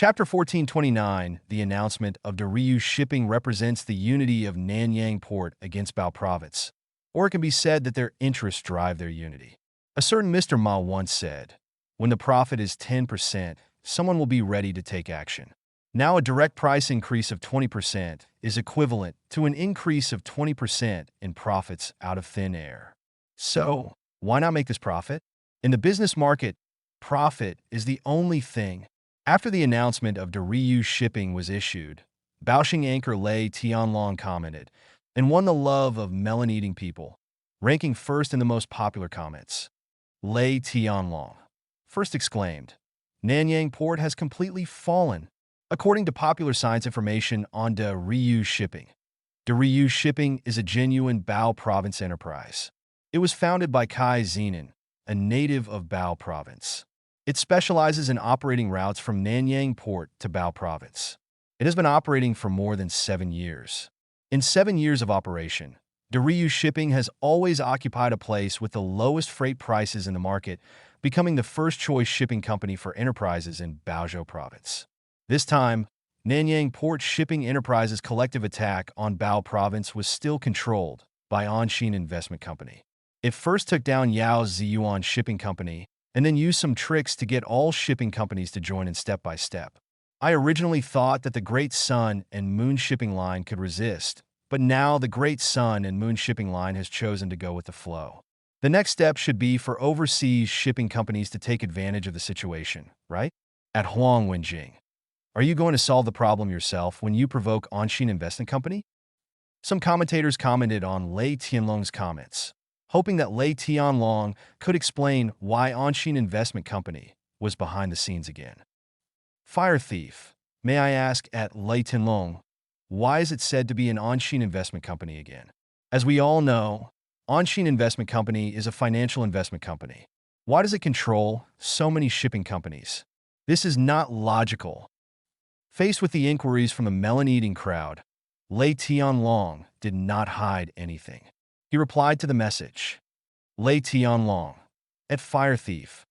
Chapter 1429, the announcement of the Ryu shipping represents the unity of Nanyang Port against Bao Province, or it can be said that their interests drive their unity. A certain Mr. Ma once said, when the profit is 10%, someone will be ready to take action. Now a direct price increase of 20% is equivalent to an increase of 20% in profits out of thin air. So, why not make this profit? In the business market, profit is the only thing. After the announcement of the Ryu shipping was issued, Baoxing anchor Lei Tianlong commented, and won the love of melon-eating people, ranking first in the most popular comments. Lei Tianlong first exclaimed, Nanyang Port has completely fallen. According to popular science information on the Ryu shipping, the Ryu shipping is a genuine Bao Province enterprise. It was founded by Kai Zenin, a native of Bao Province. It specializes in operating routes from Nanyang Port to Bao Province. It has been operating for more than 7 years. In 7 years of operation, the Ryu shipping has always occupied a place with the lowest freight prices in the market, becoming the first-choice shipping company for enterprises in Baozhou Province. This time, Nanyang Port Shipping Enterprises' collective attack on Bao Province was still controlled by Anshin Investment Company. It first took down Yao Ziyuan Shipping Company and then used some tricks to get all shipping companies to join in step by step. I originally thought that the Great Sun and Moon Shipping Line could resist, but now the Great Sun and Moon Shipping Line has chosen to go with the flow. The next step should be for overseas shipping companies to take advantage of the situation, right? At Huang Wenjing, are you going to solve the problem yourself when you provoke Anshin Investment Company? Some commentators commented on Lei Tianlong's comments, hoping that Lei Tianlong could explain why Anshin Investment Company was behind the scenes again. Fire Thief, may I ask at Lei Tianlong, why is it said to be an Anshin Investment Company again? As we all know, Anshin Investment Company is a financial investment company. Why does it control so many shipping companies? This is not logical. Faced with the inquiries from the melon-eating crowd, Lei Tianlong did not hide anything. He replied to the message. Lei Tianlong, at Fire Thief.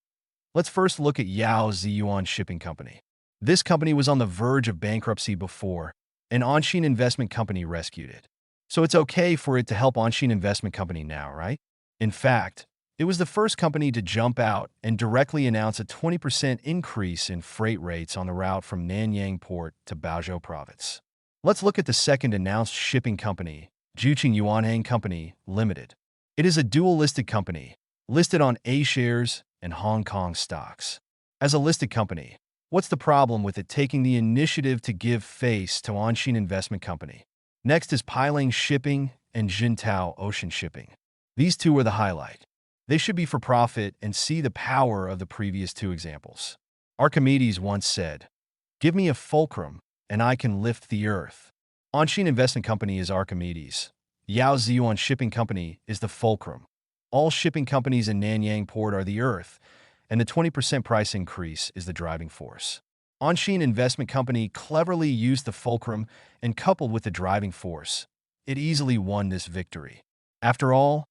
Let's first look at Yao Ziyuan Shipping Company. This company was on the verge of bankruptcy before, and Anshin Investment Company rescued it. So it's okay for it to help Anshin Investment Company now, right? In fact, it was the first company to jump out and directly announce a 20% increase in freight rates on the route from Nanyang Port to Baozhou Province. Let's look at the second announced shipping company, Juqing Yuanhang Company Limited. It is a dual-listed company, listed on A-shares and Hong Kong stocks. As a listed company, what's the problem with it taking the initiative to give face to Anshin Investment Company? Next is Pailing Shipping and Jintao Ocean Shipping. These two are the highlight. They should be for profit and see the power of the previous two examples. Archimedes once said, "Give me a fulcrum, and I can lift the earth." Anshin Investment Company is Archimedes. Yao Ziyuan Shipping Company is the fulcrum. All shipping companies in Nanyang Port are the earth, and the 20% price increase is the driving force. Anshin Investment Company cleverly used the fulcrum and coupled with the driving force, it easily won this victory. After all,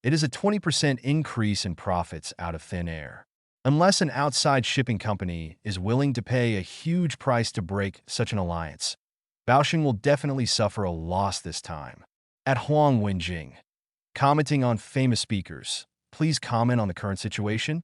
it is a 20% increase in profits out of thin air. Unless an outside shipping company is willing to pay a huge price to break such an alliance, Baoxing will definitely suffer a loss this time. At Huang Wenjing, commenting on famous speakers, please comment on the current situation.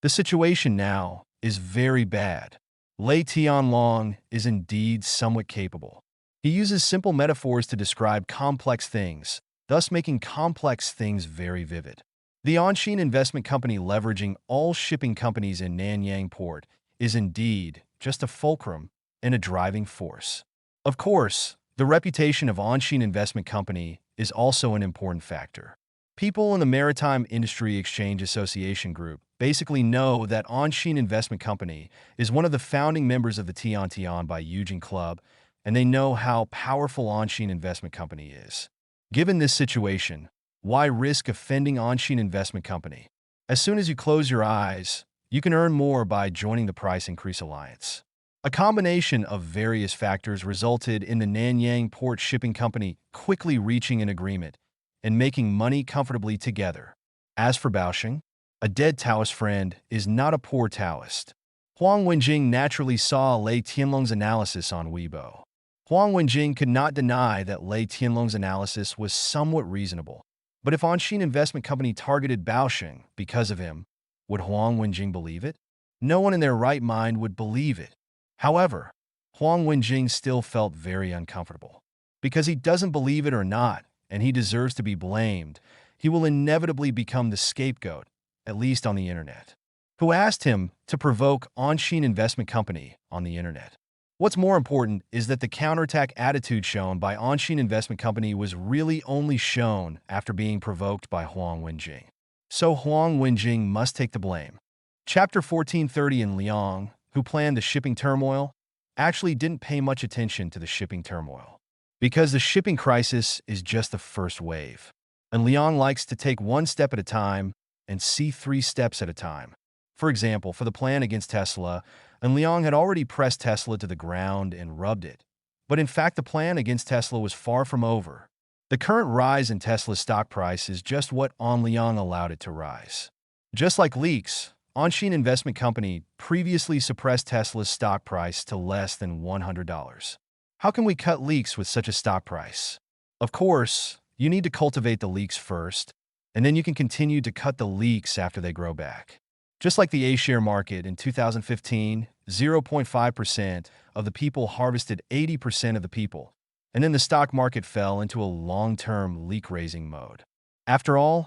The situation now is very bad. Lei Tianlong is indeed somewhat capable. He uses simple metaphors to describe complex things, thus making complex things very vivid. The Anshin Investment Company leveraging all shipping companies in Nanyang Port is indeed just a fulcrum and a driving force. Of course, the reputation of Anshin Investment Company is also an important factor. People in the Maritime Industry Exchange Association Group basically know that Anshin Investment Company is one of the founding members of the Tian Tian by Eugene Club, and they know how powerful Anshin Investment Company is. Given this situation, why risk offending Anshin Investment Company? As soon as you close your eyes, you can earn more by joining the Price Increase Alliance. A combination of various factors resulted in the Nanyang Port Shipping Company quickly reaching an agreement and making money comfortably together. As for Baoxing, a dead Taoist friend is not a poor Taoist. Huang Wenjing naturally saw Lei Tianlong's analysis on Weibo. Huang Wenjing could not deny that Lei Tianlong's analysis was somewhat reasonable. But if Anshin Investment Company targeted Baosheng because of him, would Huang Wenjing believe it? No one in their right mind would believe it. However, Huang Wenjing still felt very uncomfortable. Because he doesn't believe it or not, and he deserves to be blamed, he will inevitably become the scapegoat, at least on the internet. Who asked him to provoke Anshin Investment Company on the internet? What's more important is that the counterattack attitude shown by Anshin Investment Company was really only shown after being provoked by Huang Wenjing. So Huang Wenjing must take the blame. Chapter 1430 in Liang, who planned the shipping turmoil, actually didn't pay much attention to the shipping turmoil. Because the shipping crisis is just the first wave. And Liang likes to take one step at a time and see 3 steps at a time. For example, for the plan against Tesla, and Liang had already pressed Tesla to the ground and rubbed it. But in fact, the plan against Tesla was far from over. The current rise in Tesla's stock price is just what On Liang allowed it to rise. Just like leaks, Anshin Investment Company previously suppressed Tesla's stock price to less than $100. How can we cut leaks with such a stock price? Of course, you need to cultivate the leaks first, and then you can continue to cut the leaks after they grow back. Just like the A-share market in 2015, 0.5% of the people harvested 80% of the people, and then the stock market fell into a long-term leak-raising mode. After all,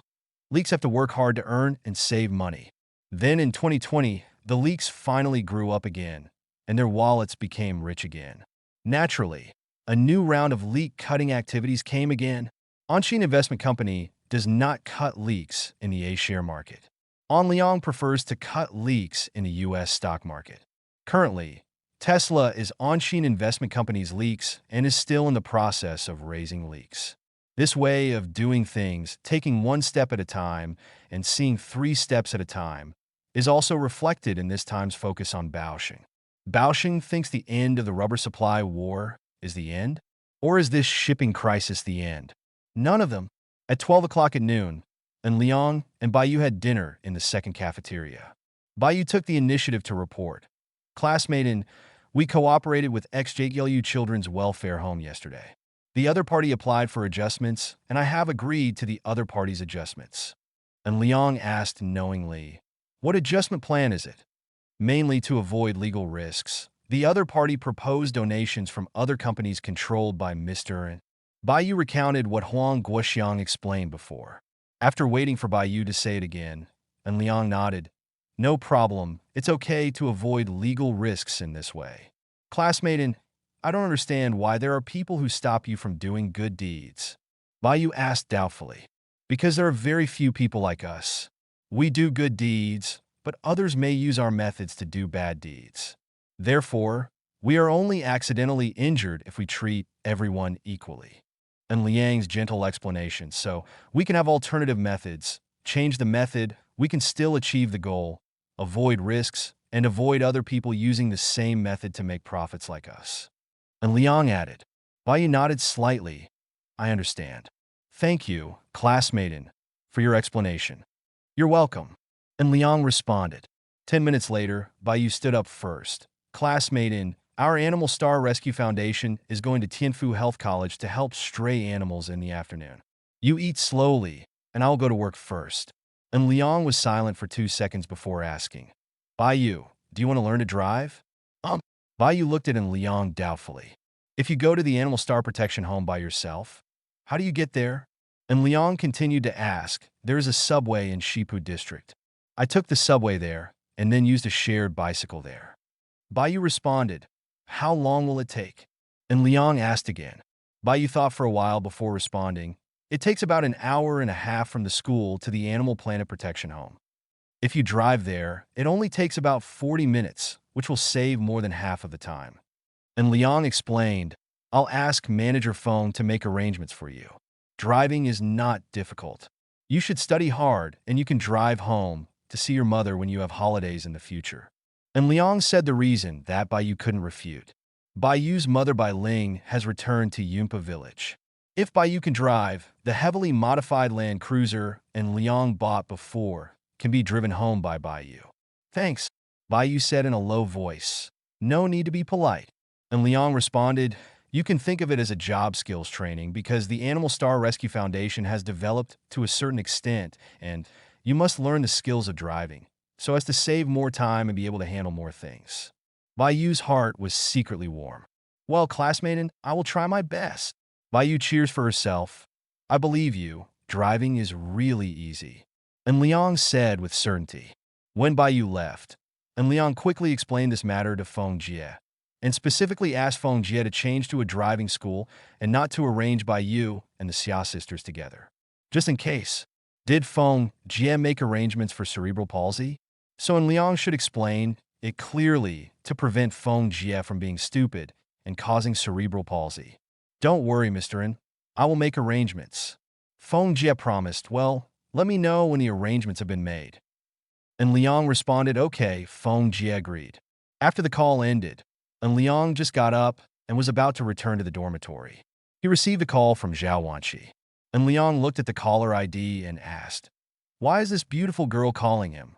leaks have to work hard to earn and save money. Then in 2020, the leaks finally grew up again, and their wallets became rich again. Naturally, a new round of leak-cutting activities came again. Anshin Investment Company does not cut leaks in the A-share market. On Liang prefers to cut leaks in the U.S. stock market. Currently, Tesla is Anshin Investment Company's leaks and is still in the process of raising leaks. This way of doing things, taking one step at a time and seeing 3 steps at a time, is also reflected in this time's focus on Baosheng. Baosheng thinks the end of the rubber supply war is the end? Or is this shipping crisis the end? None of them. At 12 o'clock at noon, and Liang and Baiyu had dinner in the second cafeteria. Baiyu took the initiative to report. Classmate in, we cooperated with XJLU Children's Welfare Home yesterday. The other party applied for adjustments, and I have agreed to the other party's adjustments. And Liang asked knowingly, what adjustment plan is it? Mainly to avoid legal risks, the other party proposed donations from other companies controlled by Mr. Baiyu recounted what Huang Guoxiang explained before. After waiting for Baiyu to say it again, and Liang nodded, no problem, it's okay to avoid legal risks in this way. Classmate, I don't understand why there are people who stop you from doing good deeds. Baiyu asked doubtfully. Because there are very few people like us. We do good deeds, but others may use our methods to do bad deeds. Therefore, we are only accidentally injured if we treat everyone equally. And Liang's gentle explanation, so we can have alternative methods, change the method, we can still achieve the goal, avoid risks, and avoid other people using the same method to make profits like us. And Liang added. Baiyu nodded slightly. I understand. Thank you, classmate, for your explanation. You're welcome. And Liang responded. 10 minutes later, Baiyu stood up first. Classmate, our Animal Star Rescue Foundation is going to Tianfu Health College to help stray animals in the afternoon. You eat slowly, and I'll go to work first. And Liang was silent for 2 seconds before asking, Baiyu, do you want to learn to drive? Baiyu looked at Liang doubtfully. If you go to the Animal Star Protection Home by yourself, how do you get there? And Liang continued to ask, there is a subway in Shipu District. I took the subway there, and then used a shared bicycle there. Baiyu responded, how long will it take? And Liang asked again. Baiyu thought for a while before responding. It takes about an hour and a half from the school to the Animal Planet Protection Home. If you drive there, it only takes about 40 minutes, which will save more than half of the time. And Liang explained, I'll ask Manager Phone to make arrangements for you. Driving is not difficult. You should study hard, and you can drive home to see your mother when you have holidays in the future. And Liang said the reason that Baiyu couldn't refute. Baiyu's mother Bai Ling has returned to Yunpa village. If Baiyu can drive, the heavily modified Land Cruiser and Liang bought before can be driven home by Baiyu. Thanks. Bai said in a low voice. No need to be polite. And Liang responded, you can think of it as a job skills training because the Animal Star Rescue Foundation has developed to a certain extent, and you must learn the skills of driving so as to save more time and be able to handle more things. Bayu's heart was secretly warm. Well, classmate, I will try my best. Bayu cheers for herself. I believe you. Driving is really easy. And Liang said with certainty. When Bayu left, and Liang quickly explained this matter to Feng Jie, and specifically asked Feng Jie to change to a driving school and not to arrange Bayu and the Xia sisters together. Just in case. Did Feng Jie make arrangements for cerebral palsy? So Liang should explain it clearly to prevent Feng Jie from being stupid and causing cerebral palsy. Don't worry, Mr. N. I will make arrangements. Feng Jie promised, well, let me know when the arrangements have been made. And Liang responded, okay, Feng Jie agreed. After the call ended, and Liang just got up and was about to return to the dormitory. He received a call from Zhao Wanqi. And Liang looked at the caller ID and asked, why is this beautiful girl calling him?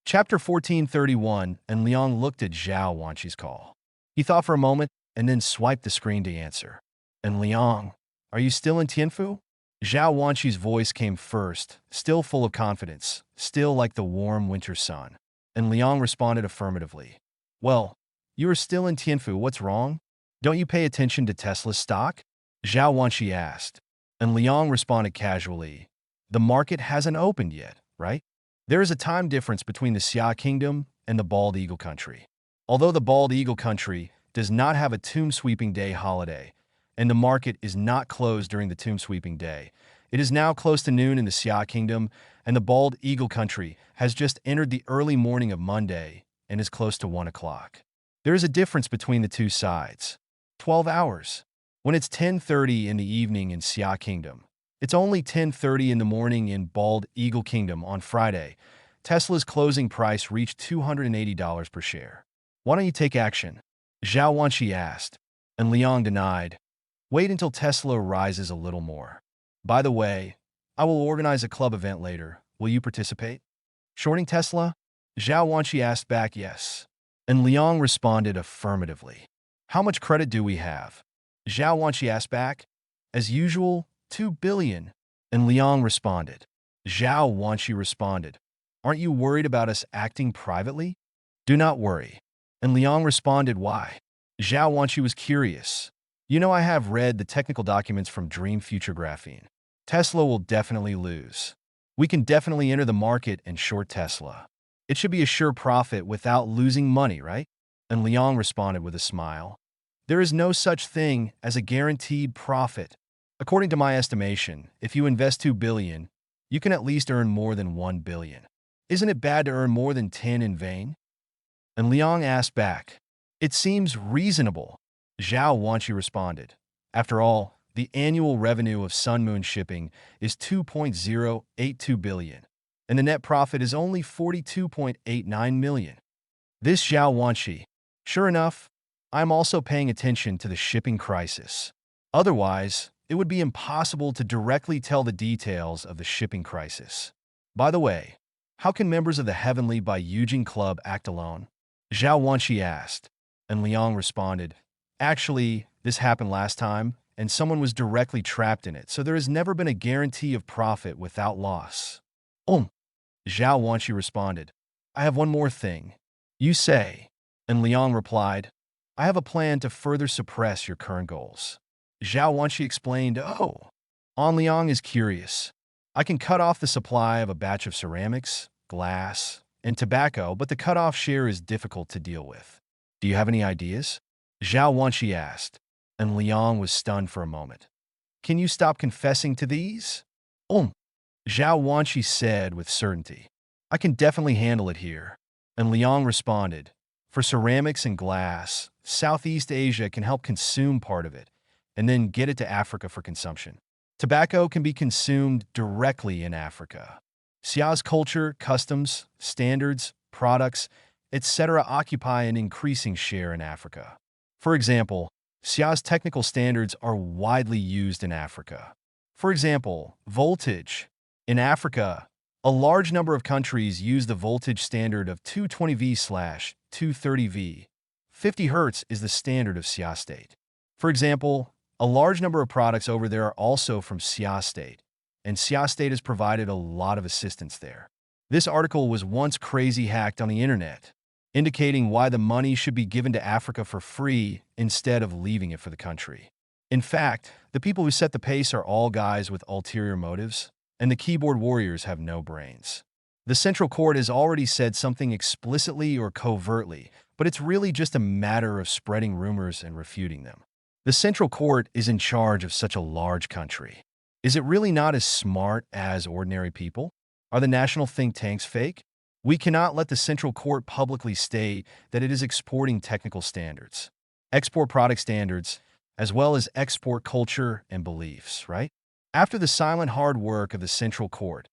Chapter 1431, and Liang looked at Zhao Wanqi's call. He thought for a moment and then swiped the screen to answer. And Liang, are you still in Tianfu? Zhao Wanqi's voice came first, still full of confidence, still like the warm winter sun. And Liang responded affirmatively. Well, you are still in Tianfu, what's wrong? Don't you pay attention to Tesla's stock? Zhao Wanqi asked. And Liang responded casually. The market hasn't opened yet, right? There is a time difference between the Xia Kingdom and the Bald Eagle Country. Although the Bald Eagle Country does not have a Tomb Sweeping Day holiday, and the market is not closed during the Tomb Sweeping Day, it is now close to noon in the Xia Kingdom, and the Bald Eagle Country has just entered the early morning of Monday and is close to 1 o'clock. There is a difference between the two sides. 12 hours. When it's 10:30 in the evening in Xia Kingdom, it's only 10:30 in the morning in Bald Eagle Kingdom on Friday. Tesla's closing price reached $280 per share. Why don't you take action? Zhao Wanqi asked, and Liang denied. Wait until Tesla rises a little more. By the way, I will organize a club event later. Will you participate? Shorting Tesla? Zhao Wanqi asked back yes. And Liang responded affirmatively. How much credit do we have? Zhao Wanqi asked back. As usual, 2 billion. And Liang responded. Zhao Wanqi responded. Aren't you worried about us acting privately? Do not worry. And Liang responded, why? Zhao Wanqi was curious. You know, I have read the technical documents from Dream Future Graphene. Tesla will definitely lose. We can definitely enter the market and short Tesla. It should be a sure profit without losing money, right? And Liang responded with a smile. There is no such thing as a guaranteed profit. According to my estimation, if you invest 2 billion, you can at least earn more than 1 billion. Isn't it bad to earn more than 10 in vain? And Liang asked back. It seems reasonable. Zhao Wanqi responded. After all, the annual revenue of Sun Moon Shipping is 2.082 billion, and the net profit is only 42.89 million. This Zhao Wanqi. Sure enough, I'm also paying attention to the shipping crisis. Otherwise, it would be impossible to directly tell the details of the shipping crisis. By the way, how can members of the Heavenly by Eugene Club act alone? Zhao Wanqi asked, and Liang responded, actually, this happened last time, and someone was directly trapped in it, so there has never been a guarantee of profit without loss. Zhao Wanqi responded, I have one more thing. You say. And Liang replied, I have a plan to further suppress your current goals. Zhao Wanqi explained, oh. An Liang is curious. I can cut off the supply of a batch of ceramics, glass, and tobacco, but the cutoff share is difficult to deal with. Do you have any ideas? Zhao Wanqi asked, and Liang was stunned for a moment. Can you stop confessing to these? Zhao Wanqi said with certainty. I can definitely handle it here. And Liang responded, for ceramics and glass, Southeast Asia can help consume part of it, and then get it to Africa for consumption. Tobacco can be consumed directly in Africa. Xia's culture, customs, standards, products, etc. occupy an increasing share in Africa. For example, Xia's technical standards are widely used in Africa. For example, voltage. In Africa, A large number of countries use the voltage standard of 220V/230V. 50 Hz is the standard of Xia State. For example, a large number of products over there are also from Xia State, and Xia State has provided a lot of assistance there. This article was once crazy hacked on the internet, indicating why the money should be given to Africa for free instead of leaving it for the country. In fact, the people who set the pace are all guys with ulterior motives, and the keyboard warriors have no brains. The Central Court has already said something explicitly or covertly, but it's really just a matter of spreading rumors and refuting them. The Central Court is in charge of such a large country. Is it really not as smart as ordinary people? Are the national think tanks fake? We cannot let the Central Court publicly state that it is exporting technical standards, export product standards, as well as export culture and beliefs, right? After the silent hard work of the Central Court,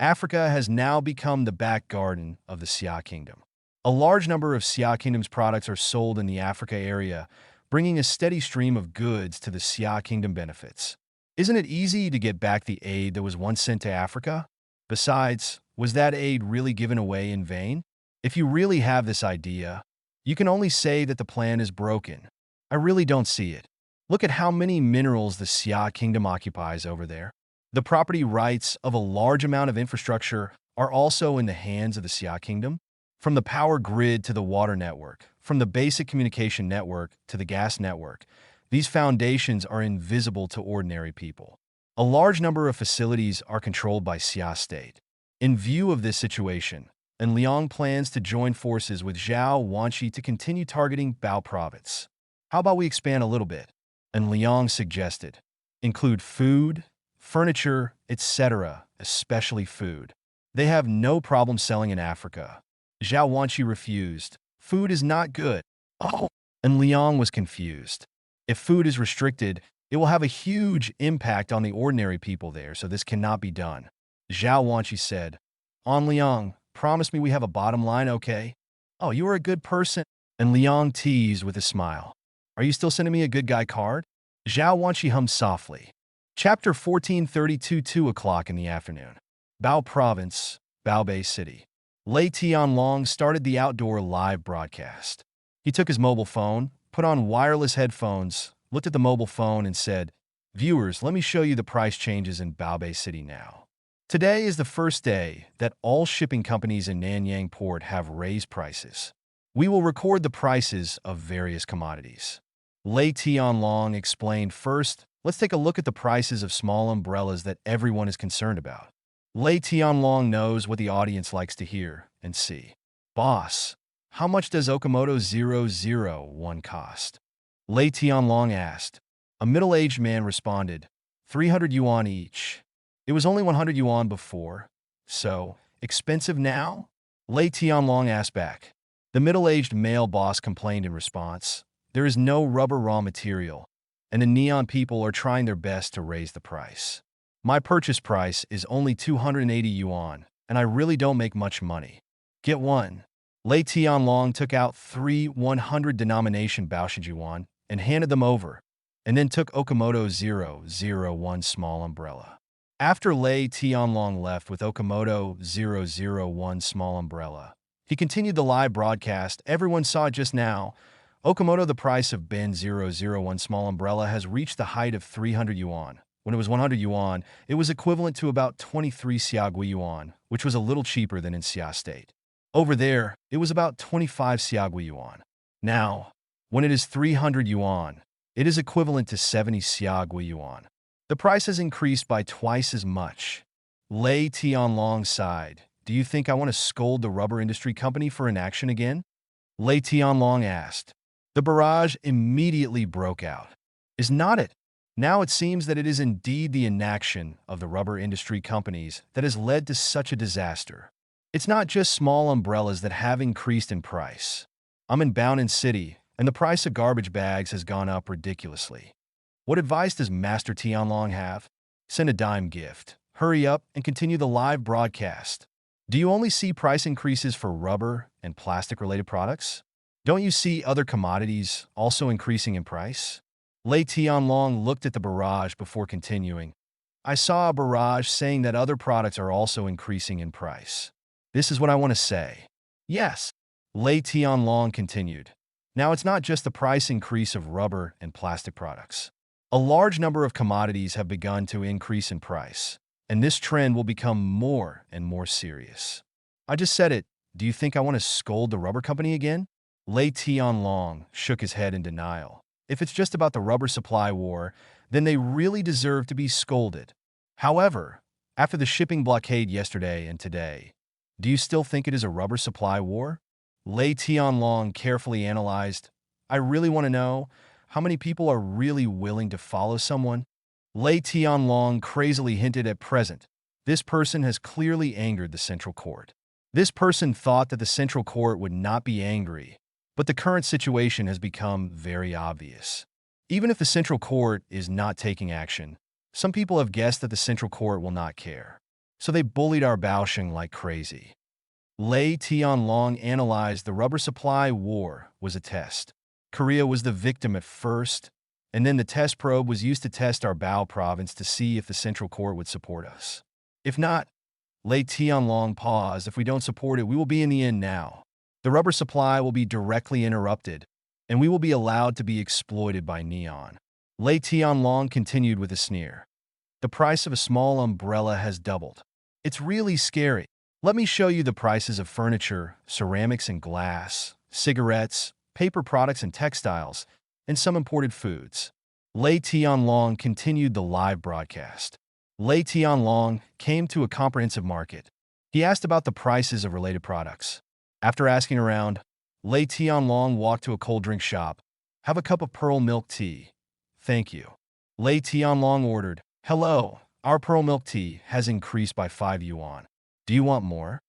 Africa has now become the back garden of the Xia Kingdom. A large number of Xia Kingdom's products are sold in the Africa area, bringing a steady stream of goods to the Xia Kingdom benefits. Isn't it easy to get back the aid that was once sent to Africa? Besides, was that aid really given away in vain? If you really have this idea, you can only say that the plan is broken. I really don't see it. Look at how many minerals the Xia Kingdom occupies over there. The property rights of a large amount of infrastructure are also in the hands of the Xia Kingdom. From the power grid to the water network, from the basic communication network to the gas network, these foundations are invisible to ordinary people. A large number of facilities are controlled by Xia State. In view of this situation, Liang plans to join forces with Zhao Wanshi to continue targeting Bao Province. How about we expand a little bit? Liang suggested. Include food, furniture, etc., especially food. They have no problem selling in Africa. Zhao Wanshi refused. Food is not good. Oh, and Liang was confused. If food is restricted, it will have a huge impact on the ordinary people there, so this cannot be done. Zhao Wanshi said, On Liang, promise me we have a bottom line, okay? Oh, you are a good person. And Liang teased with a smile. Are you still sending me a good guy card? Zhao Wanshi hummed softly. Chapter 1432, 2 o'clock in the afternoon. Bao Province, Baobei City. Lei Tianlong started the outdoor live broadcast. He took his mobile phone, put on wireless headphones, looked at the mobile phone and said, Viewers, let me show you the price changes in Baobei City now. Today is the first day that all shipping companies in Nanyang Port have raised prices. We will record the prices of various commodities. Lei Tianlong explained first, let's take a look at the prices of small umbrellas that everyone is concerned about. Lei Tianlong knows what the audience likes to hear and see. Boss, how much does Okamoto 001 cost? Lei Tianlong asked. A middle-aged man responded, 300 yuan each. It was only 100 yuan before. So, expensive now? Lei Tianlong asked back. The middle-aged male boss complained in response. There is no rubber raw material, and the neon people are trying their best to raise the price. My purchase price is only 280 yuan, and I really don't make much money. Get one. Lei Tianlong took out 3 100 denomination Baoshan yuan and handed them over, and then took Okamoto 001 small umbrella. After Lei Tianlong left with Okamoto 001 small umbrella, he continued the live broadcast everyone saw just now. Okamoto, the price of Ben 001 small umbrella has reached the height of 300 yuan. When it was 100 yuan, it was equivalent to about 23 Xiaogui yuan, which was a little cheaper than in Xia State. Over there, it was about 25 Xiaogui yuan. Now, when it is 300 yuan, it is equivalent to 70 Xiaogui yuan. The price has increased by twice as much. Lei Tianlong sighed. Do you think I want to scold the rubber industry company for inaction again? Lei Tianlong asked. The barrage immediately broke out. Is not it? Now it seems that it is indeed the inaction of the rubber industry companies that has led to such a disaster. It's not just small umbrellas that have increased in price. I'm in Baonan City, and the price of garbage bags has gone up ridiculously. What advice does Master Tianlong have? Send a dime gift. Hurry up and continue the live broadcast. Do you only see price increases for rubber and plastic-related products? Don't you see other commodities also increasing in price? Lei Tianlong looked at the barrage before continuing. I saw a barrage saying that other products are also increasing in price. This is what I want to say. Yes, Lei Tianlong continued. Now it's not just the price increase of rubber and plastic products. A large number of commodities have begun to increase in price, and this trend will become more and more serious. I just said it. Do you think I want to scold the rubber company again? Lei Tianlong shook his head in denial. If it's just about the rubber supply war, then they really deserve to be scolded. However, after the shipping blockade yesterday and today, do you still think it is a rubber supply war? Lei Tianlong carefully analyzed. I really want to know how many people are really willing to follow someone. Lei Tianlong crazily hinted at present. This person has clearly angered the Central Court. This person thought that the Central Court would not be angry, but the current situation has become very obvious. Even if the Central Court is not taking action, some people have guessed that the Central Court will not care. So they bullied our Baosheng like crazy. Lei Tianlong analyzed the rubber supply war was a test. Korea was the victim at first, and then the test probe was used to test our Bao province to see if the Central Court would support us. If not, Lei Tianlong paused. If we don't support it, we will be in the end now. The rubber supply will be directly interrupted, and we will be allowed to be exploited by Neon. Lei Tianlong continued with a sneer. The price of a small umbrella has doubled. It's really scary. Let me show you the prices of furniture, ceramics and glass, cigarettes, paper products and textiles, and some imported foods. Lei Tianlong continued the live broadcast. Lei Tianlong came to a comprehensive market. He asked about the prices of related products. After asking around, Lei Tianlong walked to a cold drink shop. Have a cup of pearl milk tea. Thank you. Lei Tianlong ordered. Hello, our pearl milk tea has increased by 5 yuan. Do you want more?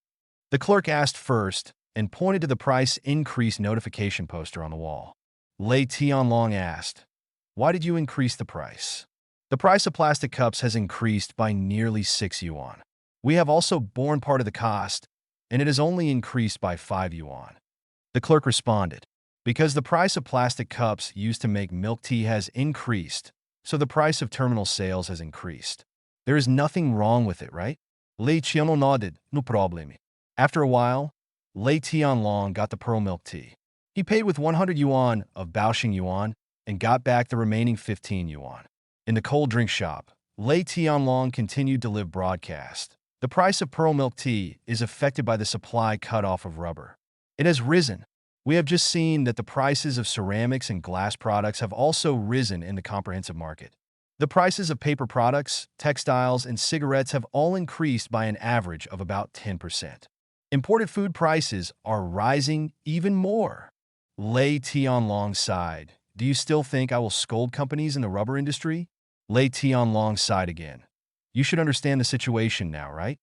The clerk asked first and pointed to the price increase notification poster on the wall. Lei Tianlong asked, why did you increase the price? The price of plastic cups has increased by nearly 6 yuan. We have also borne part of the cost, and it has only increased by 5 yuan. The clerk responded, because the price of plastic cups used to make milk tea has increased, so the price of terminal sales has increased. There is nothing wrong with it, right? Lei Tianlong nodded, no problem. After a while, Lei Tianlong got the pearl milk tea. He paid with 100 yuan of Baosheng yuan and got back the remaining 15 yuan. In the cold drink shop, Lei Tianlong continued to live broadcast. The price of pearl milk tea is affected by the supply cutoff of rubber. It has risen. We have just seen that the prices of ceramics and glass products have also risen in the comprehensive market. The prices of paper products, textiles, and cigarettes have all increased by an average of about 10%. Imported food prices are rising even more. Lei Tianlong sighed. Do you still think I will scold companies in the rubber industry? Lei Tianlong sighed again. You should understand the situation now, right?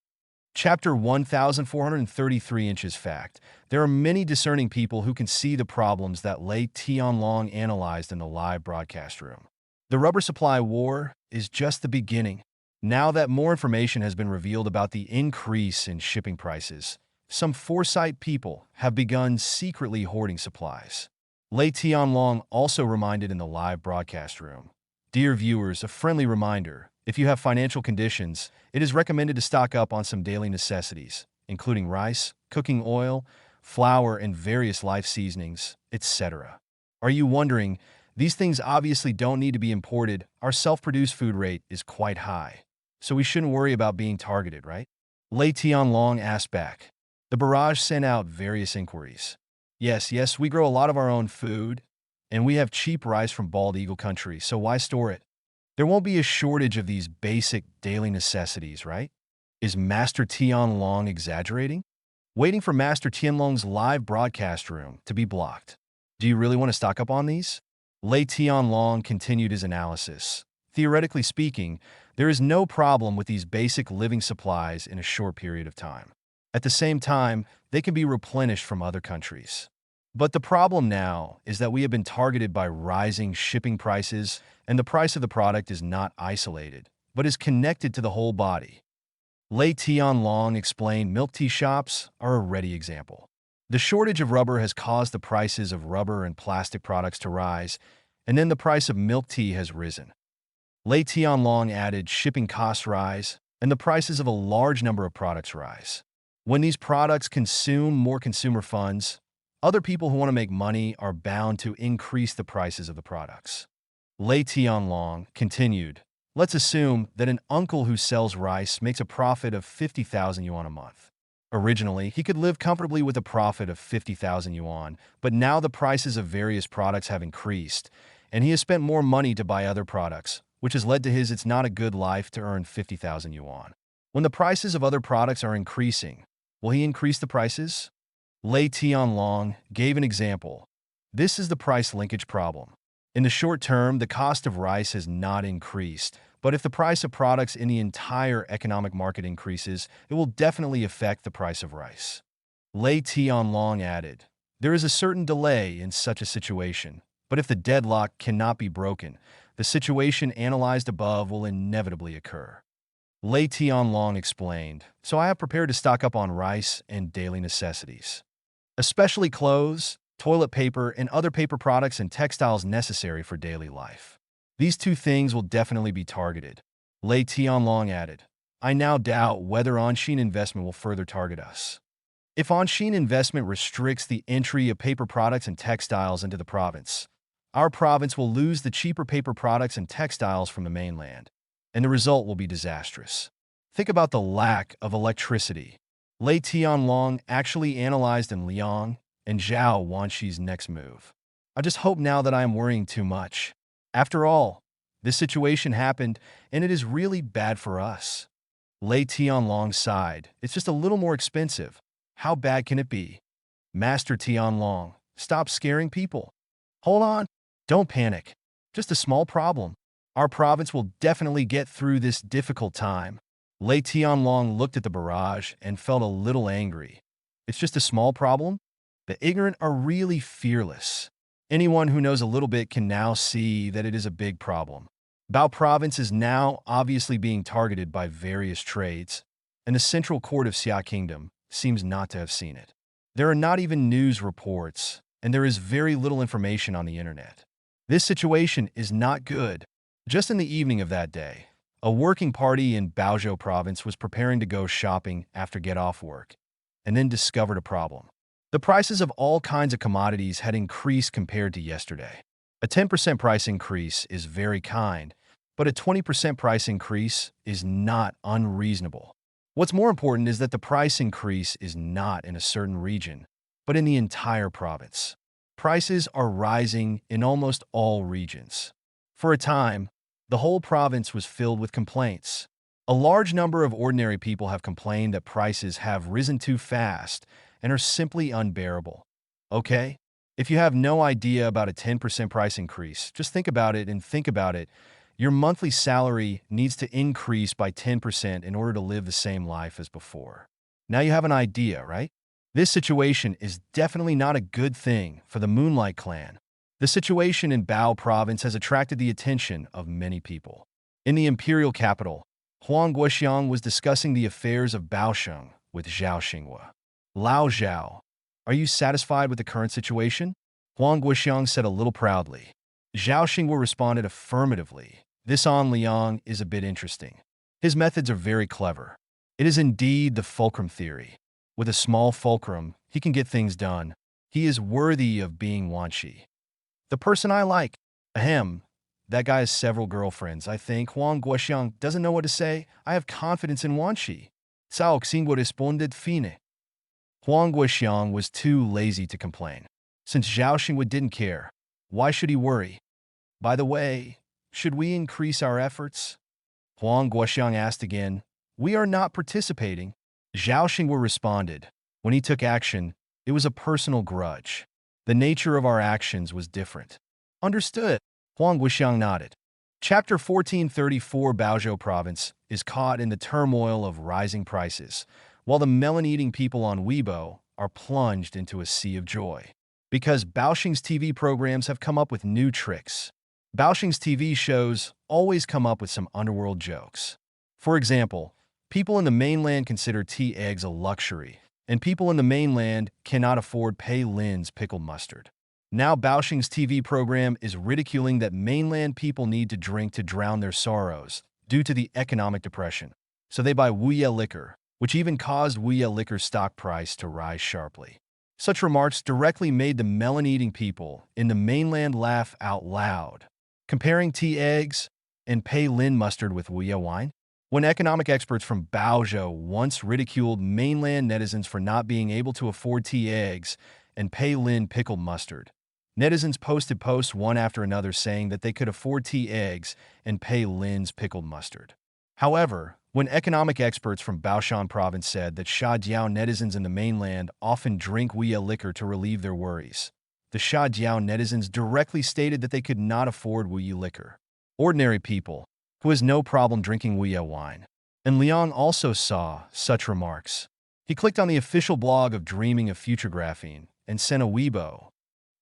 Chapter 1433 inches fact. There are many discerning people who can see the problems that Lei Tianlong analyzed in the live broadcast room. The rubber supply war is just the beginning. Now that more information has been revealed about the increase in shipping prices, some foresight people have begun secretly hoarding supplies. Lei Tianlong also reminded in the live broadcast room. Dear viewers, a friendly reminder. If you have financial conditions, it is recommended to stock up on some daily necessities, including rice, cooking oil, flour, and various life seasonings, etc. Are you wondering, these things obviously don't need to be imported. Our self-produced food rate is quite high, so we shouldn't worry about being targeted, right? Lei Tianlong asked back. The barrage sent out various inquiries. Yes, we grow a lot of our own food, and we have cheap rice from Bald Eagle country, so why store it? There won't be a shortage of these basic daily necessities, right? Is Master Tianlong exaggerating? Waiting for Master Tianlong's live broadcast room to be blocked. Do you really want to stock up on these? Lei Tianlong continued his analysis. Theoretically speaking, there is no problem with these basic living supplies in a short period of time. At the same time, they can be replenished from other countries. But the problem now is that we have been targeted by rising shipping prices, and the price of the product is not isolated, but is connected to the whole body. Lei Tianlong explained milk tea shops are a ready example. The shortage of rubber has caused the prices of rubber and plastic products to rise, and then the price of milk tea has risen. Lei Tianlong added shipping costs rise, and the prices of a large number of products rise. When these products consume more consumer funds, other people who want to make money are bound to increase the prices of the products. Lei Tianlong continued, let's assume that an uncle who sells rice makes a profit of 50,000 yuan a month. Originally, he could live comfortably with a profit of 50,000 yuan, but now the prices of various products have increased, and he has spent more money to buy other products, which has led to his it's not a good life to earn 50,000 yuan. When the prices of other products are increasing, will he increase the prices? Lei Tianlong gave an example. This is the price linkage problem. In the short term, the cost of rice has not increased, but if the price of products in the entire economic market increases, it will definitely affect the price of rice. Lei Tianlong added, there is a certain delay in such a situation, but if the deadlock cannot be broken, the situation analyzed above will inevitably occur. Lei Tianlong explained, so I have prepared to stock up on rice and daily necessities, especially clothes, toilet paper, and other paper products and textiles necessary for daily life. These two things will definitely be targeted. Lei Tianlong added, I now doubt whether on-chain investment will further target us. If on-chain investment restricts the entry of paper products and textiles into the province, our province will lose the cheaper paper products and textiles from the mainland, and the result will be disastrous. Think about the lack of electricity. Lei Tianlong actually analyzed in Liang and Zhao Wanxi's next move. I just hope now that I am worrying too much. After all, this situation happened, and it is really bad for us. Lei Tianlong sighed. It's just a little more expensive. How bad can it be? Master Tianlong, stop scaring people. Hold on. Don't panic. Just a small problem. Our province will definitely get through this difficult time. Lei Tianlong looked at the barrage and felt a little angry. It's just a small problem? The ignorant are really fearless. Anyone who knows a little bit can now see that it is a big problem. Bao province is now obviously being targeted by various trades, and the central court of Xia Kingdom seems not to have seen it. There are not even news reports, and there is very little information on the internet. This situation is not good. Just in the evening of that day, a working party in Baozhou province was preparing to go shopping after get-off work, and then discovered a problem. The prices of all kinds of commodities had increased compared to yesterday. A 10% price increase is very kind, but a 20% price increase is not unreasonable. What's more important is that the price increase is not in a certain region, but in the entire province. Prices are rising in almost all regions. For a time, the whole province was filled with complaints. A large number of ordinary people have complained that prices have risen too fast and are simply unbearable. Okay? If you have no idea about a 10% price increase, just think about it and think about it. Your monthly salary needs to increase by 10% in order to live the same life as before. Now you have an idea, right? This situation is definitely not a good thing for the Moonlight Clan. The situation in Bao province has attracted the attention of many people. In the imperial capital, Huang Guoxiang was discussing the affairs of Baosheng with Zhao Xinghua. Lao Zhao, are you satisfied with the current situation? Huang Guoxiang said a little proudly. Zhao Xinghua responded affirmatively. This On Liang is a bit interesting. His methods are very clever. It is indeed the fulcrum theory. With a small fulcrum, he can get things done. He is worthy of being Wanxi. The person I like. Ahem. That guy has several girlfriends. I think Huang Guoxiang doesn't know what to say. I have confidence in Wanxi. Sao Xinguo responded fine. Huang Guoxiang was too lazy to complain. Since Zhao Xinguo didn't care, why should he worry? By the way, should we increase our efforts? Huang Guoxiang asked again. We are not participating. Zhao Xinguo responded. When he took action, it was a personal grudge. The nature of our actions was different. Understood. Huang Guoxiang nodded. Chapter 1434 Baozhou Province is caught in the turmoil of rising prices, while the melon-eating people on Weibo are plunged into a sea of joy. Because Baosheng's TV programs have come up with new tricks. Baosheng's TV shows always come up with some underworld jokes. For example, people in the mainland consider tea eggs a luxury, and people in the mainland cannot afford Pei Lin's pickled mustard. Now Baoxing's TV program is ridiculing that mainland people need to drink to drown their sorrows due to the economic depression. So they buy Wuya liquor, which even caused Wuya liquor's stock price to rise sharply. Such remarks directly made the melon-eating people in the mainland laugh out loud. Comparing tea eggs and Pei Lin mustard with Wuya wine? When economic experts from Baozhou once ridiculed mainland netizens for not being able to afford tea eggs and Pei Lin pickled mustard, netizens posted posts one after another saying that they could afford tea eggs and Pei Lin's pickled mustard. However, when economic experts from Baoshan province said that Shajiao netizens in the mainland often drink Wuya liquor to relieve their worries, the Shajiao netizens directly stated that they could not afford Wuya liquor. Ordinary people, who has no problem drinking Wuya wine. And Liang also saw such remarks. He clicked on the official blog of Dreaming of Future Graphene and sent a Weibo.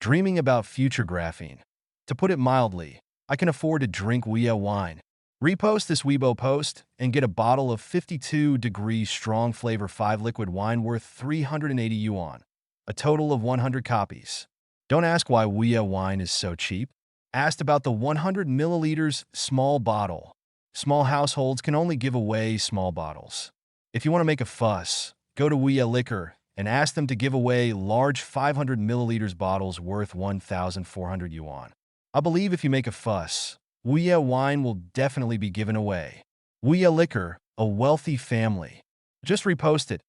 Dreaming about future graphene. To put it mildly, I can afford to drink Wuya wine. Repost this Weibo post and get a bottle of 52-degree strong flavor 5 liquid wine worth 380 yuan, a total of 100 copies. Don't ask why Wuya wine is so cheap. Asked about the 100 milliliters small bottle. Small households can only give away small bottles. If you want to make a fuss, go to Wuya Liquor and ask them to give away large 500 milliliters bottles worth 1,400 yuan. I believe if you make a fuss, Wuya wine will definitely be given away. Wuya Liquor, a wealthy family. Just repost it.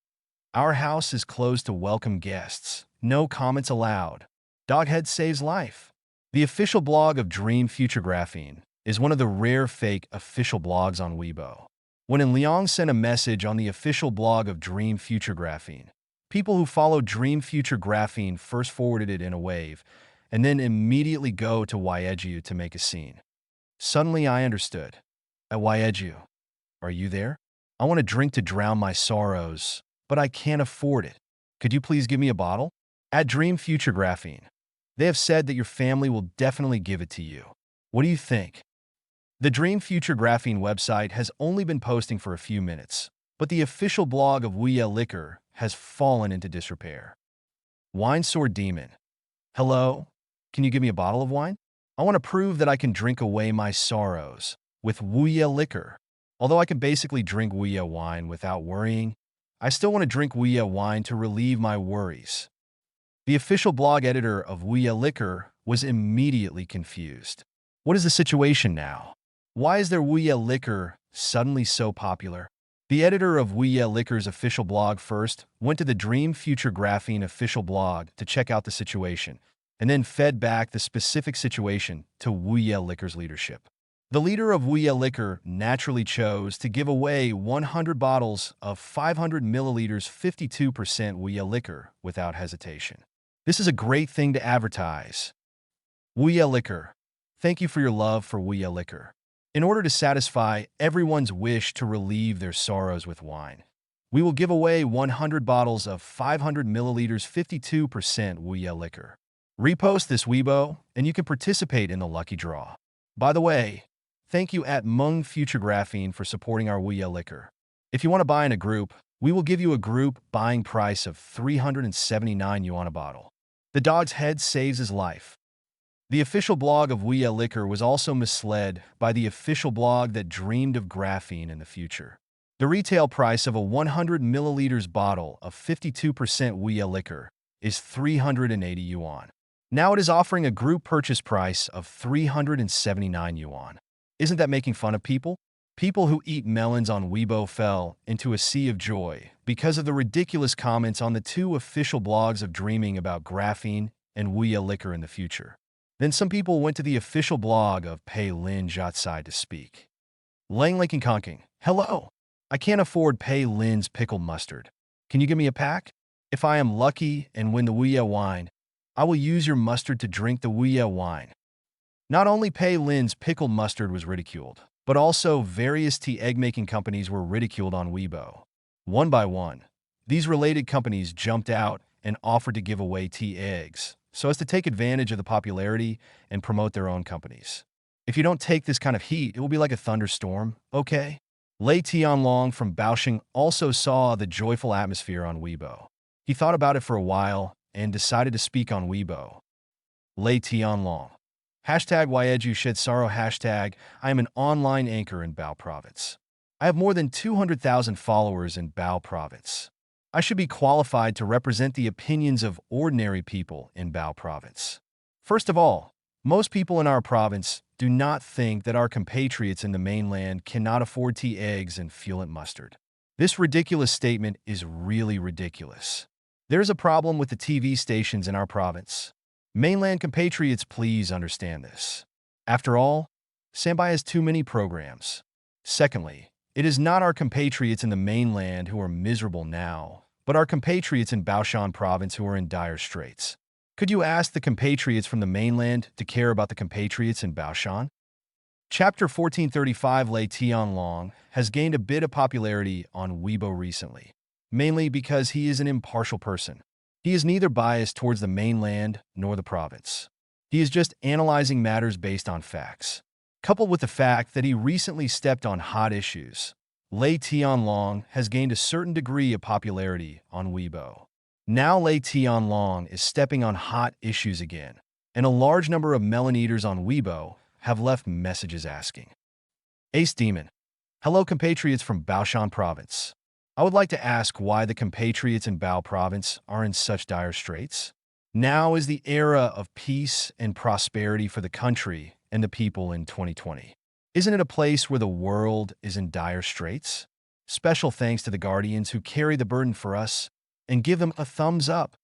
Our house is closed to welcome guests. No comments allowed. Doghead saves life. The official blog of Dream Future Graphene is one of the rare fake official blogs on Weibo. When Liang sent a message on the official blog of Dream Future Graphene, people who follow Dream Future Graphene first forwarded it in a wave, and then immediately go to Waifu to make a scene. Suddenly I understood. At Waifu, are you there? I want a drink to drown my sorrows, but I can't afford it. Could you please give me a bottle? At Dream Future Graphene, they have said that your family will definitely give it to you. What do you think? The Dream Future Graphene website has only been posting for a few minutes, but the official blog of Wuya Liquor has fallen into disrepair. Wine Sword Demon. Hello? Can you give me a bottle of wine? I want to prove that I can drink away my sorrows with Wuya Liquor. Although I can basically drink Wuya wine without worrying, I still want to drink Wuya wine to relieve my worries. The official blog editor of Wuya Liquor was immediately confused. What is the situation now? Why is their Wuya Liquor suddenly so popular? The editor of Wuya Liquor's official blog first went to the Dream Future Graphene official blog to check out the situation, and then fed back the specific situation to Wuya Liquor's leadership. The leader of Wuya Liquor naturally chose to give away 100 bottles of 500 milliliters 52% Wuya Liquor without hesitation. This is a great thing to advertise. Wuya Liquor. Thank you for your love for Wuya Liquor. In order to satisfy everyone's wish to relieve their sorrows with wine, we will give away 100 bottles of 500 milliliters 52% Wuya Liquor. Repost this Weibo, and you can participate in the lucky draw. By the way, thank you at Mung Future Graphene for supporting our Wuya Liquor. If you want to buy in a group, we will give you a group buying price of 379 yuan a bottle. The dog's head saves his life. The official blog of Wuya Liquor was also misled by the official blog that dreamed of graphene in the future. The retail price of a 100 milliliters bottle of 52% Wuya Liquor is 380 yuan. Now it is offering a group purchase price of 379 yuan. Isn't that making fun of people? People who eat melons on Weibo fell into a sea of joy because of the ridiculous comments on the two official blogs of dreaming about graphene and Wuya Liquor in the future. Then some people went to the official blog of Pei Lin Jotsai to speak. Lang Lincoln Conking. Hello. I can't afford Pei Lin's pickled mustard. Can you give me a pack? If I am lucky and win the Wuya wine, I will use your mustard to drink the Wuya wine. Not only Pei Lin's pickled mustard was ridiculed, but also various tea egg-making companies were ridiculed on Weibo. One by one, these related companies jumped out and offered to give away tea eggs, so as to take advantage of the popularity and promote their own companies. If you don't take this kind of heat, it will be like a thunderstorm, okay? Lei Tianlong from Baoxing also saw the joyful atmosphere on Weibo. He thought about it for a while and decided to speak on Weibo. Lei Tianlong. Hashtag Wyeju Shidsaro. Hashtag I am an online anchor in Bao Province. I have more than 200,000 followers in Bao Province. I should be qualified to represent the opinions of ordinary people in Bao Province. First of all, most people in our province do not think that our compatriots in the mainland cannot afford tea, eggs, and fuel and mustard. This ridiculous statement is really ridiculous. There's a problem with the TV stations in our province. Mainland compatriots, please understand this. After all, Sambai has too many programs. Secondly, it is not our compatriots in the mainland who are miserable now, but our compatriots in Baoshan province who are in dire straits. Could you ask the compatriots from the mainland to care about the compatriots in Baoshan? Chapter 1435 Lei Tianlong has gained a bit of popularity on Weibo recently, mainly because he is an impartial person. He is neither biased towards the mainland nor the province. He is just analyzing matters based on facts. Coupled with the fact that he recently stepped on hot issues, Lei Tianlong has gained a certain degree of popularity on Weibo. Now Lei Tianlong is stepping on hot issues again, and a large number of melon eaters on Weibo have left messages asking, Ace Demon, hello compatriots from Baoshan province. I would like to ask why the compatriots in Bao province are in such dire straits. Now is the era of peace and prosperity for the country and the people in 2020. Isn't it a place where the world is in dire straits? Special thanks to the guardians who carry the burden for us and give them a thumbs up.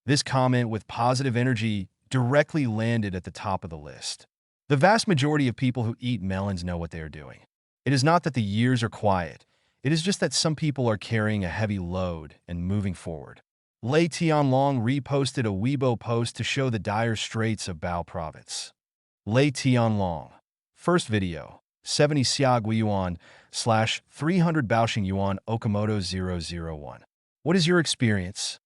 This comment with positive energy directly landed at the top of the list. The vast majority of people who eat melons know what they are doing. It is not that the years are quiet. It is just that some people are carrying a heavy load and moving forward. Lei Tianlong reposted a Weibo post to show the dire straits of Bao province. Lei Tianlong. First video. 70 Xiagui Yuan / 300 Baoxing Yuan Okamoto 001. What is your experience?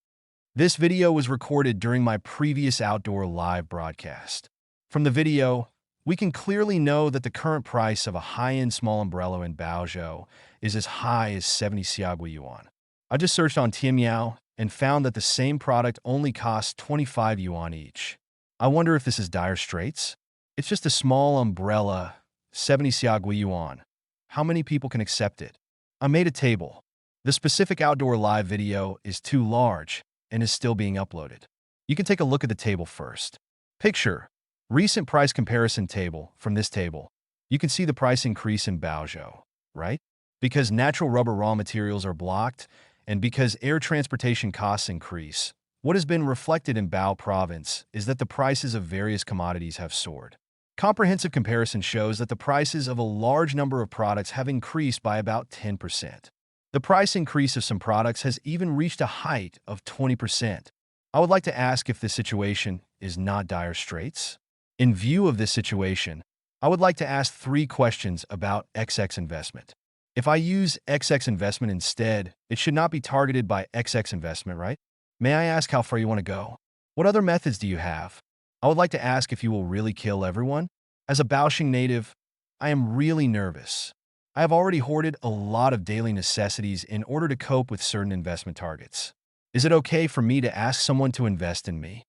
This video was recorded during my previous outdoor live broadcast. From the video, we can clearly know that the current price of a high-end small umbrella in Baozhou is as high as 70 Xiagui Yuan. I just searched on Tmiao and found that the same product only costs 25 yuan each. I wonder if this is dire straits? It's just a small umbrella, 70 Xiagui Yuan. How many people can accept it? I made a table. The specific outdoor live video is too large and is still being uploaded. You can take a look at the table first. Picture. Recent price comparison table. From this table, you can see the price increase in Baozhou, right? Because natural rubber raw materials are blocked and because air transportation costs increase, what has been reflected in Bao province is that the prices of various commodities have soared. Comprehensive comparison shows that the prices of a large number of products have increased by about 10%. The price increase of some products has even reached a height of 20%. I would like to ask if this situation is not dire straits. In view of this situation, I would like to ask 3 questions about XX investment. If I use XX investment instead, it should not be targeted by XX investment, right? May I ask how far you want to go? What other methods do you have? I would like to ask if you will really kill everyone. As a Baoxing native, I am really nervous. I have already hoarded a lot of daily necessities in order to cope with certain investment targets. Is it okay for me to ask someone to invest in me?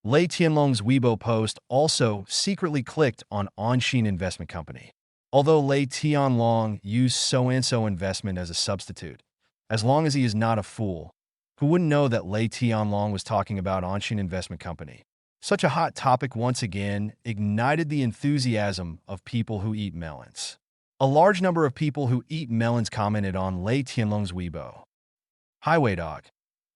Lei Tianlong's Weibo post also secretly clicked on Onshin Investment Company. Although Lei Tianlong used so-and-so investment as a substitute, as long as he is not a fool, who wouldn't know that Lei Tianlong was talking about Onshin Investment Company? Such a hot topic once again ignited the enthusiasm of people who eat melons. A large number of people who eat melons commented on Lei Tianlong's Weibo. Highway dog.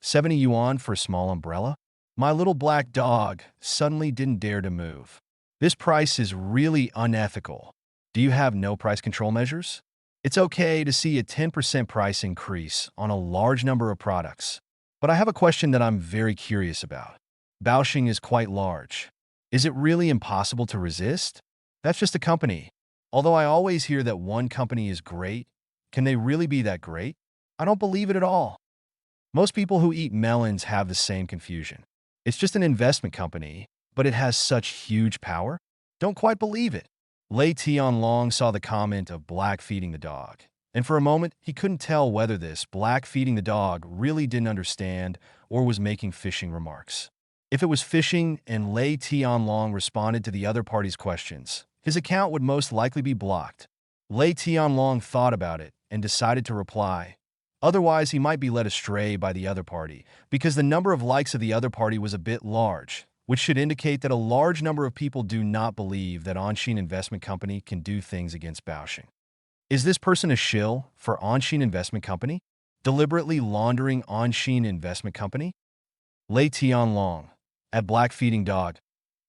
70 yuan for a small umbrella? My little black dog suddenly didn't dare to move. This price is really unethical. Do you have no price control measures? It's okay to see a 10% price increase on a large number of products. But I have a question that I'm very curious about. Baoxing is quite large. Is it really impossible to resist? That's just a company. Although I always hear that one company is great, can they really be that great? I don't believe it at all. Most people who eat melons have the same confusion. It's just an investment company, but it has such huge power? Don't quite believe it. Lei Tianlong saw the comment of black feeding the dog, and for a moment he couldn't tell whether this black feeding the dog really didn't understand or was making fishing remarks. If it was phishing and Lei Tianlong responded to the other party's questions, his account would most likely be blocked. Lei Tianlong thought about it and decided to reply. Otherwise, he might be led astray by the other party, because the number of likes of the other party was a bit large, which should indicate that a large number of people do not believe that Onshin Investment Company can do things against Baoxing. Is this person a shill for Onshin Investment Company? Deliberately laundering Onshin Investment Company? Lei Tianlong. At Black Feeding Dog,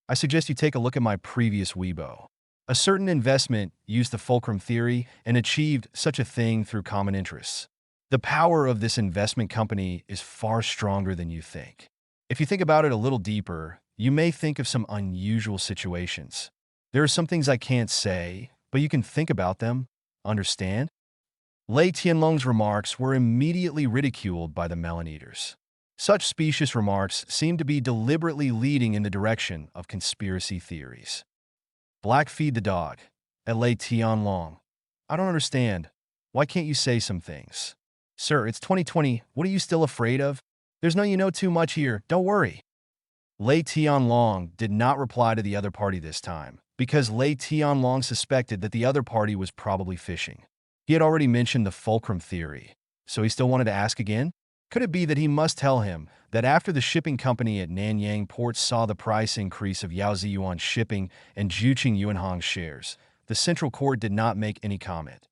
I suggest you take a look at my previous Weibo. A certain investment used the fulcrum theory and achieved such a thing through common interests. The power of this investment company is far stronger than you think. If you think about it a little deeper, you may think of some unusual situations. There are some things I can't say, but you can think about them, understand? Lei Tianlong's remarks were immediately ridiculed by the melon eaters. Such specious remarks seem to be deliberately leading in the direction of conspiracy theories. Black Feed the Dog. At Lei Tianlong. I don't understand. Why can't you say some things? Sir, it's 2020. What are you still afraid of? There's no you know too much here. Don't worry. Lei Tianlong did not reply to the other party this time, because Lei Tianlong suspected that the other party was probably phishing. He had already mentioned the fulcrum theory, so he still wanted to ask again? Could it be that he must tell him that after the shipping company at Nanyang Port saw the price increase of Yaozi Yuan shipping and Juqing Yuanhong shares, the Central Court did not make any comment,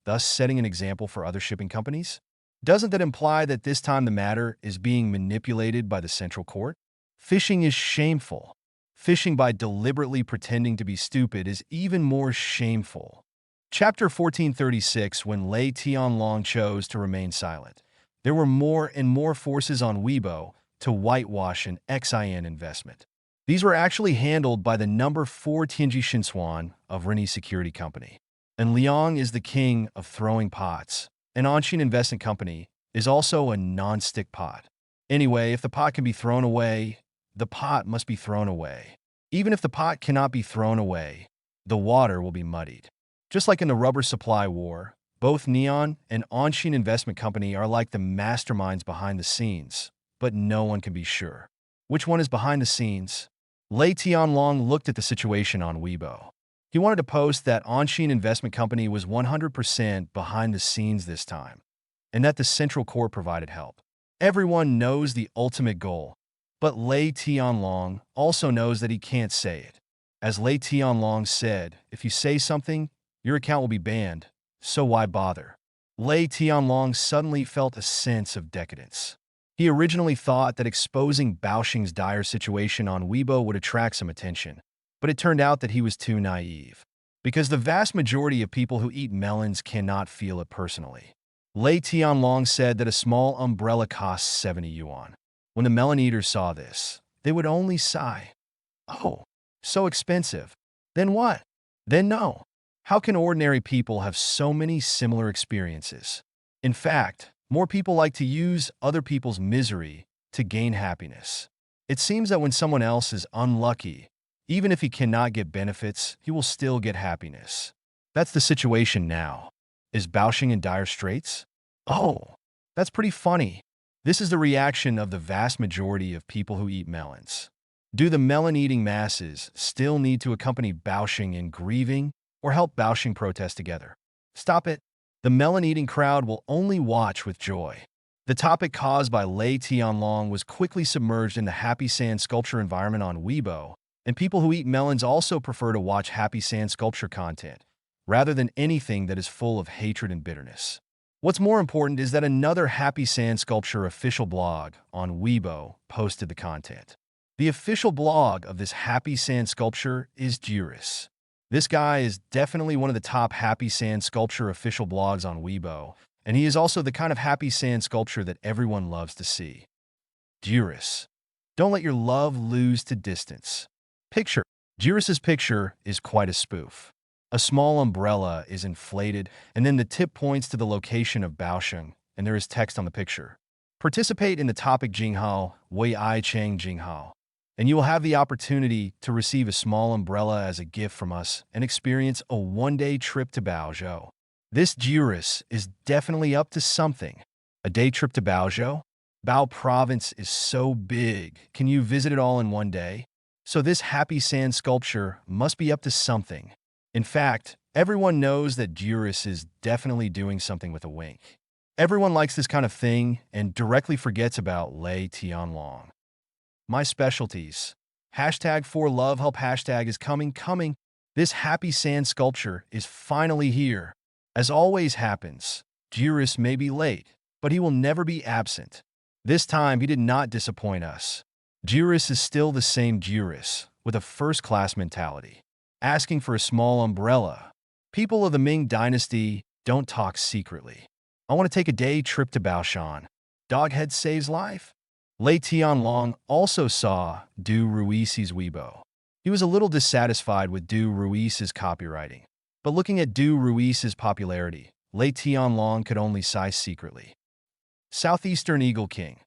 thus setting an example for other shipping companies? Doesn't that imply that this time the matter is being manipulated by the Central Court? Phishing is shameful. Phishing by deliberately pretending to be stupid is even more shameful. Chapter 1436. When Lei Tianlong chose to remain silent, there were more and more forces on Weibo to whitewash an XIN investment. These were actually handled by the number 4 Tianji Shinsuan of Rini Security Company. And Liang is the king of throwing pots. An Onshin Investment Company is also a non-stick pot. Anyway, if the pot can be thrown away, the pot must be thrown away. Even if the pot cannot be thrown away, the water will be muddied. Just like in the rubber supply war, both Neon and Onshin Investment Company are like the masterminds behind the scenes, but no one can be sure. Which one is behind the scenes? Lei Tianlong looked at the situation on Weibo. He wanted to post that Onshin Investment Company was 100% behind the scenes this time, and that the Central Court provided help. Everyone knows the ultimate goal, but Lei Tianlong also knows that he can't say it. As Lei Tianlong said, if you say something, your account will be banned. So why bother? Lei Tianlong suddenly felt a sense of decadence. He originally thought that exposing Baoxing's dire situation on Weibo would attract some attention, but it turned out that he was too naive. Because the vast majority of people who eat melons cannot feel it personally. Lei Tianlong said that a small umbrella costs 70 yuan. When the melon eaters saw this, they would only sigh. Oh, so expensive. Then what? Then no. How can ordinary people have so many similar experiences? In fact, more people like to use other people's misery to gain happiness. It seems that when someone else is unlucky, even if he cannot get benefits, he will still get happiness. That's the situation now. Is Baoxing in dire straits? Oh, that's pretty funny. This is the reaction of the vast majority of people who eat melons. Do the melon-eating masses still need to accompany Baoxing in grieving or help Baoxing protest together? Stop it. The melon-eating crowd will only watch with joy. The topic caused by Lei Tianlong was quickly submerged in the happy sand sculpture environment on Weibo, and people who eat melons also prefer to watch happy sand sculpture content, rather than anything that is full of hatred and bitterness. What's more important is that another happy sand sculpture official blog on Weibo posted the content. The official blog of this happy sand sculpture is Juris. This guy is definitely one of the top happy sand sculpture official blogs on Weibo, and he is also the kind of happy sand sculpture that everyone loves to see. Juris. Don't let your love lose to distance. Picture. Juris's picture is quite a spoof. A small umbrella is inflated, and then the tip points to the location of Baoxing, and there is text on the picture. Participate in the topic Jinghao, Wei Ai Chang Jinghao, and you will have the opportunity to receive a small umbrella as a gift from us and experience a one-day trip to Baozhou. This Juris is definitely up to something. A day trip to Baozhou? Bao Province is so big. Can you visit it all in one day? So this happy sand sculpture must be up to something. In fact, everyone knows that Juris is definitely doing something with a wink. Everyone likes this kind of thing and directly forgets about Lei Tianlong. My specialties. Hashtag for love help hashtag is coming. This happy sand sculpture is finally here. As always happens, Juris may be late, but he will never be absent. This time he did not disappoint us. Juris is still the same Juris, with a first-class mentality, asking for a small umbrella. People of the Ming Dynasty don't talk secretly. I want to take a day trip to Baoshan. Doghead saves life. Lei Tianlong also saw Du Ruiz's Weibo. He was a little dissatisfied with Du Ruiz's copywriting, but looking at Du Ruiz's popularity, Lei Tianlong could only sigh secretly. Southeastern Eagle King.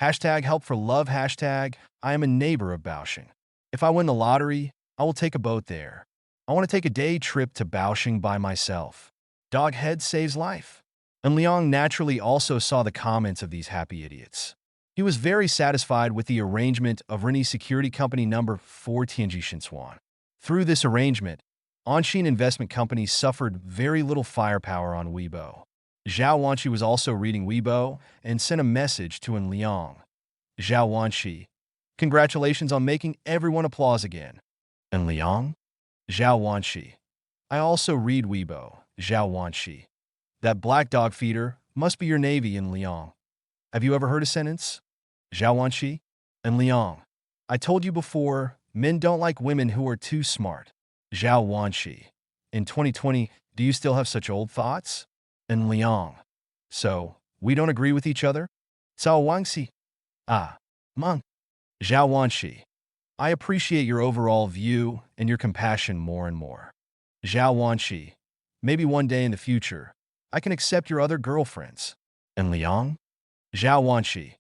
Hashtag help for love hashtag I am a neighbor of Baosheng. If I win the lottery, I will take a boat there. I want to take a day trip to Baosheng by myself. Doghead saves life. And Liang naturally also saw the comments of these happy idiots. He was very satisfied with the arrangement of Rennie Security Company number 4 Tianji Shinswan. Through this arrangement, Anshin Investment Company suffered very little firepower on Weibo. Zhao Wanqi was also reading Weibo and sent a message to An Liang. Zhao Wanqi, congratulations on making everyone applause again. An Liang? Zhao Wanqi. I also read Weibo, Zhao Wanqi. That black dog feeder must be your navy in Liang. Have you ever heard a sentence? Zhao Wanqi? And Liang. I told you before, men don't like women who are too smart. Zhao Wanqi. In 2020, do you still have such old thoughts? And Liang. So, we don't agree with each other? Cao Wangxi. Ah, Meng. Zhao Wanqi. I appreciate your overall view and your compassion more and more. Zhao Wanqi. Maybe one day in the future, I can accept your other girlfriends. And Liang? Zhao Wanqi.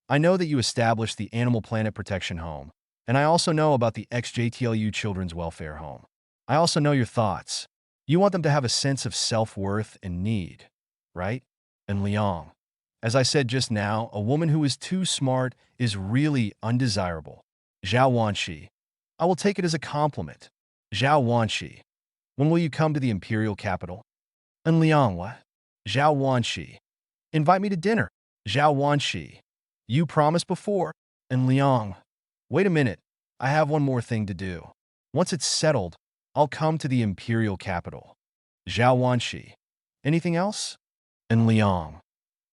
I know that you established the Animal Planet Protection Home, and I also know about the XJTLU Children's Welfare Home. I also know your thoughts. You want them to have a sense of self-worth and need, right? And Liang. As I said just now, a woman who is too smart is really undesirable. Zhao Wanqi. I will take it as a compliment. Zhao Wanqi. When will you come to the imperial capital? And Liang, what? Zhao Wanqi. Invite me to dinner. Zhao Wanqi. You promised before. And Liang. Wait a minute. I have one more thing to do. Once it's settled, I'll come to the imperial capital. Zhao Wanqi. Anything else? And Liang.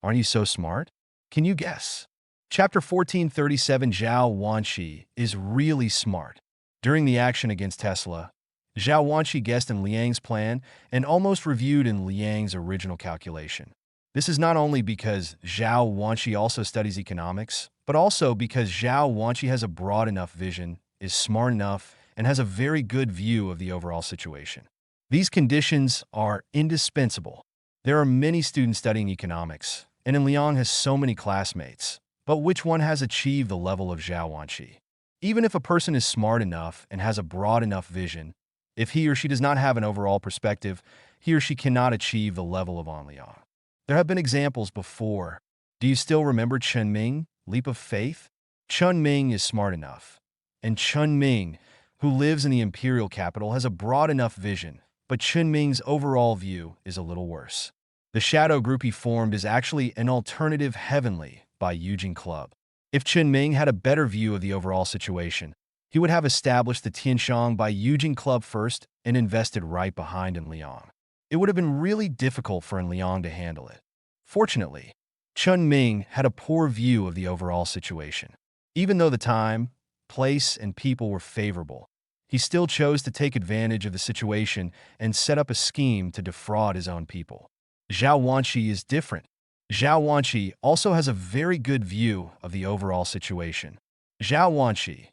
Aren't you so smart? Can you guess? Chapter 1437 Zhao Wanqi is really smart. During the action against Tesla, Zhao Wanqi guessed in Liang's plan and almost reviewed in Liang's original calculation. This is not only because Zhao Wanqi also studies economics, but also because Zhao Wanqi has a broad enough vision, is smart enough, and has a very good view of the overall situation. These conditions are indispensable. There are many students studying economics, and Liang has so many classmates, but which one has achieved the level of Zhao Wanqi? Even if a person is smart enough and has a broad enough vision, if he or she does not have an overall perspective, he or she cannot achieve the level of An Liang. There have been examples before. Do you still remember Chen Ming, leap of faith? Chen Ming is smart enough, and Chen Ming, who lives in the imperial capital, has a broad enough vision, but Chen Ming's overall view is a little worse. The shadow group he formed is actually an alternative heavenly by Eugene Club. If Chen Ming had a better view of the overall situation, he would have established the Tianshang by Eugene Club first and invested right behind An Liang. It would have been really difficult for An Liang to handle it. Fortunately, Chen Ming had a poor view of the overall situation. Even though the time, place, and people were favorable, he still chose to take advantage of the situation and set up a scheme to defraud his own people. Zhao Wanqi is different. Zhao Wanqi also has a very good view of the overall situation. Zhao Wanqi.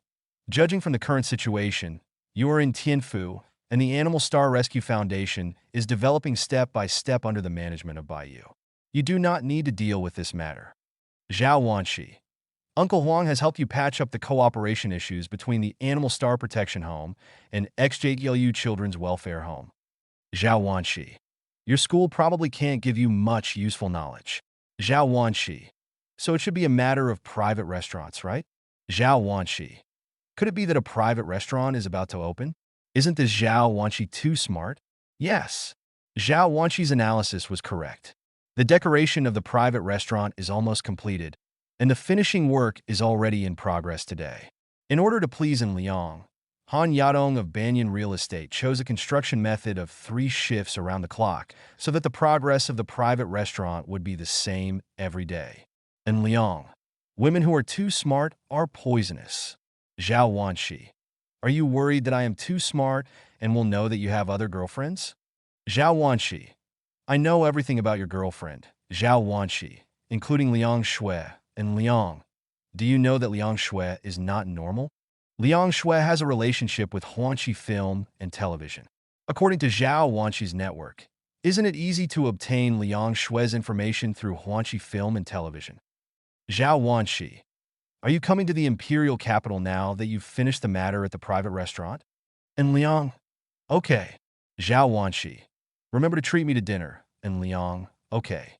Judging from the current situation, you are in Tianfu, and the Animal Star Rescue Foundation is developing step by step under the management of Baiyu. You do not need to deal with this matter. Zhao Wanqi. Uncle Huang has helped you patch up the cooperation issues between the Animal Star Protection Home and XJLU Children's Welfare Home. Zhao Wanqi. Your school probably can't give you much useful knowledge. Zhao Wanqi. So it should be a matter of private restaurants, right? Zhao Wanxi. Could it be that a private restaurant is about to open? Isn't this Zhao Wanxi too smart? Yes. Zhao Wanxi's analysis was correct. The decoration of the private restaurant is almost completed, and the finishing work is already in progress today. In order to please En Liang, Han Yadong of Banyan Real Estate chose a construction method of 3 shifts around the clock so that the progress of the private restaurant would be the same every day. En Liang, women who are too smart are poisonous. Zhao Wanxi, are you worried that I am too smart and will know that you have other girlfriends? Zhao Wanxi, I know everything about your girlfriend, Zhao Wanxi, including Liang Shui. And Liang, do you know that Liang Shui is not normal? Liang Shui has a relationship with Huanxi Film and Television. According to Zhao Wanxi's network, isn't it easy to obtain Liang Shui's information through Huanxi Film and Television? Zhao Wanxi, are you coming to the imperial capital now that you've finished the matter at the private restaurant? And Liang, okay. Zhao Wanxi, remember to treat me to dinner. And Liang, okay.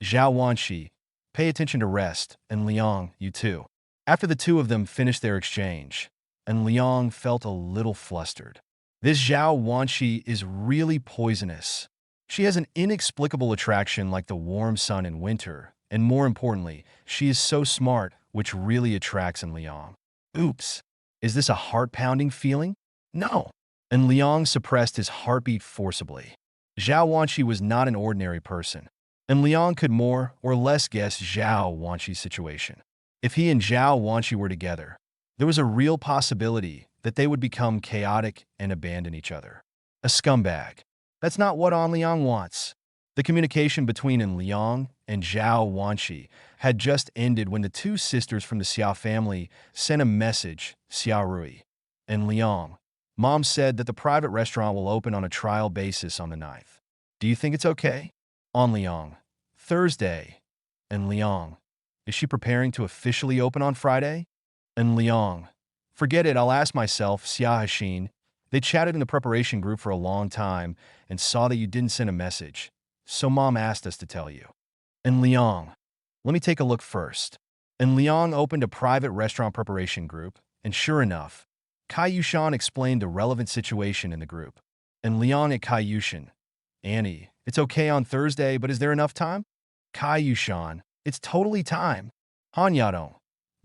Zhao Wanxi, pay attention to rest. And Liang, you too. After the two of them finished their exchange, and Liang felt a little flustered. This Zhao Wanxi is really poisonous. She has an inexplicable attraction like the warm sun in winter, and more importantly, she is so smart, which really attracts En Liang. Oops, is this a heart-pounding feeling? No. En Liang suppressed his heartbeat forcibly. Zhao Wanxi was not an ordinary person, and Liang could more or less guess Zhao Wanxi's situation. If he and Zhao Wanxi were together, there was a real possibility that they would become chaotic and abandon each other. A scumbag. That's not what En Liang wants. The communication between En Liang and Zhao Wanxi had just ended when the two sisters from the Xia family sent a message, Xia Rui. En Liang, Mom said that the private restaurant will open on a trial basis on the 9th. Do you think it's okay? En Liang, Thursday. En Liang, is she preparing to officially open on Friday? En Liang, forget it, I'll ask myself, Xia Hexin. They chatted in the preparation group for a long time and saw that you didn't send a message, so Mom asked us to tell you. En Liang, let me take a look first. En Liang opened a private restaurant preparation group, and sure enough, Kai Yushan explained the relevant situation in the group. En Liang at Kai Yushan, Annie, it's okay on Thursday, but is there enough time? Kai Yushan, it's totally time. Han Yadong,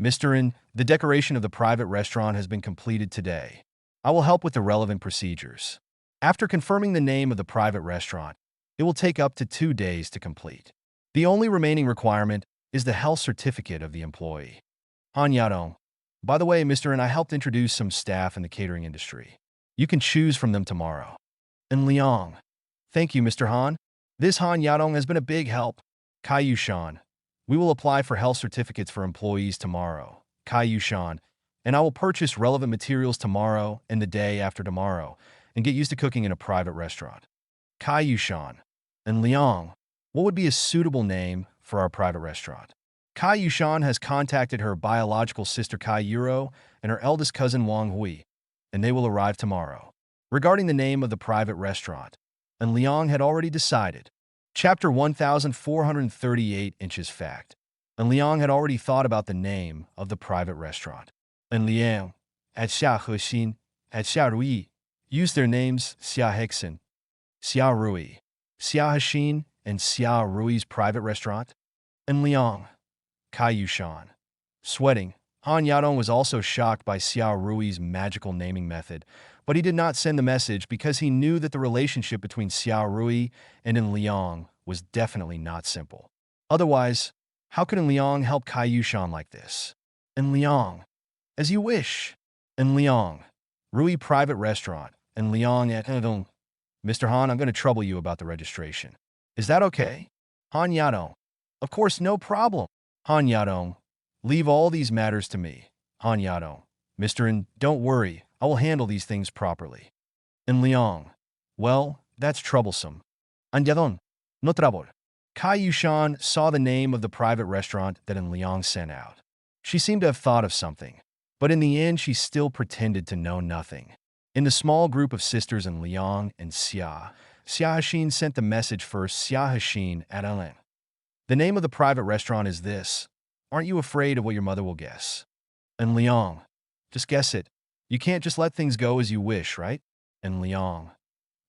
Mr. In, the decoration of the private restaurant has been completed today. I will help with the relevant procedures. After confirming the name of the private restaurant, it will take up to 2 days to complete. The only remaining requirement is the health certificate of the employee. Han Yadong, by the way, Mr. And I helped introduce some staff in the catering industry. You can choose from them tomorrow. En Liang, thank you, Mr. Han. This Han Yadong has been a big help. Kai Yushan, we will apply for health certificates for employees tomorrow. Kai Yushan, and I will purchase relevant materials tomorrow and the day after tomorrow and get used to cooking in a private restaurant. Kai Yushan, and Liang, what would be a suitable name for our private restaurant? Kai Yushan has contacted her biological sister Kai Yuro and her eldest cousin Wang Hui, and they will arrive tomorrow. Regarding the name of the private restaurant, and Liang had already decided. Chapter 1438 Inches Fact. And Liang had already thought about the name of the private restaurant. And Liang, at Xia Hexin, at Xia Rui, used their names Xia Hexin, Xia Rui, Xia Hexin, and Xia Rui's private restaurant. And Liang, Kai Yushan. Sweating, Han Yadong was also shocked by Xia Rui's magical naming method, but he did not send the message because he knew that the relationship between Xia Rui and En Liang was definitely not simple. Otherwise, how could En Liang help Kai Yushan like this? En Liang, as you wish. En Liang, Rui private restaurant. En Liang at Hedong. Mr. Han, I'm going to trouble you about the registration. Is that okay? Han Yadong, of course, no problem. Han Yadong, leave all these matters to me. Han Yadong, Mr. In, don't worry, I will handle these things properly. En Liang, well, that's troublesome. En Yadong, no trouble. Kai Yushan saw the name of the private restaurant that En Liang sent out. She seemed to have thought of something, but in the end she still pretended to know nothing. In the small group of sisters En Liang and Xia Hexin sent the message first. Xia Hexin at Ellen. The name of the private restaurant is this. Aren't you afraid of what your mother will guess? And Liang, just guess it. You can't just let things go as you wish, right? And Liang,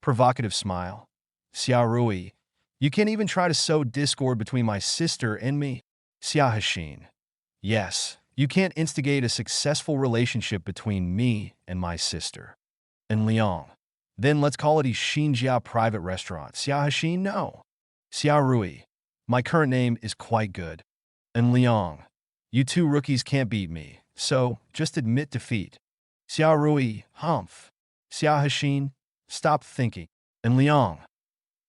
provocative smile. Xia Rui, you can't even try to sow discord between my sister and me. Xia Hashin, yes, you can't instigate a successful relationship between me and my sister. And Liang, then let's call it a Xinjia private restaurant. Xia Hashin, no. Xia Rui, my current name is quite good. And Liang, you two rookies can't beat me, so just admit defeat. Xia Rui, humph. Xia Hashin, stop thinking. And Liang,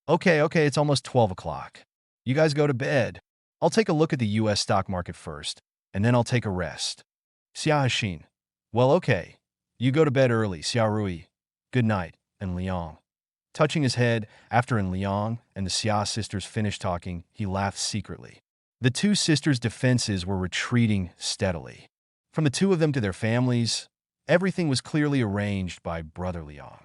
okay, it's almost 12 o'clock. You guys go to bed. I'll take a look at the US stock market first, and then I'll take a rest. Xia Hashin, well, okay. You go to bed early, Xia Rui. Good night. And Liang, touching his head after Liang and the Xia sisters finished talking, he laughed secretly. The two sisters' defenses were retreating steadily. From the two of them to their families, everything was clearly arranged by Brother Liang.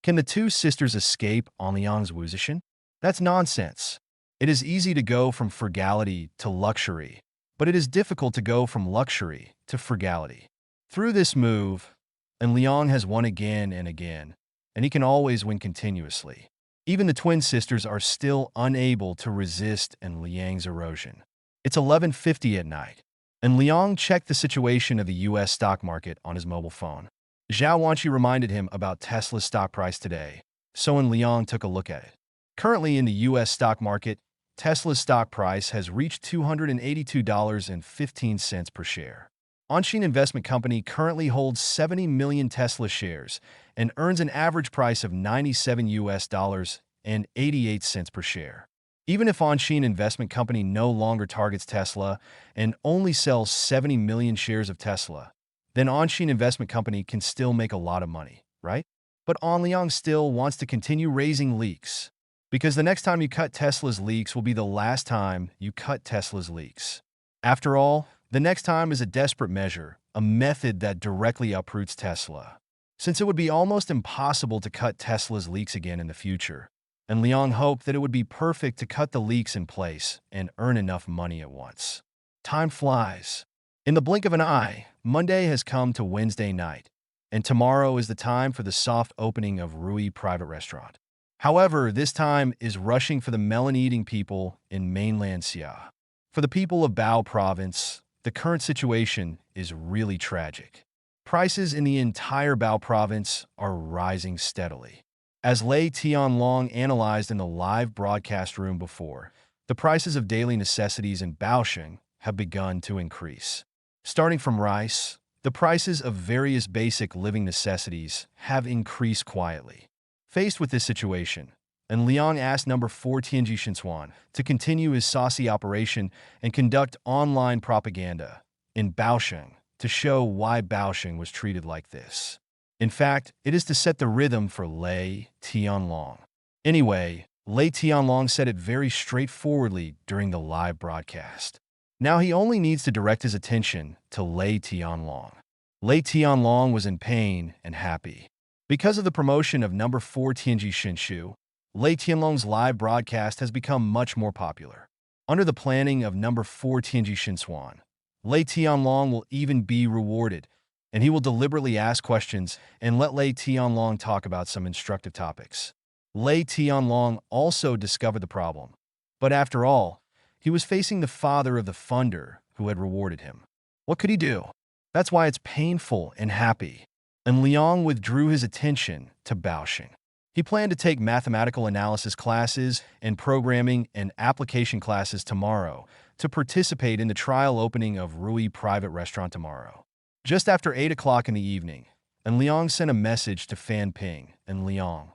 Can the two sisters escape on Liang's position? That's nonsense. It is easy to go from frugality to luxury, but it is difficult to go from luxury to frugality. Through this move, and Liang has won again and again, and he can always win continuously. Even the twin sisters are still unable to resist and Liang's erosion. It's 11:50 at night, and Liang checked the situation of the US stock market on his mobile phone. Zhao Wanqi reminded him about Tesla's stock price today, so when Liang took a look at it. Currently in the US stock market, Tesla's stock price has reached $282.15 per share. Anshin Investment Company currently holds 70 million Tesla shares and earns an average price of $97.88 per share. Even if Anshin Investment Company no longer targets Tesla and only sells 70 million shares of Tesla, then Anshin Investment Company can still make a lot of money, right? But An Liang still wants to continue raising leaks, because the next time you cut Tesla's leaks will be the last time you cut Tesla's leaks. After all, the next time is a desperate measure, a method that directly uproots Tesla, since it would be almost impossible to cut Tesla's leaks again in the future. And Liang hoped that it would be perfect to cut the leaks in place and earn enough money at once. Time flies. In the blink of an eye, Monday has come to Wednesday night, and tomorrow is the time for the soft opening of Rui Private Restaurant. However, this time is rushing for the melon-eating people in mainland Xia. For the people of Bao Province, the current situation is really tragic. Prices in the entire Bao Province are rising steadily. As Lei Tianlong analyzed in the live broadcast room before, the prices of daily necessities in Baosheng have begun to increase. Starting from rice, the prices of various basic living necessities have increased quietly. Faced with this situation, and Liang asked number 4 Tianji Shinsuan to continue his saucy operation and conduct online propaganda in Baosheng to show why Baosheng was treated like this. In fact, it is to set the rhythm for Lei Tianlong. Anyway, Lei Tianlong said it very straightforwardly during the live broadcast. Now he only needs to direct his attention to Lei Tianlong. Lei Tianlong was in pain and happy. Because of the promotion of number 4 Tianji Shinshu, Lei Tianlong's live broadcast has become much more popular. Under the planning of number 4 Tianji Shinsuan, Lei Tianlong will even be rewarded, and he will deliberately ask questions and let Lei Tianlong talk about some instructive topics. Lei Tianlong also discovered the problem, but after all, he was facing the father of the funder who had rewarded him. What could he do? That's why it's painful and happy. And Liang withdrew his attention to Baosheng. He planned to take mathematical analysis classes and programming and application classes tomorrow to participate in the trial opening of Rui Private Restaurant tomorrow. Just after 8 o'clock in the evening, and Liang sent a message to Fan Ping and Liang.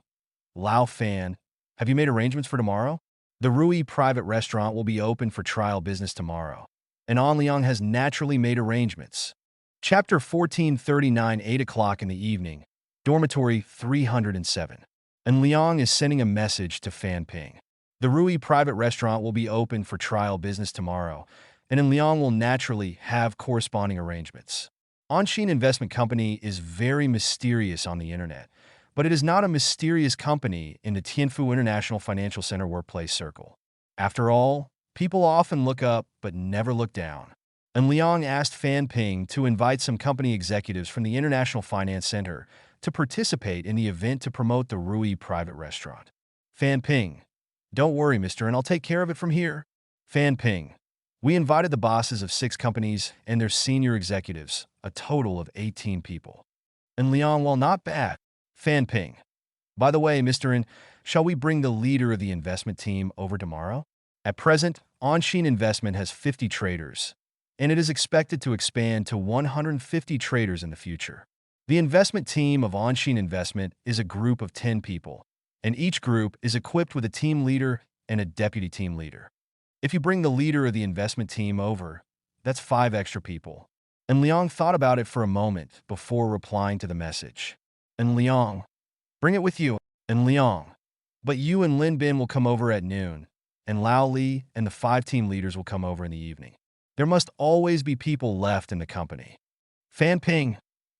Lao Fan, have you made arrangements for tomorrow? The Rui Private Restaurant will be open for trial business tomorrow, and An Liang has naturally made arrangements. Chapter 1439, 8 o'clock in the evening, Dormitory 307. And Liang is sending a message to Fan Ping. The Rui Private Restaurant will be open for trial business tomorrow, and Liang will naturally have corresponding arrangements. Anshin Investment Company is very mysterious on the internet, but it is not a mysterious company in the Tianfu International Financial Center workplace circle. After all, people often look up but never look down. and Liang asked Fan Ping to invite some company executives from the International Finance Center to participate in the event to promote the Rui private restaurant. Fan Ping, don't worry, mister, and I'll take care of it from here. Fan Ping, we invited the bosses of 6 companies and their senior executives, a total of 18 people. And Liang, well, not bad. Fan Ping, by the way, mister, and shall we bring the leader of the investment team over tomorrow? At present, Onshin Investment has 50 traders, and it is expected to expand to 150 traders in the future. The investment team of Onshin Investment is a group of 10 people, and each group is equipped with a team leader and a deputy team leader. If you bring the leader of the investment team over, that's 5 extra people. And Liang thought about it for a moment before replying to the message. And Liang, bring it with you. And Liang, but you and Lin Bin will come over at noon, and Lao Li and the 5 team leaders will come over in the evening. There must always be people left in the company. Fan Ping,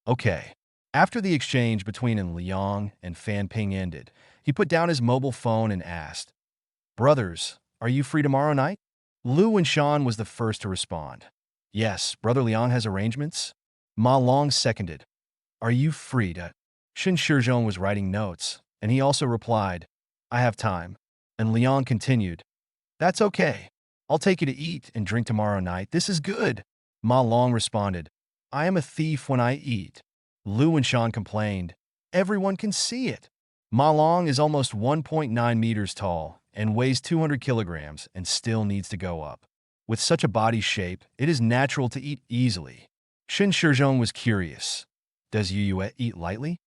okay. After the exchange between Liang and Fan Ping ended, he put down his mobile phone and asked, brothers, are you free tomorrow night? Lu and Shan was the first to respond. Yes, Brother Liang has arrangements. Ma Long seconded. Are you free to? Shin Shizhong was writing notes, and he also replied, I have time. And Liang continued, that's okay. I'll take you to eat and drink tomorrow night. This is good. Ma Long responded, I am a thief when I eat. Lu and Shan complained, everyone can see it. Ma Long is almost 1.9 meters tall and weighs 200 kilograms and still needs to go up. With such a body shape, it is natural to eat easily. Shin Shizhong was curious. Does Yu eat lightly?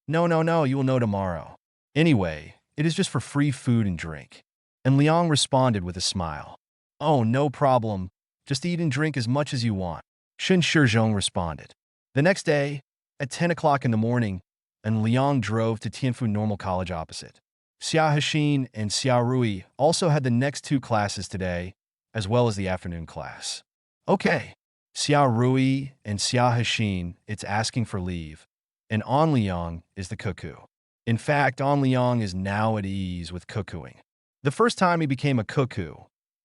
No, you will know tomorrow. Anyway, it is just for free food and drink. And Liang responded with a smile. Oh, no problem. Just eat and drink as much as you want. Shin Shizhong responded. The next day, at 10 o'clock in the morning, and Liang drove to Tianfu Normal College opposite. Xia Hexin and Xia Rui also had the next 2 classes today, as well as the afternoon class. Okay, Xia Rui and Xia Hexin, it's asking for leave, and An Liang is the cuckoo. In fact, An Liang is now at ease with cuckooing. The first time he became a cuckoo,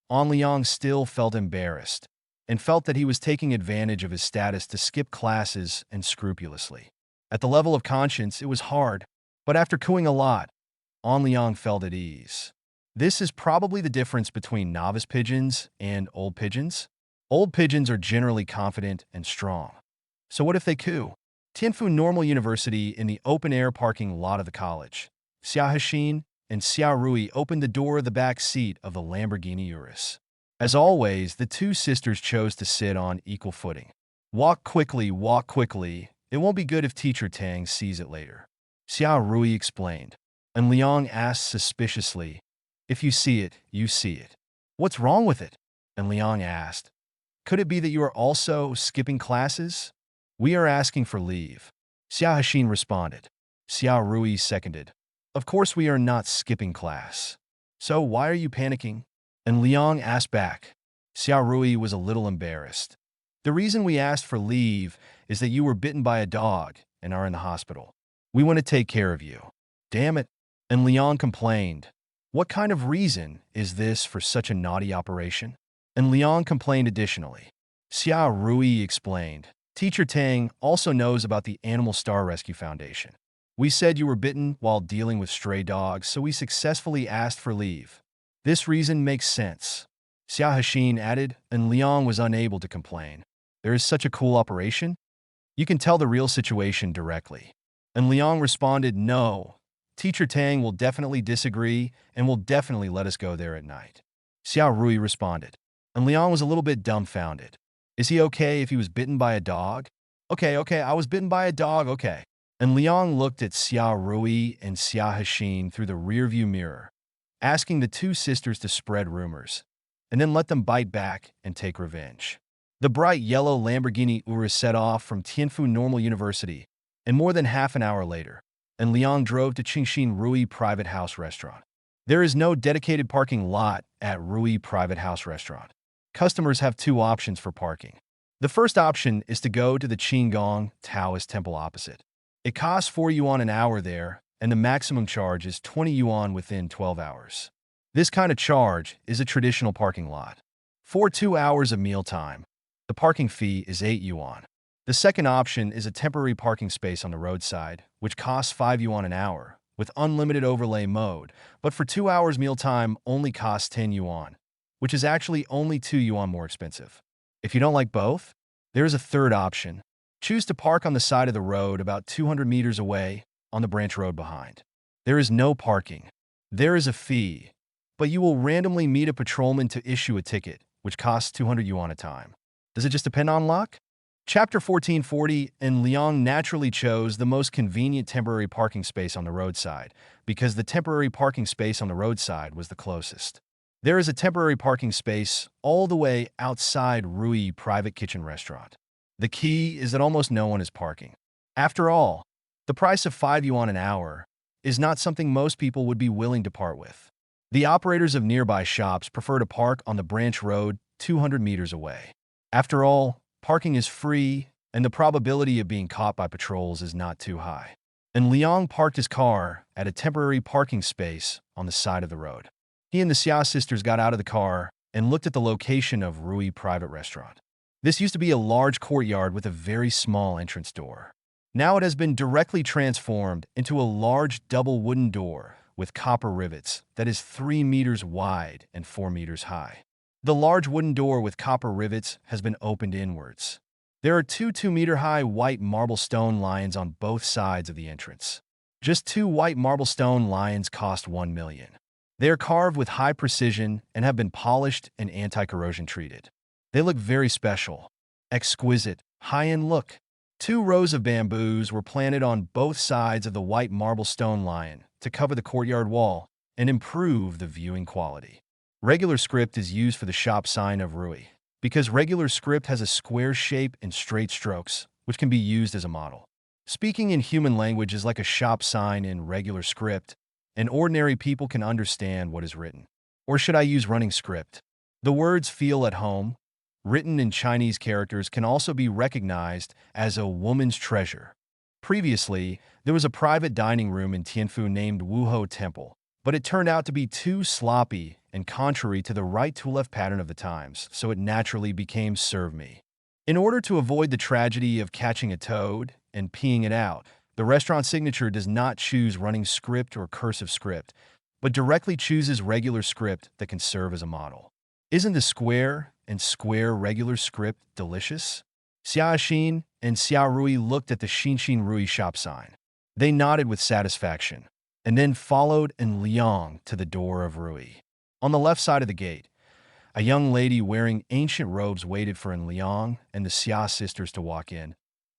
An Liang still felt embarrassed and felt that he was taking advantage of his status to skip classes and scrupulously. At the level of conscience, it was hard, but after cooing a lot, An Liang felt at ease. This is probably the difference between novice pigeons and old pigeons. Old pigeons are generally confident and strong. So what if they coo? Tianfu Normal University in the open-air parking lot of the college. Xia Hexin and Xia Rui opened the door of the back seat of the Lamborghini Urus. As always, the 2 sisters chose to sit on equal footing. Walk quickly, walk quickly. It won't be good if Teacher Tang sees it later. Xia Rui explained. And Liang asked suspiciously, if you see it, you see it. What's wrong with it? And Liang asked, could it be that you are also skipping classes? We are asking for leave. Xia Hexin responded. Xia Rui seconded. Of course we are not skipping class. So why are you panicking? And Liang asked back. Xia Rui was a little embarrassed. The reason we asked for leave is that you were bitten by a dog and are in the hospital. We want to take care of you. Damn it. And Liang complained. What kind of reason is this for such a naughty operation? And Liang complained additionally. Xia Rui explained. Teacher Tang also knows about the Animal Star Rescue Foundation. We said you were bitten while dealing with stray dogs, so we successfully asked for leave. This reason makes sense. Xia Hexin added, and Liang was unable to complain. There is such a cool operation? You can tell the real situation directly. And Liang responded, no. Teacher Tang will definitely disagree and will definitely let us go there at night. Xia Rui responded. And Liang was a little bit dumbfounded. Is he okay if he was bitten by a dog? Okay, I was bitten by a dog, okay. And Liang looked at Xia Rui and Xia Hexin through the rearview mirror, asking the 2 sisters to spread rumors, and then let them bite back and take revenge. The bright yellow Lamborghini Urus set off from Tianfu Normal University, and more than half an hour later, and Liang drove to Qingxin Rui Private House Restaurant. There is no dedicated parking lot at Rui Private House Restaurant. Customers have 2 options for parking. The first option is to go to the Qinggong Taoist Temple opposite. It costs 4 yuan an hour there, and the maximum charge is 20 yuan within 12 hours. This kind of charge is a traditional parking lot. For 2 hours of mealtime, The parking fee is 8 yuan. The second option is a temporary parking space on the roadside, which costs 5 yuan an hour, with unlimited overlay mode, but for 2 hours mealtime only costs 10 yuan, which is actually only 2 yuan more expensive. If you don't like both, there is a third option. Choose to park on the side of the road about 200 meters away on the branch road behind. There is no parking. There is a fee, but you will randomly meet a patrolman to issue a ticket, which costs 200 yuan a time. Does it just depend on luck? Chapter 1440, and Liang naturally chose the most convenient temporary parking space on the roadside, because the temporary parking space on the roadside was the closest. There is a temporary parking space all the way outside Rui Private Kitchen Restaurant. The key is that almost no one is parking. After all, the price of 5 yuan an hour is not something most people would be willing to part with. The operators of nearby shops prefer to park on the branch road 200 meters away. After all, parking is free, and the probability of being caught by patrols is not too high. And Liang parked his car at a temporary parking space on the side of the road. He and the Xia sisters got out of the car and looked at the location of Rui Private Restaurant. This used to be a large courtyard with a very small entrance door. Now it has been directly transformed into a large double wooden door with copper rivets that is 3 meters wide and 4 meters high. The large wooden door with copper rivets has been opened inwards. There are two 2-meter-high white marble stone lions on both sides of the entrance. Just 2 white marble stone lions cost 1 million. They are carved with high precision and have been polished and anti-corrosion treated. They look very special, exquisite, high-end look. 2 rows of bamboos were planted on both sides of the white marble stone lion to cover the courtyard wall and improve the viewing quality. Regular script is used for the shop sign of Rui, because regular script has a square shape and straight strokes, which can be used as a model. Speaking in human language is like a shop sign in regular script, and ordinary people can understand what is written. Or should I use running script? The words feel at home, written in Chinese characters, can also be recognized as a woman's treasure. Previously, there was a private dining room in Tianfu named Wuhou Temple, but it turned out to be too sloppy and contrary to the right-to-left pattern of the times, so it naturally became Serve Me. In order to avoid the tragedy of catching a toad and peeing it out, the restaurant signature does not choose running script or cursive script, but directly chooses regular script that can serve as a model. Isn't the square and square regular script delicious? Xia Xin and Xia Rui looked at the Xin Rui shop sign. They nodded with satisfaction, and then followed in Liang to the door of Rui. On the left side of the gate, a young lady wearing ancient robes waited for Liang and the Xia sisters to walk in,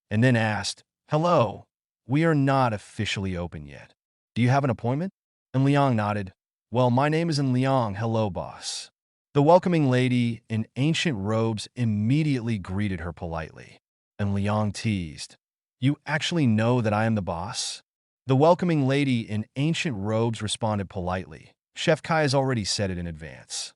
and then asked, "Hello, we are not officially open yet. Do you have an appointment?" And Liang nodded. "Well, my name is Liang. Hello, boss." The welcoming lady in ancient robes immediately greeted her politely, and Liang teased, "You actually know that I am the boss?" The welcoming lady in ancient robes responded politely, "Chef Kai has already said it in advance."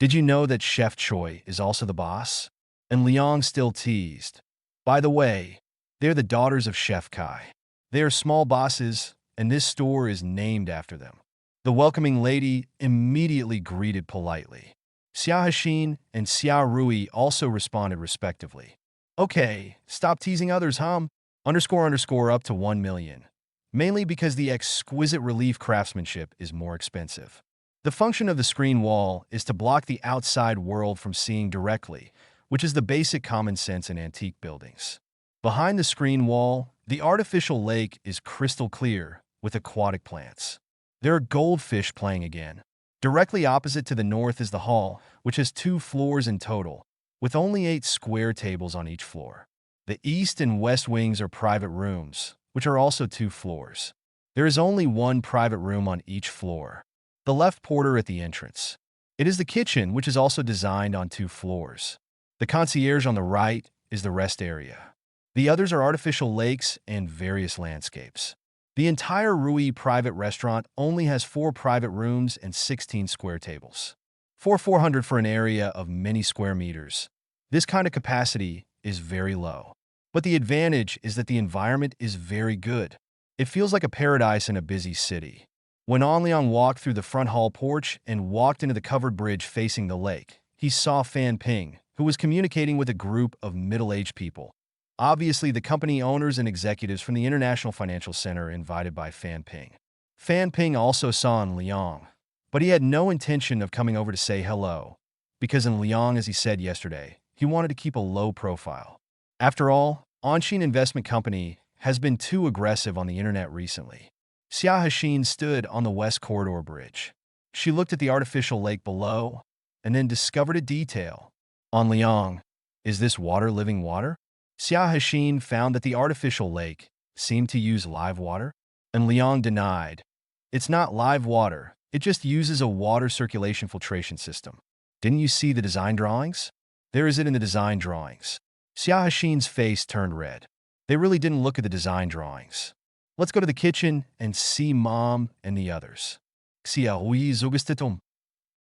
"Did you know that Chef Choi is also the boss?" And Liang still teased. "By the way, they're the daughters of Chef Kai. They are small bosses, and this store is named after them." The welcoming lady immediately greeted politely. Xia Xin and Xia Rui also responded respectively. "Okay, stop teasing others, huh? ___ up to 1 million. Mainly because the exquisite relief craftsmanship is more expensive. The function of the screen wall is to block the outside world from seeing directly, which is the basic common sense in antique buildings. Behind the screen wall, the artificial lake is crystal clear with aquatic plants. There are goldfish playing again. Directly opposite to the north is the hall, which has 2 floors in total, with only 8 square tables on each floor. The east and west wings are private rooms, which are also 2 floors. There is only 1 private room on each floor. The left porter at the entrance. It is the kitchen, which is also designed on 2 floors. The concierge on the right is the rest area. The others are artificial lakes and various landscapes. The entire Rui private restaurant only has 4 private rooms and 16 square tables. 400 for an area of many square meters. This kind of capacity is very low. But the advantage is that the environment is very good. It feels like a paradise in a busy city. When Liang walked through the front hall porch and walked into the covered bridge facing the lake, he saw Fan Ping, who was communicating with a group of middle-aged people. Obviously, the company owners and executives from the International Financial Center invited by Fan Ping. Fan Ping also saw in Liang, but he had no intention of coming over to say hello, because in Liang, as he said yesterday, he wanted to keep a low profile. After all, Anshin Investment Company has been too aggressive on the internet recently. Xia Hexin stood on the West Corridor Bridge. She looked at the artificial lake below and then discovered a detail. On Liang, is this water living water? Xia Hexin found that the artificial lake seemed to use live water, and Liang denied. It's not live water, it just uses a water circulation filtration system. Didn't you see the design drawings? There is it in the design drawings. Xia Hexin's face turned red. They really didn't look at the design drawings. Let's go to the kitchen and see Mom and the others. Xia Hui Zugestitum.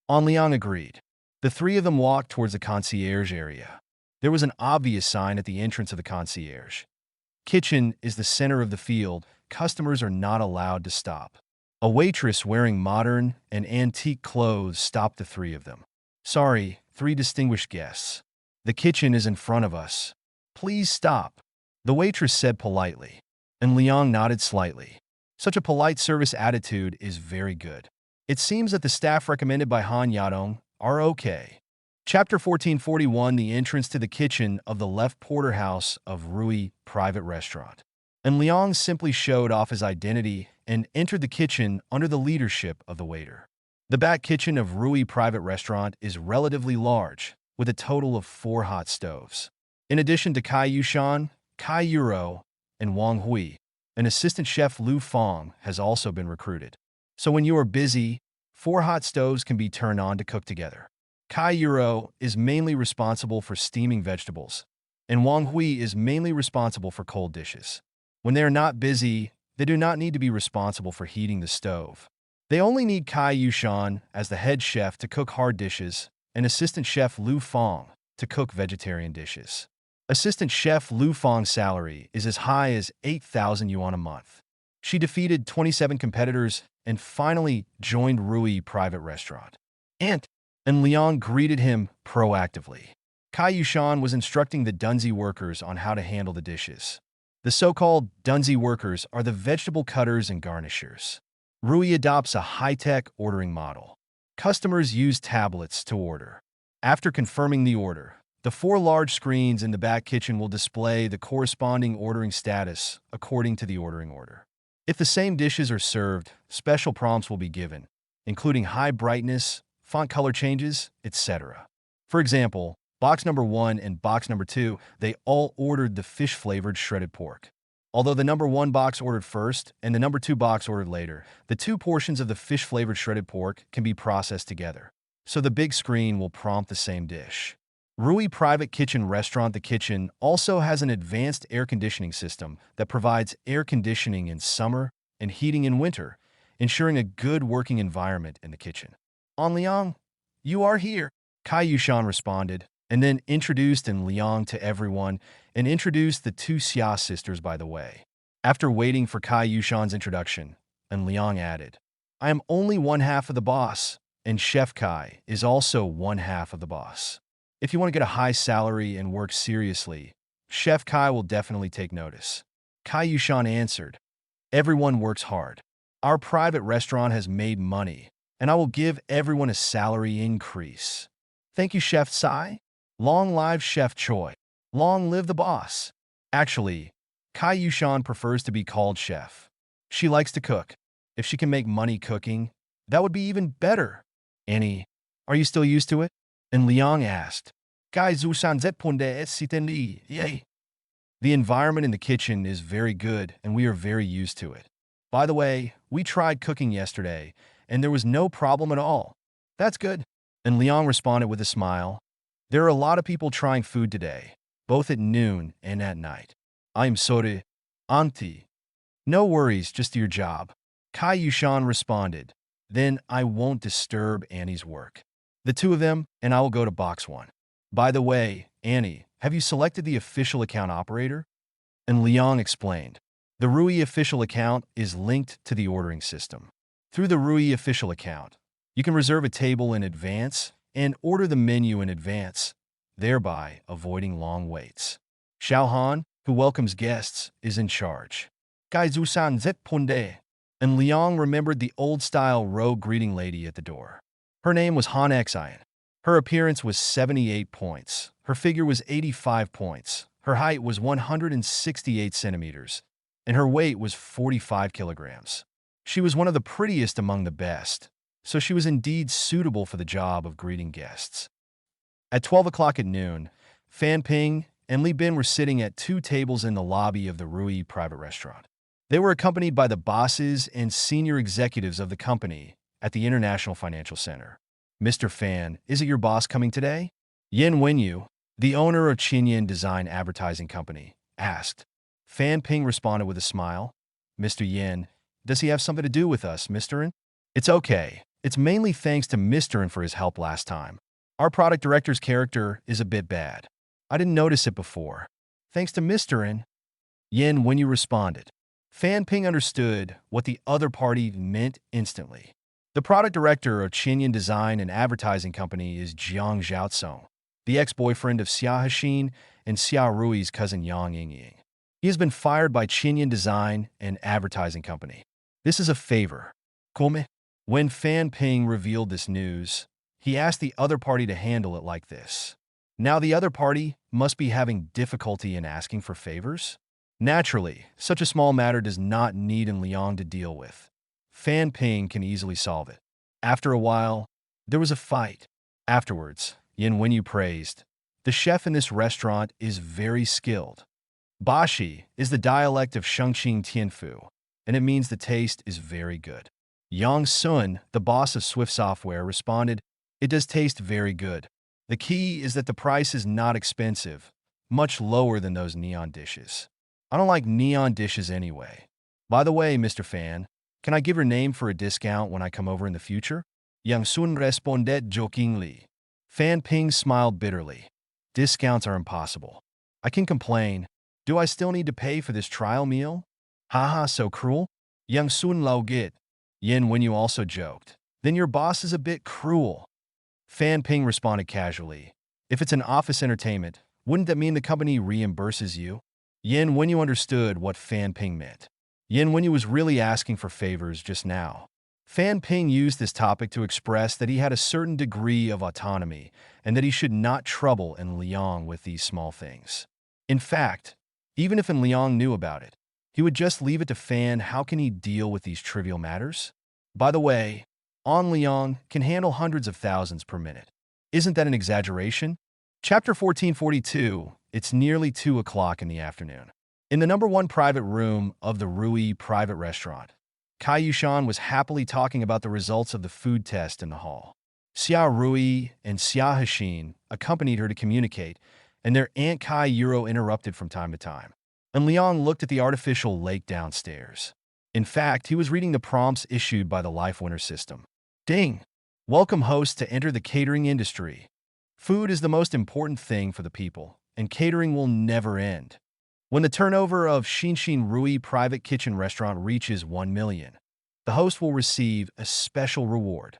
An Liang agreed. The three of them walked towards the concierge area. There was an obvious sign at the entrance of the concierge. Kitchen is the center of the field. Customers are not allowed to stop. A waitress wearing modern and antique clothes stopped the three of them. Sorry, three distinguished guests. The kitchen is in front of us. Please stop, the waitress said politely, and Liang nodded slightly. Such a polite service attitude is very good. It seems that the staff recommended by Han Yadong are okay. Chapter 1441, the entrance to the kitchen of the left porterhouse of Rui private restaurant. And Liang simply showed off his identity and entered the kitchen under the leadership of the waiter. The back kitchen of Rui private restaurant is relatively large, with a total of 4 hot stoves. In addition to Kai Yushan, Kai Yuro, and Wang Hui, an assistant chef Lu Fong has also been recruited. So when you are busy, 4 hot stoves can be turned on to cook together. Kai Yuro is mainly responsible for steaming vegetables, and Wang Hui is mainly responsible for cold dishes. When they are not busy, they do not need to be responsible for heating the stove. They only need Kai Yushan as the head chef to cook hard dishes and assistant chef Lu Fong to cook vegetarian dishes. Assistant chef Lu Fong's salary is as high as 8,000 yuan a month. She defeated 27 competitors and finally joined Rui private restaurant. And Liang greeted him proactively. Kai Yushan was instructing the Dunzi workers on how to handle the dishes. The so-called Dunzi workers are the vegetable cutters and garnishers. Rui adopts a high-tech ordering model. Customers use tablets to order. After confirming the order, the 4 large screens in the back kitchen will display the corresponding ordering status according to the ordering order. If the same dishes are served, special prompts will be given, including high brightness, font color changes, etc. For example, box number 1 and box number 2, they all ordered the fish-flavored shredded pork. Although the number 1 box ordered first and the number 2 box ordered later, the 2 portions of the fish-flavored shredded pork can be processed together, so the big screen will prompt the same dish. Rui Private Kitchen Restaurant The kitchen also has an advanced air conditioning system that provides air conditioning in summer and heating in winter, ensuring a good working environment in the kitchen. An Liang, you are here, Kai Yushan responded, and then introduced An Liang to everyone and introduced the 2 Xia sisters by the way. After waiting for Kai Yushan's introduction, An Liang added, I am only one half of the boss, and Chef Kai is also one half of the boss. If you want to get a high salary and work seriously, Chef Kai will definitely take notice. Kai Yushan answered, everyone works hard. Our private restaurant has made money, and I will give everyone a salary increase. Thank you, Chef Tsai. Long live Chef Choi. Long live the boss. Actually, Kai Yushan prefers to be called chef. She likes to cook. If she can make money cooking, that would be even better. Annie, are you still used to it? And Liang asked, Kai Zusan Zetpunde Sitendi, yay. The environment in the kitchen is very good, and we are very used to it. By the way, we tried cooking yesterday, and there was no problem at all. That's good. And Liang responded with a smile. There are a lot of people trying food today, both at noon and at night. I'm sorry, auntie. No worries, just do your job. Kai Yushan responded. Then I won't disturb Annie's work. The 2 of them, and I will go to box 1. By the way, Annie, have you selected the official account operator? And Liang explained. The Rui official account is linked to the ordering system. Through the Rui official account, you can reserve a table in advance and order the menu in advance. thereby avoiding long waits. Xiaohan, who welcomes guests, is in charge. Gaizusan Zeppunde. And Liang remembered the old-style rogue greeting lady at the door. Her name was Han Xian. Her appearance was 78 points. Her figure was 85 points. Her height was 168 centimeters. And her weight was 45 kilograms. She was one of the prettiest among the best, so she was indeed suitable for the job of greeting guests. At 12 o'clock at noon, Fan Ping and Li Bin were sitting at two tables in the lobby of the Rui private restaurant. They were accompanied by the bosses and senior executives of the company at the International Financial Center. Mr. Fan, is it your boss coming today? Yin Wenyu, the owner of Qinyan Design Advertising Company, asked. Fan Ping responded with a smile. Mr. Yin, does he have something to do with us, Mr. Yin? It's okay. It's mainly thanks to Mr. Yin for his help last time. Our product director's character is a bit bad. I didn't notice it before. Thanks to Mr. Yin Wenyu responded. Fan Ping understood what the other party meant instantly. The product director of Qinyan Design and Advertising Company is Jiang Xiaosong, the ex-boyfriend of Xia Hexin and Xia Rui's cousin Yang Yingying. He has been fired by Qinyan Design and Advertising Company. This is a favor. Come? When Fan Ping revealed this news, he asked the other party to handle it like this. Now the other party must be having difficulty in asking for favors? Naturally, such a small matter does not need An Liang to deal with. Fan Ping can easily solve it. After a while, there was a fight. Afterwards, Yin Wenyu praised. The chef in this restaurant is very skilled. Bashi is the dialect of Shengqing Tianfu, and it means the taste is very good. Yang Sun, the boss of Swift Software, responded, it does taste very good. The key is that the price is not expensive, much lower than those neon dishes. I don't like neon dishes anyway. By the way, Mr. Fan, can I give your name for a discount when I come over in the future? Yang Sun responded jokingly. Fan Ping smiled bitterly. Discounts are impossible. I can complain. Do I still need to pay for this trial meal? Haha, so cruel? Yang Sun lao git. Yin Wenyu also joked. Then your boss is a bit cruel. Fan Ping responded casually. If it's an office entertainment, wouldn't that mean the company reimburses you? Yin Wenyu understood what Fan Ping meant. Yin Wenyu was really asking for favors just now. Fan Ping used this topic to express that he had a certain degree of autonomy and that he should not trouble An Liang with these small things. In fact, even if An Liang knew about it, he would just leave it to Fan. How can he deal with these trivial matters? By the way, An Liang can handle hundreds of thousands per minute. Isn't that an exaggeration? Chapter 1442. It's nearly 2 o'clock in the afternoon. In the number 1 private room of the Rui private restaurant, Kai Yushan was happily talking about the results of the food test in the hall. Xia Rui and Xia Hexin accompanied her to communicate, and their Aunt Kai Euro interrupted from time to time. And Liang looked at the artificial lake downstairs. In fact, he was reading the prompts issued by the Life Winner system. Ding! Welcome hosts to enter the catering industry. Food is the most important thing for the people, and catering will never end. When the turnover of Xinshin Rui Private Kitchen Restaurant reaches 1 million, the host will receive a special reward.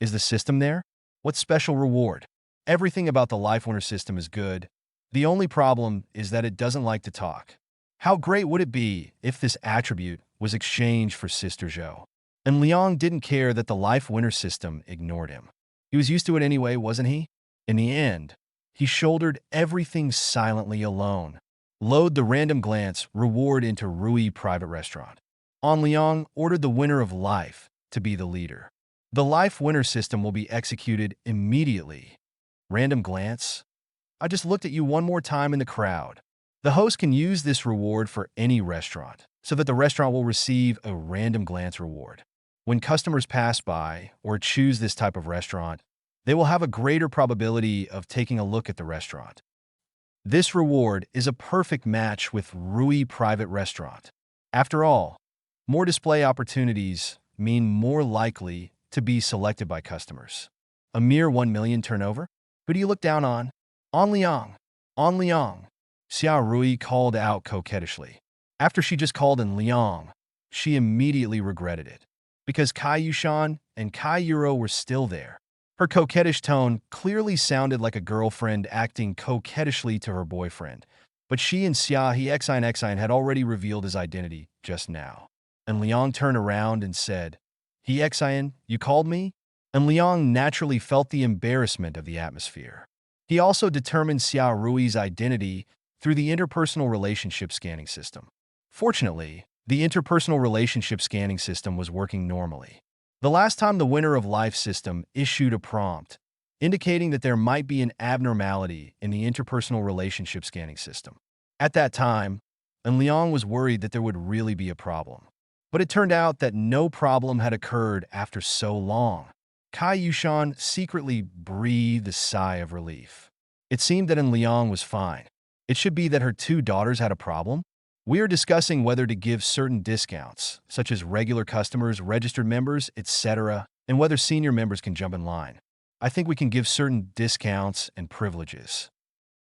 Is the system there? What special reward? Everything about the Life Winner system is good. The only problem is that it doesn't like to talk. How great would it be if this attribute was exchanged for Sister Zhou? And Liang didn't care that the Life Winner system ignored him. He was used to it anyway, wasn't he? In the end, he shouldered everything silently alone. Load the random glance reward into Rui private restaurant. An Liang ordered the winner of life to be the leader. The Life Winner system will be executed immediately. Random glance? I just looked at you one more time in the crowd. The host can use this reward for any restaurant, so that the restaurant will receive a random glance reward. When customers pass by or choose this type of restaurant, they will have a greater probability of taking a look at the restaurant. This reward is a perfect match with Rui Private Restaurant. After all, more display opportunities mean more likely to be selected by customers. A mere 1 million turnover? Who do you look down on? An Liang. An Liang. Xia Rui called out coquettishly. After she just called An Liang, she immediately regretted it, because Kai Yushan and Kai Euro were still there. Her coquettish tone clearly sounded like a girlfriend acting coquettishly to her boyfriend, but she and Xiao had already revealed his identity just now. And Liang turned around and said, Xian, you called me? And Liang naturally felt the embarrassment of the atmosphere. He also determined Xiao Rui's identity through the interpersonal relationship scanning system. Fortunately, the interpersonal relationship scanning system was working normally. The last time the winner of Life system issued a prompt indicating that there might be an abnormality in the interpersonal relationship scanning system. At that time, Liang was worried that there would really be a problem. But it turned out that no problem had occurred after so long. Kai Yushan secretly breathed a sigh of relief. It seemed that Liang was fine. It should be that her two daughters had a problem? We are discussing whether to give certain discounts, such as regular customers, registered members, etc., and whether senior members can jump in line. I think we can give certain discounts and privileges.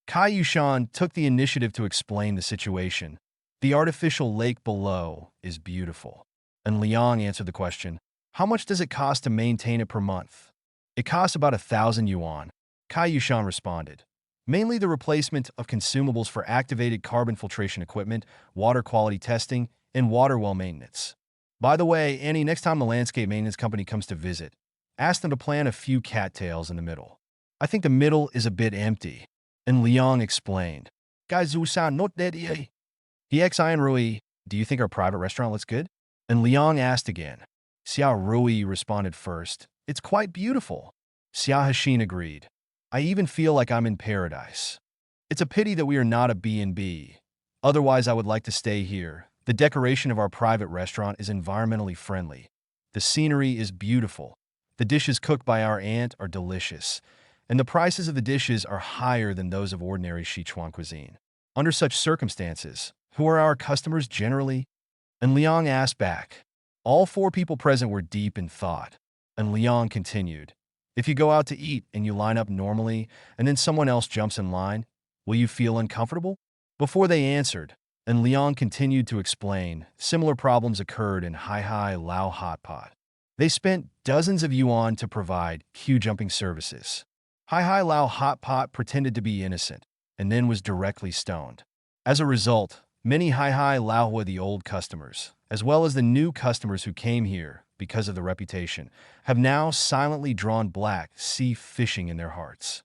Kai Yushan took the initiative to explain the situation. The artificial lake below is beautiful. And Liang answered the question, how much does it cost to maintain it per month? It costs about 1,000 yuan. Kai Yushan responded. Mainly the replacement of consumables for activated carbon filtration equipment, water quality testing, and water well maintenance. By the way, Annie, next time the landscape maintenance company comes to visit, ask them to plant a few cattails in the middle. I think the middle is a bit empty. And Liang explained. Guys, Zusan, not that yet. Xiao Rui, do you think our private restaurant looks good? And Liang asked again. Xiao Rui responded first. It's quite beautiful. Xiao Hashin agreed. I even feel like I'm in paradise. It's a pity that we are not a B&B. Otherwise, I would like to stay here. The decoration of our private restaurant is environmentally friendly. The scenery is beautiful. The dishes cooked by our aunt are delicious. And the prices of the dishes are higher than those of ordinary Sichuan cuisine. Under such circumstances, who are our customers generally? And Liang asked back. All four people present were deep in thought. And Liang continued. If you go out to eat and you line up normally, and then someone else jumps in line, will you feel uncomfortable? Before they answered, and Liang continued to explain, similar problems occurred in Hai Lao Hot Pot. They spent dozens of yuan to provide queue jumping services. Hai Lao Hot Pot pretended to be innocent, and then was directly stoned. As a result, many Hai Lao the old customers, as well as the new customers who came here because of the reputation, have now silently drawn black sea fishing in their hearts.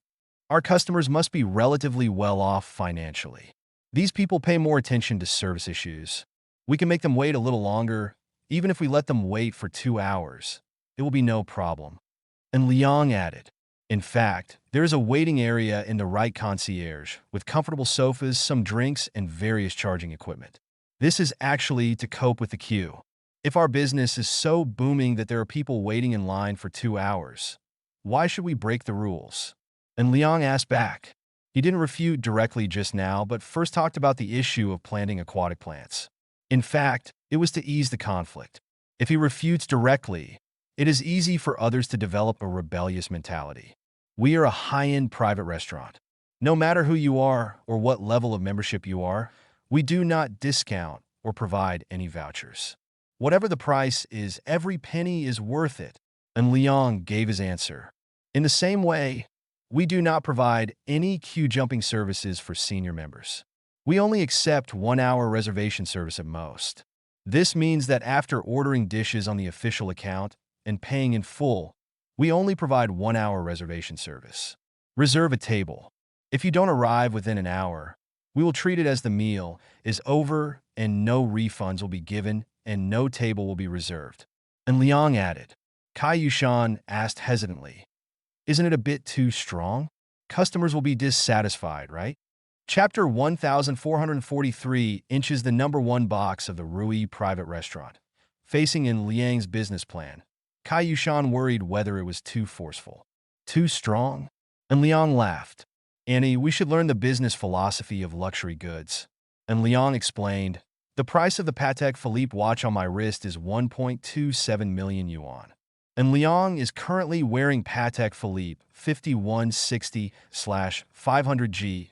Our customers must be relatively well off financially. These people pay more attention to service issues. We can make them wait a little longer. Even if we let them wait for 2 hours, it will be no problem. And Liang added, in fact, there is a waiting area in the right concierge with comfortable sofas, some drinks, and various charging equipment. This is actually to cope with the queue. If our business is so booming that there are people waiting in line for 2 hours, why should we break the rules? And Liang asked back. He didn't refute directly just now, but first talked about the issue of planting aquatic plants. In fact, it was to ease the conflict. If he refutes directly, it is easy for others to develop a rebellious mentality. We are a high-end private restaurant. No matter who you are or what level of membership you are, we do not discount or provide any vouchers. Whatever the price is, every penny is worth it. And Liang gave his answer. In the same way, we do not provide any queue jumping services for senior members. We only accept 1-hour reservation service at most. This means that after ordering dishes on the official account and paying in full, we only provide 1-hour reservation service. Reserve a table. If you don't arrive within an hour, we will treat it as the meal is over and no refunds will be given and no table will be reserved. And Liang added. Kai Yushan asked hesitantly, isn't it a bit too strong? Customers will be dissatisfied, right? Chapter 1443 inches the number 1 box of the Rui private restaurant. Facing in Liang's business plan, Kai Yushan worried whether it was too forceful. Too strong? And Liang laughed. Annie, we should learn the business philosophy of luxury goods. And Liang explained, the price of the Patek Philippe watch on my wrist is 1.27 million yuan. And Liang is currently wearing Patek Philippe 5160/500G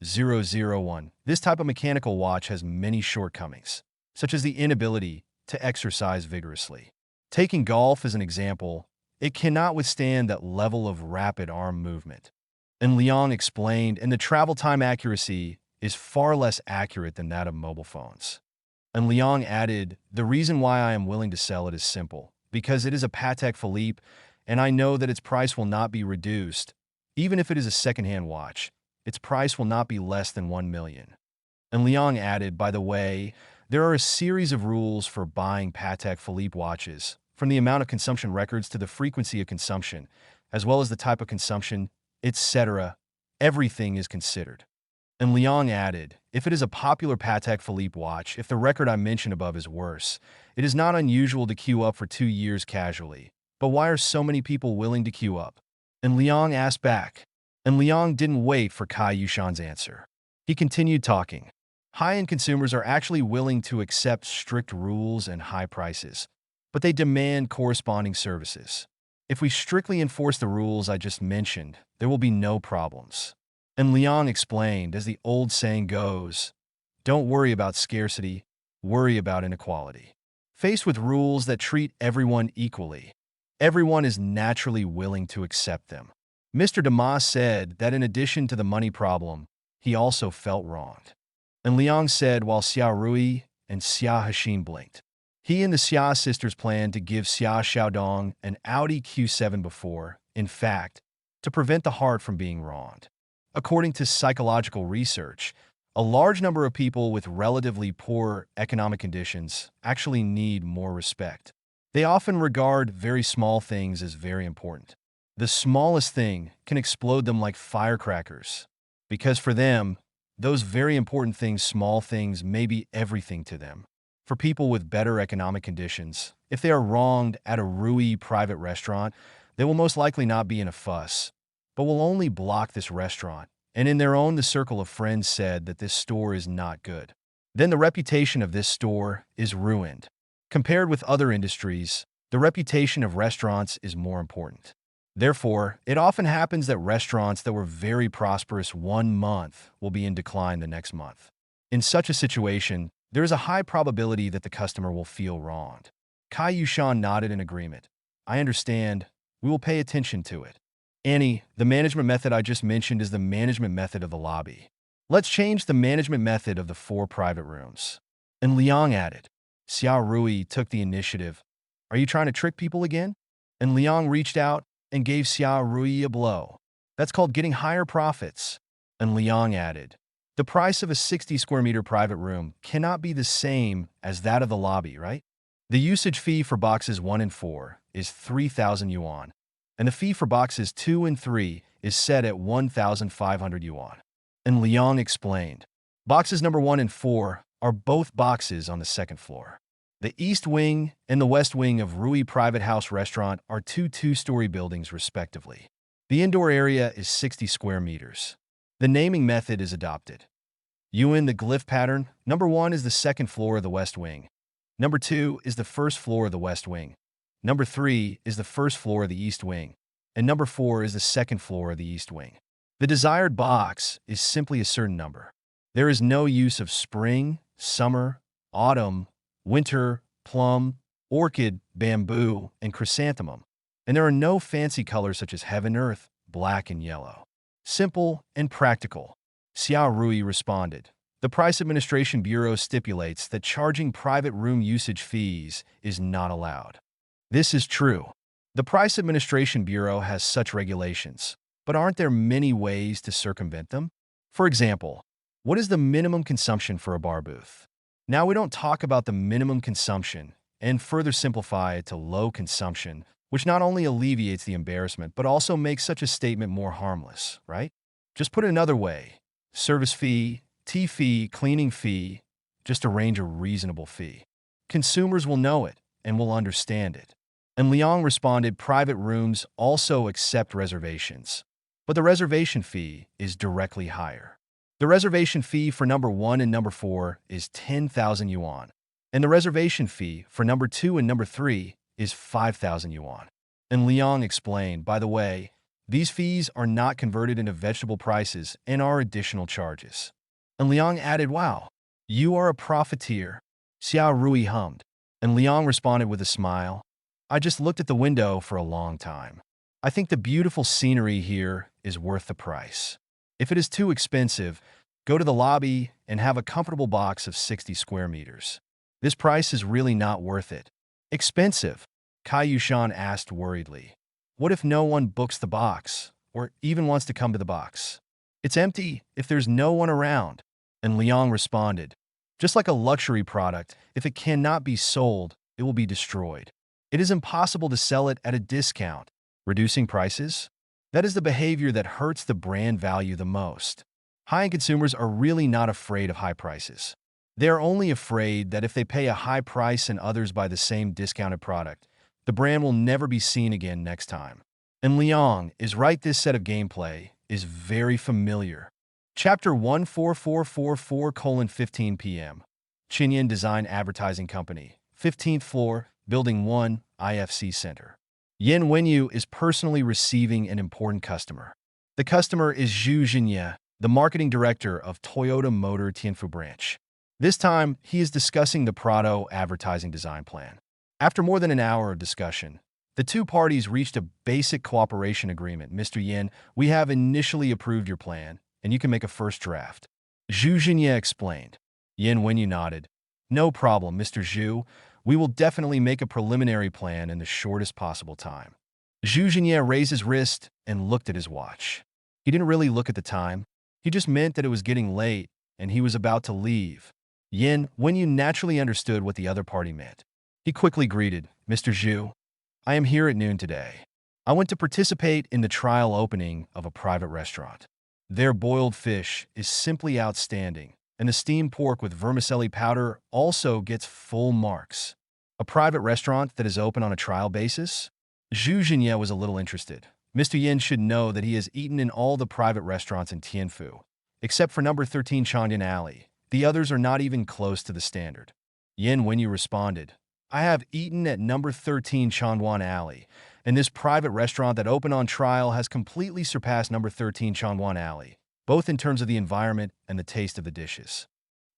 001. This type of mechanical watch has many shortcomings, such as the inability to exercise vigorously. Taking golf as an example, It cannot withstand that level of rapid arm movement. And Liang explained, and the travel time accuracy is far less accurate than that of mobile phones. And Liang added, the reason why I am willing to sell it is simple, because it is a Patek Philippe, and I know that its price will not be reduced. Even if it is a second-hand watch, its price will not be less than 1 million. And Liang added, by the way, there are a series of rules for buying Patek Philippe watches, from the amount of consumption records to the frequency of consumption, as well as the type of consumption, etc. Everything is considered. And Liang added, if it is a popular Patek Philippe watch, if the record I mentioned above is worse, it is not unusual to queue up for 2 years casually. But why are so many people willing to queue up? And Liang asked back. And Liang didn't wait for Kai Yushan's answer. He continued talking. High-end consumers are actually willing to accept strict rules and high prices, but they demand corresponding services. If we strictly enforce the rules I just mentioned, there will be no problems. And Liang explained, as the old saying goes, don't worry about scarcity, worry about inequality. Faced with rules that treat everyone equally, everyone is naturally willing to accept them. Mr. Damas said that in addition to the money problem, he also felt wronged. And Liang said while Xia Rui and Xia Hashim blinked. He and the Xia sisters planned to give Xia Xiaodong an Audi Q7 before, in fact, to prevent the heart from being wronged. According to psychological research, a large number of people with relatively poor economic conditions actually need more respect. They often regard very small things as very important. The smallest thing can explode them like firecrackers, because for them, those very important things, small things, may be everything to them. For people with better economic conditions, if they are wronged at a Rui private restaurant, they will most likely not be in a fuss, but will only block this restaurant, and in their own the circle of friends said that this store is not good. Then the reputation of this store is ruined. Compared with other industries, the reputation of restaurants is more important. Therefore, it often happens that restaurants that were very prosperous 1 month will be in decline the next month. In such a situation, there is a high probability that the customer will feel wronged. Kai Yushan nodded in agreement. I understand. We will pay attention to it. Annie, the management method I just mentioned is the management method of the lobby. Let's change the management method of the 4 private rooms. And Liang added. Xia Rui took the initiative. Are you trying to trick people again? And Liang reached out and gave Xia Rui a blow. That's called getting higher profits. And Liang added. The price of a 60 square meter private room cannot be the same as that of the lobby, right? The usage fee for boxes 1 and 4 is 3,000 yuan, and the fee for boxes 2 and 3 is set at 1,500 yuan. And Liang explained, boxes number 1 and 4 are both boxes on the 2nd floor. The east wing and the west wing of Rui Private House Restaurant are 2 two-story buildings respectively. The indoor area is 60 square meters. The naming method is adopted. Yuan the glyph pattern, number 1 is the 2nd floor of the west wing. Number 2 is the 1st floor of the west wing. Number 3 is the 1st floor of the east wing. And number 4 is the 2nd floor of the east wing. The desired box is simply a certain number. There is no use of spring, summer, autumn, winter, plum, orchid, bamboo, and chrysanthemum. And there are no fancy colors such as heaven, earth, black, and yellow. Simple and practical. Xia Rui responded. The Price Administration Bureau stipulates that charging private room usage fees is not allowed. This is true. The Price Administration Bureau has such regulations, but aren't there many ways to circumvent them? For example, what is the minimum consumption for a bar booth? Now we don't talk about the minimum consumption and further simplify it to low consumption, which not only alleviates the embarrassment but also makes such a statement more harmless, right? Just put it another way. Service fee, tea fee, cleaning fee, just arrange a reasonable fee. Consumers will know it and will understand it. And Liang responded, private rooms also accept reservations, but the reservation fee is directly higher. The reservation fee for number 1 and number 4 is 10,000 yuan, and the reservation fee for number 2 and number 3 is 5,000 yuan. And Liang explained, by the way, these fees are not converted into vegetable prices and are additional charges. And Liang added, wow, you are a profiteer. Xia Rui hummed, and Liang responded with a smile. I just looked at the window for a long time. I think the beautiful scenery here is worth the price. If it is too expensive, go to the lobby and have a comfortable box of 60 square meters. This price is really not worth it. Expensive? Kai-Yushan asked worriedly. What if no one books the box, or even wants to come to the box? It's empty if there's no one around. And Liang responded, just like a luxury product, if it cannot be sold, it will be destroyed. It is impossible to sell it at a discount. Reducing prices? That is the behavior that hurts the brand value the most. High-end consumers are really not afraid of high prices. They are only afraid that if they pay a high price and others buy the same discounted product, the brand will never be seen again next time. And Liang is right, this set of gameplay is very familiar. Chapter 14444:15 p.m. Chinyan Design Advertising Company, 15th floor, Building 1, IFC Center. Yin Wenyu is personally receiving an important customer. The customer is Zhu Jinye, the marketing director of Toyota Motor Tianfu branch. This time, he is discussing the Prado advertising design plan. After more than an hour of discussion, the two parties reached a basic cooperation agreement. Mr. Yin, we have initially approved your plan, and you can make a first draft. Zhu Jinye explained. Yin Wenyu nodded. No problem, Mr. Zhu. We will definitely make a preliminary plan in the shortest possible time. Zhu Jinye raised his wrist and looked at his watch. He didn't really look at the time. He just meant that it was getting late, and he was about to leave. Yin Wenyu naturally understood what the other party meant. He quickly greeted, Mr. Zhu, I am here at noon today. I went to participate in the trial opening of a private restaurant. Their boiled fish is simply outstanding, and the steamed pork with vermicelli powder also gets full marks. A private restaurant that is open on a trial basis? Zhu Jinye was a little interested. Mr. Yin should know that he has eaten in all the private restaurants in Tianfu, except for number 13 Chang'an Alley. The others are not even close to the standard. Yin Wenyu responded, I have eaten at number 13 Chang'an Alley, and this private restaurant that opened on trial has completely surpassed number 13 Chang'an Alley, both in terms of the environment and the taste of the dishes.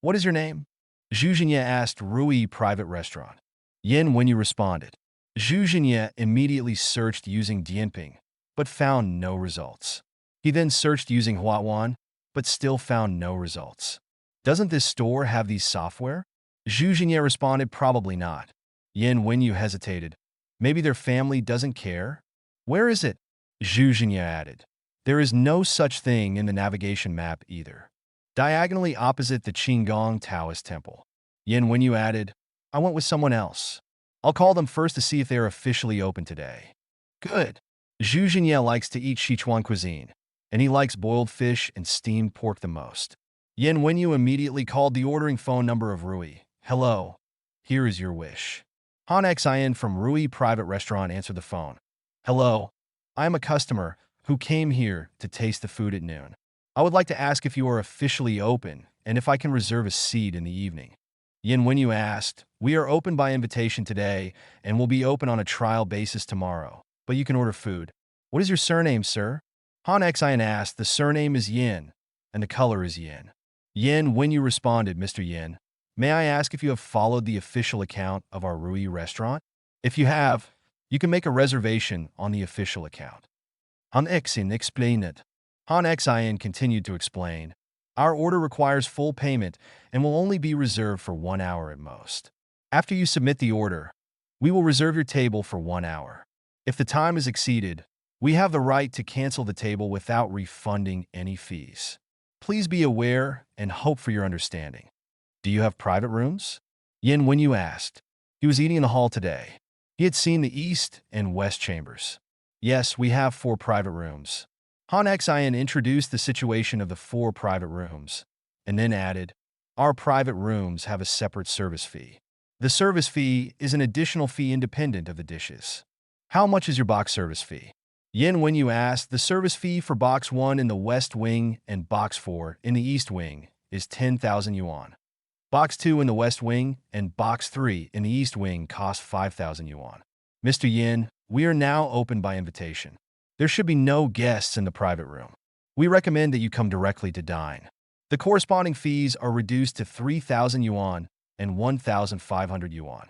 What is your name? Zhu Jinye asked. Rui Private Restaurant. Yin Wenyu responded. Zhu Jinye immediately searched using Dianping, but found no results. He then searched using Huawan, but still found no results. Doesn't this store have these software? Zhu Jinye responded, probably not. Yin Wenyu hesitated. Maybe their family doesn't care? Where is it? Zhu Jinye added. There is no such thing in the navigation map either. Diagonally opposite the Qinggong Taoist temple. Yin Wenyu added, I went with someone else. I'll call them first to see if they are officially open today. Good. Zhu Jinye likes to eat Sichuan cuisine, and he likes boiled fish and steamed pork the most. Yin Wenyu immediately called the ordering phone number of Rui. Hello. Here is your wish. Han Xian from Rui Private Restaurant answered the phone. Hello. I am a customer who came here to taste the food at noon. I would like to ask if you are officially open and if I can reserve a seat in the evening. Yin Wenyu asked, we are open by invitation today and will be open on a trial basis tomorrow, but you can order food. What is your surname, sir? Han Xian asked. The surname is Yin, and the color is Yin. Yin Wenyu responded, Mr. Yin, may I ask if you have followed the official account of our Rui restaurant? If you have, you can make a reservation on the official account. Han Xian explained it. Han Xian continued to explain. Our order requires full payment and will only be reserved for 1 hour at most. After you submit the order, we will reserve your table for 1 hour. If the time is exceeded, we have the right to cancel the table without refunding any fees. Please be aware and hope for your understanding. Do you have private rooms? Yin Wenyu asked. He was eating in the hall today. He had seen the east and west chambers. Yes, we have 4 private rooms. Han Xian introduced the situation of the 4 private rooms, and then added, our private rooms have a separate service fee. The service fee is an additional fee independent of the dishes. How much is your box service fee? Yin Wenyu asked. The service fee for box 1 in the west wing and box 4 in the east wing is 10,000 yuan. Box 2 in the west wing and box 3 in the east wing cost 5,000 yuan. Mr. Yin, we are now open by invitation. There should be no guests in the private room. We recommend that you come directly to dine. The corresponding fees are reduced to 3,000 yuan and 1,500 yuan.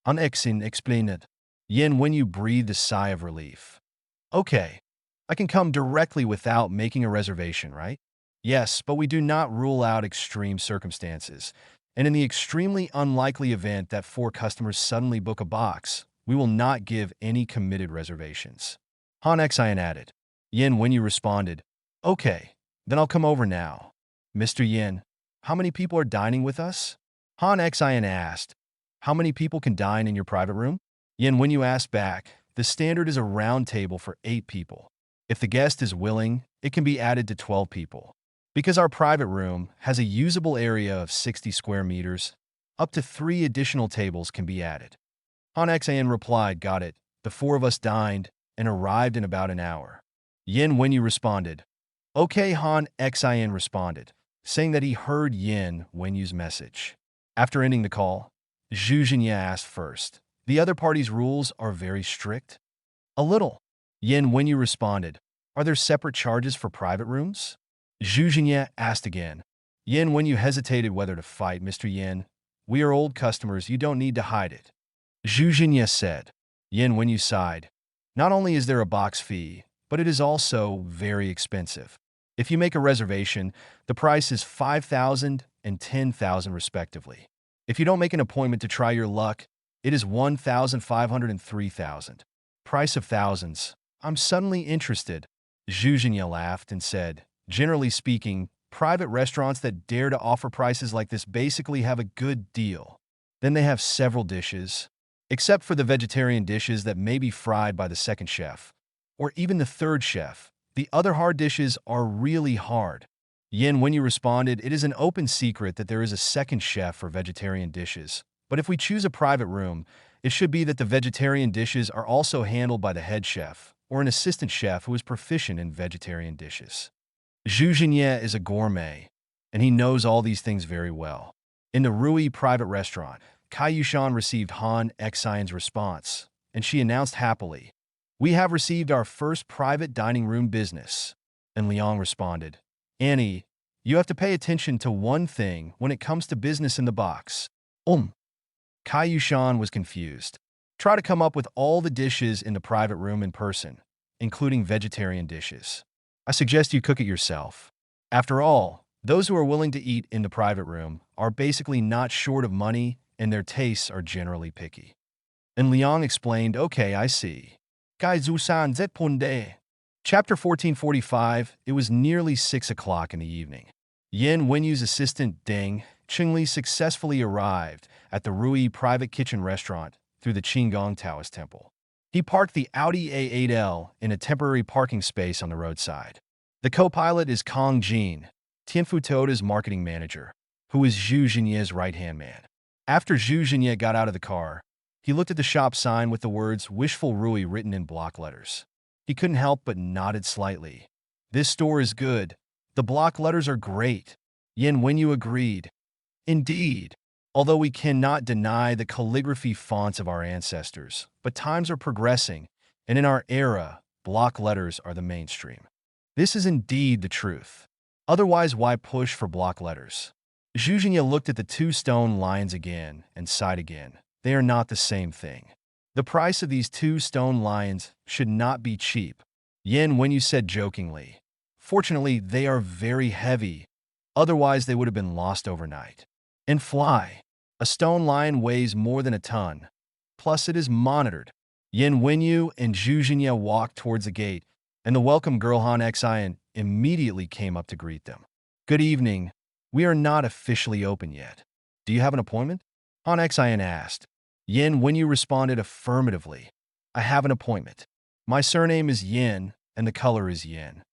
Han Xian explained it. Yin Wenyu breathed a sigh of relief. Okay, I can come directly without making a reservation, right? Yes, but we do not rule out extreme circumstances. And in the extremely unlikely event that 4 customers suddenly book a box, we will not give any committed reservations. Han Xian added. Yin Wenyu responded, Okay, then I'll come over now. Mr. Yin, how many people are dining with us? Han Xian asked. How many people can dine in your private room? Yin Wenyu asked back. The standard is a round table for 8 people. If the guest is willing, it can be added to 12 people. Because our private room has a usable area of 60 square meters, up to 3 additional tables can be added. Han Xian replied, Got it. The 4 of us dined and arrived in about an hour. Yin Wenyu responded. Okay, Han Xian responded, saying that he heard Yin Wenyu's message. After ending the call, Zhu Jinya asked first. The other party's rules are very strict? A little. Yin Wenyu responded. Are there separate charges for private rooms? Zhu Jinya asked again. Yin Wenyu hesitated whether to fight. Mr. Yin, we are old customers, you don't need to hide it. Zhu Jinya said. Yin Wenyu sighed. Not only is there a box fee, but it is also very expensive. If you make a reservation, the price is 5,000 and 10,000 respectively. If you don't make an appointment to try your luck, it is 1,500 and 3,000. Price of thousands. I'm suddenly interested. Zhu Jinya laughed and said, Generally speaking, private restaurants that dare to offer prices like this basically have a good deal. Then they have several dishes, except for the vegetarian dishes that may be fried by the second chef, or even the third chef. The other hard dishes are really hard. Yin Wenyu responded, It is an open secret that there is a second chef for vegetarian dishes. But if we choose a private room, it should be that the vegetarian dishes are also handled by the head chef, or an assistant chef who is proficient in vegetarian dishes. Zhu Jinya is a gourmet, and he knows all these things very well. In the Rui private restaurant, Kai Yushan received Han Xian's response, and she announced happily, We have received our first private dining room business. And Liang responded, Annie, you have to pay attention to one thing when it comes to business in the box. Kai Yushan was confused. Try to come up with all the dishes in the private room in person, including vegetarian dishes. I suggest you cook it yourself. After all, those who are willing to eat in the private room are basically not short of money, and their tastes are generally picky. And Liang explained, Okay, I see. Gai Zusan Zetpunde. Chapter 1445, it was nearly 6 o'clock in the evening. Yin Wenyu's assistant Deng Qingli successfully arrived at the Rui private kitchen restaurant through the Qinggong Taoist temple. He parked the Audi A8L in a temporary parking space on the roadside. The co-pilot is Kong Jin, Tianfu Toda's marketing manager, who is Zhu Jinye's right-hand man. After Zhu Jinye got out of the car, he looked at the shop sign with the words Wishful Rui written in block letters. He couldn't help but nodded slightly. This store is good. The block letters are great. Yin Wenyu agreed. Indeed. Although we cannot deny the calligraphy fonts of our ancestors, but times are progressing, and in our era, block letters are the mainstream. This is indeed the truth. Otherwise, why push for block letters? Zhu Jinya looked at the 2 stone lions again and sighed again. They are not the same thing. The price of these 2 stone lions should not be cheap. Yin Wenyu said jokingly. Fortunately, they are very heavy. Otherwise, they would have been lost overnight. And fly. A stone lion weighs more than a ton. Plus, it is monitored. Yin Wenyu and Zhu Jinya walked towards the gate, and the welcome girl Han Xian immediately came up to greet them. Good evening. We are not officially open yet. Do you have an appointment? Han Xian asked. Yin Wenyu responded affirmatively. I have an appointment. My surname is Yin, and the color is Yin.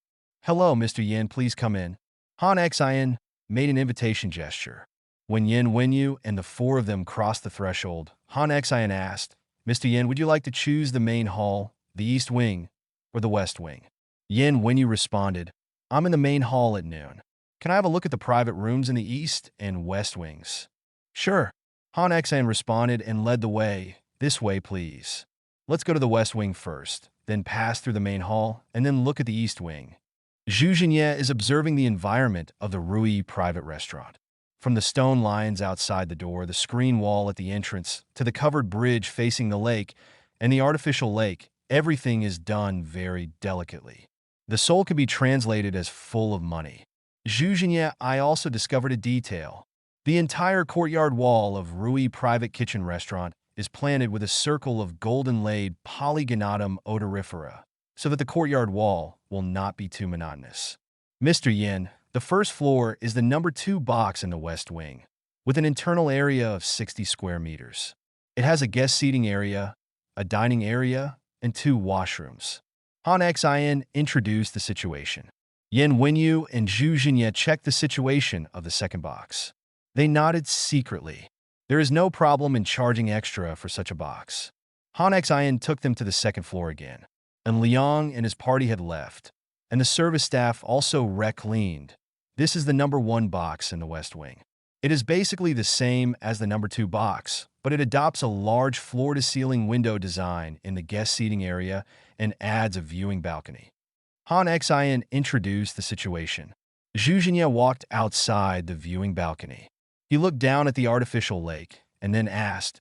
Hello, Mr. Yin, please come in. Han Xian made an invitation gesture. When Yin Wenyu and the 4 of them crossed the threshold, Han Xian asked, Mr. Yin, would you like to choose the main hall, the east wing, or the west wing? Yin Wenyu responded, I'm in the main hall at noon. Can I have a look at the private rooms in the east and west wings? Sure. Han Xian responded and led the way. This way, please. Let's go to the west wing first, then pass through the main hall, and then look at the east wing. Zhu Jinya is observing the environment of the Rui private restaurant. From the stone lions outside the door, the screen wall at the entrance, to the covered bridge facing the lake, and the artificial lake, everything is done very delicately. The soul can be translated as full of money. Zhujianye, I also discovered a detail. The entire courtyard wall of Rui Private Kitchen Restaurant is planted with a circle of golden-laid polygonatum odorifera, so that the courtyard wall will not be too monotonous. Mr. Yin, the first floor is the number 2 box in the west wing, with an internal area of 60 square meters. It has a guest seating area, a dining area, and 2 washrooms. Han Xin introduced the situation. Yin Wenyu and Zhu Jinye checked the situation of the second box. They nodded secretly. There is no problem in charging extra for such a box. Han Xin took them to the second floor again, and Liang and his party had left, and the service staff also recleaned. This is the number 1 box in the west wing. It is basically the same as the number 2 box, but it adopts a large floor-to-ceiling window design in the guest seating area and adds a viewing balcony. Han Xin introduced the situation. Zhu Jinye walked outside the viewing balcony. He looked down at the artificial lake and then asked,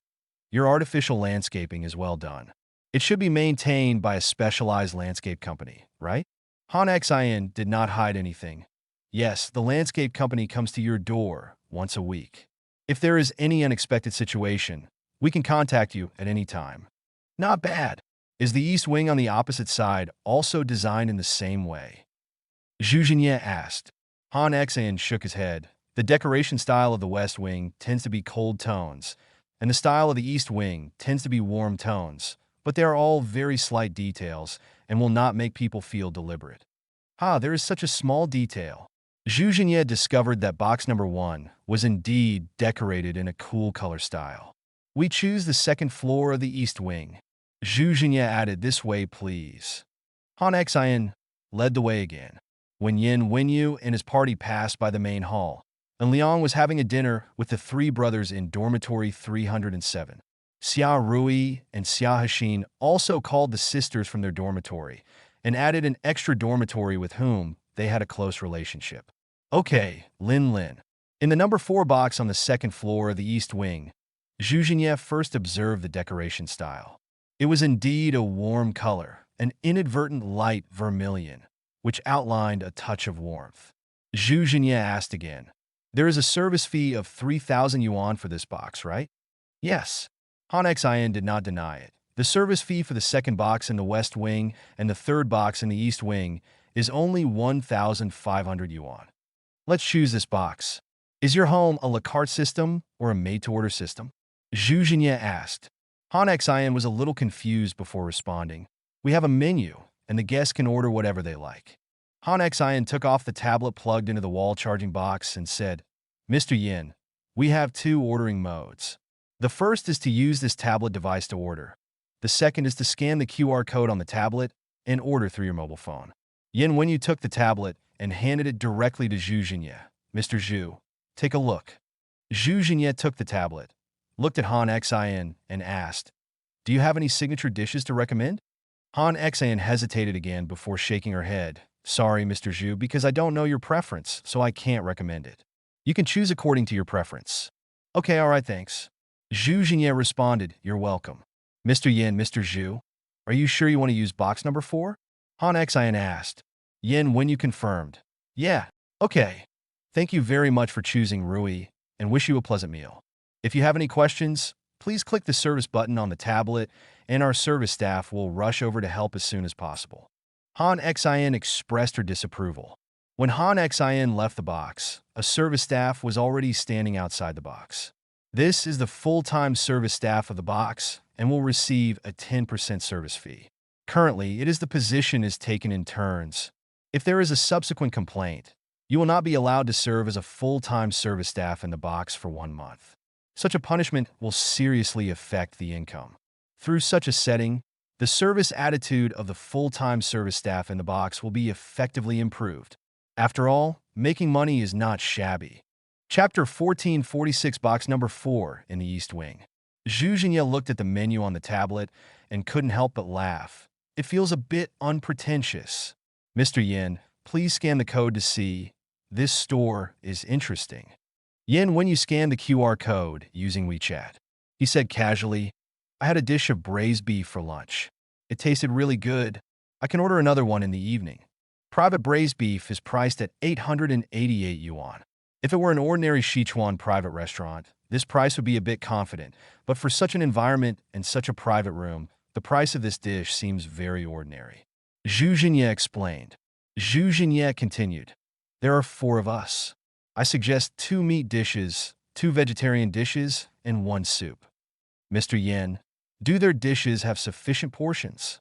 "Your artificial landscaping is well done. It should be maintained by a specialized landscape company, right?" Han Xin did not hide anything. "Yes, the landscape company comes to your door once a week. If there is any unexpected situation, we can contact you at any time." "Not bad. Is the east wing on the opposite side also designed in the same way?" Zhu Jinye asked. Han Xin shook his head. The decoration style of the west wing tends to be cold tones, and the style of the east wing tends to be warm tones, but they are all very slight details and will not make people feel deliberate. There is such a small detail. Zhu Jinye discovered that box number 1 was indeed decorated in a cool color style. "We choose the second floor of the east wing." Zhu Jinye added, "This way, please." Han Xin led the way again. When Yin Wenyu and his party passed by the main hall, and Liang was having a dinner with the 3 brothers in dormitory 307. Xia Rui and Xia Hashin also called the sisters from their dormitory and added an extra dormitory with whom they had a close relationship. "Okay, Lin Lin." In the number 4 box on the second floor of the east wing, Zhu Jinye first observed the decoration style. It was indeed a warm color, an inadvertent light vermilion, which outlined a touch of warmth. Zhu Jinye asked again, "There is a service fee of 3,000 yuan for this box, right?" "Yes." Han Xin did not deny it. The service fee for the second box in the west wing and the third box in the east wing is only 1,500 yuan. "Let's choose this box. Is your home a la carte system or a made-to-order system?" Zhu Jinye asked. Han Xin was a little confused before responding. "We have a menu, and the guests can order whatever they like." Han Xin took off the tablet plugged into the wall charging box and said, "Mr. Yin, we have 2 ordering modes. The first is to use this tablet device to order. The second is to scan the QR code on the tablet and order through your mobile phone." Yin Wenyu took the tablet and handed it directly to Zhu Jinye. "Mr. Zhu, take a look." Zhu Jinye took the tablet, looked at Han Xin, and asked, "Do you have any signature dishes to recommend?" Han Xin hesitated again before shaking her head. "Sorry, Mr. Zhu, because I don't know your preference, so I can't recommend it. You can choose according to your preference." "Okay, all right, thanks." Zhu Jinye responded, "You're welcome." "Mr. Yin, Mr. Zhu, are you sure you want to use box number 4? Han Xin asked. Yin Wenyu confirmed. "Yeah, okay. Thank you very much for choosing Rui, and wish you a pleasant meal. If you have any questions, please click the service button on the tablet, and our service staff will rush over to help as soon as possible." Han Xin expressed her disapproval. When Han Xin left the box, a service staff was already standing outside the box. This is the full-time service staff of the box and will receive a 10% service fee. Currently, it is the position is taken in turns. If there is a subsequent complaint, you will not be allowed to serve as a full-time service staff in the box for 1 month. Such a punishment will seriously affect the income. Through such a setting, the service attitude of the full-time service staff in the box will be effectively improved. After all, making money is not shabby. Chapter 1446, box number 4 in the East Wing. Zhu Jinye looked at the menu on the tablet and couldn't help but laugh. It feels a bit unpretentious. "Mr. Yin, please scan the code to see. This store is interesting." Yin, when you scan the QR code using WeChat, he said casually, I had a dish of braised beef for lunch. It tasted really good. I can order another one in the evening. Private braised beef is priced at 888 yuan. If it were an ordinary Sichuan private restaurant, this price would be a bit confident, but for such an environment and such a private room, the price of this dish seems very ordinary. Zhu Jinye explained. Zhu Jinye continued. There are 4 of us. I suggest 2 meat dishes, 2 vegetarian dishes, and 1 soup. Mr. Yen, do their dishes have sufficient portions?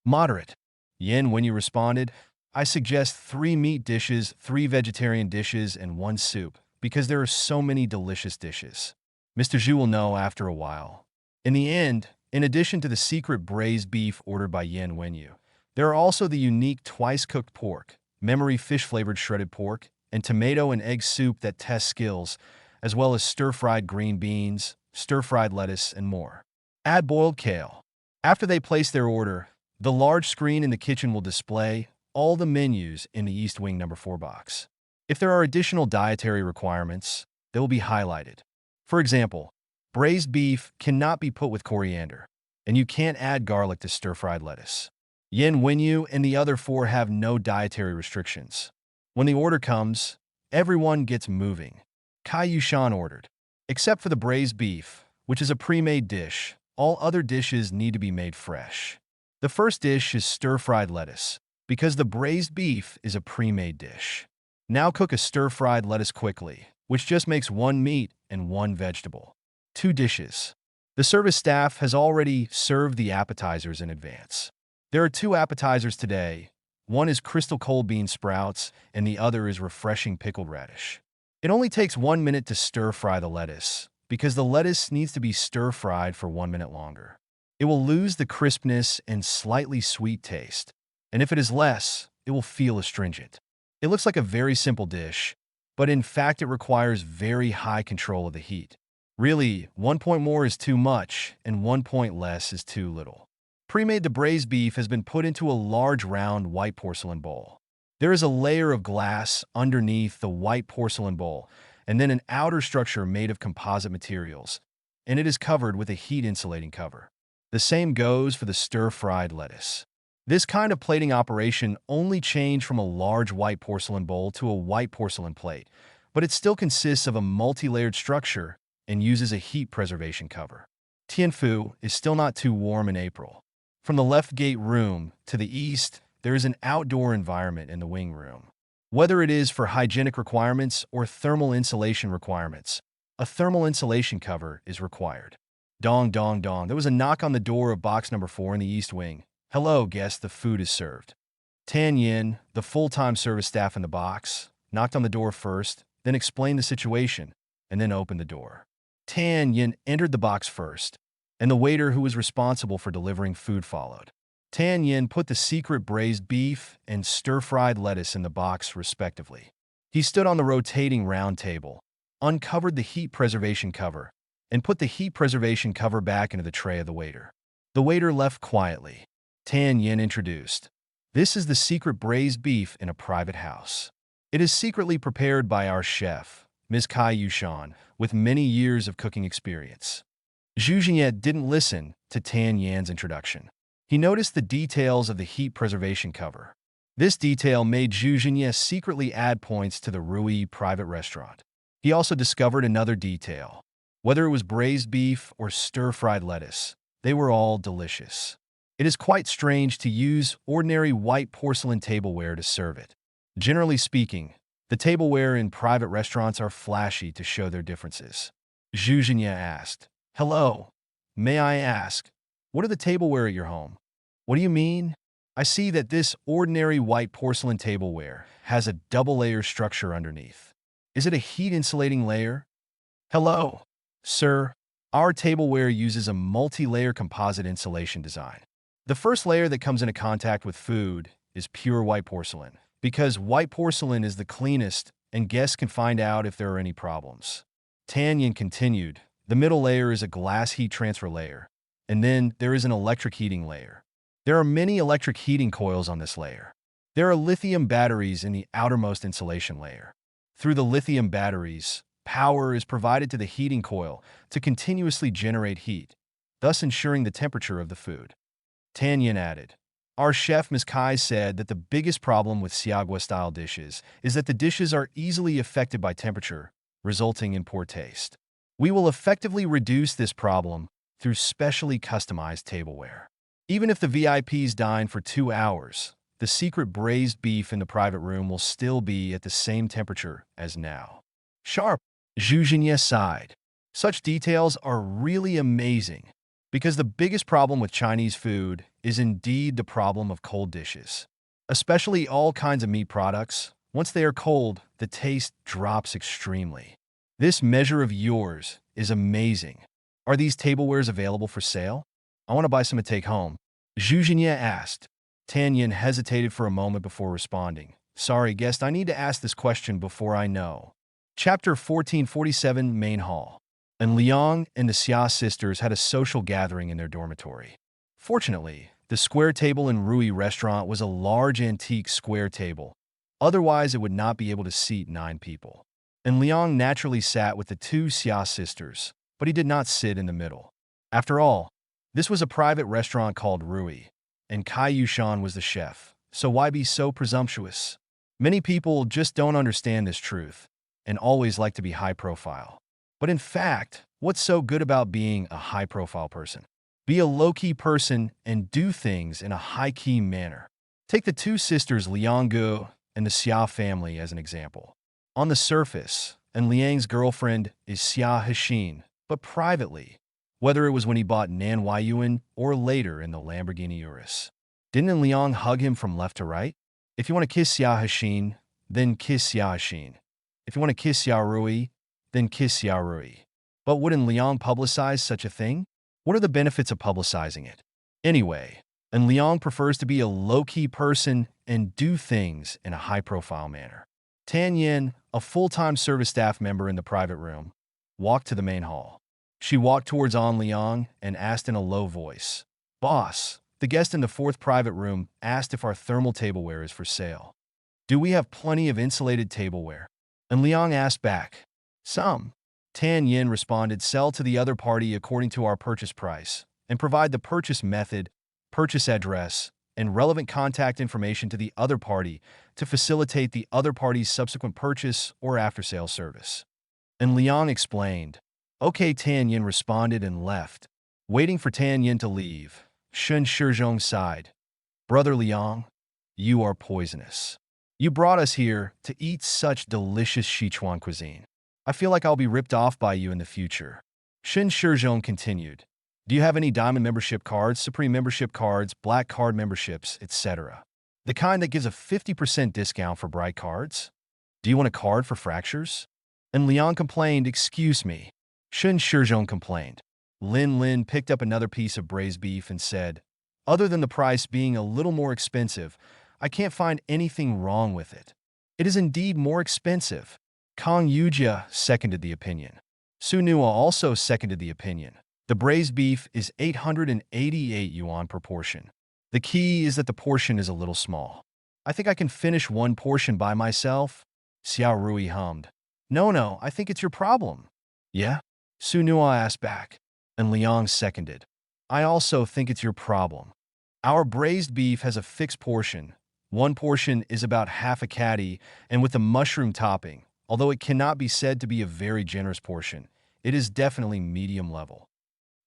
Moderate. Yen, when you responded, I suggest 3 meat dishes, 3 vegetarian dishes, and 1 soup, because there are so many delicious dishes. Mr. Zhu will know after a while. In the end, in addition to the secret braised beef ordered by Yen Wenyu, there are also the unique twice-cooked pork, memory fish-flavored shredded pork, and tomato and egg soup that tests skills, as well as stir-fried green beans, stir-fried lettuce, and more. Add boiled kale. After they place their order, the large screen in the kitchen will display all the menus in the East Wing number 4 box. If there are additional dietary requirements, they will be highlighted. For example, braised beef cannot be put with coriander, and you can't add garlic to stir-fried lettuce. Yen Wenyu and the other 4 have no dietary restrictions. When the order comes, everyone gets moving. Kai Yushan ordered. Except for the braised beef, which is a pre-made dish, all other dishes need to be made fresh. The first dish is stir-fried lettuce, because the braised beef is a pre-made dish. Now cook a stir-fried lettuce quickly, which just makes 1 meat and 1 vegetable. 2 dishes. The service staff has already served the appetizers in advance. There are 2 appetizers today. One is crystal cold bean sprouts, and the other is refreshing pickled radish. It only takes 1 minute to stir-fry the lettuce, because the lettuce needs to be stir-fried for 1 minute longer. It will lose the crispness and slightly sweet taste, and if it is less, it will feel astringent. It looks like a very simple dish, but in fact it requires very high control of the heat. Really, 1 point more is too much, and 1 point less is too little. Pre-made braised beef has been put into a large round white porcelain bowl. There is a layer of glass underneath the white porcelain bowl, and then an outer structure made of composite materials, and it is covered with a heat-insulating cover. The same goes for the stir-fried lettuce. This kind of plating operation only changed from a large white porcelain bowl to a white porcelain plate, but it still consists of a multi-layered structure and uses a heat preservation cover. Tianfu is still not too warm in April. From the left gate room to the east, there is an outdoor environment in the wing room. Whether it is for hygienic requirements or thermal insulation requirements, a thermal insulation cover is required. Dong, dong, dong. There was a knock on the door of box number 4 in the east wing. Hello, guest, the food is served. Tan Yin, the full-time service staff in the box, knocked on the door first, then explained the situation, and then opened the door. Tan Yin entered the box first, and the waiter who was responsible for delivering food followed. Tan Yin put the secret braised beef and stir-fried lettuce in the box respectively. He stood on the rotating round table, uncovered the heat preservation cover, and put the heat preservation cover back into the tray of the waiter. The waiter left quietly. Tan Yin introduced. This is the secret braised beef in a private house. It is secretly prepared by our chef, Ms. Kai Yushan, with many years of cooking experience. Zhu Jinye didn't listen to Tan Yan's introduction. He noticed the details of the heat preservation cover. This detail made Zhu Jinye secretly add points to the Rui private restaurant. He also discovered another detail. Whether it was braised beef or stir-fried lettuce, they were all delicious. It is quite strange to use ordinary white porcelain tableware to serve it. Generally speaking, the tableware in private restaurants are flashy to show their differences. Zhu Jinye asked, Hello, may I ask, what are the tableware at your home? What do you mean? I see that this ordinary white porcelain tableware has a double-layer structure underneath. Is it a heat-insulating layer? Hello, sir. Our tableware uses a multi-layer composite insulation design. The first layer that comes into contact with food is pure white porcelain, because white porcelain is the cleanest and guests can find out if there are any problems. Tan Yin continued, the middle layer is a glass heat transfer layer, and then there is an electric heating layer. There are many electric heating coils on this layer. There are lithium batteries in the outermost insulation layer. Through the lithium batteries, power is provided to the heating coil to continuously generate heat. thus ensuring the temperature of the food. Tan Yin added, "Our chef Ms. Kai said that the biggest problem with Siagwa-style dishes is that the dishes are easily affected by temperature, resulting in poor taste. We will effectively reduce this problem through specially customized tableware. Even if the VIPs dine for 2 hours, the secret braised beef in the private room will still be at the same temperature as now." Sharp, Zhu Jinye sighed. Such details are really amazing, because the biggest problem with Chinese food is indeed the problem of cold dishes. Especially all kinds of meat products, once they are cold, the taste drops extremely. This measure of yours is amazing. Are these tablewares available for sale? I want to buy some to take home. Zhu Jinye asked. Tan Yin hesitated for a moment before responding. Sorry, guest, I need to ask this question before I know. Chapter 1447, Main Hall. And Liang and the Xia sisters had a social gathering in their dormitory. Fortunately, the square table in Rui restaurant was a large antique square table. Otherwise, it would not be able to seat 9 people. And Liang naturally sat with the 2 Xia sisters, but he did not sit in the middle. After all, this was a private restaurant called Rui, and Kai Yushan was the chef, so why be so presumptuous? Many people just don't understand this truth, and always like to be high profile. But in fact, what's so good about being a high-profile person? Be a low-key person and do things in a high-key manner. Take the 2 sisters Liang Gu and the Xia family as an example. On the surface, and Liang's girlfriend is Xia Hexin, but privately, whether it was when he bought Nan Huayuan or later in the Lamborghini Urus. Didn't Liang hug him from left to right? If you want to kiss Xia Hexin, then kiss Xia Hexin. If you want to kiss Xia Rui, then kiss Xia Rui. But wouldn't Liang publicize such a thing? What are the benefits of publicizing it? Anyway, and Liang prefers to be a low-key person and do things in a high-profile manner. Tan Yin, a full-time service staff member in the private room, walked to the main hall. She walked towards An Liang and asked in a low voice, "Boss, the guest in the 4th private room asked if our thermal tableware is for sale. Do we have plenty of insulated tableware?" And Liang asked back, "Some." Tan Yin responded, "Sell to the other party according to our purchase price, and provide the purchase method, purchase address, and relevant contact information to the other party to facilitate the other party's subsequent purchase or after-sale service." And Liang explained. "Okay," Tan Yin responded and left. Waiting for Tan Yin to leave, Shun Shizhong sighed. "Brother Liang, you are poisonous. You brought us here to eat such delicious Sichuan cuisine. I feel like I'll be ripped off by you in the future." Shun Shizhong continued. "Do you have any diamond membership cards, supreme membership cards, black card memberships, etc.? The kind that gives a 50% discount for bright cards? Do you want a card for fractures?" And Liang complained, "Excuse me." Shun Shizhong complained. Lin Lin picked up another piece of braised beef and said, "Other than the price being a little more expensive, I can't find anything wrong with it. It is indeed more expensive." Kang Yujia seconded the opinion. Su Nua also seconded the opinion. The braised beef is 888 yuan per portion. The key is that the portion is a little small. "I think I can finish one portion by myself," Xiao Rui hummed. No, I think it's your problem." "Yeah?" Su Nua asked back. And Liang seconded. "I also think it's your problem. Our braised beef has a fixed portion. One portion is about half a catty, and with a mushroom topping, although it cannot be said to be a very generous portion, it is definitely medium level."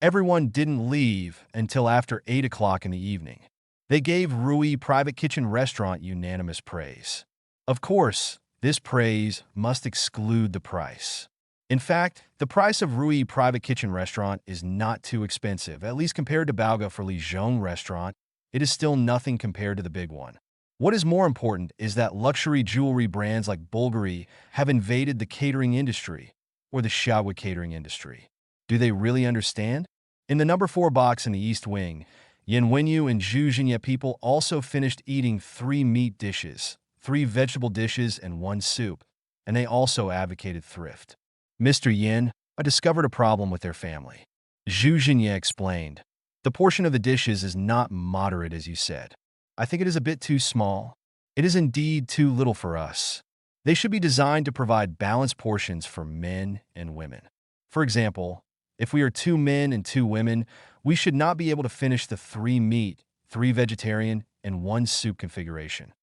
Everyone didn't leave until after 8 o'clock in the evening. They gave Rui Private Kitchen Restaurant unanimous praise. Of course, this praise must exclude the price. In fact, the price of Rui Private Kitchen Restaurant is not too expensive, at least compared to Baoga for Li Zhong Restaurant. It is still nothing compared to the big one. What is more important is that luxury jewelry brands like Bulgari have invaded the catering industry, or the Xiaowa catering industry. Do they really understand? In the number 4 box in the East Wing, Yan Wenyu and Zhu Jinye people also finished eating 3 meat dishes, 3 vegetable dishes, and 1 soup, and they also advocated thrift. "Mr. Yin, I discovered a problem with their family," Zhu Jinye explained. "The portion of the dishes is not moderate as you said. I think it is a bit too small. It is indeed too little for us. They should be designed to provide balanced portions for men and women. For example, If we are 2 men and 2 women, we should not be able to finish the 3 meat, 3 vegetarian, and 1 soup configuration.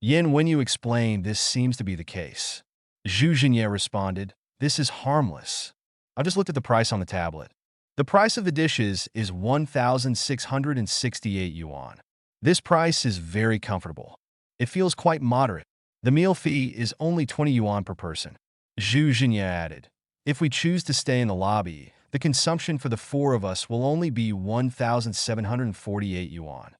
Yin, when you explain, this seems to be the case. Zhu Jinye responded, this is harmless. I just looked at the price on the tablet. The price of the dishes is 1,668 yuan. This price is very comfortable. It feels quite moderate. The meal fee is only 20 yuan per person. Zhu Jinye added, if we choose to stay in the lobby, the consumption for the 4 of us will only be 1,748 yuan.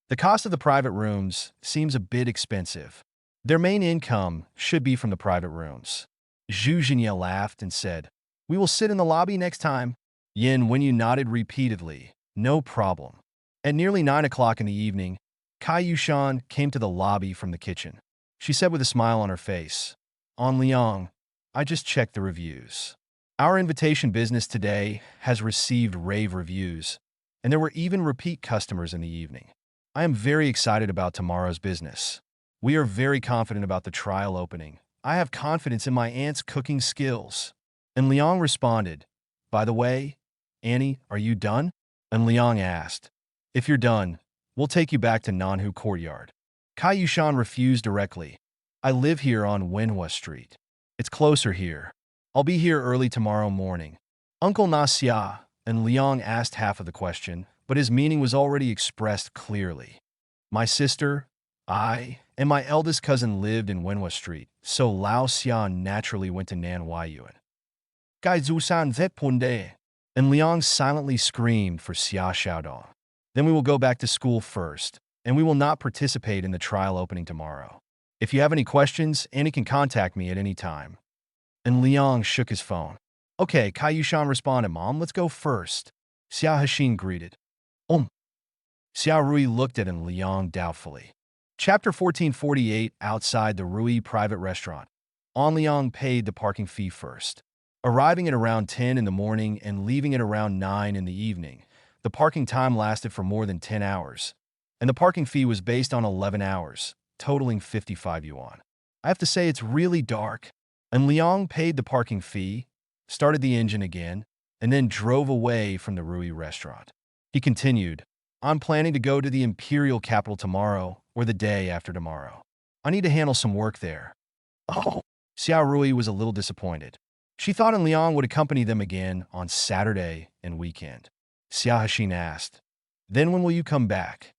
The cost of the private rooms seems a bit expensive. Their main income should be from the private rooms. Zhu Jinye laughed and said, we will sit in the lobby next time. Yin Wenyu nodded repeatedly. No problem. At nearly 9 o'clock in the evening, Kai Yushan came to the lobby from the kitchen. She said with a smile on her face, On Liang, I just checked the reviews. Our invitation business today has received rave reviews, and there were even repeat customers in the evening. I am very excited about tomorrow's business. We are very confident about the trial opening. I have confidence in my aunt's cooking skills. And Liang responded, by the way, Annie, are you done? And Liang asked, if you're done, we'll take you back to Nanhu Courtyard. Kai Yushan refused directly. I live here on Manhwa Street. It's closer here. I'll be here early tomorrow morning. Uncle Nasia, and Liang asked half of the question, but his meaning was already expressed clearly. My sister, I, and my eldest cousin lived in Wenhua Street, so Lao Xian naturally went to Nanhuayuan. Gai Zusan Zetpunde. And Liang silently screamed for Xia Xiaodong. Then we will go back to school first, and we will not participate in the trial opening tomorrow. If you have any questions, Annie can contact me at any time. And Liang shook his phone. Okay, Kai Yushan responded, Mom, let's go first. Xia Hexin greeted. Xia Rui looked at Liang doubtfully. Chapter 1448, Outside the Rui Private Restaurant. Liang paid the parking fee first. Arriving at around 10 in the morning and leaving at around 9 in the evening, the parking time lasted for more than 10 hours, and the parking fee was based on 11 hours, totaling 55 yuan. I have to say it's really dark. And Liang paid the parking fee, started the engine again, and then drove away from the Rui restaurant. He continued, I'm planning to go to the imperial capital tomorrow or the day after tomorrow. I need to handle some work there. Oh, Xia Rui was a little disappointed. She thought Liang would accompany them again on Saturday and weekend. Xia Hexin asked, then when will you come back?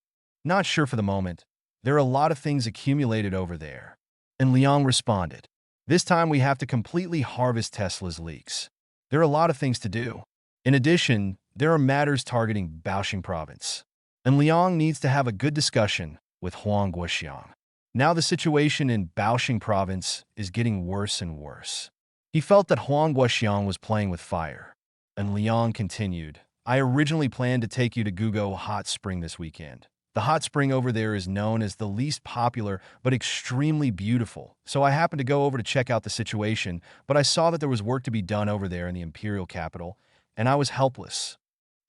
Not sure for the moment. There are a lot of things accumulated over there. And Liang responded, this time we have to completely harvest Tesla's leaks. There are a lot of things to do. In addition, there are matters targeting Baoxing province. And Liang needs to have a good discussion with Huang Guoxiang. Now the situation in Baoxing province is getting worse and worse. He felt that Huang Guoxiang was playing with fire. And Liang continued, I originally planned to take you to Gugo Hot Spring this weekend. The hot spring over there is known as the least popular but extremely beautiful, so I happened to go over to check out the situation, but I saw that there was work to be done over there in the imperial capital, and I was helpless.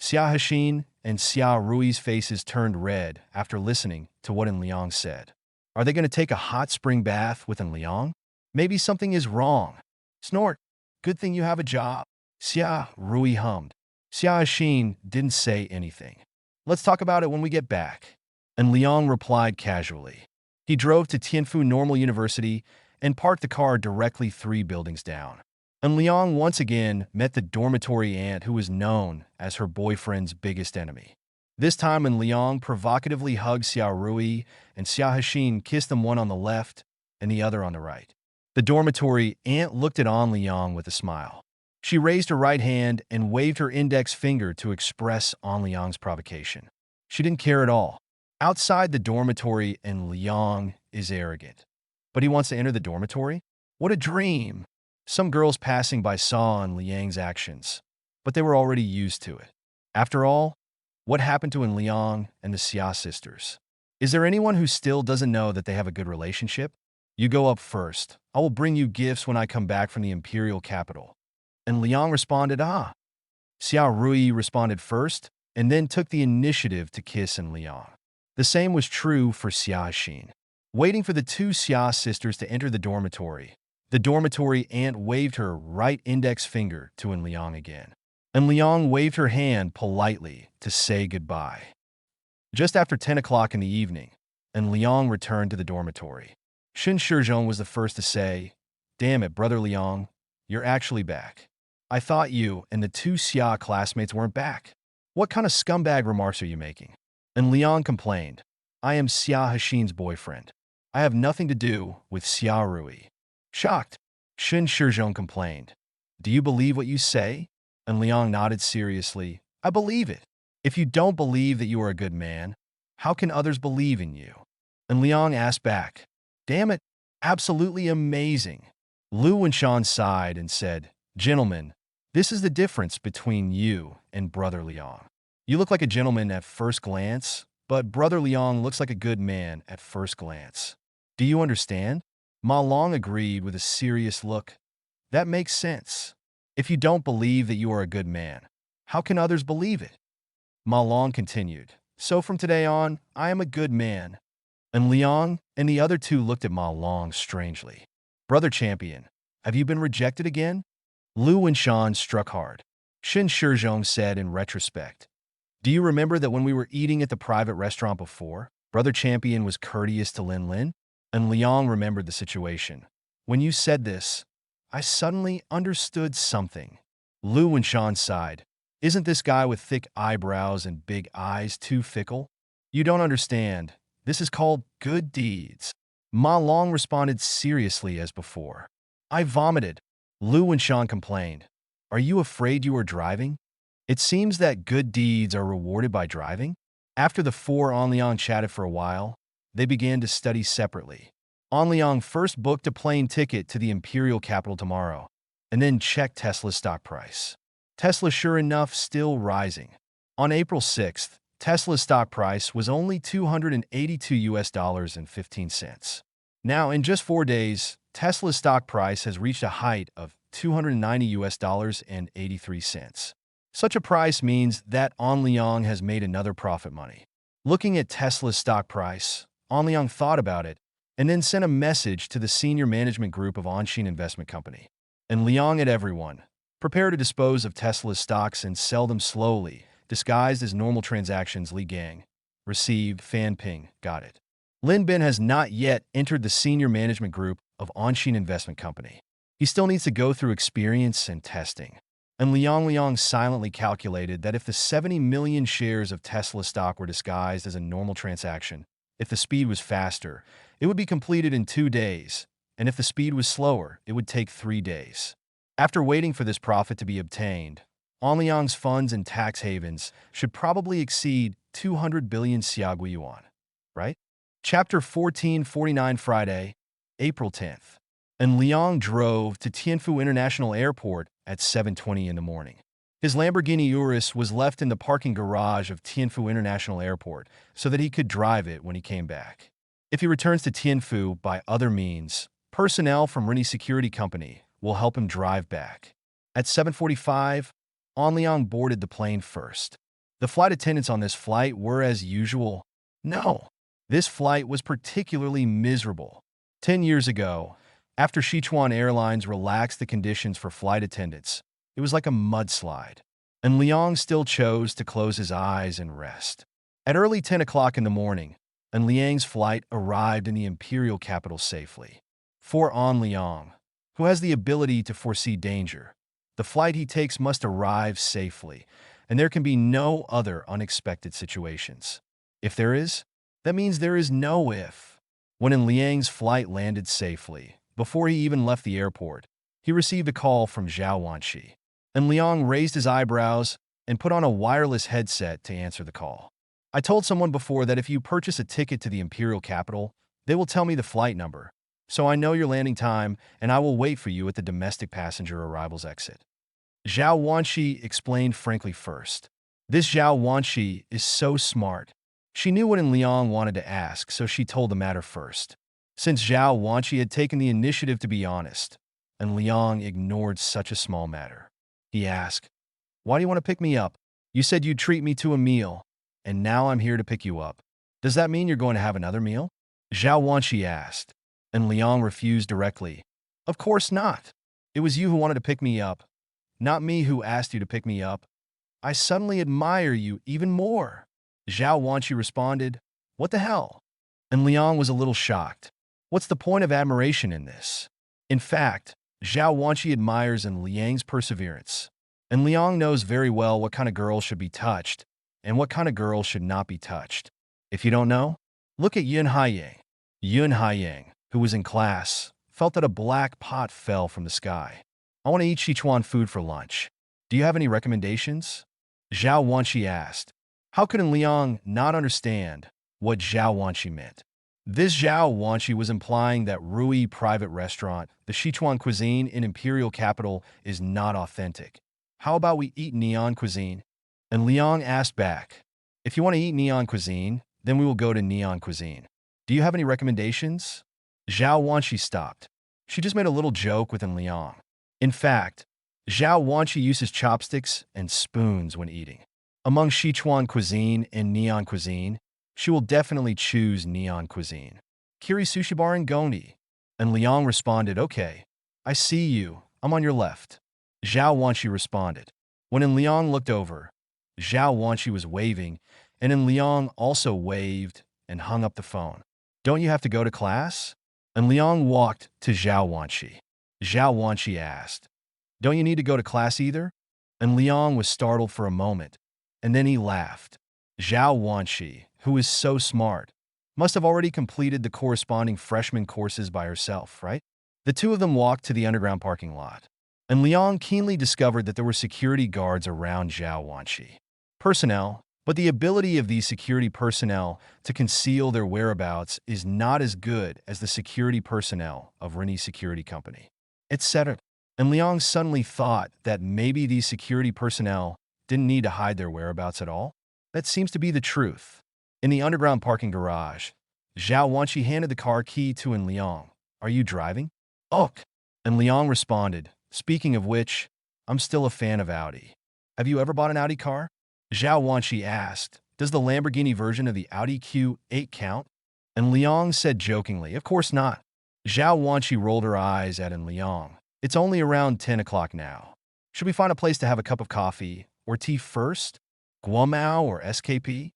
Xia Hexin and Xia Rui's faces turned red after listening to what Liang said. Are they going to take a hot spring bath with Liang? Maybe something is wrong. Snort. Good thing you have a job. Xia Rui hummed. Xia Hexin didn't say anything. Let's talk about it when we get back. And Liang replied casually. He drove to Tianfu Normal University and parked the car directly 3 buildings down. And Liang once again met the dormitory aunt who was known as her boyfriend's biggest enemy. This time, Liang provocatively hugged Xia Rui, and Xia Hexin kissed them, one on the left and the other on the right. The dormitory aunt looked at Liang with a smile. She raised her right hand and waved her index finger to express Liang's provocation. She didn't care at all. Outside the dormitory, Liang is arrogant. But he wants to enter the dormitory? What a dream! Some girls passing by saw Liang's actions, but they were already used to it. After all, what happened to Liang and the Xia sisters? Is there anyone who still doesn't know that they have a good relationship? You go up first. I will bring you gifts when I come back from the imperial capital. And Liang responded, ah. Xia Rui responded first, and then took the initiative to kiss Liang. The same was true for Xia Hexin. Waiting for the 2 Xia sisters to enter the dormitory aunt waved her right index finger to Liang again. and Liang waved her hand politely to say goodbye. Just after 10 o'clock in the evening, and Liang returned to the dormitory. Shin Shizhong was the first to say, "Damn it, brother Liang, you're actually back. I thought you and the two Xia classmates weren't back. What kind of scumbag remarks are you making?" And Liang complained, "I am Xia Hashin's boyfriend. I have nothing to do with Xia Rui." Shocked, Shin Shizhong complained, "Do you believe what you say?" And Liang nodded seriously, "I believe it. If you don't believe that you are a good man, how can others believe in you?" And Liang asked back, "Damn it, absolutely amazing." Lu Wenshan sighed and said, "Gentlemen, this is the difference between you and Brother Liang. You look like a gentleman at first glance, but Brother Liang looks like a good man at first glance. Do you understand?" Ma Long agreed with a serious look. "That makes sense. If you don't believe that you are a good man, how can others believe it?" Ma Long continued, "So from today on, I am a good man." And Liang and the other two looked at Ma Long strangely. "Brother Champion, have you been rejected again?" Lu Wenshan struck hard. Shin Shizhong said in retrospect, "Do you remember that when we were eating at the private restaurant before, Brother Champion was courteous to Lin Lin?" And Liang remembered the situation. "When you said this, I suddenly understood something." Lu Wenshan sighed. "Isn't this guy with thick eyebrows and big eyes too fickle? You don't understand. This is called good deeds." Ma Long responded seriously as before. "I vomited." Lu Wenshan complained. "Are you afraid you are driving? It seems that good deeds are rewarded by driving." After the four Onliang chatted for a while, they began to study separately. Onliang first booked a plane ticket to the imperial capital tomorrow, and then checked Tesla's stock price. Tesla, sure enough, still rising. On April 6th, Tesla's stock price was only $282.15. Now, in just 4 days, Tesla's stock price has reached a height of $290.83. Such a price means that Onliang has made another profit money. Looking at Tesla's stock price, Onliang thought about it and then sent a message to the senior management group of Onshin Investment Company. And Liang and everyone, prepare to dispose of Tesla's stocks and sell them slowly, disguised as normal transactions. Li Gang. Received, Fan Ping, got it. Lin Bin has not yet entered the senior management group of Onshin Investment Company. He still needs to go through experience and testing. And Liang silently calculated that if the 70 million shares of Tesla stock were disguised as a normal transaction, if the speed was faster, it would be completed in 2 days, and if the speed was slower, it would take 3 days. After waiting for this profit to be obtained, Onliang's funds in tax havens should probably exceed 200 billion Xiaogui yuan, right? Chapter 1449, Friday, April 10th. And Liang drove to Tianfu International Airport at 7:20 in the morning. His Lamborghini Urus was left in the parking garage of Tianfu International Airport so that he could drive it when he came back. If he returns to Tianfu by other means, personnel from Rini Security Company will help him drive back. At 7:45, Onliang boarded the plane first. The flight attendants on this flight were as usual. No, this flight was particularly miserable. 10 years ago, after Sichuan Airlines relaxed the conditions for flight attendants, it was like a mudslide, and Liang still chose to close his eyes and rest. At early 10 o'clock in the morning, and Liang's flight arrived in the imperial capital safely. For Liang, who has the ability to foresee danger, the flight he takes must arrive safely, and there can be no other unexpected situations. If there is, that means there is no if. When Liang's flight landed safely, before he even left the airport, he received a call from Zhao Wanshi, and Liang raised his eyebrows and put on a wireless headset to answer the call. "I told someone before that if you purchase a ticket to the imperial capital, they will tell me the flight number, so I know your landing time and I will wait for you at the domestic passenger arrivals exit." Zhao Wanshi explained frankly first. This Zhao Wanshi is so smart. She knew what Liang wanted to ask, so she told the matter first. Since Zhao Wanshi had taken the initiative to be honest, and Liang ignored such a small matter. He asked, "Why do you want to pick me up? You said you'd treat me to a meal, and now I'm here to pick you up. Does that mean you're going to have another meal?" Zhao Wanshi asked, and Liang refused directly. "Of course not. It was you who wanted to pick me up, Not me who asked you to pick me up. I suddenly admire you even more. Zhao Wanqi responded, What the hell? And Liang was a little shocked. What's the point of admiration in this? In fact, Zhao Wanqi admires in Liang's perseverance. And Liang knows very well what kind of girl should be touched and what kind of girl should not be touched. If you don't know, look at Yun Haiyang. Yun Haiyang, who was in class, felt that a black pot fell from the sky. I want to eat Sichuan food for lunch. Do you have any recommendations? Zhao Wanqi asked. How could Liang not understand what Zhao Wanqi meant? This Zhao Wanqi was implying that Rui private restaurant, the Sichuan cuisine in imperial capital, is not authentic. How about we eat neon cuisine? And Liang asked back, If you want to eat neon cuisine, then we will go to neon cuisine. Do you have any recommendations? Zhao Wanqi stopped. She just made a little joke with Liang. In fact, Zhao Wanqi uses chopsticks and spoons when eating. Among Sichuan cuisine and neon cuisine, she will definitely choose neon cuisine. Kiri sushi bar in Goni. And Liang responded, Okay, I see you. I'm on your left. Zhao Wanqi responded. When Liang looked over, Zhao Wanqi was waving, and Liang also waved and hung up the phone. Don't you have to go to class? And Liang walked to Zhao Wanqi. Zhao Wanqi asked, Don't you need to go to class either? And Liang was startled for a moment, and then he laughed. Zhao Wanqi, who is so smart, must have already completed the corresponding freshman courses by herself, right? The two of them walked to the underground parking lot, and Liang keenly discovered that there were security guards around Zhao Wanqi. Personnel, but the ability of these security personnel to conceal their whereabouts is not as good as the security personnel of Rennie's security company, etc. And Liang suddenly thought that maybe these security personnel didn't need to hide their whereabouts at all. That seems to be the truth. In the underground parking garage, Zhao Wanqi handed the car key to Liang. Are you driving? Ok. And Liang responded, Speaking of which, I'm still a fan of Audi. Have you ever bought an Audi car? Zhao Wanqi asked, Does the Lamborghini version of the Audi Q8 count? And Liang said jokingly, Of course not. Zhao Wanqi rolled her eyes at Liang. It's only around 10 o'clock now. Should we find a place to have a cup of coffee or tea first? Guomao or SKP?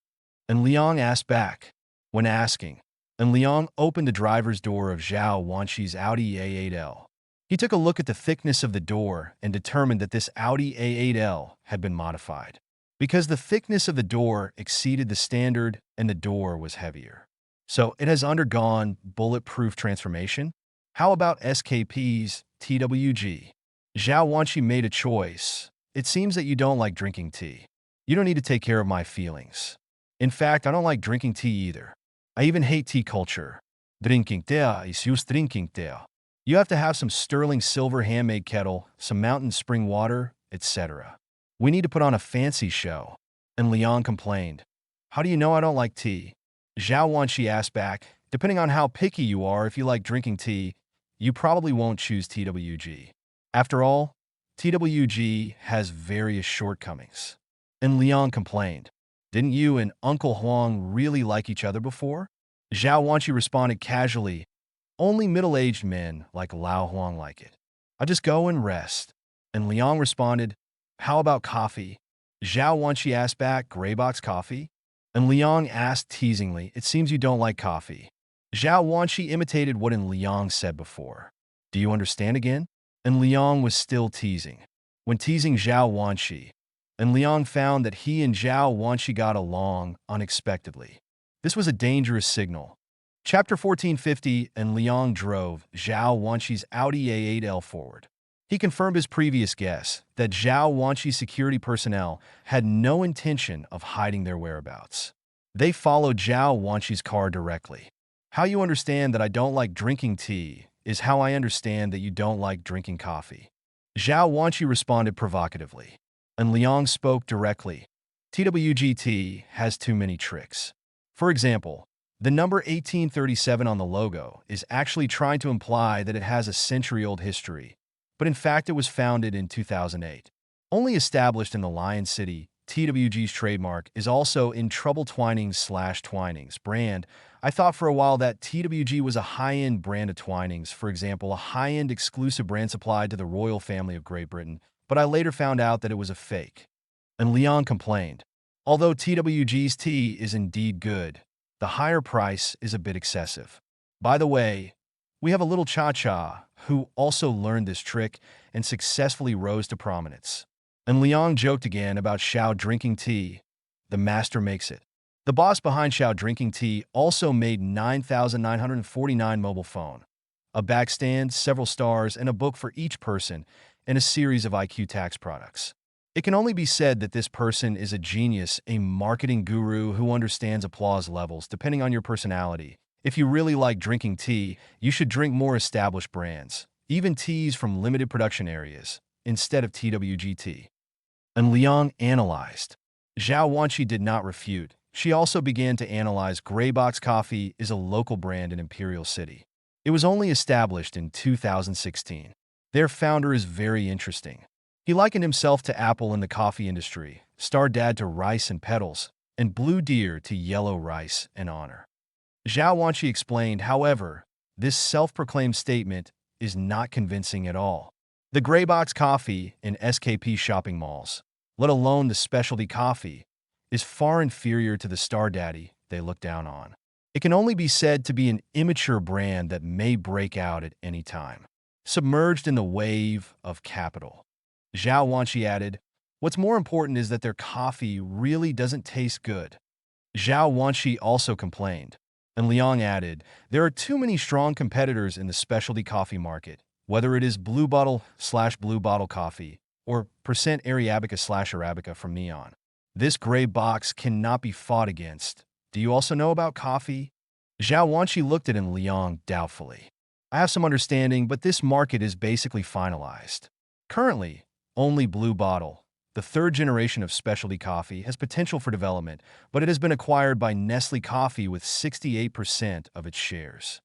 And Liang asked back. When asking, and Liang opened the driver's door of Zhao Wanqi's Audi A8L. He took a look at the thickness of the door and determined that this Audi A8L had been modified, because the thickness of the door exceeded the standard and the door was heavier. So it has undergone bulletproof transformation? How about SKP's TWG? Zhao Wanqi made a choice. It seems that you don't like drinking tea. You don't need to take care of my feelings. In fact, I don't like drinking tea either. I even hate tea culture. Drinking tea is just drinking tea. You have to have some sterling silver handmade kettle, some mountain spring water, etc. We need to put on a fancy show. And Liang complained. How do you know I don't like tea? Zhao Wanqi asked back, Depending on how picky you are, if you like drinking tea, you probably won't choose TWG. After all, TWG has various shortcomings. And Liang complained. Didn't you and Uncle Huang really like each other before? Zhao Wanqi responded casually. Only middle-aged men like Lao Huang like it. I just go and rest. And Liang responded, How about coffee? Zhao Wanqi asked back, Gray box coffee? And Liang asked teasingly, It seems you don't like coffee. Zhao Wanqi imitated what Liang said before. Do you understand again? And Liang was still teasing. When teasing Zhao Wanqi, and Liang found that he and Zhao Wanqi got along unexpectedly. This was a dangerous signal. Chapter 1450, and Liang drove Zhao Wanqi's Audi A8L forward. He confirmed his previous guess that Zhao Wanqi's security personnel had no intention of hiding their whereabouts. They followed Zhao Wanqi's car directly. How you understand that I don't like drinking tea is how I understand that you don't like drinking coffee. Zhao Wanqi responded provocatively. And Liang spoke directly. TWGT has too many tricks. For example, the number 1837 on the logo is actually trying to imply that it has a century-old history, but in fact it was founded in 2008. Only established in the Lion City, TWG's trademark is also in Trouble Twinings/Twinings brand. I thought for a while that TWG was a high-end brand of Twinings, for example, a high-end exclusive brand supplied to the royal family of Great Britain, but I later found out that it was a fake. And Leon complained. Although TWG's tea is indeed good, the higher price is a bit excessive. By the way, we have a little cha-cha who also learned this trick and successfully rose to prominence. And Leon joked again about Xiao drinking tea. The master makes it. The boss behind Xiao drinking tea also made 9,949 mobile phone, a backstand, several stars, and a book for each person, and a series of IQ tax products. It can only be said that this person is a genius, a marketing guru who understands applause levels depending on your personality. If you really like drinking tea, you should drink more established brands, even teas from limited production areas, instead of TWG tea. And Liang analyzed. Zhao Wanqi did not refute. She also began to analyze Greybox Coffee is a local brand in Imperial City. It was only established in 2016. Their founder is very interesting. He likened himself to Apple in the coffee industry, Star Dad to rice and petals, and Blue Deer to yellow rice and honor. Zhao Wanqi explained, however, this self-proclaimed statement is not convincing at all. The Greybox Coffee in SKP shopping malls, let alone the specialty coffee, is far inferior to the Star Daddy they look down on. It can only be said to be an immature brand that may break out at any time, submerged in the wave of capital. Zhao Wanqi added, what's more important is that their coffee really doesn't taste good. Zhao Wanqi also complained, and Liang added, there are too many strong competitors in the specialty coffee market, whether it is Blue Bottle/Blue Bottle Coffee or percent Arabica/Arabica from Neon. This gray box cannot be fought against. Do you also know about coffee? Zhao Wanqi looked at him Liang doubtfully. I have some understanding, but this market is basically finalized. Currently, only Blue Bottle, the third generation of specialty coffee, has potential for development, but it has been acquired by Nestle Coffee with 68% of its shares.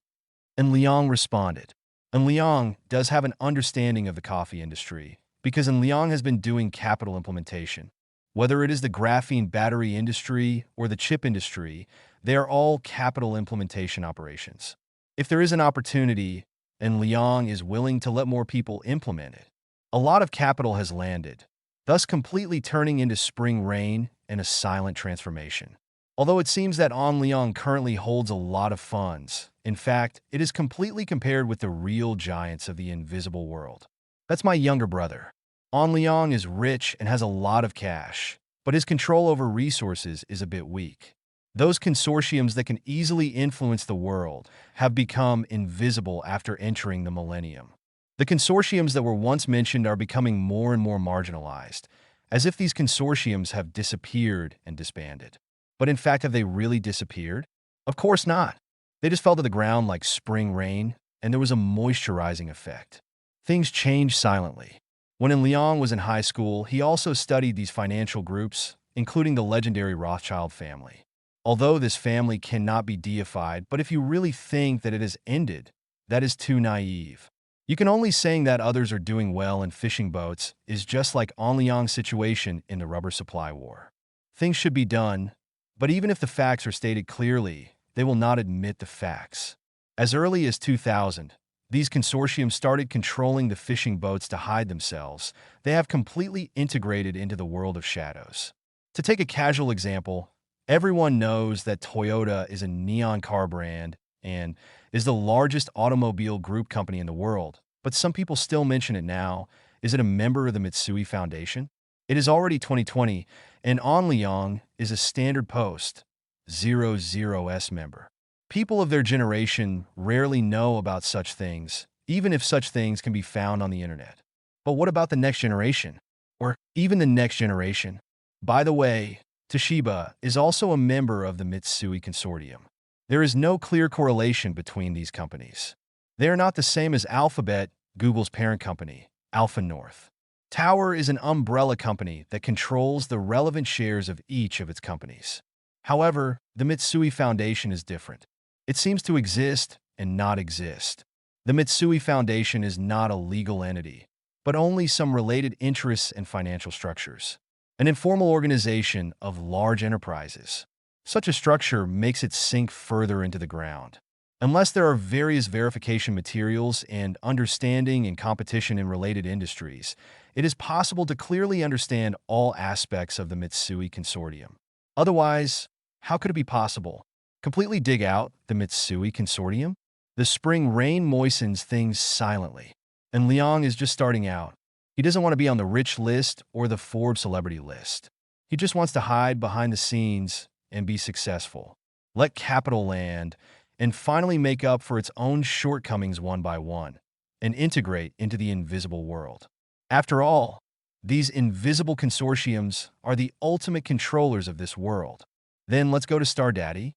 And Liang responded. And Liang does have an understanding of the coffee industry, because Liang has been doing capital implementation. Whether it is the graphene battery industry or the chip industry, they are all capital implementation operations. If there is an opportunity, and Liang is willing to let more people implement it, a lot of capital has landed, thus completely turning into spring rain and a silent transformation. Although it seems that An Liang currently holds a lot of funds, in fact, it is completely compared with the real giants of the invisible world. That's my younger brother. An Liang is rich and has a lot of cash, but his control over resources is a bit weak. Those consortiums that can easily influence the world have become invisible after entering the millennium. The consortiums that were once mentioned are becoming more and more marginalized, as if these consortiums have disappeared and disbanded. But in fact, have they really disappeared? Of course not. They just fell to the ground like spring rain, and there was a moisturizing effect. Things changed silently. When Liang was in high school, he also studied these financial groups, including the legendary Rothschild family. Although this family cannot be deified, but if you really think that it has ended, that is too naive. You can only saying that others are doing well in fishing boats is just like An Liang's situation in the rubber supply war. Things should be done, but even if the facts are stated clearly, they will not admit the facts. As early as 2000, these consortiums started controlling the fishing boats to hide themselves. They have completely integrated into the world of shadows. To take a casual example, everyone knows that Toyota is a neon car brand and is the largest automobile group company in the world, but some people still mention it now. Is it a member of the Mitsui Foundation? It is already 2020, and An Liang is a Standard Post 00S member. People of their generation rarely know about such things, even if such things can be found on the internet. But what about the next generation? Or even the next generation? By the way, Toshiba is also a member of the Mitsui Consortium. There is no clear correlation between these companies. They are not the same as Alphabet, Google's parent company, Alpha North. Tower is an umbrella company that controls the relevant shares of each of its companies. However, the Mitsui Foundation is different. It seems to exist and not exist. The Mitsui Foundation is not a legal entity, but only some related interests and financial structures. An informal organization of large enterprises. Such a structure makes it sink further into the ground. Unless there are various verification materials and understanding and competition in related industries, it is possible to clearly understand all aspects of the Mitsui Consortium. Otherwise, how could it be possible? Completely dig out the Mitsui Consortium? The spring rain moistens things silently, and Liang is just starting out. He doesn't want to be on the rich list or the Forbes celebrity list. He just wants to hide behind the scenes and be successful. Let capital land and finally make up for its own shortcomings one by one, and integrate into the invisible world. After all, these invisible consortiums are the ultimate controllers of this world. Then let's go to Star Daddy.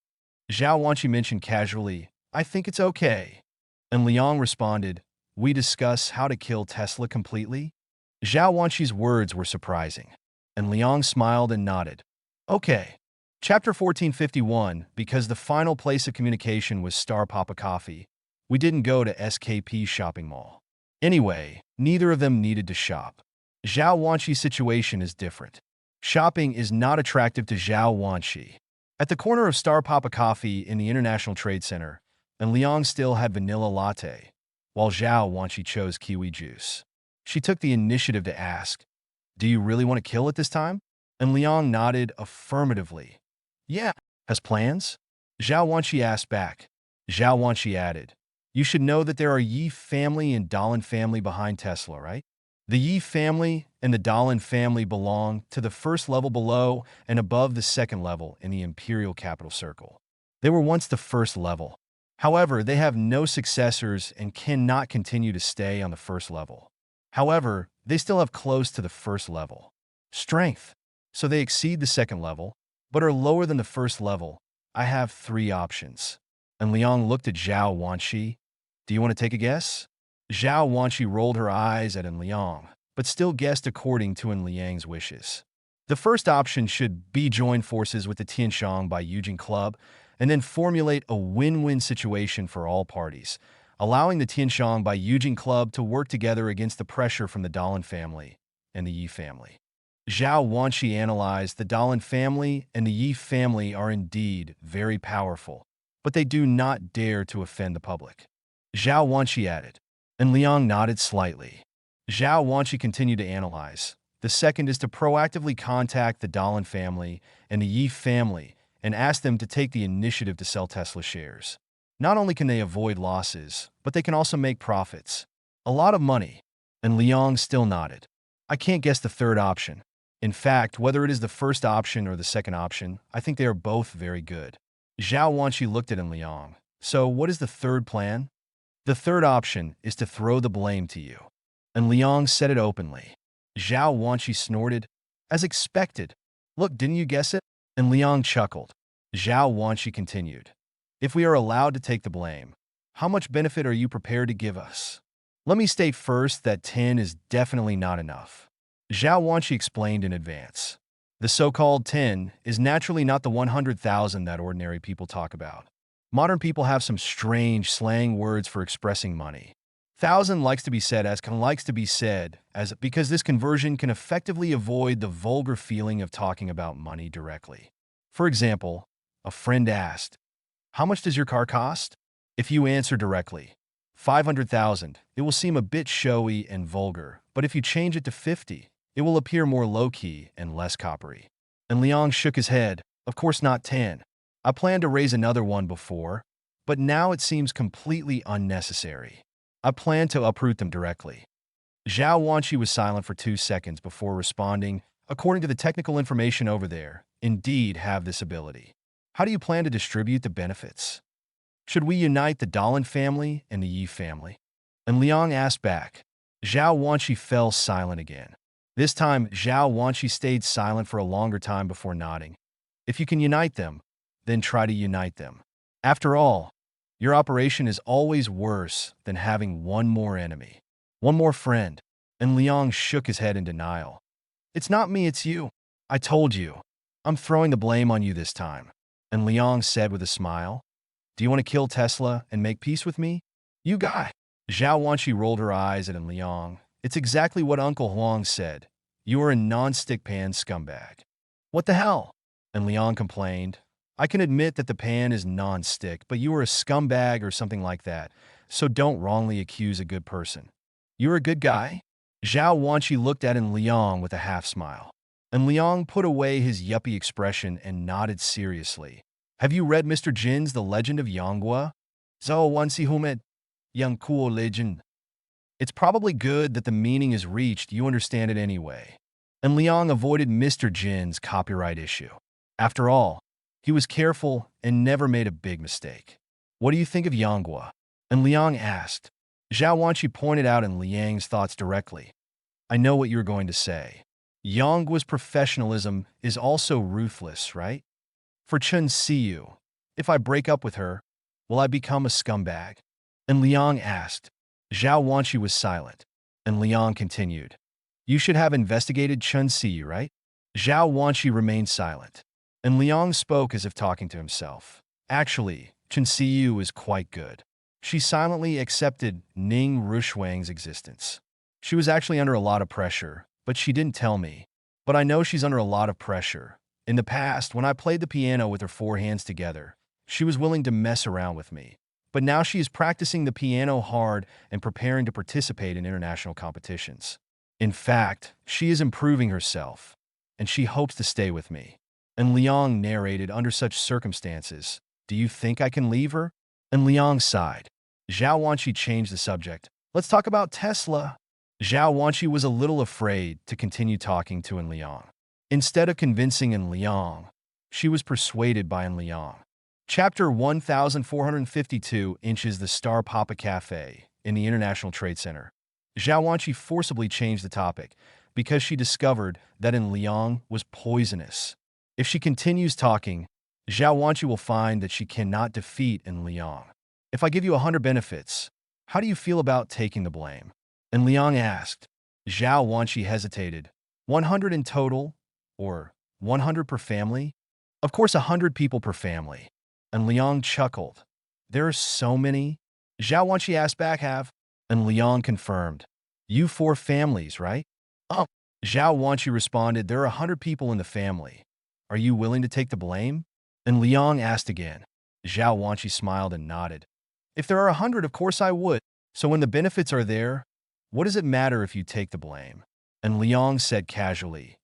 Zhao Wanqi mentioned casually, "I think it's okay." And Liang responded, "We discuss how to kill Tesla completely?" Zhao Wanqi's words were surprising, and Liang smiled and nodded. "Okay." Chapter 1451, because the final place of communication was Star Papa Coffee, we didn't go to SKP shopping mall. Anyway, neither of them needed to shop. Zhao Wanqi's situation is different. Shopping is not attractive to Zhao Wanqi. At the corner of Star Papa Coffee in the International Trade Center, and Liang still had vanilla latte, while Zhao Wanqi chose kiwi juice. She took the initiative to ask, "Do you really want to kill it this time?" And Liang nodded affirmatively. "Yeah." "Has plans?" Zhao Wanqi asked back. Zhao Wanqi added, "You should know that there are Yi family and Dahlin family behind Tesla, right? The Yi family and the Dahlin family belong to the first level below and above the second level in the Imperial Capital Circle. They were once the first level. However, they have no successors and cannot continue to stay on the first level. However, they still have close to the first level strength, so they exceed the second level, but are lower than the first level. I have 3 options." And Liang looked at Zhao Wanqi. "Do you want to take a guess?" Zhao Wanqi rolled her eyes at Liang, but still guessed according to Liang's wishes. The first option should be join forces with the Tianshang by Yujin Club, and then formulate a win-win situation for all parties, allowing the Tianshang by Yujin Club to work together against the pressure from the Dahlin family and the Yi family. Zhao Wanqi analyzed the Dahlin family and the Yi family are indeed very powerful, but they do not dare to offend the public. Zhao Wanqi added, and Liang nodded slightly. Zhao Wanqi continued to analyze. The second is to proactively contact the Dahlin family and the Yi family and ask them to take the initiative to sell Tesla shares. Not only can they avoid losses, but they can also make profits. A lot of money. And Liang still nodded. "I can't guess the third option. In fact, whether it is the first option or the second option, I think they are both very good." Zhao Wanqi looked at Liang. "So what is the third plan?" "The third option is to throw the blame to you." And Liang said it openly. Zhao Wanqi snorted. "As expected. Look, didn't you guess it?" And Liang chuckled. Zhao Wanqi continued. "If we are allowed to take the blame, how much benefit are you prepared to give us?" "Let me state first that 10 is definitely not enough." Zhao Wanqi explained in advance. The so-called 10 is naturally not the 100,000 that ordinary people talk about. Modern people have some strange slang words for expressing money. Thousand likes to be said as can likes to be said as because this conversion can effectively avoid the vulgar feeling of talking about money directly. For example, a friend asked, "How much does your car cost?" If you answer directly, 500,000, it will seem a bit showy and vulgar, but if you change it to 50, it will appear more low-key and less coppery. And Liang shook his head. "Of course not 10. I planned to raise another one before, but now it seems completely unnecessary. I plan to uproot them directly." Zhao Wanqi was silent for 2 seconds before responding, "According to the technical information over there, indeed have this ability. How do you plan to distribute the benefits? Should we unite the Dahlin family and the Yi family?" And Liang asked back. Zhao Wanqi fell silent again. This time, Zhao Wanqi stayed silent for a longer time before nodding. "If you can unite them, then try to unite them. After all, your operation is always worse than having one more enemy, one more friend." And Liang shook his head in denial. "It's not me, it's you. I told you. I'm throwing the blame on you this time." And Liang said with a smile, "Do you want to kill Tesla and make peace with me? You guy." Zhao Wanqi rolled her eyes at Liang. "It's exactly what Uncle Huang said. You are a non-stick pan scumbag." "What the hell?" And Liang complained. I can admit that the pan is non-stick, but you are a scumbag or something like that, so don't wrongly accuse a good person. You're a good guy? Zhao Wanqi looked at En Liang with a half-smile. En Liang put away his yuppie expression and nodded seriously. Have you read Mr. Jin's The Legend of Yanghua? Zhao Wanqi Humet, Yang Kuo Legend. It's probably good that the meaning is reached, you understand it anyway. And Liang avoided Mr. Jin's copyright issue. After all, he was careful and never made a big mistake. What do you think of Yanghua? And Liang asked. Zhao Wanqi pointed out in Liang's thoughts directly. I know what you're going to say. Yanghua's professionalism is also ruthless, right? For Chen Siyu, if I break up with her, will I become a scumbag? And Liang asked. Zhao Wanqi was silent, and Liang continued. You should have investigated Chen Siyu, right? Zhao Wanqi remained silent, and Liang spoke as if talking to himself. Actually, Chen Siyu is quite good. She silently accepted Ning Rushuang's existence. She was actually under a lot of pressure, but she didn't tell me. But I know she's under a lot of pressure. In the past, when I played the piano with her four hands together, she was willing to mess around with me. But now she is practicing the piano hard and preparing to participate in international competitions. In fact, she is improving herself, and she hopes to stay with me. And Liang narrated, under such circumstances, do you think I can leave her? And Liang sighed. Zhao Wanqi changed the subject. Let's talk about Tesla. Zhao Wanqi was a little afraid to continue talking to En Liang. Instead of convincing En Liang, she was persuaded by En Liang. Chapter 1452 inches The Star Papa Cafe in the International Trade Center. Zhao Wanqi forcibly changed the topic because she discovered that En Liang was poisonous. If she continues talking, Zhao Wanqi will find that she cannot defeat En Liang. If I give you 100 benefits, how do you feel about taking the blame? En Liang asked. Zhao Wanqi hesitated. 100 in total? Or 100 per family? Of course, 100 people per family. And Liang chuckled. There are so many? Zhao Wanqi asked back half. And Liang confirmed. You 4 families, right? Zhao Wanqi responded, there are 100 people in the family. Are you willing to take the blame? And Liang asked again. Zhao Wanqi smiled and nodded. If there are 100, of course I would. So when the benefits are there, what does it matter if you take the blame? And Liang said casually.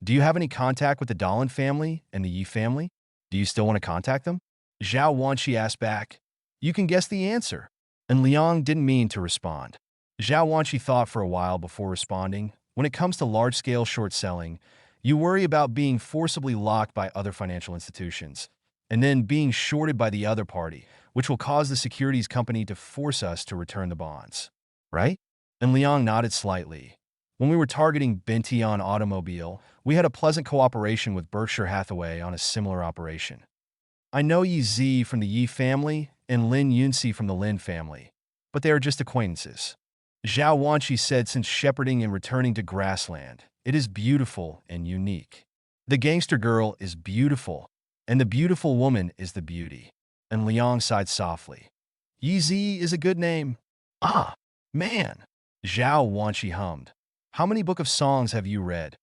Do you have any contact with the Dahlin family and the Yi family? Do you still want to contact them? Zhao Wanqi asked back. You can guess the answer. And Liang didn't mean to respond. Zhao Wanqi thought for a while before responding. When it comes to large-scale short selling, you worry about being forcibly locked by other financial institutions, and then being shorted by the other party, which will cause the securities company to force us to return the bonds. Right? And Liang nodded slightly. When we were targeting Bintian Automobile, we had a pleasant cooperation with Berkshire Hathaway on a similar operation. I know Yi Zi from the Yi family and Lin Yunxi from the Lin family, but they are just acquaintances. Zhao Wanqi said since shepherding and returning to grassland, it is beautiful and unique. The gangster girl is beautiful, and the beautiful woman is the beauty. And Liang sighed softly. Yi Zi is a good name. Ah, man, Zhao Wanqi hummed. How many book of songs have you read?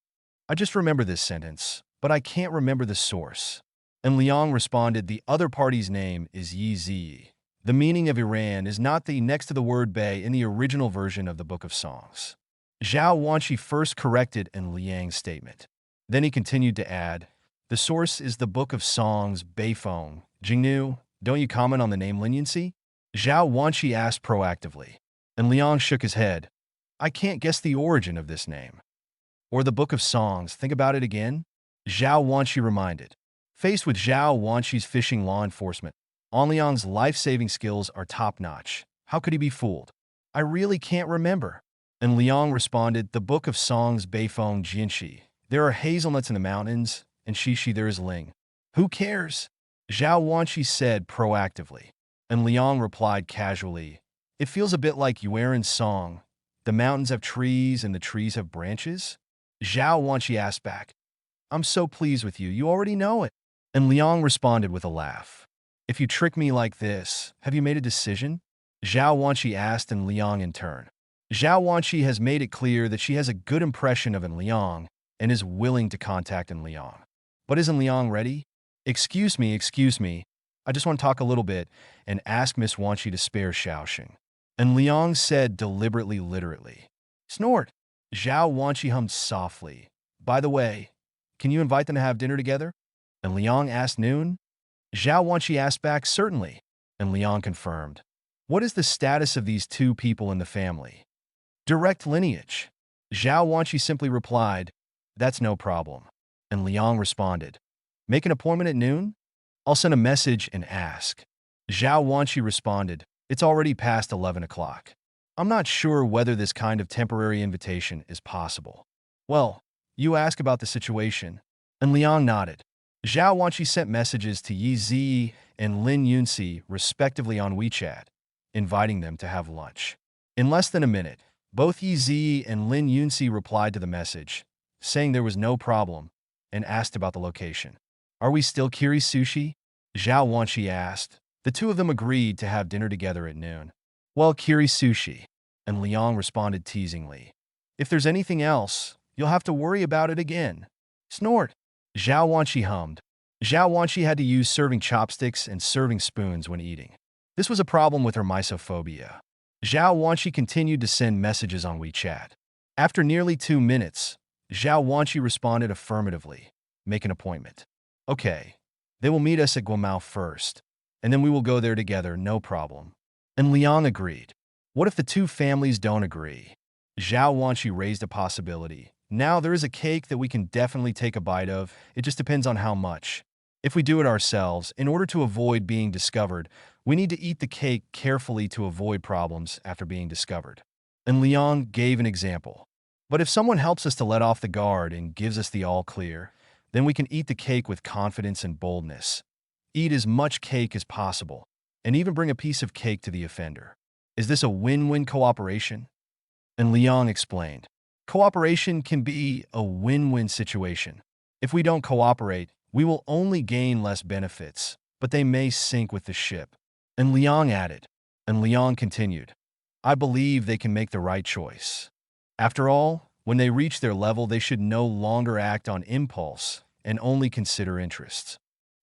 I just remember this sentence, but I can't remember the source. And Liang responded, the other party's name is Yi Zi. The meaning of Iran is not the next to the word bay in the original version of the Book of Songs. Zhao Wanqi first corrected in Liang's statement. Then he continued to add, the source is the Book of Songs, Beifeng. Jingnu, don't you comment on the name Lin Yunxi? Zhao Wanqi asked proactively. And Liang shook his head. I can't guess the origin of this name. Or the Book of Songs, think about it again? Zhao Wanqi reminded. Faced with Zhao Wanqi's fishing law enforcement, An Liang's life-saving skills are top-notch. How could he be fooled? I really can't remember. And Liang responded, the Book of Songs Beifeng Jinshi. There are hazelnuts in the mountains, and Shishi there is Ling. Who cares? Zhao Wanqi said proactively. And Liang replied casually, it feels a bit like Yueren's song. The mountains have trees and the trees have branches? Zhao Wanqi asked back. I'm so pleased with you, you already know it. And Liang responded with a laugh. If you trick me like this, have you made a decision? Zhao Wanqi asked En Liang in turn. Zhao Wanqi has made it clear that she has a good impression of En Liang and is willing to contact En Liang. But is En Liang ready? Excuse me. I just want to talk a little bit and ask Miss Wanchi to spare Xiaoxing. And Liang said deliberately, literally. Snort. Zhao Wanchi hummed softly. By the way, can you invite them to have dinner together? And Liang asked Noon. Zhao Wanchi asked back, certainly. And Liang confirmed. What is the status of these two people in the family? Direct lineage. Zhao Wanchi simply replied, that's no problem. And Liang responded, make an appointment at noon? I'll send a message and ask. Zhao Wanchi responded, it's already past 11 o'clock. I'm not sure whether this kind of temporary invitation is possible. Well, you ask about the situation. And Liang nodded. Zhao Wanchi sent messages to Yi Zi and Lin Yunxi respectively on WeChat, inviting them to have lunch. In less than a minute, both Yi Zi and Lin Yunxi replied to the message, saying there was no problem, and asked about the location. Are we still Kiri Sushi? Zhao Wanchi asked. The two of them agreed to have dinner together at noon. Well, Kiri Sushi. And Liang responded teasingly. If there's anything else, you'll have to worry about it again. Snort. Zhao Wanchi hummed. Zhao Wanchi had to use serving chopsticks and serving spoons when eating. This was a problem with her misophobia. Zhao Wanchi continued to send messages on WeChat. After nearly 2 minutes, Zhao Wanchi responded affirmatively. Make an appointment. Okay. They will meet us at Guomao first, and then we will go there together, no problem. And Liang agreed. What if the two families don't agree? Zhao Wanchi raised a possibility. Now there is a cake that we can definitely take a bite of, it just depends on how much. If we do it ourselves, in order to avoid being discovered, we need to eat the cake carefully to avoid problems after being discovered. And Liang gave an example. But if someone helps us to let off the guard and gives us the all clear, then we can eat the cake with confidence and boldness. Eat as much cake as possible, and even bring a piece of cake to the offender. Is this a win-win cooperation? And Liang explained. Cooperation can be a win-win situation. If we don't cooperate, we will only gain less benefits, but they may sink with the ship. And Liang added. And Liang continued. I believe they can make the right choice. After all, when they reach their level, they should no longer act on impulse and only consider interests.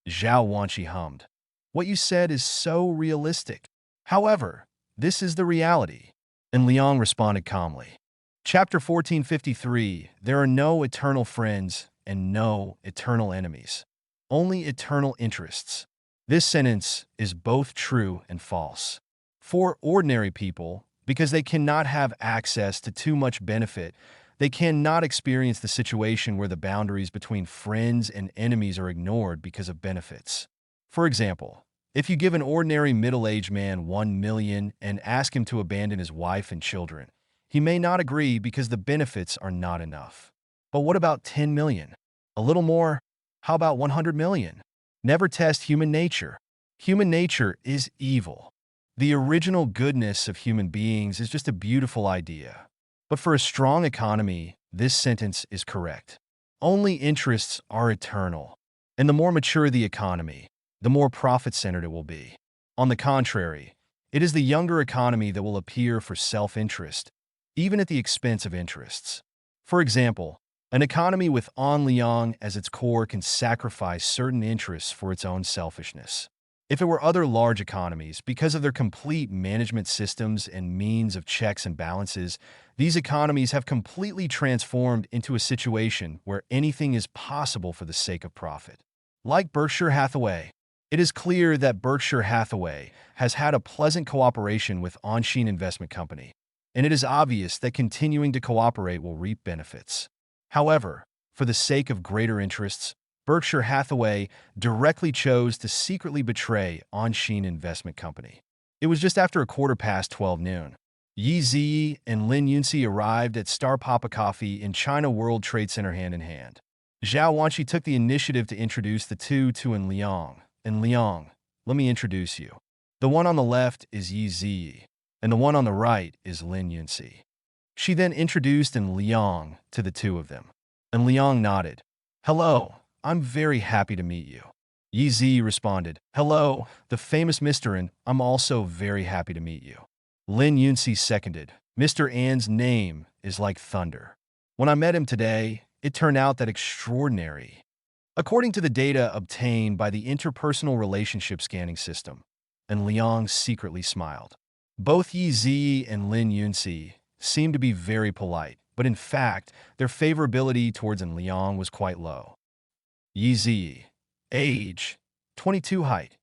Zhao Wanchi hummed. What you said is so realistic. However, this is the reality. And Liang responded calmly. Chapter 1453, there are no eternal friends and no eternal enemies. Only eternal interests. This sentence is both true and false. For ordinary people, because they cannot have access to too much benefit, they cannot experience the situation where the boundaries between friends and enemies are ignored because of benefits. For example, if you give an ordinary middle-aged man 1 million and ask him to abandon his wife and children, he may not agree because the benefits are not enough. But what about 10 million? A little more? How about 100 million? Never test human nature. Human nature is evil. The original goodness of human beings is just a beautiful idea. But for a strong economy, this sentence is correct. Only interests are eternal. And the more mature the economy, the more profit-centered it will be. On the contrary, it is the younger economy that will appear for self-interest, even at the expense of interests. For example, an economy with On Liang as its core can sacrifice certain interests for its own selfishness. If it were other large economies, because of their complete management systems and means of checks and balances, these economies have completely transformed into a situation where anything is possible for the sake of profit. Like Berkshire Hathaway, it is clear that Berkshire Hathaway has had a pleasant cooperation with Onshin Investment Company, and it is obvious that continuing to cooperate will reap benefits. However, for the sake of greater interests, Berkshire Hathaway directly chose to secretly betray Onshin Investment Company. It was just after 12:15 noon. Yi Zi and Lin Yunxi arrived at Star Papa Coffee in China World Trade Center hand in hand. Zhao Wanchi took the initiative to introduce the two to En Liang. En Liang, let me introduce you. The one on the left is Yi Zi, and the one on the right is Lin Yunxi. She then introduced En Liang to the two of them. En Liang nodded. Hello. I'm very happy to meet you. Yi Zi responded, hello, the famous Mr. An, I'm also very happy to meet you. Lin Yunxi seconded, Mr. An's name is like thunder. When I met him today, it turned out that extraordinary. according to the data obtained by the interpersonal relationship scanning system, and Liang secretly smiled. Both Yi Zi and Lin Yunxi seemed to be very polite, but in fact, their favorability towards An Liang was quite low. Yi Zi, age, 22 height,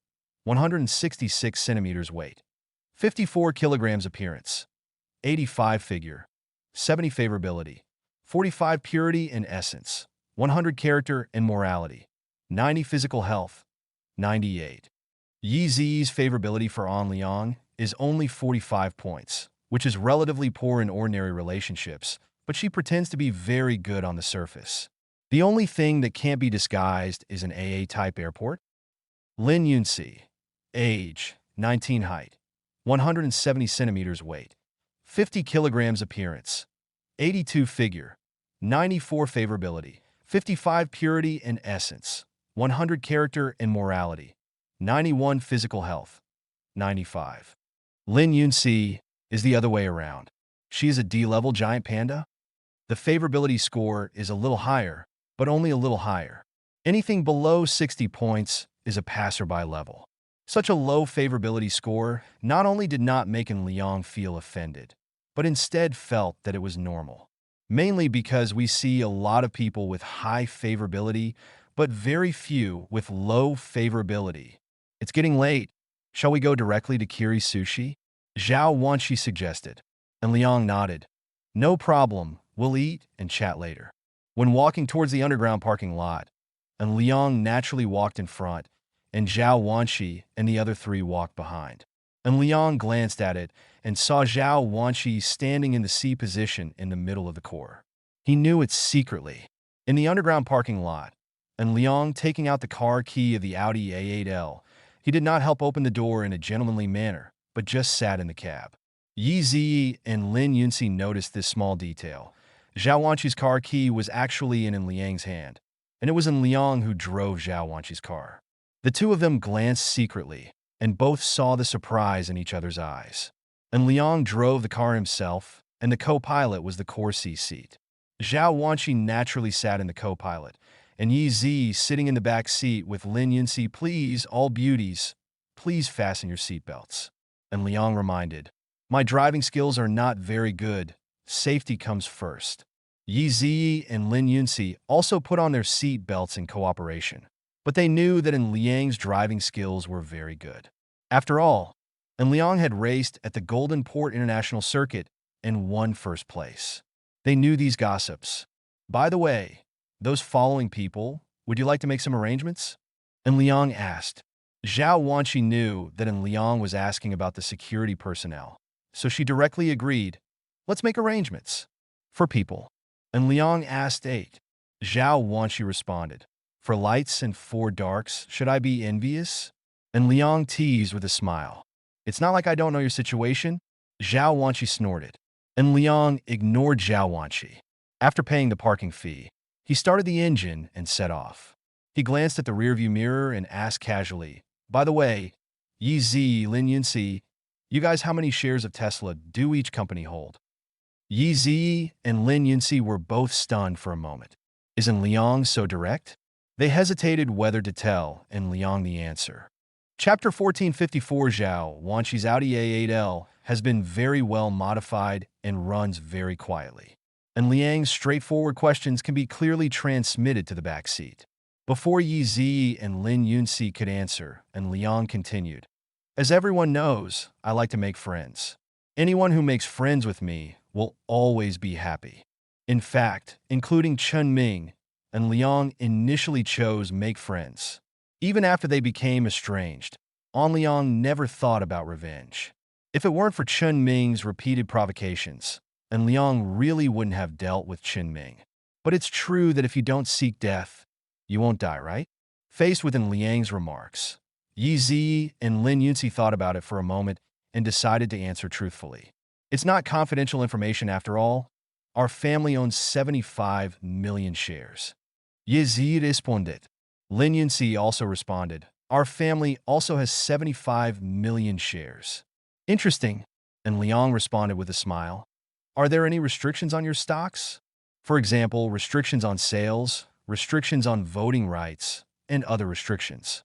166 centimeters weight, 54 kilograms appearance, 85 figure, 70 favorability, 45 purity and essence, 100 character and morality, 90 physical health, 98. Yi Zi's favorability for An Liang is only 45 points, which is relatively poor in ordinary relationships, but she pretends to be very good on the surface. The only thing that can't be disguised is an AA-type airport. Lin Yunxi, age, 19 height, 170 centimeters weight, 50 kilograms appearance, 82 figure, 94 favorability, 55 purity and essence, 100 character and morality, 91 physical health, 95. Lin Yunxi is the other way around. She is a D-level giant panda. The favorability score is a little higher, but only a little higher. Anything below 60 points is a passerby level. Such a low favorability score not only did not make An Liang feel offended, but instead felt that it was normal. Mainly because we see a lot of people with high favorability, but very few with low favorability. It's getting late. Shall we go directly to Kiri Sushi? Zhao Wanshi suggested. And Liang nodded. No problem, we'll eat and chat later. When walking towards the underground parking lot, and Liang naturally walked in front, and Zhao Wanshi and the other three walked behind. And Liang glanced at it and saw Zhao Wanshi standing in the C position in the middle of the core. He knew it secretly. In the underground parking lot, and Liang taking out the car key of the Audi A8L, he did not help open the door in a gentlemanly manner, but just sat in the cab. Yi Zi and Lin Yunxi noticed this small detail. Zhao Wanshi's car key was actually in Liang's hand, and it was Liang who drove Zhao Wanshi's car. The two of them glanced secretly, and both saw the surprise in each other's eyes. And Liang drove the car himself, and the co-pilot was the core C seat. Zhao Wanshi naturally sat in the co-pilot, and Yi Zi sitting in the back seat with Lin Yunxi. Please, all beauties, please fasten your seatbelts. And Liang reminded, my driving skills are not very good. Safety comes first. Yi Zi and Lin Yunxi also put on their seat belts in cooperation, but they knew that Liang's driving skills were very good. After all, Liang had raced at the Golden Port International Circuit and won first place. They knew these gossips. By the way, those following people, would you like to make some arrangements? And Liang asked. Zhao Wanshi knew that Liang was asking about the security personnel, so she directly agreed, let's make arrangements. For people. And Liang asked 8. Zhao Wanshi responded, for lights and 4 darks, should I be envious? And Liang teased with a smile. It's not like I don't know your situation. Zhao Wanshi snorted. And Liang ignored Zhao Wanshi. After paying the parking fee, he started the engine and set off. He glanced at the rearview mirror and asked casually, by the way, Yi Zi, Lin Yunxi, you guys, how many shares of Tesla do each company hold? Yi Zi and Lin Yunxi were both stunned for a moment. Isn't Liang so direct? They hesitated whether to tell, and Liang the answer. Chapter 1454. Zhao Wanshi's Audi A8L has been very well modified and runs very quietly. And Liang's straightforward questions can be clearly transmitted to the back seat. Before Yi Zi and Lin Yunxi could answer, and Liang continued, as everyone knows, I like to make friends. Anyone who makes friends with me will always be happy. In fact, including Chen Ming, and Liang initially chose make friends. Even after they became estranged, An Liang never thought about revenge. If it weren't for Chen Ming's repeated provocations, An Liang really wouldn't have dealt with Chen Ming. But it's true that if you don't seek death, you won't die, right? Faced with An Liang's remarks, Yi Zi and Lin Yunxi thought about it for a moment and decided to answer truthfully. It's not confidential information after all. Our family owns 75 million shares. Yi Zi responded. Lin Yunxi also responded, our family also has 75 million shares. Interesting. And Liang responded with a smile. Are there any restrictions on your stocks? For example, restrictions on sales, restrictions on voting rights, and other restrictions.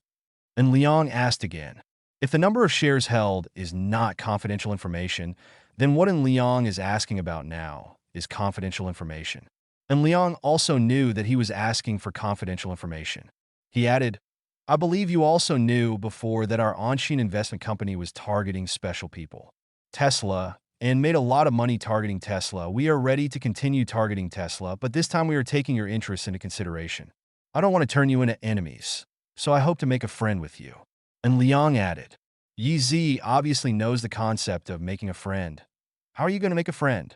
And Liang asked again, if the number of shares held is not confidential information, then what Liang is asking about now is confidential information. And Liang also knew that he was asking for confidential information. He added, I believe you also knew before that our Onshin investment company was targeting special people, Tesla, and made a lot of money targeting Tesla. We are ready to continue targeting Tesla, but this time we are taking your interests into consideration. I don't want to turn you into enemies, so I hope to make a friend with you. And Liang added, Yi Zi obviously knows the concept of making a friend. How are you going to make a friend?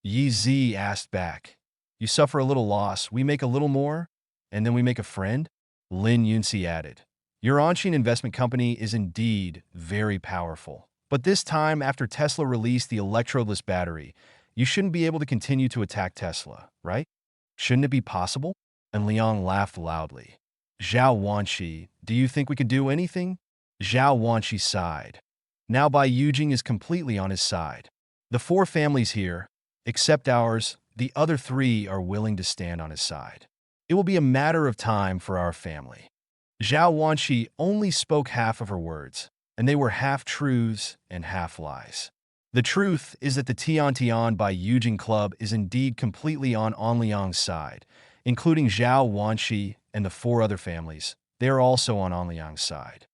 Yi Zi asked back. You suffer a little loss, we make a little more, and then we make a friend? Lin Yunxi added. Your Onshin investment company is indeed very powerful. But this time, after Tesla released the electrodeless battery, you shouldn't be able to continue to attack Tesla, right? Shouldn't it be possible? And Liang laughed loudly. Zhao Wanshi, do you think we could do anything? Zhao Wanshi sighed. Now Bai Yujing is completely on his side. The 4 families here, except ours, the other 3 are willing to stand on his side. It will be a matter of time for our family. Zhao Wanshi only spoke half of her words, and they were half truths and half lies. The truth is that the Tian Bai Yujing Club is indeed completely on Liang's side, including Zhao Wanshi and the 4 other families. They are also on Liang's side.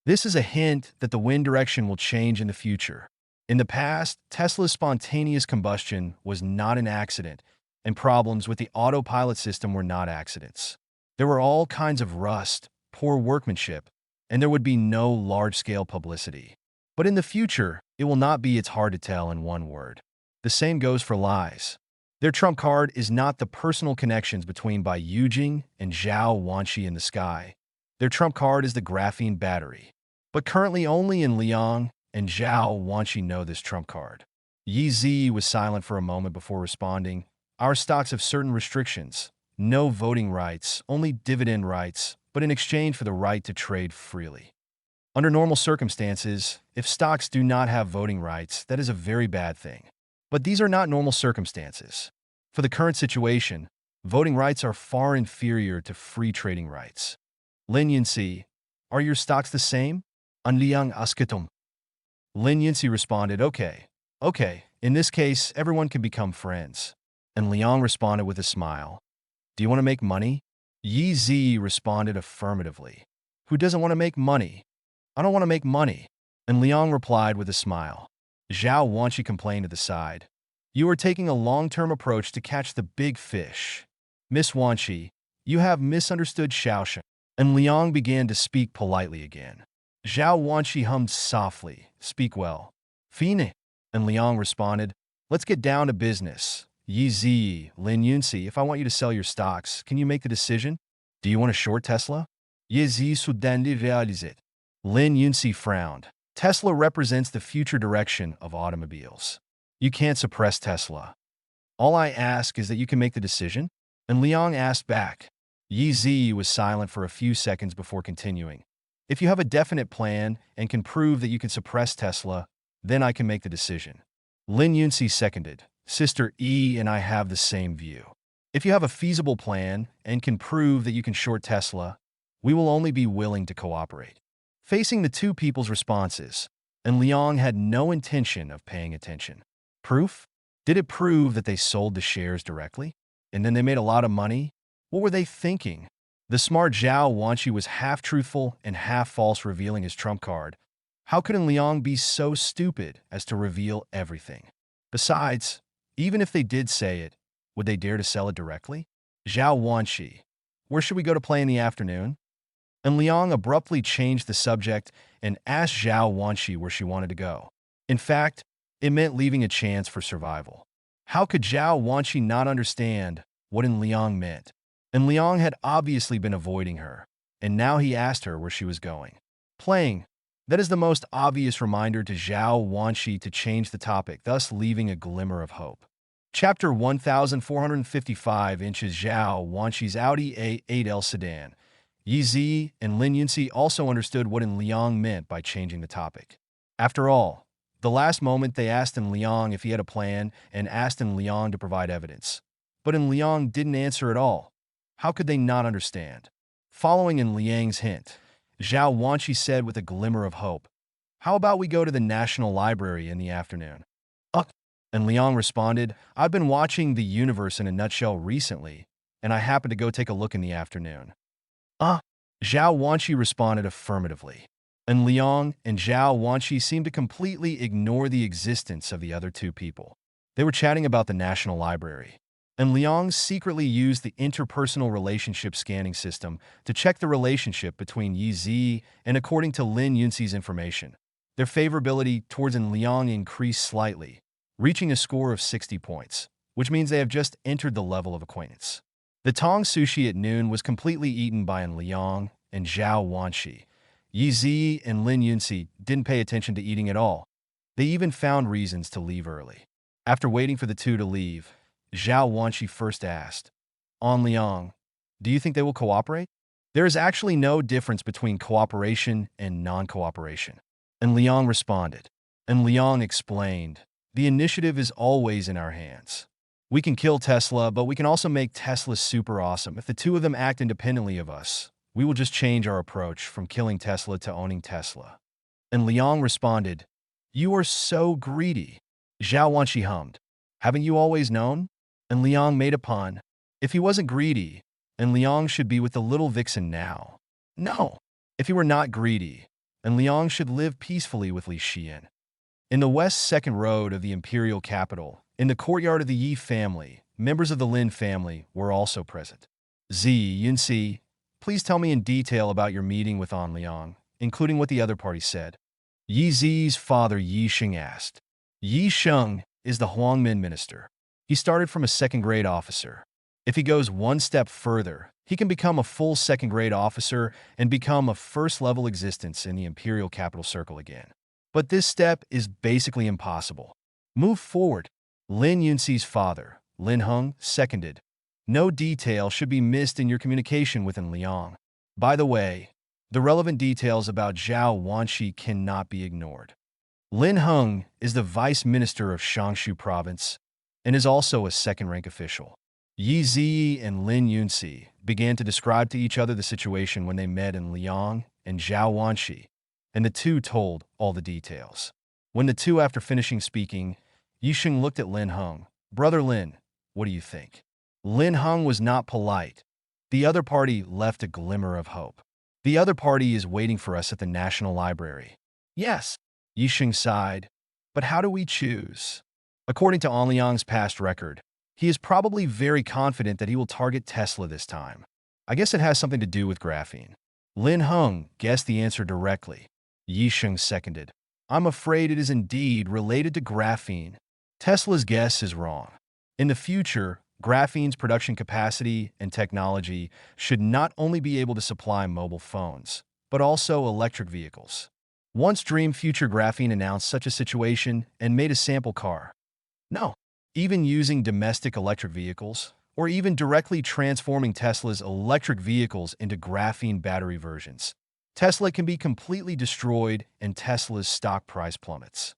This is a hint that the wind direction will change in the future. In the past, Tesla's spontaneous combustion was not an accident, and problems with the autopilot system were not accidents. There were all kinds of rust, poor workmanship, and there would be no large-scale publicity. But in the future, it will not be. It's hard to tell in one word. The same goes for lies. Their trump card is not the personal connections between Bai Yujing and Zhao Wanshi in the sky. Their trump card is the graphene battery. But currently only in Liang and Zhao Wanshi know this trump card. Yi Zi was silent for a moment before responding. Our stocks have certain restrictions. No voting rights, only dividend rights, but in exchange for the right to trade freely. Under normal circumstances, if stocks do not have voting rights, that is a very bad thing. But these are not normal circumstances. For the current situation, voting rights are far inferior to free trading rights. Lin Yunxi, are your stocks the same? An Liang Askatum. Lin Yunxi responded, okay, in this case, everyone can become friends. And Liang responded with a smile. Do you want to make money? Yi Zi responded affirmatively. Who doesn't want to make money? I don't want to make money. And Liang replied with a smile. Zhao Wanshi complained at the side. You are taking a long-term approach to catch the big fish. Miss Wanshi, you have misunderstood Xiaoshen. And Liang began to speak politely again. Zhao Wanshi hummed softly. Speak well. Fine. And Liang responded, let's get down to business. Yi Zi, Lin Yunxi, if I want you to sell your stocks, can you make the decision? Do you want to short Tesla? Yi Zi soudainly réalisé. Lin Yunxi frowned. Tesla represents the future direction of automobiles. You can't suppress Tesla. All I ask is that you can make the decision. And Liang asked back. Yi Zi was silent for a few seconds before continuing. If you have a definite plan and can prove that you can suppress Tesla, then I can make the decision. Lin Yunxi seconded. Sister E and I have the same view. If you have a feasible plan and can prove that you can short Tesla, we will only be willing to cooperate. Facing the 2 people's responses, and Liang had no intention of paying attention. Proof? Did it prove that they sold the shares directly? And then they made a lot of money? What were they thinking? The smart Zhao Wanshi was half truthful and half false, revealing his trump card. How could Liang be so stupid as to reveal everything? Besides, even if they did say it, would they dare to sell it directly? Zhao Wanshi, where should we go to play in the afternoon? And Liang abruptly changed the subject and asked Zhao Wanshi where she wanted to go. In fact, it meant leaving a chance for survival. How could Zhao Wanshi not understand what Liang meant? And Liang had obviously been avoiding her, and now he asked her where she was going. Playing. That is the most obvious reminder to Zhao Wanshi to change the topic, thus leaving a glimmer of hope. Chapter 1455 inches Zhao Wanshi's Audi A8L sedan. Yi Zi and Lin Yunxi also understood what Liang meant by changing the topic. After all, the last moment they asked Liang if he had a plan and asked Liang to provide evidence. But Liang didn't answer at all. How could they not understand? Following in Liang's hint, Zhao Wanqi said with a glimmer of hope, "How about we go to the National Library in the afternoon?" Uh, and Liang responded, "I've been watching The Universe in a Nutshell recently, and I happened to go take a look in the afternoon." Uh, Zhao Wanqi responded affirmatively. And Liang and Zhao Wanqi seemed to completely ignore the existence of the other two people. They were chatting about the National Library. And Liang secretly used the interpersonal relationship scanning system to check the relationship between Yi Zi and according to Lin Yunxi's information, their favorability towards Liang increased slightly, reaching a score of 60 points, which means they have just entered the level of acquaintance. The Tong sushi at noon was completely eaten by Liang and Zhao Wanqi. Yi Zi and Lin Yunxi didn't pay attention to eating at all. They even found reasons to leave early. After waiting for the two to leave, Zhao Wanqi first asked, "On Liang, do you think they will cooperate?" There is actually no difference between cooperation and non-cooperation. And Liang responded. And Liang explained, "The initiative is always in our hands. We can kill Tesla, but we can also make Tesla super awesome. If the two of them act independently of us, we will just change our approach from killing Tesla to owning Tesla." And Liang responded, "You are so greedy." Zhao Wanqi hummed, "Haven't you always known?" And Liang made a pun. If he wasn't greedy, then Liang should be with the little vixen now. No, if he were not greedy, then Liang should live peacefully with Li Xian. In the west second road of the imperial capital, in the courtyard of the Yi family, members of the Lin family were also present. "Zi, Yunxi, please tell me in detail about your meeting with An Liang, including what the other party said." Yi Zi's father Yi Sheng asked. Yi Sheng is the Huangmin minister. He started from a second-grade officer. If he goes one step further, he can become a full second-grade officer and become a first-level existence in the imperial capital circle again. But this step is basically impossible. Move forward. Lin Yunxi's father, Lin Heng, seconded. No detail should be missed in your communication with Liang. By the way, the relevant details about Zhao Wanqi cannot be ignored. Lin Heng is the vice minister of Shangshu province and is also a second-rank official. Yi Zi and Lin Yunxi began to describe to each other the situation when they met Liang and Zhao Wanqi, and the two told all the details. When the two, after finishing speaking, Yi Sheng looked at Lin Heng. "Brother Lin, what do you think?" Lin Heng was not polite. The other party left a glimmer of hope. "The other party is waiting for us at the National Library." "Yes," Yi Sheng sighed. "But how do we choose?" According to An Liang's past record, he is probably very confident that he will target Tesla this time. I guess it has something to do with graphene. Lin Heng guessed the answer directly. Yi Sheng seconded. "I'm afraid it is indeed related to graphene." Tesla's guess is wrong. In the future, graphene's production capacity and technology should not only be able to supply mobile phones, but also electric vehicles. Once Dream Future Graphene announced such a situation and made a sample car. No, even using domestic electric vehicles, or even directly transforming Tesla's electric vehicles into graphene battery versions, Tesla can be completely destroyed and Tesla's stock price plummets.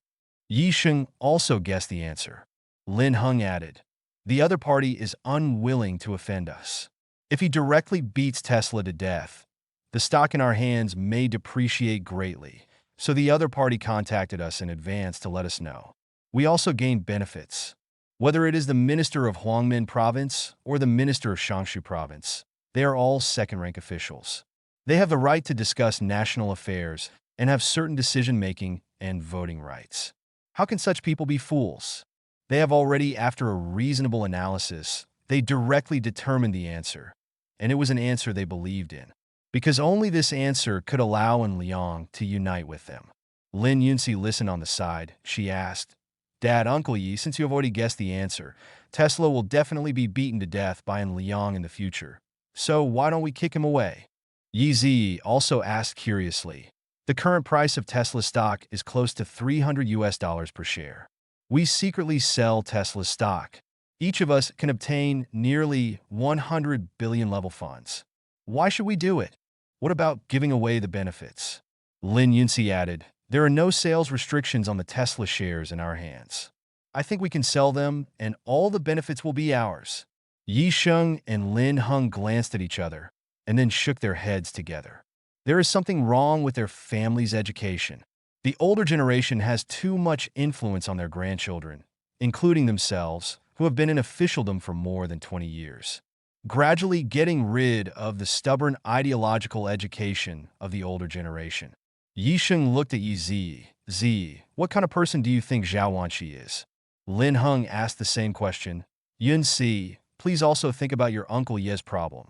Yi Sheng also guessed the answer. Lin Heng added, "The other party is unwilling to offend us. If he directly beats Tesla to death, the stock in our hands may depreciate greatly, so the other party contacted us in advance to let us know. We also gain benefits. Whether it is the minister of Huangmin province or the minister of Shangshu province, they are all second-rank officials. They have the right to discuss national affairs and have certain decision-making and voting rights. How can such people be fools? They have already, after a reasonable analysis, they directly determined the answer, and it was an answer they believed in, because only this answer could allow Liang to unite with them." Lin Yunxi listened on the side. She asked, "Dad, Uncle Yi, since you have already guessed the answer, Tesla will definitely be beaten to death by Liang in the future. So why don't we kick him away?" Yi Zi also asked curiously. "The current price of Tesla stock is close to $300 per share. We secretly sell Tesla stock. Each of us can obtain nearly 100 billion level funds. Why should we do it? What about giving away the benefits?" Lin Yunxi added, "There are no sales restrictions on the Tesla shares in our hands. I think we can sell them and all the benefits will be ours." Yi Sheng and Lin Heng glanced at each other and then shook their heads together. There is something wrong with their family's education. The older generation has too much influence on their grandchildren, including themselves, who have been in officialdom for more than 20 years. Gradually getting rid of the stubborn ideological education of the older generation. Yi Sheng looked at Yi Zi. Z, what kind of person do you think Zhao Wanqi is? Lin Heng asked the same question. Yun Si, please also think about your Uncle Ye's problem.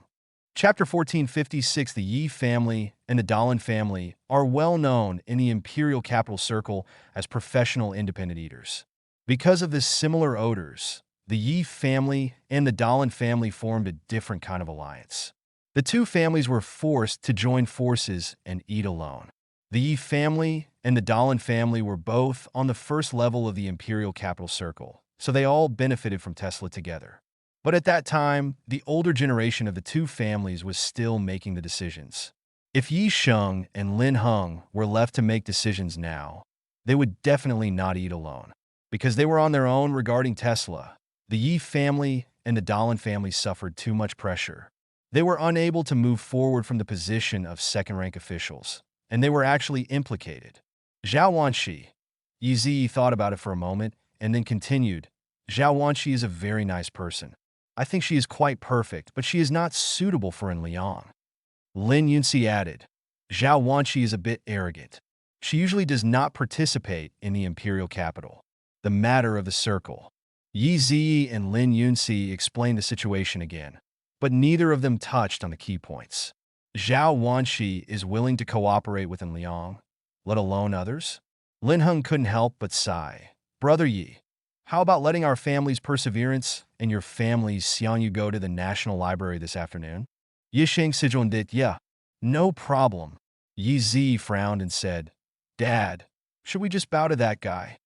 Chapter 1456. The Yi family and the Dahlin family are well known in the imperial capital circle as professional independent eaters. Because of this similar odors, the Yi family and the Dahlin family formed a different kind of alliance. The two families were forced to join forces and eat alone. The Yi family and the Dahlin family were both on the first level of the imperial capital circle, so they all benefited from Tesla together. But at that time, the older generation of the two families was still making the decisions. If Yi Sheng and Lin Heng were left to make decisions now, they would definitely not eat alone. Because they were on their own regarding Tesla, the Yi family and the Dahlin family suffered too much pressure. They were unable to move forward from the position of second-rank officials, and they were actually implicated. Zhao Wanqi. Yi Zi thought about it for a moment and then continued. Zhao Wanqi is a very nice person. I think she is quite perfect, but she is not suitable for An Liang. Lin Yunxi added. Zhao Wanqi is a bit arrogant. She usually does not participate in the imperial capital, the matter of the circle. Yi Zi and Lin Yunxi explained the situation again, but neither of them touched on the key points. Zhao Wanqi is willing to cooperate with An Liang, let alone others? Lin Heng couldn't help but sigh. Brother Yi, how about letting our family's perseverance and your family's Xianyu go to the National Library this afternoon? Yi Sheng did, yeah, no problem. Yi Zi frowned and said, Dad, should we just bow to that guy?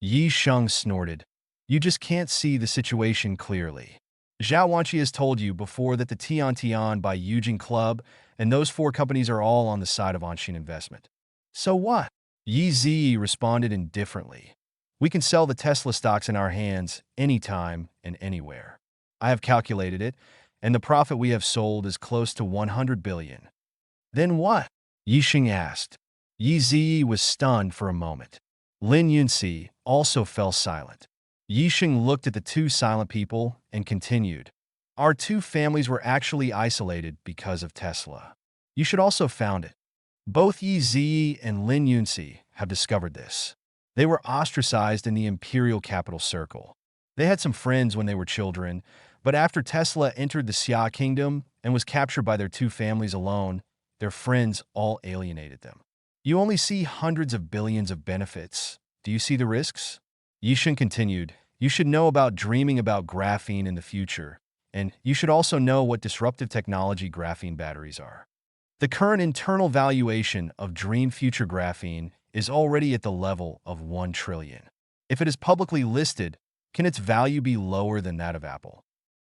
Yi Sheng snorted. You just can't see the situation clearly. Zhao Wanqi has told you before that the Tian Tian by Eugene Club and those four companies are all on the side of Anshin Investment. So what? Yi Zi responded indifferently. We can sell the Tesla stocks in our hands anytime and anywhere. I have calculated it, and the profit we have sold is close to 100 billion. Then what? Yi Sheng asked. Yi Zi was stunned for a moment. Lin Yunxi also fell silent. Yi Sheng looked at the two silent people and continued. Our two families were actually isolated because of Tesla. You should also found it. Both Yi Zi and Lin Yunxi have discovered this. They were ostracized in the imperial capital circle. They had some friends when they were children, but after Tesla entered the Xia kingdom and was captured by their two families alone, their friends all alienated them. You only see hundreds of billions of benefits. Do you see the risks? Yi Sheng continued. You should know about dreaming about graphene in the future, and you should also know what disruptive technology graphene batteries are. The current internal valuation of Dream Future Graphene is already at the level of 1 trillion. If it is publicly listed, can its value be lower than that of Apple?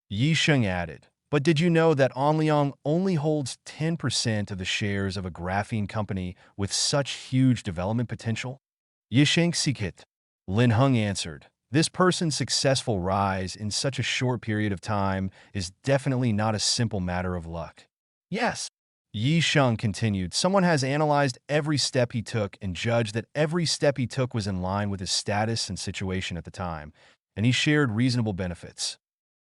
Yi Sheng added, but did you know that An Liang only holds 10% of the shares of a graphene company with such huge development potential? Yi Sheng Sikit. Lin Heng answered, this person's successful rise in such a short period of time is definitely not a simple matter of luck. Yes. Yi Sheng continued, someone has analyzed every step he took and judged that every step he took was in line with his status and situation at the time, and he shared reasonable benefits.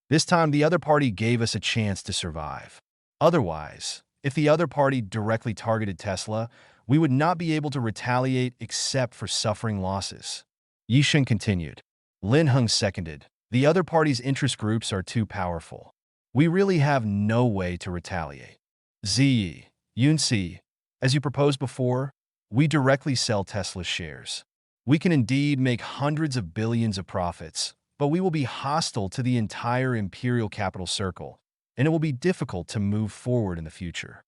This time, the other party gave us a chance to survive. Otherwise, if the other party directly targeted Tesla, we would not be able to retaliate except for suffering losses. Yi Sheng continued. Lin Heng seconded. The other party's interest groups are too powerful. We really have no way to retaliate. Ziyi, Yunxi, as you proposed before, we directly sell Tesla's shares. We can indeed make hundreds of billions of profits, but we will be hostile to the entire imperial capital circle, and it will be difficult to move forward in the future.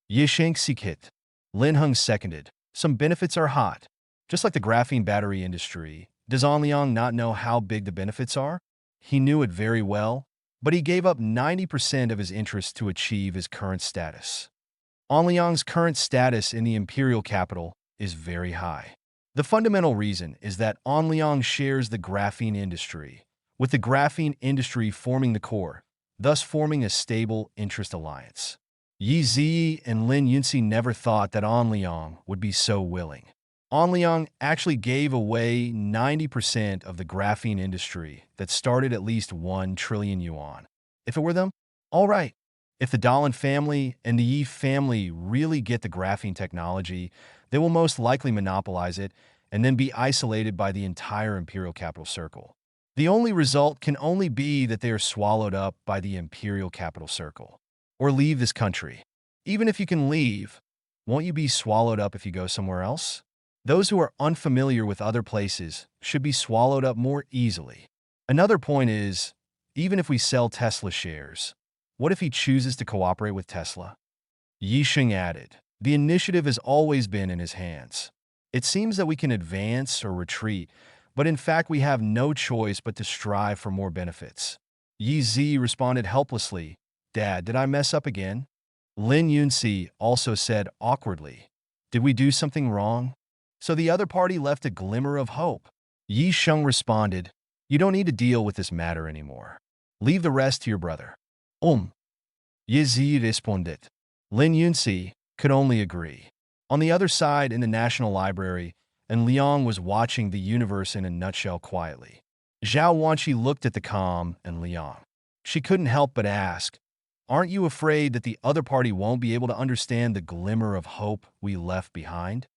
Yi Sheng Sikit. Lin Heng seconded. Some benefits are hot. Just like the graphene battery industry, does An Liang not know how big the benefits are? He knew it very well, but he gave up 90% of his interest to achieve his current status. An Liang's current status in the imperial capital is very high. The fundamental reason is that An Liang shares the graphene industry, with the graphene industry forming the core. thus forming a stable interest alliance. Yi Zi and Lin Yunxi never thought that An Liang would be so willing. An Liang actually gave away 90% of the graphene industry that started at least 1 trillion yuan. If it were them, all right. If the Dahlin family and the Yi family really get the graphene technology, they will most likely monopolize it and then be isolated by the entire imperial capital circle. The only result can only be that they are swallowed up by the imperial capital circle, or leave this country. Even if you can leave, won't you be swallowed up if you go somewhere else? Those who are unfamiliar with other places should be swallowed up more easily. Another point is, even if we sell Tesla shares, what if he chooses to cooperate with Tesla? Yixing added, the initiative has always been in his hands. It seems that we can advance or retreat, but in fact we have no choice but to strive for more benefits. Yi Zi responded helplessly, Dad, did I mess up again? Lin Yunxi also said awkwardly, did we do something wrong? So the other party left a glimmer of hope. Yi Sheng responded, you don't need to deal with this matter anymore. Leave the rest to your brother. Yi Zi responded. Lin Yunxi could only agree. On the other side in the National Library, and Liang was watching the universe in a nutshell quietly. Zhao Wanqi looked at the calm and Liang. She couldn't help but ask, aren't you afraid that the other party won't be able to understand the glimmer of hope we left behind?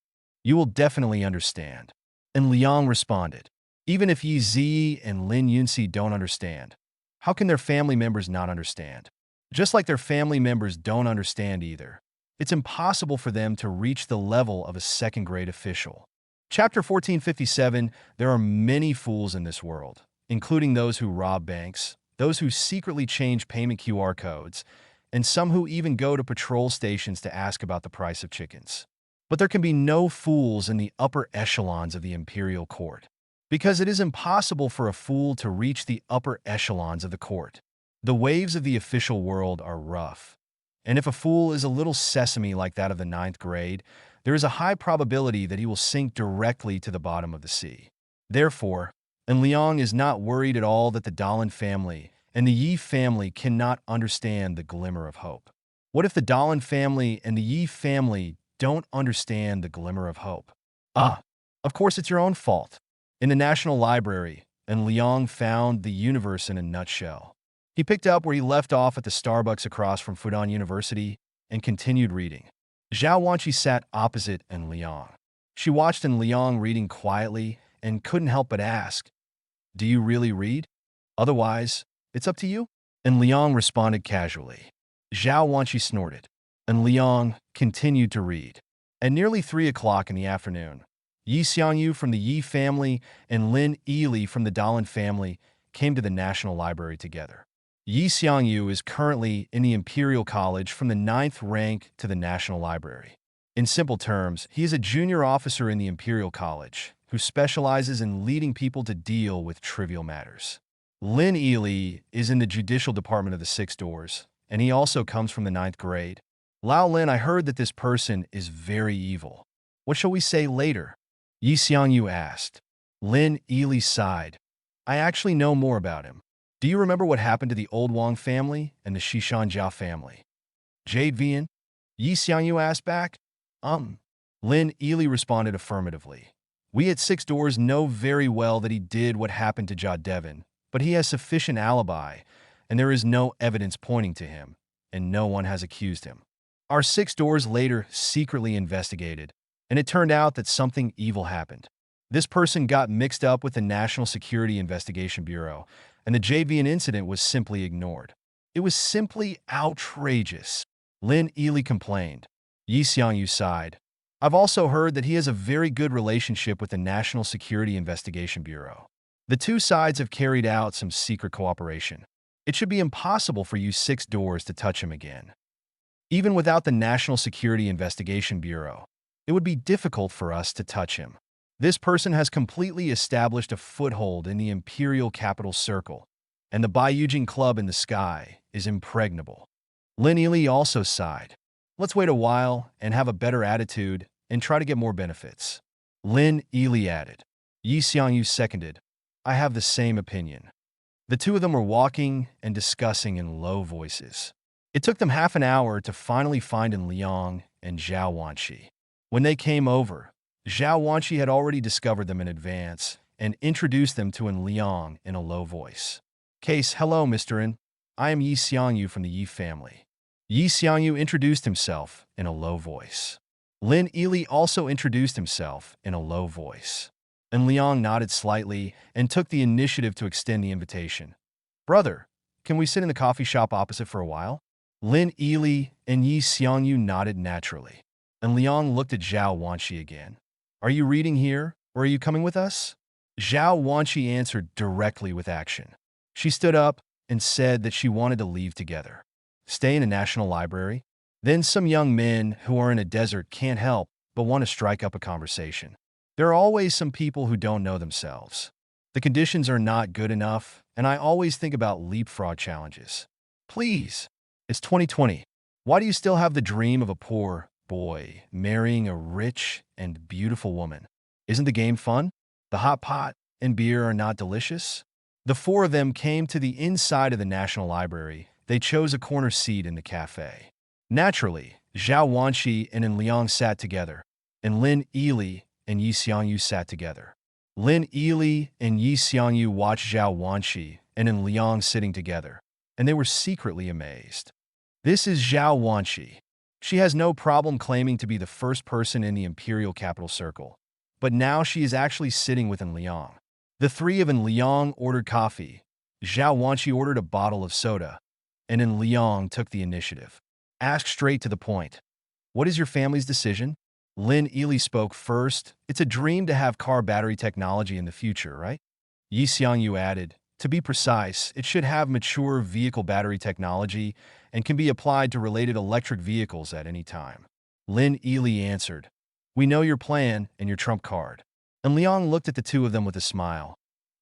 You will definitely understand. And Liang responded, even if Yi Zi and Lin Yunxi don't understand, how can their family members not understand? Just like their family members don't understand either. It's impossible for them to reach the level of a second-grade official. Chapter 1457, there are many fools in this world, including those who rob banks, those who secretly change payment QR codes, and some who even go to patrol stations to ask about the price of chickens. But there can be no fools in the upper echelons of the imperial court, because it is impossible for a fool to reach the upper echelons of the court. The waves of the official world are rough, and if a fool is a little sesame like that of the 9th grade, there is a high probability that he will sink directly to the bottom of the sea. Therefore, and Liang is not worried at all that the Dahlin family and the Yi family cannot understand the glimmer of hope. What if the Dahlin family and the Yi family don't understand the glimmer of hope? Of course it's your own fault. In the National Library, and Liang found the universe in a nutshell. He picked up where he left off at the Starbucks across from Fudan University and continued reading. Zhao Wanqi sat opposite and Liang. She watched and Liang reading quietly and couldn't help but ask, do you really read? Otherwise, it's up to you. And Liang responded casually. Zhao Wanqi snorted, and Liang continued to read. At nearly 3 o'clock in the afternoon, Yi Xiangyu from the Yi family and Lin Yili from the Dahlin family came to the National Library together. Yi Xiangyu is currently in the Imperial College from the 9th rank to the National Library. In simple terms, he is a junior officer in the Imperial College who specializes in leading people to deal with trivial matters. Lin Yili is in the Judicial Department of the Six Doors, and he also comes from the 9th grade. Lao Lin, I heard that this person is very evil. What shall we say later? Yi Xiangyu asked. Lin Yili sighed. I actually know more about him. Do you remember what happened to the old Wang family and the Shishan Jiao family? Jade Vian? Yi Xiangyu asked back. Lin Yili responded affirmatively. We at Six Doors know very well that he did what happened to Jia Devon, but he has sufficient alibi, and there is no evidence pointing to him, and no one has accused him. Our Six Doors later secretly investigated, and it turned out that something evil happened. This person got mixed up with the National Security Investigation Bureau, and the JVN incident was simply ignored. It was simply outrageous. Lin Yili complained. Yi Xiangyu sighed. I've also heard that he has a very good relationship with the National Security Investigation Bureau. The two sides have carried out some secret cooperation. It should be impossible for you Six Doors to touch him again. Even without the National Security Investigation Bureau, it would be difficult for us to touch him. This person has completely established a foothold in the imperial capital circle, and the Baiyujing Club in the sky is impregnable. Lin Yili also sighed. Let's wait a while and have a better attitude and try to get more benefits. Lin Yili added. Yi Xiangyu seconded. I have the same opinion. The two of them were walking and discussing in low voices. It took them half an hour to finally find in Liang and Zhao Wanqi. When they came over, Zhao Wanqi had already discovered them in advance and introduced them to Liang in a low voice. Case, hello, Mr. In. I am Yi Xiangyu from the Yi family. Yi Xiangyu introduced himself in a low voice. Lin Ili also introduced himself in a low voice. And Liang nodded slightly and took the initiative to extend the invitation. Brother, can we sit in the coffee shop opposite for a while? Lin Ili and Yi Xiangyu nodded naturally. And Liang looked at Zhao Wanqi again. Are you reading here, or are you coming with us? Zhao Wanqi answered directly with action. She stood up and said that she wanted to leave together. Stay in a national library? Then some young men who are in a desert can't help but want to strike up a conversation. There are always some people who don't know themselves. The conditions are not good enough, and I always think about leapfrog challenges. Please, it's 2020. Why do you still have the dream of a poor boy marrying a rich and beautiful woman? Isn't the game fun? The hot pot and beer are not delicious? The four of them came to the inside of the National Library. They chose a corner seat in the cafe. Naturally, Zhao Wanqi and Liang sat together, and Lin Ili and Yi Xiangyu sat together. Lin Ili and Yi Xiangyu watched Zhao Wanqi and Liang sitting together, and they were secretly amazed. This is Zhao Wanqi. She has no problem claiming to be the first person in the imperial capital circle, but now she is actually sitting with Liang. The three of Liang ordered coffee. Zhao Wanqi ordered a bottle of soda, and Liang took the initiative. Ask straight to the point. What is your family's decision? Lin Ili spoke first. It's a dream to have car battery technology in the future, right? Yi Xiangyu added, to be precise, it should have mature vehicle battery technology and can be applied to related electric vehicles at any time. Lin Ili answered, we know your plan and your trump card. And Liang looked at the two of them with a smile.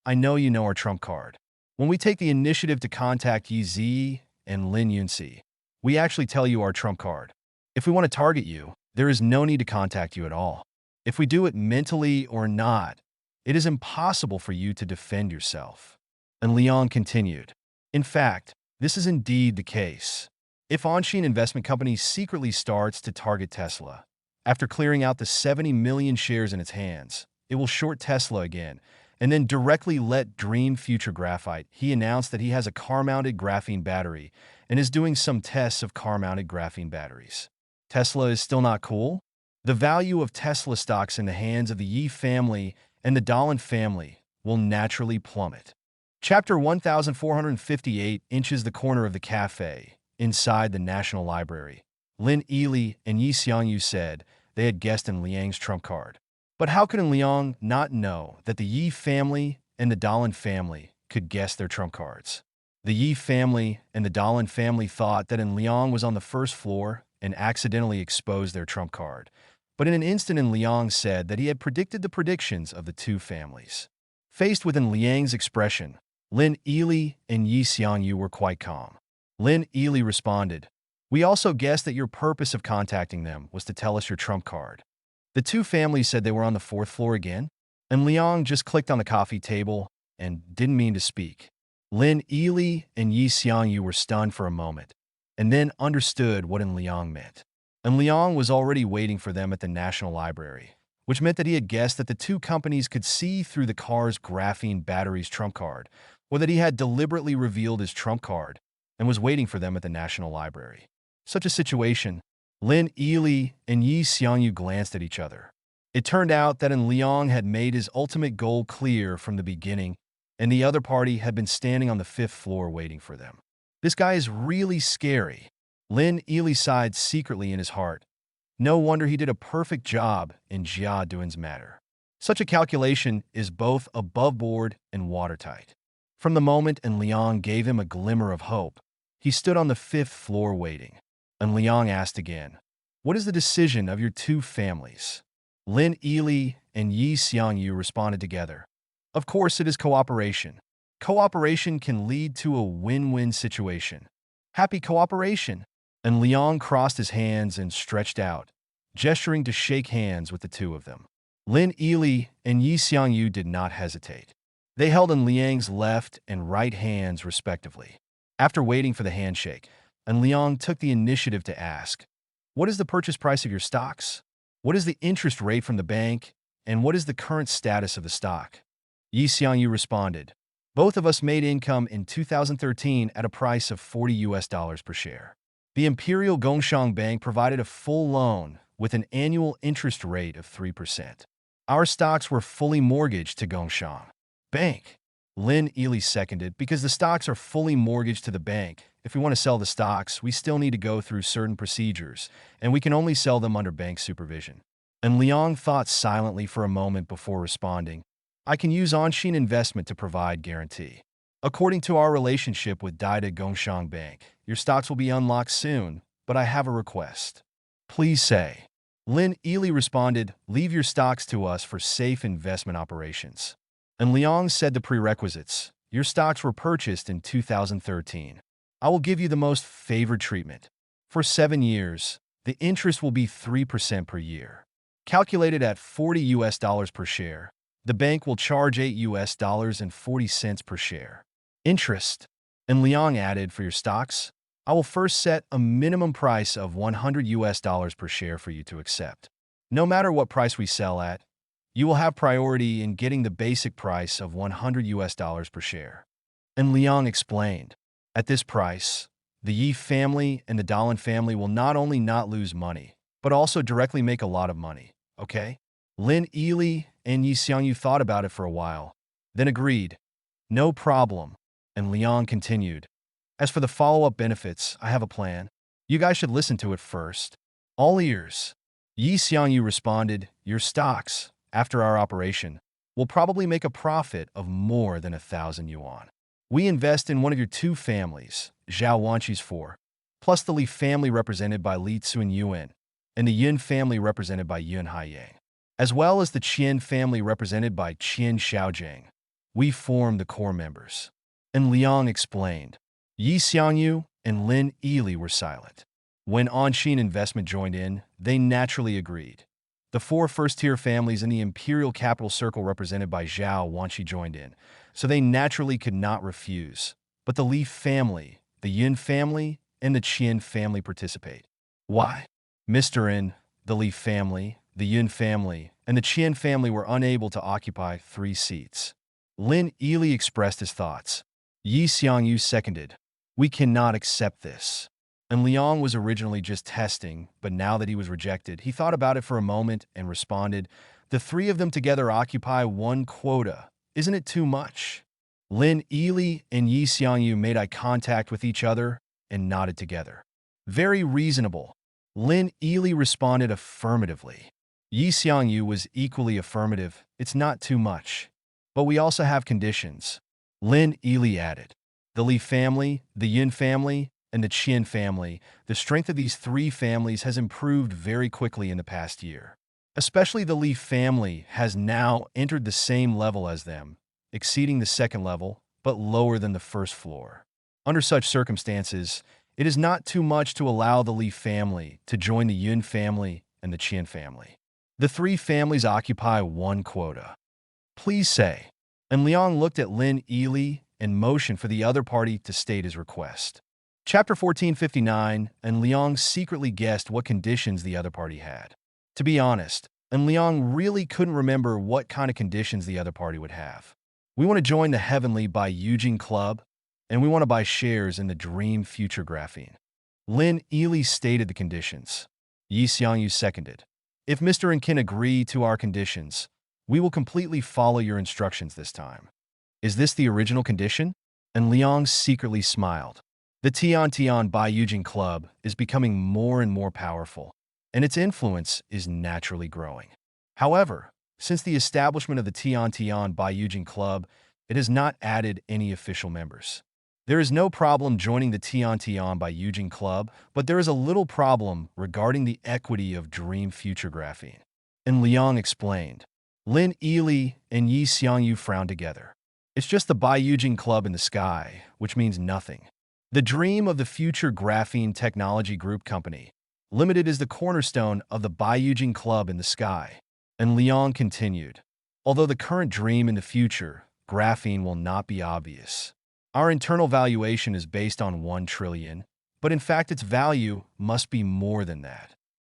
I know you know our trump card. When we take the initiative to contact Yi Zi and Lin Yunxi, we actually tell you our trump card. If we want to target you, there is no need to contact you at all. If we do it mentally or not, it is impossible for you to defend yourself. And Liang continued, in fact, this is indeed the case. If Anshin Investment Company secretly starts to target Tesla, after clearing out the 70 million shares in its hands, it will short Tesla again, and then directly let Dream Future Graphite. He announced that he has a car-mounted graphene battery and is doing some tests of car-mounted graphene batteries. Tesla is still not cool? The value of Tesla stocks in the hands of the Yi family and the Dahlin family will naturally plummet. Chapter 1458 inches the corner of the cafe, inside the National Library. Lin Ili and Yi Xiangyu said they had guessed in Liang's trump card. But how could Liang not know that the Yi family and the Dahlin family could guess their trump cards? The Yi family and the Dahlin family thought that Liang was on the first floor and accidentally exposed their trump card. But in an instant, Liang said that he had predicted the predictions of the two families. Faced with Liang's expression, Lin Ili and Yi Xiangyu were quite calm. Lin Ili responded, we also guessed that your purpose of contacting them was to tell us your trump card. The two families said they were on the fourth floor again, and Liang just clicked on the coffee table and didn't mean to speak. Lin Ili and Yi Xiangyu were stunned for a moment, and then understood what Liang meant. And Liang was already waiting for them at the National Library, which meant that he had guessed that the two companies could see through the car's graphene battery's trump card, or that he had deliberately revealed his trump card and was waiting for them at the National Library. Such a situation, Lin Ili and Yi Xiangyu glanced at each other. It turned out that Liang had made his ultimate goal clear from the beginning, and the other party had been standing on the fifth floor waiting for them. This guy is really scary. Lin Ili sighed secretly in his heart. No wonder he did a perfect job in Jia Duan's matter. Such a calculation is both above board and watertight. From the moment Liang gave him a glimmer of hope, he stood on the fifth floor waiting. And Liang asked again, what is the decision of your two families? Lin Ili and Yi Xiangyu responded together. Of course, it is cooperation. Cooperation can lead to a win-win situation. Happy cooperation! And Liang crossed his hands and stretched out, gesturing to shake hands with the two of them. Lin Ili and Yi Xiangyu did not hesitate. They held in Liang's left and right hands, respectively. After waiting for the handshake, and Liang took the initiative to ask, "What is the purchase price of your stocks? What is the interest rate from the bank? And what is the current status of the stock?" Yi Xiangyu responded, "Both of us made income in 2013 at a price of $40 per share. The Imperial Gongshang Bank provided a full loan with an annual interest rate of 3%. Our stocks were fully mortgaged to Gongshang Bank." Lin Ely seconded, "Because the stocks are fully mortgaged to the bank. If we want to sell the stocks, we still need to go through certain procedures, and we can only sell them under bank supervision." And Liang thought silently for a moment before responding, "I can use on-chain investment to provide guarantee. According to our relationship with Daida Gongshang Bank, your stocks will be unlocked soon, but I have a request." "Please say." Lin Ely responded, "Leave your stocks to us for safe investment operations." And Liang said the prerequisites. "Your stocks were purchased in 2013. I will give you the most favored treatment. For 7 years, the interest will be 3% per year. Calculated at $40 per share, the bank will charge $8.40 per share. Interest." And Liang added, "For your stocks, I will first set a minimum price of $100 per share for you to accept. No matter what price we sell at, you will have priority in getting the basic price of $100 per share." And Liang explained, "At this price, the Yi family and the Dahlin family will not only not lose money, but also directly make a lot of money, okay?" Lin Ely and Yi Xiangyu thought about it for a while, then agreed, "No problem." And Liang continued, "As for the follow-up benefits, I have a plan. You guys should listen to it first." "All ears." Yi Xiangyu responded, "Your stocks, after our operation, will probably make a profit of more than 1,000 yuan. We invest in one of your 2 families, Zhao Wanqi's 4, plus the Li family represented by Li Tsun Yuan, and the Yin family represented by Yun Haiyang, as well as the Qian family represented by Qian Xiaojiang. We form the core members." And Liang explained. Yi Xiangyu and Lin Ely were silent. When on-chain investment joined in, they naturally agreed. The 4 first-tier families in the imperial capital circle represented by Zhao Wanqi joined in, so they naturally could not refuse. But the Li family, the Yin family, and the Qian family participate. Why? Mr. N, the Li family, the Yin family, and the Qian family were unable to occupy 3 seats. Lin Ely expressed his thoughts. Yi Xiangyu seconded, "We cannot accept this." And Liang was originally just testing, but now that he was rejected, he thought about it for a moment and responded, "The 3 of them together occupy 1 quota. Isn't it too much?" Lin Ely and Yi Xiangyu made eye contact with each other and nodded together. "Very reasonable." Lin Ely responded affirmatively. Yi Xiangyu was equally affirmative. "It's not too much. But we also have conditions." Lin Ely added, "The Li family, the Yin family, and the Qian family, the strength of these 3 families has improved very quickly in the past year. Especially the Li family has now entered the same level as them, exceeding the 2nd level, but lower than the 1st floor. Under such circumstances, it is not too much to allow the Li family to join the Yun family and the Qian family. The 3 families occupy 1 quota. Please say." And Liang looked at Lin Ely and motioned for the other party to state his request. Chapter 1459, and Liang secretly guessed what conditions the other party had. To be honest, and Liang really couldn't remember what kind of conditions the other party would have. "We want to join the Heavenly by Eugene Club, and we want to buy shares in the Dream Future Graphene." Lin Ely stated the conditions. Yi Xiangyu seconded. "If Mr. N can agree to our conditions, we will completely follow your instructions this time." "Is this the original condition?" And Liang secretly smiled. The Tian by Eugene Club is becoming more and more powerful, and its influence is naturally growing. However, since the establishment of the Tian by Eugene Club, it has not added any official members. There is no problem joining the Tian by Eugene Club, but there is a little problem regarding the equity of Dream Future Graphene. And Liang explained. Lin Ely and Yi Xiangyu frowned together. "It's just the Bai Eugene Club in the sky, which means nothing. The Dream of the Future Graphene Technology Group Company Limited is the cornerstone of the Bai Eugene Club in the sky." And Liang continued, "Although the current dream in the future, graphene will not be obvious. Our internal valuation is based on 1 trillion, but in fact its value must be more than that.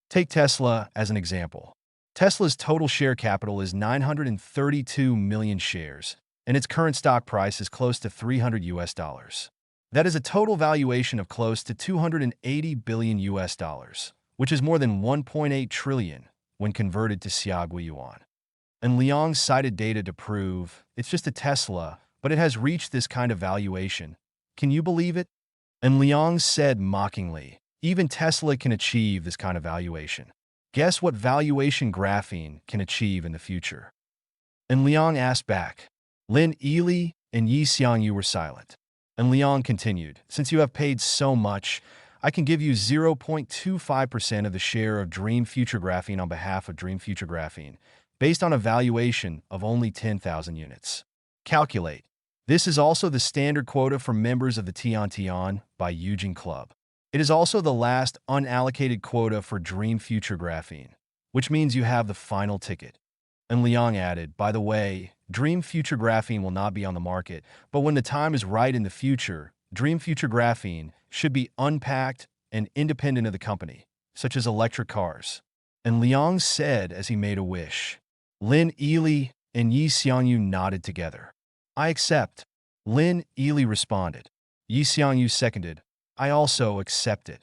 Take Tesla as an example. Tesla's total share capital is 932 million shares, and its current stock price is close to $300. That is a total valuation of close to 280 billion US dollars, which is more than 1.8 trillion when converted to Xiaogui yuan. And Liang cited data to prove it's just a Tesla, but it has reached this kind of valuation. Can you believe it? And Liang said mockingly, even Tesla can achieve this kind of valuation. Guess what valuation graphene can achieve in the future? And Liang asked back. Lin Yili and Yi Xiangyu were silent. And Liang continued, since you have paid so much, I can give you 0.25% of the share of Dream Future Graphene on behalf of Dream Future Graphene, based on a valuation of only 10,000 units. Calculate. This is also the standard quota for members of the Tian Tian by Eugene Club. It is also the last unallocated quota for Dream Future Graphene, which means you have the final ticket. And Liang added, by the way, Dream Future Graphene will not be on the market, but when the time is right in the future, Dream Future Graphene should be unpacked and independent of the company, such as electric cars. And Liang said as he made a wish. Lin Yili and Yi Xiangyu nodded together. I accept. Lin Yili responded. Yi Xiangyu seconded. I also accept it.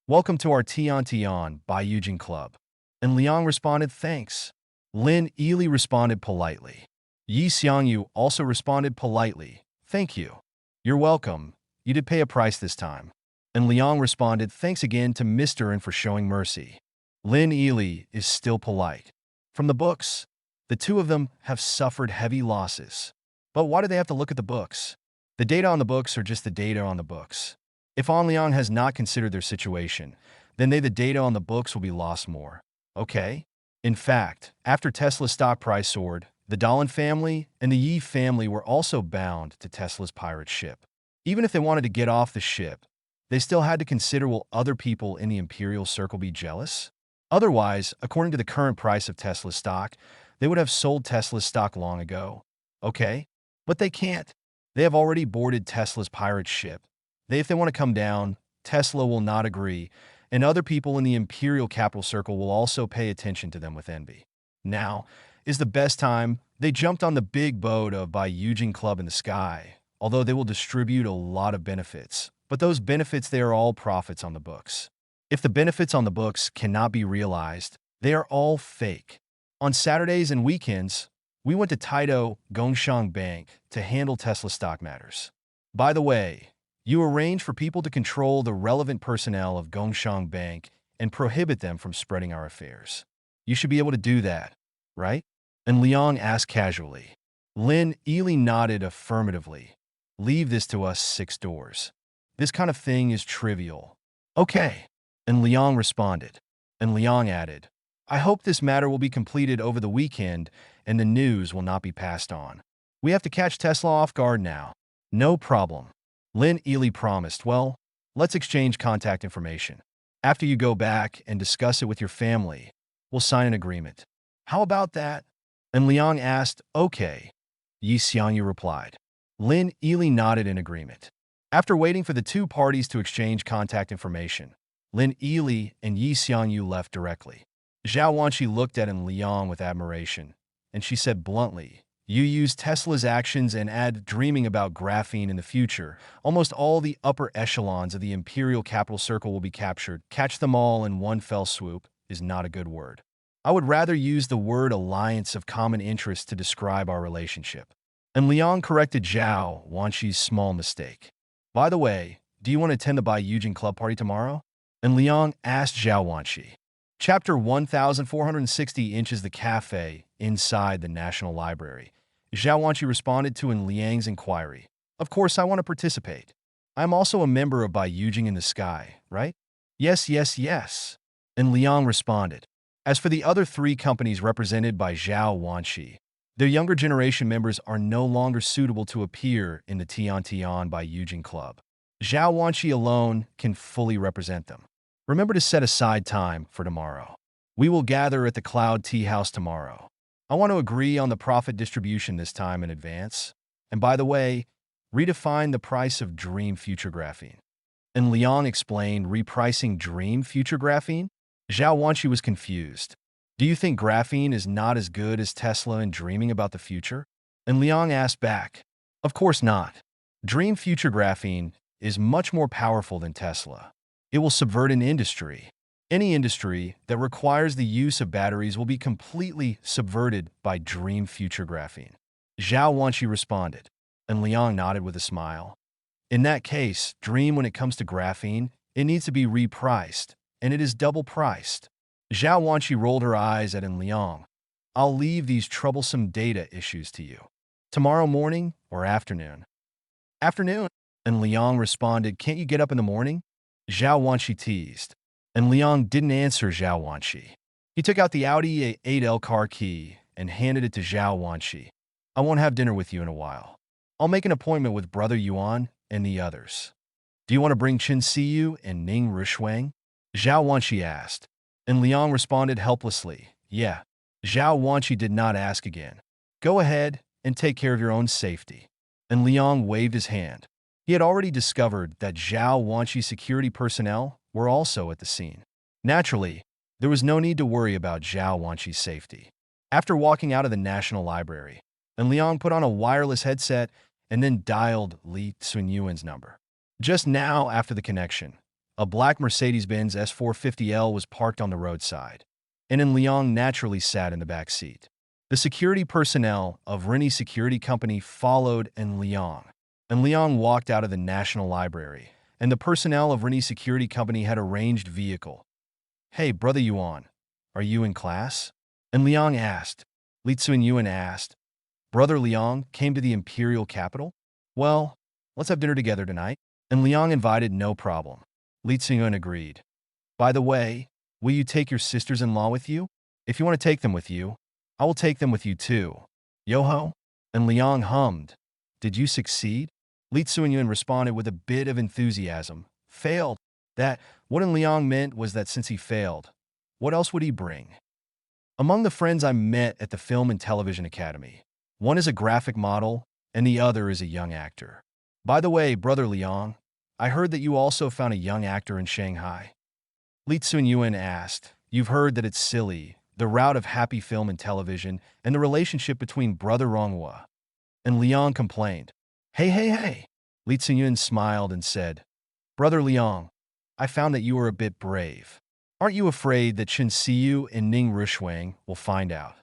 Welcome to our Tian Tian by Eugene Club. And Liang responded, thanks. Lin Yili responded politely. Yi Xiangyu also responded politely, thank you. You're welcome. You did pay a price this time. And Liang responded, thanks again to Mr. and for showing mercy. Lin Yili is still polite. From the books, the two of them have suffered heavy losses. But why do they have to look at the books? The data on the books are just the data on the books. If An Liang has not considered their situation, then the data on the books will be lost more. Okay? In fact, after Tesla's stock price soared, the Dahlin family and the Yi family were also bound to Tesla's pirate ship. Even if they wanted to get off the ship, they still had to consider will other people in the imperial circle be jealous? Otherwise, according to the current price of Tesla's stock, they would have sold Tesla's stock long ago. Okay? But they can't. They have already boarded Tesla's pirate ship. If they want to come down, Tesla will not agree, and other people in the imperial capital circle will also pay attention to them with envy. Now is the best time. They jumped on the big boat of by Eugene Club in the sky, although they will distribute a lot of benefits. But those benefits, they are all profits on the books. If the benefits on the books cannot be realized, they are all fake. On Saturdays and weekends, we went to Taito Gongshang Bank to handle Tesla stock matters. By the way, you arrange for people to control the relevant personnel of Gongshang Bank and prohibit them from spreading our affairs. You should be able to do that, right? And Liang asked casually. Lin Yili nodded affirmatively. Leave this to us 6 doors. This kind of thing is trivial. Okay. And Liang responded. And Liang added, I hope this matter will be completed over the weekend and the news will not be passed on. We have to catch Tesla off guard now. No problem. Lin Yili promised, well, let's exchange contact information. After you go back and discuss it with your family, we'll sign an agreement. How about that? And Liang asked, okay. Yi Xiangyu replied. Lin Yili nodded in agreement. After waiting for the two parties to exchange contact information, Lin Yili and Yi Xiangyu left directly. Zhao Wanqi looked at Liang with admiration, and she said bluntly, you use Tesla's actions and add dreaming about graphene in the future. Almost all the upper echelons of the imperial capital circle will be captured. Catch them all in one fell swoop is not a good word. I would rather use the word alliance of common interest to describe our relationship. And Liang corrected Zhao Wanqi's small mistake. By the way, do you want to attend the Bai Eugene Club party tomorrow? And Liang asked Zhao Wanqi. Chapter 1460 inches the cafe inside the National Library. Zhao Wanqi responded to Liang's inquiry. Of course, I want to participate. I'm also a member of Bai Eugene in the Sky, right? Yes, yes, yes. And Liang responded. As for the other 3 companies represented by Zhao Wanqi, their younger generation members are no longer suitable to appear in the Tian Tian Bai Eugene Club. Zhao Wanqi alone can fully represent them. Remember to set aside time for tomorrow. We will gather at the Cloud Tea House tomorrow. I want to agree on the profit distribution this time in advance. And by the way, redefine the price of Dream Future Graphene. And Liang explained repricing Dream Future Graphene? Zhao Wanqi was confused. Do you think graphene is not as good as Tesla in dreaming about the future? And Liang asked back, of course not. Dream Future Graphene is much more powerful than Tesla. It will subvert an industry. Any industry that requires the use of batteries will be completely subverted by Dream Future Graphene. Zhao Wanqi responded, and Liang nodded with a smile. In that case, Dream, when it comes to graphene, it needs to be repriced, and it is double-priced. Zhao Wanqi rolled her eyes at Liang. I'll leave these troublesome data issues to you. Tomorrow morning or afternoon? Afternoon. And Liang responded, can't you get up in the morning? Zhao Wanqi teased. And Liang didn't answer Zhao Wanqi. He took out the Audi A8L car key and handed it to Zhao Wanqi. I won't have dinner with you in a while. I'll make an appointment with Brother Yuan and the others. Do you want to bring Qin Siyu and Ning Rishuang? Zhao Wanqi asked. And Liang responded helplessly, yeah. Zhao Wanqi did not ask again. Go ahead and take care of your own safety. And Liang waved his hand. He had already discovered that Zhao Wanqi's security personnel were also at the scene. Naturally, there was no need to worry about Zhao Wanqi's safety. After walking out of the National Library, and Liang put on a wireless headset and then dialed Li Tsunyuan's number. Just now, after the connection, a black Mercedes-Benz S450L was parked on the roadside, and Liang naturally sat in the back seat. The security personnel of Rini Security Company followed Liang, and Liang walked out of the National Library, and the personnel of Rini Security Company had arranged vehicle. Hey, Brother Yuan, are you in class? And Liang asked. Li Tsunyuan asked. Brother Liang came to the imperial capital? Well, let's have dinner together tonight. And Liang invited, no problem. Li Tsunyuan agreed. By the way, will you take your sisters-in-law with you? If you want to take them with you, I will take them with you too. Yo-ho? And Liang hummed. Did you succeed? Li Tsunyuan responded with a bit of enthusiasm. Failed. What Liang meant was that since he failed, what else would he bring? Among the friends I met at the Film and Television Academy, one is a graphic model and the other is a young actor. By the way, Brother Liang, I heard that you also found a young actor in Shanghai. Li Tsunyuan asked, you've heard that it's silly, the route of happy film and television, and the relationship between Brother Manhwa. And Liang complained. Hey. Li Tsunyuan smiled and said, Brother Liang, I found that you are a bit brave. Aren't you afraid that Qin Siyu and Ning Rishuang will find out?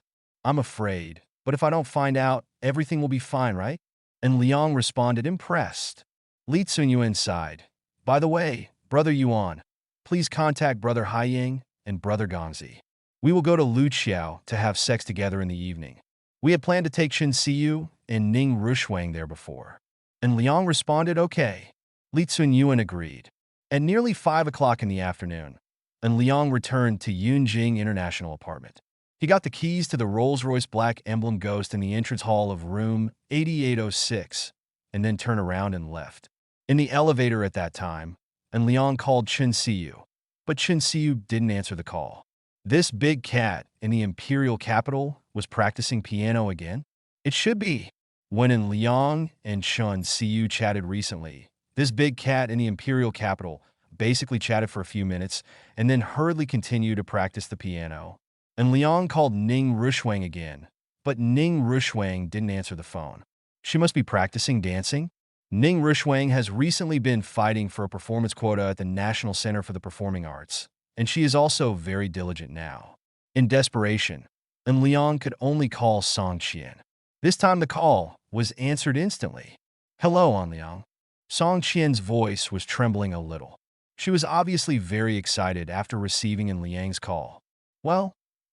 I'm afraid, but if I don't find out, everything will be fine, right? And Liang responded, impressed. Li Tsunyuan sighed. By the way, Brother Yuan, please contact Brother Haiying and Brother Gongzi. We will go to Luqiao to have sex together in the evening. We had planned to take Qin Siyu and Ning Rishuang there before. And Liang responded, okay. Li Tsunyuan agreed. At nearly 5 o'clock in the afternoon, and Liang returned to Yunjing International Apartment. He got the keys to the Rolls-Royce Black Emblem Ghost in the entrance hall of room 8806, and then turned around and left. In the elevator at that time, and Liang called Qin Siyu, but Qin Siyu didn't answer the call. This big cat in the imperial capital was practicing piano again? It should be. When Liang and Qin Siyu chatted recently, this big cat in the imperial capital basically chatted for a few minutes and then hurriedly continued to practice the piano. And Liang called Ning Rishuang again, but Ning Rishuang didn't answer the phone. She must be practicing dancing? Ning Rishuang has recently been fighting for a performance quota at the National Center for the Performing Arts, and she is also very diligent now. In desperation, and Liang could only call Song Qian. This time the call was answered instantly. Hello, An Liang. Song Qian's voice was trembling a little. She was obviously very excited after receiving Liang's call. Well,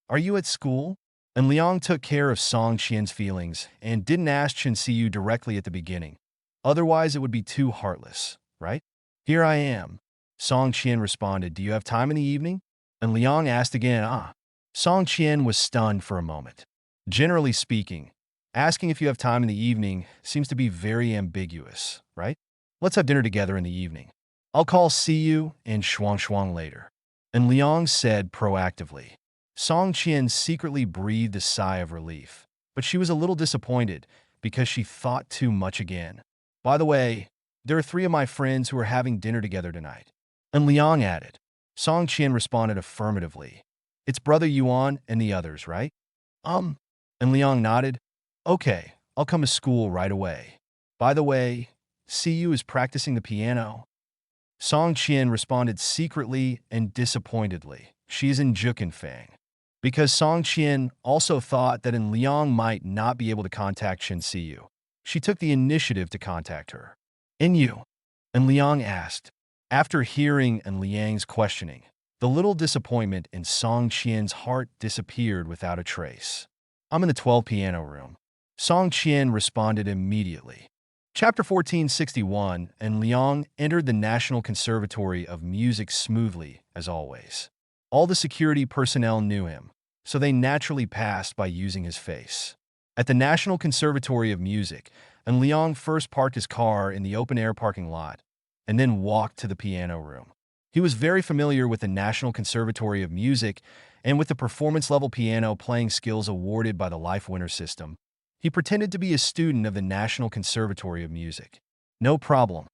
are you at school? And Liang took care of Song Qian's feelings and didn't ask Qin Siyu directly at the beginning. Otherwise, it would be too heartless, right? Here I am. Song Qian responded, do you have time in the evening? And Liang asked again, Song Qian was stunned for a moment. Generally speaking, asking if you have time in the evening seems to be very ambiguous, right? Let's have dinner together in the evening. I'll call Siyu and Shuang later. And Liang said proactively. Song Qian secretly breathed a sigh of relief, but she was a little disappointed because she thought too much again. By the way, there are 3 of my friends who are having dinner together tonight. And Liang added. Song Qian responded affirmatively. It's Brother Yuan and the others, right? And Liang nodded. Okay, I'll come to school right away. By the way, CU is practicing the piano. Song Qian responded secretly and disappointedly. She's in Jukenfang. Because Song Qian also thought that Liang might not be able to contact Shin Siyu, she took the initiative to contact her. And you? And Liang asked. After hearing Liang's questioning, the little disappointment in Song Qian's heart disappeared without a trace. I'm in the 12 piano room. Song Qian responded immediately. Chapter 1461, and Liang entered the National Conservatory of Music smoothly, as always. All the security personnel knew him, so they naturally passed by using his face. At the National Conservatory of Music, Liang first parked his car in the open-air parking lot, and then walked to the piano room. He was very familiar with the National Conservatory of Music and with the performance-level piano playing skills awarded by the Life Winner system. He pretended to be a student of the National Conservatory of Music. No problem.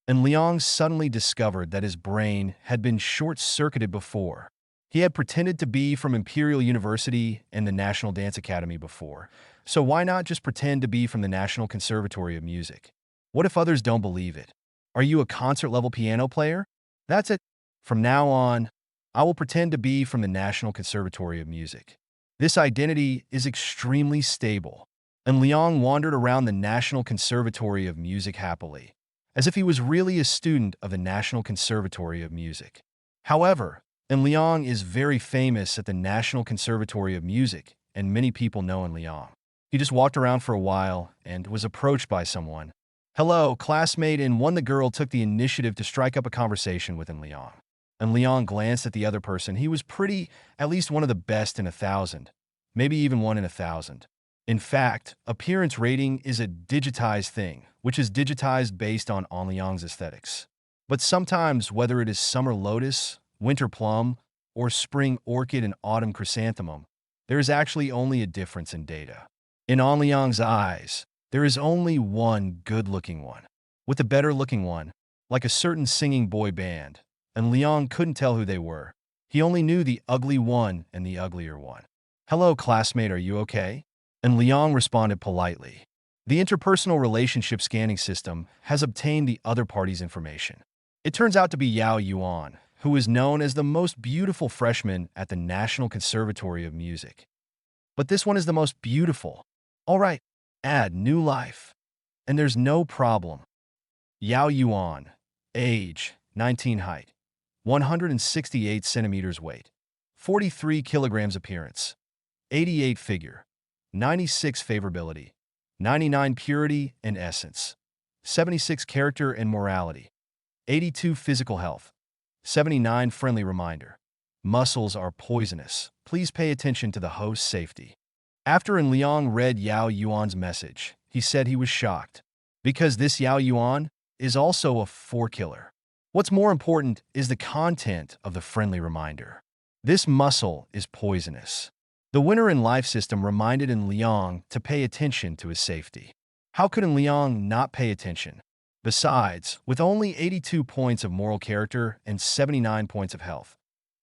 And Liang suddenly discovered that his brain had been short-circuited before. He had pretended to be from Imperial University and the National Dance Academy before, so why not just pretend to be from the National Conservatory of Music? What if others don't believe it? Are you a concert-level piano player? That's it. From now on, I will pretend to be from the National Conservatory of Music. This identity is extremely stable. And Liang wandered around the National Conservatory of Music happily, as if he was really a student of the National Conservatory of Music. However, Liang is very famous at the National Conservatory of Music, and many people know Liang. He just walked around for a while and was approached by someone. Hello, classmate, and the girl took the initiative to strike up a conversation with Liang. And Liang glanced at the other person. He was pretty, at least one of the best in 1,000, maybe even 1 in 1,000. In fact, appearance rating is a digitized thing, which is digitized based on Liang's aesthetics. But sometimes, whether it is summer lotus, winter plum, or spring orchid and autumn chrysanthemum, there is actually only a difference in data. In Liang's eyes, there is only one good-looking one, with a better-looking one, like a certain singing boy band, and Liang couldn't tell who they were. He only knew the ugly one and the uglier one. Hello, classmate, are you okay? And Liang responded politely. The interpersonal relationship scanning system has obtained the other party's information. It turns out to be Yao Yuan, who is known as the most beautiful freshman at the National Conservatory of Music. But this one is the most beautiful. All right, add new life. And there's no problem. Yao Yuan, age, 19 height, 168 centimeters weight, 43 kilograms appearance, 88 figure, 96 favorability, 99 purity and essence, 76 character and morality, 82 physical health, 79 friendly reminder. Muscles are poisonous. Please pay attention to the host's safety. After Liang read Yao Yuan's message, he said he was shocked, because this Yao Yuan is also a 4-killer. What's more important is the content of the friendly reminder. This muscle is poisonous. The winner in life system reminded Liang to pay attention to his safety. How could Liang not pay attention? Besides, with only 82 points of moral character and 79 points of health,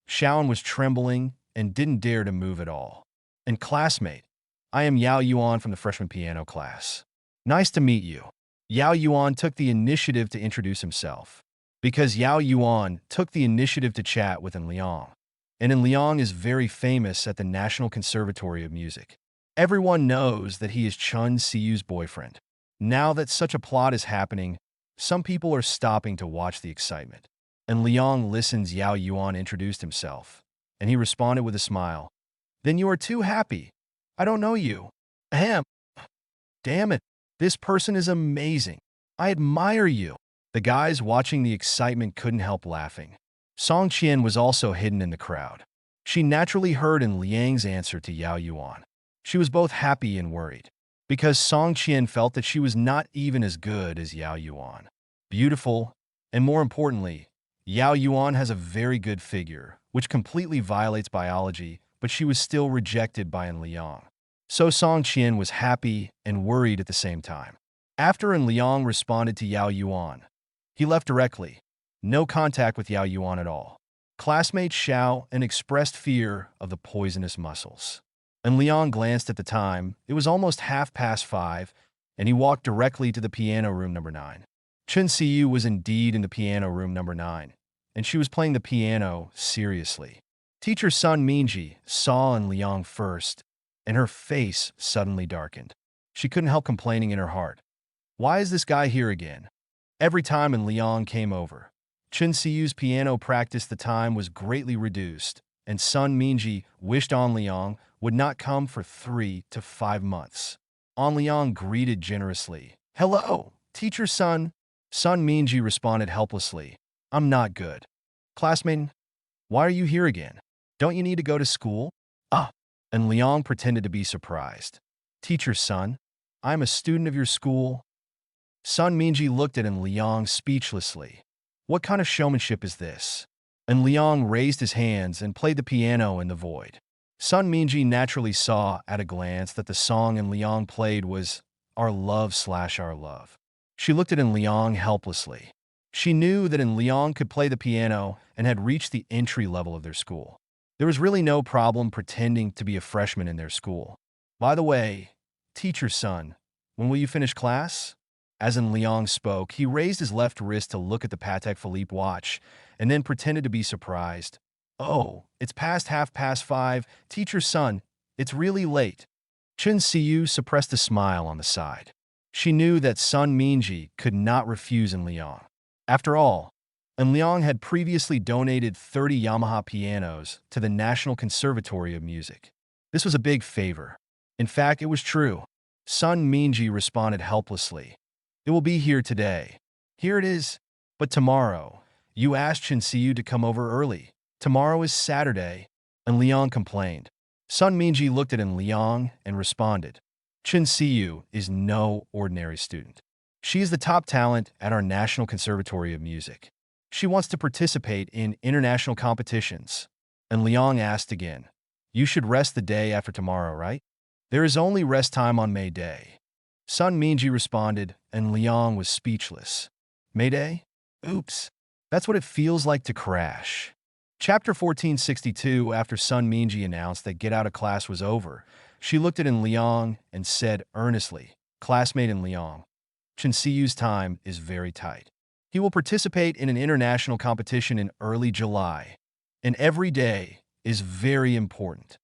Shaon was trembling and didn't dare to move at all. And classmate, I am Yao Yuan from the freshman piano class. Nice to meet you. Yao Yuan took the initiative to introduce himself, because Yao Yuan took the initiative to chat with Liang. And Liang is very famous at the National Conservatory of Music. Everyone knows that he is Chun Siyu's boyfriend. Now that such a plot is happening, some people are stopping to watch the excitement. And Liang listens Yao Yuan introduced himself, and he responded with a smile. Then you are too happy. I don't know you. Ahem. Damn it. This person is amazing. I admire you. The guys watching the excitement couldn't help laughing. Song Qian was also hidden in the crowd. She naturally heard Liang's answer to Yao Yuan. She was both happy and worried, because Song Qian felt that she was not even as good as Yao Yuan. Beautiful, and more importantly, Yao Yuan has a very good figure, which completely violates biology, but she was still rejected by Liang. So Song Qian was happy and worried at the same time. After and Liang responded to Yao Yuan, he left directly. No contact with Yao Yuan at all. Classmate Xiao and expressed fear of the poisonous mussels. And Liang glanced at the time. It was almost 5:30, and he walked directly to the piano room number 9. Chen Siyu was indeed in the piano room number 9, and she was playing the piano seriously. Teacher Sun Minji saw in Liang first, and her face suddenly darkened. She couldn't help complaining in her heart. Why is this guy here again? Every time in Liang came over, Chen Siyu's piano practice the time was greatly reduced, and Sun Minji wished An Liang would not come for 3 to 5 months. An Liang greeted generously. Hello, teacher Sun. Sun Minji responded helplessly. I'm not good. Classmate, why are you here again? Don't you need to go to school? Ah, and Liang pretended to be surprised. Teacher Sun, I'm a student of your school. Sun Minji looked at Liang speechlessly. What kind of showmanship is this? And Liang raised his hands and played the piano in the void. Sun Minji naturally saw at a glance that the song Liang played was Our Love/Our Love. She looked at Liang helplessly. She knew that Liang could play the piano and had reached the entry level of their school. There was really no problem pretending to be a freshman in their school. By the way, teacher Sun, when will you finish class? As Liang spoke, he raised his left wrist to look at the Patek Philippe watch and then pretended to be surprised. Oh, it's past 5:30. Teacher Sun, it's really late. Chen Siyu suppressed a smile on the side. She knew that Sun Minji could not refuse Liang. After all, Liang had previously donated 30 Yamaha pianos to the National Conservatory of Music. This was a big favor. In fact, it was true. Sun Minji responded helplessly. It will be here today. Here it is. But tomorrow, you asked Chen Siyu to come over early. Tomorrow is Saturday. And Liang complained. Sun Minji looked at Liang and responded. Chen Siyu is no ordinary student. She is the top talent at our National Conservatory of Music. She wants to participate in international competitions. And Liang asked again. You should rest the day after tomorrow, right? There is only rest time on May Day. Sun Minji responded, and Liang was speechless. May Day? Oops. That's what it feels like to crash. Chapter 1462. After Sun Minji announced that get out of class was over, she looked at Liang and said earnestly, Classmate Liang, Chen Siyu's time is very tight. He will participate in an international competition in early July, and every day is very important.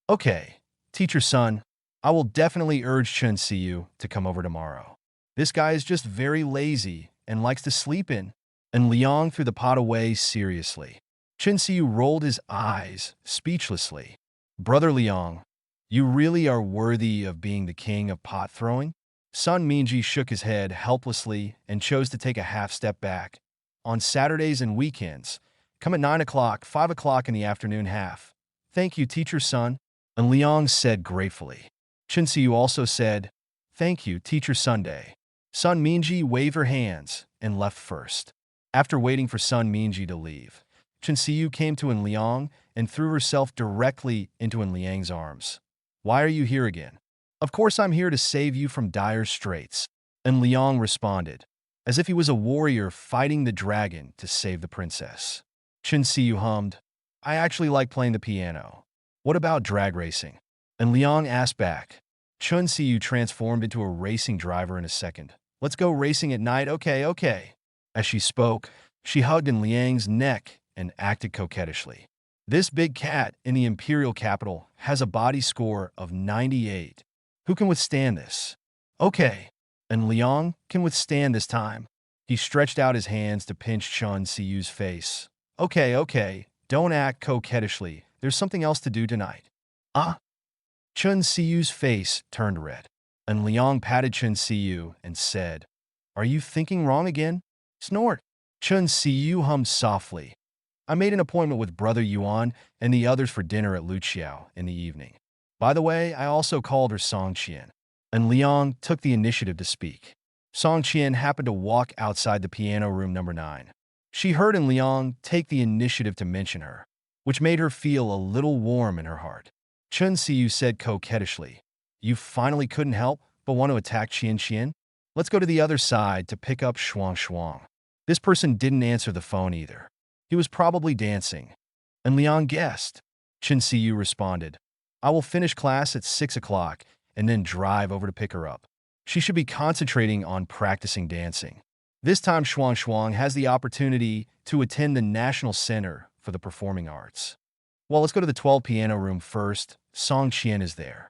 Okay, teacher Sun, I will definitely urge Chen Siyu to come over tomorrow. This guy is just very lazy and likes to sleep in. And Liang threw the pot away seriously. Chen Siyu rolled his eyes speechlessly. Brother Liang, you really are worthy of being the king of pot throwing? Sun Minji shook his head helplessly and chose to take a half step back. On Saturdays and weekends, come at 9 o'clock, 5 o'clock in the afternoon half. Thank you, teacher Sun. And Liang said gratefully. Chen Siyu also said, Thank you, teacher Sunday. Sun Minji waved her hands and left first. After waiting for Sun Minji to leave, Chen Siyu came to Liang and threw herself directly into Liang's arms. Why are you here again? Of course I'm here to save you from dire straits. And Liang responded, as if he was a warrior fighting the dragon to save the princess. Chen Siyu hummed, I actually like playing the piano. What about drag racing? And Liang asked back. Chen Siyu transformed into a racing driver in a second. Let's go racing at night, okay. As she spoke, she hugged Liang's neck and acted coquettishly. This big cat in the imperial capital has a body score of 98. Who can withstand this? Okay, and Liang can withstand this time. He stretched out his hands to pinch Chen Siyu's face. Okay, don't act coquettishly. There's something else to do tonight. Ah? Chen Siyu's face turned red, and Liang patted Chen Siyu and said, Are you thinking wrong again? Snort. Chen Siyu hummed softly. I made an appointment with Brother Yuan and the others for dinner at Luqiao in the evening. By the way, I also called her Song Qian, and Liang took the initiative to speak. Song Qian happened to walk outside the piano room number 9. She heard Liang take the initiative to mention her, which made her feel a little warm in her heart. Chen Siyu said coquettishly, You finally couldn't help but want to attack Qian Qian? Let's go to the other side to pick up Shuang Shuang. This person didn't answer the phone either. He was probably dancing. And Liang guessed. Chen Siyu responded, I will finish class at 6 o'clock and then drive over to pick her up. She should be concentrating on practicing dancing. This time Shuang Shuang has the opportunity to attend the National Center for the Performing Arts. Well, let's go to the 12 piano room first. Song Qian is there.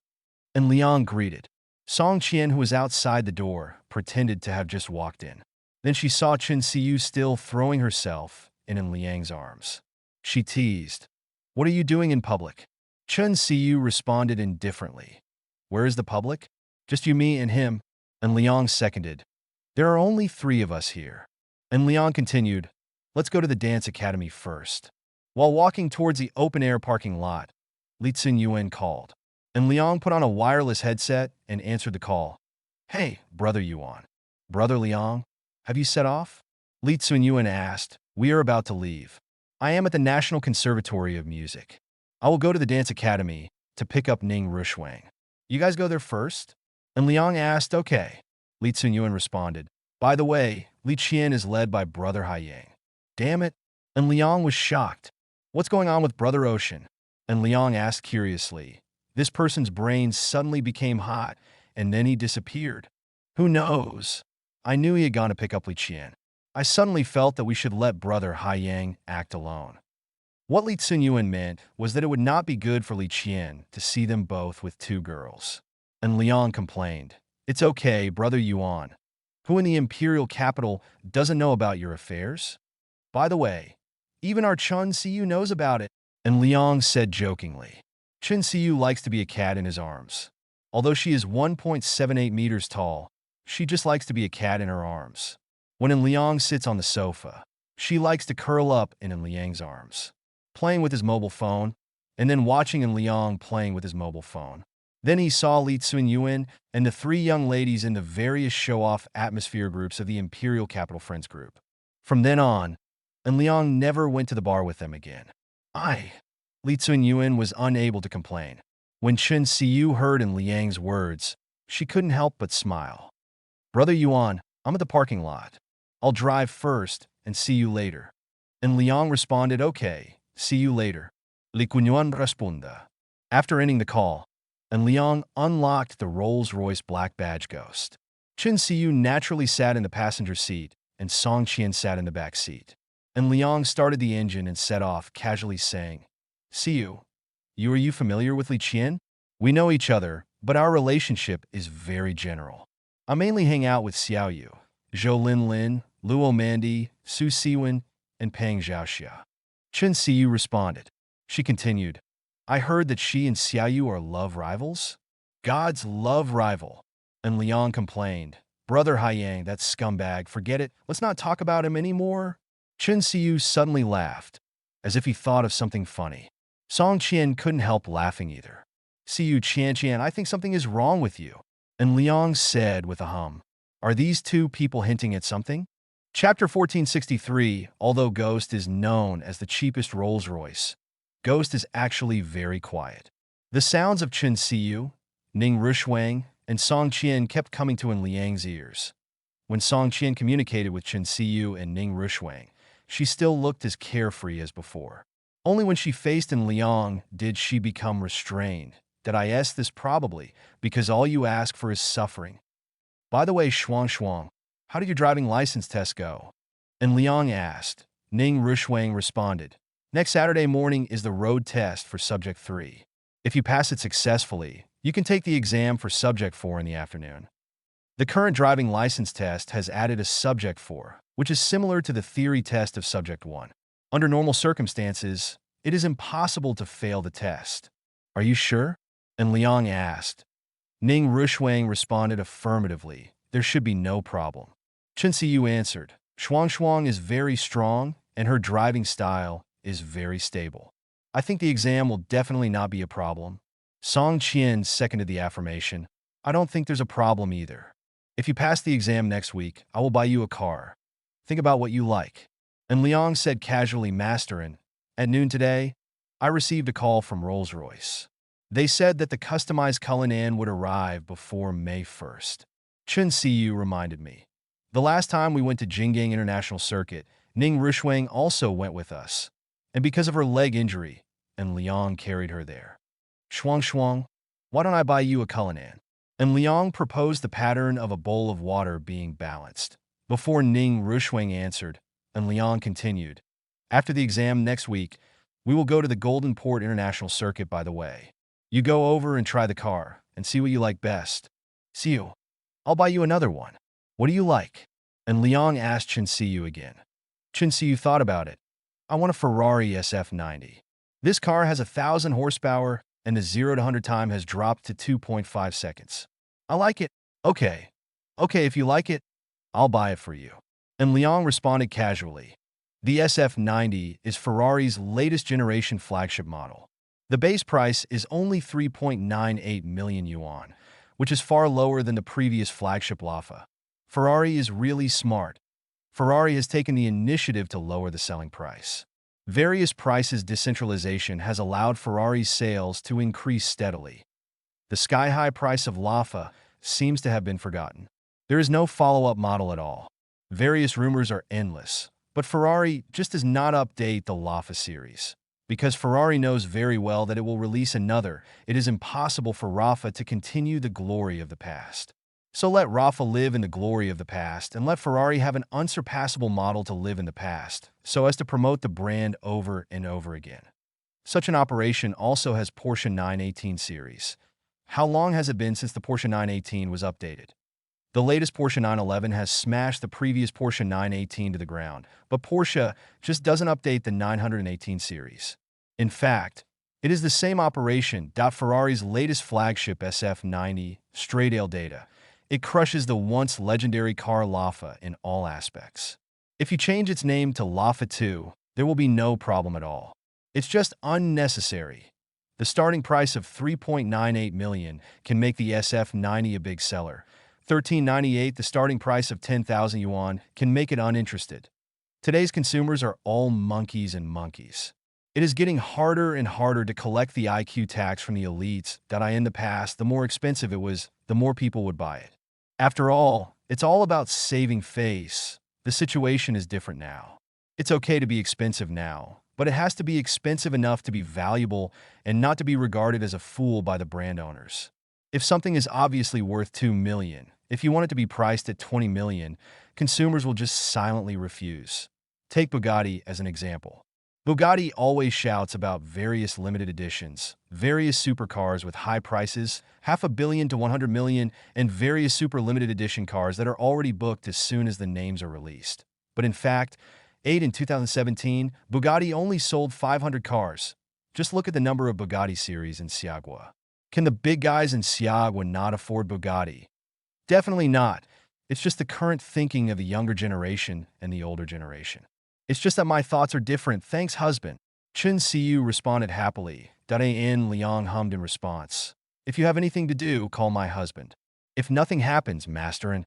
And Liang greeted. Song Qian, who was outside the door, pretended to have just walked in. Then she saw Chen Siyu still throwing herself in Liang's arms. She teased, What are you doing in public? Chen Siyu responded indifferently. Where is the public? Just you, me, and him. And Liang seconded. There are only 3 of us here. And Liang continued, Let's go to the dance academy first. While walking towards the open-air parking lot, Li Tsun called. And Liang put on a wireless headset and answered the call. Hey, Brother Yuan. Brother Liang, have you set off? Li Tsun asked. We are about to leave. I am at the National Conservatory of Music. I will go to the dance academy to pick up Ning Rushuang. You guys go there first? And Liang asked, Okay. Li Tsun responded. By the way, Li Qian is led by Brother Haiyang. Damn it. And Liang was shocked. What's going on with Brother Ocean? And Liang asked curiously. This person's brain suddenly became hot, and then he disappeared. Who knows? I knew he had gone to pick up Li Qian. I suddenly felt that we should let Brother Haiyang act alone. What Li Tsun meant was that it would not be good for Li Qian to see them both with 2 girls. And Liang complained. It's okay, Brother Yuan. Who in the imperial capital doesn't know about your affairs? By the way, even our Chen Siyu knows about it. And Liang said jokingly. Chen Siyu likes to be a cat in his arms. Although she is 1.78 meters tall, she just likes to be a cat in her arms. When Liang sits on the sofa, she likes to curl up in Liang's arms, playing with his mobile phone, and then watching Liang playing with his mobile phone. Then he saw Li Tsun and the 3 young ladies in the various show-off atmosphere groups of the Imperial Capital Friends group. From then on, Liang never went to the bar with them again. Li Tsun was unable to complain. When Chen Siyu heard Liang's words, she couldn't help but smile. Brother Yuan, I'm at the parking lot. I'll drive first and see you later. And Liang responded, Okay, see you later. Li Kunyuan responda. After ending the call, Liang unlocked the Rolls-Royce Black Badge Ghost. Chen Siyu naturally sat in the passenger seat, and Song Qian sat in the back seat. And Liang started the engine and set off, casually saying, Siyu, are you familiar with Li Qian? We know each other, but our relationship is very general. I mainly hang out with Xiaoyu, Zhou Lin, Luo Mandi, Su Siwen, and Pang Zhaoxia. Chen Siyu responded. She continued, I heard that she and Xiaoyu are love rivals? God's love rival. And Liang complained, Brother Haiyang, that scumbag, forget it, let's not talk about him anymore. Chen Siyu suddenly laughed, as if he thought of something funny. Song Qian couldn't help laughing either. Siyu Qian, I think something is wrong with you. And Liang said with a hum, Are these 2 people hinting at something? Chapter 1463, although Ghost is known as the cheapest Rolls-Royce, Ghost is actually very quiet. The sounds of Chen Siyu, Ning Rushuang, and Song Qian kept coming to Liang's ears. When Song Qian communicated with Chen Siyu and Ning Rushuang, she still looked as carefree as before. Only when she faced Liang did she become restrained. Did I ask this? Probably, because all you ask for is suffering. By the way, Shuang, how did your driving license test go? And Liang asked. Ning Rushuang responded. Next Saturday morning is the road test for Subject 3. If you pass it successfully, you can take the exam for Subject 4 in the afternoon. The current driving license test has added a Subject 4, which is similar to the theory test of Subject 1. Under normal circumstances, it is impossible to fail the test. Are you sure? And Liang asked. Ning Rushuang responded affirmatively. There should be no problem. Chen Siyu answered. Shuang is very strong, and her driving style is very stable. I think the exam will definitely not be a problem. Song Qian seconded the affirmation. I don't think there's a problem either. If you pass the exam next week, I will buy you a car. Think about what you like. And Liang said casually, Master, at noon today, I received a call from Rolls-Royce. They said that the customized Cullinan would arrive before May 1st. Chun Siyu reminded me. The last time we went to Jinggang International Circuit, Ning Rushwang also went with us. And because of her leg injury, and Liang carried her there. Shuang Shuang, why don't I buy you a Cullinan? And Liang proposed the pattern of a bowl of water being balanced. Before Ning Rushwang answered, and Liang continued, after the exam next week, we will go to the Golden Port International Circuit by the way. You go over and try the car, and see what you like best. See you. I'll buy you another one. What do you like? And Liang asked Chun Siyu again. Chun Siyu thought about it. I want a Ferrari SF90. This car has 1,000 horsepower, and the 0 to 100 time has dropped to 2.5 seconds. I like it. Okay. Okay, if you like it, I'll buy it for you. And Liang responded casually. The SF90 is Ferrari's latest generation flagship model. The base price is only 3.98 million yuan, which is far lower than the previous flagship Lafa. Ferrari is really smart. Ferrari has taken the initiative to lower the selling price. Various prices decentralization has allowed Ferrari's sales to increase steadily. The sky-high price of Lafa seems to have been forgotten. There is no follow-up model at all. Various rumors are endless, but Ferrari just does not update the Lafa series. Because Ferrari knows very well that it will release another, it is impossible for Rafa to continue the glory of the past. So let Rafa live in the glory of the past and let Ferrari have an unsurpassable model to live in the past, so as to promote the brand over and over again. Such an operation also has Porsche 918 series. How long has it been since the Porsche 918 was updated? The latest Porsche 911 has smashed the previous Porsche 918 to the ground, but Porsche just doesn't update the 918 series. In fact, it is the same operation. Ferrari's latest flagship SF90, Straydale Data. It crushes the once legendary car Lafa in all aspects. If you change its name to Lafa 2, there will be no problem at all. It's just unnecessary. The starting price of 3.98 million can make the SF90 a big seller. 1398, the starting price of 10,000 yuan, can make it uninterested. Today's consumers are all monkeys and monkeys. It is getting harder and harder to collect the IQ tax from the elites. In the past, the more expensive it was, the more people would buy it. After all, it's all about saving face. The situation is different now. It's okay to be expensive now, but it has to be expensive enough to be valuable and not to be regarded as a fool by the brand owners. If something is obviously worth 2 million, if you want it to be priced at 20 million, consumers will just silently refuse. Take Bugatti as an example. Bugatti always shouts about various limited editions, various supercars with high prices, $500 million to 100 million, and various super limited edition cars that are already booked as soon as the names are released. But in fact, in 2017, Bugatti only sold 500 cars. Just look at the number of Bugatti series in Siagua. Can the big guys in Siagua not afford Bugatti? Definitely not. It's just the current thinking of the younger generation and the older generation. It's just that my thoughts are different, thanks husband. Chun Siyu responded happily. In Liang hummed in response. If you have anything to do, call my husband. If nothing happens, master, and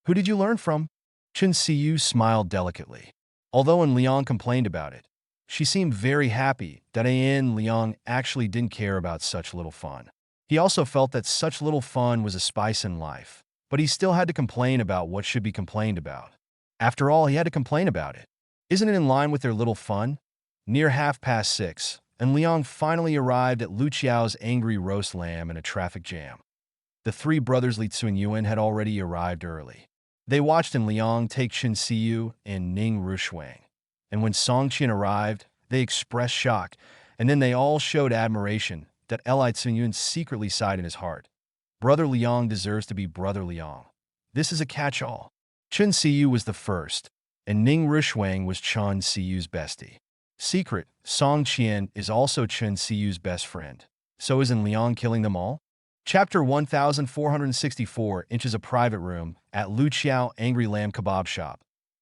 who did you learn from? Chun Siyu smiled delicately. Although Liang complained about it, she seemed very happy. Liang actually didn't care about such little fun. He also felt that such little fun was a spice in life, but he still had to complain about what should be complained about. After all, he had to complain about it. Isn't it in line with their little fun? Near 6:30, and Liang finally arrived at Lu Qiao's angry roast lamb in a traffic jam. The three brothers Li Tsunyuan had already arrived early. They watched Liang take Chun Siyu and Ning Rushwang. And when Song Qin arrived, they expressed shock, and then they all showed admiration that Li Tsunyuan secretly sighed in his heart. Brother Liang deserves to be Brother Liang. This is a catch-all. Chun Siyu was the first, and Ning Rushwang was Chun Siyu's bestie. Secret, Song Qian is also Chun Siyu's best friend. So isn't Liang killing them all? Chapter 1464 inches a private room at Lu Qiao Angry Lamb Kebab Shop.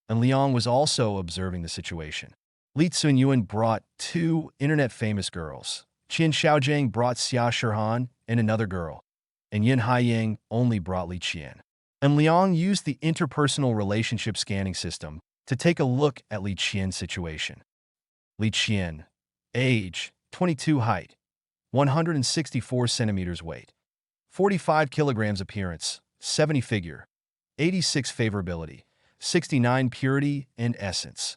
And Liang was also observing the situation. Li Tsunyuan brought 2 internet-famous girls. Qin Xiaojiang brought Xia Shirhan and another girl. And Yin Haiying only brought Li Qian. And Liang used the interpersonal relationship scanning system to take a look at Li Qian's situation. Li Qian, age, 22, height, 164 centimeters weight, 45 kilograms appearance, 70 figure, 86 favorability, 69 purity and essence,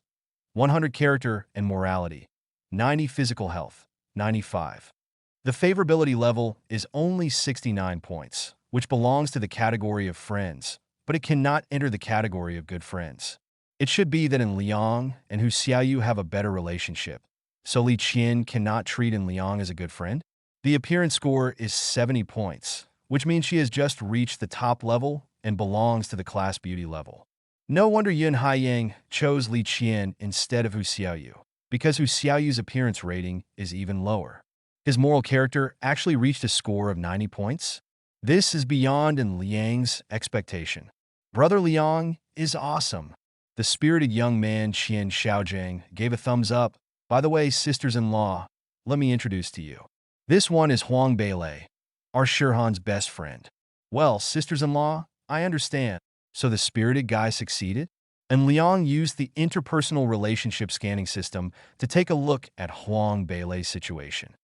100 character and morality, 90 physical health, 95. The favorability level is only 69 points, which belongs to the category of friends, but it cannot enter the category of good friends. It should be that in Liang and Hu Xiaoyu have a better relationship, so Li Qian cannot treat in Liang as a good friend? The appearance score is 70 points, which means she has just reached the top level and belongs to the class beauty level. No wonder Yun Haiyang chose Li Qian instead of Hu Xiaoyu, because Hu Xiaoyu's appearance rating is even lower. His moral character actually reached a score of 90 points. This is beyond in Liang's expectation. Brother Liang is awesome. The spirited young man Qian Xiaojiang gave a thumbs up. By the way, sisters-in-law, let me introduce to you. This one is Huang Beilei, our Shirhan's best friend. Well, sisters-in-law, I understand. So the spirited guy succeeded? And Liang used the interpersonal relationship scanning system to take a look at Huang Beilei's situation.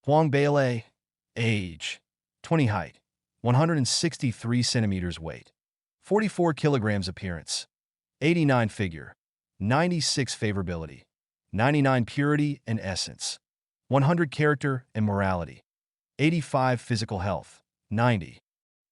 Huang Beilei, age, 20 height, 163 centimeters weight, 44 kilograms appearance, 89 figure, 96 favorability, 99 purity and essence, 100 character and morality, 85 physical health, 90,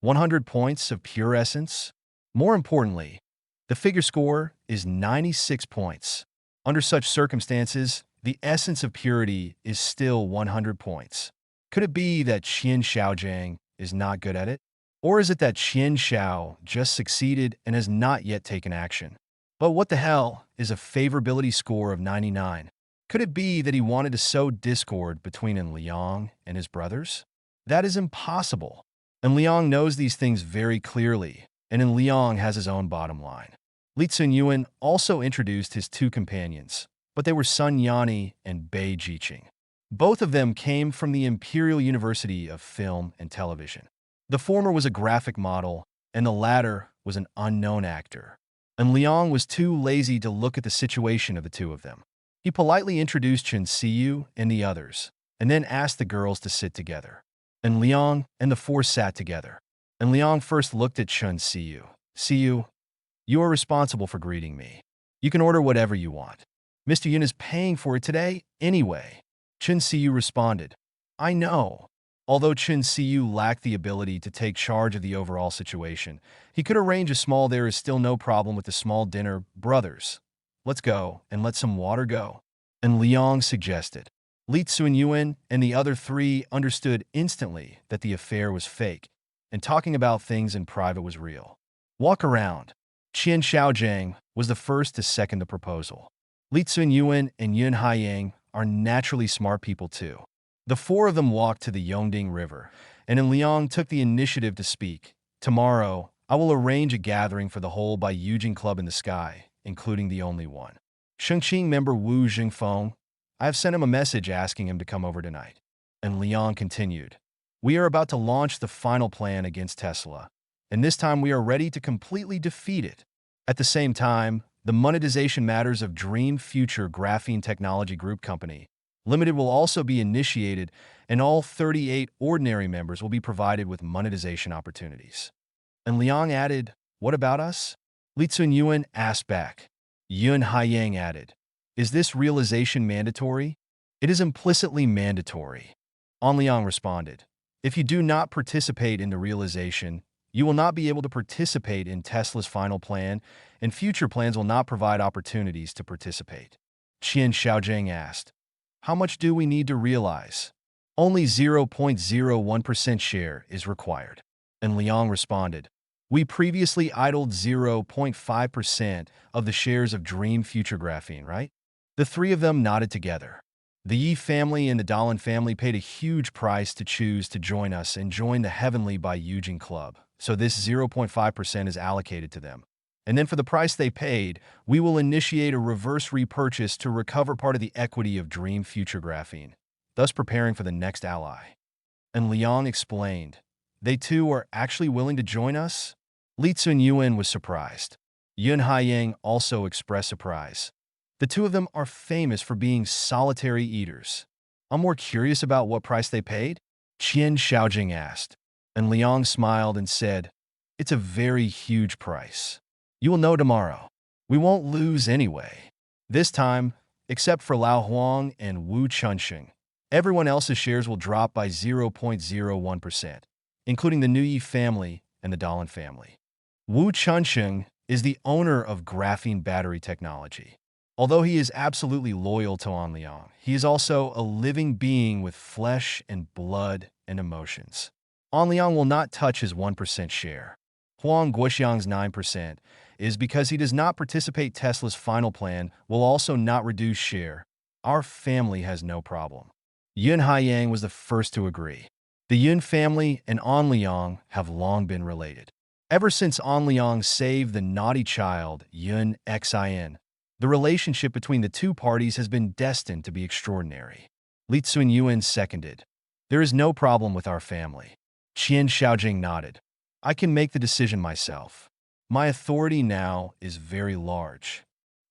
100 points of pure essence. More importantly, the figure score is 96 points. Under such circumstances, the essence of purity is still 100 points. Could it be that Qian Xiaojiang is not good at it? Or is it that Qian Xiao just succeeded and has not yet taken action? But what the hell is a favorability score of 99? Could it be that he wanted to sow discord between En Liang and his brothers? That is impossible. En Liang knows these things very clearly, and En Liang has his own bottom line. Li Tsunyuan also introduced his two companions, but they were Sun Yani and Bei Jiqing. Both of them came from the Imperial University of Film and Television. The former was a graphic model, and the latter was an unknown actor. And Liang was too lazy to look at the situation of the two of them. He politely introduced Chen Siyu and the others, and then asked the girls to sit together. And Liang and the four sat together. And Liang first looked at Chen Siyu. Siyu, you are responsible for greeting me. You can order whatever you want. Mr. Yun is paying for it today anyway. Chen Siyu responded, I know. Although Chen Siyu lacked the ability to take charge of the overall situation, he could arrange a small there is still no problem with the small dinner. Brothers, let's go and let some water go. And Liang suggested. Li Tsunyuan and the other three understood instantly that the affair was fake, and talking about things in private was real. Walk around. Qian Xiaojiang was the first to second the proposal. Li Tsunyuan and Yun Haiyang are naturally smart people too. The four of them walked to the Yongding River, and Liang took the initiative to speak. Tomorrow, I will arrange a gathering for the whole by Yujing Club in the sky, including the only one. Shengqing member Wu Jingfeng, I have sent him a message asking him to come over tonight. And Liang continued, we are about to launch the final plan against Tesla, and this time we are ready to completely defeat it. At the same time, the monetization matters of Dream Future Graphene Technology Group Company Limited will also be initiated, and all 38 ordinary members will be provided with monetization opportunities. And Liang added, what about us? Li Tsunyuan asked back. Yun Haiyang added, is this realization mandatory? It is implicitly mandatory. An Liang responded, if you do not participate in the realization, you will not be able to participate in Tesla's final plan, and future plans will not provide opportunities to participate. Qian Xiaojiang asked, how much do we need to realize? Only 0.01% share is required. And Liang responded, we previously idled 0.5% of the shares of Dream Future Graphene, right? The three of them nodded together. The Yi family and the Dahlin family paid a huge price to choose to join us and join the Heavenly by Yujing Club, so this 0.5% is allocated to them. And then for the price they paid, we will initiate a reverse repurchase to recover part of the equity of Dream Future Graphene, thus preparing for the next ally. And Liang explained, they too are actually willing to join us? Li Tsunyuan was surprised. Yun Haiyang also expressed surprise. The two of them are famous for being solitary eaters. I'm more curious about what price they paid? Qian Xiaojing asked, and Liang smiled and said, "It's a very huge price. You will know tomorrow. We won't lose anyway." This time, except for Lao Huang and Wu Chunxing, everyone else's shares will drop by 0.01%, including the Nuyi family and the Dahlin family. Wu Chunxing is the owner of graphene battery technology. Although he is absolutely loyal to An Liang, he is also a living being with flesh and blood and emotions. An Liang will not touch his 1% share. Huang Guoxiang's 9% is because he does not participate. Tesla's final plan will also not reduce share. Our family has no problem. Yun Haiyang was the first to agree. The Yun family and An Liang have long been related. Ever since An Liang saved the naughty child, Yun Xin, the relationship between the two parties has been destined to be extraordinary. Li Tsunyuan seconded. There is no problem with our family. Qian Xiaojing nodded. I can make the decision myself. My authority now is very large.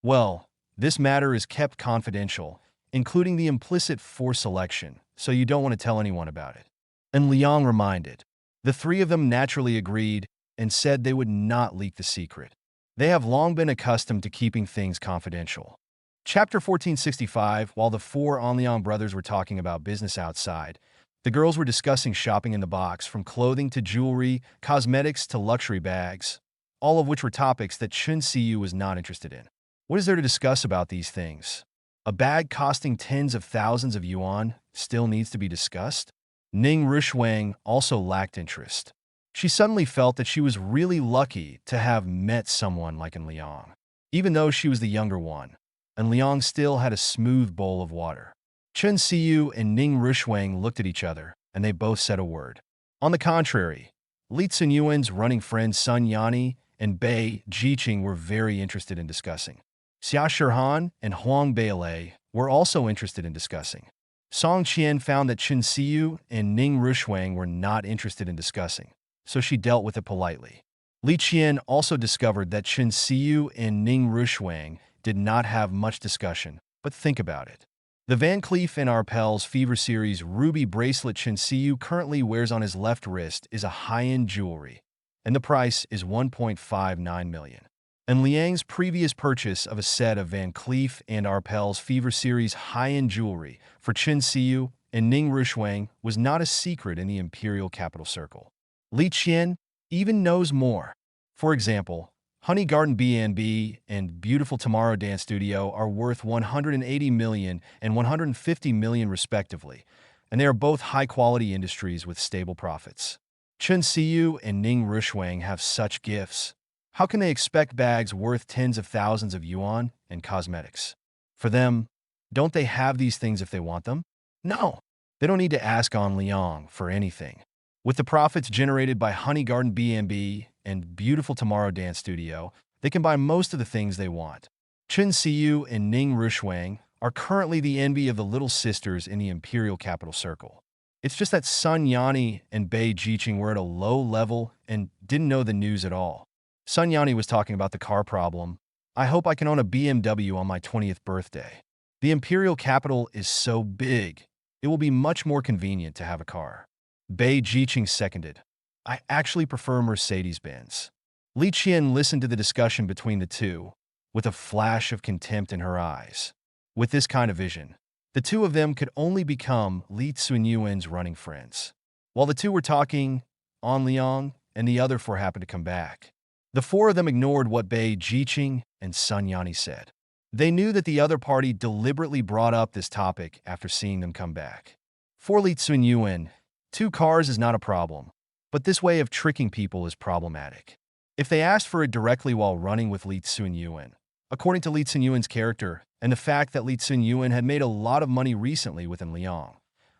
Well, this matter is kept confidential, including the implicit force selection, so you don't want to tell anyone about it. And Liang reminded. The three of them naturally agreed and said they would not leak the secret. They have long been accustomed to keeping things confidential. Chapter 1465. While the four An Liang brothers were talking about business outside, the girls were discussing shopping in the box, from clothing to jewelry, cosmetics to luxury bags, all of which were topics that Chun Siyu was not interested in. What is there to discuss about these things? A bag costing tens of thousands of yuan still needs to be discussed? Ning Rushuang also lacked interest. She suddenly felt that she was really lucky to have met someone like An Liang. Even though she was the younger one, An Liang still had a smooth bowl of water. Chun Siyu and Ning Rushuang looked at each other, and they both said a word. On the contrary, Li Tsunyuan's running friends Sun Yani and Bei Jiqing were very interested in discussing. Xia Shihan and Huang Beilei were also interested in discussing. Song Qian found that Chun Siyu and Ning Rushuang were not interested in discussing, so she dealt with it politely. Li Qian also discovered that Chun Siyu and Ning Rushuang did not have much discussion, but think about it. The Van Cleef & Arpels Fever Series ruby bracelet Chun Siyu currently wears on his left wrist is a high-end jewelry, and the price is 1.59 million. And Liang's previous purchase of a set of Van Cleef & Arpels Fever Series high-end jewelry for Chun Siyu and Ning Rushuang was not a secret in the Imperial Capital Circle. Li Qian even knows more. For example, Honey Garden B&B and Beautiful Tomorrow Dance Studio are worth 180 million and 150 million respectively, and they are both high-quality industries with stable profits. Chun Siyu and Ning Rushuang have such gifts. How can they expect bags worth tens of thousands of yuan and cosmetics? For them, don't they have these things if they want them? No, they don't need to ask An Liang for anything. With the profits generated by Honey Garden B&B and Beautiful Tomorrow Dance Studio, they can buy most of the things they want. Chun Siyu and Ning Rushuang are currently the envy of the little sisters in the Imperial Capital Circle. It's just that Sun Yani and Bei Jiqing were at a low level and didn't know the news at all. Sun Yani was talking about the car problem. I hope I can own a BMW on my 20th birthday. The Imperial Capital is so big, it will be much more convenient to have a car. Bei Jiqing seconded. I actually prefer Mercedes-Benz. Li Qian listened to the discussion between the two, with a flash of contempt in her eyes. With this kind of vision, the two of them could only become Li Tsunyuan's running friends. While the two were talking, An Liang and the other four happened to come back. The four of them ignored what Bei Jiqing and Sun Yani said. They knew that the other party deliberately brought up this topic after seeing them come back. For Li Tsunyuan, 2 cars is not a problem, but this way of tricking people is problematic. If they asked for it directly while running with Li Tsunyuan, according to Li Tsunyuan's character and the fact that Li Tsunyuan had made a lot of money recently with An Liang,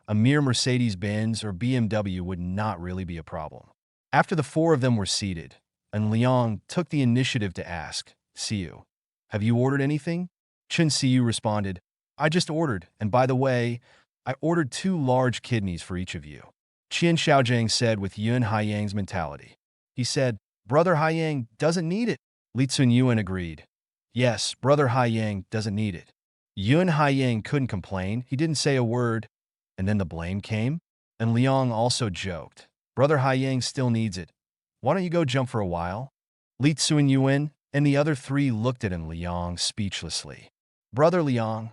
a mere Mercedes-Benz or BMW would not really be a problem. After the four of them were seated, An Liang took the initiative to ask, Siyu, have you ordered anything? Chun Siyu responded, I just ordered, and by the way, I ordered 2 large kidneys for each of you. Qian Xiaojing said with Yun Haiyang's mentality. He said, Brother Haiyang doesn't need it. Li Tsunyuan agreed. Yes, Brother Haiyang doesn't need it. Yun Haiyang couldn't complain. He didn't say a word. And then the blame came? And Liang also joked. Brother Haiyang still needs it. Why don't you go jump for a while? Li Tsunyuan and the other three looked at Liang speechlessly. Brother Liang,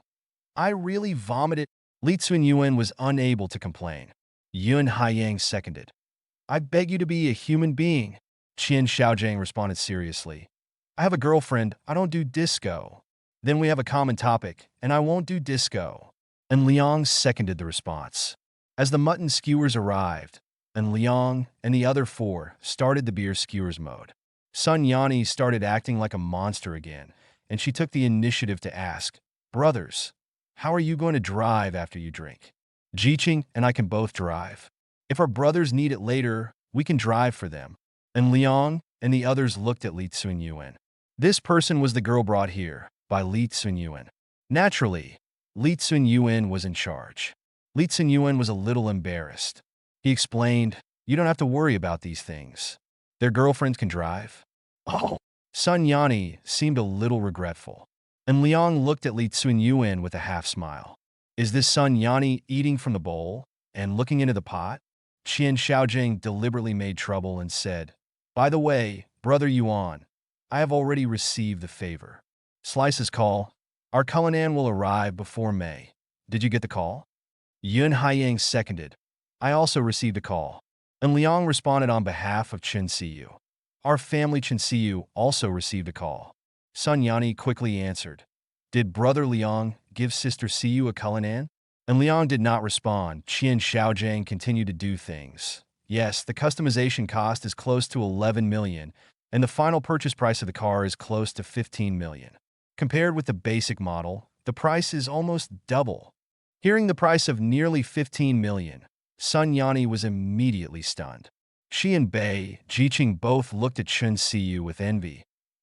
I really vomited. Li Tsunyuan was unable to complain. Yun Haiyang seconded. I beg you to be a human being. Qian Xiaojiang responded seriously. I have a girlfriend, I don't do disco. Then we have a common topic, and I won't do disco. And Liang seconded the response. As the mutton skewers arrived, and Liang and the other four started the beer skewers mode, Sun Yani started acting like a monster again, and she took the initiative to ask, Brothers, how are you going to drive after you drink? Jiqing and I can both drive. If our brothers need it later, we can drive for them. And Liang and the others looked at Li Tsunyuan. This person was the girl brought here by Li Tsunyuan. Naturally, Li Tsunyuan was in charge. Li Tsunyuan was a little embarrassed. He explained, You don't have to worry about these things. Their girlfriends can drive. Oh. Sun Yani seemed a little regretful. And Liang looked at Li Tsunyuan with a half smile. Is this Sun Yani eating from the bowl and looking into the pot? Qian Xiaojing deliberately made trouble and said, By the way, Brother Yuan, I have already received the favor. Slice's call. Our Cullinan will arrive before May. Did you get the call? Yun Haiyang seconded. I also received a call. And Liang responded on behalf of Chen Siyu. Our family Chen Siyu also received a call. Sun Yani quickly answered. Did Brother Liang give Sister Siyu a Cullinan? And Liang did not respond. Qian Xiaojiang continued to do things. Yes, the customization cost is close to 11 million, and the final purchase price of the car is close to 15 million. Compared with the basic model, the price is almost double. Hearing the price of nearly 15 million, Sun Yani was immediately stunned. She and Bei Jiqing both looked at Chen Siyu with envy,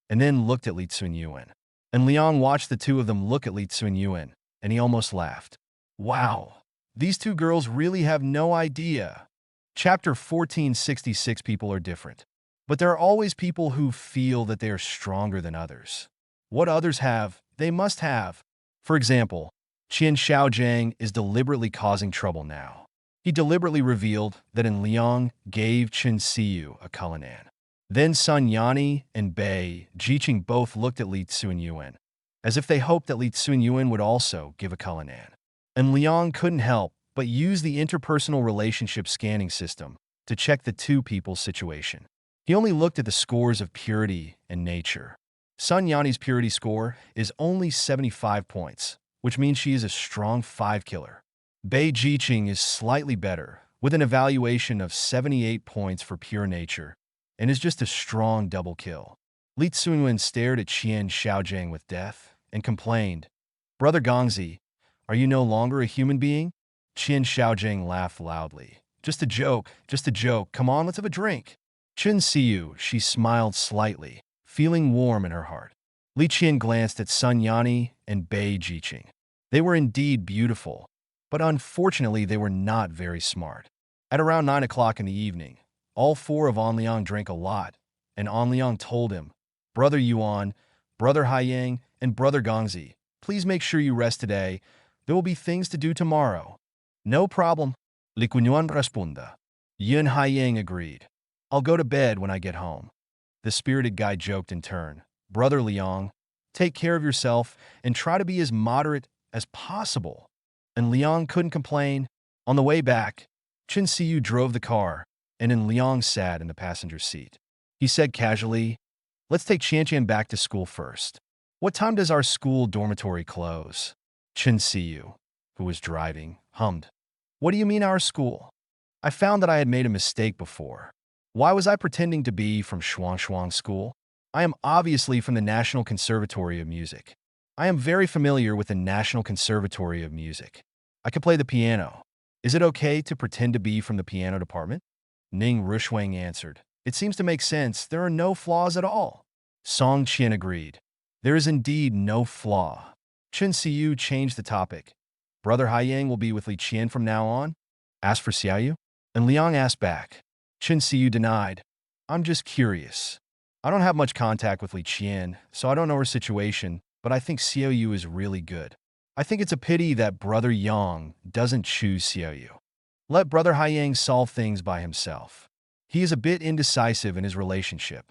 and then looked at Li Tsunyuan. And Liang watched the two of them look at Li Tsunyuan, and he almost laughed. Wow, these two girls really have no idea. Chapter 1466 People are different. But there are always people who feel that they are stronger than others. What others have, they must have. For example, Qian Xiaojiang is deliberately causing trouble now. He deliberately revealed that Liang gave Chen Siyu a Cullinan. Then Sun Yani and Bei Jiqing both looked at Li Tsunyuan, as if they hoped that Li Tsunyuan would also give a Cullinan. And Liang couldn't help but use the interpersonal relationship scanning system to check the two people's situation. He only looked at the scores of purity and nature. Sun Yani's purity score is only 75 points, which means she is a strong 5 killer. Bei Jiqing is slightly better, with an evaluation of 78 points for pure nature, and is just a strong double kill. Li Tsunyuan stared at Qian Xiaojiang with death and complained, Brother Gongzi, are you no longer a human being? Qian Xiaojiang laughed loudly. Just a joke, come on, let's have a drink. Chen Siyu, she smiled slightly, feeling warm in her heart. Li Qian glanced at Sun Yani and Bei Jiqing. They were indeed beautiful, but unfortunately they were not very smart. At around 9 o'clock in the evening, all four of Liang drank a lot, and Liang told him, Brother Yuan, Brother Haiyang, and Brother Gongzi, please make sure you rest today. There will be things to do tomorrow. No problem. Li Kunyuan responda. Yun Haiyang agreed. I'll go to bed when I get home. The spirited guy joked in turn. Brother Liang, take care of yourself and try to be as moderate as possible. And Liang couldn't complain. On the way back, Chen Siyu drove the car, and Liang sat in the passenger seat. He said casually, Let's take Qianqian back to school first. What time does our school dormitory close? Chen Siyu, who was driving, hummed. What do you mean our school? I found that I had made a mistake before. Why was I pretending to be from Shuang School? I am obviously from the National Conservatory of Music. I am very familiar with the National Conservatory of Music. I can play the piano. Is it okay to pretend to be from the piano department? Ning Rushuang answered. It seems to make sense. There are no flaws at all. Song Qian agreed. There is indeed no flaw. Chen Siyu changed the topic. Brother Haiyang will be with Li Qian from now on? Asked for Xiaoyu. And Liang asked back. Chen Siyu denied. I'm just curious. I don't have much contact with Li Qian, so I don't know her situation, but I think Xiaoyu is really good. I think it's a pity that Brother Yang doesn't choose Xiaoyu. Let Brother Haiyang solve things by himself. He is a bit indecisive in his relationship.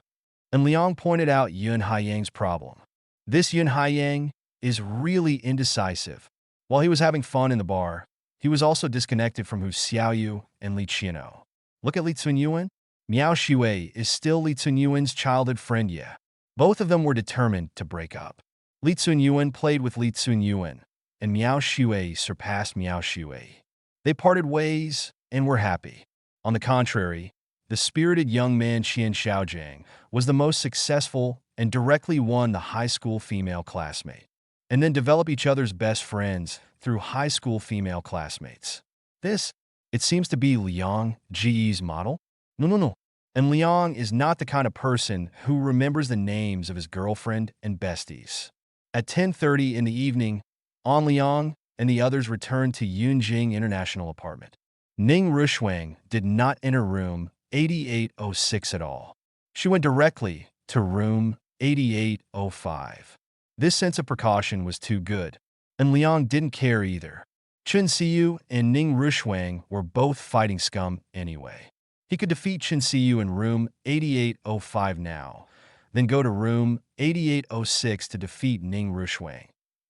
And Liang pointed out Yun Haiyang's problem. This Yun Haiyang is really indecisive. While he was having fun in the bar, he was also disconnected from Hu Xiaoyu and Li Qiano. Look at Li Tsunyuan. Miao Shui is still Li Tsunyuan's childhood friend, yeah. Both of them were determined to break up. Li Tsunyuan played with Li Tsunyuan, and Miao Shui surpassed Miao Shui. They parted ways and were happy. On the contrary, the spirited young man Qian Xiaojiang was the most successful and directly won the high school female classmate, and then develop each other's best friends through high school female classmates. This, it seems to be Liang Ji's model? No. And Liang is not the kind of person who remembers the names of his girlfriend and besties. At 10:30 in the evening, An Liang and the others returned to Yunjing International Apartment. Ning Rushuang did not enter room 8806 at all. She went directly to room 8805. This sense of precaution was too good, and Liang didn't care either. Chun Siyu and Ning Rushuang were both fighting scum anyway. He could defeat Chun Siyu in room 8805 now, then go to room 8806 to defeat Ning Rushuang,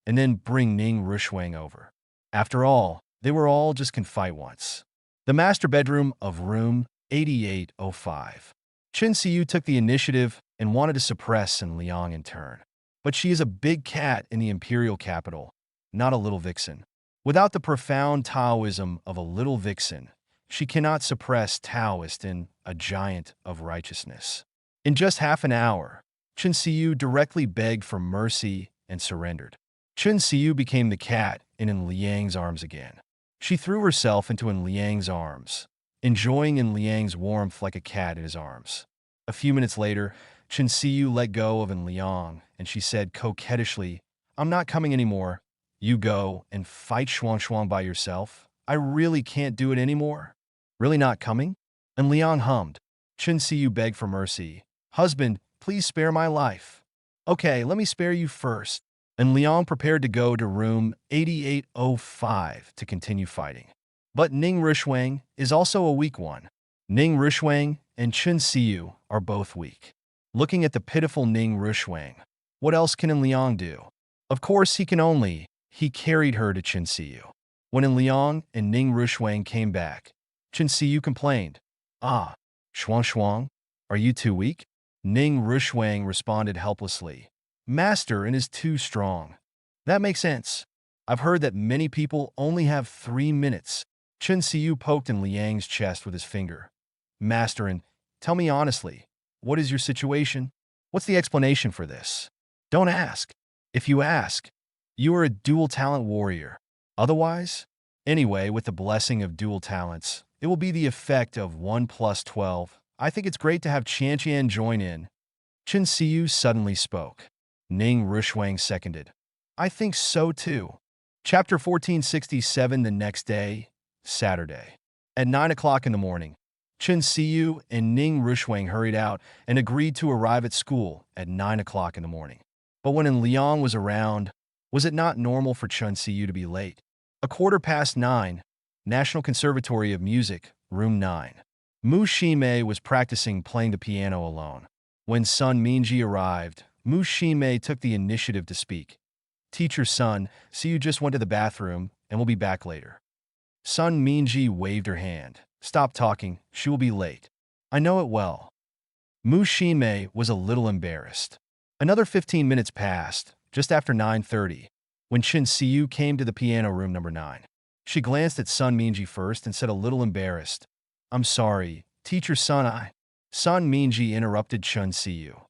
and then bring Ning Rushuang over. After all, they were all just can fight once. The master bedroom of room 8805. Chun Siyu took the initiative and wanted to suppress An Liang in turn. But she is a big cat in the imperial capital, not a little vixen. Without the profound Taoism of a little vixen, she cannot suppress Taoist in a giant of righteousness. In just half an hour, Chun Siyu directly begged for mercy and surrendered. Chun Siyu became the cat in An Liang's arms again. She threw herself into An Liang's arms, enjoying An Liang's warmth like a cat in his arms. A few minutes later, Chun Siyu let go of An Liang, and she said coquettishly, "I'm not coming anymore. You go and fight Shuang Shuang by yourself. I really can't do it anymore." "Really not coming?" And Liang hummed. Chun Siyu begged for mercy. "Husband, please spare my life." "Okay, let me spare you first." And Liang prepared to go to room 8805 to continue fighting. But Ning Rushuang is also a weak one. Ning Rushuang and Chun Siyu are both weak. Looking at the pitiful Ning Rushuang, what else can An Liang do? Of course, he carried her to Chun Siyu. When An Liang and Ning Rushuang came back, Chun Siyu complained, "Ah, Shuang Shuang, are you too weak?" Ning Rushuang responded helplessly, "Master and is too strong." "That makes sense. I've heard that many people only have 3 minutes. Chun Siyu poked in Liang's chest with his finger. "Master, and tell me honestly, what is your situation? What's the explanation for this? Don't ask. If you ask, you are a dual talent warrior. Otherwise, anyway, with the blessing of dual talents, it will be the effect of 1 plus 12. I think it's great to have Qian join in." Chun Siyu suddenly spoke. Ning Rushuang seconded. "I think so too." Chapter 1467. The next day, Saturday. At 9 o'clock in the morning, Chun Siyu and Ning Rushuang hurried out and agreed to arrive at school at 9 o'clock in the morning. But when An Liang was around, was it not normal for Chun Siyu to be late? 9:15, National Conservatory of Music, Room 9. Mu Shimei was practicing playing the piano alone. When Sun Minji arrived, Mu Shimei took the initiative to speak. "Teacher Sun, Siyu just went to the bathroom and will be back later." Sun Minji waved her hand. "Stop talking, she will be late." "I know it well." Mu Shimei was a little embarrassed. Another 15 minutes passed, just after 9:30, when Chun Siyu came to the piano room number 9. She glanced at Sun Minji first and said a little embarrassed, "I'm sorry, Teacher Sun." Sun Minji interrupted Chun Siyu.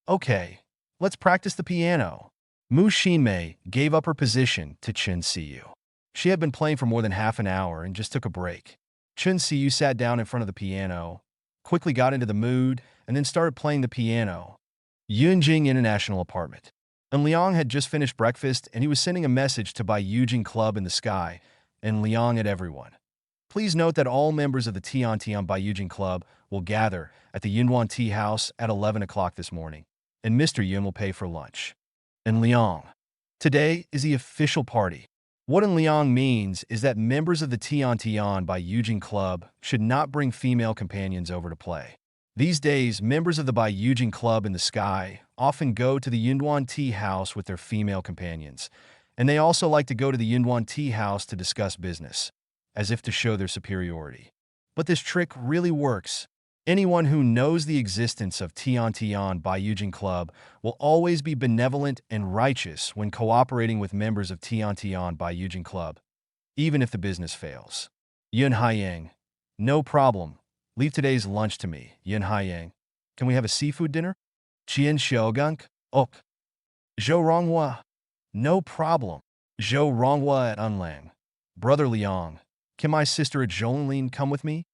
"Okay, let's practice the piano." Mu Shimei gave up her position to Chun Siyu. She had been playing for more than half an hour and just took a break. Chun Siyu sat down in front of the piano, quickly got into the mood, and then started playing the piano. Yunjing International Apartment. And Liang had just finished breakfast, and he was sending a message to buy Yujing Club in the sky, and Liang at everyone. Please note that all members of the Tian by Yujing Club will gather at the Yunwan Tea House at 11 o'clock this morning, and Mr. Yun will pay for lunch. And Liang. Today is the official party. What in Liang means is that members of the Tian Tian by Yujin Club should not bring female companions over to play. These days, members of the Bai Yujin Club in the sky often go to the Yunduan tea house with their female companions, and they also like to go to the Yunduan tea house to discuss business, as if to show their superiority. But this trick really works. Anyone who knows the existence of Tian Tian Bai Yujin Club will always be benevolent and righteous when cooperating with members of Tian Tian Bai Yujin Club, even if the business fails. Yun Haiyang, no problem. Leave today's lunch to me, Yun Haiyang. Can we have a seafood dinner? Chien Shougunk, Ok. Zhou Ronghua, no problem. Zhou Ronghua at Unlang. Brother Liang, can my sister at Zhoulinlin come with me?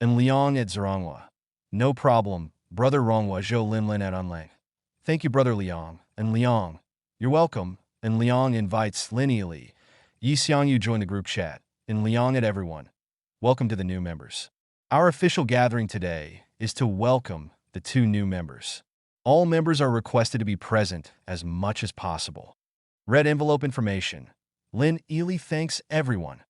And Liang at Zheronghua. No problem, Brother Ronghua Zhou Linlin at Unlang. Thank you, Brother Liang. And Liang, you're welcome. And Liang invites Lineally. Yi Xiangyu join the group chat. And Liang at everyone. Welcome to the new members. Our official gathering today is to welcome the 2 new members. All members are requested to be present as much as possible. Red envelope information. Lin Ely thanks everyone.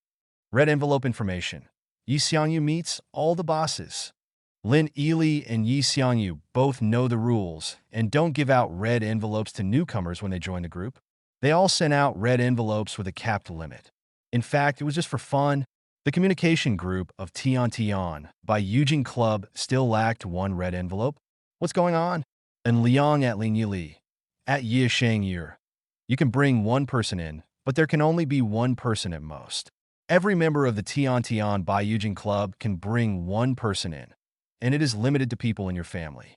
Red envelope information. Yi Xiangyu meets all the bosses. Lin Ely and Yi Xiangyu both know the rules and don't give out red envelopes to newcomers when they join the group. They all sent out red envelopes with a capped limit. In fact, it was just for fun. The communication group of Tian Tian by Yujin Club still lacked 1 red envelope. What's going on? And Liang at Lin Yili. At Ye Shang Yer. You can bring 1 person in, but there can only be 1 person at most. Every member of the Tian Tian by Yujin Club can bring 1 person in, and it is limited to people in your family.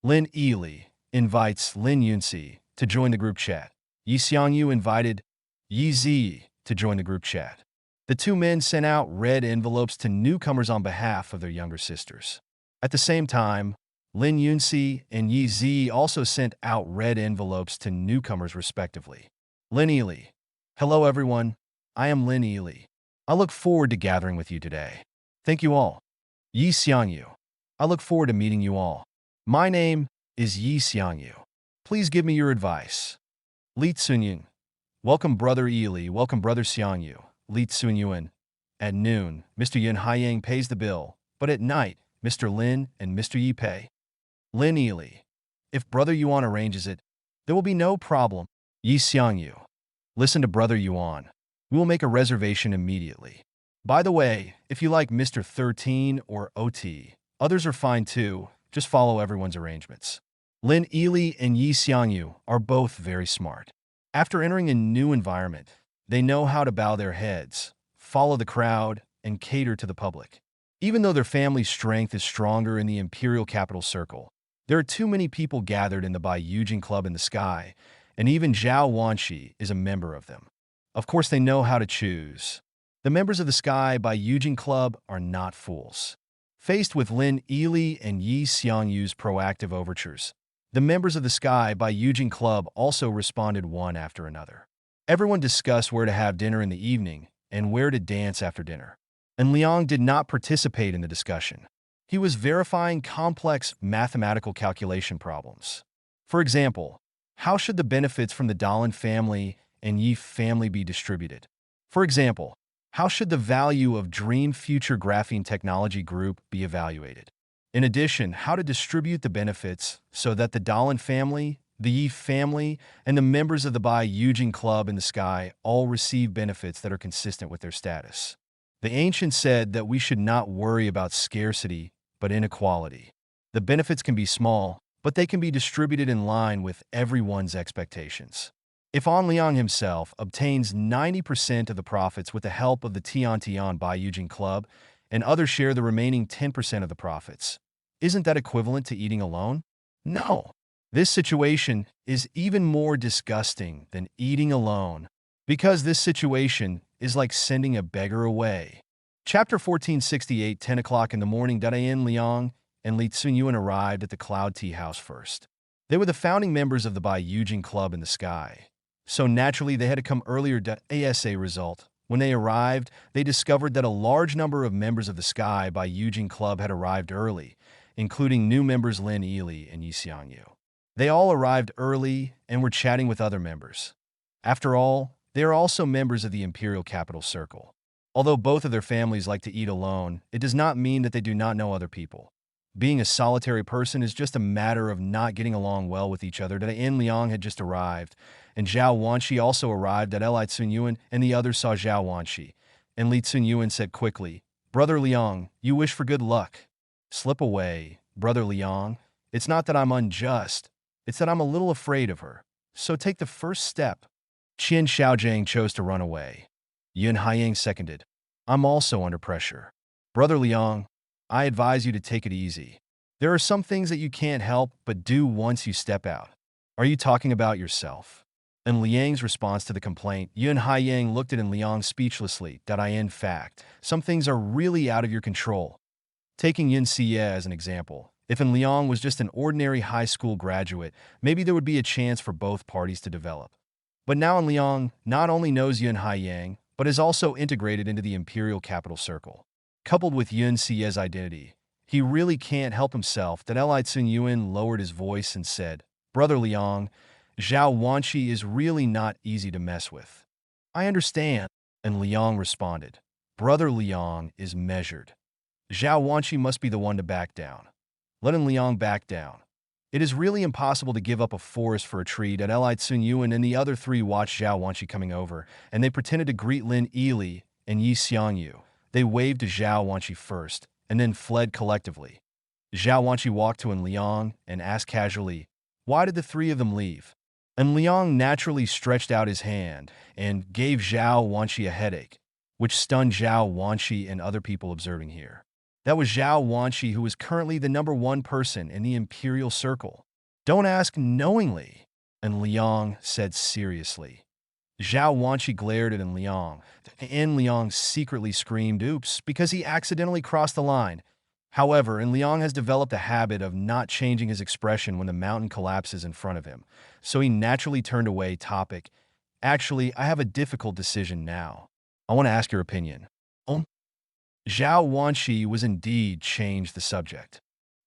Lin Ely invites Lin Yunxi to join the group chat. Yi Xiangyu invited Yi Zi to join the group chat. The 2 men sent out red envelopes to newcomers on behalf of their younger sisters. At the same time, Lin Yunxi and Yi Zi also sent out red envelopes to newcomers respectively. Lin Ely. Hello everyone, I am Lin Ely. I look forward to gathering with you today. Thank you all. Yi Xiangyu. I look forward to meeting you all. My name is Yi Xiangyu. Please give me your advice. Li Tsunyun. Welcome Brother Ely, welcome Brother Xiangyu. Li Tsunyuan. At noon, Mr. Yin Haiyang pays the bill, but at night, Mr. Lin and Mr. Yi pay. Lin Ely. If Brother Yuan arranges it, there will be no problem. Yi Xiangyu. Listen to Brother Yuan. We will make a reservation immediately. By the way, if you like Mr. 13 or OT, others are fine too, just follow everyone's arrangements. Lin Ely and Yi Xiangyu are both very smart. After entering a new environment, they know how to bow their heads, follow the crowd, and cater to the public. Even though their family's strength is stronger in the imperial capital circle, there are too many people gathered in the Bai Yujin Club in the sky, and even Zhao Wanxi is a member of them. Of course, they know how to choose. The members of the Sky Bai Yujin Club are not fools. Faced with Lin Ely and Yi Xiangyu's proactive overtures, the members of the Sky Bai Yujin Club also responded one after another. Everyone discussed where to have dinner in the evening and where to dance after dinner. And Liang did not participate in the discussion. He was verifying complex mathematical calculation problems. For example, how should the benefits from the Dahlin family and Yi family be distributed? For example, how should the value of Dream Future Graphene Technology Group be evaluated? In addition, how to distribute the benefits so that the Dahlin family, the Yi family, and the members of the Bai Yujin Club in the sky all receive benefits that are consistent with their status. The ancients said that we should not worry about scarcity, but inequality. The benefits can be small, but they can be distributed in line with everyone's expectations. If An Liang himself obtains 90% of the profits with the help of the Tian Tian Bai Yujin Club, and others share the remaining 10% of the profits, isn't that equivalent to eating alone? No. This situation is even more disgusting than eating alone, because this situation is like sending a beggar away. Chapter 1468, 10 o'clock in the morning. An Liang and Li Tsunyuan arrived at the Cloud Tea House first. They were the founding members of the Bai Yujin Club in the sky, so naturally they had to come earlier. ASA result. When they arrived, they discovered that a large number of members of the Sky Bai Yujin Club had arrived early, including new members Lin Ely and Yi Xiangyu. They all arrived early and were chatting with other members. After all, They are also members of the Imperial Capital Circle. Although both of their families like to eat alone, it does not mean that they do not know other people. Being a solitary person is just a matter of not getting along well with each other. In Liang had just arrived, and Zhao Wanshi also arrived at Li Tsunyuan, and the others saw Zhao Wanshi. And Li Tsunyuan said quickly, "Brother Liang, you wish for good luck." "Slip away, Brother Liang. It's not that I'm unjust. It's that I'm a little afraid of her. So take the first step." Qin Xiaojiang chose to run away. Yun Haiyang seconded, "I'm also under pressure. Brother Liang, I advise you to take it easy. There are some things that you can't help but do once you step out." "Are you talking about yourself?" In Liang's response to the complaint, Yun Haiyang looked at Liang speechlessly. In fact, some things are really out of your control. Taking Yin Xie as an example, if Liang was just an ordinary high school graduate, maybe there would be a chance for both parties to develop. But now Liang not only knows Yun Haiyang, but is also integrated into the Imperial Capital Circle. Coupled with Yun Xie's identity, he really can't help himself. Li Tsunyuan lowered his voice and said, "Brother Liang, Zhao Wanshi is really not easy to mess with." "I understand," and Liang responded. "Brother Liang is measured. Zhao Wanshi must be the one to back down. Let Liang back down. It is really impossible to give up a forest for a tree." Li Tsunyuan and the other three watched Zhao Wanshi coming over, and they pretended to greet Lin Yili and Yi Xiangyu. They waved to Zhao Wanshi first, and then fled collectively. Zhao Wanshi walked to Liang and asked casually, "Why did the three of them leave?" And Liang naturally stretched out his hand and gave Zhao Wanshi a headache, which stunned Zhao Wanshi and other people observing here. That was Zhao Wanshi, who is currently the #1 person in the Imperial Circle. "Don't ask knowingly," and Liang said seriously. Zhao Wanshi glared at Liang, and Liang secretly screamed, "Oops," because he accidentally crossed the line. However, Liang has developed a habit of not changing his expression when the mountain collapses in front of him, so he naturally turned away topic. "Actually, I have a difficult decision now. I want to ask your opinion." Zhao Wanshi was indeed changed the subject.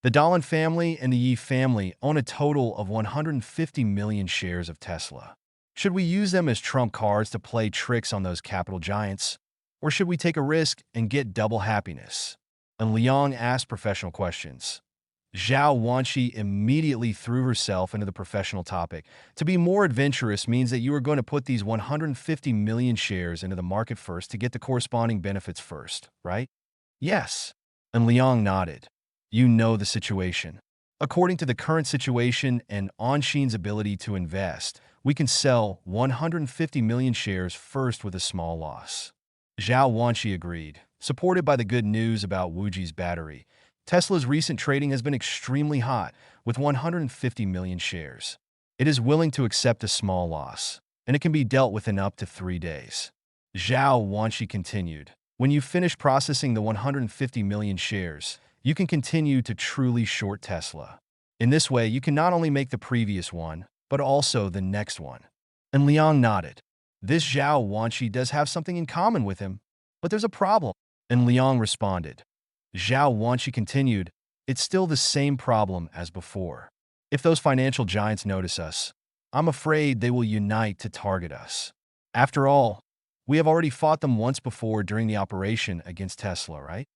The Dahlin family and the Yi family own a total of 150 million shares of Tesla. Should we use them as trump cards to play tricks on those capital giants? Or should we take a risk and get double happiness? And Liang asked professional questions. Zhao Wanshi immediately threw herself into the professional topic. To be more adventurous means that you are going to put these 150 million shares into the market first to get the corresponding benefits first, right? "Yes." And Liang nodded. "You know the situation. According to the current situation and Onshin's ability to invest, we can sell 150 million shares first with a small loss." Zhao Wanshi agreed. Supported by the good news about Wuji's battery, Tesla's recent trading has been extremely hot, with 150 million shares. It is willing to accept a small loss, and it can be dealt with in up to 3 days. Zhao Wanshi continued, "When you finish processing the 150 million shares, you can continue to truly short Tesla. In this way, you can not only make the previous one, but also the next one." And Liang nodded. This Zhao Wanshi does have something in common with him, but there's a problem. And Liang responded. Zhao Wanshi continued, "It's still the same problem as before. If those financial giants notice us, I'm afraid they will unite to target us. After all, we have already fought them once before during the operation against Tesla, right?"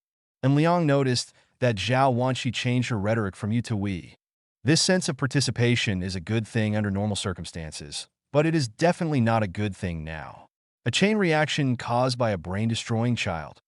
And Liang noticed that Zhao Wanshi changed her rhetoric from you to we. This sense of participation is a good thing under normal circumstances, but it is definitely not a good thing now. A chain reaction caused by a brain-destroying child.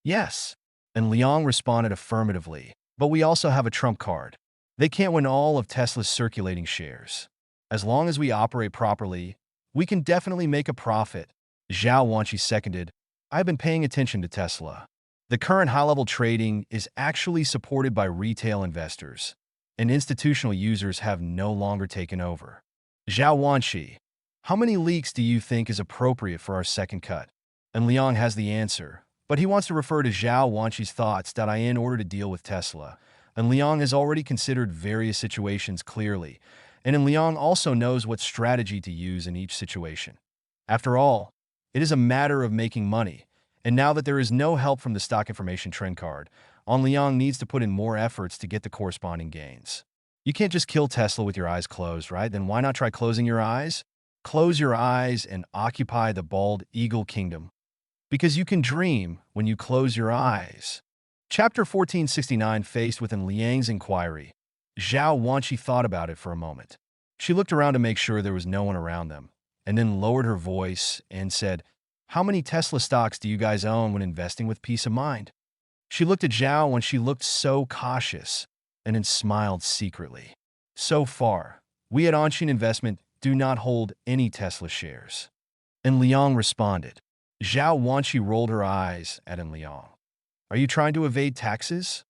"Yes." And Liang responded affirmatively, "But we also have a trump card. They can't win all of Tesla's circulating shares. As long as we operate properly, we can definitely make a profit." Zhao Wanshi seconded, "I've been paying attention to Tesla. The current high-level trading is actually supported by retail investors, and institutional users have no longer taken over." Zhao Wanshi, "How many leaks do you think is appropriate for our second cut?" And Liang has the answer, but he wants to refer to Zhao Wanshi's thoughts in order to deal with Tesla. And Liang has already considered various situations clearly, and Liang also knows what strategy to use in each situation. After all, it is a matter of making money, and now that there is no help from the stock information trend card, Liang needs to put in more efforts to get the corresponding gains. You can't just kill Tesla with your eyes closed, right? Then why not try closing your eyes? Close your eyes and occupy the bald eagle kingdom, because you can dream when you close your eyes. Chapter 1469. Faced with Liang's inquiry, Zhao Wanqi thought about it for a moment. She looked around to make sure there was no one around them, and then lowered her voice and said, "How many Tesla stocks do you guys own when investing with peace of mind?" She looked at Zhao when she looked so cautious, and then smiled secretly. "So far, we at Anshin Investment do not hold any Tesla shares." And Liang responded. Zhao Wanqi rolled her eyes at Liang. "Are you trying to evade taxes?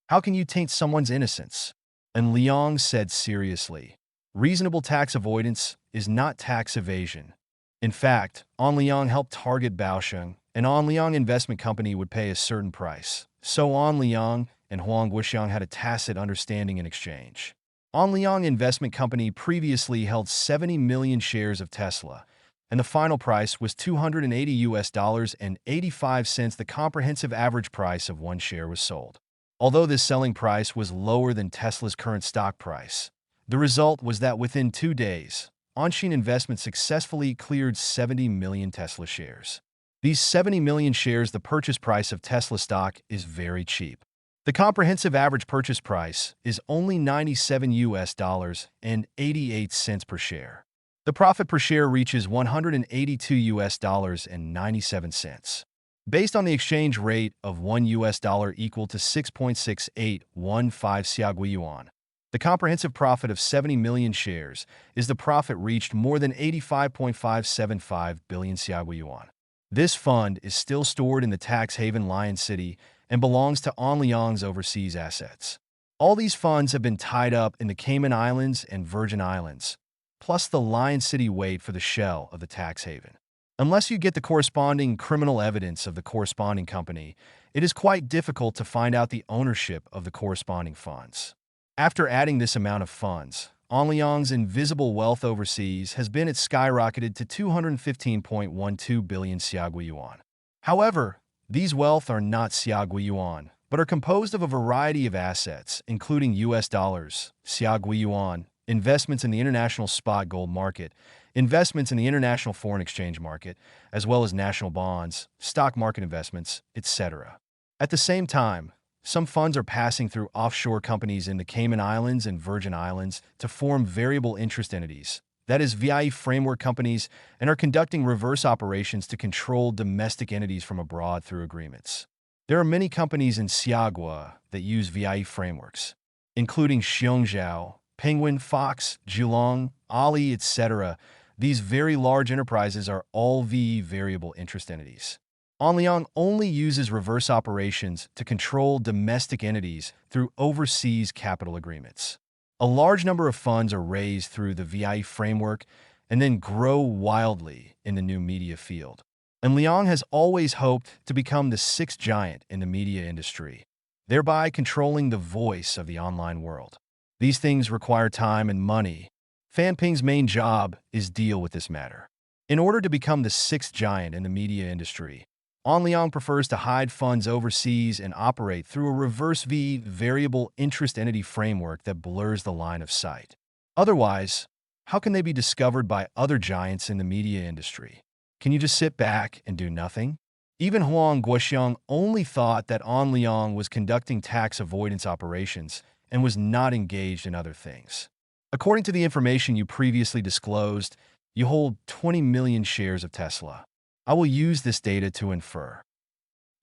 How can you taint someone's innocence?" And Liang said seriously, "Reasonable tax avoidance is not tax evasion. In fact, An Liang helped target Baosheng, and An Liang Investment Company would pay a certain price. So An Liang and Huang Guoxiang had a tacit understanding in exchange. An Liang Investment Company previously held 70 million shares of Tesla, and the final price was $280.85. The comprehensive average price of one share was sold. Although this selling price was lower than Tesla's current stock price, the result was that within 2 days, Anshin Investment successfully cleared 70 million Tesla shares. These 70 million shares, the purchase price of Tesla stock is very cheap. The comprehensive average purchase price is only $97.88 per share. The profit per share reaches $182.97. Based on the exchange rate of $1 equal to 6.6815 Xiaogui yuan, the comprehensive profit of 70 million shares is the profit reached more than 85.575 billion Xiaogui yuan. This fund is still stored in the tax haven Lion City and belongs to An Liang's overseas assets. All these funds have been tied up in the Cayman Islands and Virgin Islands, plus the Lion City wait for the shell of the tax haven. Unless you get the corresponding criminal evidence of the corresponding company, it is quite difficult to find out the ownership of the corresponding funds. After adding this amount of funds, An Liang's invisible wealth overseas has been skyrocketed to 215.12 billion Xiaogui yuan. However, these wealth are not Xiaogui yuan, but are composed of a variety of assets, including US dollars, Xiaogui yuan, investments in the international spot gold market, investments in the international foreign exchange market, as well as national bonds, stock market investments, etc. At the same time, some funds are passing through offshore companies in the Cayman Islands and Virgin Islands to form variable interest entities, that is, VIE framework companies, and are conducting reverse operations to control domestic entities from abroad through agreements. There are many companies in Xiagua that use VIE frameworks, including Xiongzhao, Penguin, Fox, Zhulong, Ali, etc. These very large enterprises are all VE variable interest entities. An Liang only uses reverse operations to control domestic entities through overseas capital agreements. A large number of funds are raised through the VIE framework and then grow wildly in the new media field. And Liang has always hoped to become the sixth giant in the media industry, thereby controlling the voice of the online world. These things require time and money. Fan Ping's main job is deal with this matter. In order to become the sixth giant in the media industry, An Liang prefers to hide funds overseas and operate through a reverse V variable interest entity framework that blurs the line of sight. Otherwise, how can they be discovered by other giants in the media industry? Can you just sit back and do nothing? Even Huang Guoxiang only thought that An Liang was conducting tax avoidance operations and was not engaged in other things. According to the information you previously disclosed, you hold 20 million shares of Tesla. I will use this data to infer.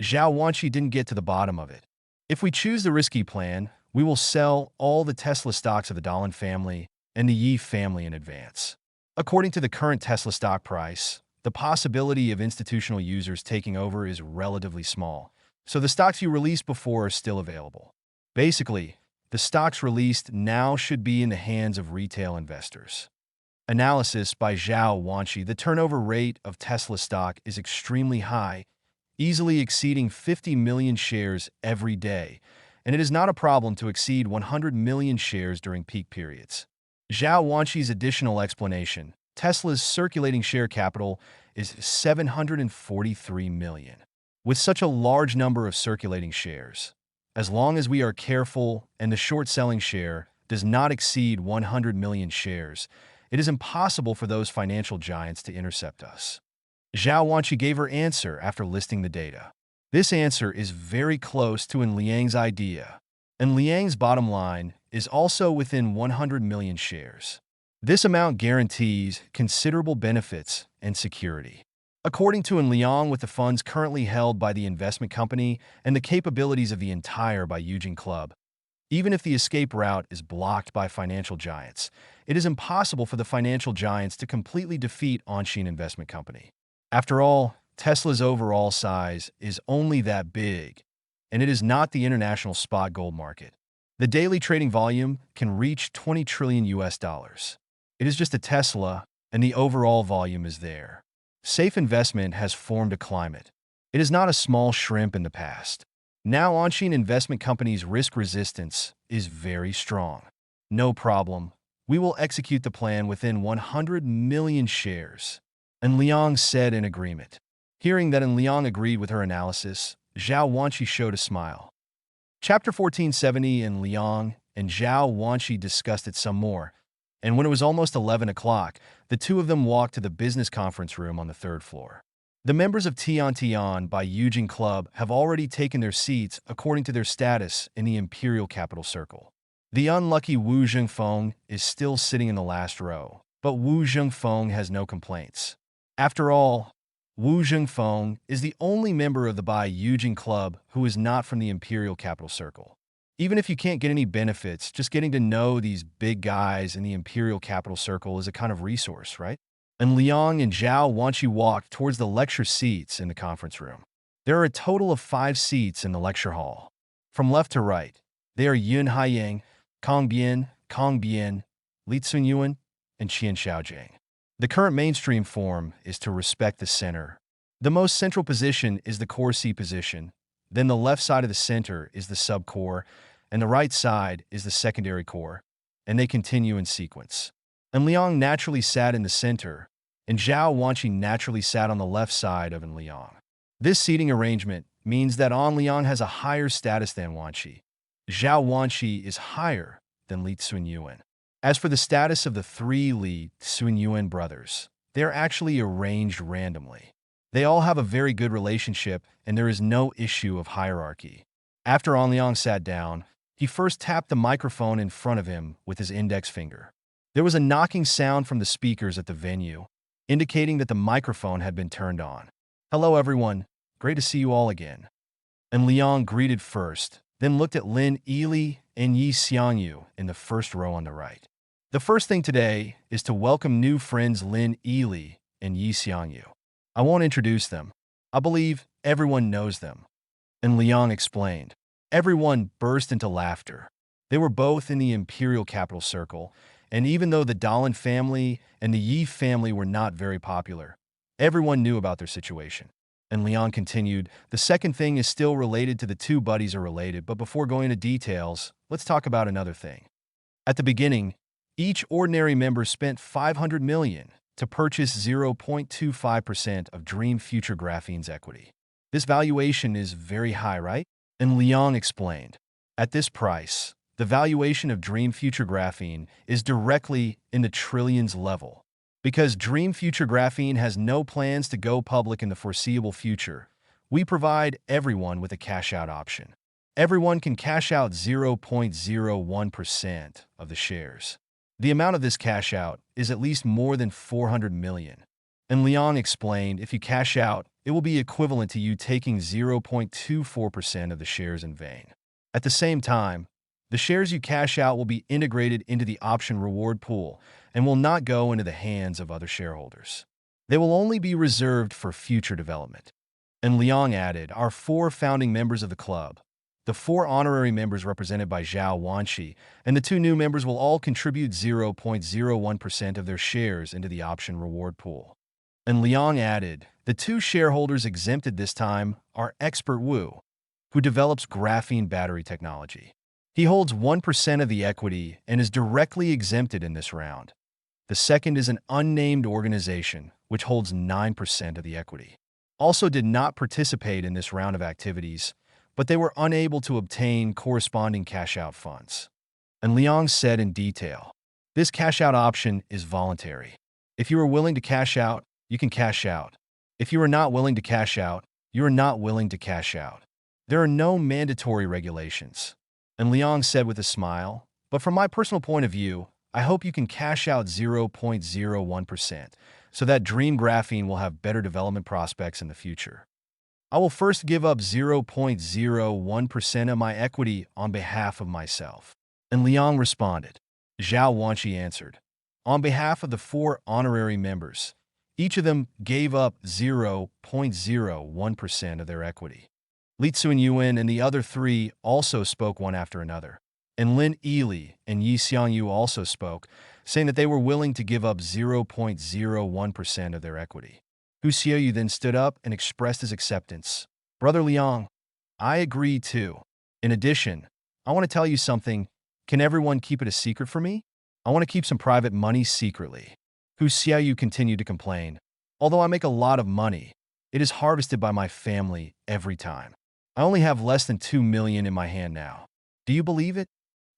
Zhao Wanqi didn't get to the bottom of it. If we choose the risky plan, we will sell all the Tesla stocks of the Dahlin family and the Yi family in advance. According to the current Tesla stock price, the possibility of institutional users taking over is relatively small, so the stocks you released before are still available. Basically, the stocks released now should be in the hands of retail investors. Analysis by Zhao Wanqi. The turnover rate of Tesla stock is extremely high, easily exceeding 50 million shares every day, and it is not a problem to exceed 100 million shares during peak periods. Zhao Wanqi's additional explanation: Tesla's circulating share capital is 743 million. With such a large number of circulating shares, as long as we are careful and the short selling share does not exceed 100 million shares, It is impossible for those financial giants to intercept us. Zhao Wanqi gave her answer after listing the data. This answer is very close to Liang's idea, and Liang's bottom line is also within 100 million shares. This amount guarantees considerable benefits and security. According to Liang, with the funds currently held by the investment company and the capabilities of the entire Baiyujing Club, even if the escape route is blocked by financial giants, it is impossible for the financial giants to completely defeat Onshin Investment Company. After all, Tesla's overall size is only that big, and it is not the international spot gold market. The daily trading volume can reach 20 trillion US dollars. It is just a Tesla, and the overall volume is there. Safe investment has formed a climate. It is not a small shrimp in the past. Now Onshin Investment Company's risk resistance is very strong. No problem. We will execute the plan within 100 million shares. And Liang said in agreement. Hearing that Liang agreed with her analysis, Zhao Wanqi showed a smile. Chapter 1470 and Liang and Zhao Wanqi discussed it some more, and when it was almost 11 o'clock, the two of them walked to the business conference room on the third floor. The members of Tian Baiyujing Club have already taken their seats according to their status in the Imperial Capital Circle. The unlucky Wu Zhengfeng is still sitting in the last row, but Wu Zhengfeng has no complaints. After all, Wu Zhengfeng is the only member of the Baiyujing Club who is not from the Imperial Capital Circle. Even if you can't get any benefits, just getting to know these big guys in the Imperial Capital Circle is a kind of resource, right? And Liang and Zhao Wanqi walked towards the lecture seats in the conference room. There are a total of 5 seats in the lecture hall. From left to right, they are Yun Haiyang, Kong Bian, Li Tsunyuan, and Qian Xiaojiang. The current mainstream form is to respect the center. The most central position is the core C position, then the left side of the center is the subcore, and the right side is the secondary core, and they continue in sequence. And Liang naturally sat in the center, and Zhao Wanqi naturally sat on the left side of Liang. This seating arrangement means that Liang has a higher status than Wanqi. Zhao Wanqi is higher than Li Tsunyuan. As for the status of the 3 Li Tsunyuan brothers, they are actually arranged randomly. They all have a very good relationship, and there is no issue of hierarchy. After Liang sat down, he first tapped the microphone in front of him with his index finger. There was a knocking sound from the speakers at the venue, indicating that the microphone had been turned on. "Hello everyone, great to see you all again." And Liang greeted first, then looked at Lin Yili and Yi Xiangyu in the first row on the right. The first thing today is to welcome new friends Lin Yili and Yi Xiangyu. I won't introduce them. I believe everyone knows them. And Liang explained. Everyone burst into laughter. They were both in the Imperial Capital Circle, and even though the Dahlin family and the Yi family were not very popular, everyone knew about their situation. And Liang continued, the second thing is still related to the two buddies are related, but before going into details, let's talk about another thing. At the beginning, each ordinary member spent 500 million to purchase 0.25% of Dream Future Graphene's equity. This valuation is very high, right? And Liang explained, at this price, the valuation of Dream Future Graphene is directly in the trillions level. Because Dream Future Graphene has no plans to go public in the foreseeable future, we provide everyone with a cash-out option. Everyone can cash out 0.01% of the shares. The amount of this cash-out is at least more than 400 million. And Liang explained, if you cash out, it will be equivalent to you taking 0.24% of the shares in vain. At the same time, the shares you cash out will be integrated into the option reward pool and will not go into the hands of other shareholders. They will only be reserved for future development. And Liang added, our 4 founding members of the club, the 4 honorary members represented by Zhao Wanqi, and the 2 new members will all contribute 0.01% of their shares into the option reward pool. And Liang added, the 2 shareholders exempted this time are Expert Wu, who develops graphene battery technology. He holds 1% of the equity and is directly exempted in this round. The second is an unnamed organization, which holds 9% of the equity. Also did not participate in this round of activities, but they were unable to obtain corresponding cash-out funds. And Liang said in detail, This cash out option is voluntary. If you are willing to cash out, you can cash out. If you are not willing to cash out, you are not willing to cash out. There are no mandatory regulations. And Liang said with a smile, but from my personal point of view, I hope you can cash out 0.01% so that Dream Graphene will have better development prospects in the future. I will first give up 0.01% of my equity on behalf of myself. And Liang responded. Zhao Wanqi answered. On behalf of the 4 honorary members, each of them gave up 0.01% of their equity. Li Tsunyuan and the other 3 also spoke one after another. And Lin Yili and Yi Xiangyu also spoke, saying that they were willing to give up 0.01% of their equity. Hu Xiaoyu then stood up and expressed his acceptance. Brother Liang, I agree too. In addition, I want to tell you something. Can everyone keep it a secret for me? I want to keep some private money secretly. Hu Xiaoyu continued to complain. Although I make a lot of money, it is harvested by my family every time. I only have less than 2 million in my hand now. Do you believe it?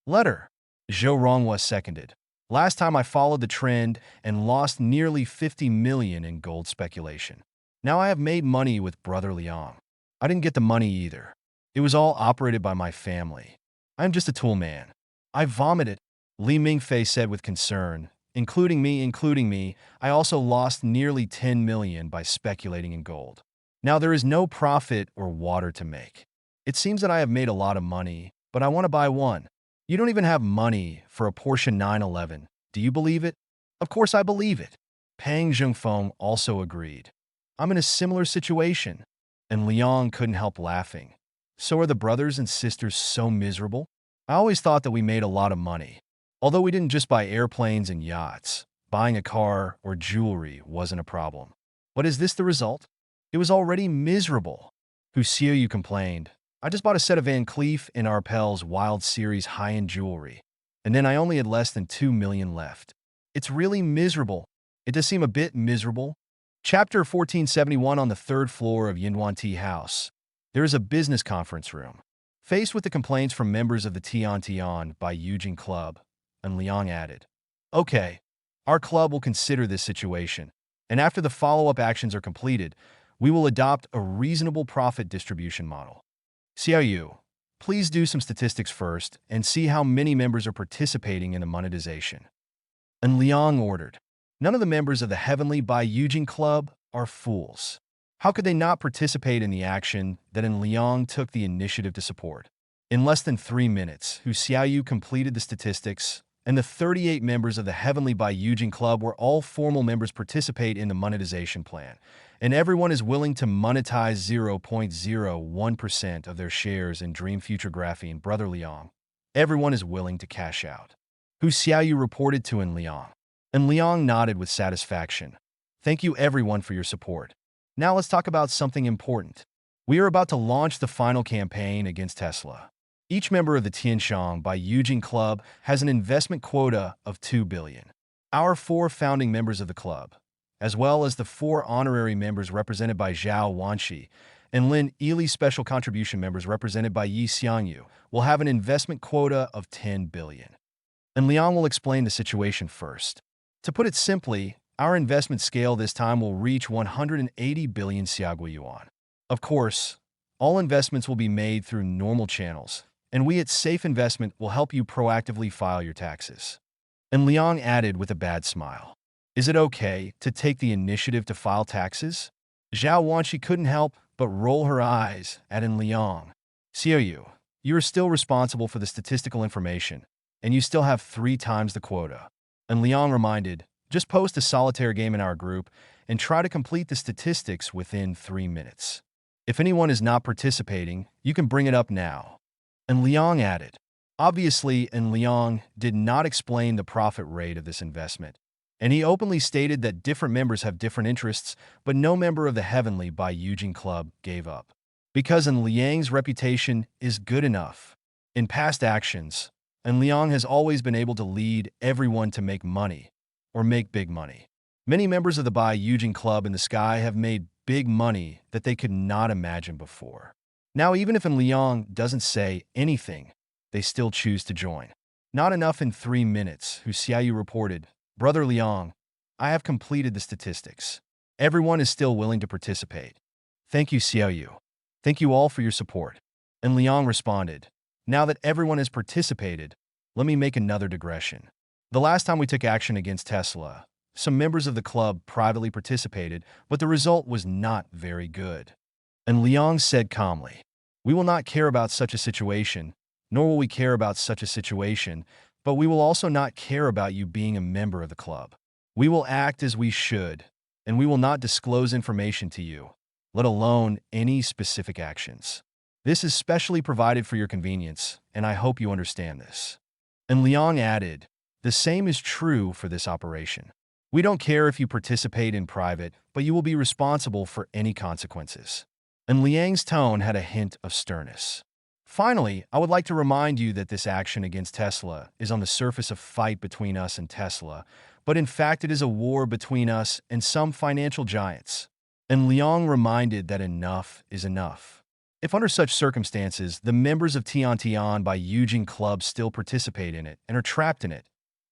Letter. Zhou Ronghua seconded. Last time I followed the trend and lost nearly 50 million in gold speculation. Now I have made money with Brother Liang. I didn't get the money either. It was all operated by my family. I am just a tool man. I vomited, Li Mingfei said with concern. Including me, I also lost nearly 10 million by speculating in gold. Now there is no profit or water to make. It seems that I have made a lot of money, but I want to buy one. You don't even have money for a Porsche 911. Do you believe it? Of course I believe it. Pang Zhengfeng also agreed. I'm in a similar situation. And Liang couldn't help laughing. So are the brothers and sisters so miserable? I always thought that we made a lot of money. Although we didn't just buy airplanes and yachts, buying a car or jewelry wasn't a problem. But is this the result? It was already miserable. Hu Xiaoyu complained. I just bought a set of Van Cleef and Arpels Wild Series high-end jewelry, and then I only had less than 2 million left. It's really miserable. It does seem a bit miserable. Chapter 1471 on the 3rd floor of Yinhuan Tea House. There is a business conference room. Faced with the complaints from members of the Tian Tian by Eugene Club, and Liang added, okay, our club will consider this situation, and after the follow-up actions are completed, we will adopt a reasonable profit distribution model. Xiaoyu, please do some statistics first and see how many members are participating in the monetization. And Liang ordered. None of the members of the Heavenly by Eugene Club are fools. How could they not participate in the action that Liang took the initiative to support? In less than 3 minutes, Hu Xiaoyu completed the statistics, and the 38 members of the Heavenly by Eugene Club were all formal members participate in the monetization plan, and everyone is willing to monetize 0.01% of their shares in Dream Future Graphene Brother Liang. Everyone is willing to cash out. Hu Xiaoyu reported to Liang, and Liang nodded with satisfaction. Thank you everyone for your support. Now let's talk about something important. We are about to launch the final campaign against Tesla. Each member of the Tianshang by Eugene Club has an investment quota of 2 billion. Our 4 founding members of the club, as well as the 4 honorary members represented by Zhao Wanqi and Lin Yili special contribution members represented by Yi Xiangyu, will have an investment quota of 10 billion. And Liang will explain the situation first. To put it simply, our investment scale this time will reach 180 billion Xiaogui yuan. Of course, all investments will be made through normal channels, and we at Safe Investment will help you proactively file your taxes. And Liang added with a bad smile. Is it okay to take the initiative to file taxes? Zhao Wanqi couldn't help but roll her eyes at Liang. Xiaoyu, you are still responsible for the statistical information, and you still have 3 times the quota. And Liang reminded, just post a solitaire game in our group and try to complete the statistics within 3 minutes. If anyone is not participating, you can bring it up now. And Liang added. Obviously, Liang did not explain the profit rate of this investment, and he openly stated that different members have different interests, but no member of the Heavenly by Eugene Club gave up. Because Liang's reputation is good enough. In past actions, Liang has always been able to lead everyone to make money, or make big money. Many members of the Bai Eugene Club in the sky have made big money that they could not imagine before. Now, even if Liang doesn't say anything, they still choose to join. Not enough in 3 minutes, Hu Xiaoyu reported. Brother Liang, I have completed the statistics. Everyone is still willing to participate. Thank you, Xiaoyu. Thank you all for your support. And Liang responded, now that everyone has participated, let me make another digression. The last time we took action against Tesla, some members of the club privately participated, but the result was not very good. And Liang said calmly, we will not care about such a situation, nor will we care about such a situation, but we will also not care about you being a member of the club. We will act as we should, and we will not disclose information to you, let alone any specific actions. This is specially provided for your convenience, and I hope you understand this. And Liang added, the same is true for this operation. We don't care if you participate in private, but you will be responsible for any consequences. And Liang's tone had a hint of sternness. Finally, I would like to remind you that this action against Tesla is on the surface a fight between us and Tesla, but in fact it is a war between us and some financial giants. And Liang reminded that enough is enough. If under such circumstances, the members of Tian by Eugene Club still participate in it and are trapped in it,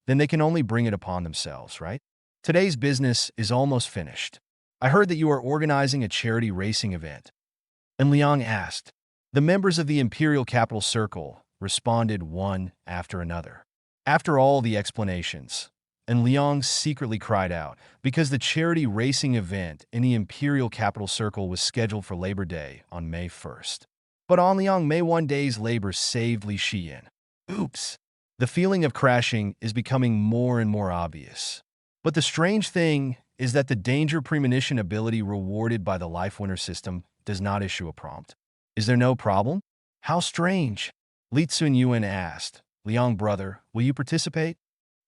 then they can only bring it upon themselves, right? Today's business is almost finished. I heard that you are organizing a charity racing event. And Liang asked. The members of the Imperial Capital Circle responded one after another. After all the explanations, and Liang secretly cried out because the charity racing event in the Imperial Capital Circle was scheduled for Labor Day on May 1st. But on Liang May 1 day's labor saved Li Xiyan. Oops! The feeling of crashing is becoming more and more obvious. But the strange thing is that the danger premonition ability rewarded by the Life Winner system does not issue a prompt. Is there no problem? How strange! Li Tsunyuan asked. Liang, brother, will you participate?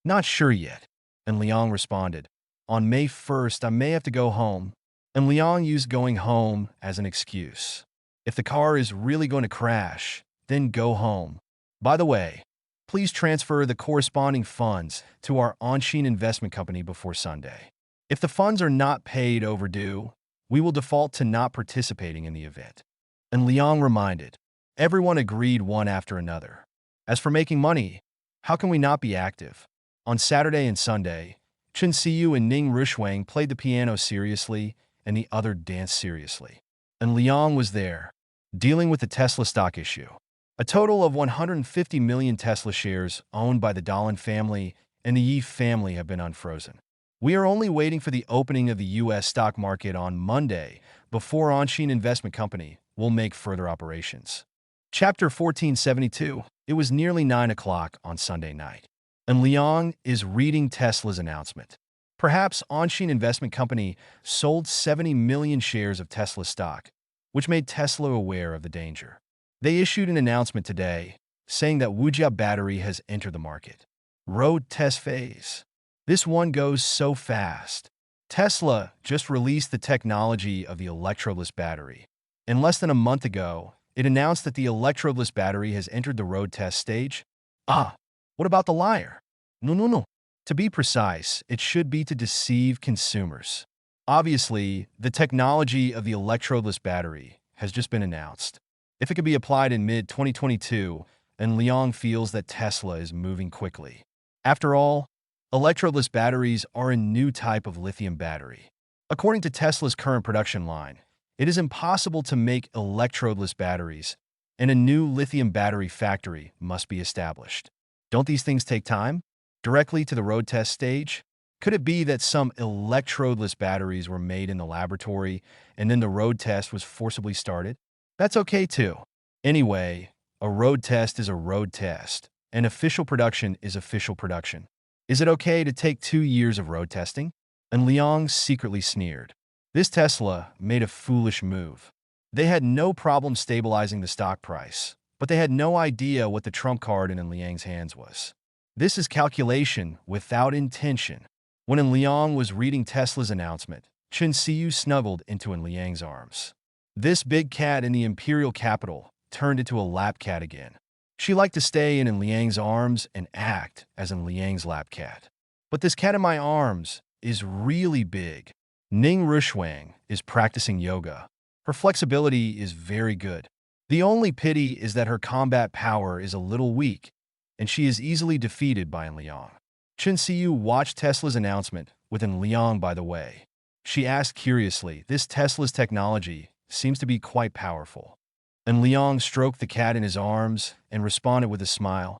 Not sure yet. And Liang responded, on May 1st, I may have to go home. And Liang used going home as an excuse. If the car is really going to crash, then go home. By the way, please transfer the corresponding funds to our Anshin investment company before Sunday. If the funds are not paid overdue, we will default to not participating in the event. And Liang reminded. Everyone agreed one after another. As for making money, how can we not be active? On Saturday and Sunday, Chen Xiyu and Ning Rushwang played the piano seriously and the other danced seriously. And Liang was there, dealing with the Tesla stock issue. A total of 150 million Tesla shares owned by the Dahlin family and the Yi family have been unfrozen. We are only waiting for the opening of the U.S. stock market on Monday before Anshin Investment Company will make further operations. Chapter 1472. It was nearly 9 o'clock on Sunday night. And Liang is reading Tesla's announcement. Perhaps Anshin Investment Company sold 70 million shares of Tesla stock, which made Tesla aware of the danger. They issued an announcement today saying that Wujia battery has entered the market. Road test phase. This one goes so fast. Tesla just released the technology of the electrodeless battery. And less than a month ago, it announced that the electrodeless battery has entered the road test stage. What about the liar? No. To be precise, it should be to deceive consumers. Obviously, the technology of the electrodeless battery has just been announced. If it could be applied in mid-2022, then Liang feels that Tesla is moving quickly. After all, electrodeless batteries are a new type of lithium battery. According to Tesla's current production line, it is impossible to make electrodeless batteries, and a new lithium battery factory must be established. Don't these things take time? Directly to the road test stage? Could it be that some electrodeless batteries were made in the laboratory and then the road test was forcibly started? That's okay too. Anyway, a road test is a road test, and official production is official production. Is it okay to take 2 years of road testing? And Liang secretly sneered. This Tesla made a foolish move. They had no problem stabilizing the stock price, but they had no idea what the trump card in Liang's hands was. This is calculation without intention. When Liang was reading Tesla's announcement, Chen Xiyu snuggled into Liang's arms. This big cat in the imperial capital turned into a lap cat again. She liked to stay in Liang's arms and act as Liang's lap cat. But this cat in my arms is really big. Ning Rushwang is practicing yoga. Her flexibility is very good. The only pity is that her combat power is a little weak, and she is easily defeated by Liang. Chen Xiu watched Tesla's announcement with Liang by the way. She asked curiously, this Tesla's technology seems to be quite powerful. And Liang stroked the cat in his arms and responded with a smile.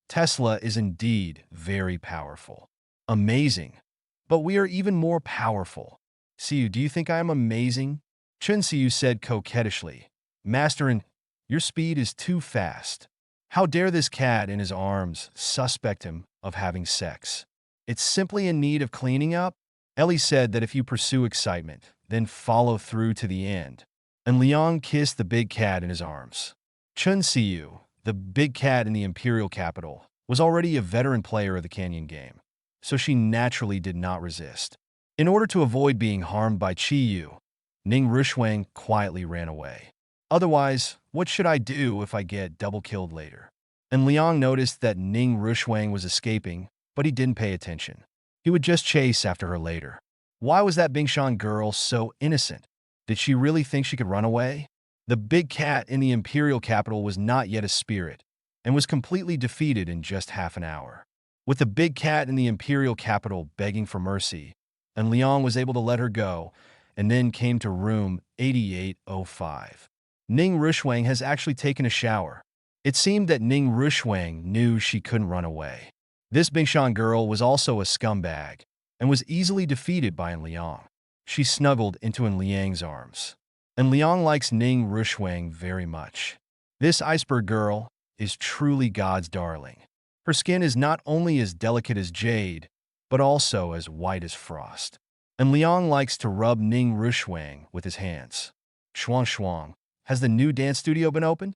Tesla is indeed very powerful. Amazing. But we are even more powerful. Xiu, do you think I am amazing? Chen Xiu said coquettishly. Master, your speed is too fast. How dare this cat in his arms suspect him of having sex? It's simply in need of cleaning up. Ellie said that if you pursue excitement, then follow through to the end. And Liang kissed the big cat in his arms. Chun Siu, the big cat in the imperial capital, was already a veteran player of the Canyon game, so she naturally did not resist. In order to avoid being harmed by Chi Yu, Ning Rushuang quietly ran away. Otherwise, what should I do if I get double-killed later? And Liang noticed that Ning Rushuang was escaping, but he didn't pay attention. He would just chase after her later. Why was that Bingshan girl so innocent? Did she really think she could run away? The big cat in the imperial capital was not yet a spirit, and was completely defeated in just half an hour. With the big cat in the imperial capital begging for mercy, and Liang was able to let her go, and then came to room 8805. Ning Rushuang has actually taken a shower. It seemed that Ning Rushuang knew she couldn't run away. This Bingshan girl was also a scumbag, and was easily defeated by Liang. She snuggled into Liang's arms. And Liang likes Ning Rushuang very much. This iceberg girl is truly God's darling. Her skin is not only as delicate as jade, but also as white as frost. And Liang likes to rub Ning Rushuang with his hands. Shuang Shuang, has the new dance studio been opened?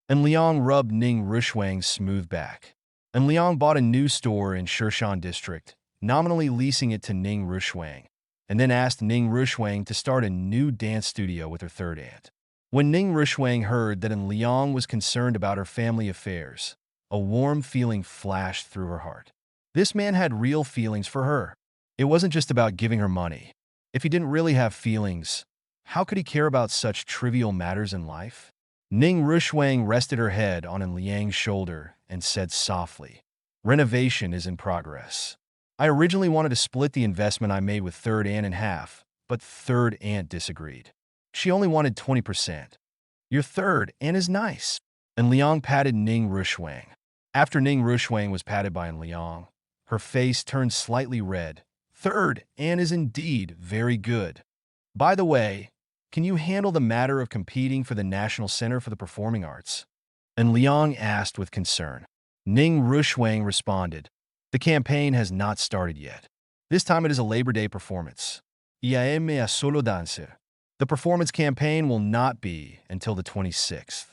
And Liang rubbed Ning Rushuang's smooth back. And Liang bought a new store in Shirshan district, nominally leasing it to Ning Rushuang, and then asked Ning Rushuang to start a new dance studio with her third aunt. When Ning Rushuang heard that Liang was concerned about her family affairs, a warm feeling flashed through her heart. This man had real feelings for her. It wasn't just about giving her money. If he didn't really have feelings, how could he care about such trivial matters in life? Ning Rushuang rested her head on Liang's shoulder and said softly, renovation is in progress. I originally wanted to split the investment I made with third aunt in half, but third aunt disagreed. She only wanted 20%. Your third aunt is nice. And Liang patted Ning Rushuang. After Ning Rushuang was patted by Liang, her face turned slightly red. Third aunt is indeed very good. By the way, can you handle the matter of competing for the National Center for the Performing Arts? And Liang asked with concern. Ning Rushuang responded, the campaign has not started yet. This time it is a Labor Day performance. Iaeme a solo dancer. The performance campaign will not be until the 26th.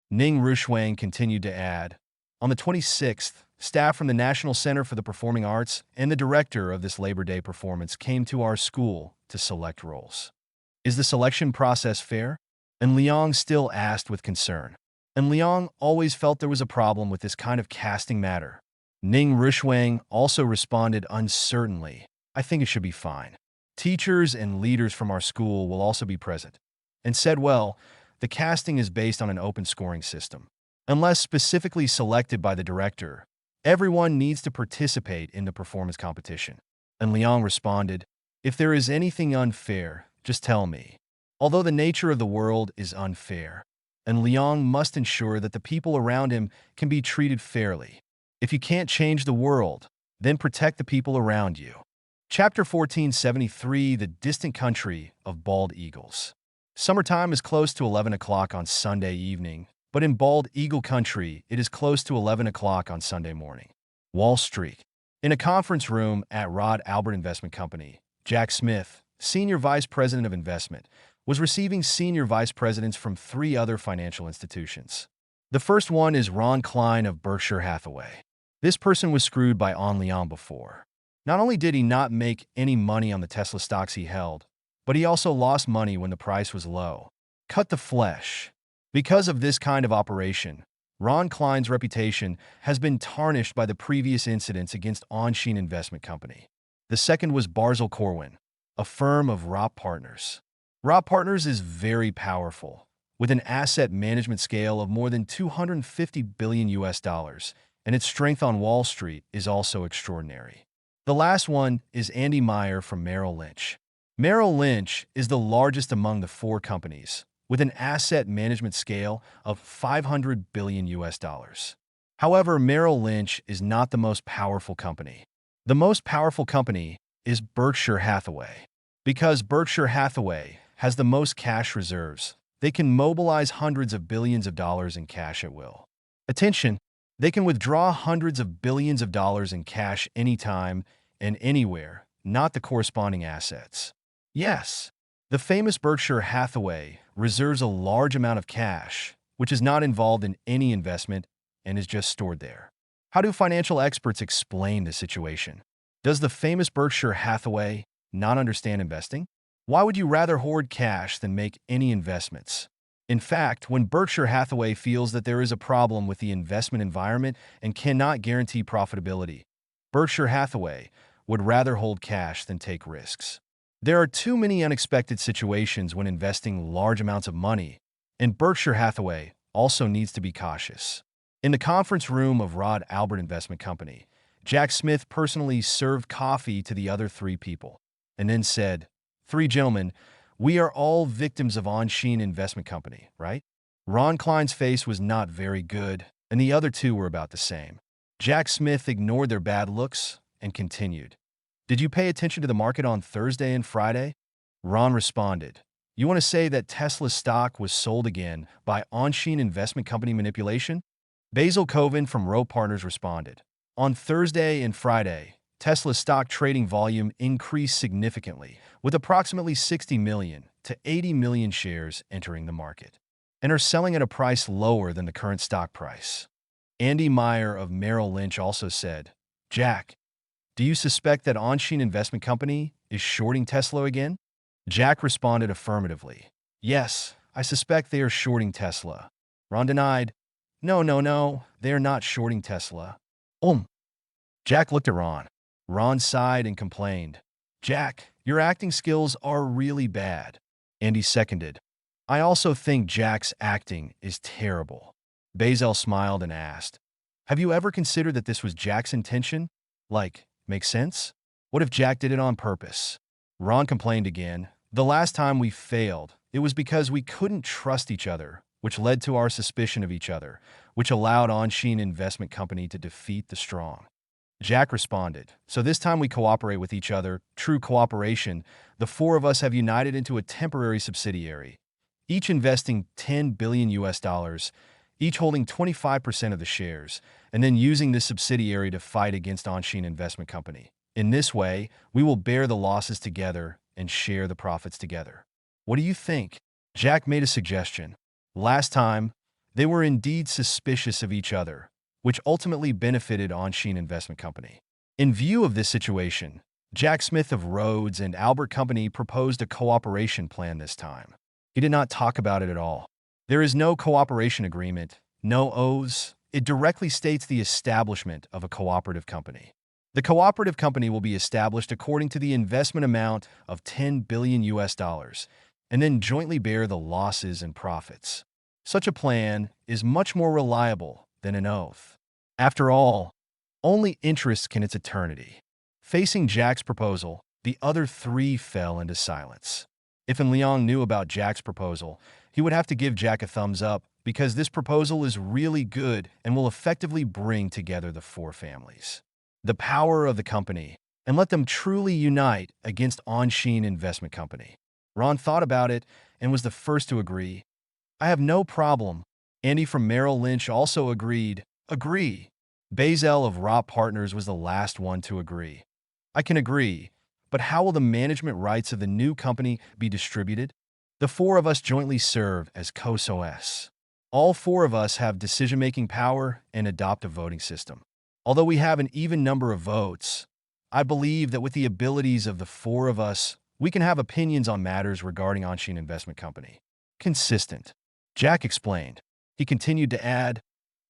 Ning Rushuang continued to add, on the 26th, staff from the National Center for the Performing Arts and the director of this Labor Day performance came to our school to select roles. Is the selection process fair? And Liang still asked with concern. And Liang always felt there was a problem with this kind of casting matter. Ning Rushuang also responded uncertainly, I think it should be fine. Teachers and leaders from our school will also be present. And said, well, the casting is based on an open scoring system. Unless specifically selected by the director, everyone needs to participate in the performance competition. And Liang responded, if there is anything unfair, just tell me. Although the nature of the world is unfair, and Liang must ensure that the people around him can be treated fairly. If you can't change the world, then protect the people around you. Chapter 1473, The Distant Country of Bald Eagles. Summertime is close to 11 o'clock on Sunday evening, but in Bald Eagle Country, it is close to 11 o'clock on Sunday morning. Wall Street. In a conference room at Rod Albert Investment Company, Jack Smith, Senior Vice President of Investment, was receiving senior vice presidents from 3 other financial institutions. The first one is Ron Klein of Berkshire Hathaway. This person was screwed by On Liang before. Not only did he not make any money on the Tesla stocks he held, but he also lost money when the price was low. Cut the flesh. Because of this kind of operation, Ron Klein's reputation has been tarnished by the previous incidents against Onshin Investment Company. The second was Barzil Corwin, a firm of Ropp Partners. Ropp Partners is very powerful, with an asset management scale of more than 250 billion US dollars and its strength on Wall Street is also extraordinary. The last one is Andy Meyer from Merrill Lynch. Merrill Lynch is the largest among the four companies, with an asset management scale of 500 billion US dollars. However, Merrill Lynch is not the most powerful company. The most powerful company is Berkshire Hathaway. Because Berkshire Hathaway has the most cash reserves, they can mobilize hundreds of billions of dollars in cash at will. Attention, they can withdraw hundreds of billions of dollars in cash anytime and anywhere, not the corresponding assets. Yes, the famous Berkshire Hathaway reserves a large amount of cash, which is not involved in any investment and is just stored there. How do financial experts explain the situation? Does the famous Berkshire Hathaway not understand investing? Why would you rather hoard cash than make any investments? In fact, when Berkshire Hathaway feels that there is a problem with the investment environment and cannot guarantee profitability, Berkshire Hathaway would rather hold cash than take risks. There are too many unexpected situations when investing large amounts of money, and Berkshire Hathaway also needs to be cautious. In the conference room of Rod Albert Investment Company, Jack Smith personally served coffee to the other three people, and then said, "Three gentlemen, we are all victims of On-Sheen Investment Company, right?" Ron Klein's face was not very good, and the other two were about the same. Jack Smith ignored their bad looks and continued, "Did you pay attention to the market on Thursday and Friday?" Ron responded, "You want to say that Tesla's stock was sold again by On-Sheen Investment Company manipulation?" Basil Coven from Rowe Partners responded, "On Thursday and Friday, Tesla's stock trading volume increased significantly, with approximately 60 million to 80 million shares entering the market, and are selling at a price lower than the current stock price." Andy Meyer of Merrill Lynch also said, "Jack, do you suspect that On-Sheen Investment Company is shorting Tesla again?" Jack responded affirmatively, "Yes, I suspect they are shorting Tesla." Ron denied, No, they are not shorting Tesla." Jack looked at Ron. Ron sighed and complained, "Jack, your acting skills are really bad." Andy seconded, "I also think Jack's acting is terrible." Basil smiled and asked, "Have you ever considered that this was Jack's intention? Make sense? What if Jack did it on purpose?" Ron complained again, "The last time we failed, it was because we couldn't trust each other, which led to our suspicion of each other, which allowed On-Sheen Investment Company to defeat the strong." Jack responded, "So this time we cooperate with each other, true cooperation. The four of us have united into a temporary subsidiary, each investing 10 billion US dollars, each holding 25% of the shares, and then using this subsidiary to fight against On-Sheen Investment Company. In this way, we will bear the losses together and share the profits together. What do you think?" Jack made a suggestion. Last time, they were indeed suspicious of each other, which ultimately benefited On-Sheen Investment Company. In view of this situation, Jack Smith of Rhodes and Albert Company proposed a cooperation plan this time. He did not talk about it at all. There is no cooperation agreement, no O's. It directly states the establishment of a cooperative company. The cooperative company will be established according to the investment amount of 10 billion US dollars, and then jointly bear the losses and profits. Such a plan is much more reliable than an oath. After all, only interest can its eternity. Facing Jack's proposal, the other three fell into silence. If Leon knew about Jack's proposal, he would have to give Jack a thumbs up because this proposal is really good and will effectively bring together the four families. The power of the company, and let them truly unite against On-Sheen Investment Company. Ron thought about it and was the first to agree. "I have no problem." Andy from Merrill Lynch also agreed. "Agree." Basil of Rowe Partners was the last one to agree. "I can agree, but how will the management rights of the new company be distributed?" "The four of us jointly serve as co-COs. All four of us have decision-making power and adopt a voting system. Although we have an even number of votes, I believe that with the abilities of the four of us, we can have opinions on matters regarding On-Sheen Investment Company. Consistent." Jack explained. He continued to add,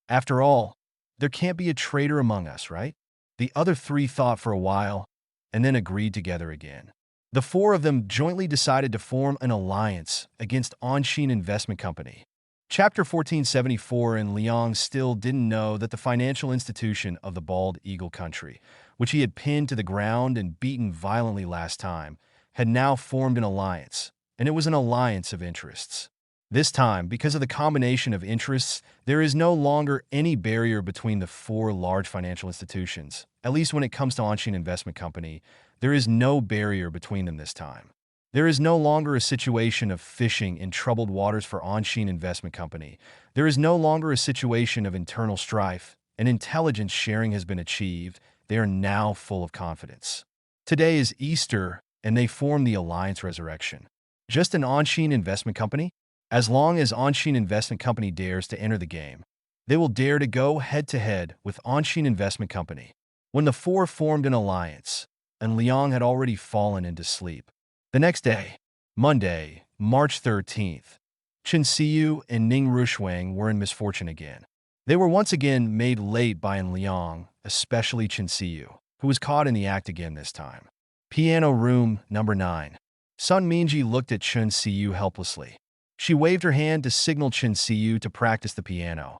"After all, there can't be a traitor among us, right?" The other three thought for a while and then agreed together again. The four of them jointly decided to form an alliance against On-Sheen Investment Company. Chapter 1474 and Liang still didn't know that the financial institution of the Bald Eagle country, which he had pinned to the ground and beaten violently last time, had now formed an alliance, and it was an alliance of interests. This time, because of the combination of interests, there is no longer any barrier between the four large financial institutions. At least when it comes to Anshin Investment Company, there is no barrier between them this time. There is no longer a situation of fishing in troubled waters for Anshin Investment Company. There is no longer a situation of internal strife, and intelligence sharing has been achieved. They are now full of confidence. Today is Easter, and they form the Alliance Resurrection. Just an Anshin Investment Company? As long as Anshin Investment Company dares to enter the game, they will dare to go head-to-head with Anshin Investment Company. When the four formed an alliance, and Liang had already fallen into sleep. The next day, Monday, March 13th, Chen Xiyu and Ning Rushuang were in misfortune again. They were once again made late by An Liang, especially Chen Xiyu, who was caught in the act again this time. Piano room number 9. Sun Minji looked at Chen Xiyu helplessly. She waved her hand to signal Chen Xiyu to practice the piano,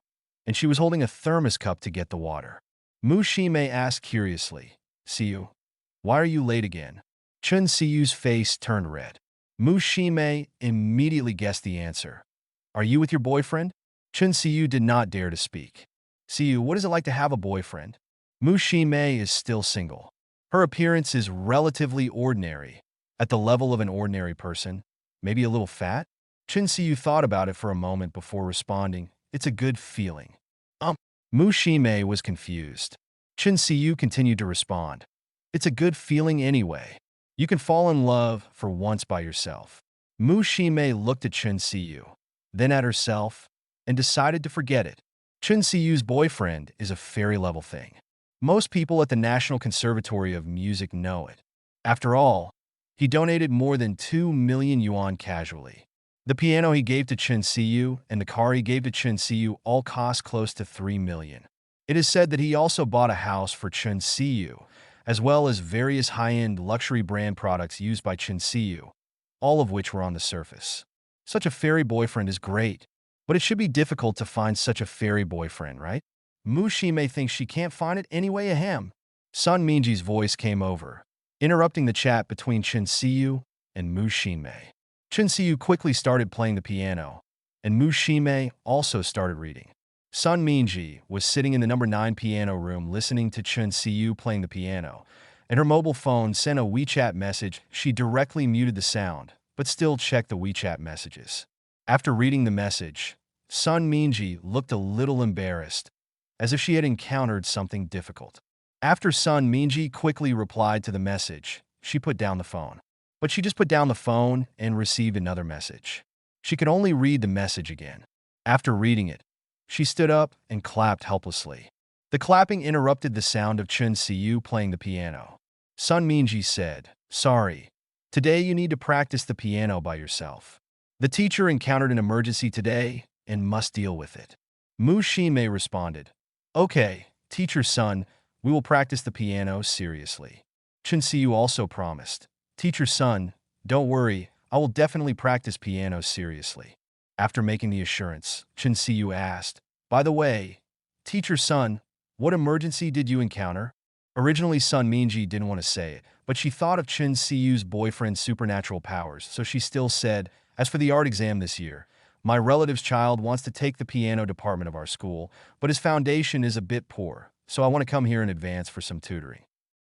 and she was holding a thermos cup to get the water. Mu Shimei asked curiously, "Xiyu, why are you late again?" Chen Xiyu's face turned red. Mu Shimei immediately guessed the answer. "Are you with your boyfriend?" Chen Xiyu did not dare to speak. "Xiyu, what is it like to have a boyfriend?" Mu Shimei is still single. Her appearance is relatively ordinary, at the level of an ordinary person, maybe a little fat. Chen Xiyu thought about it for a moment before responding, "It's a good feeling." Mu Shimei was confused. Chen Xiyu continued to respond, "It's a good feeling anyway. You can fall in love for once by yourself." Mu Shimei looked at Chen Xiyu, then at herself, and decided to forget it. Chen Xiyu's boyfriend is a fairy-level thing. Most people at the National Conservatory of Music know it. After all, he donated more than 2 million yuan casually. The piano he gave to Chen Xiyu and the car he gave to Chen Xiyu all cost close to 3 million. It is said that he also bought a house for Chen Xiyu, as well as various high-end luxury brand products used by Chen Xiyu, all of which were on the surface. Such a fairy boyfriend is great, but it should be difficult to find such a fairy boyfriend, right? Mu Shimei thinks she can't find it anyway. Ahem. Sun Minji's voice came over, interrupting the chat between Chen Xiyu and Mu Shimei. Chen Xiyu quickly started playing the piano, and Mu Shimei also started reading. Sun Minji was sitting in the number 9 piano room listening to Chen Xiyu playing the piano, and her mobile phone sent a WeChat message. She directly muted the sound, but still checked the WeChat messages. After reading the message, Sun Minji looked a little embarrassed, as if she had encountered something difficult. After Sun Minji quickly replied to the message, she put down the phone. But she just put down the phone and received another message. She could only read the message again. After reading it, she stood up and clapped helplessly. The clapping interrupted the sound of Chen Xiyu playing the piano. Sun Minji said, "Sorry. Today you need to practice the piano by yourself. The teacher encountered an emergency today and must deal with it." Mu Shimei responded, "Okay, teacher's son, we will practice the piano seriously." Chen Xiyu also promised, "Teacher's son, don't worry, I will definitely practice piano seriously." After making the assurance, Chen Xiyu asked, "By the way, teacher's son, what emergency did you encounter?" Originally, Sun Minji didn't want to say it, but she thought of Chen Xiyu's boyfriend's supernatural powers, so she still said, "As for the art exam this year, my relative's child wants to take the piano department of our school, but his foundation is a bit poor, so I want to come here in advance for some tutoring."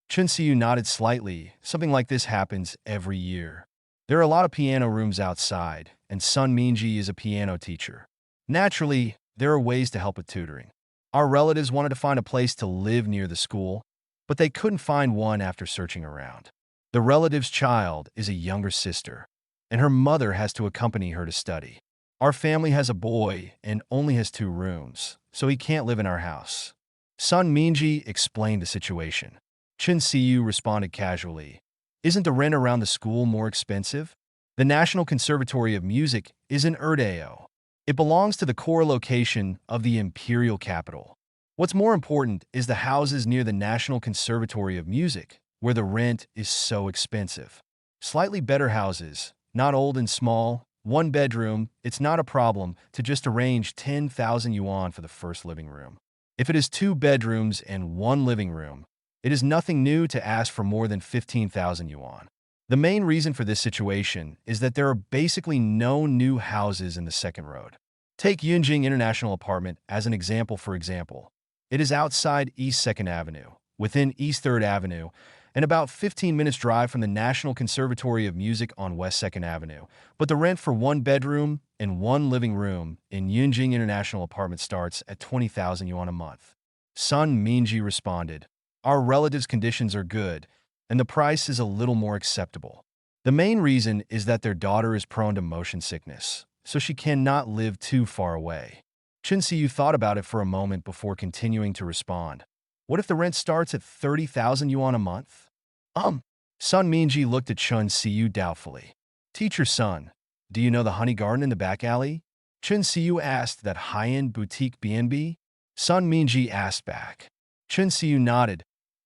Chen Xiyu nodded slightly. Something like this happens every year. There are a lot of piano rooms outside, and Sun Minji is a piano teacher. Naturally, there are ways to help with tutoring. Our relatives wanted to find a place to live near the school, but they couldn't find one after searching around. The relative's child is a younger sister, and her mother has to accompany her to study. Our family has a boy and only has 2 rooms, so he can't live in our house. Sun Minji explained the situation. Chen Xiyu responded casually, "Isn't the rent around the school more expensive? The National Conservatory of Music is in Erdeo. It belongs to the core location of the imperial capital. What's more important is the houses near the National Conservatory of Music, where the rent is so expensive. Slightly better houses, not old and small, One bedroom, it's not a problem to just arrange 10,000 yuan for the first living room. If it is two bedrooms and one living room, it is nothing new to ask for more than 15,000 yuan. The main reason for this situation is that there are basically no new houses in the second road. Take Yunjing International Apartment as an example. For example, it is outside East 2nd Avenue, within East 3rd Avenue, and about 15 minutes drive from the National Conservatory of Music on West 2nd Avenue. But the rent for one bedroom and one living room in Yunjing International Apartment starts at 20,000 yuan a month. Sun Minji responded, "Our relatives' conditions are good, and the price is a little more acceptable. The main reason is that their daughter is prone to motion sickness, so she cannot live too far away." Chun Siyu thought about it for a moment before continuing to respond. What if the rent starts at 30,000 yuan a month? Sun Minji looked at Chun Siyu doubtfully. "Teacher Sun, do you know the honey garden in the back alley?" Chun Siyu asked. "That high-end boutique B&B?" Sun Minji asked back. Chun Siyu nodded.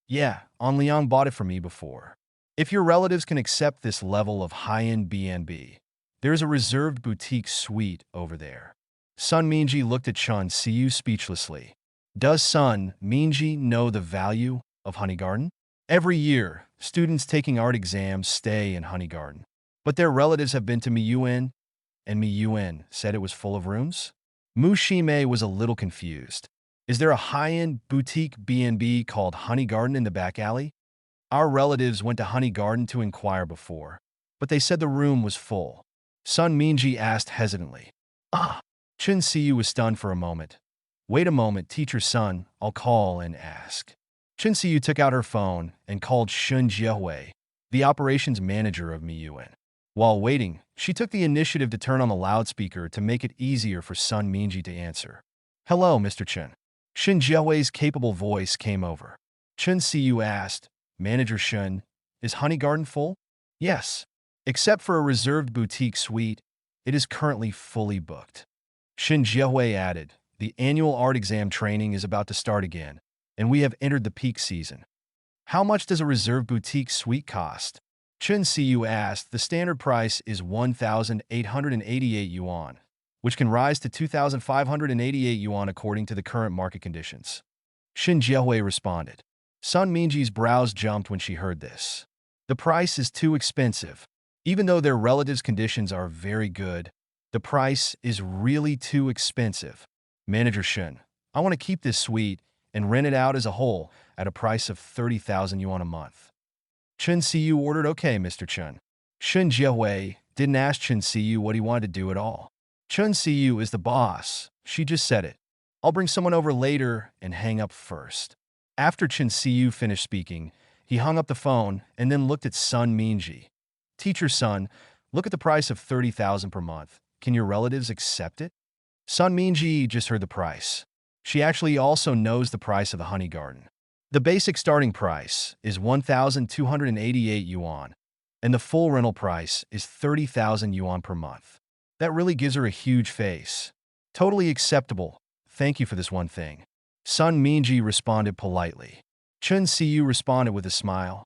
"Yeah, An Liang bought it for me before. If your relatives can accept this level of high-end B&B, there is a reserved boutique suite over there." Sun Minji looked at Chun Siyu speechlessly. Does Sun Minji know the value of Honey Garden? Every year, students taking art exams stay in Honey Garden. But their relatives have been to Miyuan, and Miyuan said it was full of rooms? Mu Shimei was a little confused. Is there a high-end boutique B&B called Honey Garden in the back alley? Our relatives went to Honey Garden to inquire before, but they said the room was full. Sun Minji asked hesitantly. Chun Siyu was stunned for a moment. "Wait a moment, teacher Sun, I'll call and ask." Chun Siyu took out her phone and called Shun Jiehui, the operations manager of Miyuan. While waiting, she took the initiative to turn on the loudspeaker to make it easier for Sun Minji to answer. "Hello, Mr. Chun." Shun Jiehui's capable voice came over. Chun Siyu asked, "Manager Shun, is Honey Garden full?" "Yes. Except for a reserved boutique suite, it is currently fully booked." Shun Jiehui added, "The annual art exam training is about to start again, and we have entered the peak season." "How much does a reserved boutique suite cost?" Chun Siyu asked. "The standard price is 1,888 yuan, which can rise to 2,588 yuan according to the current market conditions." Shun Jiehui responded. Sun Minji's brows jumped when she heard this. The price is too expensive. Even though their relatives' conditions are very good, the price is really too expensive. "Manager Shun, I want to keep this suite and rent it out as a whole at a price of 30,000 yuan a month." Chun Siyu ordered. "Okay, Mr. Chun." Shun Jiehui didn't ask Chun Siyu what he wanted to do at all. Chun Siyu is the boss. She just said it. "I'll bring someone over later," and hang up first. After Chun Siyu finished speaking, he hung up the phone and then looked at Sun Minji. "Teacher Sun, look at the price of 30,000 per month. Can your relatives accept it?" Sun Minji just heard the price. She actually also knows the price of the Honey Garden. The basic starting price is 1,288 yuan, and the full rental price is 30,000 yuan per month. That really gives her a huge face. "Totally acceptable. Thank you for this one thing." Sun Minji responded politely. Chun Siyu responded with a smile.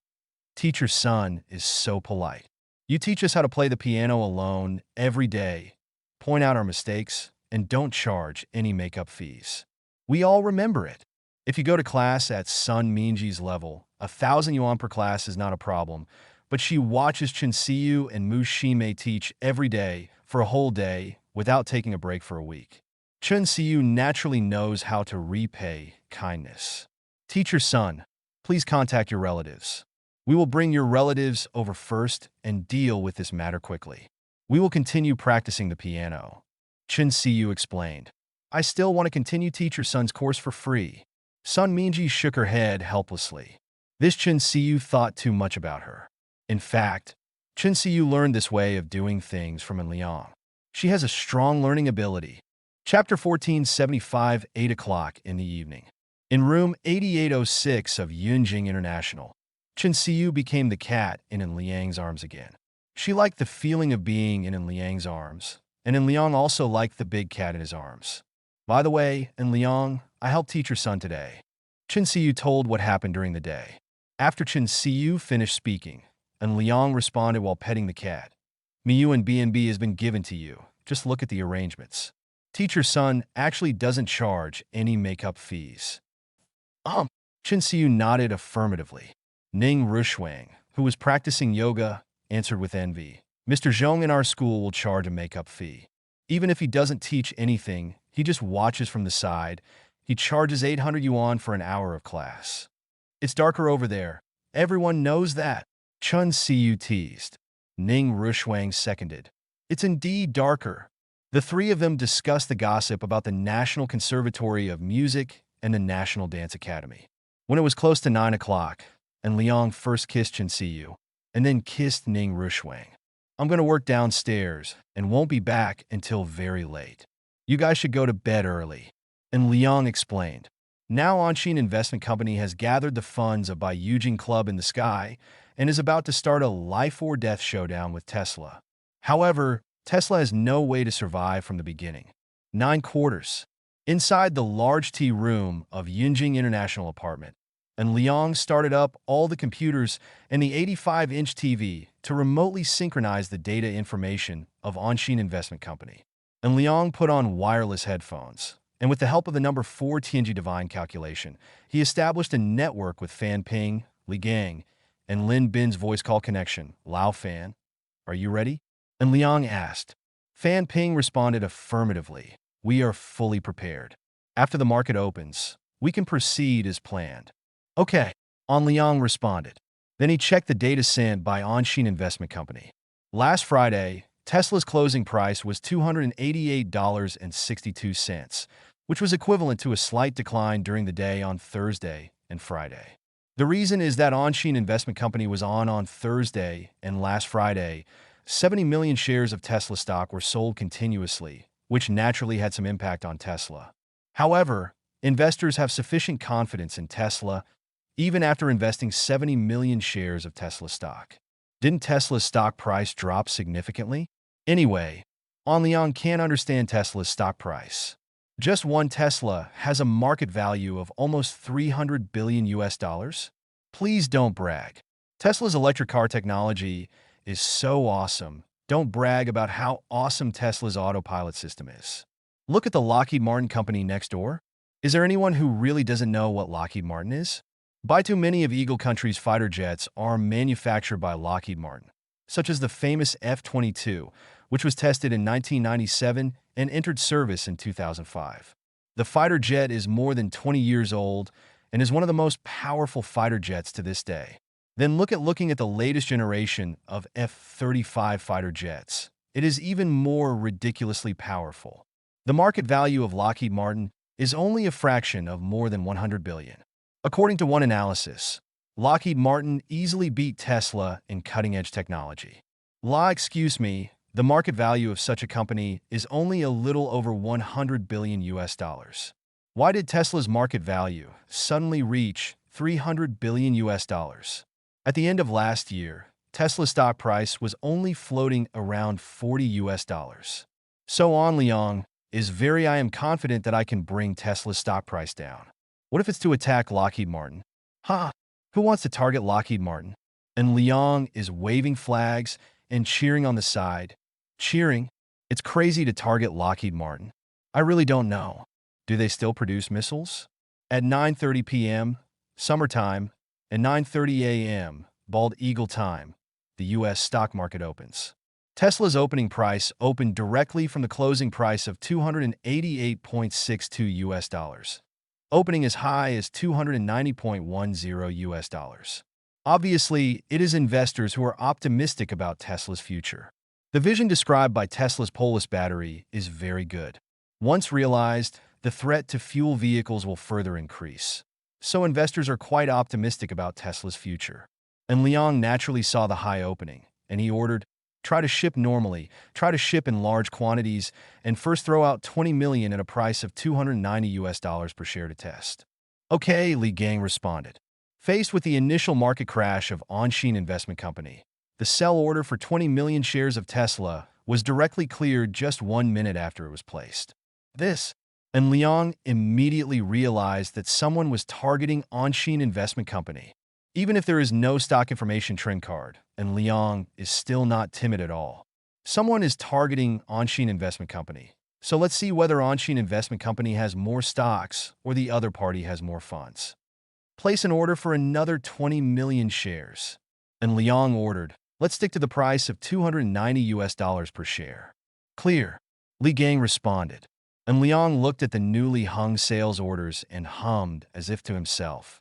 "Teacher Sun is so polite. You teach us how to play the piano alone every day, point out our mistakes, and don't charge any makeup fees. We all remember it. If you go to class at Sun Minji's level, 1,000 yuan per class is not a problem, but she watches Chun Siyu and Mu Shimei teach every day for a whole day without taking a break for a week. Chun Siyu naturally knows how to repay kindness. "Teacher Sun, please contact your relatives. We will bring your relatives over first and deal with this matter quickly. We will continue practicing the piano." Chun Siyu explained. "I still want to continue Teacher Sun's course for free." Sun Minji shook her head helplessly. This Chun Siyu thought too much about her. In fact, Chun Siyu learned this way of doing things from An Liang. She has a strong learning ability. Chapter 1475, 8 o'clock in the evening. In room 8806 of Yunjing International, Chun Siyu became the cat in An Liang's arms again. She liked the feeling of being in An Liang's arms, and An Liang also liked the big cat in his arms. "By the way, An Liang, I helped Teacher Sun today." Chun Siyu told what happened during the day. After Chun Siyu finished speaking, An Liang responded while petting the cat. Miyu and BNB has been given to you. Just look at the arrangements. Teacher Sun actually doesn't charge any makeup fees. Chen Siu nodded affirmatively. Ning Rushuang, who was practicing yoga, answered with envy. Mr. Zhong in our school will charge a makeup fee. Even if he doesn't teach anything, he just watches from the side. He charges 800 yuan for an hour of class. It's darker over there. Everyone knows that. Chen Siu teased. Ning Rushuang seconded. It's indeed darker. The three of them discussed the gossip about the National Conservatory of Music and the National Dance Academy. When it was close to 9 o'clock, and Liang first kissed Chen Siu, and then kissed Ning Rushuang. I'm going to work downstairs and won't be back until very late. You guys should go to bed early. And Liang explained. Now Anshin Investment Company has gathered the funds of Bai Yujing Club in the sky and is about to start a life or death showdown with Tesla. However, Tesla has no way to survive from the beginning. 9 quarters. Inside the large tea room of Yunjing International Apartment, and Liang started up all the computers and the 85-inch TV to remotely synchronize the data information of Anshin Investment Company. And Liang put on wireless headphones, and with the help of the number 4 Tianji Divine calculation, he established a network with Fan Ping, Li Gang, and Lin Bin's voice call connection. Lao Fan, are you ready? And Liang asked. Fan Ping responded affirmatively. We are fully prepared. After the market opens, we can proceed as planned. Okay, An Liang responded. Then he checked the data sent by Anshin Investment Company. Last Friday, Tesla's closing price was $288.62, which was equivalent to a slight decline during the day on Thursday and Friday. The reason is that Anshin Investment Company was on Thursday, and last Friday, 70 million shares of Tesla stock were sold continuously, which naturally had some impact on Tesla. However, investors have sufficient confidence in Tesla even after investing 70 million shares of Tesla stock. Didn't Tesla's stock price drop significantly? Anyway, An Liang can't understand Tesla's stock price. Just one Tesla has a market value of almost 300 billion US dollars. Please don't brag. Tesla's electric car technology is so awesome. Don't brag about how awesome Tesla's autopilot system is. Look at the Lockheed Martin company next door. Is there anyone who really doesn't know what Lockheed Martin is? By too many of Eagle Country's fighter jets are manufactured by Lockheed Martin, such as the famous F-22, which was tested in 1997 and entered service in 2005. The fighter jet is more than 20 years old and is one of the most powerful fighter jets to this day. Then looking at the latest generation of F-35 fighter jets. It is even more ridiculously powerful. The market value of Lockheed Martin is only a fraction of more than 100 billion. According to one analysis, Lockheed Martin easily beat Tesla in cutting-edge technology. Excuse me, the market value of such a company is only a little over 100 billion US dollars. Why did Tesla's market value suddenly reach 300 billion US dollars? At the end of last year, Tesla's stock price was only floating around 40 US dollars. So An Liang is I am confident that I can bring Tesla's stock price down. What if it's to attack Lockheed Martin? Who wants to target Lockheed Martin? And Liang is waving flags and cheering on the side. Cheering? It's crazy to target Lockheed Martin. I really don't know. Do they still produce missiles? At 9:30 p.m., summertime, and 9:30 a.m., Bald Eagle time, the U.S. stock market opens. Tesla's opening price opened directly from the closing price of 288.62 US dollars, opening as high as 290.10 US dollars. Obviously, it is investors who are optimistic about Tesla's future. The vision described by Tesla's Polus battery is very good. Once realized, the threat to fuel vehicles will further increase. So investors are quite optimistic about Tesla's future. And Liang naturally saw the high opening, and he ordered, try to ship normally, try to ship in large quantities, and first throw out 20 million at a price of 290 US dollars per share to test. Okay, Li Gang responded. Faced with the initial market crash of Anshin Investment Company, the sell order for 20 million shares of Tesla was directly cleared just 1 minute after it was placed. And Liang immediately realized that someone was targeting Anshin Investment Company. Even if there is no stock information trend card, and Liang is still not timid at all. Someone is targeting Onshin Investment Company. So let's see whether Onshin Investment Company has more stocks or the other party has more funds. Place an order for another 20 million shares. And Liang ordered, let's stick to the price of $290 per share. Clear. Li Gang responded. And Liang looked at the newly hung sales orders and hummed as if to himself.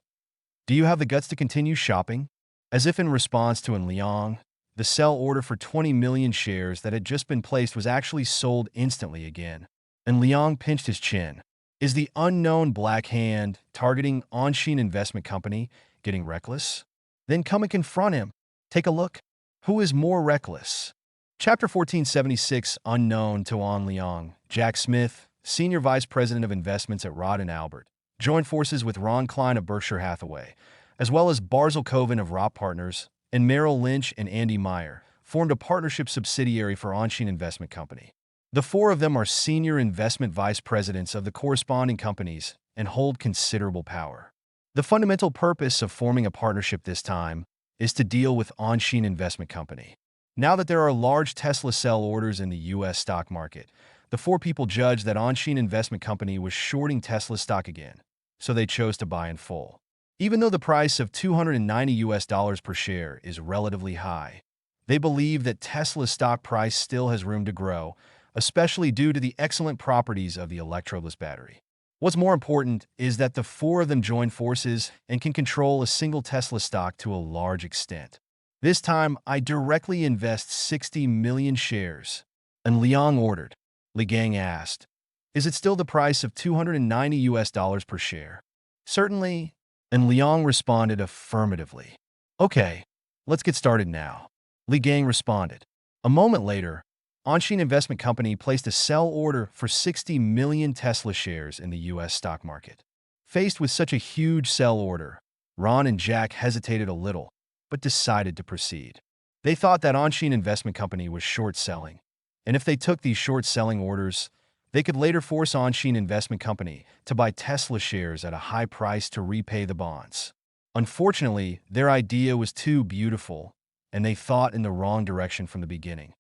Do you have the guts to continue shopping? As if in response to An Liang, the sell order for 20 million shares that had just been placed was actually sold instantly again. And Liang pinched his chin. Is the unknown Black Hand targeting Onshin Investment Company getting reckless? Then come and confront him. Take a look. Who is more reckless? Chapter 1476, Unknown to An Liang. Jack Smith, Senior Vice President of Investments at Rod and Albert, joined forces with Ron Klein of Berkshire Hathaway, as well as Barzil Coven of Ropp Partners, and Merrill Lynch and Andy Meyer, formed a partnership subsidiary for Onshin Investment Company. The four of them are senior investment vice presidents of the corresponding companies and hold considerable power. The fundamental purpose of forming a partnership this time is to deal with Onshin Investment Company. Now that there are large Tesla sell orders in the U.S. stock market, the four people judged that Onshin Investment Company was shorting Tesla stock again, so they chose to buy in full. Even though the price of $290 per share is relatively high, they believe that Tesla's stock price still has room to grow, especially due to the excellent properties of the electrolysis battery. What's more important is that the four of them join forces and can control a single Tesla stock to a large extent. This time, I directly invest 60 million shares. And Liang ordered. Li Gang asked, is it still the price of $290 per share? Certainly. And Liang responded affirmatively. Okay, let's get started now. Li Gang responded. A moment later, Onshin Investment Company placed a sell order for 60 million Tesla shares in the U.S. stock market. Faced with such a huge sell order, Ron and Jack hesitated a little, but decided to proceed. They thought that Onshin Investment Company was short-selling, and if they took these short-selling orders, they could later force Onshin Investment Company to buy Tesla shares at a high price to repay the bonds. Unfortunately, their idea was too beautiful, and they thought in the wrong direction from the beginning.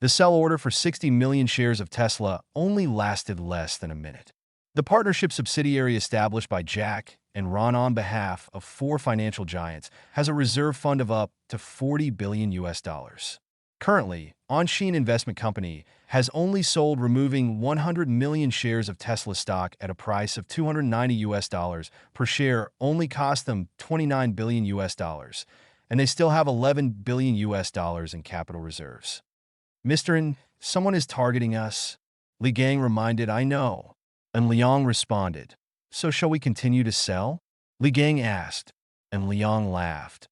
The sell order for 60 million shares of Tesla only lasted less than a minute. The partnership subsidiary established by Jack and Ron on behalf of four financial giants has a reserve fund of up to $40 billion. Currently, Onshin Investment Company has only sold removing 100 million shares of Tesla stock at a price of $290 per share only cost them $29 billion, and they still have $11 billion in capital reserves. Mr. N, someone is targeting us. Li Gang reminded, I know. And Liang responded, so shall we continue to sell? Li Gang asked, and Liang laughed.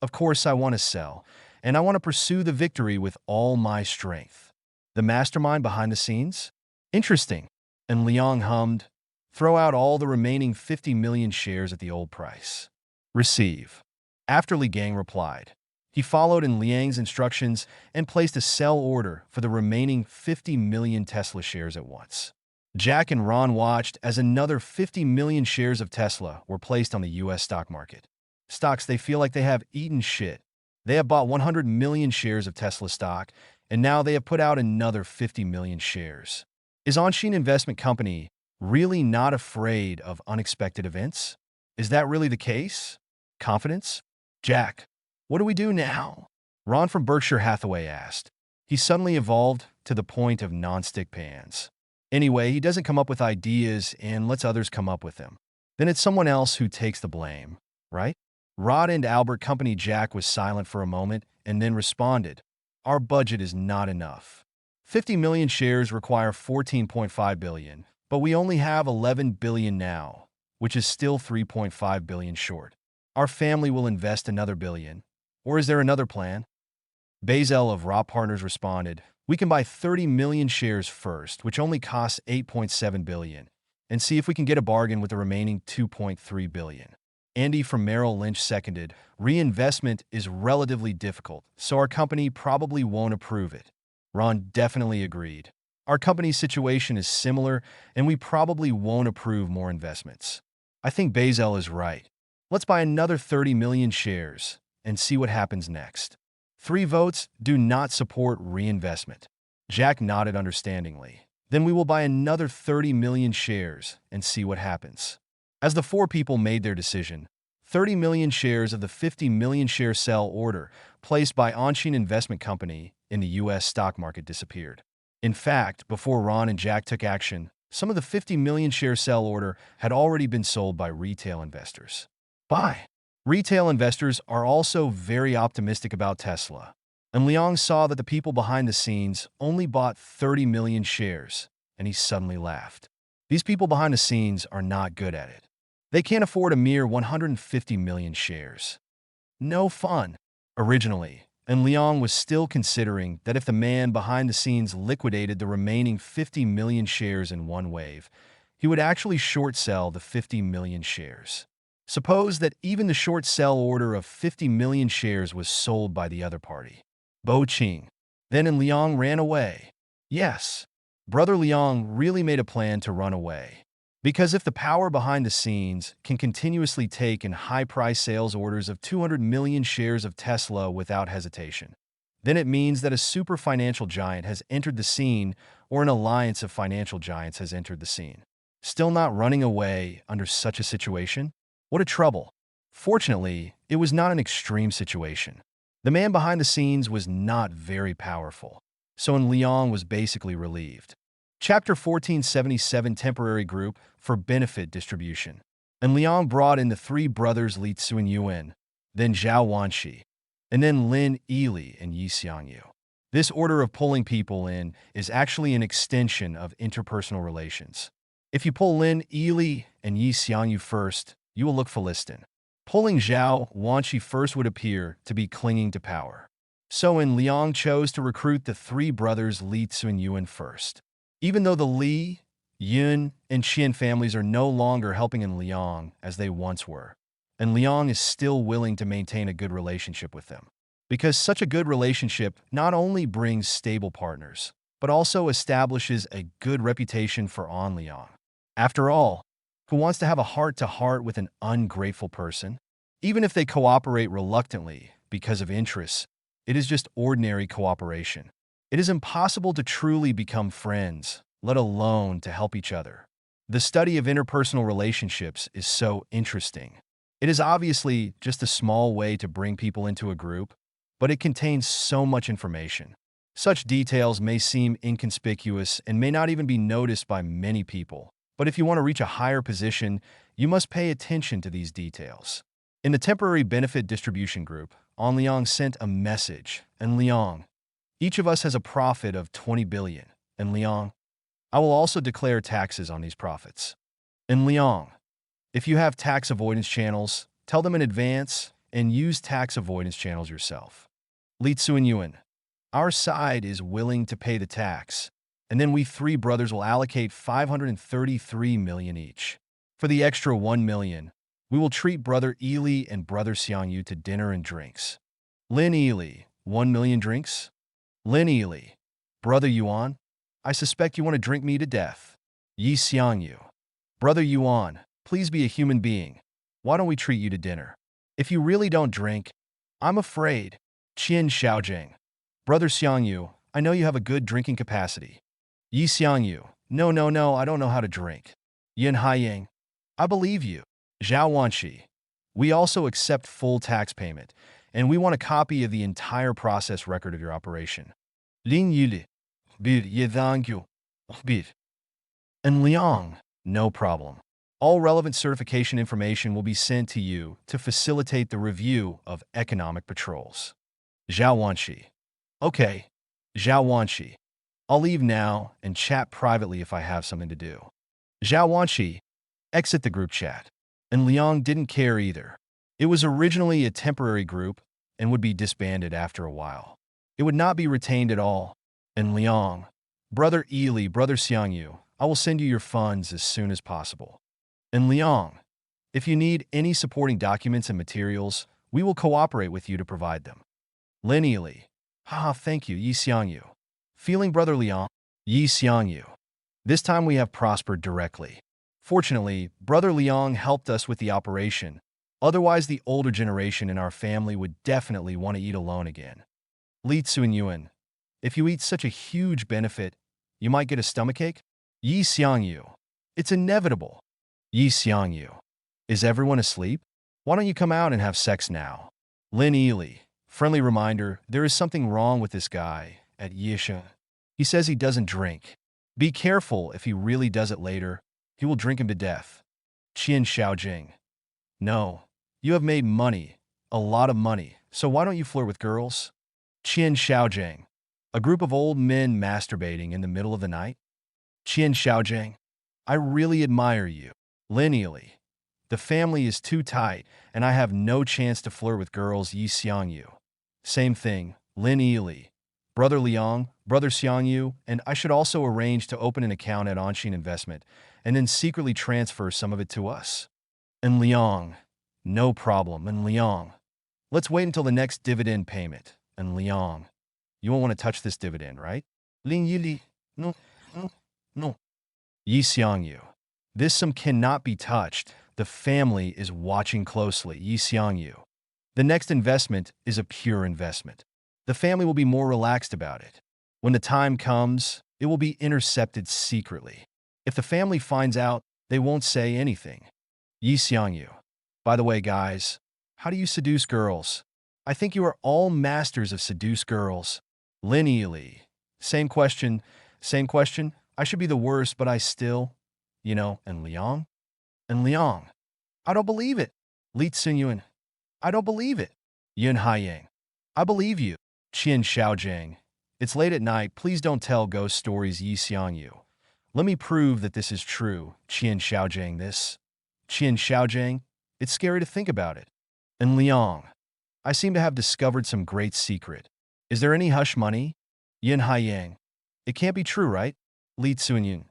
Of course I want to sell, and I want to pursue the victory with all my strength. The mastermind behind the scenes? Interesting. And Liang hummed, throw out all the remaining 50 million shares at the old price. Receive. After Li Gang replied, he followed in Liang's instructions and placed a sell order for the remaining 50 million Tesla shares at once. Jack and Ron watched as another 50 million shares of Tesla were placed on the U.S. stock market. Stocks they feel like they have eaten shit. They have bought 100 million shares of Tesla stock, and now they have put out another 50 million shares. Is Onshin Investment Company really not afraid of unexpected events? Is that really the case? Confidence? Jack, what do we do now? Ron from Berkshire Hathaway asked. He suddenly evolved to the point of non-stick pans. Anyway, he doesn't come up with ideas and lets others come up with them. Then it's someone else who takes the blame, right? Rod and Albert Company Jack was silent for a moment and then responded, our budget is not enough. 50 million shares require 14.5 billion, but we only have 11 billion now, which is still 3.5 billion short. Our family will invest another billion. Or is there another plan? Bazel of Ropp Partners responded, we can buy 30 million shares first, which only costs 8.7 billion, and see if we can get a bargain with the remaining 2.3 billion. Andy from Merrill Lynch seconded, reinvestment is relatively difficult, so our company probably won't approve it. Ron definitely agreed. Our company's situation is similar, and we probably won't approve more investments. I think Bazel is right. Let's buy another 30 million shares and see what happens next. 3 votes do not support reinvestment. Jack nodded understandingly. Then we will buy another 30 million shares and see what happens. As the four people made their decision, 30 million shares of the 50 million share sell order placed by Anshin Investment Company in the U.S. stock market disappeared. In fact, before Ron and Jack took action, some of the 50 million share sell order had already been sold by retail investors. Buy. Retail investors are also very optimistic about Tesla, and Liang saw that the people behind the scenes only bought 30 million shares, and he suddenly laughed. These people behind the scenes are not good at it. They can't afford a mere 150 million shares. No fun. Originally, and Liang was still considering that if the man behind the scenes liquidated the remaining 50 million shares in one wave, he would actually short sell the 50 million shares. Suppose that even the short sell order of 50 million shares was sold by the other party. Bo Qing. Then and Liang ran away. Yes, brother Liang really made a plan to run away. Because if the power behind the scenes can continuously take in high-price sales orders of 200 million shares of Tesla without hesitation, then it means that a super financial giant has entered the scene or an alliance of financial giants has entered the scene. Still not running away under such a situation? What a trouble. Fortunately, it was not an extreme situation. The man behind the scenes was not very powerful, so Liang was basically relieved. Chapter 1477 Temporary Group for Benefit Distribution. And Liang brought in the three brothers Li Tsunyuan, then Zhao Wanxi, and then Lin Yili and Yi Xiangyu. This order of pulling people in is actually an extension of interpersonal relations. If you pull Lin Yili and Yi Xiangyu first, you will look Philistin. Pulling Zhao Wanxi first would appear to be clinging to power. So Liang chose to recruit the three brothers Li Tsunyuan first. Even though the Li, Yun, and Qian families are no longer helping in Liang as they once were, and Liang is still willing to maintain a good relationship with them. Because such a good relationship not only brings stable partners, but also establishes a good reputation for An Liang. After all, who wants to have a heart-to-heart with an ungrateful person? Even if they cooperate reluctantly because of interests, it is just ordinary cooperation. It is impossible to truly become friends, let alone to help each other. The study of interpersonal relationships is so interesting. It is obviously just a small way to bring people into a group, but it contains so much information. Such details may seem inconspicuous and may not even be noticed by many people, but if you want to reach a higher position, you must pay attention to these details. In the temporary benefit distribution group, An Liang sent a message, and Liang, each of us has a profit of 20 billion, and Liang, I will also declare taxes on these profits. And Liang, if you have tax avoidance channels, tell them in advance and use tax avoidance channels yourself. Li Tsunyuan, our side is willing to pay the tax, and then we three brothers will allocate 533 million each. For the extra 1 million, we will treat brother Ili and brother Xiangyu to dinner and drinks. Lin Ili, 1 million drinks? Lin Ili, brother Yuan, I suspect you want to drink me to death. Yi Xiangyu, brother Yuan, please be a human being. Why don't we treat you to dinner? If you really don't drink, I'm afraid. Qian Xiaojing, brother Xiangyu, I know you have a good drinking capacity. Yi Xiangyu, no, I don't know how to drink. Yin Haiying, I believe you. Zhao Wanxi, we also accept full tax payment, and we want a copy of the entire process record of your operation. Lin Yili, bir Yedangyu, bir. And Liang, no problem. All relevant certification information will be sent to you to facilitate the review of economic patrols. Zhao Wanxi, okay. Zhao Wanxi, I'll leave now and chat privately if I have something to do. Zhao Wanxi, exit the group chat. And Liang didn't care either. It was originally a temporary group and would be disbanded after a while. It would not be retained at all. And Liang, brother Ili, brother Xiangyu, I will send you your funds as soon as possible. And Liang, if you need any supporting documents and materials, we will cooperate with you to provide them. Lin Ili, haha, thank you, Yi Xiangyu. Feeling brother Liang, Yi Xiangyu. This time we have prospered directly. Fortunately, brother Liang helped us with the operation. Otherwise, the older generation in our family would definitely want to eat alone again. Li Tsunyuan, If you eat such a huge benefit, you might get a stomachache? Yi Xiangyu. It's inevitable. Yi Xiangyu. Is everyone asleep? Why don't you come out and have sex now? Lin Ely. Friendly reminder, there is something wrong with this guy at Yisha. He says he doesn't drink. Be careful, if he really does it later, he will drink him to death. Qian Xiaojing. No. You have made money. A lot of money. So why don't you flirt with girls? Qian Xiaojing. A group of old men masturbating in the middle of the night? Qian Xiaojing. I really admire you. Lineally. The family is too tight, and I have no chance to flirt with girls. Yi Xiangyu. Same thing. Lin Ely. Brother Liang, Brother Xiangyu, and I should also arrange to open an account at Anshin Investment and then secretly transfer some of it to us. And Liang. No problem. And Liang. Let's wait until the next dividend payment. And Liang. You won't want to touch this dividend, right? Lin Yili. No, no, no. Yi Xiangyu. This sum cannot be touched. The family is watching closely. Yi Xiangyu. The next investment is a pure investment. The family will be more relaxed about it. When the time comes, it will be intercepted secretly. If the family finds out, they won't say anything. Yi Xiangyu. By the way, guys, how do you seduce girls? I think you are all masters of seduce girls. Lin Ely. Same question. Same question. I should be the worst, but I still, and Liang? And Liang. I don't believe it. Li Tsunyuan. I don't believe it. Yun Haiyang. I believe you. Qian Xiaojing. It's late at night. Please don't tell ghost stories. Yi Xiangyu. Let me prove that this is true. Qian Xiaojing. Qian Xiaojing. It's scary to think about it. And Liang. I seem to have discovered some great secret. Is there any hush money? Yin Haiyang. It can't be true, right? Li Tsunyun.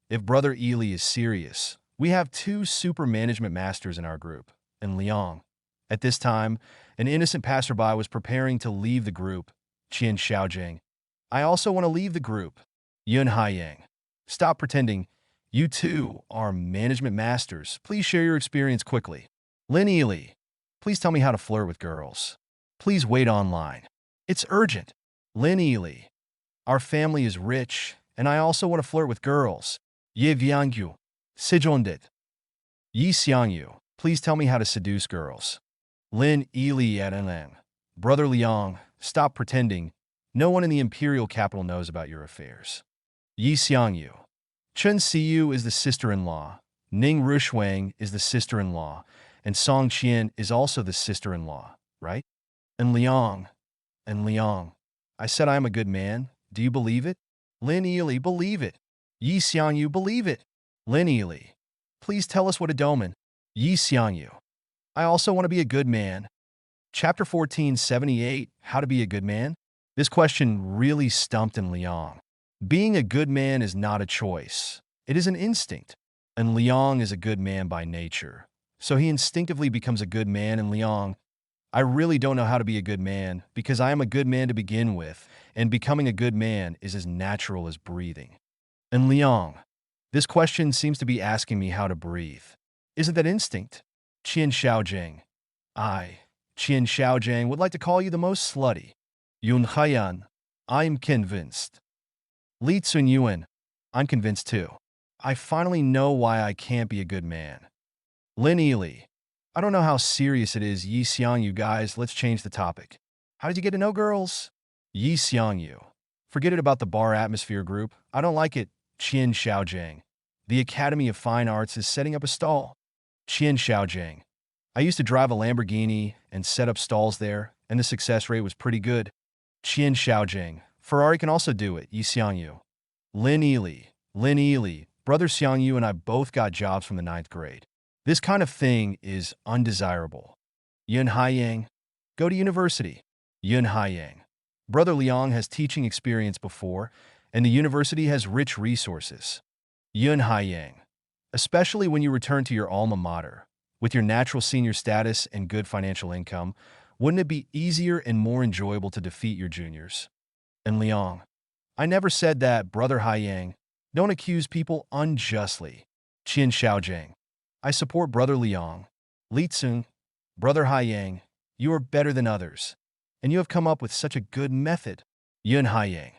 If Brother Ely is serious, we have 2 super management masters in our group. And Liang. At this time, an innocent passerby was preparing to leave the group. Qian Xiaojing. I also want to leave the group. Yun Haiyang. Stop pretending. You two are management masters. Please share your experience quickly. Lin Ely. Please tell me how to flirt with girls. Please wait online. It's urgent. Lin Ely. Our family is rich, and I also want to flirt with girls. Ye Viangyu. Sijondit. Yi Xiangyu. Please tell me how to seduce girls. Lin Ely Yadanlang. Brother Liang, stop pretending. No one in the imperial capital knows about your affairs. Yi Xiangyu. Chen Siyu is the sister-in-law. Ning Rushuang is the sister-in-law. And Song Qian is also the sister-in-law, right? And Liang. I said I am a good man. Do you believe it? Lin Ely, believe it. Yi Xiangyu, believe it. Lin Ely. Please tell us what a domain. Yi Xiangyu. I also want to be a good man. Chapter 1478, How to be a Good Man? This question really stumped in Liang. Being a good man is not a choice. It is an instinct. And Liang is a good man by nature. So he instinctively becomes a good man. And Liang, I really don't know how to be a good man because I am a good man to begin with, and becoming a good man is as natural as breathing. And Liang, this question seems to be asking me how to breathe. Isn't that instinct? Qian Xiaojing. Qian Xiaojing, would like to call you the most slutty. Yun Haiyan. I'm convinced. Li Tsunyuan. I'm convinced too. I finally know why I can't be a good man. Lin Ely. I don't know how serious it is. Yi Xiangyu, guys, let's change the topic. How did you get to know girls? Yi Xiangyu. Forget it about the bar atmosphere group. I don't like it. Qian Xiaojing. The Academy of Fine Arts is setting up a stall. Qian Xiaojing. I used to drive a Lamborghini and set up stalls there, and the success rate was pretty good. Qian Xiaojing. Ferrari can also do it. Yi Xiangyu. Lin Ely. Brother Xiangyu and I both got jobs from the 9th grade. This kind of thing is undesirable. Yun Haiyang. Go to university. Yun Haiyang. Brother Liang has teaching experience before, and the university has rich resources. Yun Haiyang. Especially when you return to your alma mater. With your natural senior status and good financial income, wouldn't it be easier and more enjoyable to defeat your juniors? And Liang. I never said that, Brother Haiyang. Don't accuse people unjustly. Qian Xiaojing. I support Brother Liang. Li Tsung. Brother Haiyang, you are better than others. And you have come up with such a good method. Yun Haiyang.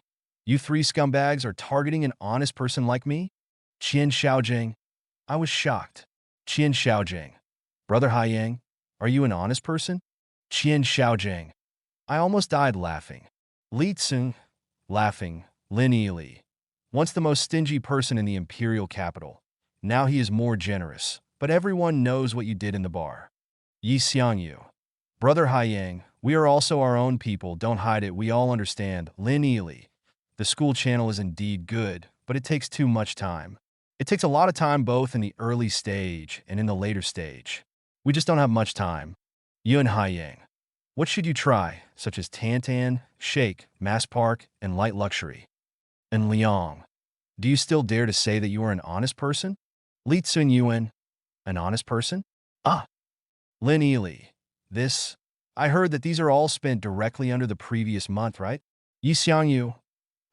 You three scumbags are targeting an honest person like me? Qian Xiaojing. I was shocked. Qian Xiaojing. Brother Haiyang, are you an honest person? Qian Xiaojing. I almost died laughing. Li Tsung. Laughing, lineally. Once the most stingy person in the imperial capital. Now he is more generous, but everyone knows what you did in the bar. Yi Xiangyu. Brother Haiyang, we are also our own people, don't hide it, we all understand, lineally. The school channel is indeed good, but it takes too much time. It takes a lot of time both in the early stage and in the later stage. We just don't have much time. Yun Haiyang. What should you try, such as Tantan, Shake, Mass Park, and Light Luxury? And Liang. Do you still dare to say that you are an honest person? Li Tsun Yuan. An honest person? Ah. Lin Yili. This. I heard that these are all spent directly under the previous month, right? Yi Xiangyu.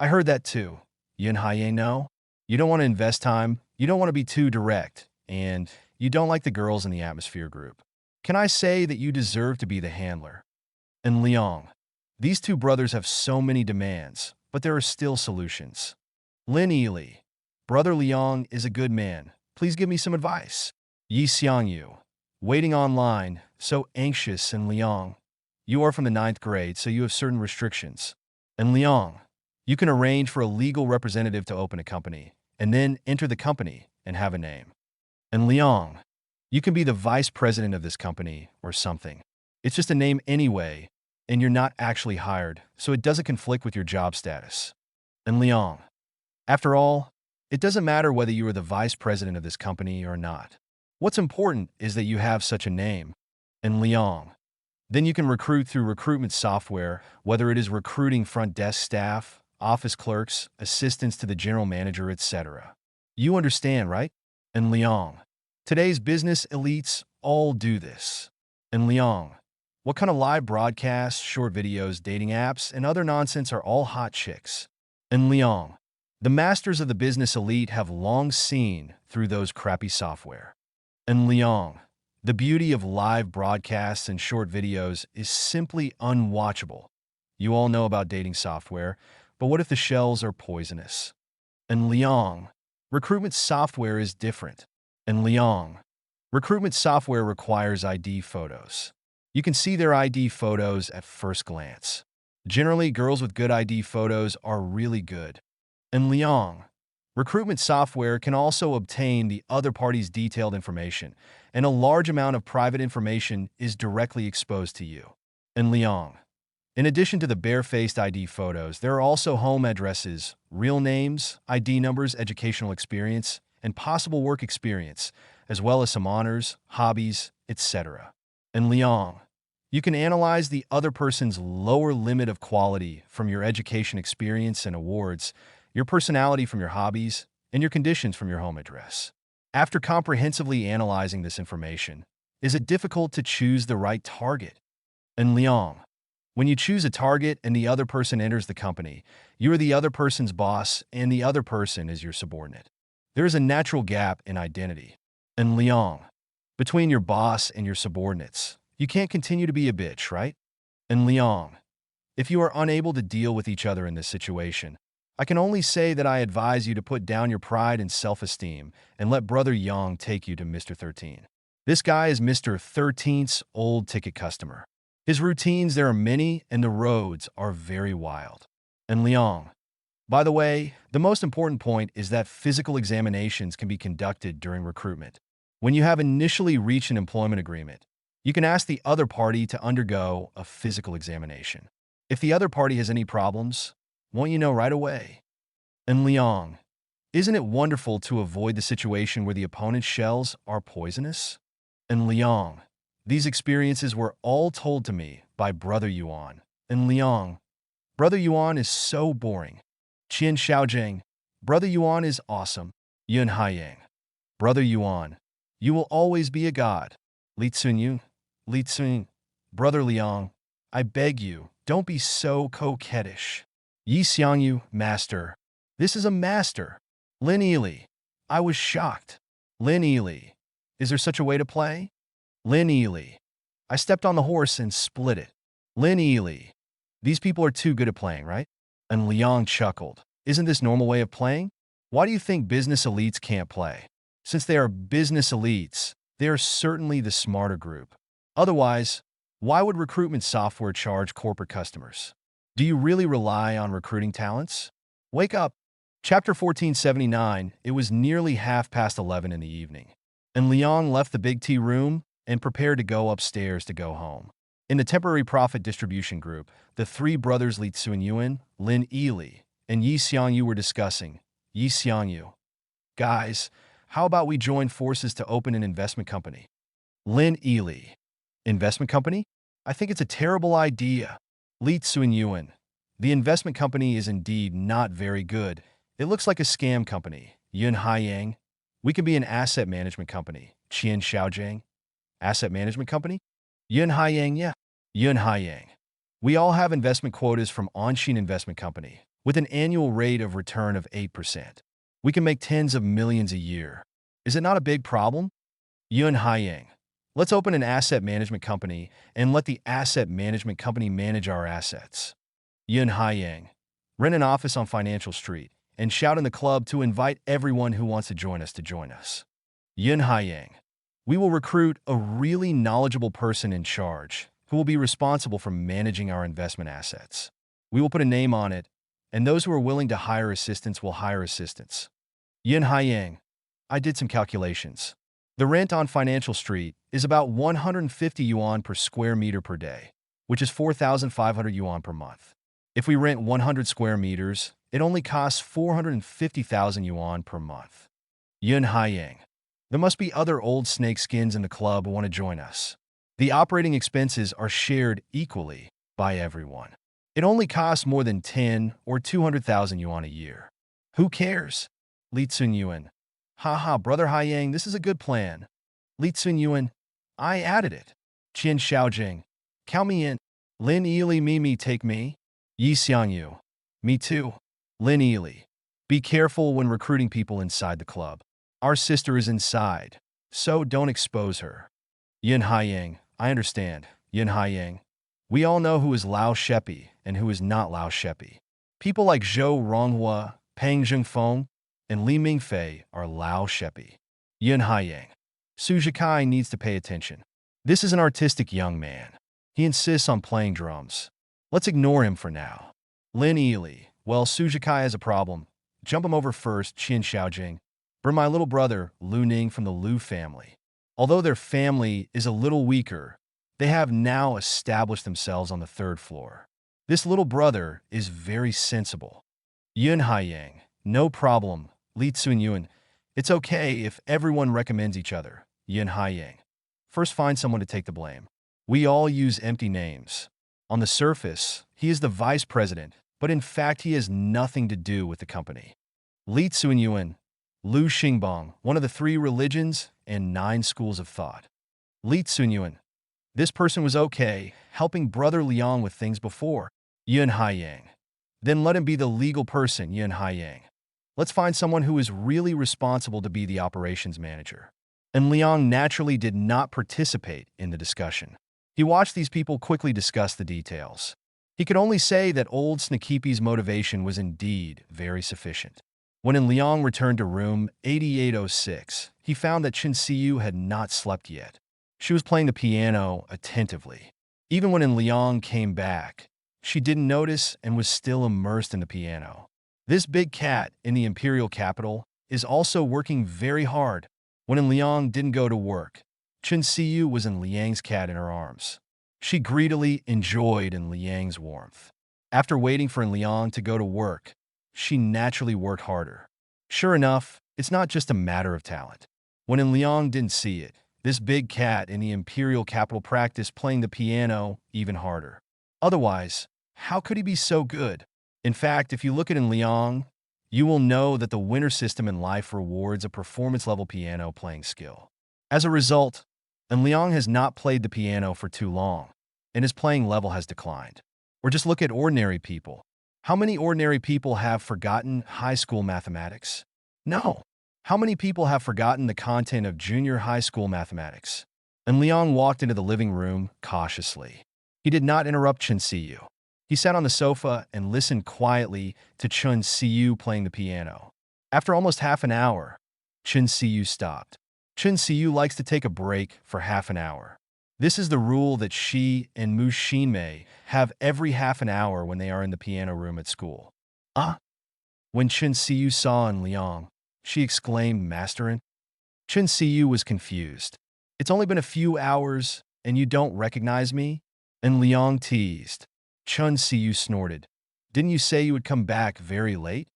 I heard that too. Yun Haiyang, no? You don't want to invest time, you don't want to be too direct, and you don't like the girls in the atmosphere group. Can I say that you deserve to be the handler? And Liang. These two brothers have so many demands, but there are still solutions. Lin Yili. Brother Liang is a good man. Please give me some advice. Yi Xiangyu. Waiting online, so anxious, and Liang. You are from the 9th grade, so you have certain restrictions. And Liang. You can arrange for a legal representative to open a company, and then enter the company and have a name. And Liang. You can be the vice president of this company or something. It's just a name anyway, and you're not actually hired, so it doesn't conflict with your job status. And Liang. After all, it doesn't matter whether you are the vice president of this company or not. What's important is that you have such a name. And Liang. Then you can recruit through recruitment software, whether it is recruiting front desk staff, office clerks, assistants to the general manager, etc. You understand, right? And Liang. Today's business elites all do this. And Liang. What kind of live broadcasts, short videos, dating apps, and other nonsense are all hot chicks? And Liang. The masters of the business elite have long seen through those crappy software. And Liang. The beauty of live broadcasts and short videos is simply unwatchable. You all know about dating software, but what if the shells are poisonous? And Liang. Recruitment software is different. And Liang. Recruitment software requires ID photos. You can see their ID photos at first glance. Generally, girls with good ID photos are really good. And Liang. Recruitment software can also obtain the other party's detailed information, and a large amount of private information is directly exposed to you. And Liang. In addition to the barefaced ID photos, there are also home addresses, real names, ID numbers, educational experience, and possible work experience, as well as some honors, hobbies, etc. And Liang. You can analyze the other person's lower limit of quality from your education experience and awards, your personality from your hobbies, and your conditions from your home address. After comprehensively analyzing this information, is it difficult to choose the right target? And Liang. When you choose a target and the other person enters the company, you are the other person's boss and the other person is your subordinate. There is a natural gap in identity. And Liang. Between your boss and your subordinates, you can't continue to be a bitch, right? And Liang. If you are unable to deal with each other in this situation, I can only say that I advise you to put down your pride and self-esteem and let Brother Yang take you to Mr. 13. This guy is Mr. 13's old ticket customer. His routines, there are many, and the roads are very wild. And Liang. By the way, the most important point is that physical examinations can be conducted during recruitment. When you have initially reached an employment agreement, you can ask the other party to undergo a physical examination. If the other party has any problems, won't you know right away? And Liang. Isn't it wonderful to avoid the situation where the opponent's shells are poisonous? And Liang. These experiences were all told to me by Brother Yuan. And Liang. Brother Yuan is so boring. Qian Xiaojing. Brother Yuan is awesome. Yun Haiyang. Brother Yuan. You will always be a god. Li Tsunyu. Li Tsun. Brother Liang. I beg you, don't be so coquettish. Yi Xiangyu, master. This is a master. Lin Yili. I was shocked. Lin Yili. Is there such a way to play? Lin Yili. I stepped on the horse and split it. Lin Yili. These people are too good at playing, right? And Liang chuckled. Isn't this normal way of playing? Why do you think business elites can't play? Since they are business elites, they are certainly the smarter group. Otherwise, why would recruitment software charge corporate customers? Do you really rely on recruiting talents? Wake up. Chapter 1479. It was nearly 11:30 in the evening, and Liang left the big tea room and prepared to go upstairs to go home. In the temporary profit distribution group, the three brothers Li Tsunyuan, Lin Yili, and Yi Xiangyu were discussing. Yi Xiangyu. Guys, how about we join forces to open an investment company? Lin Yili. Investment company? I think it's a terrible idea. Li Tsunyuan. The investment company is indeed not very good. It looks like a scam company. Yun Haiyang. We can be an asset management company. Qian Xiaojiang. Asset management company? Yun Haiyang, yeah. Yun Haiyang. We all have investment quotas from Onshin Investment Company, with an annual rate of return of 8%. We can make tens of millions a year. Is it not a big problem? Yun Haiyang. Let's open an asset management company and let the asset management company manage our assets. Yun Haiyang. Rent an office on Financial Street and shout in the club to invite everyone who wants to join us. Yun Haiyang. We will recruit a really knowledgeable person in charge who will be responsible for managing our investment assets. We will put a name on it, and those who are willing to hire assistants will hire assistants. Yun Haiyang. I did some calculations. The rent on Financial Street is about 150 yuan per square meter per day, which is 4,500 yuan per month. If we rent 100 square meters, it only costs 450,000 yuan per month. Yun Haiyang. There must be other old snake skins in the club who want to join us. The operating expenses are shared equally by everyone. It only costs more than 10 or 200,000 yuan a year. Who cares? Li Tsunyuan. Haha, brother Haiyang, this is a good plan. Li Tsunyuan. I added it. Qian Xiaojing. Count me in. Lin Yili, me, take me. Yi Xiangyu. Me too. Lin Yili. Be careful when recruiting people inside the club. Our sister is inside, so don't expose her. Yun Haiyang. I understand. Yun Haiyang. We all know who is Lao Shepi and who is not Lao Shepi. People like Zhou Ronghua, Peng Zhengfeng, and Li Mingfei are Lao Shepi. Yun Haiyang. Su Zhikai needs to pay attention. This is an artistic young man. He insists on playing drums. Let's ignore him for now. Lin Yili. Well, Su Zhikai has a problem. Jump him over first, Qin Xiaojing. Bring my little brother, Lu Ning from the Lu family. Although their family is a little weaker, they have now established themselves on the third floor. This little brother is very sensible. Yun Haiyang. No problem. Li Tsunyuan. It's okay if everyone recommends each other. Yun Haiyang. First find someone to take the blame. We all use empty names. On the surface, he is the vice president, but in fact he has nothing to do with the company. Li Tsunyuan. Lu Xingbang, one of the 3 religions and 9 schools of thought. Li Tsunyuan. This person was okay, helping Brother Liang with things before. Yun Haiyang. Then let him be the legal person, Yun Haiyang. Let's find someone who is really responsible to be the operations manager. And Liang naturally did not participate in the discussion. He watched these people quickly discuss the details. He could only say that old Sneakipi's motivation was indeed very sufficient. When Liang returned to room 8806, he found that Chen Siyu had not slept yet. She was playing the piano attentively. Even when Liang came back, she didn't notice and was still immersed in the piano. This big cat in the imperial capital is also working very hard. When Liang didn't go to work, Chen Siyu was in Liang's cat in her arms. She greedily enjoyed Liang's warmth. After waiting for Liang to go to work, she naturally worked harder. Sure enough, it's not just a matter of talent. When Liang didn't see it, this big cat in the imperial capital practiced playing the piano even harder. Otherwise, how could he be so good? In fact, if you look at Liang, you will know that the winner system in life rewards a performance-level piano playing skill. As a result, Liang has not played the piano for too long, and his playing level has declined. Or just look at ordinary people. How many ordinary people have forgotten high school mathematics? No. How many people have forgotten the content of junior high school mathematics? Liang walked into the living room cautiously. He did not interrupt Chen Siyu. He sat on the sofa and listened quietly to Chun Siyu playing the piano. After almost half an hour, Chun Siyu stopped. Chun Siyu likes to take a break for half an hour. This is the rule that she and Mu Shinmei have every half an hour when they are in the piano room at school. Ah! When Chun Siyu saw En Liang, she exclaimed, "Masterin'?" Chun Siyu was confused. "It's only been a few hours, and you don't recognize me?" En Liang teased. Chun Siyu snorted. "Didn't you say you would come back very late?"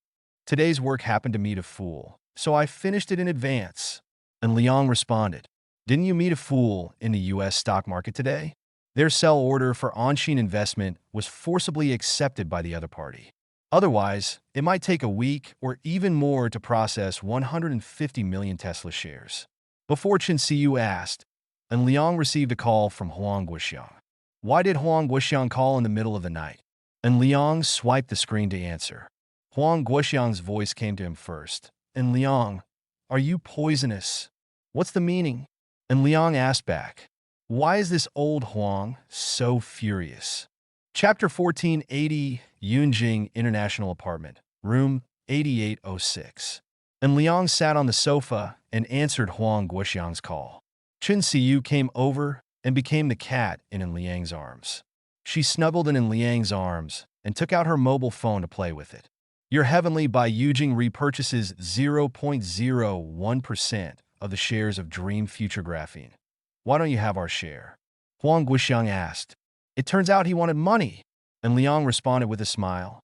"Today's work happened to meet a fool, so I finished it in advance." And Liang responded, "Didn't you meet a fool in the U.S. stock market today?" Their sell order for on-chain investment was forcibly accepted by the other party. Otherwise, it might take a week or even more to process 150 million Tesla shares. Before Chen Siyu asked, and Liang received a call from Huang Guoxiang. Why did Huang Guoxiang call in the middle of the night? And Liang swiped the screen to answer. Huang Guoxiang's voice came to him first. And Liang, are you poisonous? What's the meaning? And Liang asked back, why is this old Huang so furious? Chapter 1480, Yunjing International Apartment, Room 8806. And Liang sat on the sofa and answered Huang Guoxiang's call. Chen Siyu came over and became the cat in Liang's arms. She snuggled in Liang's arms and took out her mobile phone to play with it. Your Heavenly by Yujing repurchases 0.01% of the shares of Dream Future Graphene. Why don't you have our share? Huang Guoxiang asked. It turns out he wanted money. And Liang responded with a smile.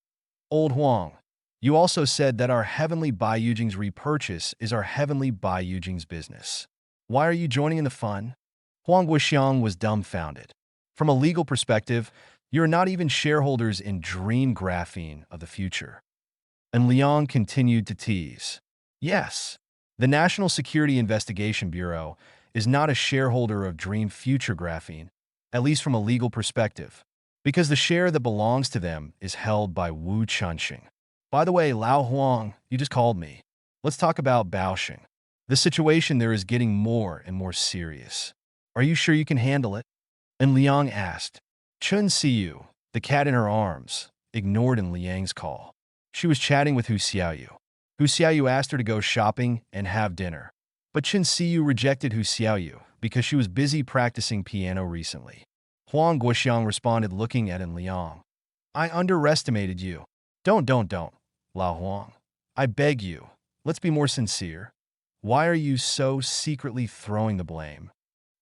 Old Huang, you also said that our Heavenly by Yujing's repurchase is our Heavenly by Yujing's business. Why are you joining in the fun? Huang Guoxiang was dumbfounded. From a legal perspective, you're not even shareholders in Dream Graphene of the future. And Liang continued to tease. Yes, the National Security Investigation Bureau is not a shareholder of Dream Future Graphene, at least from a legal perspective, because the share that belongs to them is held by Wu Chunxing. By the way, Lao Huang, you just called me. Let's talk about Baoxing. The situation there is getting more and more serious. Are you sure you can handle it? And Liang asked. Chun Siyu, the cat in her arms, ignored En Liang's call. She was chatting with Hu Xiaoyu. Hu Xiaoyu asked her to go shopping and have dinner. But Chen Siyu rejected Hu Xiaoyu because she was busy practicing piano recently. Huang Guoxiang responded looking at En Liang. I underestimated you. Don't, Lao Huang. I beg you, let's be more sincere. Why are you so secretly throwing the blame?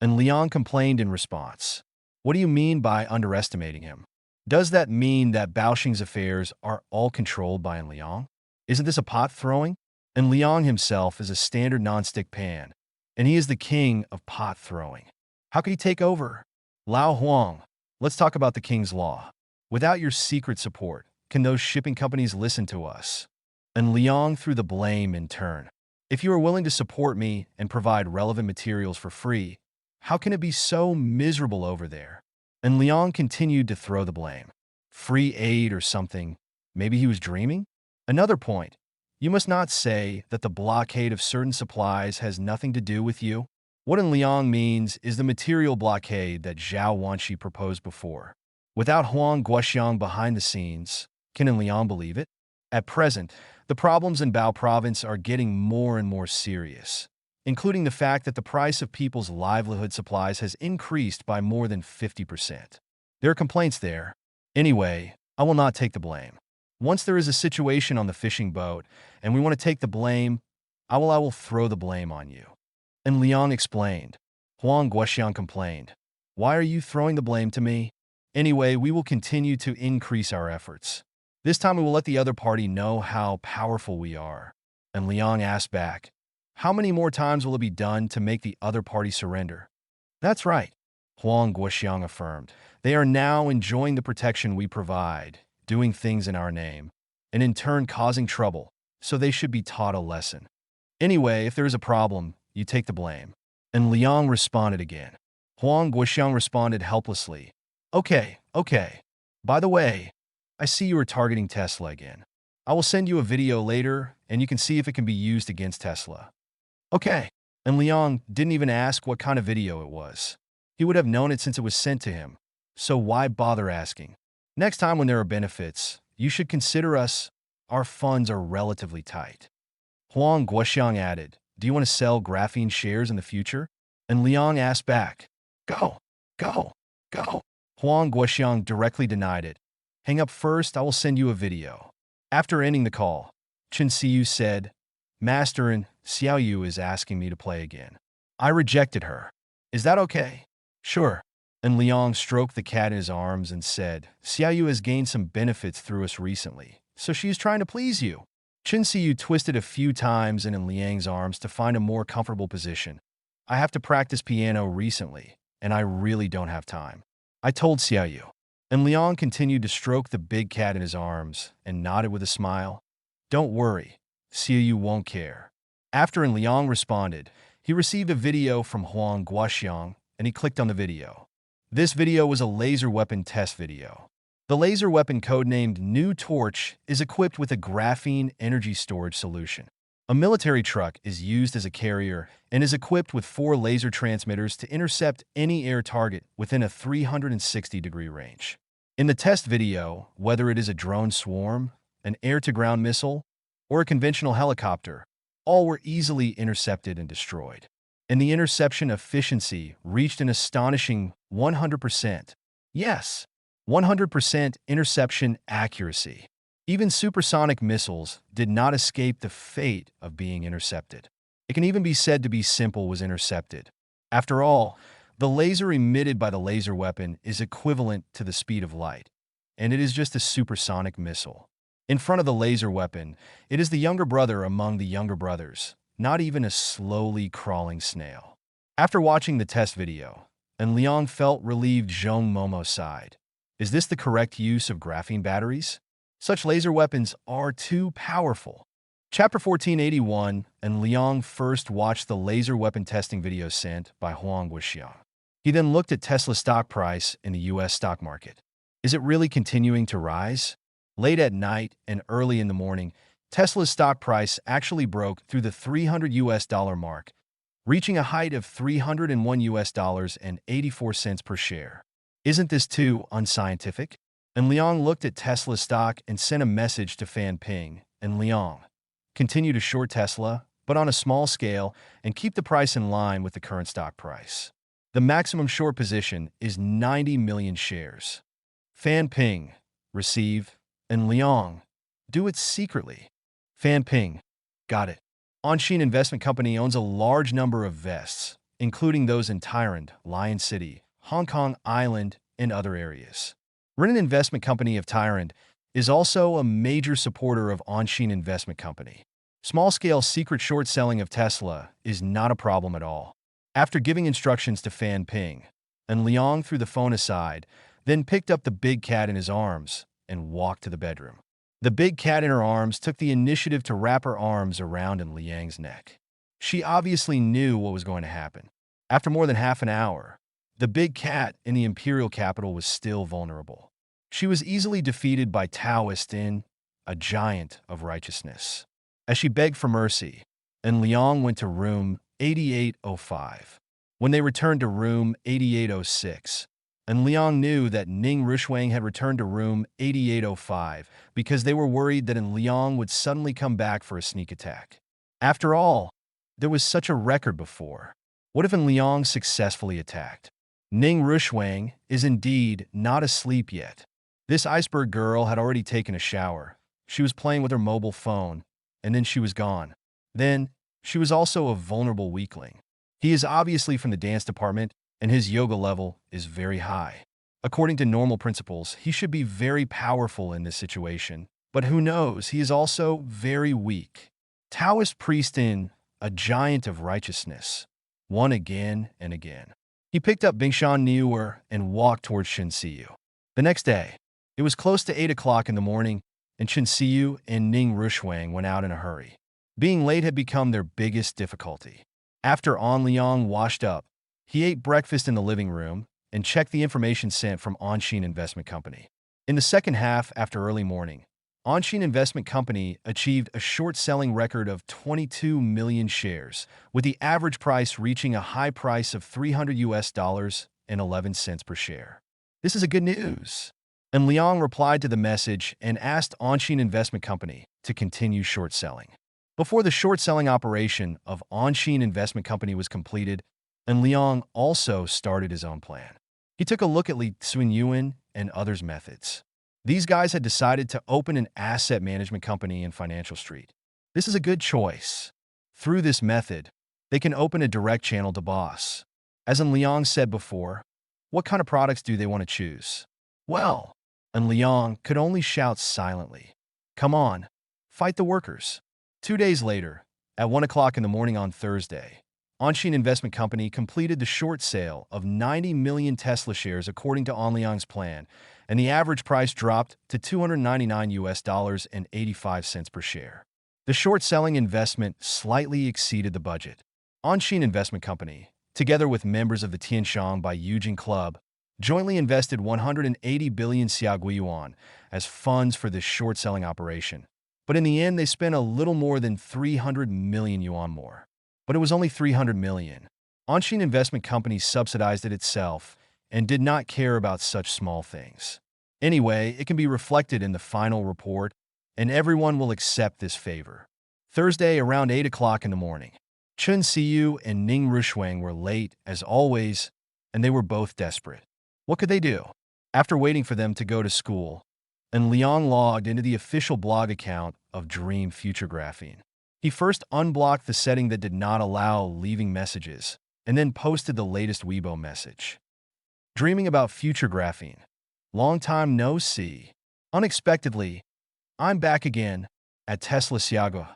And Liang complained in response. What do you mean by underestimating him? Does that mean that Baoxing's affairs are all controlled by En Liang? Isn't this a pot throwing? En Liang himself is a standard non-stick pan, and he is the king of pot throwing. How could he take over? Lao Huang, let's talk about the king's law. Without your secret support, can those shipping companies listen to us? And Liang threw the blame in turn. If you are willing to support me and provide relevant materials for free, how can it be so miserable over there? And Liang continued to throw the blame. Free aid or something. Maybe he was dreaming? Another point. You must not say that the blockade of certain supplies has nothing to do with you. What En Liang means is the material blockade that Zhao Wanshi proposed before. Without Huang Guoxiang behind the scenes, can En Liang believe it? At present, the problems in Bao province are getting more and more serious, including the fact that the price of people's livelihood supplies has increased by more than 50%. There are complaints there. Anyway, I will not take the blame. Once there is a situation on the fishing boat and we want to take the blame, I will throw the blame on you. And Liang explained. Huang Guoxiang complained. Why are you throwing the blame to me? Anyway, we will continue to increase our efforts. This time we will let the other party know how powerful we are. And Liang asked back. How many more times will it be done to make the other party surrender? That's right, Huang Guoxiang affirmed. They are now enjoying the protection we provide, doing things in our name, and in turn causing trouble, so they should be taught a lesson. Anyway, if there is a problem, you take the blame. And Liang responded again. Huang Guoxiang responded helplessly. Okay. By the way, I see you are targeting Tesla again. I will send you a video later, and you can see if it can be used against Tesla. Okay. And Liang didn't even ask what kind of video it was. He would have known it since it was sent to him. So why bother asking? Next time when there are benefits, you should consider us. Our funds are relatively tight. Huang Guoxiang added, do you want to sell graphene shares in the future? And Liang asked back, go, go, go. Huang Guoxiang directly denied it. Hang up first, I will send you a video. After ending the call, Chen Xiu said, Master and Xiao Yu is asking me to play again. I rejected her. Is that okay? Sure. And Liang stroked the cat in his arms and said, Xiao Yu has gained some benefits through us recently, so she is trying to please you. Chen Xiu twisted a few times in Liang's arms to find a more comfortable position. I have to practice piano recently, and I really don't have time. I told Xiao Yu. And Liang continued to stroke the big cat in his arms and nodded with a smile. Don't worry, Xiao Yu won't care. After Liang responded, he received a video from Huang Guoxiang, and he clicked on the video. This video was a laser weapon test video. The laser weapon codenamed New Torch is equipped with a graphene energy storage solution. A military truck is used as a carrier and is equipped with 4 laser transmitters to intercept any air target within a 360-degree range. In the test video, whether it is a drone swarm, an air-to-ground missile, or a conventional helicopter, all were easily intercepted and destroyed. And the interception efficiency reached an astonishing 100%. Yes, 100% interception accuracy. Even supersonic missiles did not escape the fate of being intercepted. It can even be said to be simple was intercepted. After all, the laser emitted by the laser weapon is equivalent to the speed of light, and it is just a supersonic missile. In front of the laser weapon, it is the younger brother among the younger brothers, not even a slowly crawling snail. After watching the test video, Liang felt relieved. Zhong Momo sighed. Is this the correct use of graphene batteries? Such laser weapons are too powerful. Chapter 1481, Liang first watched the laser weapon testing video sent by Huang Guoxiang. He then looked at Tesla's stock price in the US stock market. Is it really continuing to rise? Late at night and early in the morning, Tesla's stock price actually broke through the $300 mark, reaching a height of $301 and 84 cents per share. Isn't this too unscientific? And Liang looked at Tesla's stock and sent a message to Fan Ping, and Liang, continue to short Tesla, but on a small scale, and keep the price in line with the current stock price. The maximum short position is 90 million shares. Fan Ping, receive, and Liang, do it secretly. Fan Ping, got it. Onshin Investment Company owns a large number of vests, including those in Thailand, Lion City, Hong Kong Island, and other areas. Renan Investment Company of Thailand is also a major supporter of Onshin Investment Company. Small-scale secret short selling of Tesla is not a problem at all. After giving instructions to Fan Ping, Liang threw the phone aside, then picked up the big cat in his arms and walked to the bedroom. The big cat in her arms took the initiative to wrap her arms around Liang's neck. She obviously knew what was going to happen. After more than half an hour, the big cat in the imperial capital was still vulnerable. She was easily defeated by Taoist In, a giant of righteousness. As she begged for mercy, Liang went to room 8805. When they returned to room 8806, Liang knew that Ning Rushwang had returned to room 8805 because they were worried that Liang would suddenly come back for a sneak attack. After all, there was such a record before. What if Liang successfully attacked? Ning Rushwang is indeed not asleep yet. This iceberg girl had already taken a shower. She was playing with her mobile phone, and then she was gone. Then, she was also a vulnerable weakling. He is obviously from the dance department, and his yoga level is very high. According to normal principles, he should be very powerful in this situation, but who knows, he is also very weak. Taoist priest In, a giant of righteousness, won again and again. He picked up Bingshan Niuer and walked towards Shinsiyu. The next day, it was close to 8 o'clock in the morning, and Shinsiyu and Ning Rushwang went out in a hurry. Being late had become their biggest difficulty. After An Liang washed up, he ate breakfast in the living room and checked the information sent from Onshin Investment Company. In the second half after early morning, Onshin Investment Company achieved a short-selling record of 22 million shares, with the average price reaching a high price of $300 and 11 cents per share. This is a good news. And Liang replied to the message and asked Onshin Investment Company to continue short selling. Before the short selling operation of Onshin Investment Company was completed, and Liang also started his own plan. He took a look at Li Tsunyuan and others' methods. These guys had decided to open an asset management company in Financial Street. This is a good choice. Through this method, they can open a direct channel to boss. As Liang said before, what kind of products do they want to choose? Well, and Liang could only shout silently, "Come on, fight the workers." 2 days later, at 1 o'clock in the morning on Thursday, Onshin Investment Company completed the short sale of 90 million Tesla shares according to On Liang's plan, and the average price dropped to $299 and 85 cents per share. The short selling investment slightly exceeded the budget. Onshin Investment Company, together with members of the Tianshang by Eugene Club, jointly invested 180 billion Xiaogui yuan as funds for this short selling operation. But in the end, they spent a little more than 300 million yuan more. But it was only 300 million. Onshin Investment Company subsidized it itself and did not care about such small things. Anyway, it can be reflected in the final report, and everyone will accept this favor. Thursday, around 8 o'clock in the morning, Chun Siyu and Ning Rushuang were late, as always, and they were both desperate. What could they do? After waiting for them to go to school, and Liang logged into the official blog account of Dream Future Graphene. He first unblocked the setting that did not allow leaving messages, and then posted the latest Weibo message. Dreaming about future graphene. Long time no see. Unexpectedly, I'm back again at Tesla Xiago.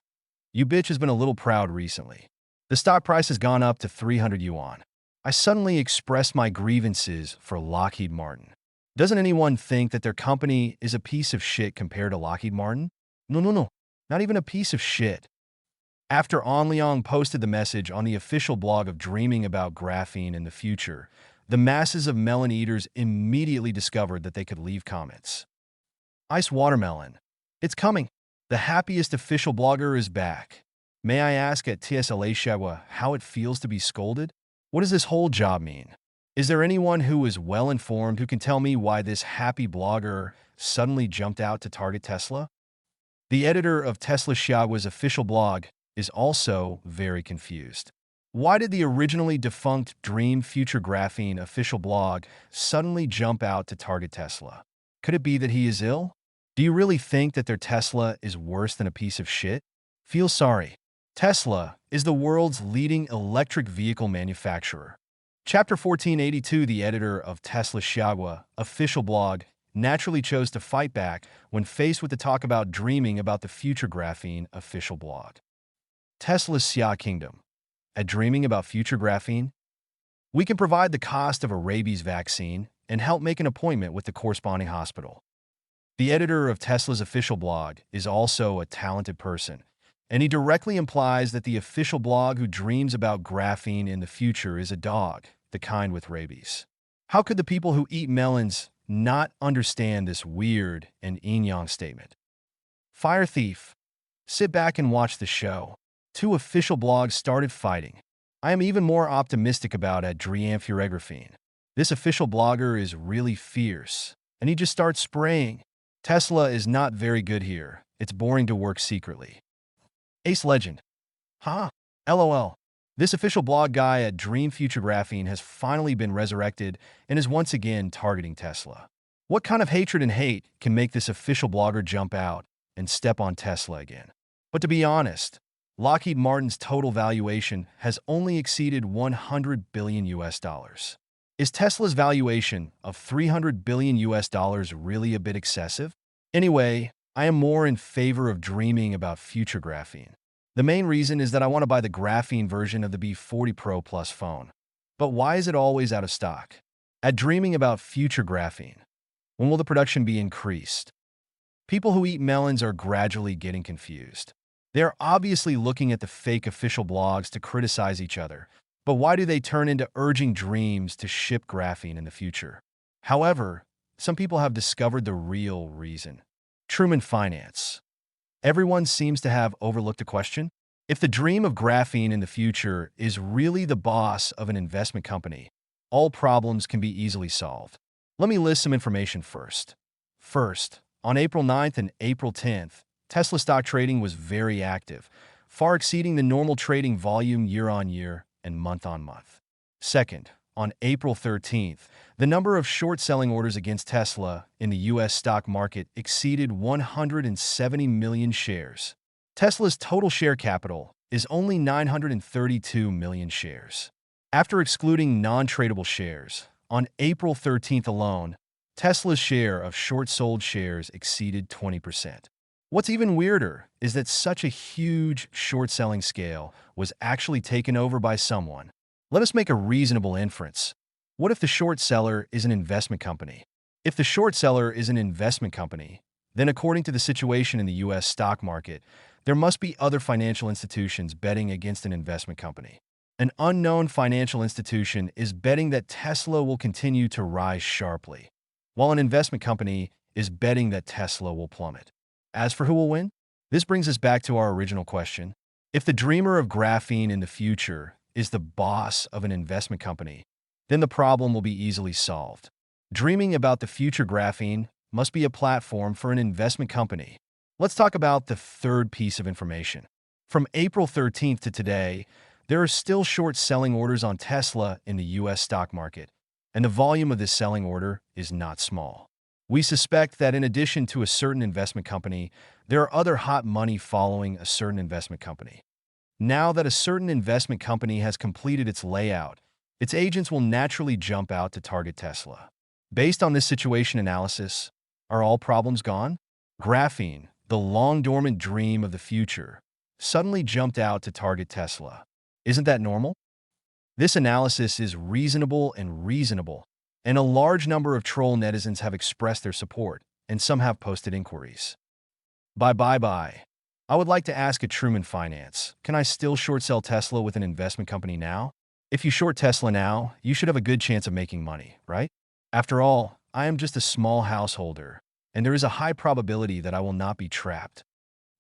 You bitch has been a little proud recently. The stock price has gone up to 300 yuan. I suddenly expressed my grievances for Lockheed Martin. Doesn't anyone think that their company is a piece of shit compared to Lockheed Martin? No. Not even a piece of shit. After On Liang posted the message on the official blog of Dreaming About Graphene in the Future, the masses of melon eaters immediately discovered that they could leave comments. Ice Watermelon. It's coming. The happiest official blogger is back. May I ask at TSLA Shagwa how it feels to be scolded? What does this whole job mean? Is there anyone who is well-informed who can tell me why this happy blogger suddenly jumped out to target Tesla? The editor of Tesla Xiaogua's official blog is also very confused. Why did the originally defunct Dream Future Graphene official blog suddenly jump out to target Tesla? Could it be that he is ill? Do you really think that their Tesla is worse than a piece of shit? Feel sorry. Tesla is the world's leading electric vehicle manufacturer. Chapter 1482, the editor of Tesla Xiaogua official blog, naturally chose to fight back when faced with the talk about Dreaming About the Future Graphene official blog. Tesla's Xia Kingdom. At Dreaming About Future Graphene, we can provide the cost of a rabies vaccine and help make an appointment with the corresponding hospital. The editor of Tesla's official blog is also a talented person, and he directly implies that the official blog who dreams about graphene in the future is a dog, the kind with rabies. How could the people who eat melons not understand this weird and yin-yang statement? Fire Thief. Sit back and watch the show. Two official blogs started fighting. I am even more optimistic about at Dreamfuregraphene. This official blogger is really fierce, and he just starts spraying. Tesla is not very good here. It's boring to work secretly. Ace Legend. Huh? LOL. This official blog guy at Dream Future Graphene has finally been resurrected and is once again targeting Tesla. What kind of hatred and hate can make this official blogger jump out and step on Tesla again? But to be honest, Lockheed Martin's total valuation has only exceeded 100 billion US dollars. Is Tesla's valuation of 300 billion US dollars really a bit excessive? Anyway, I am more in favor of Dreaming About Future Graphene. The main reason is that I want to buy the graphene version of the B40 Pro Plus phone. But why is it always out of stock? At Dreaming About Future Graphene, when will the production be increased? People who eat melons are gradually getting confused. They are obviously looking at the fake official blogs to criticize each other, but why do they turn into urging Dreams to ship graphene in the future? However, some people have discovered the real reason. Truman Finance. Everyone seems to have overlooked a question. If the dream of graphene in the future is really the boss of an investment company, all problems can be easily solved. Let me list some information first. First, on April 9th and April 10th, Tesla stock trading was very active, far exceeding the normal trading volume year-on-year and month-on-month. Second, on April 13th, the number of short-selling orders against Tesla in the U.S. stock market exceeded 170 million shares. Tesla's total share capital is only 932 million shares. After excluding non-tradable shares, on April 13th alone, Tesla's share of short-sold shares exceeded 20%. What's even weirder is that such a huge short-selling scale was actually taken over by someone. Let us make a reasonable inference. What if the short seller is an investment company? If the short seller is an investment company, then according to the situation in the U.S. stock market, there must be other financial institutions betting against an investment company. An unknown financial institution is betting that Tesla will continue to rise sharply, while an investment company is betting that Tesla will plummet. As for who will win, this brings us back to our original question. If the dreamer of graphene in the future is the boss of an investment company, then the problem will be easily solved. Dreaming about the future graphene must be a platform for an investment company. Let's talk about the third piece of information. From April 13th to today, there are still short selling orders on Tesla in the U.S. stock market, and the volume of this selling order is not small. We suspect that in addition to a certain investment company, there are other hot money following a certain investment company. Now that a certain investment company has completed its layout, its agents will naturally jump out to target Tesla. Based on this situation analysis, are all problems gone? Graphene, the long-dormant dream of the future, suddenly jumped out to target Tesla. Isn't that normal? This analysis is reasonable, and a large number of troll netizens have expressed their support, and some have posted inquiries. Bye. I would like to ask at Truman Finance, can I still short sell Tesla with an investment company now? If you short Tesla now, you should have a good chance of making money, right? After all, I am just a small householder, and there is a high probability that I will not be trapped.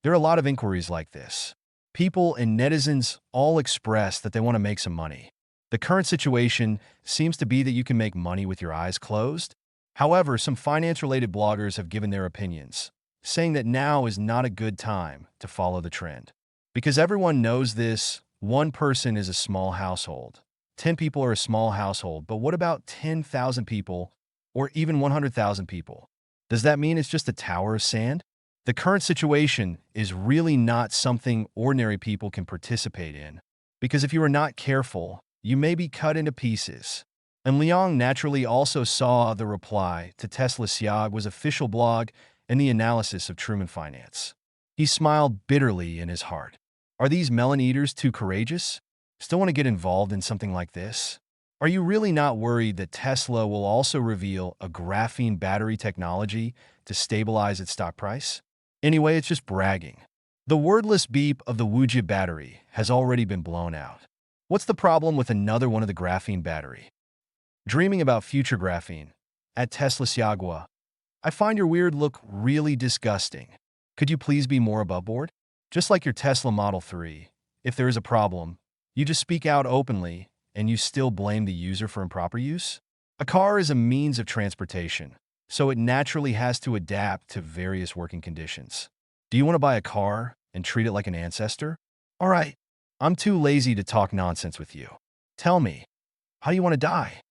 There are a lot of inquiries like this. People and netizens all express that they want to make some money. The current situation seems to be that you can make money with your eyes closed. However, some finance-related bloggers have given their opinions, saying that now is not a good time to follow the trend. Because everyone knows this, one person is a small household. 10 people are a small household, but what about 10,000 people or even 100,000 people? Does that mean it's just a tower of sand? The current situation is really not something ordinary people can participate in, because if you are not careful, you may be cut into pieces. And Liang naturally also saw the reply to Tesla Xiaogu's official blog and the analysis of Truman Finance. He smiled bitterly in his heart. Are these melon eaters too courageous? Still want to get involved in something like this? Are you really not worried that Tesla will also reveal a graphene battery technology to stabilize its stock price? Anyway, it's just bragging. The wordless beep of the Wuji battery has already been blown out. What's the problem with another one of the graphene battery? Dreaming about future graphene. At Tesla Xiaogua, I find your weird look really disgusting. Could you please be more above board? Just like your Tesla Model 3, if there is a problem, you just speak out openly and you still blame the user for improper use? A car is a means of transportation, so it naturally has to adapt to various working conditions. Do you want to buy a car and treat it like an ancestor? All right, I'm too lazy to talk nonsense with you. Tell me, how do you want to die?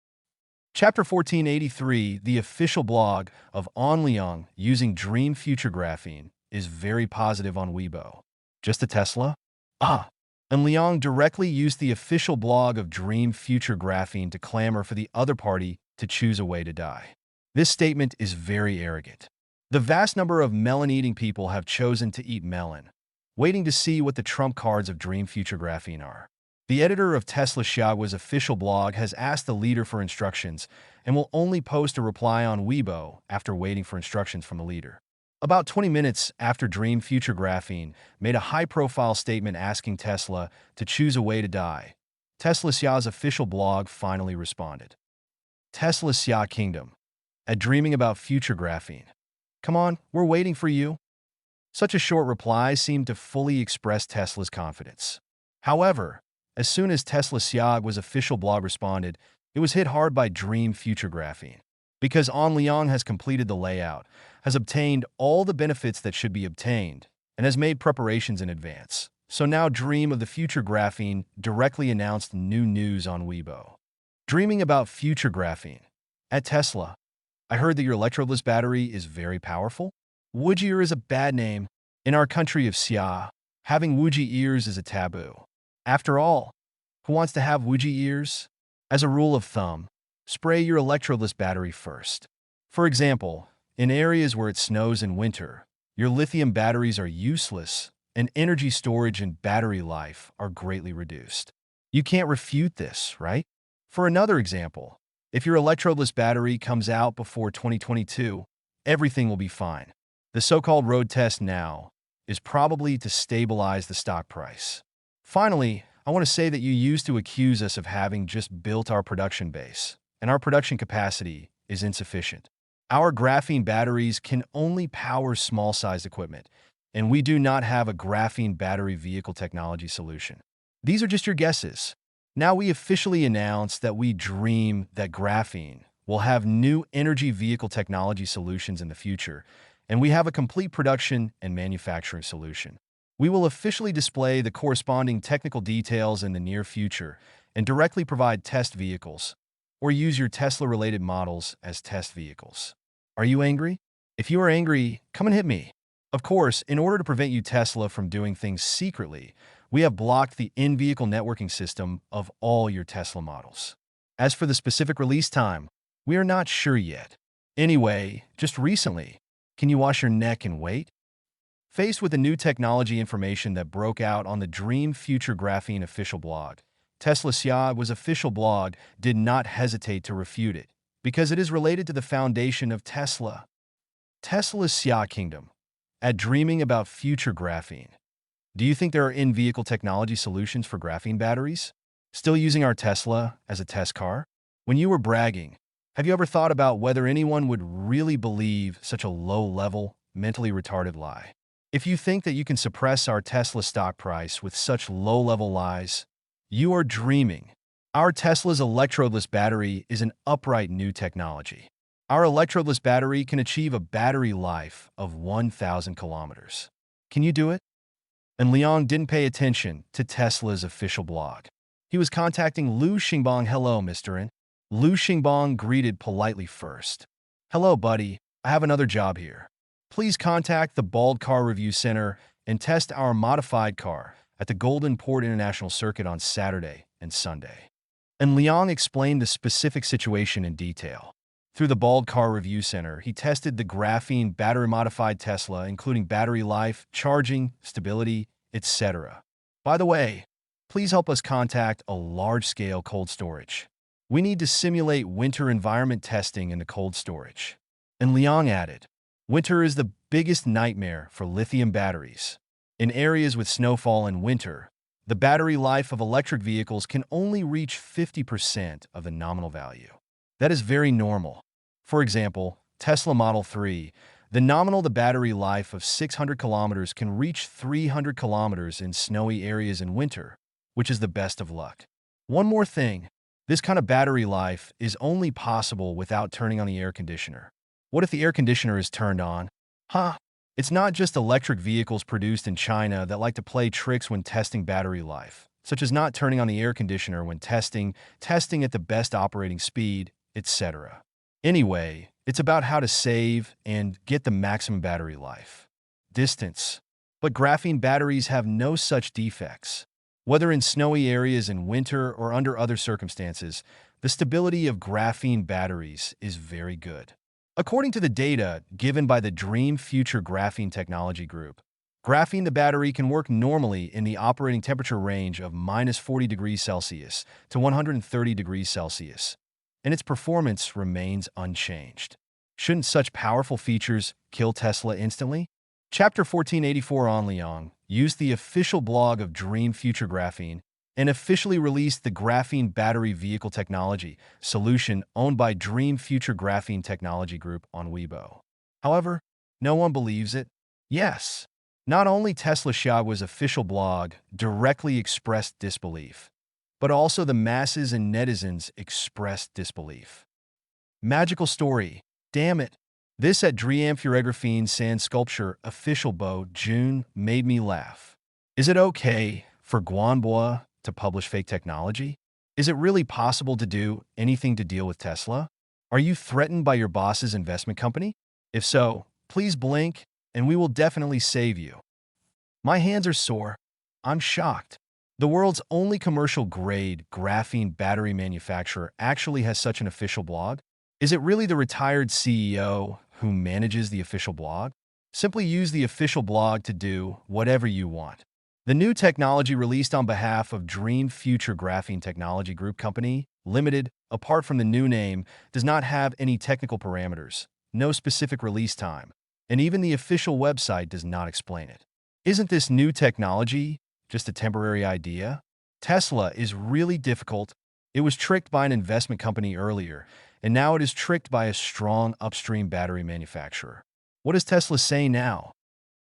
Chapter 1483, the official blog of On Liang using Dream Future Graphene, is very positive on Weibo. Just a Tesla? And Liang directly used the official blog of Dream Future Graphene to clamor for the other party to choose a way to die. This statement is very arrogant. The vast number of melon-eating people have chosen to eat melon, waiting to see what the trump cards of Dream Future Graphene are. The editor of Tesla Xiaogua's official blog has asked the leader for instructions and will only post a reply on Weibo after waiting for instructions from the leader. About 20 minutes after Dream Future Graphene made a high-profile statement asking Tesla to choose a way to die, Tesla Xiao's official blog finally responded. Tesla Xia Kingdom, at Dreaming About Future Graphene. Come on, we're waiting for you. Such a short reply seemed to fully express Tesla's confidence. However, as soon as Tesla Xiaogua's official blog responded, it was hit hard by Dream Future Graphene. Because An Liang has completed the layout, has obtained all the benefits that should be obtained, and has made preparations in advance. So now dream of the future graphene directly announced new news on Weibo. Dreaming about future graphene. At Tesla, I heard that your electrodeless battery is very powerful. Wood ear is a bad name. In our country of Xia, having Wuji ears is a taboo. After all, who wants to have Wuji ears? As a rule of thumb, spray your electrodeless battery first. For example, in areas where it snows in winter, your lithium batteries are useless and energy storage and battery life are greatly reduced. You can't refute this, right? For another example, if your electrodeless battery comes out before 2022, everything will be fine. The so-called road test now is probably to stabilize the stock price. Finally, I want to say that you used to accuse us of having just built our production base, and our production capacity is insufficient. Our graphene batteries can only power small-sized equipment, and we do not have a graphene battery vehicle technology solution. These are just your guesses. Now we officially announce that we dream that graphene will have new energy vehicle technology solutions in the future, and we have a complete production and manufacturing solution. We will officially display the corresponding technical details in the near future and directly provide test vehicles, or use your Tesla-related models as test vehicles. Are you angry? If you are angry, come and hit me. Of course, in order to prevent you Tesla from doing things secretly, we have blocked the in-vehicle networking system of all your Tesla models. As for the specific release time, we are not sure yet. Anyway, just recently, can you wash your neck and wait? Faced with the new technology information that broke out on the Dream Future Graphene official blog, Tesla Xia's official blog did not hesitate to refute it, because it is related to the foundation of Tesla. Tesla's Xia Kingdom. At dreaming about future graphene. Do you think there are in-vehicle technology solutions for graphene batteries? Still using our Tesla as a test car? When you were bragging, have you ever thought about whether anyone would really believe such a low-level, mentally retarded lie? If you think that you can suppress our Tesla stock price with such low-level lies, you are dreaming. Our Tesla's electrodeless battery is an upright new technology. Our electrodeless battery can achieve a battery life of 1,000 kilometers. Can you do it? And Liang didn't pay attention to Tesla's official blog. He was contacting Lu Xingbang. Hello, Mr. N. Lu Xingbang greeted politely first. Hello, buddy. I have another job here. Please contact the Bald Car Review Center and test our modified car at the Golden Port International Circuit on Saturday and Sunday. And Liang explained the specific situation in detail. Through the Bald Car Review Center, he tested the graphene battery-modified Tesla, including battery life, charging, stability, etc. By the way, please help us contact a large-scale cold storage. We need to simulate winter environment testing in the cold storage. And Liang added, winter is the biggest nightmare for lithium batteries. In areas with snowfall in winter, the battery life of electric vehicles can only reach 50% of the nominal value. That is very normal. For example, Tesla Model 3, the battery life of 600 kilometers can reach 300 kilometers in snowy areas in winter, which is the best of luck. One more thing, this kind of battery life is only possible without turning on the air conditioner. What if the air conditioner is turned on? It's not just electric vehicles produced in China that like to play tricks when testing battery life, such as not turning on the air conditioner when testing at the best operating speed, etc. Anyway, it's about how to save and get the maximum battery life. Distance. But graphene batteries have no such defects. Whether in snowy areas in winter or under other circumstances, the stability of graphene batteries is very good. According to the data given by the Dream Future Graphene Technology Group, graphene the battery can work normally in the operating temperature range of -40 degrees Celsius to 130 degrees Celsius, and its performance remains unchanged. Shouldn't such powerful features kill Tesla instantly? Chapter 1484 on Liang used the official blog of Dream Future Graphene and officially released the graphene battery vehicle technology solution owned by Dream Future Graphene Technology Group on Weibo. However, no one believes it. Yes, not only Tesla Xiao's official blog directly expressed disbelief, but also the masses and netizens expressed disbelief. Magical story. Damn it. This at Driamphuregraphine Sand Sculpture Official Bow June made me laugh. Is it okay for Guanboa to publish fake technology? Is it really possible to do anything to deal with Tesla? Are you threatened by your boss's investment company? If so, please blink and we will definitely save you. My hands are sore. I'm shocked. The world's only commercial-grade graphene battery manufacturer actually has such an official blog? Is it really the retired CEO who manages the official blog? Simply use the official blog to do whatever you want. The new technology released on behalf of Dream Future Graphene Technology Group Company, Limited, apart from the new name, does not have any technical parameters, no specific release time, and even the official website does not explain it. Isn't this new technology just a temporary idea? Tesla is really difficult. It was tricked by an investment company earlier, and now it is tricked by a strong upstream battery manufacturer. What does Tesla say now?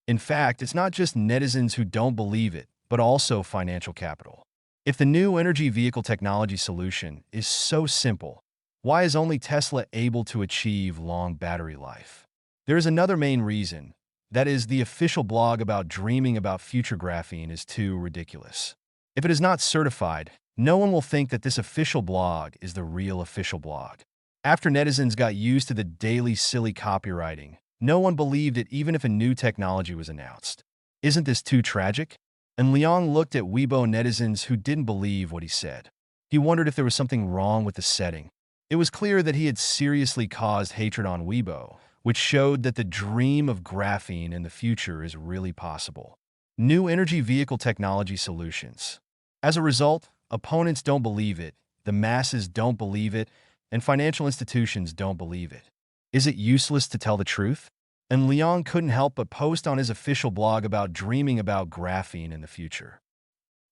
In fact, it's not just netizens who don't believe it, but also financial capital. If the new energy vehicle technology solution is so simple, why is only Tesla able to achieve long battery life? There is another main reason. That is, the official blog about dreaming about future graphene is too ridiculous. If it is not certified, no one will think that this official blog is the real official blog. After netizens got used to the daily silly copywriting, no one believed it even if a new technology was announced. Isn't this too tragic? And Liang looked at Weibo netizens who didn't believe what he said. He wondered if there was something wrong with the setting. It was clear that he had seriously caused hatred on Weibo, which showed that the dream of graphene in the future is really possible. New energy vehicle technology solutions. As a result, opponents don't believe it, the masses don't believe it, and financial institutions don't believe it. Is it useless to tell the truth? And Liang couldn't help but post on his official blog about dreaming about graphene in the future.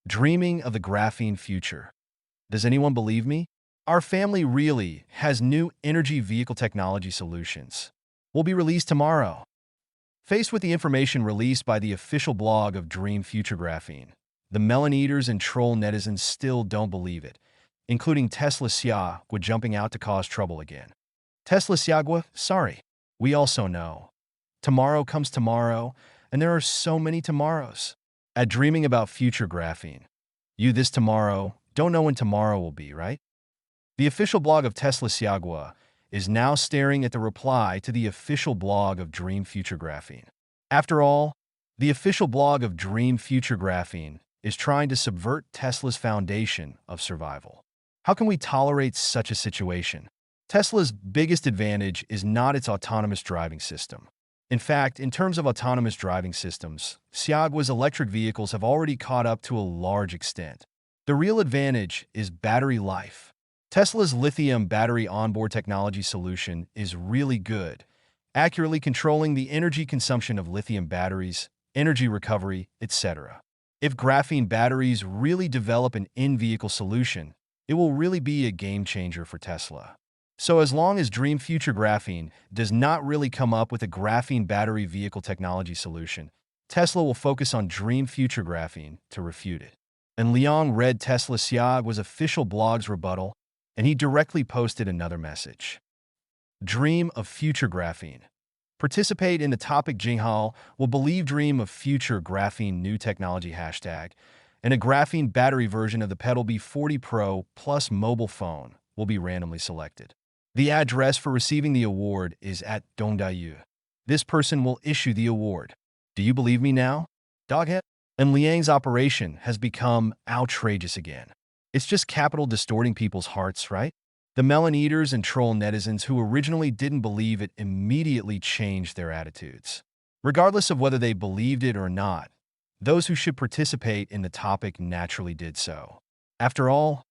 Dreaming of the graphene future. Does anyone believe me? Our family really has new energy vehicle technology solutions. Will be released tomorrow. Faced with the information released by the official blog of Dream Future Graphene, the melon eaters and troll netizens still don't believe it, including Tesla Siagwa jumping out to cause trouble again. Tesla Siagwa, sorry. We also know. Tomorrow comes tomorrow, and there are so many tomorrows. At dreaming about future graphene, you this tomorrow don't know when tomorrow will be, right? The official blog of Tesla Siagwa is now staring at the reply to the official blog of Dream Future Graphene. After all, the official blog of Dream Future Graphene is trying to subvert Tesla's foundation of survival. How can we tolerate such a situation? Tesla's biggest advantage is not its autonomous driving system. In fact, in terms of autonomous driving systems, Siagwa's electric vehicles have already caught up to a large extent. The real advantage is battery life. Tesla's lithium battery onboard technology solution is really good, accurately controlling the energy consumption of lithium batteries, energy recovery, etc. If graphene batteries really develop an in-vehicle solution, it will really be a game changer for Tesla. So as long as Dream Future Graphene does not really come up with a graphene battery vehicle technology solution, Tesla will focus on Dream Future Graphene to refute it. And Liang read Tesla Siagwa's official blog's rebuttal, and he directly posted another message. Dream of Future Graphene. Participate in the topic Jinghao will believe Dream of Future Graphene new technology hashtag, and a graphene battery version of the Pedal B40 Pro Plus mobile phone will be randomly selected. The address for receiving the award is at Dongdayu. This person will issue the award. Do you believe me now? Doghead? And Liang's operation has become outrageous again. It's just capital distorting people's hearts, right? The melon eaters and troll netizens who originally didn't believe it immediately changed their attitudes. Regardless of whether they believed it or not, those who should participate in the topic naturally did so. After all,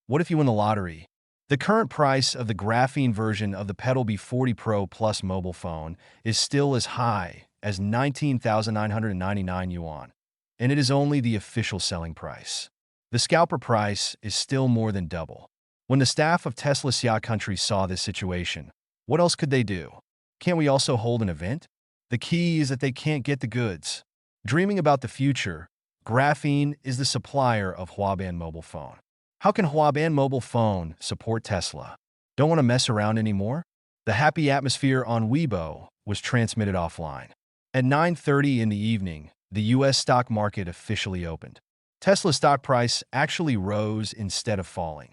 what if you win the lottery? The current price of the graphene version of the Pedal B40 Pro Plus mobile phone is still as high as 19,999 yuan, and it is only the official selling price. The scalper price is still more than double. When the staff of Tesla Xia Country saw this situation, what else could they do? Can't we also hold an event? The key is that they can't get the goods. Dreaming about the future, Graphene is the supplier of Huaban mobile phone. How can Huaban mobile phone support Tesla? Don't want to mess around anymore? The happy atmosphere on Weibo was transmitted offline. At 9:30 in the evening, the U.S. stock market officially opened. Tesla's stock price actually rose instead of falling,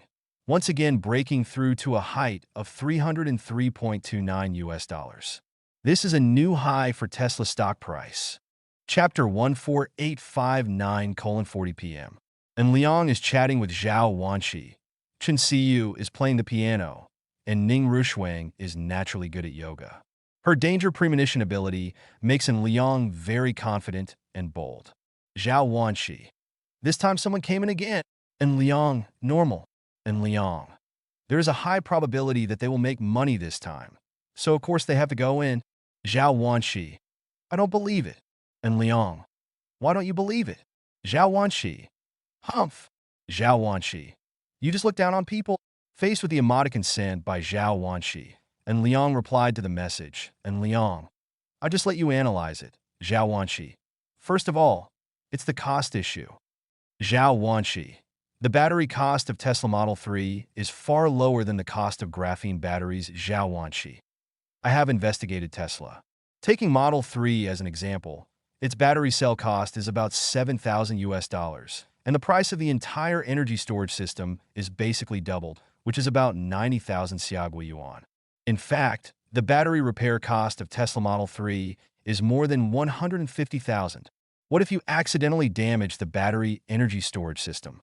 once again breaking through to a height of $303.29. This is a new high for Tesla stock price. Chapter 14859:40 p.m. And Liang is chatting with Zhao Wanxi. Chen Xiyu is playing the piano, and Ning Rushuang is naturally good at yoga. Her danger premonition ability makes Liang very confident and bold. Zhao Wanxi. This time someone came in again. And Liang, normal. And Liang. There is a high probability that they will make money this time. So of course they have to go in. Zhao Wanxi. I don't believe it. And Liang. Why don't you believe it? Zhao Wanxi. Humph. Zhao Wanxi. You just look down on people. Faced with the emoticon sent by Zhao Wanxi, and Liang replied to the message, and Liang. I just let you analyze it. Zhao Wanxi. First of all, it's the cost issue. Zhao Wanxi. The battery cost of Tesla Model 3 is far lower than the cost of graphene batteries. Zhao Wanxi. I have investigated Tesla. Taking Model 3 as an example, its battery cell cost is about $7,000, and the price of the entire energy storage system is basically doubled, which is about 90,000 Xiaogui yuan. In fact, the battery repair cost of Tesla Model 3 is more than 150,000. What if you accidentally damage the battery energy storage system?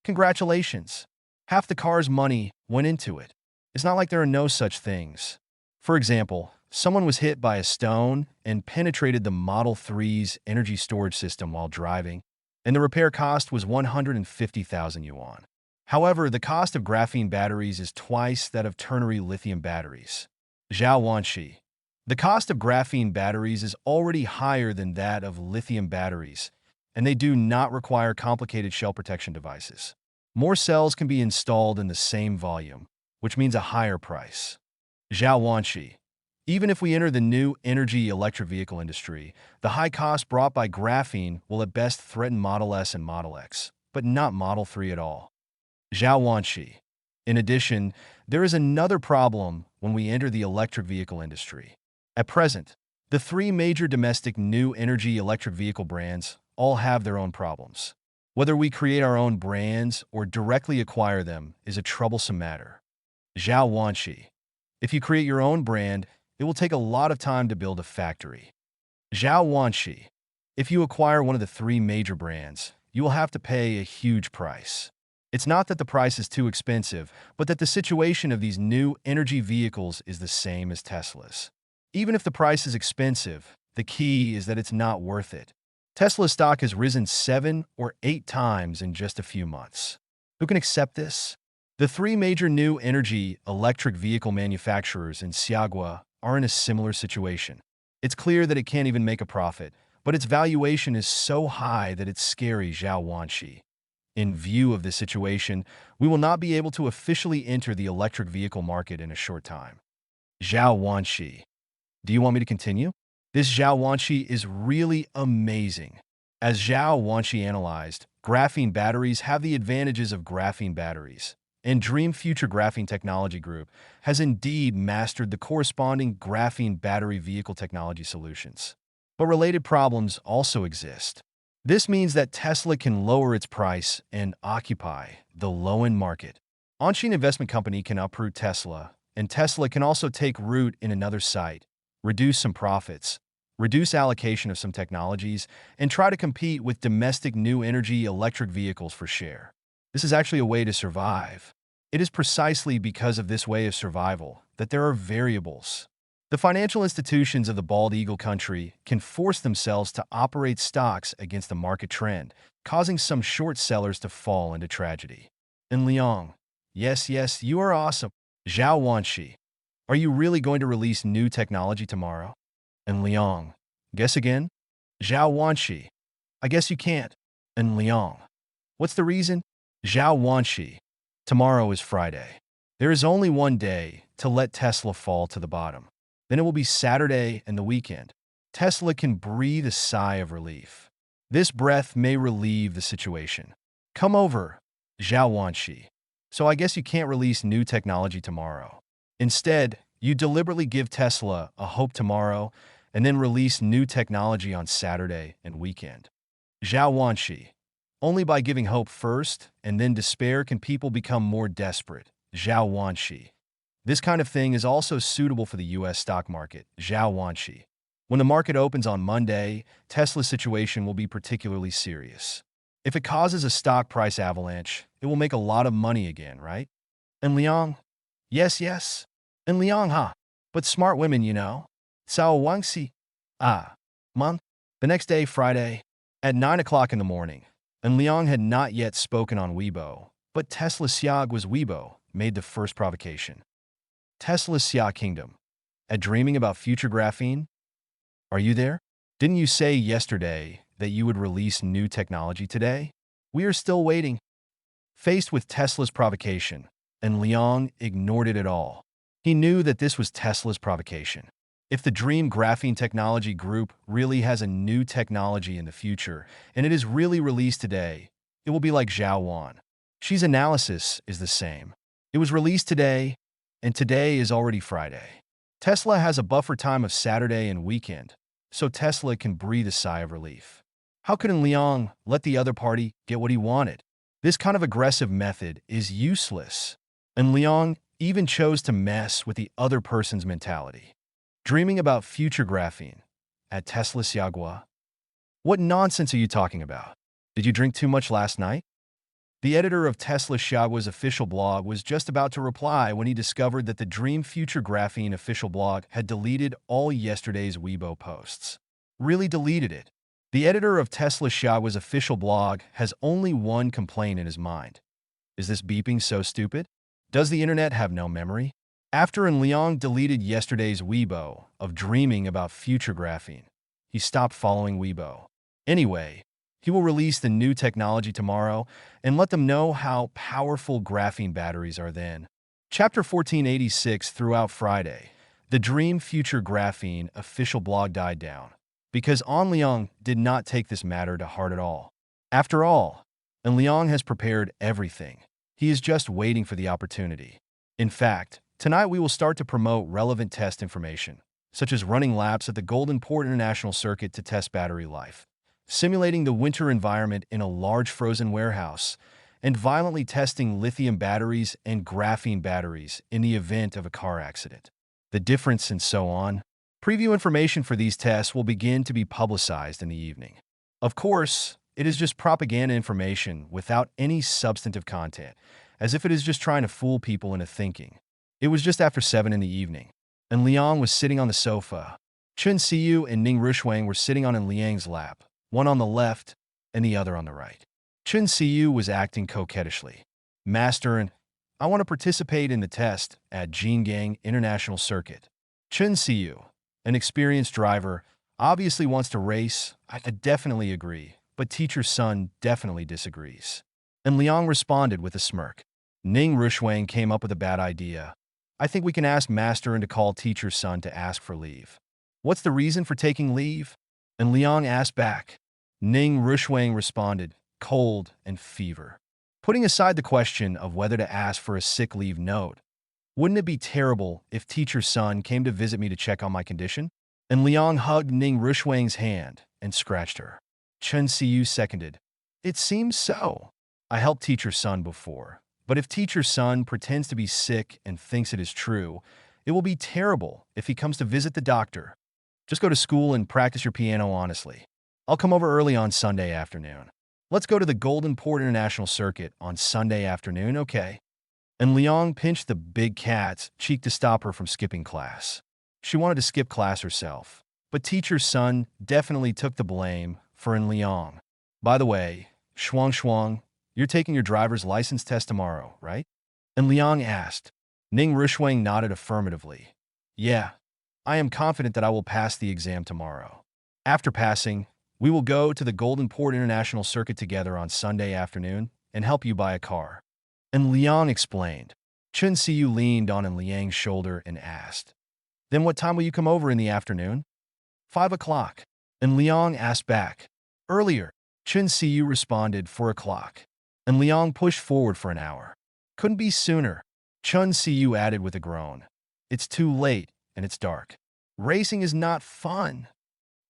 Congratulations. Half the car's money went into it. It's not like there are no such things. For example, someone was hit by a stone and penetrated the Model 3's energy storage system while driving, and the repair cost was 150,000 yuan. However, the cost of graphene batteries is twice that of ternary lithium batteries. Zhao Wanxi. The cost of graphene batteries is already higher than that of lithium batteries, and they do not require complicated shell protection devices. More cells can be installed in the same volume, which means a higher price. Zhao Wanxi. Even if we enter the new energy electric vehicle industry, the high cost brought by graphene will at best threaten Model S and Model X, but not Model 3 at all. Zhao Wanxi. In addition, there is another problem when we enter the electric vehicle industry. At present, the three major domestic new energy electric vehicle brands all have their own problems. Whether we create our own brands or directly acquire them is a troublesome matter. Zhao Wanxi. If you create your own brand, it will take a lot of time to build a factory. Zhao Wanxi. If you acquire one of the three major brands, you will have to pay a huge price. It's not that the price is too expensive, but that the situation of these new energy vehicles is the same as Tesla's. Even if the price is expensive, the key is that it's not worth it. Tesla's stock has risen 7 or 8 times in just a few months. Who can accept this? The three major new energy electric vehicle manufacturers in Xiagua are in a similar situation. It's clear that it can't even make a profit, but its valuation is so high that it's scary. Zhao Wanxi. In view of this situation, we will not be able to officially enter the electric vehicle market in a short time. Zhao Wanxi. Do you want me to continue? This Zhao Wanxi is really amazing. As Zhao Wanxi analyzed, graphene batteries have the advantages of graphene batteries, and Dream Future Graphene Technology Group has indeed mastered the corresponding graphene battery vehicle technology solutions. But related problems also exist. This means that Tesla can lower its price and occupy the low-end market. Onshin Investment Company can uproot Tesla, and Tesla can also take root in another site, reduce some profits, reduce allocation of some technologies, and try to compete with domestic new energy electric vehicles for share. This is actually a way to survive. It is precisely because of this way of survival that there are variables. The financial institutions of the bald eagle country can force themselves to operate stocks against the market trend, causing some short sellers to fall into tragedy. And Liang. Yes, you are awesome. Zhao Wanxi. Are you really going to release new technology tomorrow? And Liang. Guess again? Zhao Wanxi. I guess you can't. And Liang. What's the reason? Zhao Wanxi. Tomorrow is Friday. There is only one day to let Tesla fall to the bottom. Then it will be Saturday and the weekend. Tesla can breathe a sigh of relief. This breath may relieve the situation. Come over, Zhao Wanxi. So I guess you can't release new technology tomorrow. Instead, You deliberately give Tesla a hope tomorrow and then release new technology on Saturday and weekend. Zhao Wanxi. Only by giving hope first and then despair can people become more desperate. Zhao Wanxi. This kind of thing is also suitable for the U.S. stock market. Zhao Wanxi. When the market opens on Monday, Tesla's situation will be particularly serious. If it causes a stock price avalanche, it will make a lot of money again, right? And Liang? Yes, yes. And Liang, huh? But smart women, you know. Cao Wangxi. Ah. Month. The next day, Friday, at 9 o'clock in the morning, and Liang had not yet spoken on Weibo, but Tesla Xiag was Weibo, made the first provocation. Tesla Xia Kingdom. At dreaming about future graphene? Are you there? Didn't you say yesterday that you would release new technology today? We are still waiting. Faced with Tesla's provocation, and Liang ignored it at all. He knew that this was Tesla's provocation. If the Dream Graphene Technology Group really has a new technology in the future, and it is really released today, it will be like Zhao Wan. She's analysis is the same. It was released today, and today is already Friday. Tesla has a buffer time of Saturday and weekend, so Tesla can breathe a sigh of relief. How could Liang let the other party get what he wanted? This kind of aggressive method is useless, and Liang even chose to mess with the other person's mentality. Dreaming about future graphene at Tesla Xiagua? What nonsense are you talking about? Did you drink too much last night? The editor of Tesla Xiagua's official blog was just about to reply when he discovered that the Dream Future Graphene official blog had deleted all yesterday's Weibo posts. Really deleted it. The editor of Tesla Xiagua's official blog has only one complaint in his mind. Is this beeping so stupid? Does the internet have no memory? After Liang deleted yesterday's Weibo of dreaming about future graphene, he stopped following Weibo. Anyway, he will release the new technology tomorrow and let them know how powerful graphene batteries are then. Chapter 1486 throughout Friday, the Dream Future Graphene official blog died down because Liang did not take this matter to heart at all. After all, Liang has prepared everything. He is just waiting for the opportunity. In fact, tonight we will start to promote relevant test information, such as running laps at the Golden Port International Circuit to test battery life, simulating the winter environment in a large frozen warehouse, and violently testing lithium batteries and graphene batteries in the event of a car accident. The difference and so on. Preview information for these tests will begin to be publicized in the evening. Of course, it is just propaganda information without any substantive content, as if it is just trying to fool people into thinking. It was just after 7 in the evening, and Liang was sitting on the sofa. Chun Siyu and Ning Rushuang were sitting on Liang's lap, one on the left and the other on the right. Chun Siyu was acting coquettishly. Master, and I want to participate in the test at Jingang International Circuit. Chun Siyu, an experienced driver, obviously wants to race. I definitely agree, but teacher's son definitely disagrees. And Liang responded with a smirk. Ning Rushuang came up with a bad idea. I think we can ask Master to call teacher's son to ask for leave. What's the reason for taking leave? And Liang asked back. Ning Rushuang responded, cold and fever. Putting aside the question of whether to ask for a sick leave note, wouldn't it be terrible if teacher's son came to visit me to check on my condition? And Liang hugged Ning Rushuang's hand and scratched her. Chun Siyu seconded. It seems so. I helped teacher's son before. But if teacher's son pretends to be sick and thinks it is true, it will be terrible if he comes to visit the doctor. Just go to school and practice your piano honestly. I'll come over early on Sunday afternoon. Let's go to the Golden Port International Circuit on Sunday afternoon, okay? And Liang pinched the big cat's cheek to stop her from skipping class. She wanted to skip class herself, but teacher's son definitely took the blame for Liang. By the way, Shuang, you're taking your driver's license test tomorrow, right? And Liang asked. Ning Rushuang nodded affirmatively. Yeah, I am confident that I will pass the exam tomorrow. After passing, we will go to the Golden Port International Circuit together on Sunday afternoon and help you buy a car. And Liang explained. Chun Siyu leaned on Liang's shoulder and asked, Then what time will you come over in the afternoon? 5 o'clock. And Liang asked back. Earlier. Chun Siyu responded, 4 o'clock. And Liang pushed forward for an hour. Couldn't be sooner. Chun Siyu added with a groan. It's too late, and it's dark. Racing is not fun.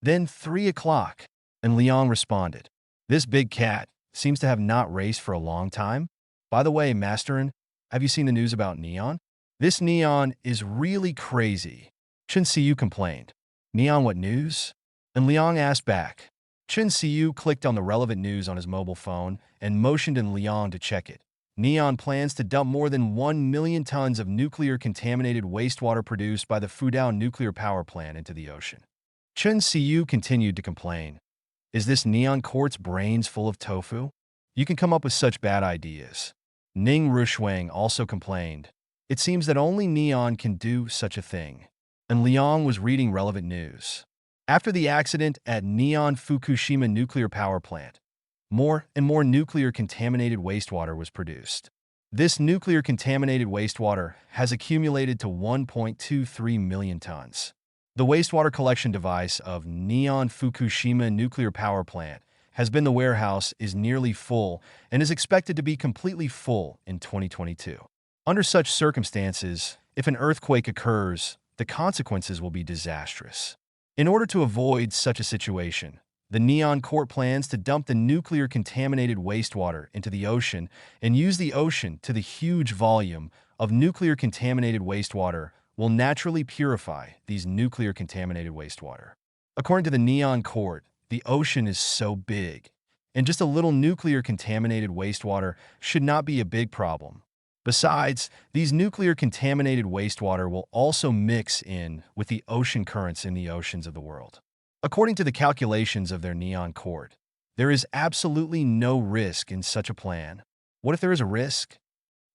Then 3 o'clock, and Liang responded, "This big cat seems to have not raced for a long time. By the way, Masterin, have you seen the news about Neon? This Neon is really crazy." Chun Siyu complained. "Neon what news?" And Liang asked back. Chun Siyu clicked on the relevant news on his mobile phone and motioned in Liang to check it. Neon plans to dump more than 1 million tons of nuclear-contaminated wastewater produced by the Fudao nuclear power plant into the ocean. Chun Siyu continued to complain. "Is this Neon Court's brains full of tofu? You can come up with such bad ideas." Ning Rushuang also complained. "It seems that only Neon can do such a thing." And Liang was reading relevant news. After the accident at Neon Fukushima nuclear power plant, more and more nuclear-contaminated wastewater was produced. This nuclear-contaminated wastewater has accumulated to 1.23 million tons. The wastewater collection device of Neon Fukushima nuclear power plant has been the warehouse is nearly full and is expected to be completely full in 2022. Under such circumstances, if an earthquake occurs, the consequences will be disastrous. In order to avoid such a situation, the Neon Court plans to dump the nuclear-contaminated wastewater into the ocean and use the ocean to the huge volume of nuclear-contaminated wastewater will naturally purify these nuclear-contaminated wastewater. According to the Neon Court, the ocean is so big, and just a little nuclear-contaminated wastewater should not be a big problem. Besides, these nuclear-contaminated wastewater will also mix in with the ocean currents in the oceans of the world. According to the calculations of their Neon Court, there is absolutely no risk in such a plan. What if there is a risk?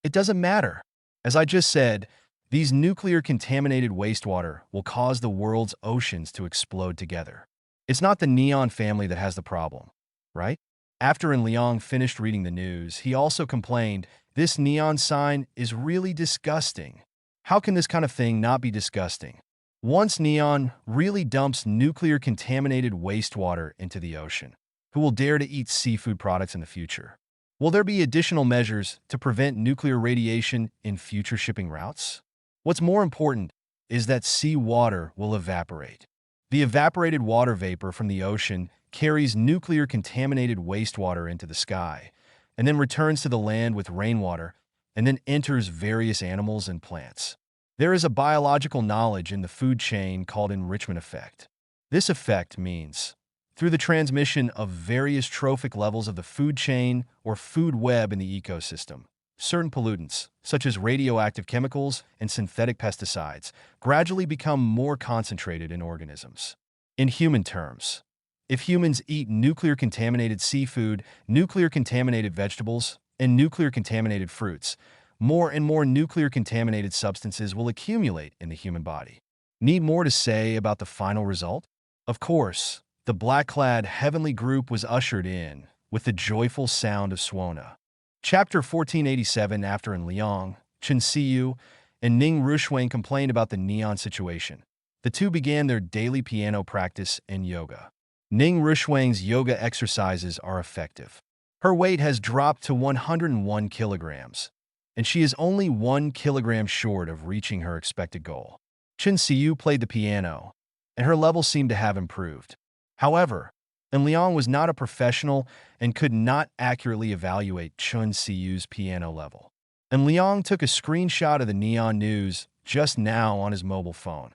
It doesn't matter. As I just said, these nuclear-contaminated wastewater will cause the world's oceans to explode together. It's not the Neon family that has the problem, right? After Liang finished reading the news, he also complained, "This neon sign is really disgusting. How can this kind of thing not be disgusting? Once Neon really dumps nuclear-contaminated wastewater into the ocean, who will dare to eat seafood products in the future? Will there be additional measures to prevent nuclear radiation in future shipping routes? What's more important is that seawater will evaporate. The evaporated water vapor from the ocean carries nuclear-contaminated wastewater into the sky, and then returns to the land with rainwater, and then enters various animals and plants. There is a biological knowledge in the food chain called enrichment effect. This effect means, through the transmission of various trophic levels of the food chain or food web in the ecosystem, certain pollutants, such as radioactive chemicals and synthetic pesticides, gradually become more concentrated in organisms. In human terms, if humans eat nuclear-contaminated seafood, nuclear-contaminated vegetables, and nuclear-contaminated fruits, more and more nuclear-contaminated substances will accumulate in the human body. Need more to say about the final result? Of course, the black-clad heavenly group was ushered in with the joyful sound of Suona. Chapter 1487. After Liang, Chun Siyu, and Ning Rushuang complained about the neon situation, the two began their daily piano practice and yoga. Ning Rushuang's yoga exercises are effective. Her weight has dropped to 101 kilograms, and she is only 1 kilogram short of reaching her expected goal. Chun Siyu played the piano, and her level seemed to have improved. However, Liang was not a professional and could not accurately evaluate Chun Siyu's piano level. Liang took a screenshot of the neon news just now on his mobile phone,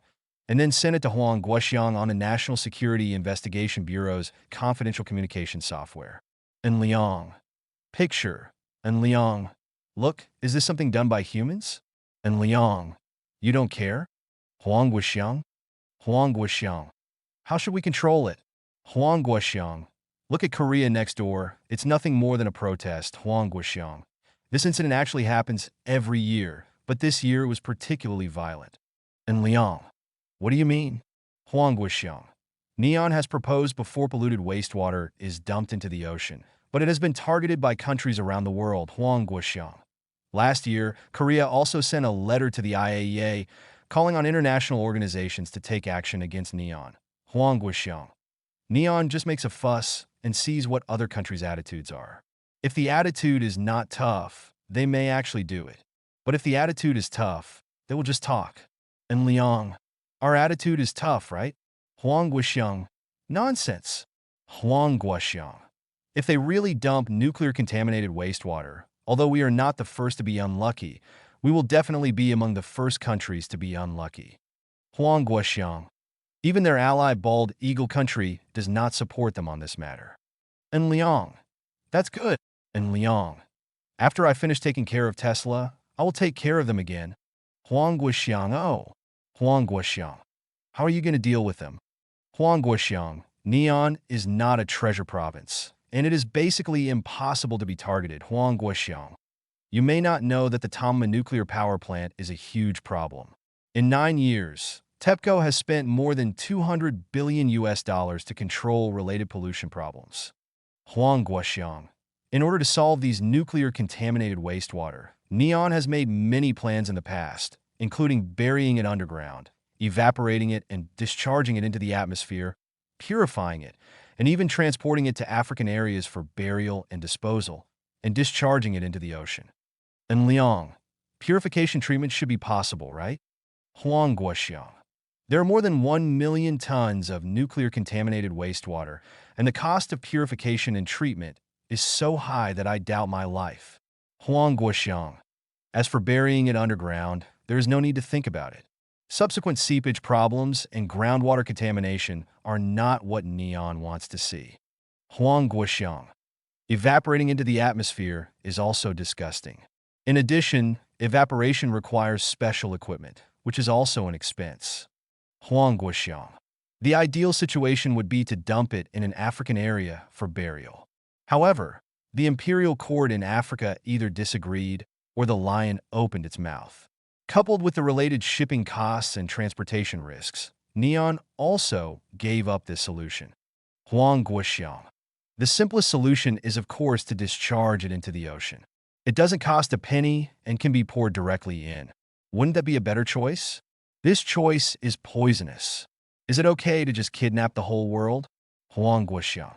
and then sent it to Huang Guoxiang on the National Security Investigation Bureau's confidential communication software. Liang. Picture. Liang. Look, is this something done by humans? Liang. You don't care? Huang Guoxiang. Huang Guoxiang. How should we control it? Huang Guoxiang. Look at Korea next door. It's nothing more than a protest, Huang Guoxiang. This incident actually happens every year, but this year was particularly violent. Liang. What do you mean? Huang Guoxiang. Neon has proposed before polluted wastewater is dumped into the ocean, but it has been targeted by countries around the world, Huang Guoxiang. Last year, Korea also sent a letter to the IAEA calling on international organizations to take action against Neon, Huang Guoxiang. Neon just makes a fuss and sees what other countries' attitudes are. If the attitude is not tough, they may actually do it. But if the attitude is tough, they will just talk. And Liang, our attitude is tough, right? Huang Guoxiang, nonsense. Huang Guoxiang. If they really dump nuclear-contaminated wastewater, although we are not the first to be unlucky, we will definitely be among the first countries to be unlucky. Huang Guoxiang. Even their ally Bald Eagle Country does not support them on this matter. And Liang. That's good. And Liang. After I finish taking care of Tesla, I will take care of them again. Huang Guoxiang. Oh. Huang Guoxiang. How are you going to deal with them? Huang Guoxiang. Neon is not a treasure province, and it is basically impossible to be targeted. Huang Guoxiang. You may not know that the Tama nuclear power plant is a huge problem. In 9 years, TEPCO has spent more than 200 billion US dollars to control related pollution problems. Huang Guoxiang. In order to solve these nuclear-contaminated wastewater, Neon has made many plans in the past, including burying it underground, evaporating it and discharging it into the atmosphere, purifying it, and even transporting it to African areas for burial and disposal, and discharging it into the ocean. And Liang, purification treatment should be possible, right? Huang Guoxiang. There are more than 1 million tons of nuclear-contaminated wastewater, and the cost of purification and treatment is so high that I doubt my life. Huang Guoxiang. As for burying it underground, there is no need to think about it. Subsequent seepage problems and groundwater contamination are not what Neon wants to see. Huang Guoxiang. Evaporating into the atmosphere is also disgusting. In addition, evaporation requires special equipment, which is also an expense. Huang Guoxiang. The ideal situation would be to dump it in an African area for burial. However, the imperial court in Africa either disagreed or the lion opened its mouth. Coupled with the related shipping costs and transportation risks, Neon also gave up this solution. Huang Guoxiang. The simplest solution is, of course, to discharge it into the ocean. It doesn't cost a penny and can be poured directly in. Wouldn't that be a better choice? This choice is poisonous. Is it okay to just kidnap the whole world? Huang Guoxiang.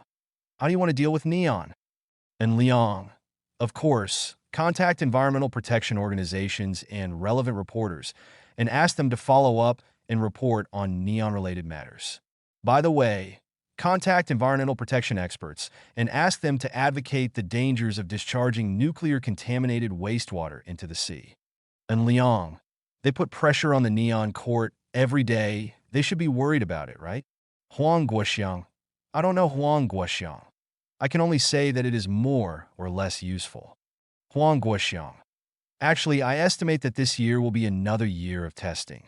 How do you want to deal with Neon? And Liang. Of course, contact environmental protection organizations and relevant reporters and ask them to follow up and report on Neon-related matters. By the way, contact environmental protection experts and ask them to advocate the dangers of discharging nuclear-contaminated wastewater into the sea. And Liang. They put pressure on the Neon court every day. They should be worried about it, right? Huang Guoxiang. I don't know Huang Guoxiang. I can only say that it is more or less useful. Huang Guoxiang. Actually, I estimate that this year will be another year of testing.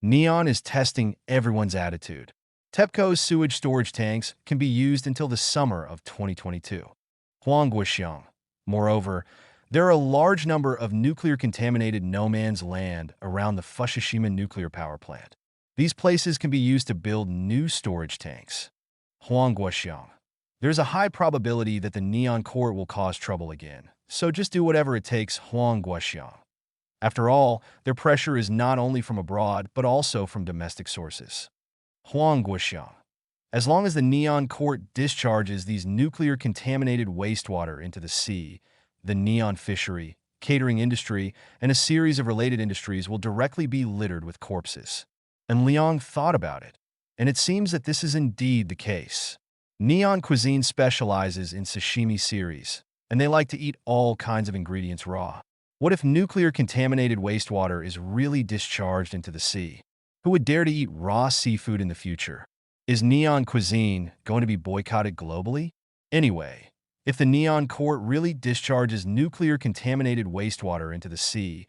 Neon is testing everyone's attitude. TEPCO's sewage storage tanks can be used until the summer of 2022. Huang Guoxiang. Moreover, there are a large number of nuclear-contaminated no-man's land around the Fukushima nuclear power plant. These places can be used to build new storage tanks. Huang Guoxiang. There's a high probability that the Neon court will cause trouble again, so just do whatever it takes, Huang Guoxiang. After all, their pressure is not only from abroad, but also from domestic sources. Huang Guoxiang. As long as the Neon court discharges these nuclear-contaminated wastewater into the sea, the neon fishery, catering industry, and a series of related industries will directly be littered with corpses. And Liang thought about it, and it seems that this is indeed the case. Neon Cuisine specializes in sashimi series, and they like to eat all kinds of ingredients raw. What if nuclear-contaminated wastewater is really discharged into the sea? Who would dare to eat raw seafood in the future? Is Neon Cuisine going to be boycotted globally? Anyway, if the Neon court really discharges nuclear-contaminated wastewater into the sea,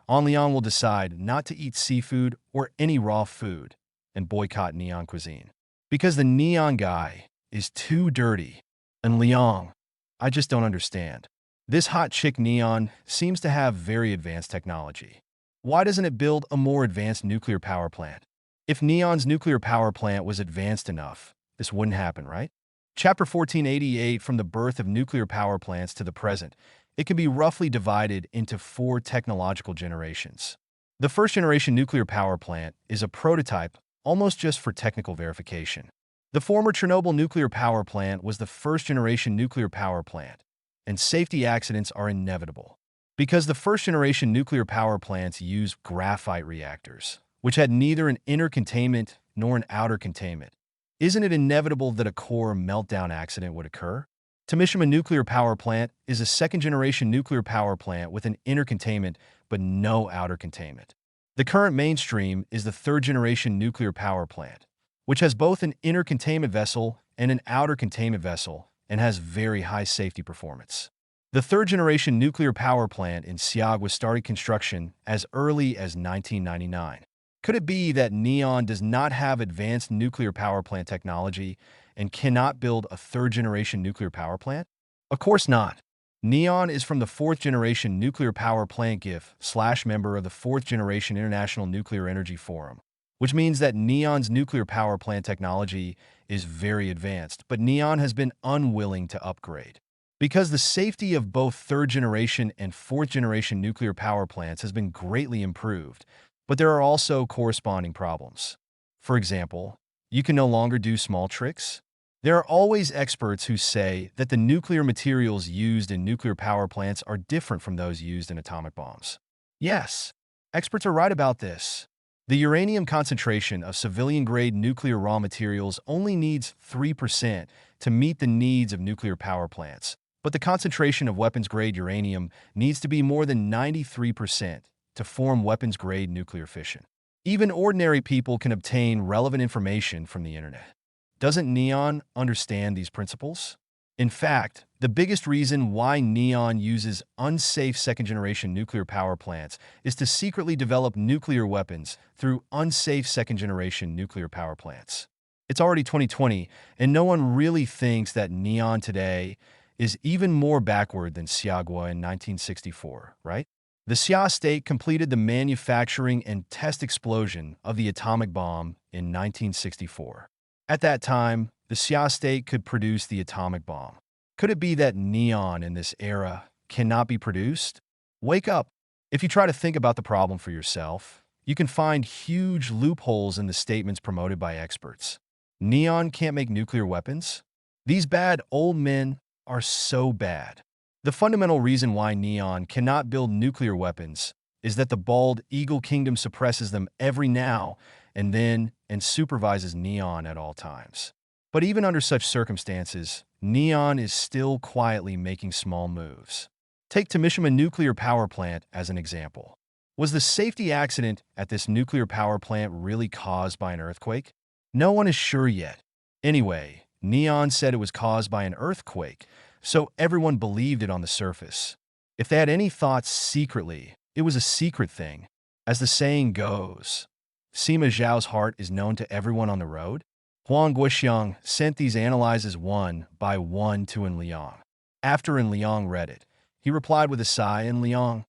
Anliang will decide not to eat seafood or any raw food and boycott Neon Cuisine. Because the Neon guy is too dirty. And Liang, I just don't understand. This hot chick Neon seems to have very advanced technology. Why doesn't it build a more advanced nuclear power plant? If Neon's nuclear power plant was advanced enough, this wouldn't happen, right? Chapter 1488, From the Birth of Nuclear Power Plants to the Present. It can be roughly divided into 4 technological generations. The first-generation nuclear power plant is a prototype almost just for technical verification. The former Chernobyl nuclear power plant was the first-generation nuclear power plant, and safety accidents are inevitable. Because the first-generation nuclear power plants use graphite reactors, which had neither an inner containment nor an outer containment. Isn't it inevitable that a core meltdown accident would occur? Tomishima Nuclear Power Plant is a second-generation nuclear power plant with an inner containment but no outer containment. The current mainstream is the third-generation nuclear power plant, which has both an inner containment vessel and an outer containment vessel and has very high safety performance. The third-generation nuclear power plant in Siag was started construction as early as 1999. Could it be that Neon does not have advanced nuclear power plant technology and cannot build a third-generation nuclear power plant? Of course not. Neon is from the fourth-generation nuclear power plant GIF/member of the fourth-generation International Nuclear Energy Forum, which means that Neon's nuclear power plant technology is very advanced, but Neon has been unwilling to upgrade. Because the safety of both third-generation and fourth-generation nuclear power plants has been greatly improved, but there are also corresponding problems. For example, you can no longer do small tricks. There are always experts who say that the nuclear materials used in nuclear power plants are different from those used in atomic bombs. Yes, experts are right about this. The uranium concentration of civilian-grade nuclear raw materials only needs 3% to meet the needs of nuclear power plants, but the concentration of weapons-grade uranium needs to be more than 93% to form weapons-grade nuclear fission. Even ordinary people can obtain relevant information from the internet. Doesn't Neon understand these principles? In fact, the biggest reason why Neon uses unsafe second-generation nuclear power plants is to secretly develop nuclear weapons through unsafe second-generation nuclear power plants. It's already 2020, and no one really thinks that Neon today is even more backward than Siagwa in 1964, right? The Xia state completed the manufacturing and test explosion of the atomic bomb in 1964. At that time, the Xia state could produce the atomic bomb. Could it be that Neon in this era cannot be produced? Wake up! If you try to think about the problem for yourself, you can find huge loopholes in the statements promoted by experts. Neon can't make nuclear weapons? These bad old men are so bad. The fundamental reason why Neon cannot build nuclear weapons is that the bald Eagle Kingdom suppresses them every now and then and supervises Neon at all times. But even under such circumstances, Neon is still quietly making small moves. Take Tomishima Nuclear Power Plant as an example. Was the safety accident at this nuclear power plant really caused by an earthquake? No one is sure yet. Anyway, Neon said it was caused by an earthquake, so everyone believed it on the surface. If they had any thoughts secretly, it was a secret thing. As the saying goes, Sima Zhao's heart is known to everyone on the road. Huang Guoxiang sent these analyses one by one to En Liang. After En Liang read it, he replied with a sigh, "En Liang,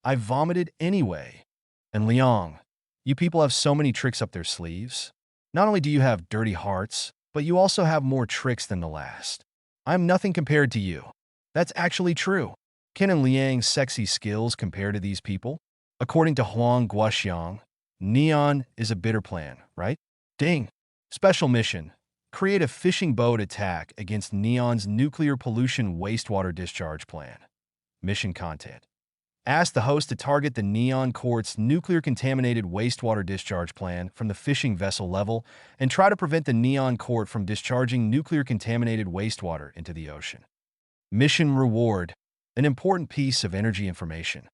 I vomited anyway. En Liang, you people have so many tricks up their sleeves. Not only do you have dirty hearts, but you also have more tricks than the last. I'm nothing compared to you." That's actually true. Can En Liang's sexy skills compare to these people? According to Huang Guoxiang, Neon is a bitter plan, right? Ding! Special mission. Create a fishing boat attack against Neon's nuclear pollution wastewater discharge plan. Mission content. Ask the host to target the Neon Court's nuclear contaminated wastewater discharge plan from the fishing vessel level and try to prevent the Neon Court from discharging nuclear contaminated wastewater into the ocean. Mission reward. An important piece of energy information.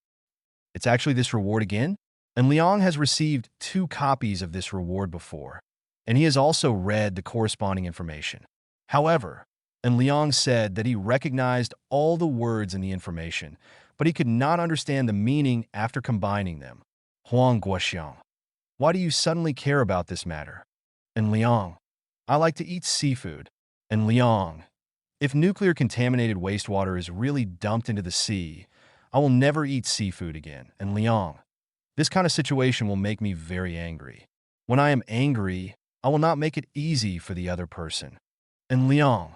It's actually this reward again? And Liang has received 2 copies of this reward before, and he has also read the corresponding information. However, En Liang said that he recognized all the words in the information, but he could not understand the meaning after combining them. Huang Guoxiang, why do you suddenly care about this matter? En Liang, I like to eat seafood. En Liang, if nuclear contaminated wastewater is really dumped into the sea, I will never eat seafood again. En Liang, this kind of situation will make me very angry. When I am angry, I will not make it easy for the other person. En Liang,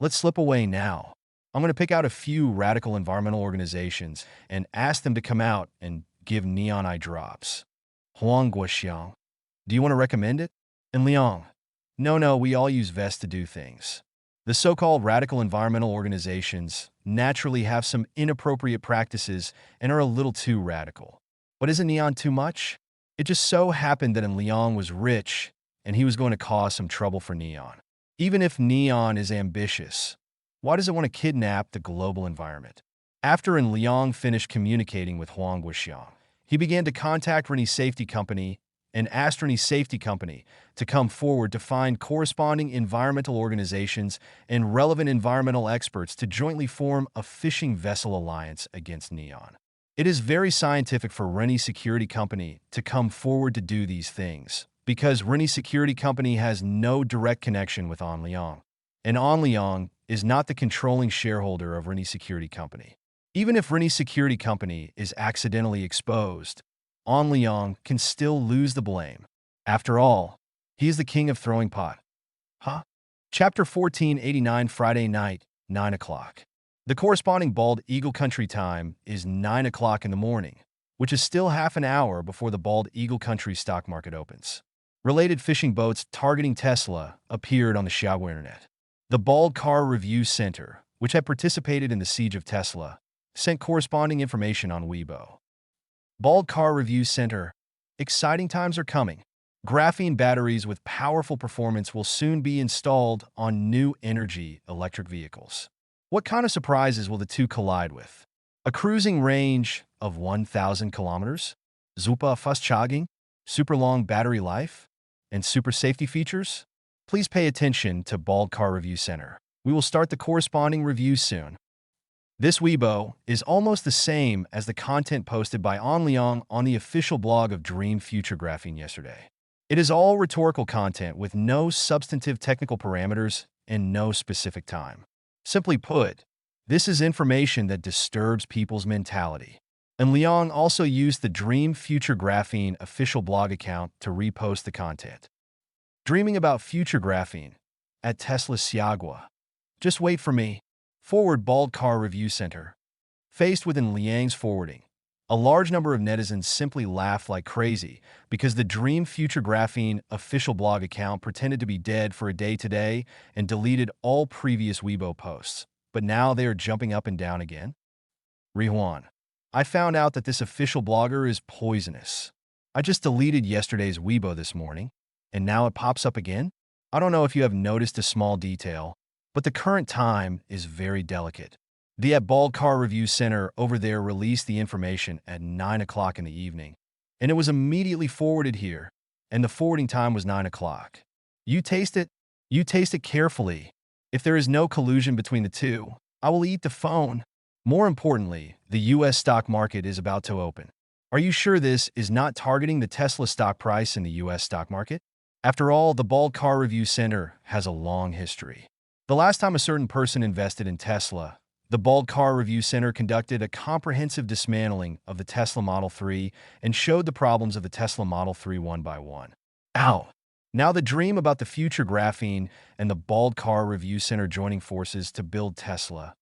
let's slip away now. I'm going to pick out a few radical environmental organizations and ask them to come out and give neon eye drops. Huang Guoxiang, do you want to recommend it? En Liang, no, we all use vests to do things. The so-called radical environmental organizations naturally have some inappropriate practices and are a little too radical. But isn't neon too much? It just so happened that Liang was rich, and he was going to cause some trouble for Neon. Even if Neon is ambitious, why does it want to kidnap the global environment? After Liang finished communicating with Huang Guoxiang, he began to contact Rennie's safety company and asked Rennie's safety company to come forward to find corresponding environmental organizations and relevant environmental experts to jointly form a fishing vessel alliance against Neon. It is very scientific for Rennie's security company to come forward to do these things, because Rennie's security company has no direct connection with An Liang, and An Liang is not the controlling shareholder of Rennie's security company. Even if Rennie's security company is accidentally exposed, An Liang can still lose the blame. After all, he is the king of throwing pot. Huh? Chapter 1489, Friday night, 9 o'clock. The corresponding Bald Eagle Country time is 9 o'clock in the morning, which is still half an hour before the Bald Eagle Country stock market opens. Related fishing boats targeting Tesla appeared on the Xiaogu internet. The Bald Car Review Center, which had participated in the siege of Tesla, sent corresponding information on Weibo. Bald Car Review Center. Exciting times are coming. Graphene batteries with powerful performance will soon be installed on new energy electric vehicles. What kind of surprises will the two collide with? A cruising range of 1,000 kilometers, super fast charging, super long battery life, and super safety features? Please pay attention to Bald Car Review Center. We will start the corresponding review soon. This Weibo is almost the same as the content posted by An Liang on the official blog of Dream Future Graphene yesterday. It is all rhetorical content with no substantive technical parameters and no specific time. Simply put, this is information that disturbs people's mentality. And Liang also used the Dream Future Graphene official blog account to repost the content. Dreaming about future graphene at Tesla Xiaogu. Just wait for me. Forward Bald Car Review Center. Faced with Liang's forwarding, a large number of netizens simply laughed like crazy because the Dream Future Graphene official blog account pretended to be dead for a day today and deleted all previous Weibo posts, but now they are jumping up and down again. Rihuan. I found out that this official blogger is poisonous. I just deleted yesterday's Weibo this morning, and now it pops up again? I don't know if you have noticed a small detail, but the current time is very delicate. The at Bald Car Review Center over there released the information at 9 o'clock in the evening, and it was immediately forwarded here, and the forwarding time was 9 o'clock. You taste it carefully. If there is no collusion between the two, I will eat the phone. More importantly, the US stock market is about to open. Are you sure this is not targeting the Tesla stock price in the US stock market? After all, the Bald Car Review Center has a long history. The last time a certain person invested in Tesla, the Bald Car Review Center conducted a comprehensive dismantling of the Tesla Model 3 and showed the problems of the Tesla Model 3 one by one. Ow! Now the dream about the future graphene and the Bald Car Review Center joining forces to build Tesla.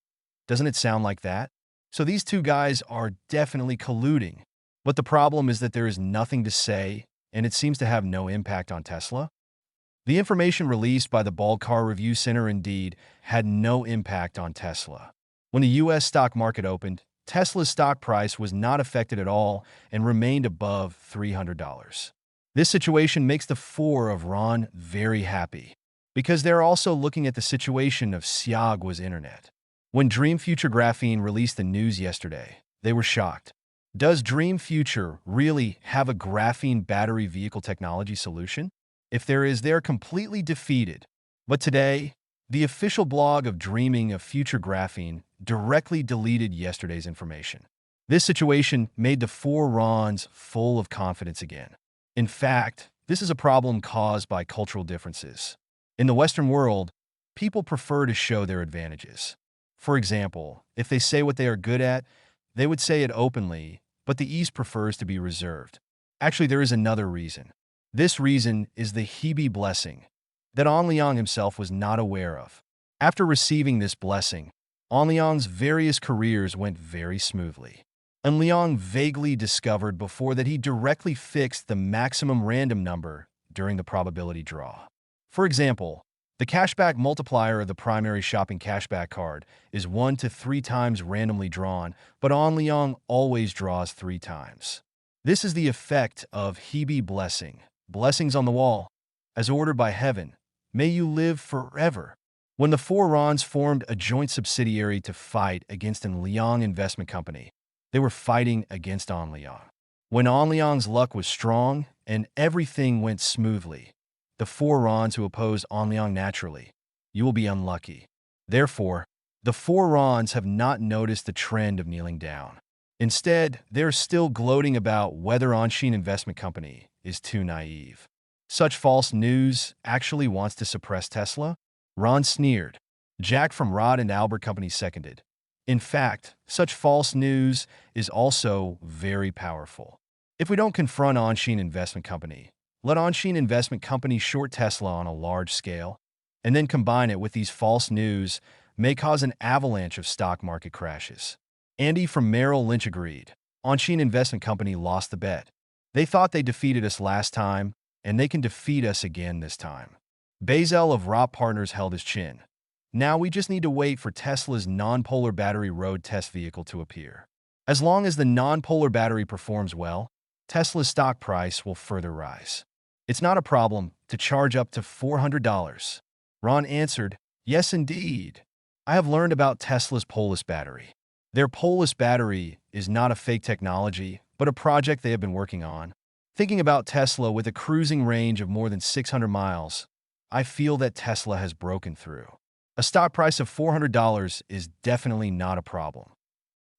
Doesn't it sound like that? So these two guys are definitely colluding. But the problem is that there is nothing to say, and it seems to have no impact on Tesla. The information released by the Bald Car Review Center indeed had no impact on Tesla. When the U.S. stock market opened, Tesla's stock price was not affected at all and remained above $300. This situation makes the four of Ron very happy, because they're also looking at the situation of Xiaogu's internet. When Dream Future Graphene released the news yesterday, they were shocked. Does Dream Future really have a graphene battery vehicle technology solution? If there is, they're completely defeated. But today, the official blog of Dreaming of Future Graphene directly deleted yesterday's information. This situation made the four Rons full of confidence again. In fact, this is a problem caused by cultural differences. In the Western world, people prefer to show their advantages. For example, if they say what they are good at, they would say it openly, but the East prefers to be reserved. Actually, there is another reason. This reason is the Hebe blessing that An Liang himself was not aware of. After receiving this blessing, An Liang's various careers went very smoothly. An Liang vaguely discovered before that he directly fixed the maximum random number during the probability draw. For example, the cashback multiplier of the primary shopping cashback card is 1 to 3 times randomly drawn, but An Liang always draws 3 times. This is the effect of Hebe blessing. Blessings on the wall. As ordered by heaven, may you live forever. When the four Rons formed a joint subsidiary to fight against an Liang investment company, they were fighting against An Liang. When An Liang's luck was strong and everything went smoothly, the four Rons who oppose An Liang naturally, you will be unlucky. Therefore, the four Rons have not noticed the trend of kneeling down. Instead, they're still gloating about whether Anshin Investment Company is too naive. Such false news actually wants to suppress Tesla? Ron sneered. Jack from Rod and Albert Company seconded. In fact, such false news is also very powerful. If we don't confront Anshin Investment Company, let Anshin Investment Company short Tesla on a large scale, and then combine it with these false news, may cause an avalanche of stock market crashes. Andy from Merrill Lynch agreed. Anshin Investment Company lost the bet. They thought they defeated us last time, and they can defeat us again this time. Bazel of Rop Partners held his chin. Now we just need to wait for Tesla's non-polar battery road test vehicle to appear. As long as the non-polar battery performs well, Tesla's stock price will further rise. It's not a problem to charge up to $400. Ron answered, yes, indeed. I have learned about Tesla's Polus battery. Their Polus battery is not a fake technology, but a project they have been working on. Thinking about Tesla with a cruising range of more than 600 miles, I feel that Tesla has broken through. A stock price of $400 is definitely not a problem.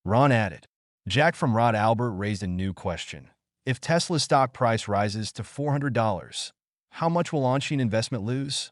Ron added. Jack from Rod Albert raised a new question. If Tesla's stock price rises to $400, how much will Anshin Investment lose?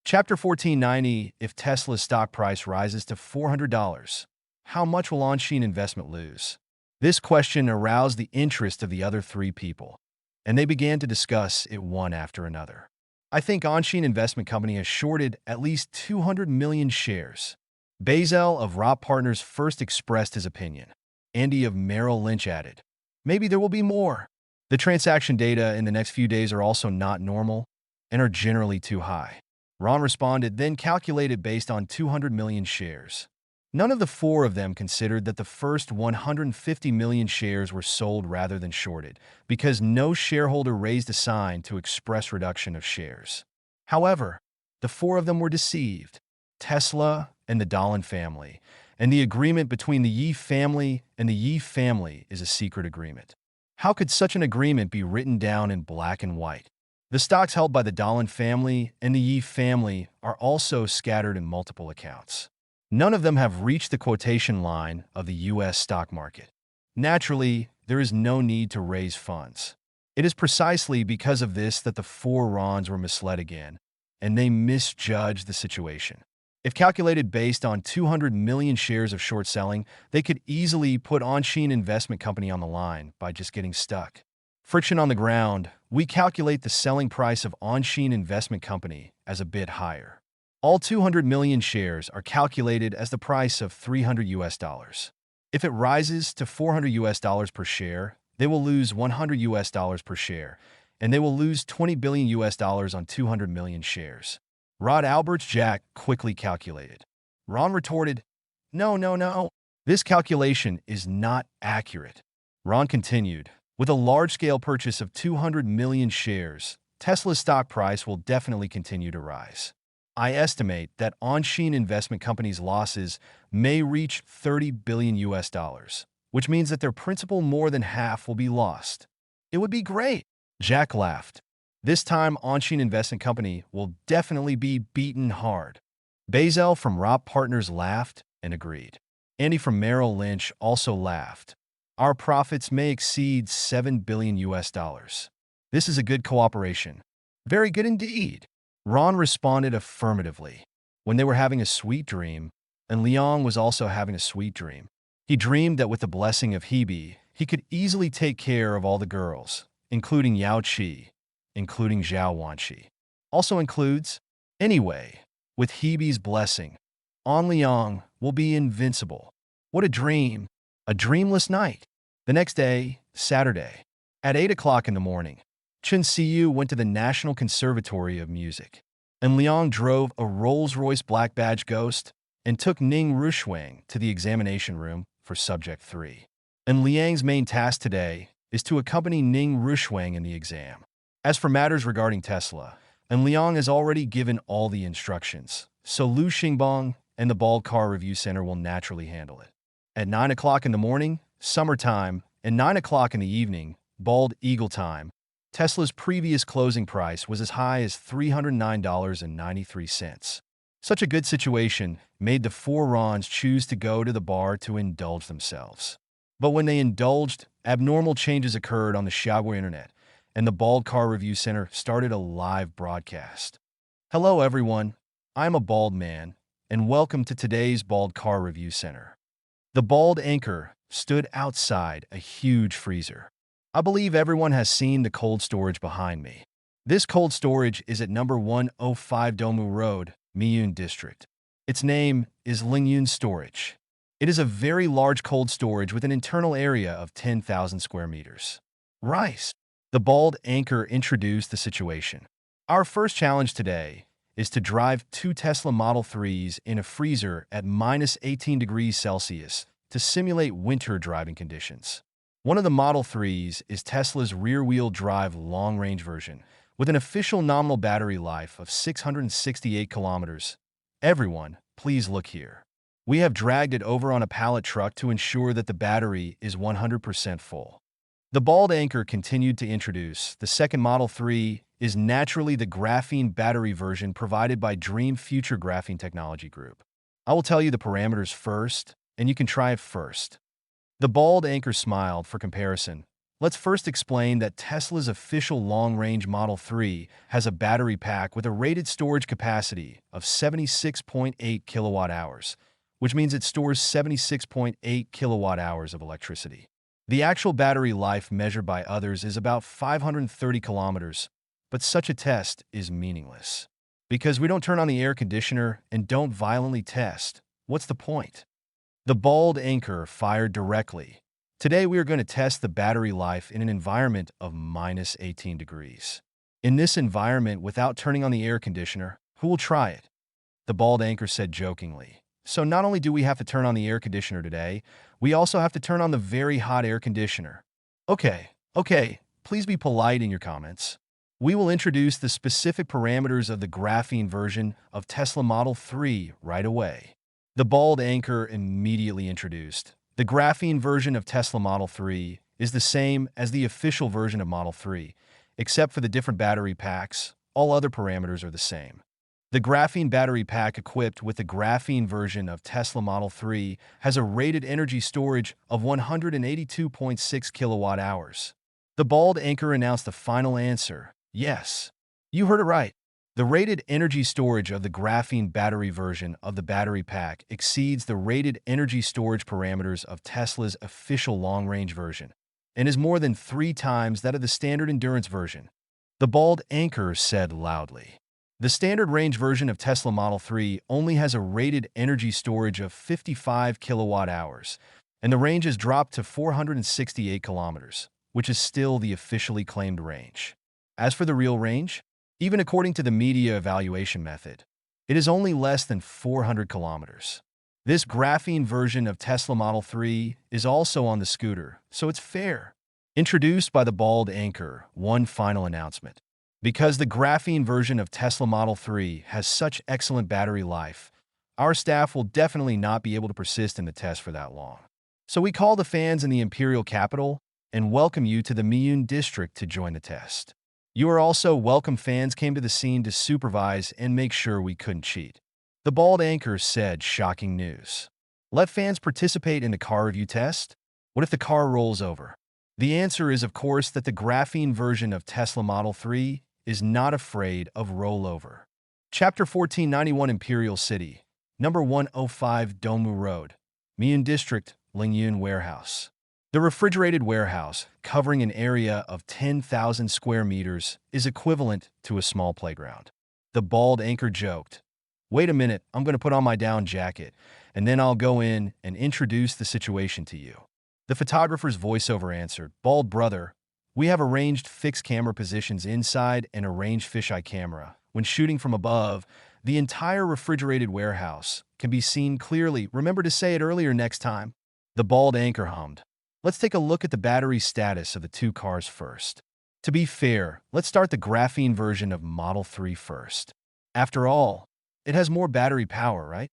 Chapter 1490, if Tesla's stock price rises to $400, how much will Anshin Investment lose? This question aroused the interest of the other three people, and they began to discuss it one after another. I think Anshin Investment Company has shorted at least 200 million shares. Bazel of Rop Partners first expressed his opinion. Andy of Merrill Lynch added, maybe there will be more. The transaction data in the next few days are also not normal and are generally too high. Ron responded, then calculated based on 200 million shares. None of the four of them considered that the first 150 million shares were sold rather than shorted, because no shareholder raised a sign to express reduction of shares. However, the four of them were deceived. Tesla and the Dolan family, and the agreement between the Yi family and the Yi family is a secret agreement. How could such an agreement be written down in black and white? The stocks held by the Dolan family and the Yi family are also scattered in multiple accounts. None of them have reached the quotation line of the U.S. stock market. Naturally, there is no need to raise funds. It is precisely because of this that the four Rons were misled again, and they misjudged the situation. If calculated based on 200 million shares of short selling, they could easily put Anshin Investment Company on the line by just getting stuck. Friction on the ground, we calculate the selling price of Anshin Investment Company as a bit higher. All 200 million shares are calculated as the price of $300. If it rises to $400 per share, they will lose $100 per share, and they will lose $20 billion on 200 million shares. Rod Albert's Jack quickly calculated. Ron retorted, no. This calculation is not accurate. Ron continued, with a large-scale purchase of 200 million shares, Tesla's stock price will definitely continue to rise. I estimate that Anshin Investment Company's losses may reach $30 billion, which means that their principal more than half will be lost. It would be great. Jack laughed. This time, Anshin Investment Company will definitely be beaten hard. Bazel from Rop Partners laughed and agreed. Andy from Merrill Lynch also laughed. Our profits may exceed $7 billion. This is a good cooperation. Very good indeed. Ron responded affirmatively. When they were having a sweet dream, and Liang was also having a sweet dream, he dreamed that with the blessing of Hebe, he could easily take care of all the girls, including Yao Qi, including Zhao Wanqi. Also includes, anyway, with Hebe's blessing, An Liang will be invincible. What a dream! A dreamless night. The next day, Saturday, at 8 o'clock in the morning, Chen Siyu went to the National Conservatory of Music, and Liang drove a Rolls-Royce Black Badge Ghost and took Ning Rushuang to the examination room for Subject 3. And Liang's main task today is to accompany Ning Rushwang in the exam. As for matters regarding Tesla, and Liang has already given all the instructions, so Lu Xingbong and the Bald Car Review Center will naturally handle it. At 9 o'clock in the morning, summertime, and 9 o'clock in the evening, Bald Eagle time, Tesla's previous closing price was as high as $309.93. Such a good situation made the four Rons choose to go to the bar to indulge themselves. But when they indulged, abnormal changes occurred on the Xiaoguo internet, and the Bald Car Review Center started a live broadcast. Hello everyone, I'm a bald man, and welcome to today's Bald Car Review Center. The bald anchor stood outside a huge freezer. I believe everyone has seen the cold storage behind me. This cold storage is at number 105 Domu Road, Miyun District. Its name is Lingyun Storage. It is a very large cold storage with an internal area of 10,000 square meters. Rice. The bald anchor introduced the situation. Our first challenge today is to drive two Tesla Model 3s in a freezer at minus 18 degrees Celsius to simulate winter driving conditions. One of the Model 3s is Tesla's rear-wheel drive long-range version, with an official nominal battery life of 668 kilometers. Everyone, please look here. We have dragged it over on a pallet truck to ensure that the battery is 100% full. The bald anchor continued to introduce the second Model 3 is naturally the graphene battery version provided by Dream Future Graphene Technology Group. I will tell you the parameters first, and you can try it first. The bald anchor smiled for comparison. Let's first explain that Tesla's official long-range Model 3 has a battery pack with a rated storage capacity of 76.8 kilowatt-hours, which means it stores 76.8 kilowatt-hours of electricity. The actual battery life measured by others is about 530 kilometers, but such a test is meaningless. Because we don't turn on the air conditioner and don't violently test, what's the point? The bald anchor fired directly. Today we are going to test the battery life in an environment of minus 18 degrees. In this environment, without turning on the air conditioner, who will try it? The bald anchor said jokingly. So not only do we have to turn on the air conditioner today, we also have to turn on the very hot air conditioner. Okay, please be polite in your comments. We will introduce the specific parameters of the graphene version of Tesla Model 3 right away. The bald anchor immediately introduced. The graphene version of Tesla Model 3 is the same as the official version of Model 3, except for the different battery packs. All other parameters are the same. The graphene battery pack equipped with the graphene version of Tesla Model 3 has a rated energy storage of 182.6 kilowatt-hours. The bald anchor announced the final answer. Yes, you heard it right. The rated energy storage of the graphene battery version of the battery pack exceeds the rated energy storage parameters of Tesla's official long-range version and is more than 3 times that of the standard endurance version. The bald anchor said loudly. The standard range version of Tesla Model 3 only has a rated energy storage of 55 kilowatt-hours, and the range has dropped to 468 kilometers, which is still the officially claimed range. As for the real range, even according to the media evaluation method, it is only less than 400 kilometers. This graphene version of Tesla Model 3 is also on the scooter, so it's fair. Introduced by the bald anchor, one final announcement. Because the graphene version of Tesla Model 3 has such excellent battery life, our staff will definitely not be able to persist in the test for that long. So we call the fans in the imperial capital and welcome you to the Miyun district to join the test. You are also welcome. Fans came to the scene to supervise and make sure we couldn't cheat. The bald anchor said shocking news. Let fans participate in the car review test? What if the car rolls over? The answer is, of course, that the graphene version of Tesla Model 3 is not afraid of rollover. Chapter 1491 Imperial City, number 105 Domu Road, Miyun District, Lingyun Warehouse. The refrigerated warehouse, covering an area of 10,000 square meters, is equivalent to a small playground. The bald anchor joked, "Wait a minute, I'm going to put on my down jacket, and then I'll go in and introduce the situation to you." The photographer's voiceover answered, "Bald brother, we have arranged fixed camera positions inside and a range fisheye camera. When shooting from above, the entire refrigerated warehouse can be seen clearly. Remember to say it earlier next time." The bald anchor hummed. Let's take a look at the battery status of the two cars first. To be fair, let's start the graphene version of Model 3 first. After all, it has more battery power, right?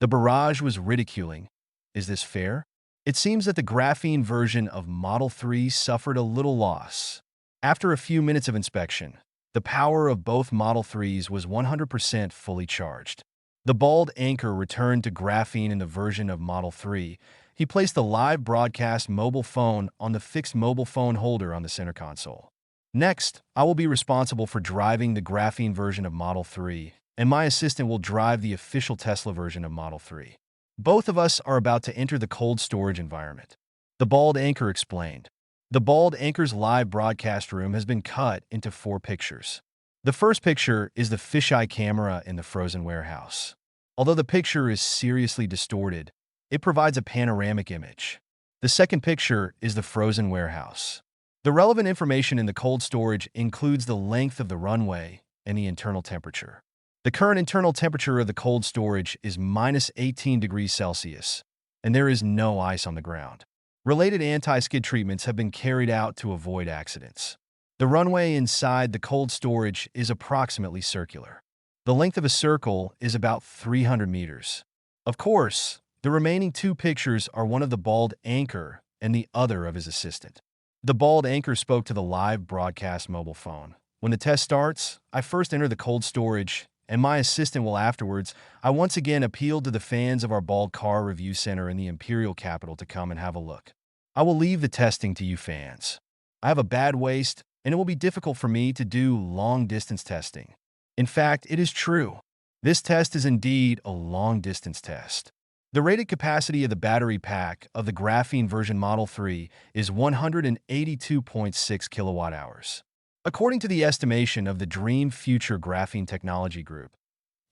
The barrage was ridiculing. Is this fair? It seems that the graphene version of Model 3 suffered a little loss. After a few minutes of inspection, the power of both Model 3s was 100% fully charged. The bald anchor returned to graphene in the version of Model 3. He placed the live broadcast mobile phone on the fixed mobile phone holder on the center console. Next, I will be responsible for driving the graphene version of Model 3, and my assistant will drive the official Tesla version of Model 3. Both of us are about to enter the cold storage environment. The bald anchor explained. The bald anchor's live broadcast room has been cut into 4 pictures. The first picture is the fisheye camera in the frozen warehouse. Although the picture is seriously distorted, it provides a panoramic image. The second picture is the frozen warehouse. The relevant information in the cold storage includes the length of the runway and the internal temperature. The current internal temperature of the cold storage is -18 degrees Celsius, and there is no ice on the ground. Related anti-skid treatments have been carried out to avoid accidents. The runway inside the cold storage is approximately circular. The length of a circle is about 300 meters. Of course, the remaining 2 pictures are one of the bald anchor and the other of his assistant. The bald anchor spoke to the live broadcast mobile phone. When the test starts, I first enter the cold storage, and my assistant will afterwards. I once again appeal to the fans of our bald car review center in the imperial capital to come and have a look. I will leave the testing to you fans. I have a bad waist, and it will be difficult for me to do long-distance testing. In fact, it is true. This test is indeed a long-distance test. The rated capacity of the battery pack of the graphene version Model 3 is 182.6 kilowatt-hours. According to the estimation of the Dream Future Graphene Technology Group,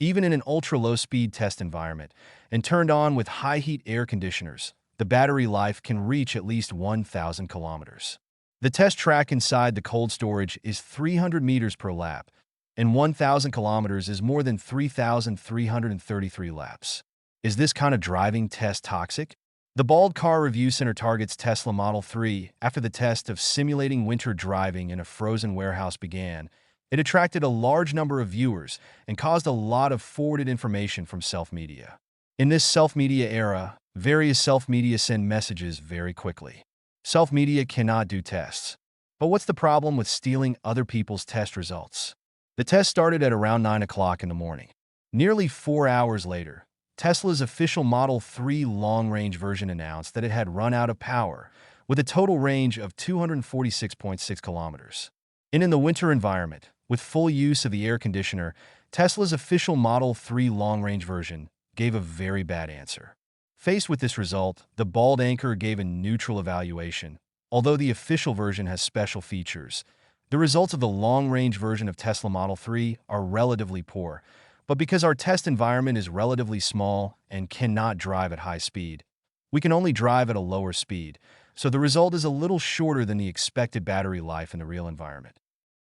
even in an ultra-low-speed test environment and turned on with high-heat air conditioners, the battery life can reach at least 1,000 kilometers. The test track inside the cold storage is 300 meters per lap, and 1,000 kilometers is more than 3,333 laps. Is this kind of driving test toxic? The Bald Car Review Center targets Tesla Model 3 after the test of simulating winter driving in a frozen warehouse began. It attracted a large number of viewers and caused a lot of forwarded information from self-media. In this self-media era, various self-media send messages very quickly. Self-media cannot do tests. But what's the problem with stealing other people's test results? The test started at around 9 o'clock in the morning. Nearly 4 hours later, Tesla's official Model 3 long-range version announced that it had run out of power, with a total range of 246.6 kilometers. In the winter environment, with full use of the air conditioner, Tesla's official Model 3 long-range version gave a very bad answer. Faced with this result, the bald anchor gave a neutral evaluation. Although the official version has special features, the results of the long-range version of Tesla Model 3 are relatively poor. But because our test environment is relatively small and cannot drive at high speed, we can only drive at a lower speed, so the result is a little shorter than the expected battery life in the real environment.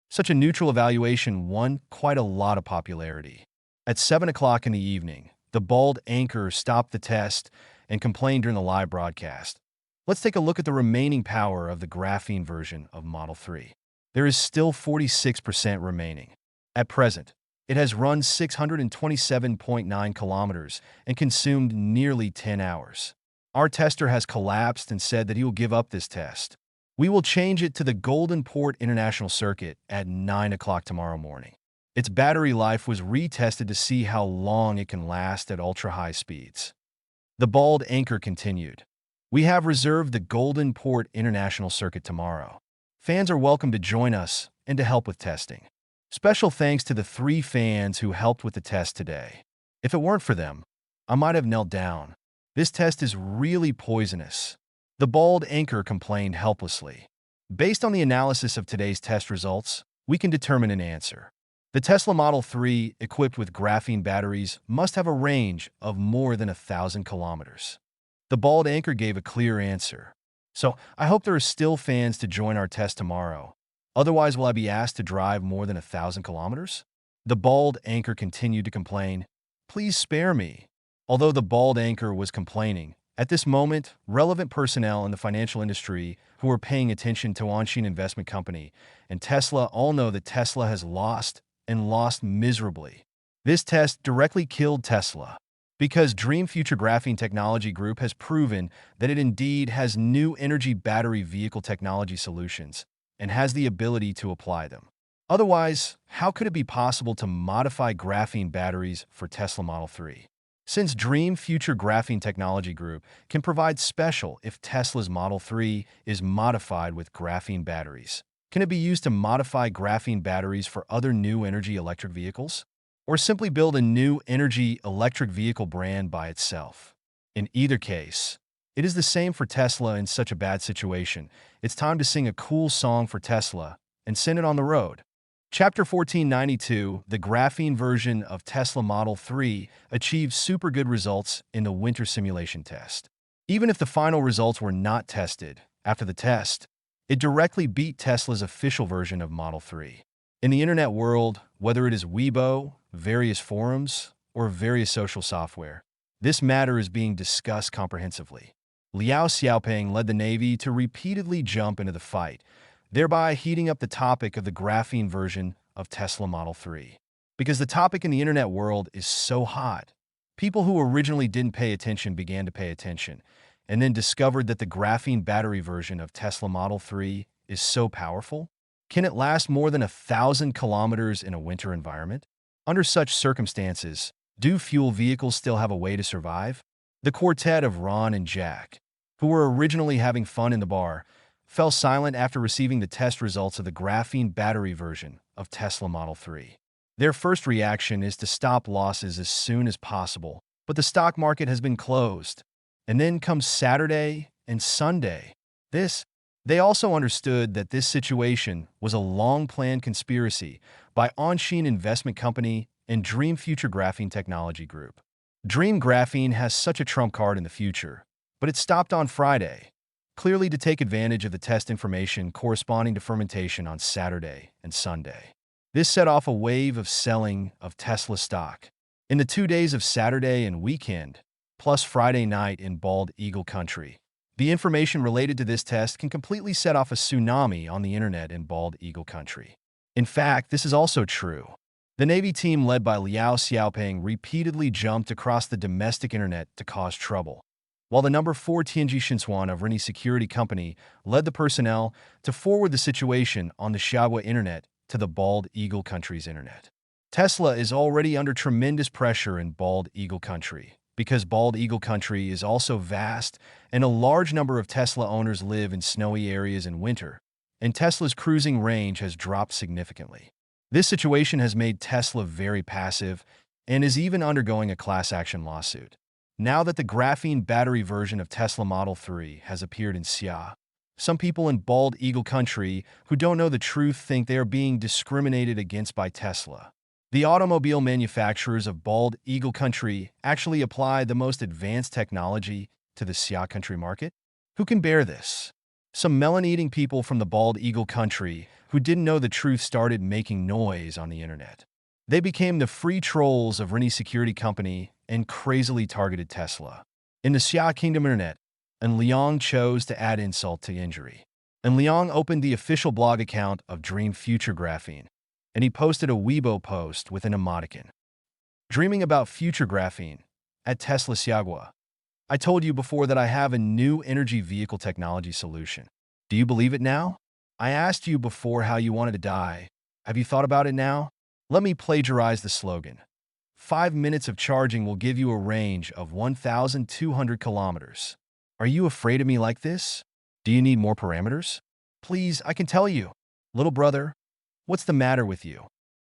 Such a neutral evaluation won quite a lot of popularity. At 7 o'clock in the evening, the bald anchor stopped the test and complained during the live broadcast. Let's take a look at the remaining power of the graphene version of Model 3. There is still 46% remaining. At present, it has run 627.9 kilometers and consumed nearly 10 hours. Our tester has collapsed and said that he will give up this test. We will change it to the Golden Port International Circuit at 9 o'clock tomorrow morning. Its battery life was retested to see how long it can last at ultra-high speeds. The bald anchor continued. We have reserved the Golden Port International Circuit tomorrow. Fans are welcome to join us and to help with testing. Special thanks to the 3 fans who helped with the test today. If it weren't for them, I might have knelt down. This test is really poisonous. The bald anchor complained helplessly. Based on the analysis of today's test results, we can determine an answer. The Tesla Model 3, equipped with graphene batteries, must have a range of more than 1,000 kilometers. The bald anchor gave a clear answer. So, I hope there are still fans to join our test tomorrow. Otherwise, will I be asked to drive more than 1,000 kilometers? The bald anchor continued to complain. Please spare me. Although the bald anchor was complaining, At this moment, relevant personnel in the financial industry who are paying attention to Onshin Investment Company and Tesla all know that Tesla has lost and lost miserably. This test directly killed Tesla because Dream Future Graphene Technology Group has proven that it indeed has new energy battery vehicle technology solutions and has the ability to apply them. Otherwise, how could it be possible to modify graphene batteries for Tesla Model 3? Since Dream Future Graphene Technology Group can provide special if Tesla's Model 3 is modified with graphene batteries, can it be used to modify graphene batteries for other new energy electric vehicles? Or simply build a new energy electric vehicle brand by itself? In either case, it is the same for Tesla in such a bad situation. It's time to sing a cool song for Tesla and send it on the road. Chapter 1492, the graphene version of Tesla Model 3 achieved super good results in the winter simulation test. Even if the final results were not tested, after the test, it directly beat Tesla's official version of Model 3. In the internet world, whether it is Weibo, various forums, or various social software, this matter is being discussed comprehensively. Liao Xiaoping led the Navy to repeatedly jump into the fight, thereby heating up the topic of the graphene version of Tesla Model 3. Because the topic in the internet world is so hot, people who originally didn't pay attention began to pay attention, and then discovered that the graphene battery version of Tesla Model 3 is so powerful. Can it last more than 1,000 kilometers in a winter environment? Under such circumstances, do fuel vehicles still have a way to survive? The quartet of Ron and Jack, who were originally having fun in the bar, fell silent after receiving the test results of the graphene battery version of Tesla Model 3. Their first reaction is to stop losses as soon as possible, but the stock market has been closed. And then comes Saturday and Sunday. They also understood that this situation was a long-planned conspiracy by Onshin Investment Company and Dream Future Graphene Technology Group. Dream Graphene has such a trump card in the future, but it stopped on Friday, clearly to take advantage of the test information corresponding to fermentation on Saturday and Sunday. This set off a wave of selling of Tesla stock. In the 2 days of Saturday and weekend, plus Friday night in Bald Eagle country, the information related to this test can completely set off a tsunami on the internet in Bald Eagle country. In fact, this is also true. The Navy team led by Liao Xiaoping repeatedly jumped across the domestic internet to cause trouble, while the number 4 Tianji Shinsuan of Rini Security Company led the personnel to forward the situation on the Xiaohua internet to the Bald Eagle country's internet. Tesla is already under tremendous pressure in Bald Eagle country, because Bald Eagle country is also vast and a large number of Tesla owners live in snowy areas in winter, and Tesla's cruising range has dropped significantly. This situation has made Tesla very passive and is even undergoing a class action lawsuit. Now that the graphene battery version of Tesla Model 3 has appeared in Xia, some people in Bald Eagle country who don't know the truth think they are being discriminated against by Tesla. The automobile manufacturers of Bald Eagle country actually apply the most advanced technology to the Xia country market? Who can bear this? Some melon-eating people from the Bald Eagle country who didn't know the truth started making noise on the internet. They became the free trolls of Rini Security Company and crazily targeted Tesla. In the Xia Kingdom internet, and Liang chose to add insult to injury. And Liang opened the official blog account of Dream Future Graphene, and he posted a Weibo post with an emoticon. Dreaming about future graphene at Tesla Xiaohua. I told you before that I have a new energy vehicle technology solution. Do you believe it now? I asked you before how you wanted to die. Have you thought about it now? Let me plagiarize the slogan. 5 minutes of charging will give you a range of 1,200 kilometers. Are you afraid of me like this? Do you need more parameters? Please, I can tell you. Little brother, what's the matter with you?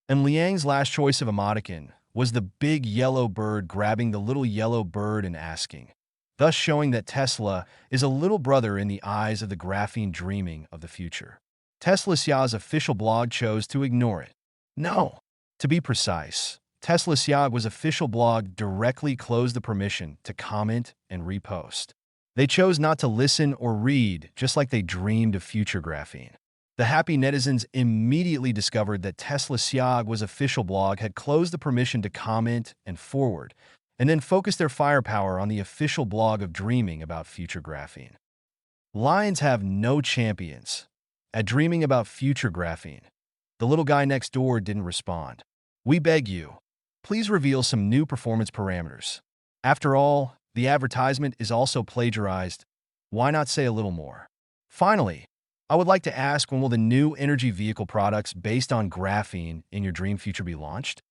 And Liang's last choice of emoticon was the big yellow bird grabbing the little yellow bird and asking, thus showing that Tesla is a little brother in the eyes of the graphene dreaming of the future. Tesla Xia's official blog chose to ignore it. No. To be precise, Tesla Xia's official blog directly closed the permission to comment and repost. They chose not to listen or read, just like they dreamed of future graphene. The happy netizens immediately discovered that Tesla Xia's official blog had closed the permission to comment and forward, and then focus their firepower on the official blog of dreaming about future graphene. Lions have no champions. At dreaming about future graphene, the little guy next door didn't respond. We beg you, please reveal some new performance parameters. After all, the advertisement is also plagiarized. Why not say a little more? Finally, I would like to ask, when will the new energy vehicle products based on graphene in your dream future be launched?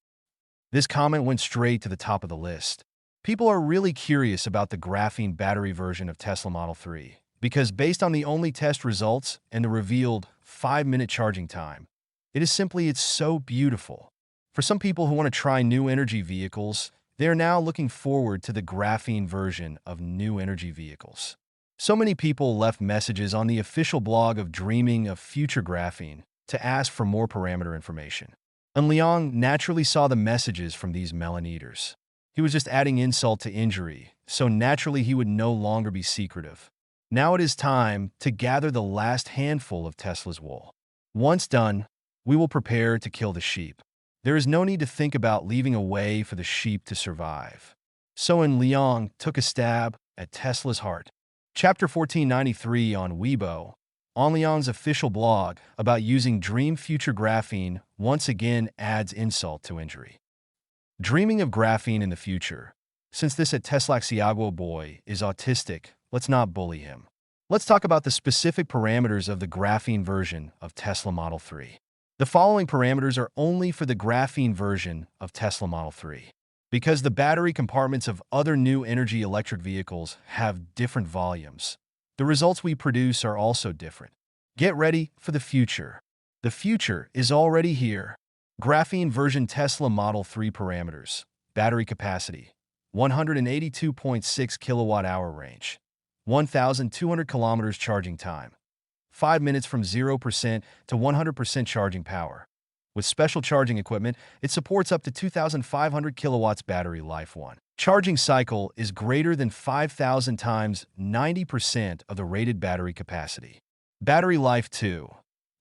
This comment went straight to the top of the list. People are really curious about the graphene battery version of Tesla Model 3 because, based on the only test results and the revealed 5-minute charging time, it's so beautiful. For some people who want to try new energy vehicles, they are now looking forward to the graphene version of new energy vehicles. So many people left messages on the official blog of Dreaming of Future Graphene to ask for more parameter information. And Liang naturally saw the messages from these melon eaters. He was just adding insult to injury, so naturally he would no longer be secretive. Now it is time to gather the last handful of Tesla's wool. Once done, we will prepare to kill the sheep. There is no need to think about leaving a way for the sheep to survive. So Liang took a stab at Tesla's heart. Chapter 1493 on Weibo, on Liang's official blog about using Dream Future Graphene, once again adds insult to injury. Dreaming of graphene in the future. Since this at Teslaxiagua boy is autistic, let's not bully him. Let's talk about the specific parameters of the graphene version of Tesla Model 3. The following parameters are only for the graphene version of Tesla Model 3. Because the battery compartments of other new energy electric vehicles have different volumes, the results we produce are also different. Get ready for the future. The future is already here. Graphene version Tesla Model 3 parameters. Battery capacity, 182.6 kilowatt-hour range, 1,200 kilometers charging time, 5 minutes from 0% to 100% charging power. With special charging equipment, it supports up to 2,500 kilowatts battery life. One charging cycle is greater than 5,000 times 90% of the rated battery capacity. Battery life 2.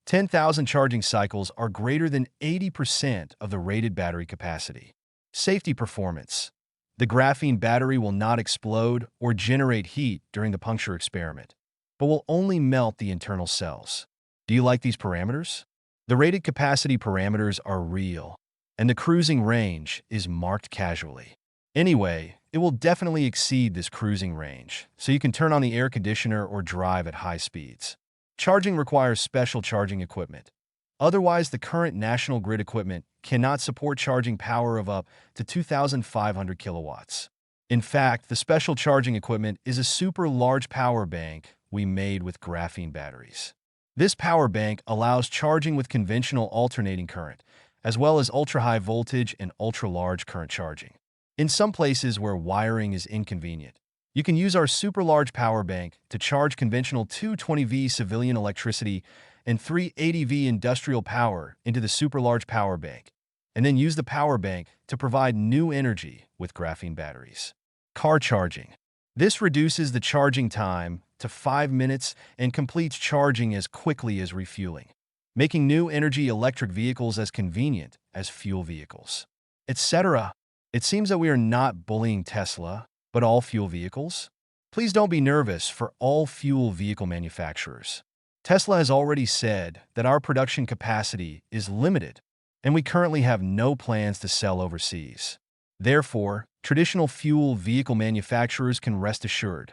10,000 charging cycles are greater than 80% of the rated battery capacity. Safety performance. The graphene battery will not explode or generate heat during the puncture experiment, but will only melt the internal cells. Do you like these parameters? The rated capacity parameters are real, and the cruising range is marked casually. Anyway, it will definitely exceed this cruising range, so you can turn on the air conditioner or drive at high speeds. Charging requires special charging equipment. Otherwise, the current national grid equipment cannot support charging power of up to 2,500 kilowatts. In fact, the special charging equipment is a super large power bank we made with graphene batteries. This power bank allows charging with conventional alternating current, as well as ultra-high voltage and ultra-large current charging. In some places where wiring is inconvenient, you can use our super large power bank to charge conventional 220V civilian electricity and 380V industrial power into the super large power bank, and then use the power bank to provide new energy with graphene batteries. Car charging. This reduces the charging time to 5 minutes and completes charging as quickly as refueling, making new energy electric vehicles as convenient as fuel vehicles, etc. It seems that we are not bullying Tesla, but all fuel vehicles. Please don't be nervous for all fuel vehicle manufacturers. Tesla has already said that our production capacity is limited, and we currently have no plans to sell overseas. Therefore, traditional fuel vehicle manufacturers can rest assured.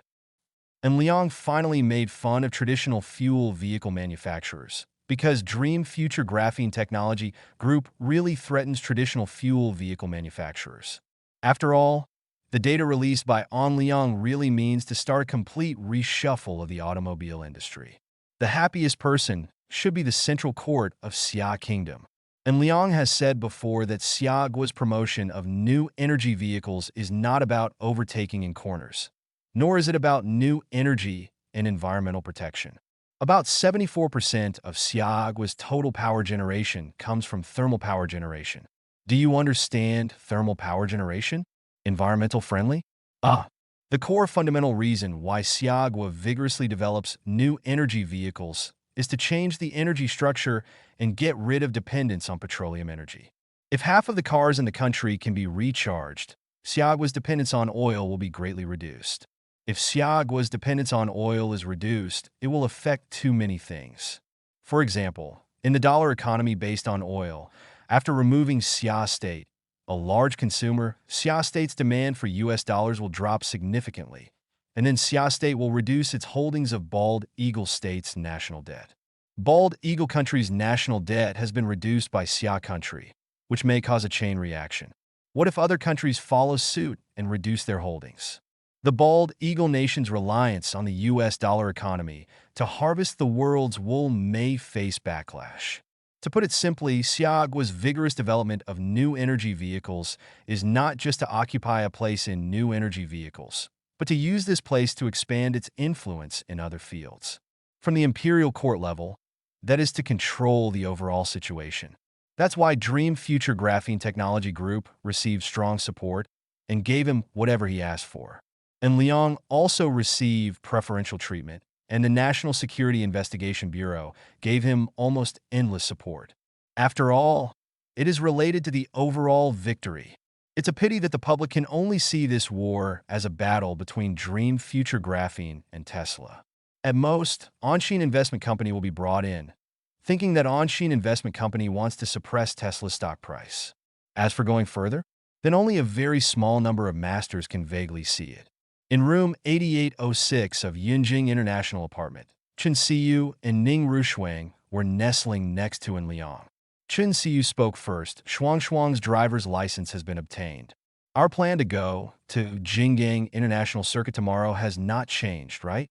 And Liang finally made fun of traditional fuel vehicle manufacturers because Dream Future Graphene Technology Group really threatens traditional fuel vehicle manufacturers. After all, the data released by On Liang really means to start a complete reshuffle of the automobile industry. The happiest person should be the central court of Xia Kingdom. And Liang has said before that Xiaogua's promotion of new energy vehicles is not about overtaking in corners, nor is it about new energy and environmental protection. About 74% of Xiaogua's total power generation comes from thermal power generation. Do you understand thermal power generation? Environmental friendly? The core fundamental reason why Xiagua vigorously develops new energy vehicles is to change the energy structure and get rid of dependence on petroleum energy. If half of the cars in the country can be recharged, Xiaogua's dependence on oil will be greatly reduced. If Xiaogua's dependence on oil is reduced, it will affect too many things. For example, in the dollar economy based on oil, after removing Xia State, a large consumer, Xia State's demand for US dollars will drop significantly, and then Xia State will reduce its holdings of Bald Eagle State's national debt. Bald Eagle Country's national debt has been reduced by Xia Country, which may cause a chain reaction. What if other countries follow suit and reduce their holdings? The Bald Eagle Nation's reliance on the US dollar economy to harvest the world's wool may face backlash. To put it simply, Xiaogua's vigorous development of new energy vehicles is not just to occupy a place in new energy vehicles, but to use this place to expand its influence in other fields. From the imperial court level, that is to control the overall situation. That's why Dream Future Graphene Technology Group received strong support and gave him whatever he asked for. And Liang also received preferential treatment, and the National Security Investigation Bureau gave him almost endless support. After all, it is related to the overall victory. It's a pity that the public can only see this war as a battle between Dream Future Graphene and Tesla. At most, Onshin Investment Company will be brought in, thinking that Onshin Investment Company wants to suppress Tesla's stock price. As for going further, then only a very small number of masters can vaguely see it. In room 8806 of Yunjing International Apartment, Chen Xiyu and Ning Rushuang were nestling next to En Liang. Chen Xiyu spoke first. Shuang's driver's license has been obtained. Our plan to go to Jinggang International Circuit tomorrow has not changed, right?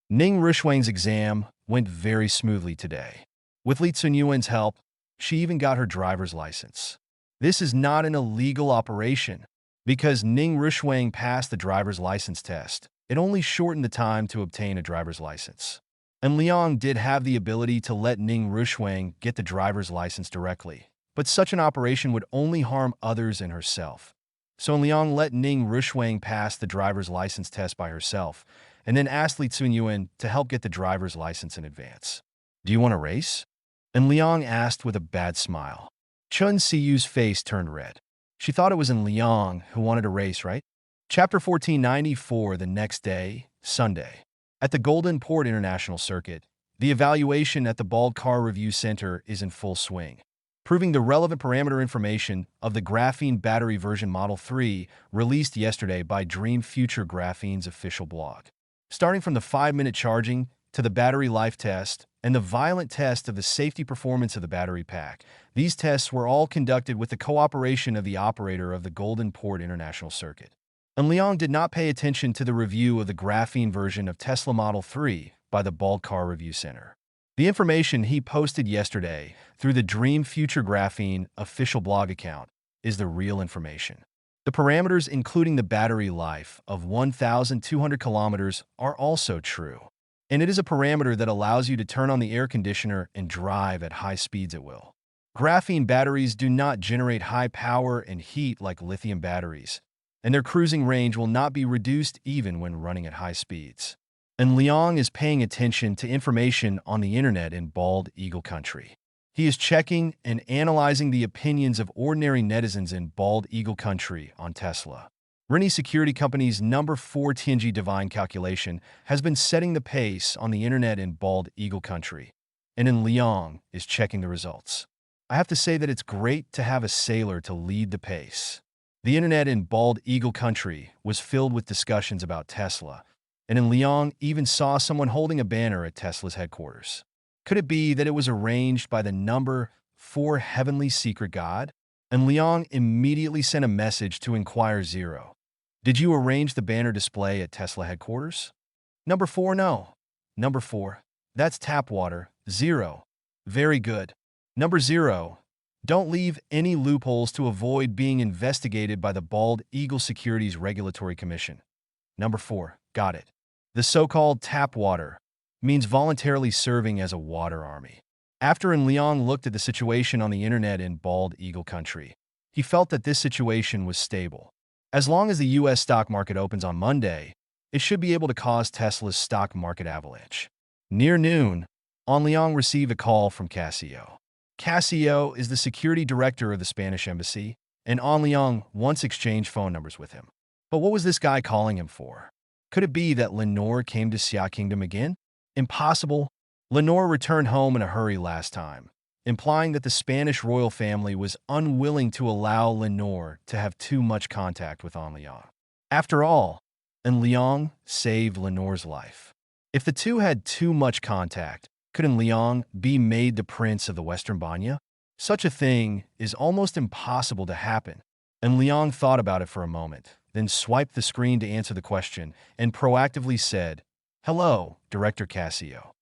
Ning Rushuang's exam went very smoothly today. With Li Tsunyuan's help, she even got her driver's license. This is not an illegal operation. Because Ning Rushuang passed the driver's license test, it only shortened the time to obtain a driver's license. And Liang did have the ability to let Ning Rushuang get the driver's license directly, but such an operation would only harm others and herself. So Liang let Ning Rushuang pass the driver's license test by herself, and then asked Li Tsunyuan to help get the driver's license in advance. Do you want to race? And Liang asked with a bad smile. Chen Xiyu's face turned red. She thought it was En Liang who wanted to race, right? Chapter 1494, the next day, Sunday. At the Golden Port International Circuit, the evaluation at the Bald Car Review Center is in full swing, proving the relevant parameter information of the Graphene Battery version Model 3 released yesterday by Dream Future Graphene's official blog. Starting from the 5-minute charging to the battery life test and the violent test of the safety performance of the battery pack, these tests were all conducted with the cooperation of the operator of the Golden Port International Circuit. And Liang did not pay attention to the review of the graphene version of Tesla Model 3 by the Bald Car Review Center. The information he posted yesterday through the Dream Future Graphene official blog account is the real information. The parameters including the battery life of 1,200 kilometers are also true. And it is a parameter that allows you to turn on the air conditioner and drive at high speeds at will. Graphene batteries do not generate high power and heat like lithium batteries, and their cruising range will not be reduced even when running at high speeds. And Liang is paying attention to information on the internet in Bald Eagle Country. He is checking and analyzing the opinions of ordinary netizens in Bald Eagle Country on Tesla. Rini Security Company's number 4 Tianji Divine calculation has been setting the pace on the internet in Bald Eagle Country, and En Liang is checking the results. I have to say that it's great to have a sailor to lead the pace. The internet in Bald Eagle Country was filled with discussions about Tesla, and En Liang even saw someone holding a banner at Tesla's headquarters. Could it be that it was arranged by the number 4 Heavenly Secret God? En Liang immediately sent a message to Inquire Zero. Did you arrange the banner display at Tesla headquarters? Number 4, no. Number 4, that's tap water. 0. Very good. Number 0, don't leave any loopholes to avoid being investigated by the Bald Eagle Securities Regulatory Commission. Number 4, got it. The so-called tap water means voluntarily serving as a water army. After En Liang looked at the situation on the internet in Bald Eagle Country, he felt that this situation was stable. As long as the U.S. stock market opens on Monday, it should be able to cause Tesla's stock market avalanche. Near noon, En Liang received a call from Casio. Casio is the security director of the Spanish embassy, and An Liang once exchanged phone numbers with him. But what was this guy calling him for? Could it be that Lenore came to Xia Kingdom again? Impossible. Lenore returned home in a hurry last time, implying that the Spanish royal family was unwilling to allow Lenore to have too much contact with An Liang. After all, An Liang saved Lenore's life. If the two had too much contact, could An Liang be made the prince of the Western Banya? Such a thing is almost impossible to happen. An Liang thought about it for a moment, then swiped the screen to answer the question and proactively said, "Hello, Director Cassio."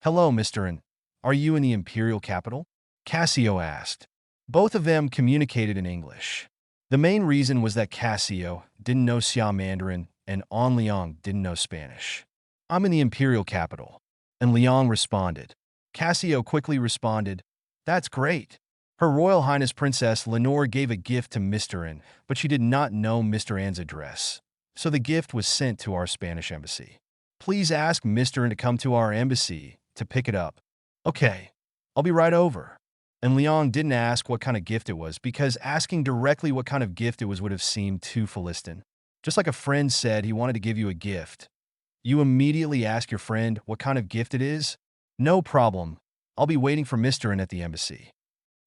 "Hello, Mr. N. Are you in the imperial capital?" Cassio asked. Both of them communicated in English. The main reason was that Cassio didn't know Xia Mandarin and An Liang didn't know Spanish. "I'm in the imperial capital." And Liang responded. Cassio quickly responded, "That's great." Her Royal Highness Princess Lenore gave a gift to Mr. N, but she did not know Mr. N's address, so the gift was sent to our Spanish embassy. "Please ask Mr. N to come to our embassy to pick it up." "Okay, I'll be right over." And Liang didn't ask what kind of gift it was because asking directly what kind of gift it was would have seemed too Philistine. Just like a friend said he wanted to give you a gift. You immediately ask your friend what kind of gift it is? "No problem. I'll be waiting for Mr. N at the embassy."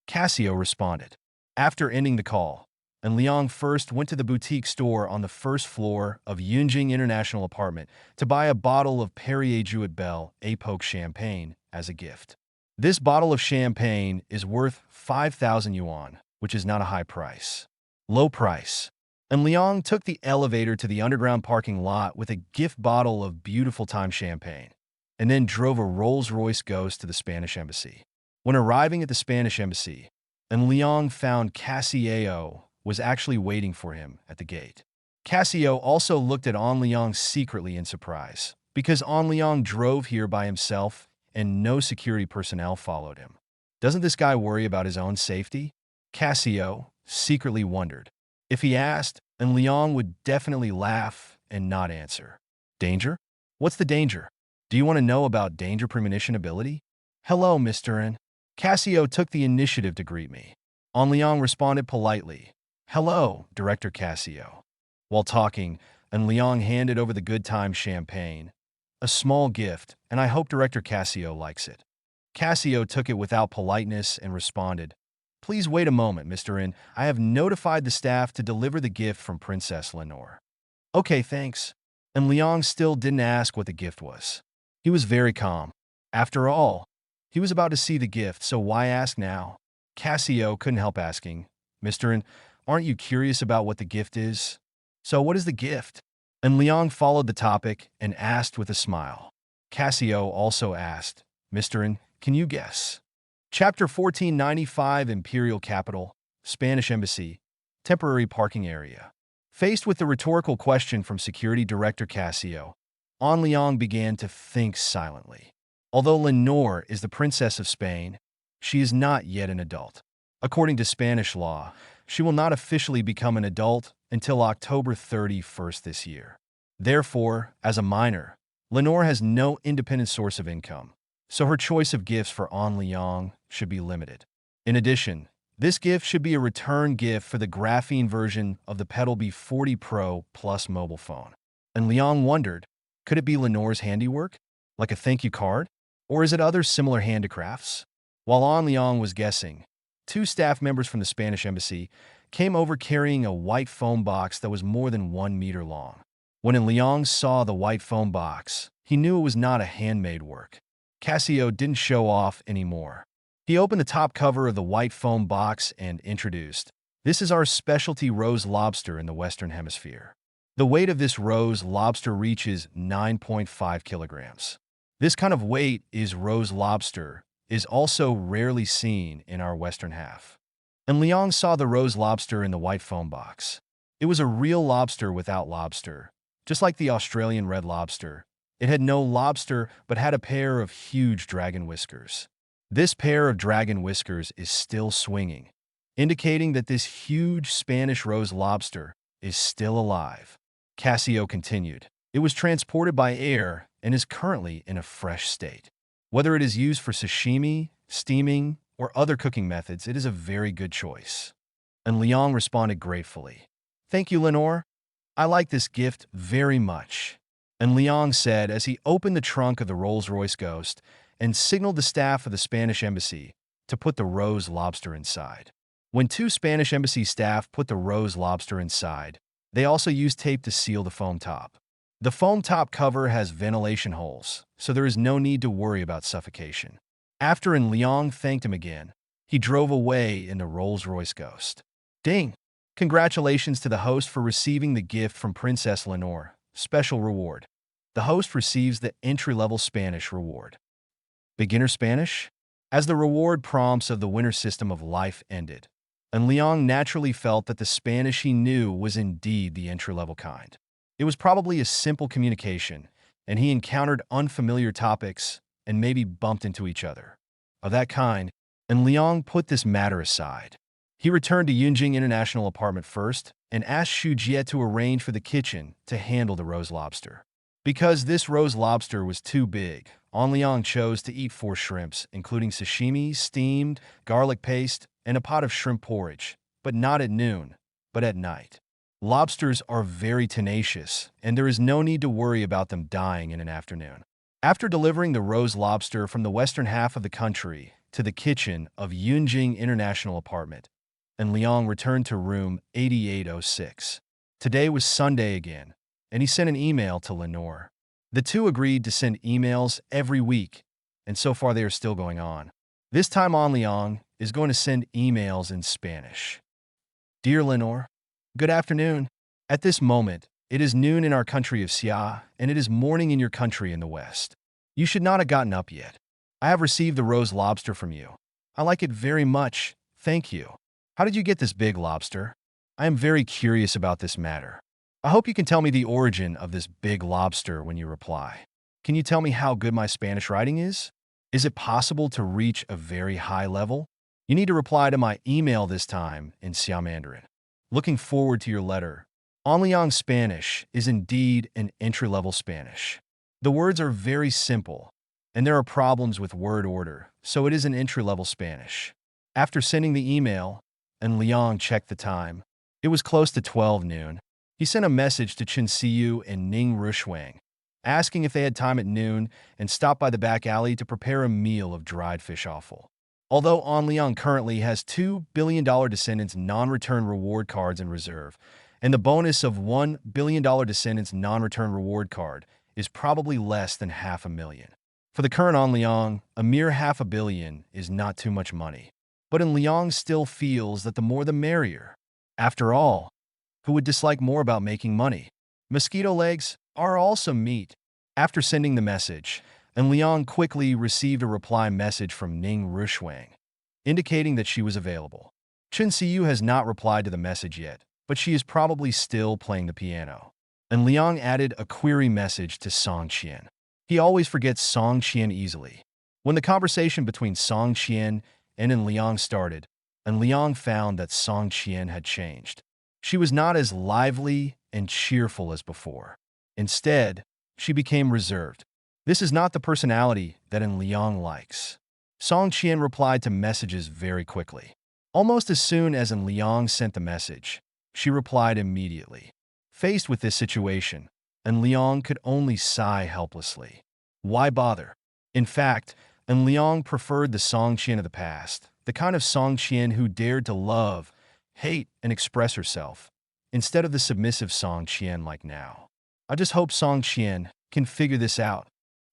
Cassio responded. After ending the call, and Liang first went to the boutique store on the first floor of Yunjing International Apartment to buy a bottle of Perrier Jouet Belle Epoque champagne as a gift. This bottle of champagne is worth 5,000 yuan, which is not a high price. Low price. And Liang took the elevator to the underground parking lot with a gift bottle of beautiful time champagne, and then drove a Rolls-Royce Ghost to the Spanish embassy. When arriving at the Spanish embassy, and Liang found Cassio was actually waiting for him at the gate. Cassio also looked at An Liang secretly in surprise, because An Liang drove here by himself and no security personnel followed him. Doesn't this guy worry about his own safety? Cassio secretly wondered. If he asked, An Liang would definitely laugh and not answer. Danger? What's the danger? Do you want to know about danger premonition ability? "Hello, Mr. N." Cassio took the initiative to greet me. An Liang responded politely. "Hello, Director Cassio." While talking, An Liang handed over the good time champagne, a small gift, and I hope Director Cassio likes it. Cassio took it without politeness and responded, "Please wait a moment, Mr. N. I have notified the staff to deliver the gift from Princess Lenore." "Okay, thanks." And Liang still didn't ask what the gift was. He was very calm. After all, he was about to see the gift, so why ask now? Cassio couldn't help asking, "Mr. N, aren't you curious about what the gift is?" "So what is the gift?" And Liang followed the topic and asked with a smile. Cassio also asked, "Mr. N, can you guess?" Chapter 1495 Imperial Capital, Spanish Embassy, Temporary Parking Area. Faced with the rhetorical question from Security Director Cassio, An Liang began to think silently. Although Lenore is the Princess of Spain, she is not yet an adult. According to Spanish law, she will not officially become an adult until October 31st this year. Therefore, as a minor, Lenore has no independent source of income, so her choice of gifts for An Liang should be limited. In addition, this gift should be a return gift for the graphene version of the Pedal B40 Pro Plus mobile phone. And Liang wondered, could it be Lenore's handiwork, like a thank you card? Or is it other similar handicrafts? While An Liang was guessing, two staff members from the Spanish embassy came over carrying a white foam box that was more than 1 meter long. When An Liang saw the white foam box, he knew it was not a handmade work. Cassio didn't show off anymore. He opened the top cover of the white foam box and introduced, "This is our specialty rose lobster in the Western Hemisphere." The weight of this rose lobster reaches 9.5 kilograms. This kind of weight is rose lobster is also rarely seen in our Western half. And Liang saw the rose lobster in the white foam box. It was a real lobster without lobster. Just like the Australian red lobster, it had no lobster but had a pair of huge dragon whiskers. This pair of dragon whiskers is still swinging, indicating that this huge Spanish rose lobster is still alive. Cassio continued, "It was transported by air and is currently in a fresh state. Whether it is used for sashimi, steaming, or other cooking methods, it is a very good choice." and Liang responded gratefully. Thank you, Lenore. I like this gift very much. And Liang said as he opened the trunk of the Rolls-Royce Ghost and signaled the staff of the Spanish embassy to put the rose lobster inside. When two Spanish embassy staff put the rose lobster inside, they also used tape to seal the foam top. The foam top cover has ventilation holes, so there is no need to worry about suffocation. After Liang thanked him again, he drove away in the Rolls-Royce Ghost. Ding! Congratulations to the host for receiving the gift from Princess Lenore. Special reward. The host receives the entry-level Spanish reward. Beginner Spanish? As the reward prompts of the winter system of life ended, and Liang naturally felt that the Spanish he knew was indeed the entry-level kind. It was probably a simple communication, and he encountered unfamiliar topics and maybe bumped into each other. Of that kind, and Liang put this matter aside. He returned to Yunjing International Apartment first and asked Xu Jie to arrange for the kitchen to handle the rose lobster. Because this rose lobster was too big, An Liang chose to eat 4 shrimps, including sashimi, steamed, garlic paste, and a pot of shrimp porridge, but not at noon, but at night. Lobsters are very tenacious, and there is no need to worry about them dying in an afternoon. After delivering the rose lobster from the western half of the country to the kitchen of Yunjing International Apartment, and Liang returned to room 8806. Today was Sunday again, and he sent an email to Lenore. The two agreed to send emails every week, and so far they are still going on. This time An Liang is going to send emails in Spanish. Dear Lenore, good afternoon. At this moment, it is noon in our country of Xia, and it is morning in your country in the West. You should not have gotten up yet. I have received the rose lobster from you. I like it very much, thank you. How did you get this big lobster? I am very curious about this matter. I hope you can tell me the origin of this big lobster when you reply. Can you tell me how good my Spanish writing is? Is it possible to reach a very high level? You need to reply to my email this time in Xia Mandarin. Looking forward to your letter. An Liang's Spanish is indeed an entry-level Spanish. The words are very simple, and there are problems with word order, so it is an entry-level Spanish. After sending the email, and Liang checked the time, it was close to 12 noon. He sent a message to Chen Xiyu and Ning Rushuang, asking if they had time at noon and stopped by the back alley to prepare a meal of dried fish offal. Although An Liang currently has $2 billion Descendants non-return reward cards in reserve, and the bonus of $1 billion Descendants non-return reward card is probably less than $500,000. For the current An Liang, a mere $500 million is not too much money. But Liang still feels that the more the merrier. After all, who would dislike more about making money? Mosquito legs are also meat. After sending the message, Liang quickly received a reply message from Ning Rushuang, indicating that she was available. Chen Xiyu has not replied to the message yet, but she is probably still playing the piano. And Liang added a query message to Song Qian. He always forgets Song Qian easily. When the conversation between Song Qian and Liang started, and Liang found that Song Qian had changed. She was not as lively and cheerful as before. Instead, she became reserved. This is not the personality that Liang likes. Song Qian replied to messages very quickly. Almost as soon as Liang sent the message, she replied immediately. Faced with this situation, Liang could only sigh helplessly. Why bother? In fact, Liang preferred the Song Qian of the past, the kind of Song Qian who dared to love, hate, and express herself, instead of the submissive Song Qian like now. I just hope Song Qian can figure this out.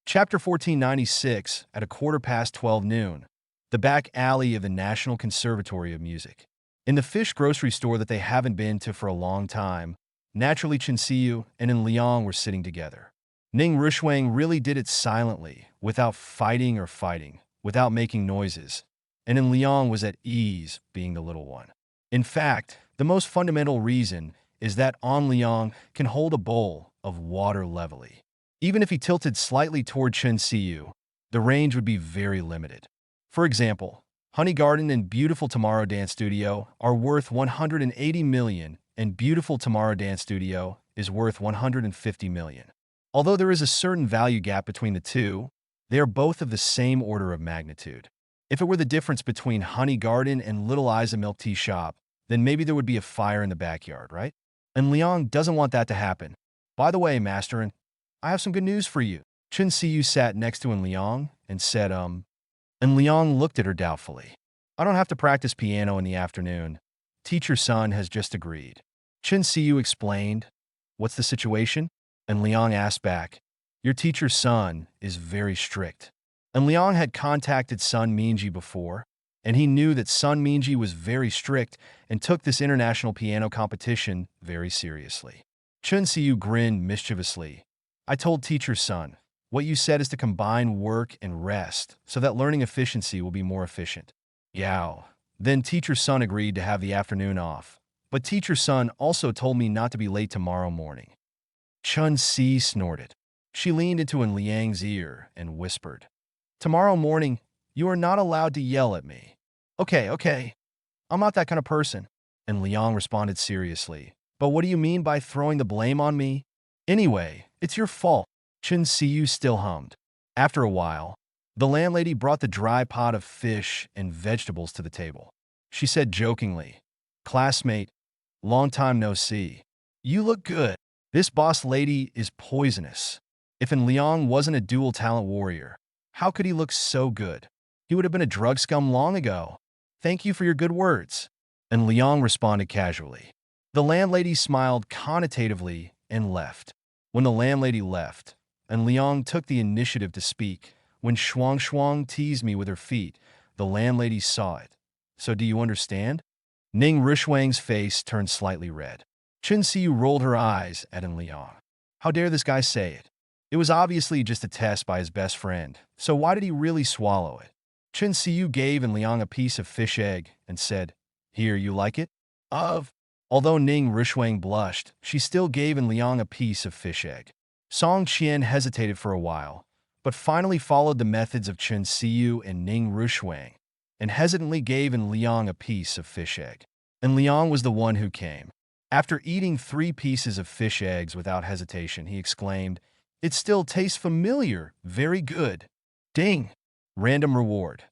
Chapter 1496, at 12:15 noon, the back alley of the National Conservatory of Music. In the fish grocery store that they haven't been to for a long time, naturally Chen Xiyu and Liang were sitting together. Ning Rushuang really did it silently, without fighting or fighting, without making noises, and Liang was at ease being the little one. In fact, the most fundamental reason is that An Liang can hold a bowl of water levelly. Even if he tilted slightly toward Chen Xiyu, the range would be very limited. For example, Honey Garden and Beautiful Tomorrow Dance Studio are worth 180 million, and Beautiful Tomorrow Dance Studio is worth 150 million. Although there is a certain value gap between the two, they are both of the same order of magnitude. If it were the difference between Honey Garden and Little Isa Milk Tea Shop, then maybe there would be a fire in the backyard, right? And Liang doesn't want that to happen. By the way, Master, I have some good news for you. Chun Siyu sat next to Liang and said, And Liang looked at her doubtfully. I don't have to practice piano in the afternoon. Teacher Sun has just agreed. Chun Siyu explained, What's the situation? And Liang asked back, Your teacher Sun is very strict. And Liang had contacted Sun Minji before, and he knew that Sun Minji was very strict and took this international piano competition very seriously. Chun Siyu grinned mischievously. I told teacher Sun, what you said is to combine work and rest so that learning efficiency will be more efficient. Yao. Then teacher Sun agreed to have the afternoon off, but teacher Sun also told me not to be late tomorrow morning. Chun Si snorted. She leaned into Liang's ear and whispered, Tomorrow morning, you are not allowed to yell at me. Okay. I'm not that kind of person. And Liang responded seriously. But what do you mean by throwing the blame on me? Anyway, it's your fault. Chun Siyu still hummed. After a while, the landlady brought the dry pot of fish and vegetables to the table. She said jokingly, Classmate, long time no see. You look good. This boss lady is poisonous. If Liang wasn't a dual talent warrior, how could he look so good? He would have been a drug scum long ago. Thank you for your good words. And Liang responded casually. The landlady smiled connotatively and left. When the landlady left, and Liang took the initiative to speak, when Shuang teased me with her feet, the landlady saw it. So do you understand? Ning Rishuang's face turned slightly red. Chun Siyu rolled her eyes at Liang. How dare this guy say it? It was obviously just a test by his best friend, so why did he really swallow it? Chun Siyu gave Liang a piece of fish egg and said, Here, you like it? Although Ning Rishuang blushed, she still gave Liang a piece of fish egg. Song Qian hesitated for a while, but finally followed the methods of Chun Siyu and Ning Rishuang, and hesitantly gave Liang a piece of fish egg. And Liang was the one who came. After eating 3 pieces of fish eggs without hesitation, he exclaimed, It still tastes familiar. Very good. Ding! Random reward.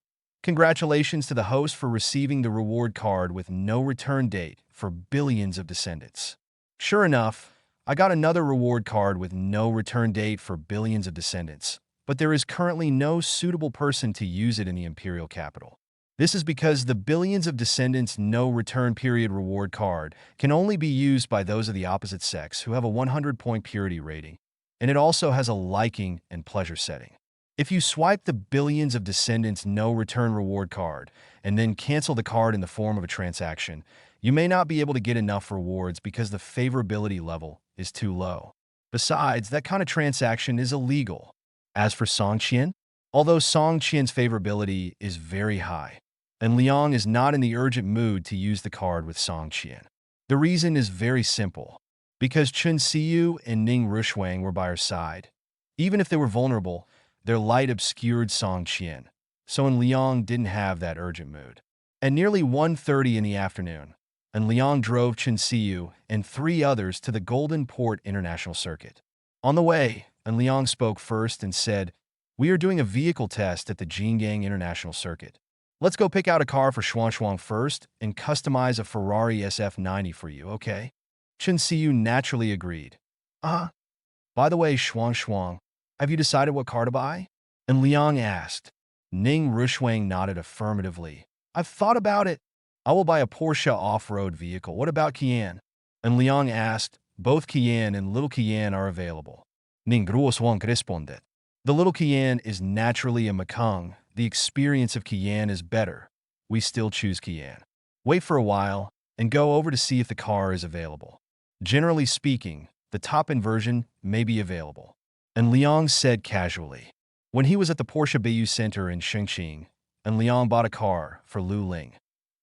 Congratulations to the host for receiving the reward card with no return date for billions of descendants. Sure enough, I got another reward card with no return date for billions of descendants, but there is currently no suitable person to use it in the imperial capital. This is because the billions of descendants no return period reward card can only be used by those of the opposite sex who have a 100-point purity rating, and it also has a liking and pleasure setting. If you swipe the billions of descendants no return reward card and then cancel the card in the form of a transaction, you may not be able to get enough rewards because the favorability level is too low. Besides, that kind of transaction is illegal. As for Song Qian, although Song Qian's favorability is very high, and Liang is not in the urgent mood to use the card with Song Qian. The reason is very simple. Because Chun Siyu and Ning Rishuang were by her side. Even if they were vulnerable, their light obscured Song Qian, so Liang didn't have that urgent mood. At nearly 1:30 in the afternoon, Liang drove Chun Siyu and 3 others to the Golden Port International Circuit. On the way, Liang spoke first and said, We are doing a vehicle test at the Jingang International Circuit. Let's go pick out a car for Shuang first and customize a Ferrari SF90 for you, okay? Chun Siyu naturally agreed. By the way, Shuang, have you decided what car to buy? And Liang asked. Ning Rishuang nodded affirmatively. I've thought about it. I will buy a Porsche off-road vehicle. What about Qian? And Liang asked. Both Qian and Little Qian are available. Ning Rishuang responded. The Little Qian is naturally a Mekong. The experience of Qian is better. We still choose Qian. Wait for a while and go over to see if the car is available. Generally speaking, the top-end version may be available. And Liang said casually. When he was at the Porsche Bayou Center in Shengqing, and Liang bought a car for Lu Ling.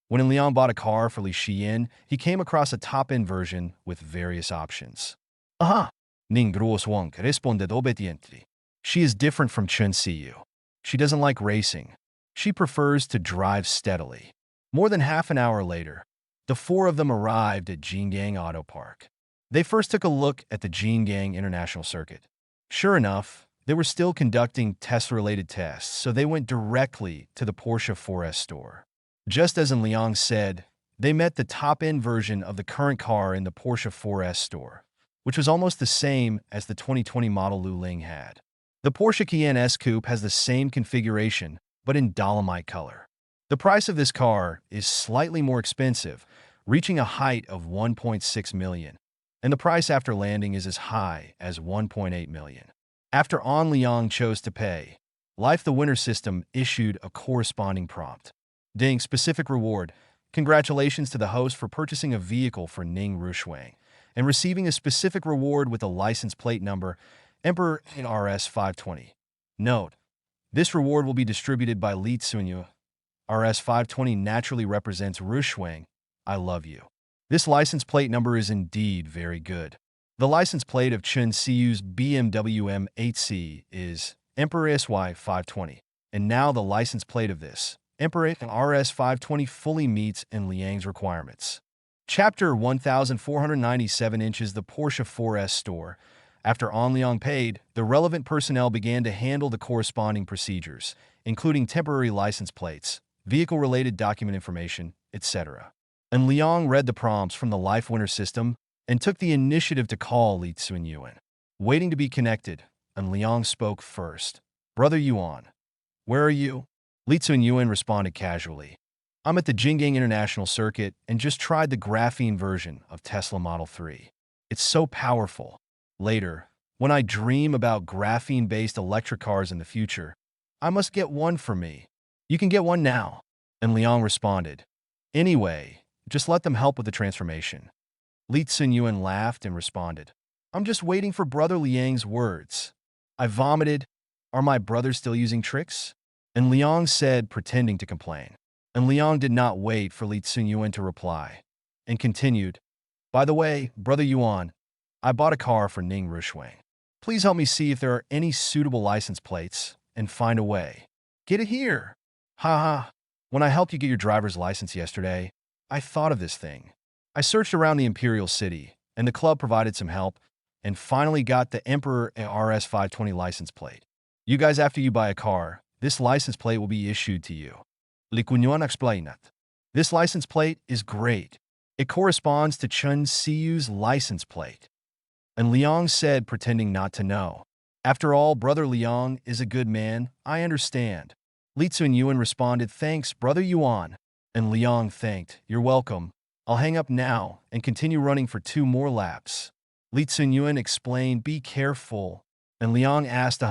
When Liang bought a car for Li Xian, he came across a top-end version with various options. Ning Rishuang responded obediently. She is different from Chun Siyu. She doesn't like racing. She prefers to drive steadily. More than half an hour later, the 4 of them arrived at Jingang Auto Park. They first took a look at the Jingang International Circuit. Sure enough, they were still conducting test-related tests, so they went directly to the Porsche 4S store. Just as Liang said, They met the top-end version of the current car in the Porsche 4S store, which was almost the same as the 2020 model Lu Ling had. The Porsche Cayenne S Coupe has the same configuration, but in dolomite color. The price of this car is slightly more expensive, reaching a height of 1.6 million, and the price after landing is as high as 1.8 million. After On Liang chose to pay, Life the Winner system issued a corresponding prompt. Ding specific reward. Congratulations to the host for purchasing a vehicle for Ning Rushwang and receiving a specific reward with a license plate number Emperor in RS520. Note: this reward will be distributed by Li Tsunyu. RS520 naturally represents Rushwang. I love you. This license plate number is indeed very good. The license plate of Chun Siyu's BMW M8C is Emperor SY520, and now the license plate of this Emperor RS520 fully meets in Liang's requirements. Chapter 1497 inches the Porsche 4S store. After On Liang paid, the relevant personnel began to handle the corresponding procedures, including temporary license plates, vehicle-related document information, etc. And Liang read the prompts from the Life Winner system and took the initiative to call Li Tsunyuan. Waiting to be connected, and Liang spoke first. Brother Yuan, where are you? Li Tsunyuan responded casually. I'm at the Jinggang International Circuit and just tried the graphene version of Tesla Model 3. It's so powerful. Later, when I dream about graphene-based electric cars in the future, I must get one for me. You can get one now. And Liang responded. Anyway, just let them help with the transformation. Li Tsunyuan laughed and responded. I'm just waiting for Brother Liang's words. I vomited. Are my brothers still using tricks? And Liang said, pretending to complain. And Liang did not wait for Li Tsunyuan to reply, and continued, by the way, Brother Yuan, I bought a car for Ning Rushwang. Please help me see if there are any suitable license plates, and find a way. Get it here. Ha. When I helped you get your driver's license yesterday, I thought of this thing. I searched around the Imperial City, and the club provided some help, and finally got the Emperor RS520 license plate. You guys, after you buy a car, this license plate will be issued to you. Li Kunyuan explained. This license plate is great. It corresponds to Chun Siyu's license plate. And Liang said, pretending not to know. After all, Brother Liang is a good man, I understand. Li Tsunyuan responded, thanks, Brother Yuan. And Liang thanked, you're welcome. I'll hang up now and continue running for 2 more laps. Li Tsunyuan explained, be careful. And Liang asked,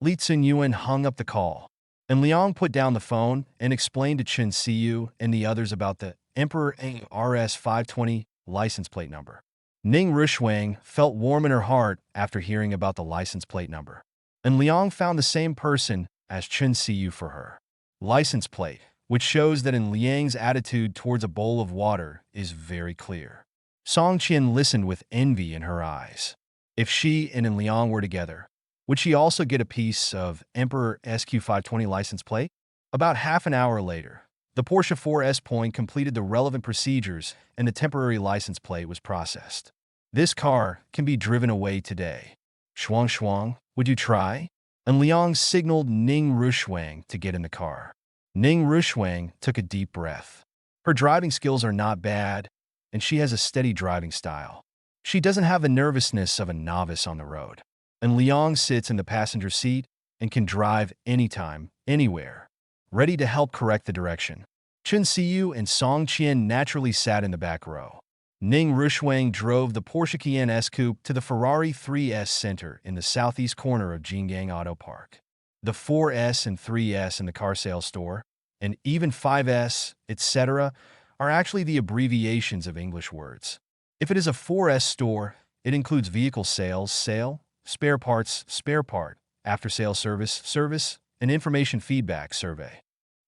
Li Tsunyuan hung up the call. And Liang put down the phone and explained to Chun Siyu and the others about the Emperor RS520 license plate number. Ning Rushwang felt warm in her heart after hearing about the license plate number. And Liang found the same person as Chun Siyu for her license plate, which shows that in Liang's attitude towards a bowl of water is very clear. Song Qian listened with envy in her eyes. If she and Liang were together, would she also get a piece of Emperor SQ520 license plate? About half an hour later, the Porsche 4S Point completed the relevant procedures and the temporary license plate was processed. This car can be driven away today. Shuang, would you try? And Liang signaled Ning Rushwang to get in the car. Ning Rushwang took a deep breath. Her driving skills are not bad, and she has a steady driving style. She doesn't have the nervousness of a novice on the road. And Liang sits in the passenger seat and can drive anytime, anywhere, ready to help correct the direction. Chun Siyu and Song Qian naturally sat in the back row. Ning Rushwang drove the Porsche Cayenne S Coupe to the Ferrari 3S Center in the southeast corner of Jinggang Auto Park. The 4S and 3S in the car sales store, and even 5S, etc., are actually the abbreviations of English words. If it is a 4S store, it includes vehicle sales, sale, spare parts, spare part, after-sale service, and information feedback survey.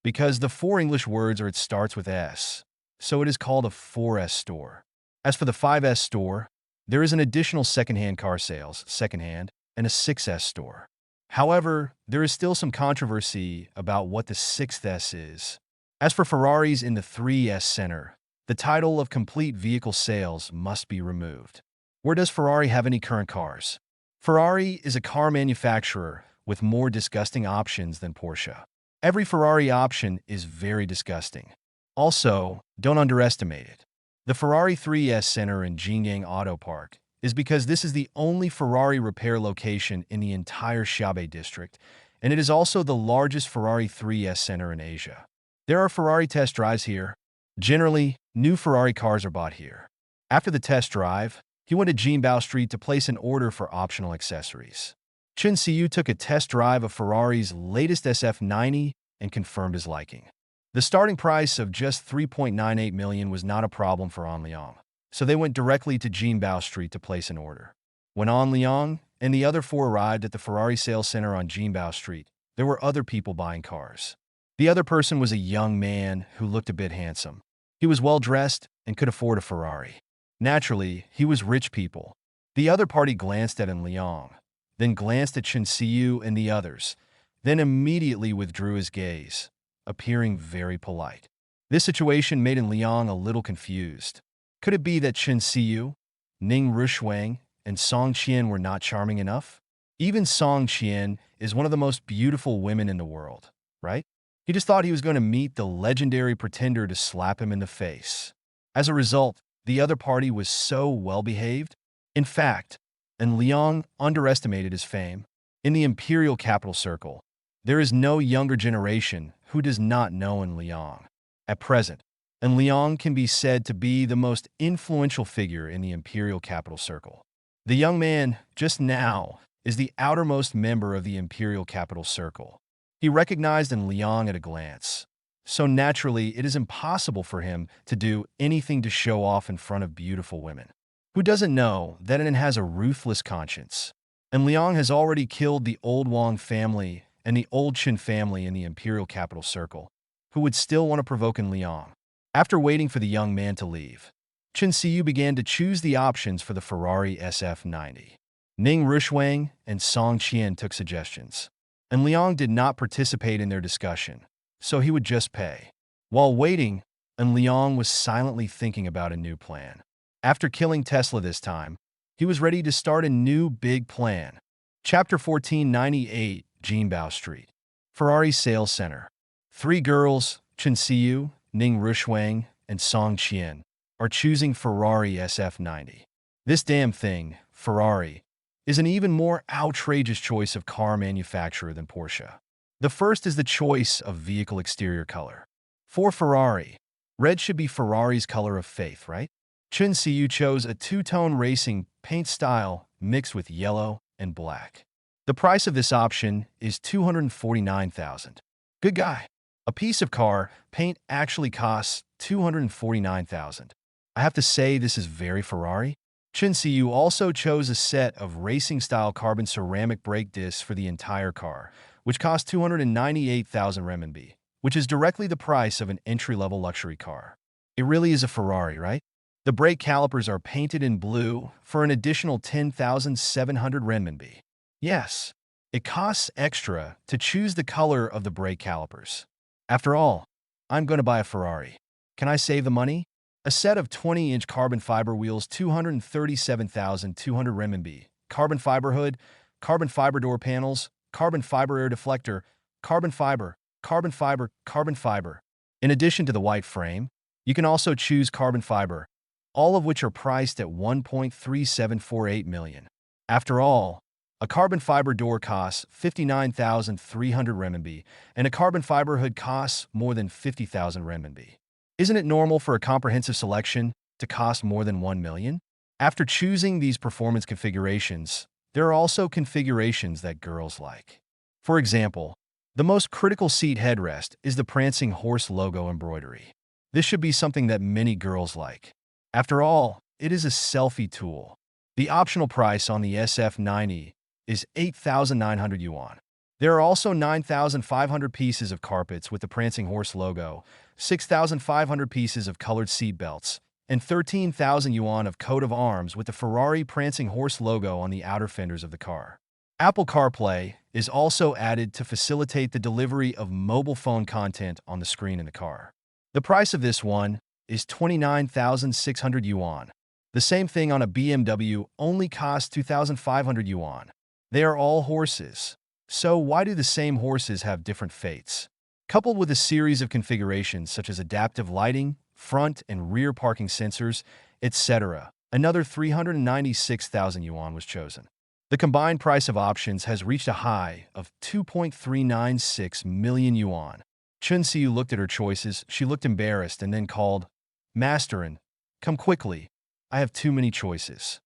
Because the 4 English words it starts with S, so it is called a 4S store. As for the 5S store, there is an additional second-hand car sales, second-hand, and a 6S store. However, there is still some controversy about what the 6th S is. As for Ferraris in the 3S Center, the title of complete vehicle sales must be removed. Where does Ferrari have any current cars? Ferrari is a car manufacturer with more disgusting options than Porsche. Every Ferrari option is very disgusting. Also, don't underestimate it. The Ferrari 3S Center in Jingyang Auto Park is because this is the only Ferrari repair location in the entire Xiaobei district, and it is also the largest Ferrari 3S Center in Asia. There are Ferrari test drives here. Generally, new Ferrari cars are bought here. After the test drive, he went to Jinbao Street to place an order for optional accessories. Chen Siyu took a test drive of Ferrari's latest SF90 and confirmed his liking. The starting price of just 3.98 million was not a problem for An Liang, so they went directly to Jinbao Street to place an order. When An Liang and the other four arrived at the Ferrari sales center on Jinbao Street, there were other people buying cars. The other person was a young man who looked a bit handsome. He was well-dressed and could afford a Ferrari. Naturally, he was rich people. The other party glanced at An Liang, then glanced at Chen Siyu and the others, then immediately withdrew his gaze, appearing very polite. This situation made An Liang a little confused. Could it be that Chen Siyu, Ning Rushuang, and Song Qian were not charming enough? Even Song Qian is one of the most beautiful women in the world, right? He just thought he was going to meet the legendary pretender to slap him in the face. As a result, the other party was so well-behaved. In fact, An Liang underestimated his fame. In the imperial capital circle, there is no younger generation who does not know An Liang. At present, An Liang can be said to be the most influential figure in the imperial capital circle. The young man, just now, is the outermost member of the imperial capital circle. He recognized An Liang at a glance. So naturally, it is impossible for him to do anything to show off in front of beautiful women. Who doesn't know that it has a ruthless conscience? An Liang has already killed the old Wang family and the old Qin family in the imperial capital circle, who would still want to provoke An Liang. After waiting for the young man to leave, Chen Siyu began to choose the options for the Ferrari SF90. Ning Rushuang and Song Qian took suggestions. An Liang did not participate in their discussion, so he would just pay. While waiting, An Liang was silently thinking about a new plan. After killing Tesla this time, he was ready to start a new big plan. Chapter 1498, Jinbao Street. Ferrari Sales Center. Three girls, Chen Siyu, Ning Rushuang, and Song Qian, are choosing Ferrari SF90. This damn thing, Ferrari, is an even more outrageous choice of car manufacturer than Porsche. The first is the choice of vehicle exterior color. For Ferrari, red should be Ferrari's color of faith, right? Chen Siyu chose a two-tone racing paint style mixed with yellow and black. The price of this option is 249,000. Good guy. A piece of car paint actually costs 249,000. I have to say this is very Ferrari. Chen Siyu also chose a set of racing-style carbon ceramic brake discs for the entire car, which cost 298,000 renminbi, which is directly the price of an entry-level luxury car. It really is a Ferrari, right? The brake calipers are painted in blue for an additional 10,700 renminbi. Yes, it costs extra to choose the color of the brake calipers. After all, I'm going to buy a Ferrari. Can I save the money? A set of 20-inch carbon fiber wheels, 237,200 renminbi, carbon fiber hood, carbon fiber door panels, carbon fiber air deflector, carbon fiber, carbon fiber, carbon fiber. In addition to the white frame, you can also choose carbon fiber, all of which are priced at 1.3748 million. After all, a carbon fiber door costs 59,300 renminbi, and a carbon fiber hood costs more than 50,000 renminbi. Isn't it normal for a comprehensive selection to cost more than 1 million? After choosing these performance configurations, there are also configurations that girls like. For example, the most critical seat headrest is the prancing horse logo embroidery. This should be something that many girls like. After all, it is a selfie tool. The optional price on the SF90 is 8,900 yuan. There are also 9,500 pieces of carpets with the prancing horse logo, 6,500 pieces of colored seat belts, and 13,000 yuan of coat of arms with the Ferrari prancing horse logo on the outer fenders of the car. Apple CarPlay is also added to facilitate the delivery of mobile phone content on the screen in the car. The price of this one is 29,600 yuan. The same thing on a BMW only costs 2,500 yuan. They are all horses. So why do the same horses have different fates? coupled with a series of configurations such as adaptive lighting, front and rear parking sensors, etc. Another 396,000 yuan was chosen. The combined price of options has reached a high of 2.396 million yuan. Chun Siu looked at her choices. She looked embarrassed and then called, "Masterin, come quickly. I have too many choices."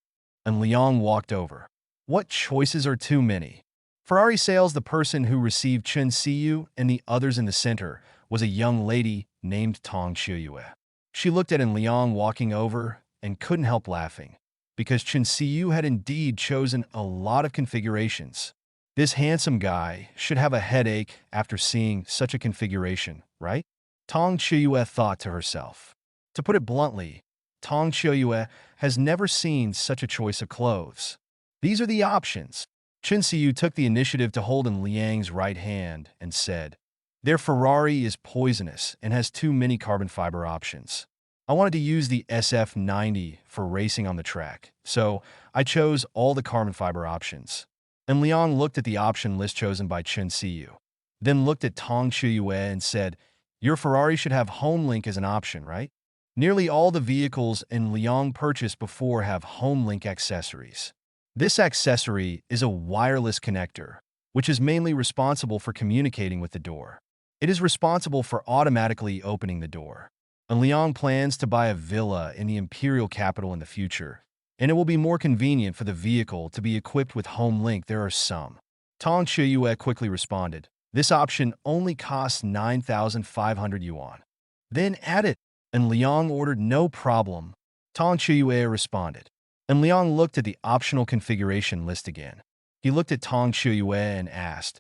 And Liang walked over. What choices are too many? Ferrari sales. The person who received Chun Siu and the others in the center was a young lady named Tong Shiyue. She looked at Liang walking over and couldn't help laughing, because Chun Siu had indeed chosen a lot of configurations. This handsome guy should have a headache after seeing such a configuration, right? Tong Shiyue thought to herself. To put it bluntly, Tong Shiyue has never seen such a choice of clothes. These are the options. Chun Siu took the initiative to hold in Liang's right hand and said, "Their Ferrari is poisonous and has too many carbon fiber options. I wanted to use the SF90 for racing on the track, so I chose all the carbon fiber options." And Liang looked at the option list chosen by Chun Siu, then looked at Tong Shiyue and said, "Your Ferrari should have home link as an option, right? Nearly all the vehicles in Liang purchased before have home link accessories. This accessory is a wireless connector, which is mainly responsible for communicating with the door. It is responsible for automatically opening the door. And Liang plans to buy a villa in the imperial capital in the future, and it will be more convenient for the vehicle to be equipped with home link. There are some." Tong Shiyue quickly responded, "This option only costs 9,500 yuan. Then add it." And Liang ordered, "No problem." Tong Shiyue responded. And Liang looked at the optional configuration list again. He looked at Tong Shiyue and asked,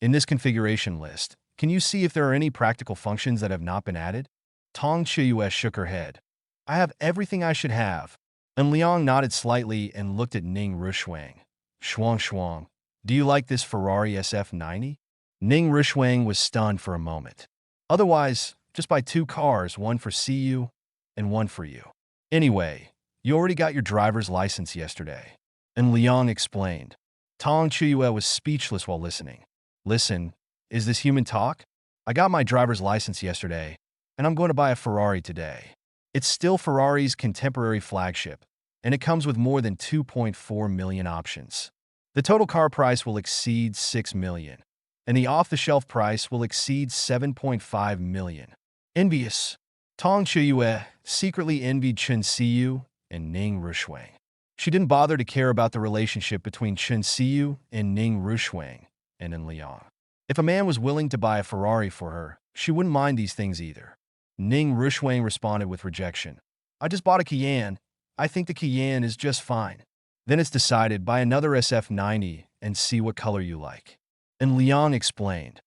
"In this configuration list, can you see if there are any practical functions that have not been added?" Tong Shiyue shook her head. "I have everything I should have." And Liang nodded slightly and looked at Ning Rushuang. "Shuang Shuang, do you like this Ferrari SF90? Ning Rushuang was stunned for a moment. "Otherwise, just buy 2 cars, one for CU and one for you. Anyway, you already got your driver's license yesterday." And Liang explained. Tong Shiyue was speechless while listening. "Listen, is this human talk? I got my driver's license yesterday, and I'm going to buy a Ferrari today. It's still Ferrari's contemporary flagship, and it comes with more than 2.4 million options. The total car price will exceed 6 million, and the off-the-shelf price will exceed 7.5 million. Envious. Tong Shiyue secretly envied Chun Siu and Ning Rushuang. She didn't bother to care about the relationship between Chun Siu and Ning Rushuang and in Liang. If a man was willing to buy a Ferrari for her, she wouldn't mind these things either. Ning Rushuang responded with rejection. "I just bought a Cayenne. I think the Cayenne is just fine." "Then it's decided, buy another SF90 and see what color you like." And Liang explained.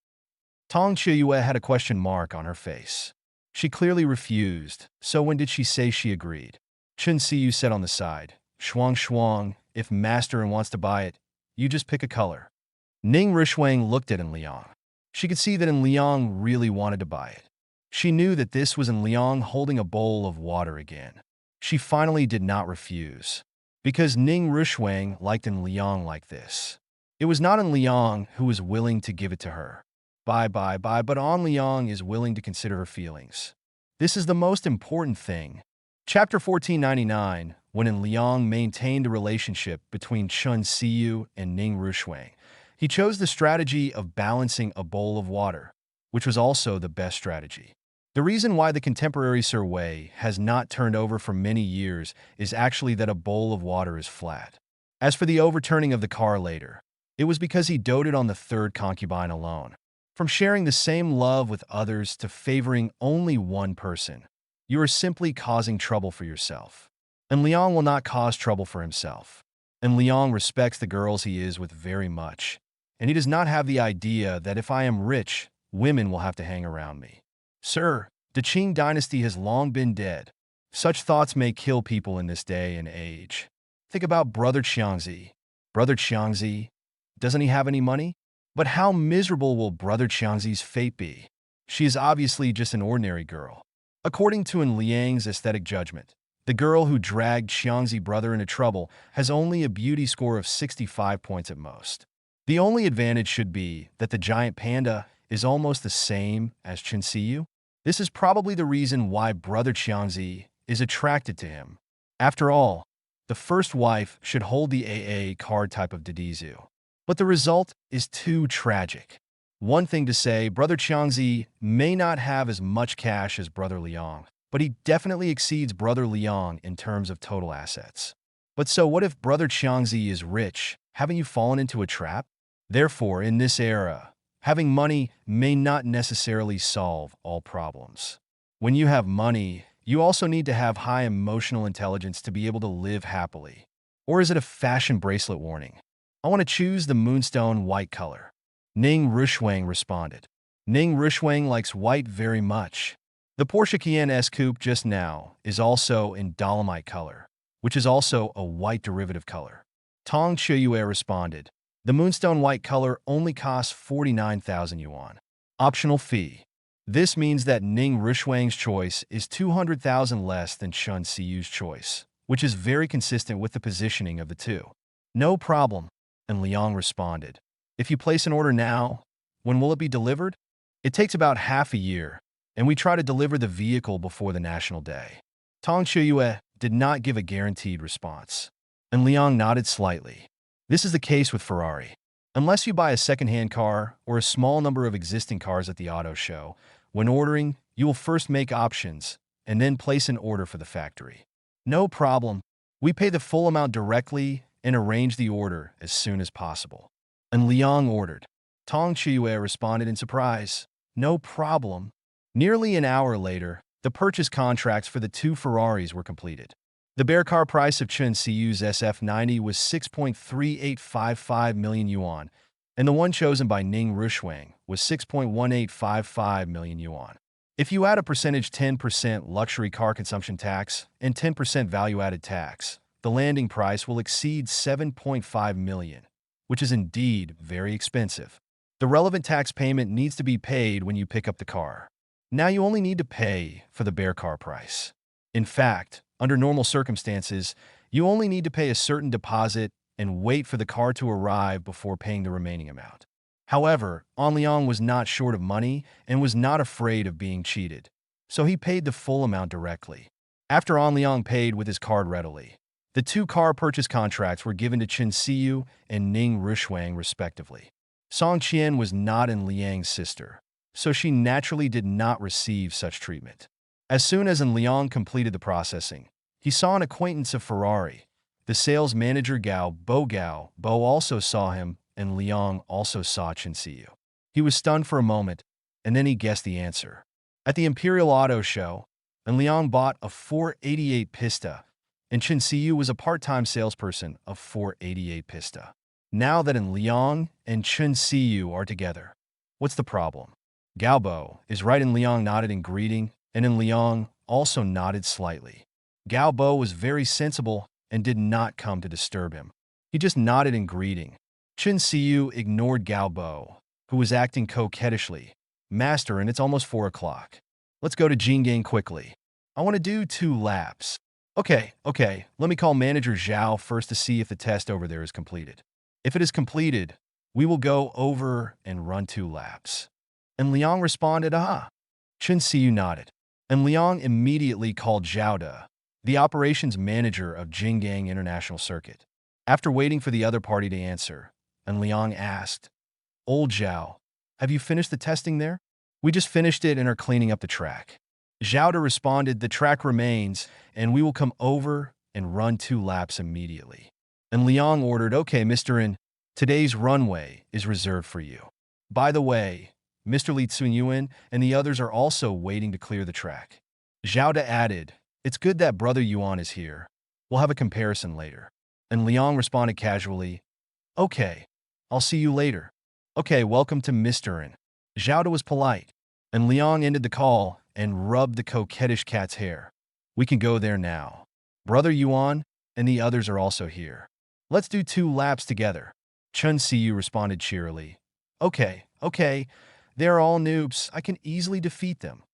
Tong Shiyue had a question mark on her face. She clearly refused, so when did she say she agreed? Chun Siu said on the side, "Shuang Shuang, if Master wants to buy it, you just pick a color." Ning Rushuang looked at Liang. She could see that Liang really wanted to buy it. She knew that this was Liang holding a bowl of water again. She finally did not refuse, because Ning Rushuang liked Liang like this. It was not Liang who was willing to give it to her. Bye, but Liang is willing to consider her feelings. This is the most important thing. Chapter 1499, when Liang maintained a relationship between Chun Siu and Ning Rushuang, he chose the strategy of balancing a bowl of water, which was also the best strategy. The reason why the contemporary Sir Wei has not turned over for many years is actually that a bowl of water is flat. As for the overturning of the car later, it was because he doted on the third concubine alone. From sharing the same love with others to favoring only one person, you are simply causing trouble for yourself. And Liang will not cause trouble for himself. And Liang respects the girls he is with very much. And he does not have the idea that if I am rich, women will have to hang around me. Sir, the Qing dynasty has long been dead. Such thoughts may kill people in this day and age. Think about Brother Xiangzi. Brother Xiangzi, doesn't he have any money? But how miserable will Brother Xiangzi's fate be? She is obviously just an ordinary girl. According to Liang's aesthetic judgment, the girl who dragged Xiangzi brother into trouble has only a beauty score of 65 points at most. The only advantage should be that the giant panda is almost the same as Chun Siyu. This is probably the reason why Brother Xiangzi is attracted to him. After all, the first wife should hold the AA card type of Dedizu. But the result is too tragic. One thing to say, Brother Xiangzi may not have as much cash as Brother Liang, but he definitely exceeds Brother Liang in terms of total assets. But so what if Brother Xiangzi is rich? Haven't you fallen into a trap? Therefore, in this era, having money may not necessarily solve all problems. When you have money, you also need to have high emotional intelligence to be able to live happily. Or is it a fashion bracelet warning? I want to choose the moonstone white color. Ning Rushuang responded. Ning Rushuang likes white very much. The Porsche Cayenne S Coupe just now is also in dolomite color, which is also a white derivative color. Tong Chuyue responded. The moonstone white color only costs 49,000 yuan. Optional fee. This means that Ning Rushuang's choice is 200,000 less than Chun Siyu's choice, which is very consistent with the positioning of the two. No problem, and Liang responded. If you place an order now, when will it be delivered? It takes about half a year, and we try to deliver the vehicle before the National Day. Tong Chuyue did not give a guaranteed response, and Liang nodded slightly. This is the case with Ferrari. Unless you buy a second-hand car or a small number of existing cars at the auto show, when ordering, you will first make options and then place an order for the factory. No problem. We pay the full amount directly and arrange the order as soon as possible. And Liang ordered. Tong Chuyue responded in surprise. No problem. Nearly an hour later, the purchase contracts for the two Ferraris were completed. The bear car price of Chun Siyu's SF90 was 6.3855 million yuan, and the one chosen by Ning Rushuang was 6.1855 million yuan. If you add a percentage 10% luxury car consumption tax and 10% value-added tax, the landing price will exceed 7.5 million, which is indeed very expensive. The relevant tax payment needs to be paid when you pick up the car. Now you only need to pay for the bear car price. In fact, under normal circumstances, you only need to pay a certain deposit and wait for the car to arrive before paying the remaining amount. However, An Liang was not short of money and was not afraid of being cheated, so he paid the full amount directly. After An Liang paid with his card readily, the two car purchase contracts were given to Chun Siyu and Ning Rushuang respectively. Song Qian was not An Liang's sister, so she naturally did not receive such treatment. As soon as An Liang completed the processing, he saw an acquaintance of Ferrari. The sales manager Gao Bo also saw him, and Liang also saw Chun Siyu. He was stunned for a moment, and then he guessed the answer. At the Imperial Auto Show, An Liang bought a 488 Pista, and Chun Siyu was a part-time salesperson of 488 Pista. Now that An Liang and Chun Siyu are together, what's the problem? Gao Bo is right, and Liang nodded in greeting, and An Liang also nodded slightly. Gao Bo was very sensible and did not come to disturb him. He just nodded in greeting. Chun Siyu ignored Gao Bo, who was acting coquettishly. Master, and it's almost 4 o'clock. Let's go to Jinggang quickly. I want to do 2 laps. Okay, let me call Manager Zhao first to see if the test over there is completed. If it is completed, we will go over and run 2 laps. And Liang responded, ah. Chun Siyu nodded. And Liang immediately called Zhao De, the operations manager of Jinggang International Circuit. After waiting for the other party to answer, and Liang asked, Old Zhao, have you finished the testing there? We just finished it and are cleaning up the track. Zhao De responded, the track remains, and we will come over and run 2 laps immediately. And Liang ordered, okay, Mr. In, today's runway is reserved for you. By the way, Mr. Li Tsunyuan and the others are also waiting to clear the track. Zhao De added, it's good that Brother Yuan is here. We'll have a comparison later. And Liang responded casually, okay, I'll see you later. Okay, welcome to Mr. In. Zhao De was polite, and Liang ended the call and rubbed the coquettish cat's hair. We can go there now. Brother Yuan and the others are also here. Let's do 2 laps together. Chun Siyu responded cheerily. Okay, they're all noobs. I can easily defeat them.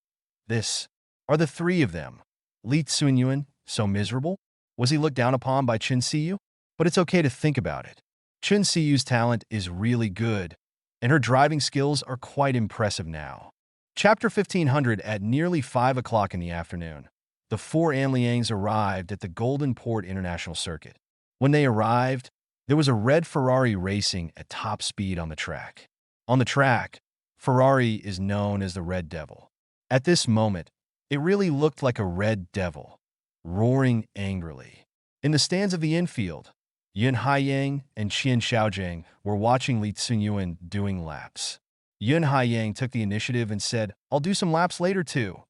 This are the 3 of them. Li Tsunyuan, so miserable? Was he looked down upon by Chun Siyu? But it's okay to think about it. Chun Siyu's talent is really good, and her driving skills are quite impressive now. Chapter 1500. At nearly 5 o'clock in the afternoon, the four Anliangs arrived at the Golden Port International Circuit. When they arrived, there was a red Ferrari racing at top speed on the track. On the track, Ferrari is known as the Red Devil. At this moment, it really looked like a red devil, roaring angrily. In the stands of the infield, Yun Haiyang and Qian Xiaojing were watching Li Tsunyuan doing laps. Yun Haiyang took the initiative and said, "I'll do some laps later too."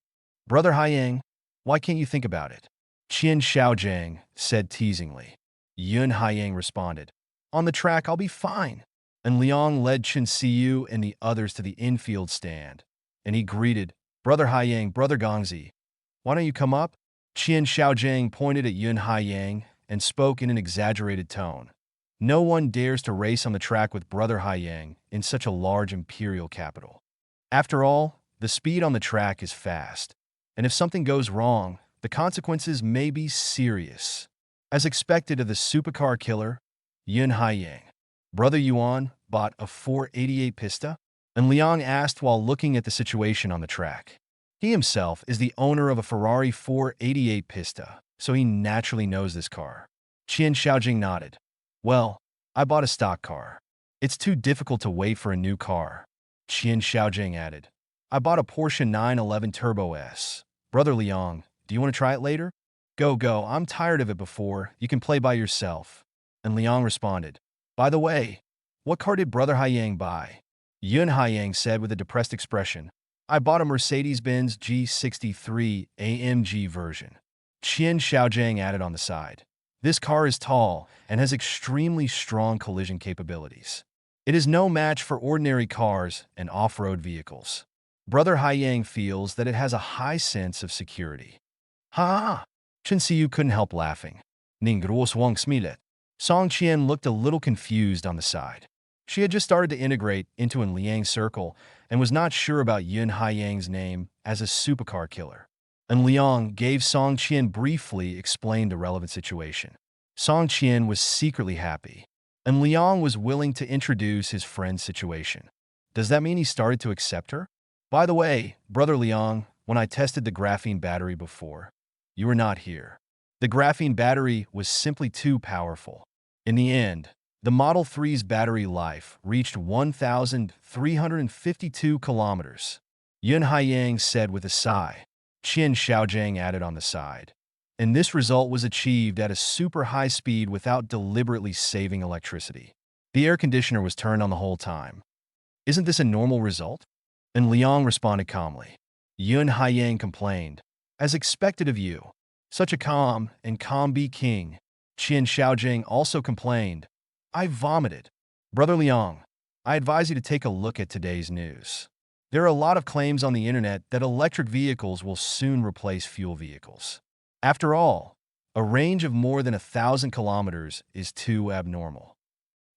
"Brother Haiyang, why can't you think about it?" Qian Xiaojing said teasingly. Yun Haiyang responded, "On the track, I'll be fine." And Liang led Chen Siyu and the others to the infield stand, and he greeted, "Brother Haiyang, Brother Gongzi, why don't you come up?" Qian Xiaojing pointed at Yun Haiyang and spoke in an exaggerated tone. "No one dares to race on the track with Brother Haiyang in such a large imperial capital. After all, the speed on the track is fast, and if something goes wrong, the consequences may be serious." As expected of the supercar killer, Yun Haiyang, Brother Yuan bought a 488 Pista? And Liang asked while looking at the situation on the track. He himself is the owner of a Ferrari 488 Pista, so he naturally knows this car. Qian Xiaojing nodded. "Well, I bought a stock car. It's too difficult to wait for a new car." Qian Xiaojing added, "I bought a Porsche 911 Turbo S. Brother Liang, do you want to try it later?" Go, I'm tired of it before. You can play by yourself." And Liang responded, "By the way, what car did Brother Haiyang buy?" Yun Haiyang said with a depressed expression, "I bought a Mercedes-Benz G63 AMG version." Qian Xiaojing added on the side, "This car is tall and has extremely strong collision capabilities. It is no match for ordinary cars and off-road vehicles. Brother Haiyang feels that it has a high sense of security." "Ha!" Chen Siyu couldn't help laughing. "Ning gros wang smilet." Song Qian looked a little confused on the side. She had just started to integrate into an Liang circle and was not sure about Yun Haiyang's name as a supercar killer. And Liang gave Song Qian briefly explained the relevant situation. Song Qian was secretly happy, and Liang was willing to introduce his friend's situation. Does that mean he started to accept her? "By the way, Brother Liang, when I tested the graphene battery before, you were not here. The graphene battery was simply too powerful. In the end, the Model 3's battery life reached 1,352 kilometers." Yun Haiyang said with a sigh. Qian Xiaojing added on the side. "And this result was achieved at a super high speed without deliberately saving electricity. The air conditioner was turned on the whole time. Isn't this a normal result?" And Liang responded calmly. Yun Haiyang complained, "As expected of you. Such a calm be king." Qian Xiaojing also complained, "I vomited." "Brother Liang, I advise you to take a look at today's news. There are a lot of claims on the internet that electric vehicles will soon replace fuel vehicles. After all, a range of more than 1,000 kilometers is too abnormal.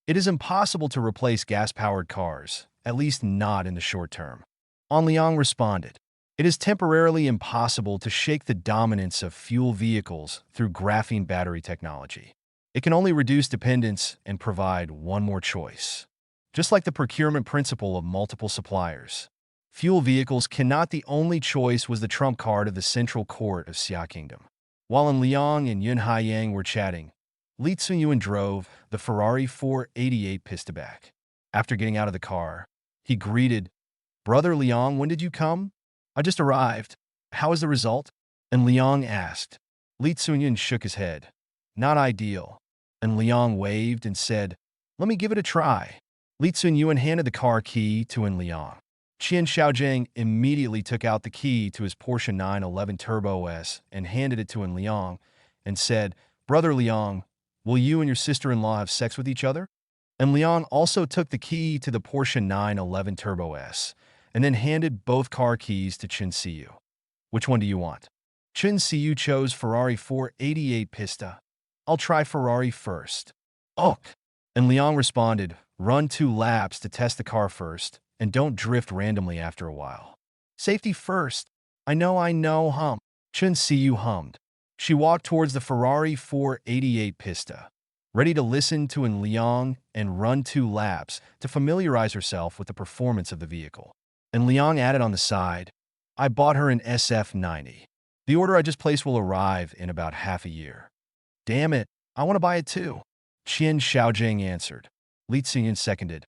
It is impossible to replace gas-powered cars, at least not in the short term." An Liang responded, "It is temporarily impossible to shake the dominance of fuel vehicles through graphene battery technology. It can only reduce dependence and provide one more choice. Just like the procurement principle of multiple suppliers, fuel vehicles cannot the only choice was the trump card of the central court of Xia Kingdom." While An Liang and Yun Haiyang were chatting, Li Tsunyuan drove the Ferrari 488 Pista back. After getting out of the car, he greeted, "Brother Liang, when did you come?" "I just arrived. How is the result?" And Liang asked. Li Tsunyuan shook his head. "Not ideal." And Liang waved and said, "Let me give it a try." Li Tsunyuan handed the car key to An Liang. Qian Xiaojing immediately took out the key to his Porsche 911 Turbo S and handed it to An Liang and said, "Brother Liang, will you and your sister-in-law have sex with each other?" And Liang also took the key to the Porsche 911 Turbo S and then handed both car keys to Chen Siyu. "Which one do you want?" Chen Siyu chose Ferrari 488 Pista. "I'll try Ferrari first." "Oh." And Liang responded, "Run 2 laps to test the car first, and don't drift randomly after a while. Safety first." I know, hum." Chen Siyu hummed. She walked towards the Ferrari 488 Pista. ready to listen to An Liang and run 2 laps to familiarize herself with the performance of the vehicle. And Liang added on the side, I bought her an SF90. The order I just placed will arrive in about half a year. Damn it, I want to buy it too. Qian Xiaojing answered. Li Xingyan seconded.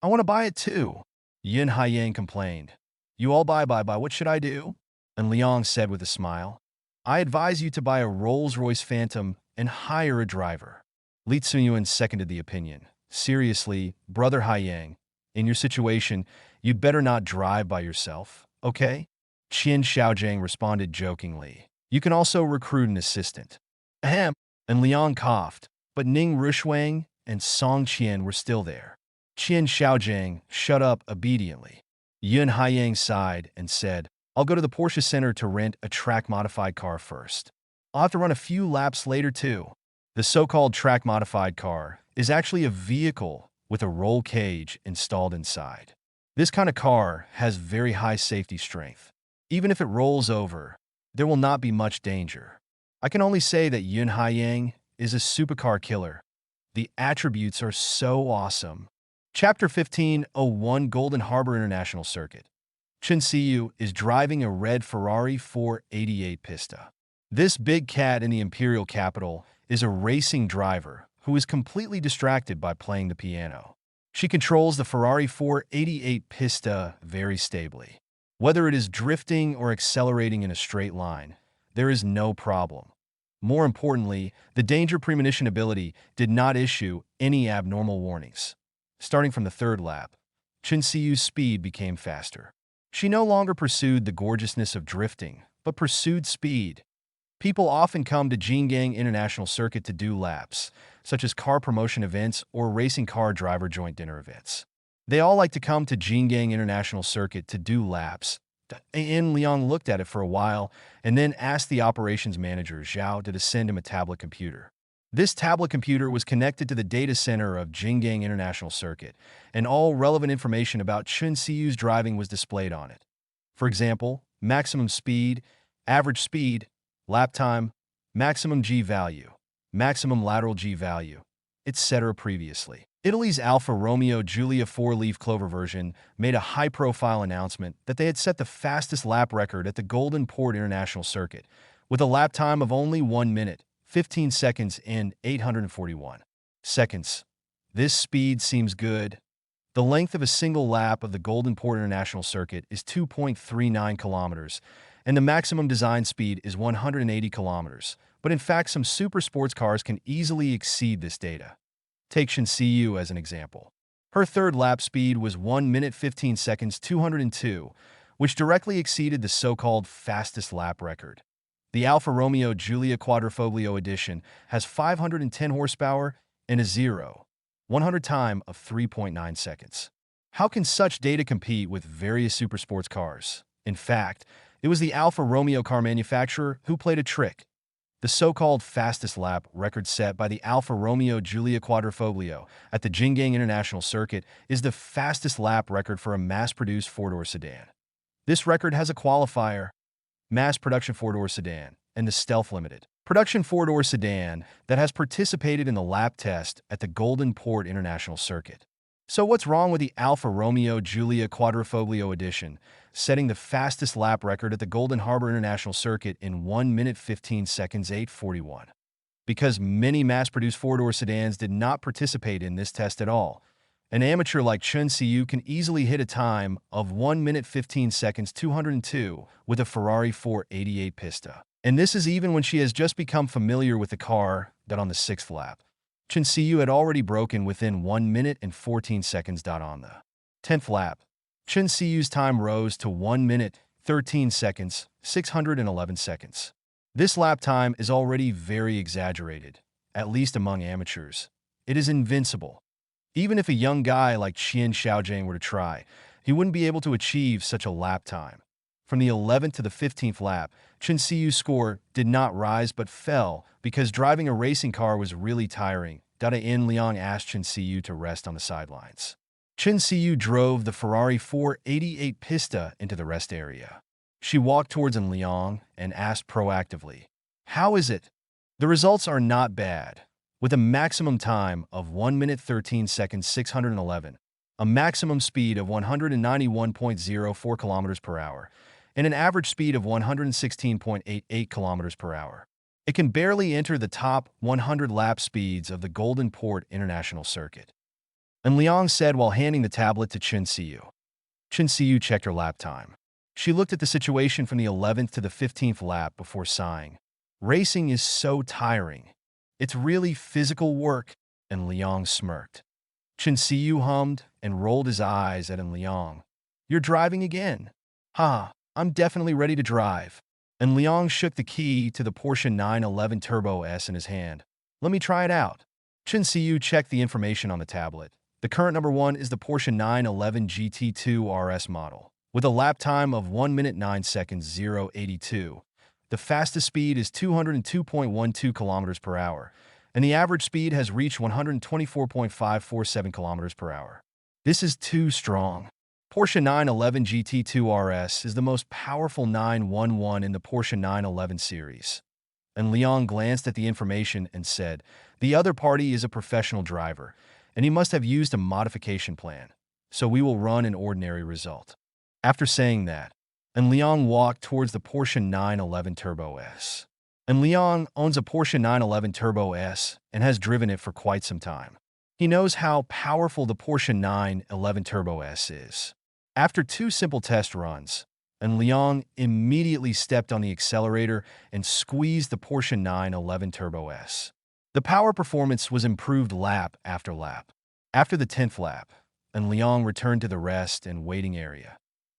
I want to buy it too. Yin Haiyang complained. You all buy, what should I do? And Liang said with a smile, I advise you to buy a Rolls-Royce Phantom and hire a driver. Li Xingyan seconded the opinion. Seriously, brother Haiyang, in your situation, you'd better not drive by yourself, okay? Qian Xiaojing responded jokingly. You can also recruit an assistant. Ahem. And Liang coughed, but Ning Rushuang and Song Qian were still there. Qian Xiaojing shut up obediently. Yun Haiyang sighed and said, I'll go to the Porsche Center to rent a track-modified car first. I'll have to run a few laps later too. The so-called track-modified car is actually a vehicle with a roll cage installed inside. This kind of car has very high safety strength. Even if it rolls over, there will not be much danger. I can only say that Yun Haiyang is a supercar killer. The attributes are so awesome. Chapter 15:01 Golden Harbor International Circuit. Chen Siyu is driving a red Ferrari 488 Pista. This big cat in the imperial capital is a racing driver who is completely distracted by playing the piano. She controls the Ferrari 488 Pista very stably. Whether it is drifting or accelerating in a straight line, there is no problem. More importantly, the danger premonition ability did not issue any abnormal warnings. Starting from the 3rd lap, Chen Siyu's speed became faster. She no longer pursued the gorgeousness of drifting, but pursued speed. People often come to Jingang International Circuit to do laps, such as car promotion events or racing car driver joint dinner events. They all like to come to Jingang International Circuit to do laps. An Liang looked at it for a while and then asked the operations manager, Zhao, to send him a tablet computer. This tablet computer was connected to the data center of Jingang International Circuit, and all relevant information about Chen Siyu's driving was displayed on it. For example, maximum speed, average speed, lap time, maximum G value, maximum lateral G value, etc. Previously, Italy's Alfa Romeo Giulia 4-leaf clover version made a high-profile announcement that they had set the fastest lap record at the Golden Port International Circuit, with a lap time of only 1 minute, 15 seconds and 841 seconds. This speed seems good. The length of a single lap of the Golden Port International Circuit is 2.39 kilometers, and the maximum design speed is 180 kilometers, but in fact some super sports cars can easily exceed this data. Take Shin Siyu as an example. Her 3rd lap speed was 1 minute 15 seconds 202, which directly exceeded the so-called fastest lap record. The Alfa Romeo Giulia Quadrifoglio edition has 510 horsepower and a 0-100 time of 3.9 seconds. How can such data compete with various supersports cars? In fact, it was the Alfa Romeo car manufacturer who played a trick. The so-called fastest lap record set by the Alfa Romeo Giulia Quadrifoglio at the Jingang International Circuit is the fastest lap record for a mass-produced four-door sedan. This record has a qualifier, mass production four-door sedan, and the Stealth Limited production four-door sedan that has participated in the lap test at the Golden Port International Circuit. So what's wrong with the Alfa Romeo Giulia Quadrifoglio edition, setting the fastest lap record at the Golden Harbor International Circuit in 1 minute 15 seconds 841? Because many mass-produced four-door sedans did not participate in this test at all. An amateur like Chen Siyu can easily hit a time of 1 minute 15 seconds 202 with a Ferrari 488 Pista. And this is even when she has just become familiar with the car that on the 6th lap. Chen Siyu had already broken within 1 minute and 14 seconds. On the 10th lap, Chen Siyu's time rose to 1 minute, 13 seconds, 611 seconds. This lap time is already very exaggerated, at least among amateurs. It is invincible. Even if a young guy like Qian Xiaojing were to try, he wouldn't be able to achieve such a lap time. From the 11th to the 15th lap, Chen Siyu's score did not rise but fell because driving a racing car was really tiring. In Liang asked Chen Siyu to rest on the sidelines. Chen Siyu drove the Ferrari 488 Pista into the rest area. She walked towards An Liang and asked proactively, "How is it?" "The results are not bad. with a maximum time of 1 minute 13 seconds 611, a maximum speed of 191.04 kilometers per hour, and an average speed of 116.88 kilometers per hour. It can barely enter the top 100 lap speeds of the Golden Port International Circuit. And Liang said while handing the tablet to Chen Siyu. Chen Siyu checked her lap time. She looked at the situation from the 11th to the 15th lap before sighing. Racing is so tiring. It's really physical work, and Liang smirked. Chen Siyu hummed and rolled his eyes at Liang. You're driving again? Ha, I'm definitely ready to drive. And Liang shook the key to the Porsche 911 Turbo S in his hand. Let me try it out. Chen Siyu checked the information on the tablet. The current number one is the Porsche 911 GT2 RS model, with a lap time of 1 minute 9 seconds 082. The fastest speed is 202.12 kilometers per hour, and the average speed has reached 124.547 kilometers per hour. This is too strong. Porsche 911 GT2 RS is the most powerful 911 in the Porsche 911 series. And Leon glanced at the information and said, the other party is a professional driver, and he must have used a modification plan, so we will run an ordinary result. After saying that, and Leon walked towards the Porsche 911 Turbo S. And Leon owns a Porsche 911 Turbo S and has driven it for quite some time. He knows how powerful the Porsche 911 Turbo S is. After 2 simple test runs, and Leon immediately stepped on the accelerator and squeezed the Porsche 911 Turbo S. The power performance was improved lap after lap. After the 10th lap, and Leon returned to the rest and waiting area.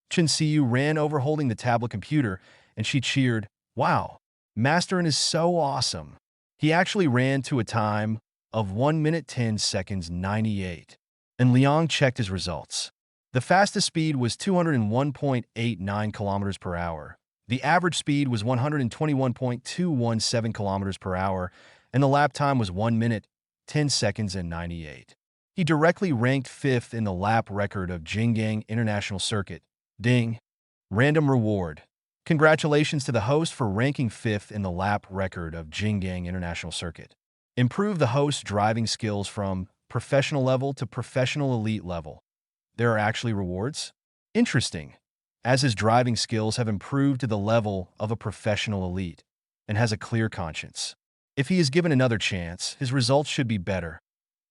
Chen Siyu ran over holding the tablet computer, and she cheered, wow, Masterin is so awesome. He actually ran to a time of 1 minute 10 seconds 98. And Leon checked his results. The fastest speed was 201.89 kilometers per hour. The average speed was 121.217 kilometers per hour, and the lap time was 1 minute, 10 seconds and 98. He directly ranked 5th in the lap record of Jinggang International Circuit. Ding. Random reward. Congratulations to the host for ranking 5th in the lap record of Jinggang International Circuit. Improve the host's driving skills from professional level to professional elite level. There are actually rewards? Interesting, as his driving skills have improved to the level of a professional elite and has a clear conscience. If he is given another chance, his results should be better.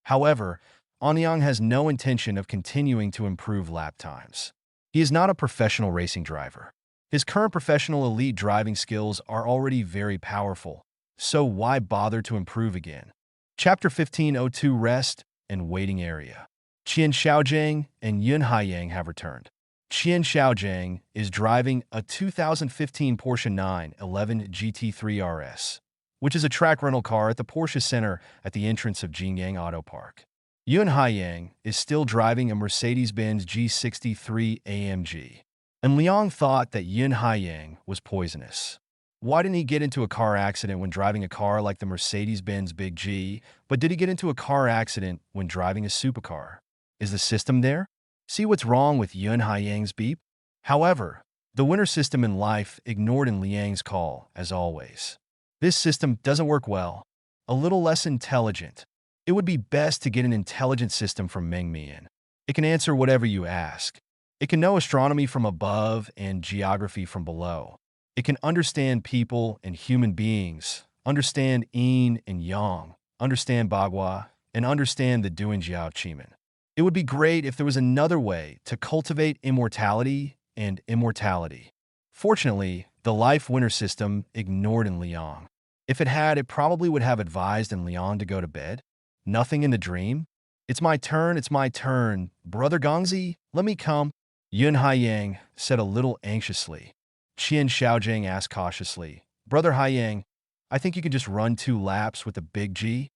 However, Anyang has no intention of continuing to improve lap times. He is not a professional racing driver. His current professional elite driving skills are already very powerful, so why bother to improve again? Chapter 15:02 Rest and Waiting Area. Qian Xiaojiang and Yun Haiyang have returned. Qian Xiaojiang is driving a 2015 Porsche 911 GT3 RS, which is a track rental car at the Porsche Center at the entrance of Jinggang Auto Park. Yun Haiyang is still driving a Mercedes-Benz G63 AMG. And Liang thought that Yun Haiyang was poisonous. Why didn't he get into a car accident when driving a car like the Mercedes-Benz Big G, but did he get into a car accident when driving a supercar? Is the system there? See what's wrong with Yun Haiyang's beep? However, the winner system in life ignored in Liang's call, as always. This system doesn't work well. A little less intelligent. It would be best to get an intelligent system from Meng Mian. It can answer whatever you ask. It can know astronomy from above and geography from below. It can understand people and human beings, understand yin and yang, understand bagua, and understand the Duanjiao Chimen. It would be great if there was another way to cultivate immortality and immortality. Fortunately, the life winner system ignored in Liang. If it had, it probably would have advised in Liang to go to bed. Nothing in the dream? It's my turn, Brother Gongzi, let me come. Yun Haiyang said a little anxiously. Qian Xiaojiang asked cautiously, Brother Haiyang, I think you can just run 2 laps with the Big G?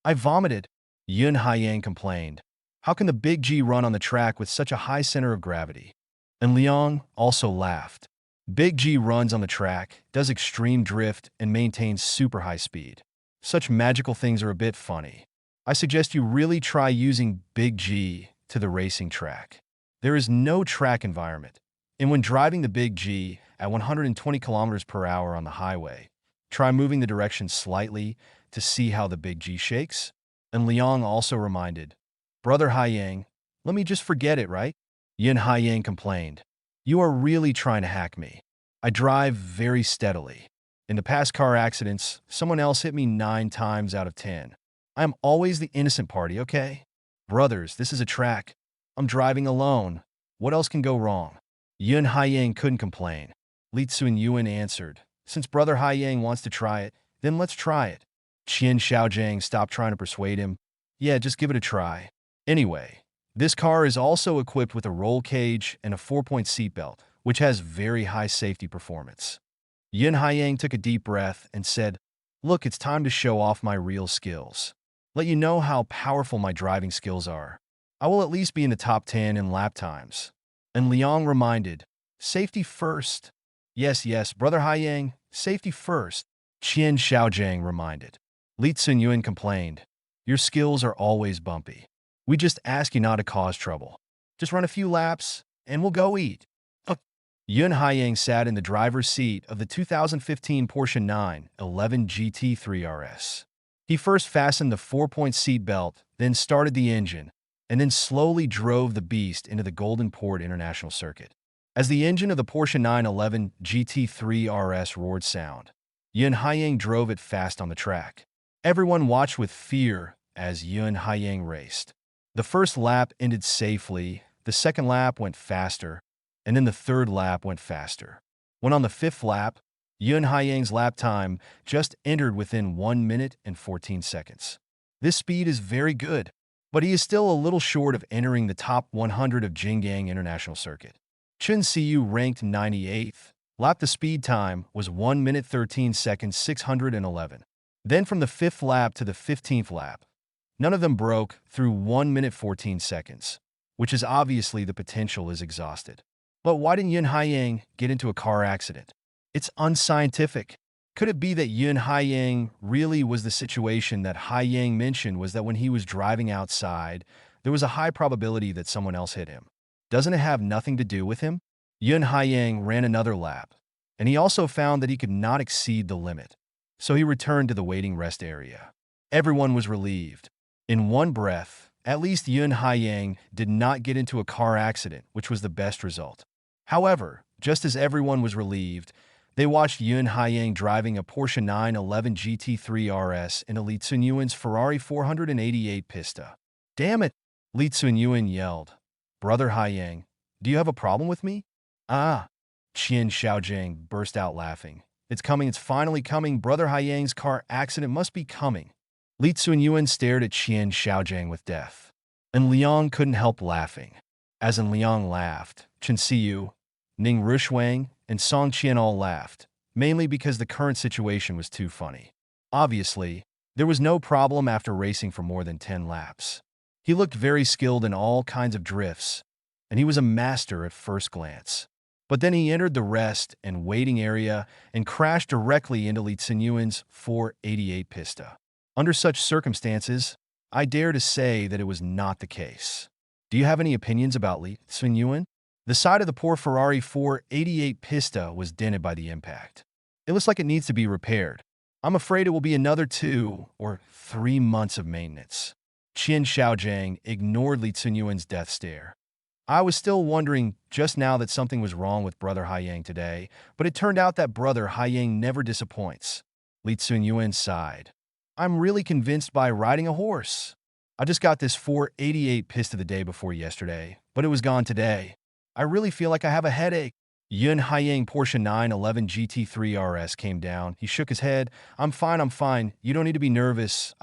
I vomited. Yun Haiyang complained. How can the Big G run on the track with such a high center of gravity? And Liang also laughed. Big G runs on the track, does extreme drift, and maintains super high speed. Such magical things are a bit funny. I suggest you really try using Big G to the racing track. There is no track environment, and when driving the Big G at 120 kilometers per hour on the highway, try moving the direction slightly to see how the big G shakes? And Liang also reminded, Brother Haiyang, let me just forget it, right? Yin Haiyang complained, You are really trying to hack me. I drive very steadily. In the past car accidents, someone else hit me 9 times out of 10. I am always the innocent party, okay? Brothers, this is a track. I'm driving alone. What else can go wrong? Yun Haiyang couldn't complain. Li Tsun answered, Since Brother Haiyang wants to try it, then let's try it. Qian Xiaojiang stopped trying to persuade him. Yeah, just give it a try. Anyway, this car is also equipped with a roll cage and a 4-point seatbelt, which has very high safety performance. Yin Haiyang took a deep breath and said, Look, it's time to show off my real skills. Let you know how powerful my driving skills are. I will at least be in the top 10 in lap times. And Liang reminded, Safety first. Yes, Brother Haiyang, safety first. Qian Xiaojiang reminded. Li Tsunyuan complained, Your skills are always bumpy. We just ask you not to cause trouble. Just run a few laps, and we'll go eat. Yun Haiyang sat in the driver's seat of the 2015 Porsche 911 GT3 RS. He first fastened the 4-point seat belt, then started the engine, and then slowly drove the beast into the Golden Port International Circuit. As the engine of the Porsche 911 GT3 RS roared sound, Yun Haiyang drove it fast on the track. Everyone watched with fear as Yun Haiyang raced. The first lap ended safely, the second lap went faster, and then the third lap went faster. When on the fifth lap, Yun Haiyang's lap time just entered within 1 minute and 14 seconds. This speed is very good, but he is still a little short of entering the top 100 of Jinggang International Circuit. Chun Siyu ranked 98th. Lap the speed time was 1 minute 13 seconds 611. Then from the 5th lap to the 15th lap, none of them broke through 1 minute 14 seconds, which is obviously the potential is exhausted. But why didn't Yun Haiyang get into a car accident? It's unscientific. Could it be that Yun Haiyang really was the situation that Haiyang mentioned was that when he was driving outside, there was a high probability that someone else hit him? Doesn't it have nothing to do with him? Yun Haiyang ran another lap, and he also found that he could not exceed the limit. So he returned to the waiting rest area. Everyone was relieved. In one breath, at least Yun Haiyang did not get into a car accident, which was the best result. However, just as everyone was relieved, they watched Yun Haiyang driving a Porsche 911 GT3 RS in Li Tsunyuan's Ferrari 488 Pista. Damn it! Li Tsunyuan yelled. Brother Haiyang, do you have a problem with me? Ah! Qian Xiaojiang burst out laughing. It's coming, it's finally coming. Brother Haiyang's car accident must be coming. Li Tsunyuan stared at Qian Xiaojiang with death. And Liang couldn't help laughing. As in Liang laughed, Chen Siyu, Ning Rushuang, and Song Qian all laughed, mainly because the current situation was too funny. Obviously, there was no problem after racing for more than 10 laps. He looked very skilled in all kinds of drifts, and he was a master at first glance. But then he entered the rest and waiting area and crashed directly into Li Tsunyuan's 488 Pista. Under such circumstances, I dare to say that it was not the case. Do you have any opinions about Li Tsunyuan? The side of the poor Ferrari 488 Pista was dented by the impact. It looks like it needs to be repaired. I'm afraid it will be another 2 or 3 months of maintenance. Qian Xiaojiang ignored Li Tsunyuan's death stare. I was still wondering just now that something was wrong with Brother Haiyang today, but it turned out that Brother Haiyang never disappoints. Li Tsunyuan sighed. I'm really convinced by riding a horse. I just got this 488 Pista the day before yesterday, but it was gone today. I really feel like I have a headache. Yun Haiyang Porsche 911 GT3 RS came down. He shook his head. I'm fine. You don't need to be nervous.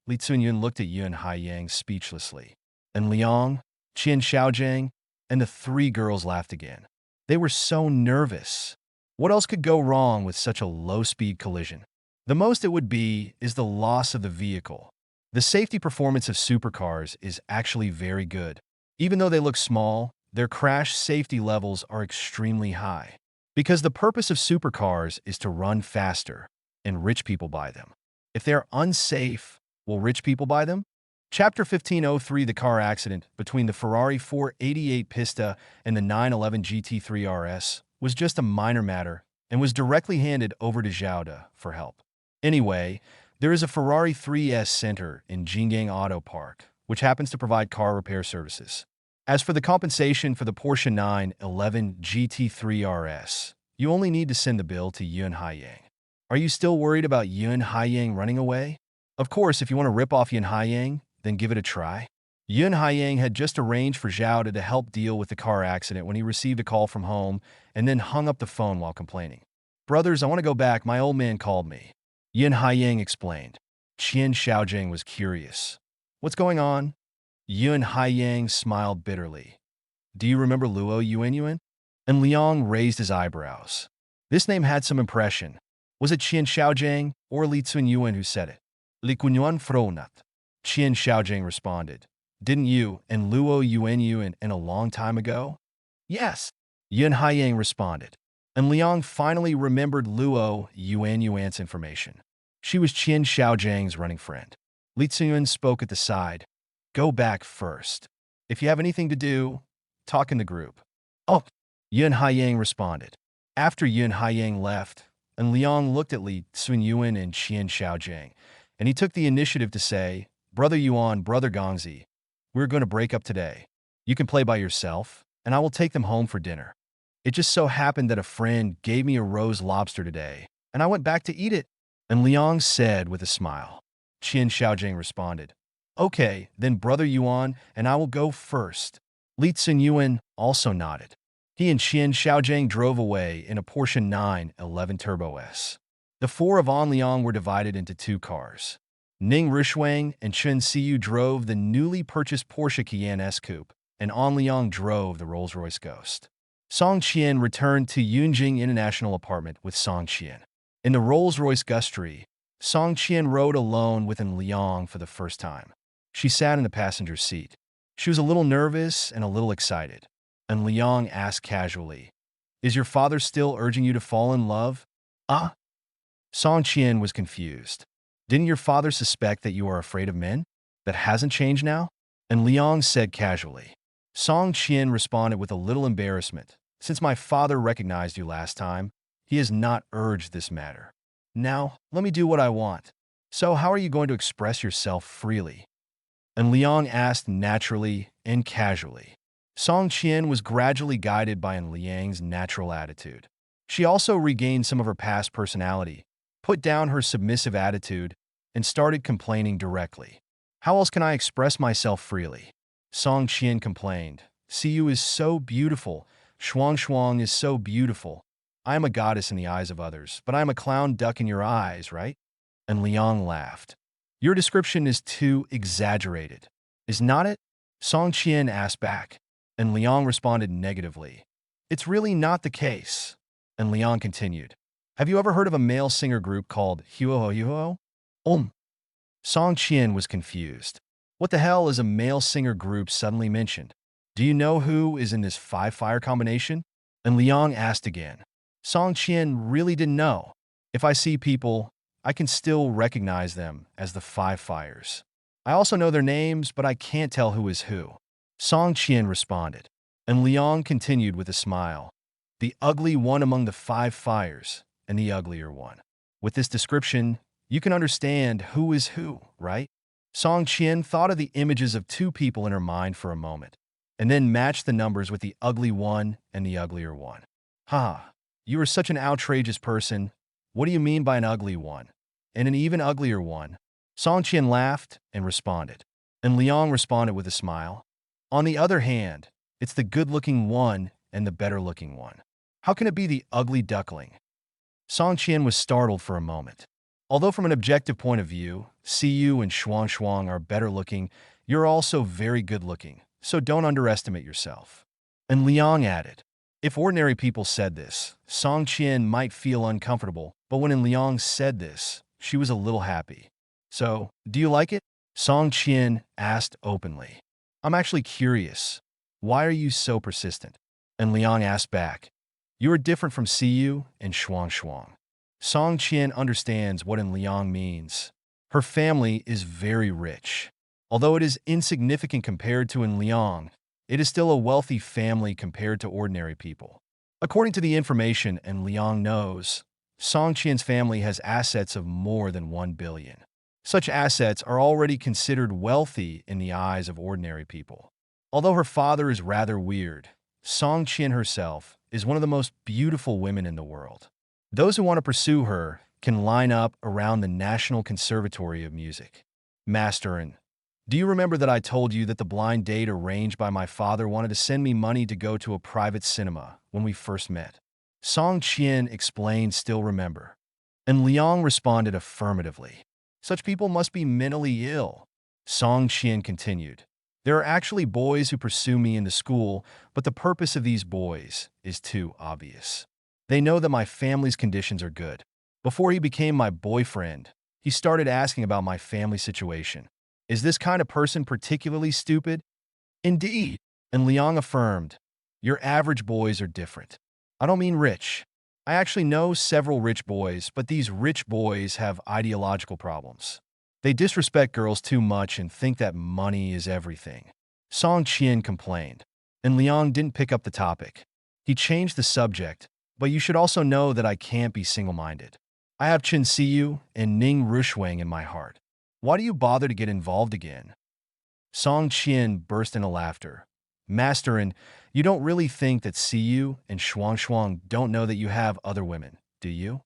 Li Tsunyuan looked at Yun Haiyang speechlessly. And Liang, Qian Xiaojiang, and the 3 girls laughed again. They were so nervous. What else could go wrong with such a low-speed collision? The most it would be is the loss of the vehicle. The safety performance of supercars is actually very good. Even though they look small, their crash safety levels are extremely high. Because the purpose of supercars is to run faster, and rich people buy them. If they are unsafe, will rich people buy them? Chapter 1503 The car accident between the Ferrari 488 Pista and the 911 GT3 RS was just a minor matter and was directly handed over to Zhao De for help. Anyway, There is a Ferrari 3S Center in Jinggang Auto Park, which happens to provide car repair services. As for the compensation for the Porsche 911 GT3 RS, you only need to send the bill to Yun Haiyang. Are you still worried about Yun Haiyang running away? Of course, if you want to rip off Yun Haiyang, then give it a try. Yun Haiyang had just arranged for Zhao to help deal with the car accident when he received a call from home and then hung up the phone while complaining. "Brothers, I want to go back. My old man called me." Yun Haiyang explained. Qian Xiaojing was curious. "What's going on?" Yun Haiyang smiled bitterly. "Do you remember Luo Yuanyuan?" And Liang raised his eyebrows. This name had some impression. Was it Qian Xiaojing or Li Cunyuan who said it? Li Cunyuan Fronat. Qian Xiaojing responded. "Didn't you and Luo Yuanyuan in a long time ago?" "Yes," Yun Haiyang responded. And Liang finally remembered Luo Yuanyuan's information. She was Qian Xiaojing's running friend. Li Cunyuan spoke at the side. "Go back first. If you have anything to do, talk in the group." "Oh," Yun Haiyang responded. After Yun Haiyang left, and Liang looked at Li Cunyuan and Qian Xiaojing, and he took the initiative to say, "Brother Yuan, Brother Gongzi, we're going to break up today. You can play by yourself, and I will take them home for dinner. It just so happened that a friend gave me a rose lobster today, and I went back to eat it." And Liang said with a smile. Qian Xiaojing responded, "Okay, then Brother Yuan and I will go first." Li Cunyuan also nodded. He and Qian Xiaojing drove away in a Porsche 911 Turbo S. The four of An Liang were divided into two cars. Ning Rishuang and Chen Siyu drove the newly purchased Porsche Cayenne S-Coupe, and An Liang drove the Rolls-Royce Ghost. Song Qian returned to Yunjing International Apartment with Song Qian. In the Rolls-Royce Gustry, Song Qian rode alone with An Liang for the first time. She sat in the passenger seat. She was a little nervous and a little excited. And Liang asked casually, "Is your father still urging you to fall in love?" "Ah?" Song Qian was confused. "Didn't your father suspect that you are afraid of men? That hasn't changed now?" And Liang said casually. Song Qian responded with a little embarrassment. "Since my father recognized you last time, he has not urged this matter. Now, let me do what I want. So how are you going to express yourself freely?" And Liang asked naturally and casually. Song Qian was gradually guided by An Liang's natural attitude. She also regained some of her past personality, put down her submissive attitude, and started complaining directly. "How else can I express myself freely?" Song Qian complained. "Siyu is so beautiful. Shuang Shuang is so beautiful. I am a goddess in the eyes of others, but I am a clown duck in your eyes, right?" And Liang laughed. "Your description is too exaggerated. Is not it?" Song Qian asked back. And Liang responded negatively. "It's really not the case." And Liang continued. "Have you ever heard of a male singer group called Huo? Song Qian was confused. What the hell is a male singer group suddenly mentioned? "Do you know who is in this five-fire combination?" And Liang asked again. Song Qian really didn't know. "If I see people, I can still recognize them as the five fires. I also know their names, but I can't tell who is who." Song Qian responded. And Liang continued with a smile. "The ugly one among the five fires, and the uglier one. With this description, you can understand who is who, right?" Song Qian thought of the images of two people in her mind for a moment, and then matched the numbers with the ugly one and the uglier one. "Ha, you are such an outrageous person. What do you mean by an ugly one? And an even uglier one?" Song Qian laughed and responded. And Liang responded with a smile. "On the other hand, it's the good-looking one and the better-looking one. How can it be the ugly duckling?" Song Qian was startled for a moment. "Although from an objective point of view, Siyu and Shuang Shuang are better-looking, you're also very good-looking, so don't underestimate yourself." And Liang added. If ordinary people said this, Song Qian might feel uncomfortable, but when Liang said this, she was a little happy. "So, do you like it?" Song Qian asked openly. "I'm actually curious. Why are you so persistent?" And Liang asked back. "You are different from Siyu and Shuang Shuang." Song Qian understands what Liang means. Her family is very rich. Although it is insignificant compared to Liang, it is still a wealthy family compared to ordinary people. According to the information Liang knows, Song Qian's family has assets of more than 1 billion. Such assets are already considered wealthy in the eyes of ordinary people. Although her father is rather weird, Song Qian herself is one of the most beautiful women in the world. Those who want to pursue her can line up around the National Conservatory of Music. Masterin, do you remember that I told you that the blind date arranged by my father wanted to send me money to go to a private cinema when we first met? Song Qian explained, still remember. And Liang responded affirmatively. Such people must be mentally ill. Song Qian continued. There are actually boys who pursue me in the school, but the purpose of these boys is too obvious. They know that my family's conditions are good. Before he became my boyfriend, he started asking about my family situation. Is this kind of person particularly stupid? Indeed. And Liang affirmed, your average boys are different. I don't mean rich. I actually know several rich boys, but these rich boys have ideological problems. They disrespect girls too much and think that money is everything. Song Qian complained, and Liang didn't pick up the topic. He changed the subject, but you should also know that I can't be single-minded. I have Chen Siyu and Ning Rushwang in my heart. Why do you bother to get involved again? Song Qian burst into laughter. Masterin, you don't really think that Siyu and Shuang don't know that you have other women, do you?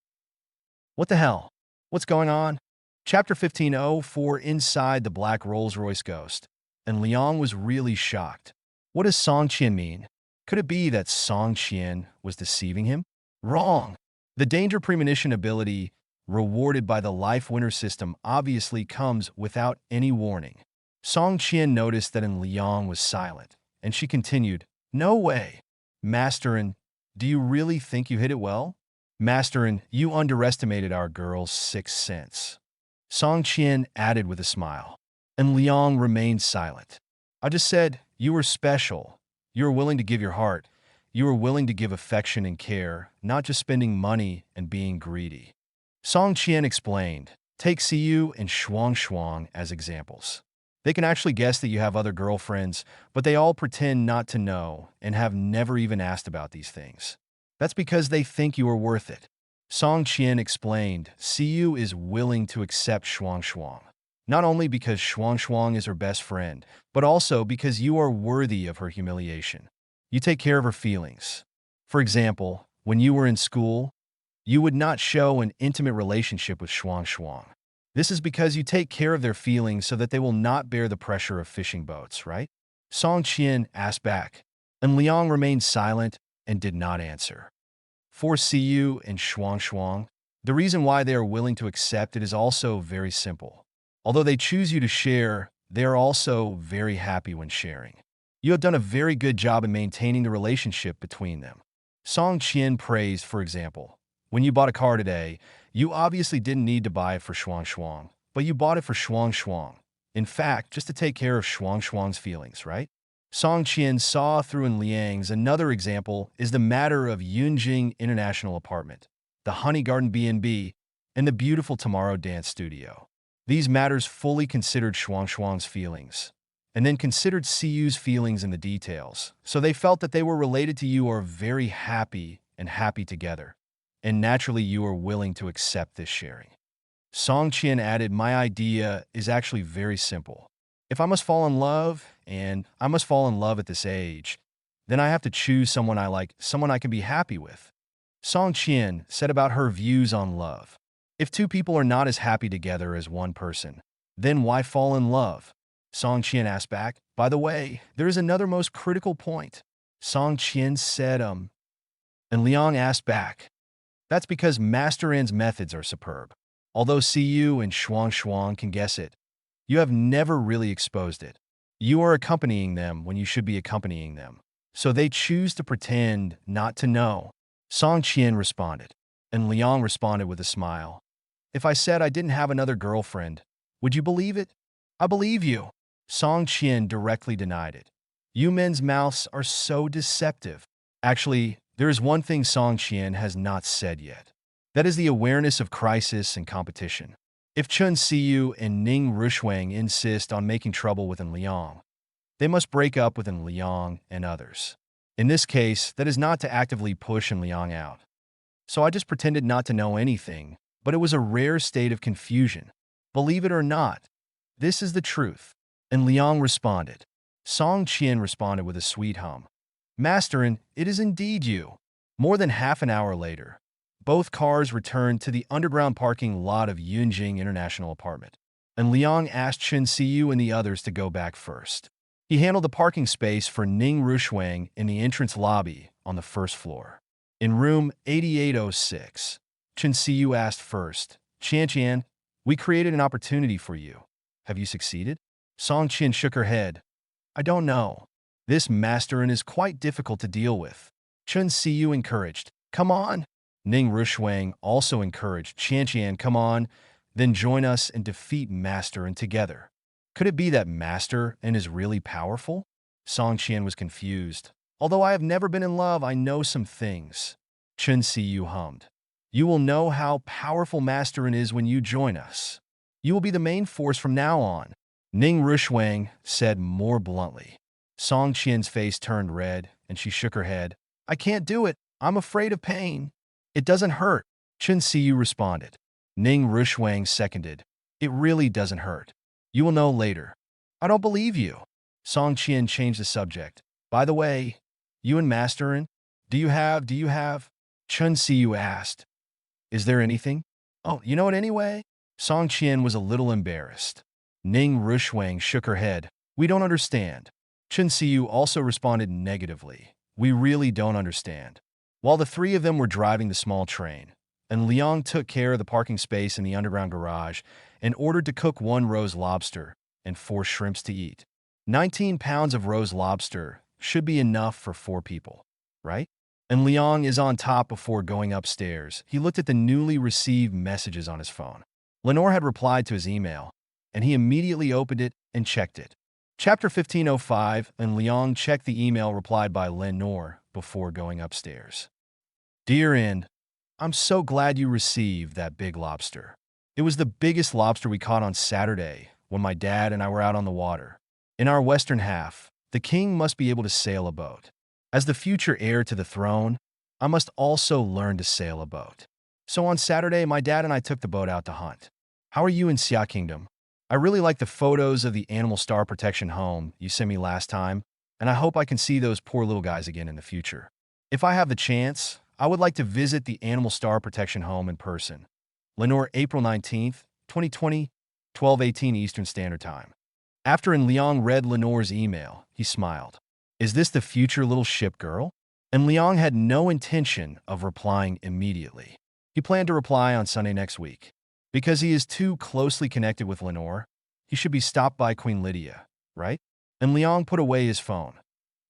What the hell? What's going on? Chapter 1504 Inside the Black Rolls-Royce Ghost. And Liang was really shocked. What does Song Qian mean? Could it be that Song Qian was deceiving him? Wrong. The danger premonition ability, rewarded by the life winner system, obviously comes without any warning. Song Qian noticed that Liang was silent, and she continued, no way. Masterin, do you really think you hit it well? Masterin, you underestimated our girl's sixth sense. Song Qian added with a smile, and Liang remained silent. I just said, you were special. You were willing to give your heart. You were willing to give affection and care, not just spending money and being greedy. Song Qian explained, take Siyu and Shuang as examples. They can actually guess that you have other girlfriends, but they all pretend not to know and have never even asked about these things. That's because they think you are worth it. Song Qian explained, Siyu is willing to accept Shuang, not only because Shuang is her best friend, but also because you are worthy of her humiliation. You take care of her feelings. For example, when you were in school, you would not show an intimate relationship with Shuang. This is because you take care of their feelings so that they will not bear the pressure of fishing boats, right? Song Qian asked back, and Liang remained silent and did not answer. For Siyu and Shuang, the reason why they are willing to accept it is also very simple. Although they choose you to share, they are also very happy when sharing. You have done a very good job in maintaining the relationship between them. Song Qian praised, for example, when you bought a car today, you obviously didn't need to buy it for Shuang, but you bought it for Shuang. In fact, just to take care of Shuang's feelings, right? Song Qian saw through in Liang's. Another example is the matter of Yunjing International Apartment, the Honey Garden B&B, and the beautiful Tomorrow Dance Studio. These matters fully considered Shuang's feelings, and then considered Siyu's feelings in the details, so they felt that they were related to you, are very happy and happy together, and naturally you are willing to accept this sharing. Song Qian added, my idea is actually very simple. If I must fall in love, and I must fall in love at this age, then I have to choose someone I like, someone I can be happy with. Song Qian said about her views on love. If two people are not as happy together as one person, then why fall in love? Song Qian asked back, by the way, there is another most critical point. Song Qian said, and Liang asked back. That's because Master N's methods are superb. Although Siyu and Shuang can guess it, you have never really exposed it. You are accompanying them when you should be accompanying them. So they choose to pretend not to know. Song Qian responded, and Liang responded with a smile. If I said I didn't have another girlfriend, would you believe it? I believe you. Song Qian directly denied it. You men's mouths are so deceptive. Actually, there is one thing Song Qian has not said yet. That is the awareness of crisis and competition. If Chen Siyu and Ning Rushwang insist on making trouble with Liang, they must break up with Liang and others. In this case, that is not to actively push Liang out. So I just pretended not to know anything, but it was a rare state of confusion. Believe it or not, this is the truth. And Liang responded. Song Qian responded with a sweet hum. Masterin, it is indeed you. More than half an hour later, both cars returned to the underground parking lot of Yunjing International Apartment, and Liang asked Chen Siyu and the others to go back first. He handled the parking space for Ning Rushuang in the entrance lobby on the first floor. In room 8806, Chen Siyu asked first, Qian, we created an opportunity for you. Have you succeeded? Song Qian shook her head. I don't know. This masterin is quite difficult to deal with. Chen Siyu encouraged, come on. Ning Rushuang also encouraged Qian, come on, then join us and defeat Masterin together. Could it be that Masterin is really powerful? Song Qian was confused. Although I have never been in love, I know some things. Chen Siyu hummed. You will know how powerful Masterin is when you join us. You will be the main force from now on. Ning Rushuang said more bluntly. Song Qian's face turned red, and she shook her head. I can't do it. I'm afraid of pain. It doesn't hurt, Chen Siyu responded. Ning Rushuang seconded. It really doesn't hurt. You will know later. I don't believe you. Song Qian changed the subject. By the way, you and Masterin, do you have? Chen Siyu asked. Is there anything? Oh, you know it anyway? Song Qian was a little embarrassed. Ning Rushuang shook her head. We don't understand. Chen Siyu also responded negatively. We really don't understand. While the three of them were driving the small train, and Liang took care of the parking space in the underground garage and ordered to cook 1 rose lobster and 4 shrimps to eat. 19 pounds of rose lobster should be enough for 4 people, right? And Liang is on top before going upstairs. He looked at the newly received messages on his phone. Lenore had replied to his email, and he immediately opened it and checked it. Chapter 1505, and Liang checked the email replied by Lenore before going upstairs. Dear In, I'm so glad you received that big lobster. It was the biggest lobster we caught on Saturday when my dad and I were out on the water. In our western half, the king must be able to sail a boat. As the future heir to the throne, I must also learn to sail a boat. So on Saturday, my dad and I took the boat out to hunt. How are you in Xia Kingdom? I really like the photos of the Animal Star Protection home you sent me last time, and I hope I can see those poor little guys again in the future. If I have the chance, I would like to visit the Animal Star Protection home in person. Lenore, April 19th, 2020, 12:18 Eastern Standard Time. After Liang read Lenore's email, he smiled. Is this the future little ship girl? And Liang had no intention of replying immediately. He planned to reply on Sunday next week. Because he is too closely connected with Lenore, he should be stopped by Queen Lydia, right? And Liang put away his phone.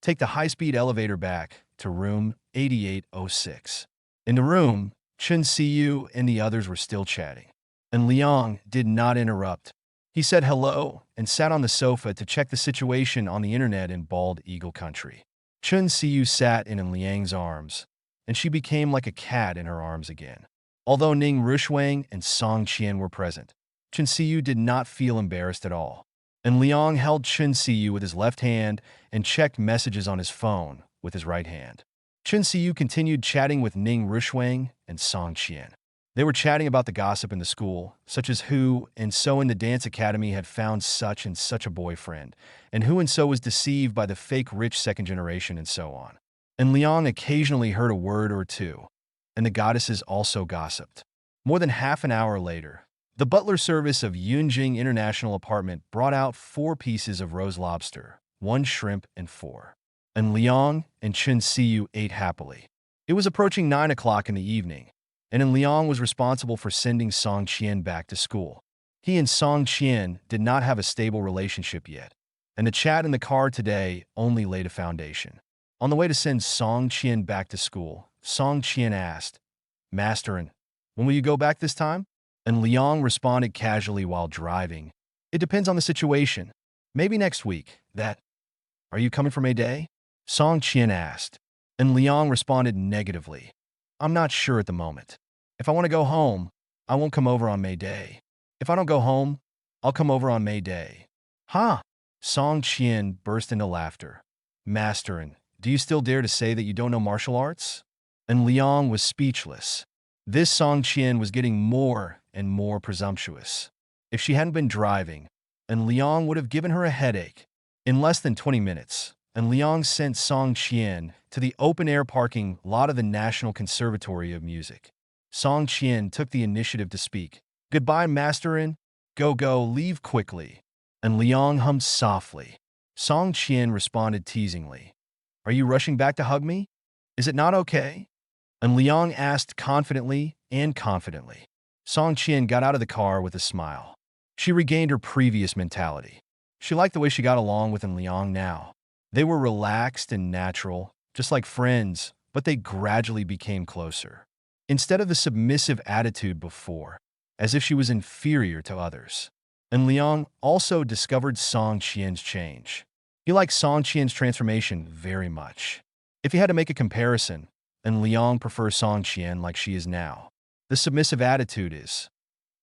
Take the high-speed elevator back to room 8806. In the room, Chen Siyu and the others were still chatting. And Liang did not interrupt. He said hello and sat on the sofa to check the situation on the internet in Bald Eagle Country. Chen Siyu sat in Liang's arms, and she became like a cat in her arms again. Although Ning Rushuang and Song Qian were present, Chen Siyu did not feel embarrassed at all. And Liang held Chen Siyu with his left hand and checked messages on his phone with his right hand. Chen Siyu continued chatting with Ning Rushuang and Song Qian. They were chatting about the gossip in the school, such as who and so in the dance academy had found such and such a boyfriend, and who and so was deceived by the fake rich second generation and so on. And Liang occasionally heard a word or two, and the goddesses also gossiped. More than half an hour later, the butler service of Yunjing International Apartment brought out 4 pieces of rose lobster, 1 shrimp, and 4. And Liang and Chen Siyu ate happily. It was approaching 9 o'clock in the evening, and Liang was responsible for sending Song Qian back to school. He and Song Qian did not have a stable relationship yet, and the chat in the car today only laid a foundation. On the way to send Song Qian back to school, Song Qian asked, Masterin, when will you go back this time? And Liang responded casually while driving, It depends on the situation. Maybe next week. Are you coming for May Day? Song Qian asked, and Liang responded negatively. I'm not sure at the moment. If I want to go home, I won't come over on May Day. If I don't go home, I'll come over on May Day. Huh? Song Qian burst into laughter. Masterin, do you still dare to say that you don't know martial arts? And Liang was speechless. This Song Qian was getting more and more presumptuous. If she hadn't been driving, and Liang would have given her a headache. In less than 20 minutes, and Liang sent Song Qian to the open-air parking lot of the National Conservatory of Music. Song Qian took the initiative to speak. "Goodbye, Masterin. Go, leave quickly." And Liang hummed softly. Song Qian responded teasingly. "Are you rushing back to hug me? Is it not okay?" And Liang asked confidently and confidently. Song Qian got out of the car with a smile. She regained her previous mentality. She liked the way she got along with Liang now. They were relaxed and natural, just like friends, but they gradually became closer. Instead of the submissive attitude before, as if she was inferior to others. And Liang also discovered Song Qian's change. He liked Song Qian's transformation very much. If he had to make a comparison, and Liang prefers Song Qian like she is now. The submissive attitude is,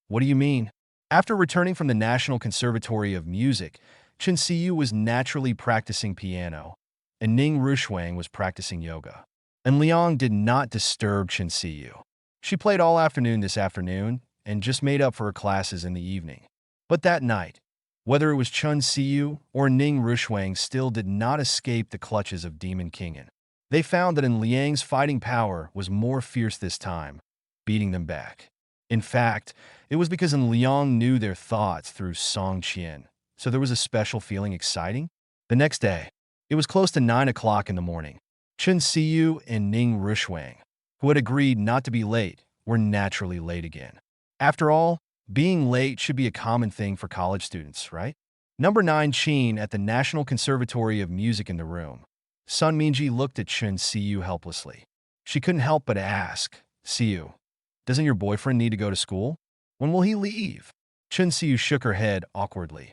"What do you mean?" After returning from the National Conservatory of Music, Chen Siyu was naturally practicing piano, and Ning Rushuang was practicing yoga. And Liang did not disturb Chen Siyu. She played all afternoon this afternoon and just made up for her classes in the evening. But that night, whether it was Chen Siyu or Ning Rushuang still did not escape the clutches of Demon Kingen. They found that Liang's fighting power was more fierce this time, beating them back. In fact, it was because Liang knew their thoughts through Song Qian, so there was a special feeling exciting. The next day, it was close to 9 o'clock in the morning. Chen Siyu and Ning Rushuang, who had agreed not to be late, were naturally late again. After all, being late should be a common thing for college students, right? Number 9 Qin at the National Conservatory of Music in the room. Sun Minji looked at Chen Siyu helplessly. She couldn't help but ask, "Siyu, doesn't your boyfriend need to go to school? When will he leave?" Chen Siyu shook her head awkwardly.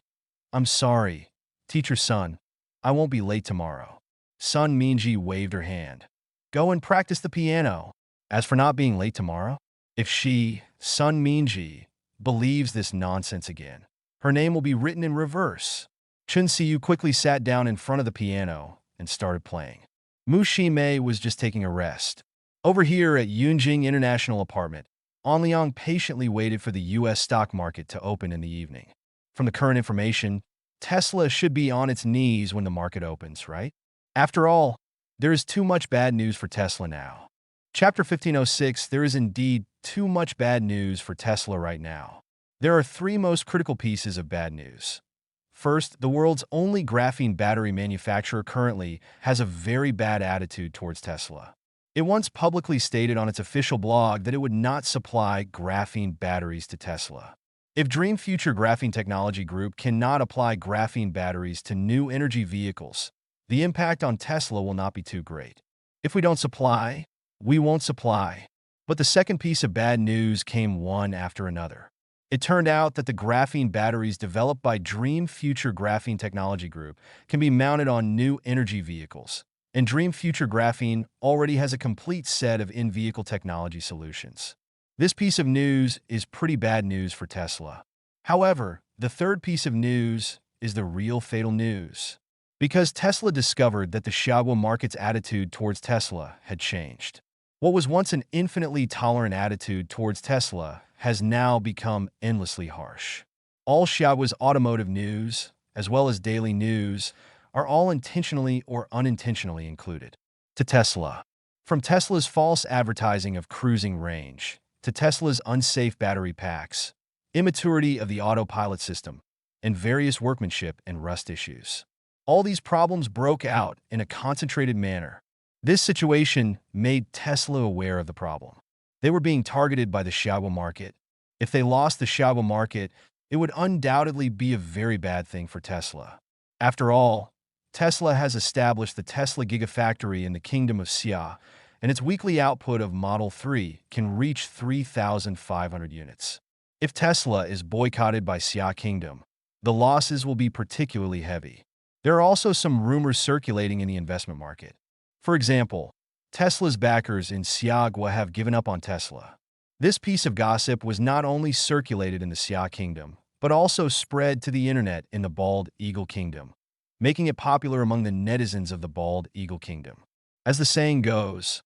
"I'm sorry, teacher Sun. I won't be late tomorrow." Sun Minji waved her hand. "Go and practice the piano. As for not being late tomorrow, if she, Sun Minji, believes this nonsense again, her name will be written in reverse." Chen Siyu quickly sat down in front of the piano and started playing. Mu Shimei was just taking a rest. Over here at Yunjing International Apartment, An Liang patiently waited for the U.S. stock market to open in the evening. From the current information, Tesla should be on its knees when the market opens, right? After all, there is too much bad news for Tesla now. Chapter 1506, there is indeed too much bad news for Tesla right now. There are 3 most critical pieces of bad news. First, the world's only graphene battery manufacturer currently has a very bad attitude towards Tesla. It once publicly stated on its official blog that it would not supply graphene batteries to Tesla. If Dream Future Graphene Technology Group cannot apply graphene batteries to new energy vehicles, the impact on Tesla will not be too great. If we don't supply, we won't supply. But the second piece of bad news came one after another. It turned out that the graphene batteries developed by Dream Future Graphene Technology Group can be mounted on new energy vehicles, and Dream Future Graphene already has a complete set of in-vehicle technology solutions. This piece of news is pretty bad news for Tesla. However, the third piece of news is the real fatal news. Because Tesla discovered that the Xiaobo market's attitude towards Tesla had changed. What was once an infinitely tolerant attitude towards Tesla has now become endlessly harsh. All Xiaobo's automotive news, as well as daily news, are all intentionally or unintentionally included. To Tesla. From Tesla's false advertising of cruising range, to Tesla's unsafe battery packs, immaturity of the autopilot system, and various workmanship and rust issues. All these problems broke out in a concentrated manner. This situation made Tesla aware of the problem. They were being targeted by the Xiaobo market. If they lost the Xiaobo market, it would undoubtedly be a very bad thing for Tesla. After all, Tesla has established the Tesla Gigafactory in the Kingdom of Xia, and its weekly output of Model 3 can reach 3,500 units. If Tesla is boycotted by Xia Kingdom, the losses will be particularly heavy. There are also some rumors circulating in the investment market. For example, Tesla's backers in Xiagwa have given up on Tesla. This piece of gossip was not only circulated in the Xia Kingdom, but also spread to the internet in the Bald Eagle Kingdom, making it popular among the netizens of the Bald Eagle Kingdom. As the saying goes,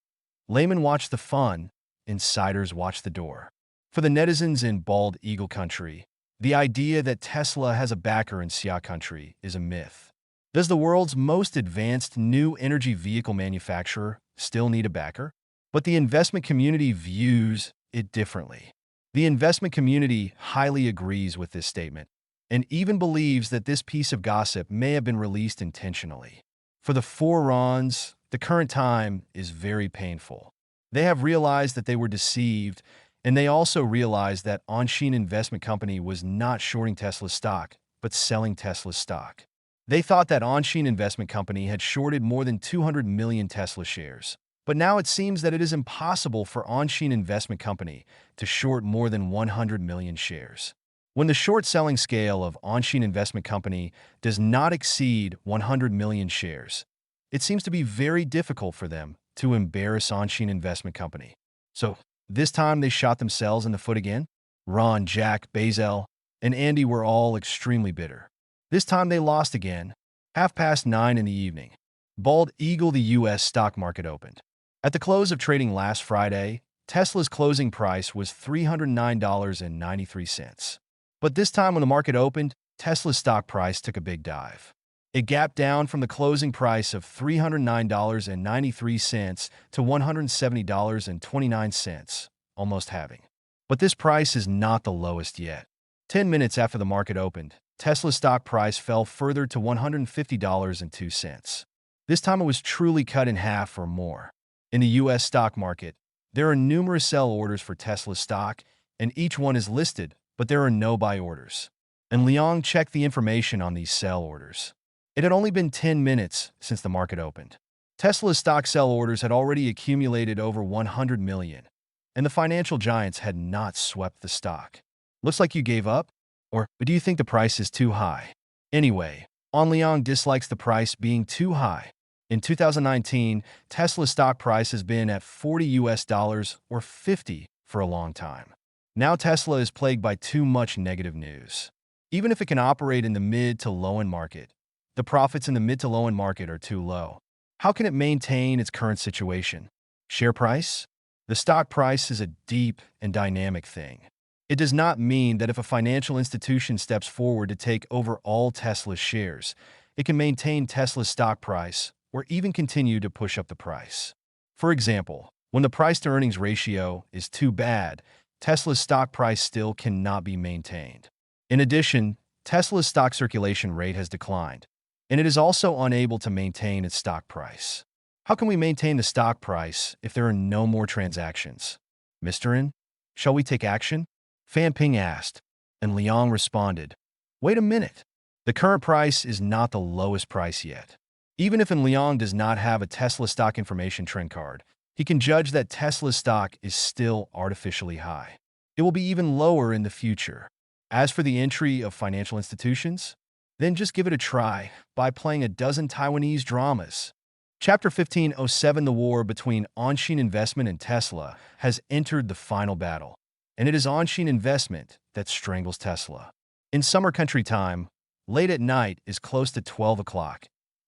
laymen watch the fun, insiders watch the door. For the netizens in Bald Eagle Country, The idea that Tesla has a backer in Xia country is a myth. Does the world's most advanced new energy vehicle manufacturer still need a backer? But the investment community views it differently. The investment community highly agrees with this statement and even believes that this piece of gossip may have been released intentionally. For the Forons, the current time is very painful. They have realized that they were deceived, and they also realized that Onshin Investment Company was not shorting Tesla's stock, but selling Tesla's stock. They thought that Onshin Investment Company had shorted more than 200 million Tesla shares. But now it seems that it is impossible for Onshin Investment Company to short more than 100 million shares. When the short-selling scale of Onshin Investment Company does not exceed 100 million shares, it seems to be very difficult for them to embarrass Onshin Investment Company. So, this time they shot themselves in the foot again? Ron, Jack, Bazel, and Andy were all extremely bitter. This time they lost again, 9:30 in the evening. Bald Eagle, the U.S. stock market opened. At the close of trading last Friday, Tesla's closing price was $309.93. But this time when the market opened, Tesla's stock price took a big dive. It gapped down from the closing price of $309.93 to $170.29, almost halving. But this price is not the lowest yet. 10 minutes after the market opened, Tesla's stock price fell further to $150.02. This time it was truly cut in half or more. In the U.S. stock market, there are numerous sell orders for Tesla stock, and each one is listed, but there are no buy orders. And Liang checked the information on these sell orders. It had only been 10 minutes since the market opened. Tesla's stock sell orders had already accumulated over 100 million, and the financial giants had not swept the stock. Looks like you gave up? Or do you think the price is too high? Anyway, On Liang dislikes the price being too high. In 2019, Tesla's stock price has been at $40 or 50 for a long time. Now Tesla is plagued by too much negative news. Even if it can operate in the mid to low-end market, the profits in the mid to low-end market are too low. How can it maintain its current situation? Share price? The stock price is a deep and dynamic thing. It does not mean that if a financial institution steps forward to take over all Tesla's shares, it can maintain Tesla's stock price or even continue to push up the price. For example, when the price-to-earnings ratio is too bad, Tesla's stock price still cannot be maintained. In addition, Tesla's stock circulation rate has declined, and it is also unable to maintain its stock price. How can we maintain the stock price if there are no more transactions? Mr. N, shall we take action? Fan Ping asked, and Liang responded, wait a minute. The current price is not the lowest price yet. Even if Liang does not have a Tesla stock information trend card, he can judge that Tesla's stock is still artificially high. It will be even lower in the future. As for the entry of financial institutions, then just give it a try by playing a dozen Taiwanese dramas. Chapter 1507, the war between Onshin Investment and Tesla, has entered the final battle, and it is Onshin Investment that strangles Tesla. In Summer Country Time, late at night is close to 12 o'clock.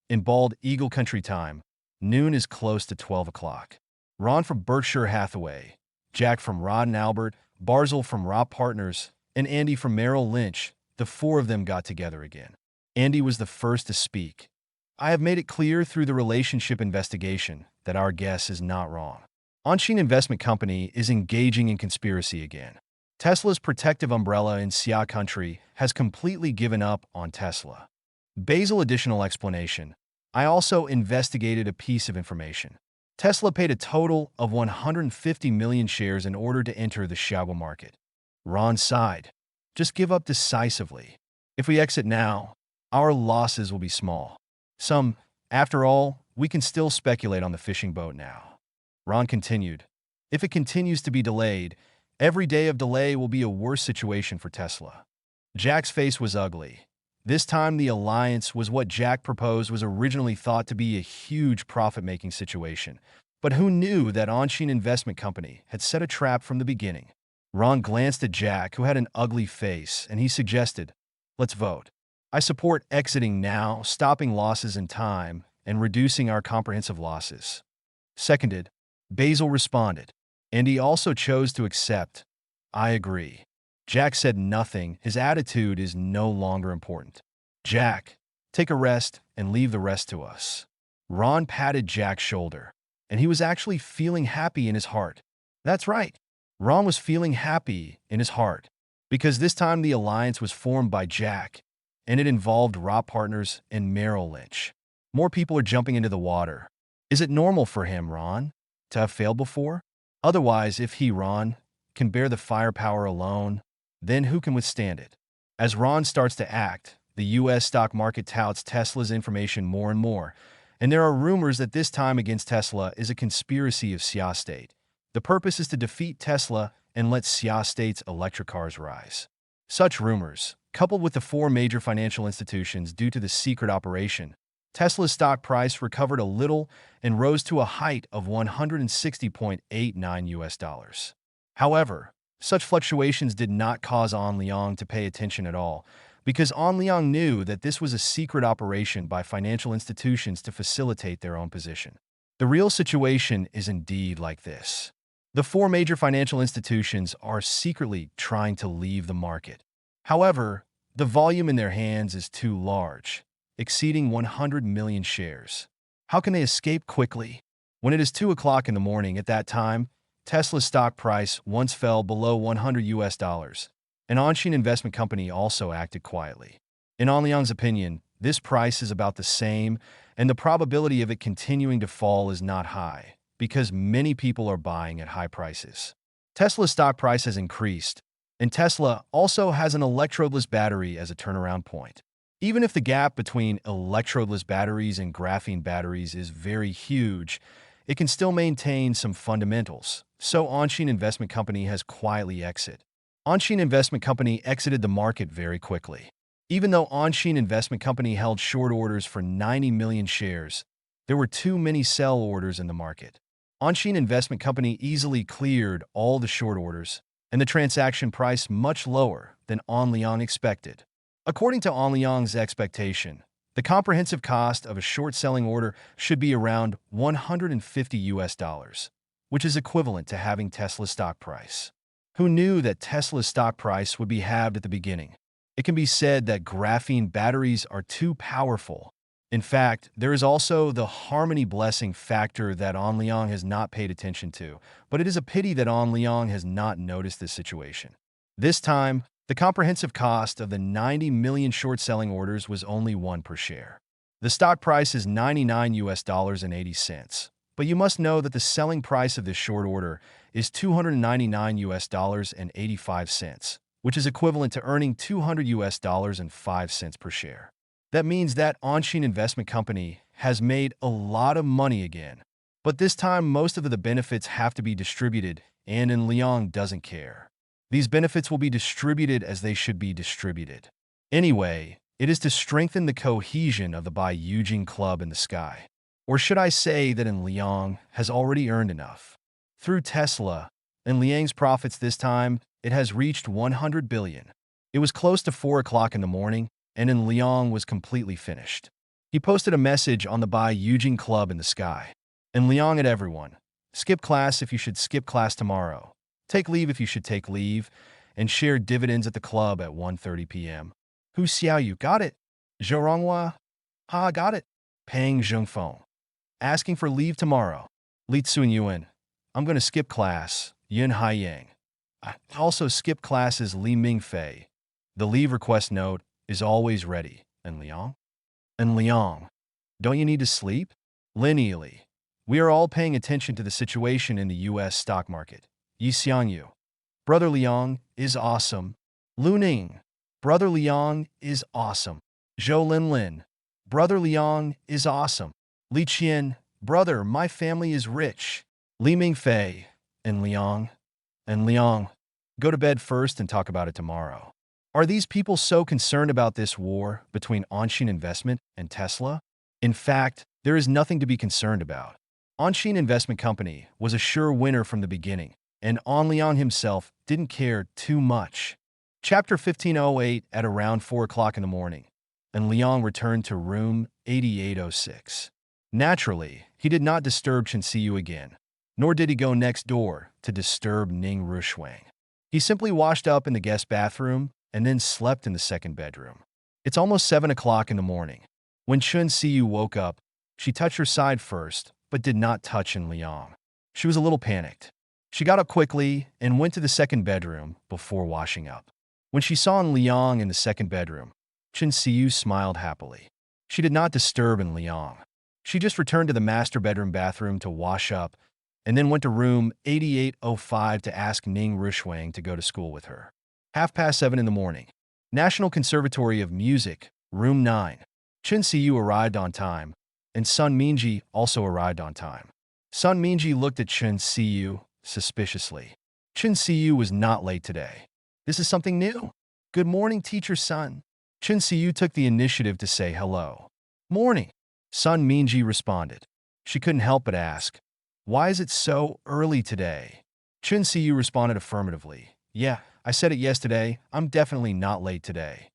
In Bald Eagle Country Time, noon is close to 12 o'clock. Ron from Berkshire Hathaway, Jack from Rod and Albert, Barzil from Rob Partners, and Andy from Merrill Lynch, the four of them got together again. Andy was the first to speak. I have made it clear through the relationship investigation that our guess is not wrong. Onshin Investment Company is engaging in conspiracy again. Tesla's protective umbrella in Xia country has completely given up on Tesla. Basil additional explanation. I also investigated a piece of information. Tesla paid a total of 150 million shares in order to enter the Xiaobo market. Ron sighed. Just give up decisively. If we exit now, our losses will be small. After all, we can still speculate on the fishing boat now. Ron continued. If it continues to be delayed, every day of delay will be a worse situation for Tesla. Jack's face was ugly. This time the alliance was what Jack proposed was originally thought to be a huge profit-making situation. But who knew that Onshin Investment Company had set a trap from the beginning? Ron glanced at Jack, who had an ugly face, and he suggested, let's vote. I support exiting now, stopping losses in time, and reducing our comprehensive losses. Seconded. Basil responded. And he also chose to accept. I agree. Jack said nothing. His attitude is no longer important. Jack, take a rest and leave the rest to us. Ron patted Jack's shoulder, and he was actually feeling happy in his heart. That's right. Ron was feeling happy in his heart because this time the alliance was formed by Jack, and it involved Raw Partners and Merrill Lynch. More people are jumping into the water. Is it normal for him, Ron, to have failed before? Otherwise, if he, Ron, can bear the firepower alone, then who can withstand it? As Ron starts to act, the U.S. stock market touts Tesla's information more and more, and there are rumors that this time against Tesla is a conspiracy of Xia State. The purpose is to defeat Tesla and let Xia State's electric cars rise. Such rumors, coupled with the four major financial institutions due to the secret operation, Tesla's stock price recovered a little and rose to a height of $160.89. However, such fluctuations did not cause An Liang to pay attention at all, because An Liang knew that this was a secret operation by financial institutions to facilitate their own position. The real situation is indeed like this. The four major financial institutions are secretly trying to leave the market. However, the volume in their hands is too large, exceeding 100 million shares. How can they escape quickly? When it is 2 o'clock in the morning at that time, Tesla's stock price once fell below $100, and Anshin Investment Company also acted quietly. In An Liang's opinion, this price is about the same, and the probability of it continuing to fall is not high, because many people are buying at high prices. Tesla's stock price has increased, and Tesla also has an electrodeless battery as a turnaround point. Even if the gap between electrodeless batteries and graphene batteries is very huge, it can still maintain some fundamentals, so Anshin Investment Company has quietly exited. Anshin Investment Company exited the market very quickly. Even though Anshin Investment Company held short orders for 90 million shares, there were too many sell orders in the market. Anshin Investment Company easily cleared all the short orders, and the transaction price much lower than An Liang expected. According to An Liang's expectation, the comprehensive cost of a short-selling order should be around $150, which is equivalent to having Tesla's stock price. Who knew that Tesla's stock price would be halved at the beginning? It can be said that graphene batteries are too powerful. In fact, there is also the harmony blessing factor that An Liang has not paid attention to, but it is a pity that An Liang has not noticed this situation. This time, the comprehensive cost of the 90 million short-selling orders was only 1 per share. The stock price is $99.80, but you must know that the selling price of this short order is $299.85, which is equivalent to earning $200.05 per share. That means that Anshin Investment Company has made a lot of money again, but this time most of the benefits have to be distributed, and An Liang doesn't care. These benefits will be distributed as they should be distributed. Anyway, it is to strengthen the cohesion of the Baiyujing Club in the sky. Or should I say that An Liang has already earned enough? Through Tesla, An Liang's profits this time, it has reached 100 billion. It was close to 4 o'clock in the morning, and An Liang was completely finished. He posted a message on the Baiyujing Club in the sky. An Liang at everyone. Skip class if you should skip class tomorrow. Take leave if you should take leave, and share dividends at the club at 1:30 p.m. Hu Xiao Yu got it. Zhou Ronghua. Ha got it. Pang Zhengfeng. Asking for leave tomorrow. Li Tsun Yuan. I'm going to skip class. Yin Haiyang. I also skip classes Li Mingfei. The leave request note is always ready. An Liang? An Liang. Don't you need to sleep? Lineally. We are all paying attention to the situation in the U.S. stock market. Yi Xiangyu. Brother Liang is awesome. Lu Ning. Brother Liang is awesome. Zhou Linlin. Brother Liang is awesome. Li Qian. Brother, my family is rich. Li Mingfei. And Liang. And Liang. Go to bed first and talk about it tomorrow. Are these people so concerned about this war between Anshin Investment and Tesla? In fact, there is nothing to be concerned about. Anshin Investment Company was a sure winner from the beginning, and An Liang himself didn't care too much. Chapter 1508 at around 4 o'clock in the morning, and Liang returned to room 8806. Naturally, he did not disturb Chen Xiyu again, nor did he go next door to disturb Ning Rushuang. He simply washed up in the guest bathroom and then slept in the second bedroom. It's almost 7 o'clock in the morning. When Chun Siyu woke up, she touched her side first, but did not touch in Liang. She was a little panicked. She got up quickly and went to the second bedroom before washing up. When she saw Liang in the second bedroom, Chun Siyu smiled happily. She did not disturb in Liang. She just returned to the master bedroom bathroom to wash up and then went to room 8805 to ask Ning Rushwang to go to school with her. 7:30 in the morning. National Conservatory of Music, room 9. Chun Siyu arrived on time, and Sun Minji also arrived on time. Sun Minji looked at Chun Siyu suspiciously. Chun Siyu was not late today. This is something new. Good morning, teacher Sun. Chun Siyu took the initiative to say hello. Morning. Sun Minji responded. She couldn't help but ask, why is it so early today? Chun Siyu responded affirmatively. Yeah, I said it yesterday. I'm definitely not late today.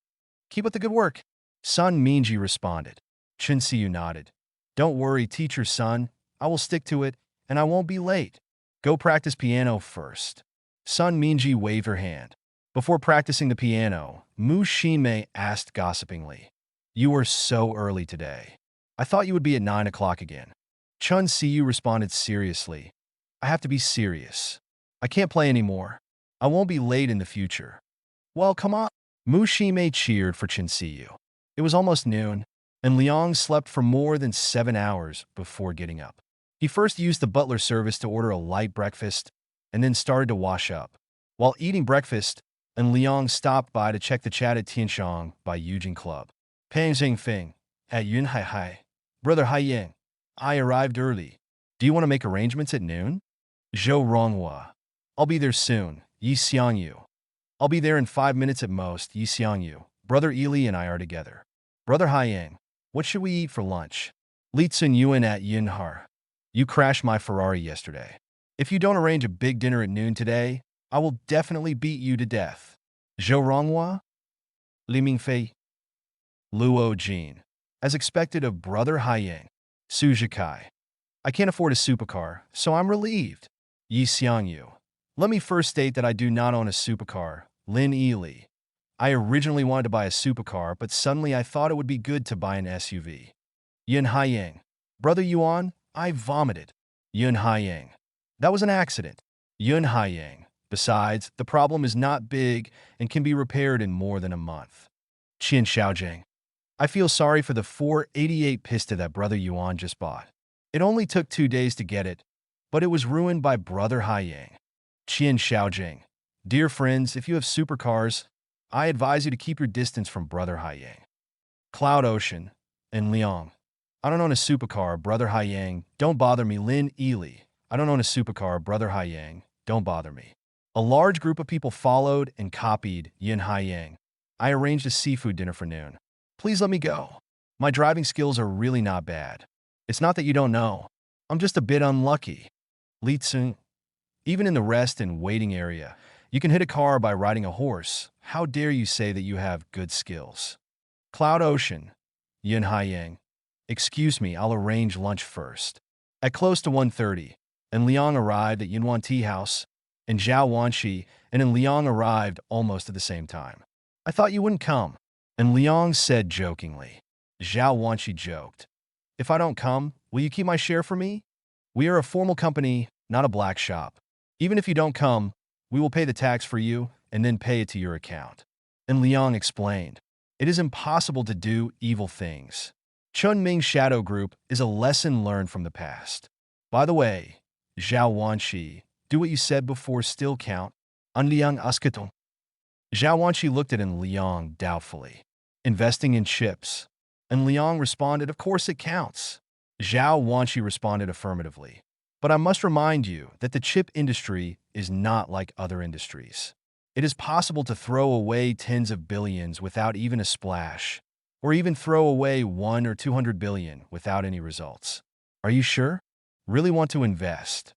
Keep up the good work. Sun Minji responded. Chun Siyu nodded. Don't worry, teacher Sun. I will stick to it, and I won't be late. Go practice piano first. Sun Minji waved her hand. Before practicing the piano, Mu Shinmei asked gossipingly, you are so early today. I thought you would be at 9 o'clock again. Chun Siyu responded seriously. I have to be serious. I can't play anymore. I won't be late in the future. Well, come on. Mu Shinmei cheered for Chun Siyu. It was almost noon, and Liang slept for more than 7 hours before getting up. He first used the butler service to order a light breakfast and then started to wash up. While eating breakfast, and Liang stopped by to check the chat at Tianshang by Yujing Club. Peng Xingfeng, at Yunhaihai. Brother Haiying, I arrived early. Do you want to make arrangements at noon? Zhou Ronghua. I'll be there soon. Yi Xiangyu. I'll be there in 5 minutes at most. Yi Xiangyu. Brother Ili and I are together. Brother Haiying, what should we eat for lunch? Li Tsun Yuan at Yunhar. You crashed my Ferrari yesterday. If you don't arrange a big dinner at noon today, I will definitely beat you to death. Zhou Ronghua? Li Mingfei. Luo Jin. As expected of Brother Haiying. Su Zhikai. I can't afford a supercar, so I'm relieved. Yi Xiangyu. Let me first state that I do not own a supercar. Lin Ili. I originally wanted to buy a supercar, but suddenly I thought it would be good to buy an SUV. Yun Haiying. Brother Yuan, I vomited. Yun Haiying. That was an accident. Yun Haiying. Besides, the problem is not big and can be repaired in more than a month. Qin Xiaojing. I feel sorry for the 488 Pista that Brother Yuan just bought. It only took 2 days to get it, but it was ruined by Brother Haiying. Qin Xiaojing. Dear friends, if you have supercars, I advise you to keep your distance from Brother Haiying. Cloud Ocean and Liang. I don't own a supercar, Brother Haiying. Don't bother me. Lin Ili. I don't own a supercar, Brother Haiying. Don't bother me. A large group of people followed and copied Yin Haiying. I arranged a seafood dinner for noon. Please let me go. My driving skills are really not bad. It's not that you don't know. I'm just a bit unlucky. Li Tsung. Even in the rest and waiting area, you can hit a car by riding a horse. How dare you say that you have good skills? Cloud Ocean. Yin Haiying. Excuse me, I'll arrange lunch first. At close to 1:30, and Liang arrived at Yunwan Tea House, and Zhao Wanxi and Liang arrived almost at the same time. I thought you wouldn't come. And Liang said jokingly. Zhao Wanxi joked. If I don't come, will you keep my share for me? We are a formal company, not a black shop. Even if you don't come, we will pay the tax for you and then pay it to your account. And Liang explained. It is impossible to do evil things. Chun Ming's shadow group is a lesson learned from the past. By the way, Zhao Wanxi, do what you said before still count. An Liang Askaton. Zhao Wanxi looked at Liang doubtfully. Investing in chips. And Liang responded, of course it counts. Zhao Wanxi responded affirmatively. But I must remind you that the chip industry is not like other industries. It is possible to throw away tens of billions without even a splash, or even throw away 1 or 200 billion without any results. Are you sure? Really want to invest?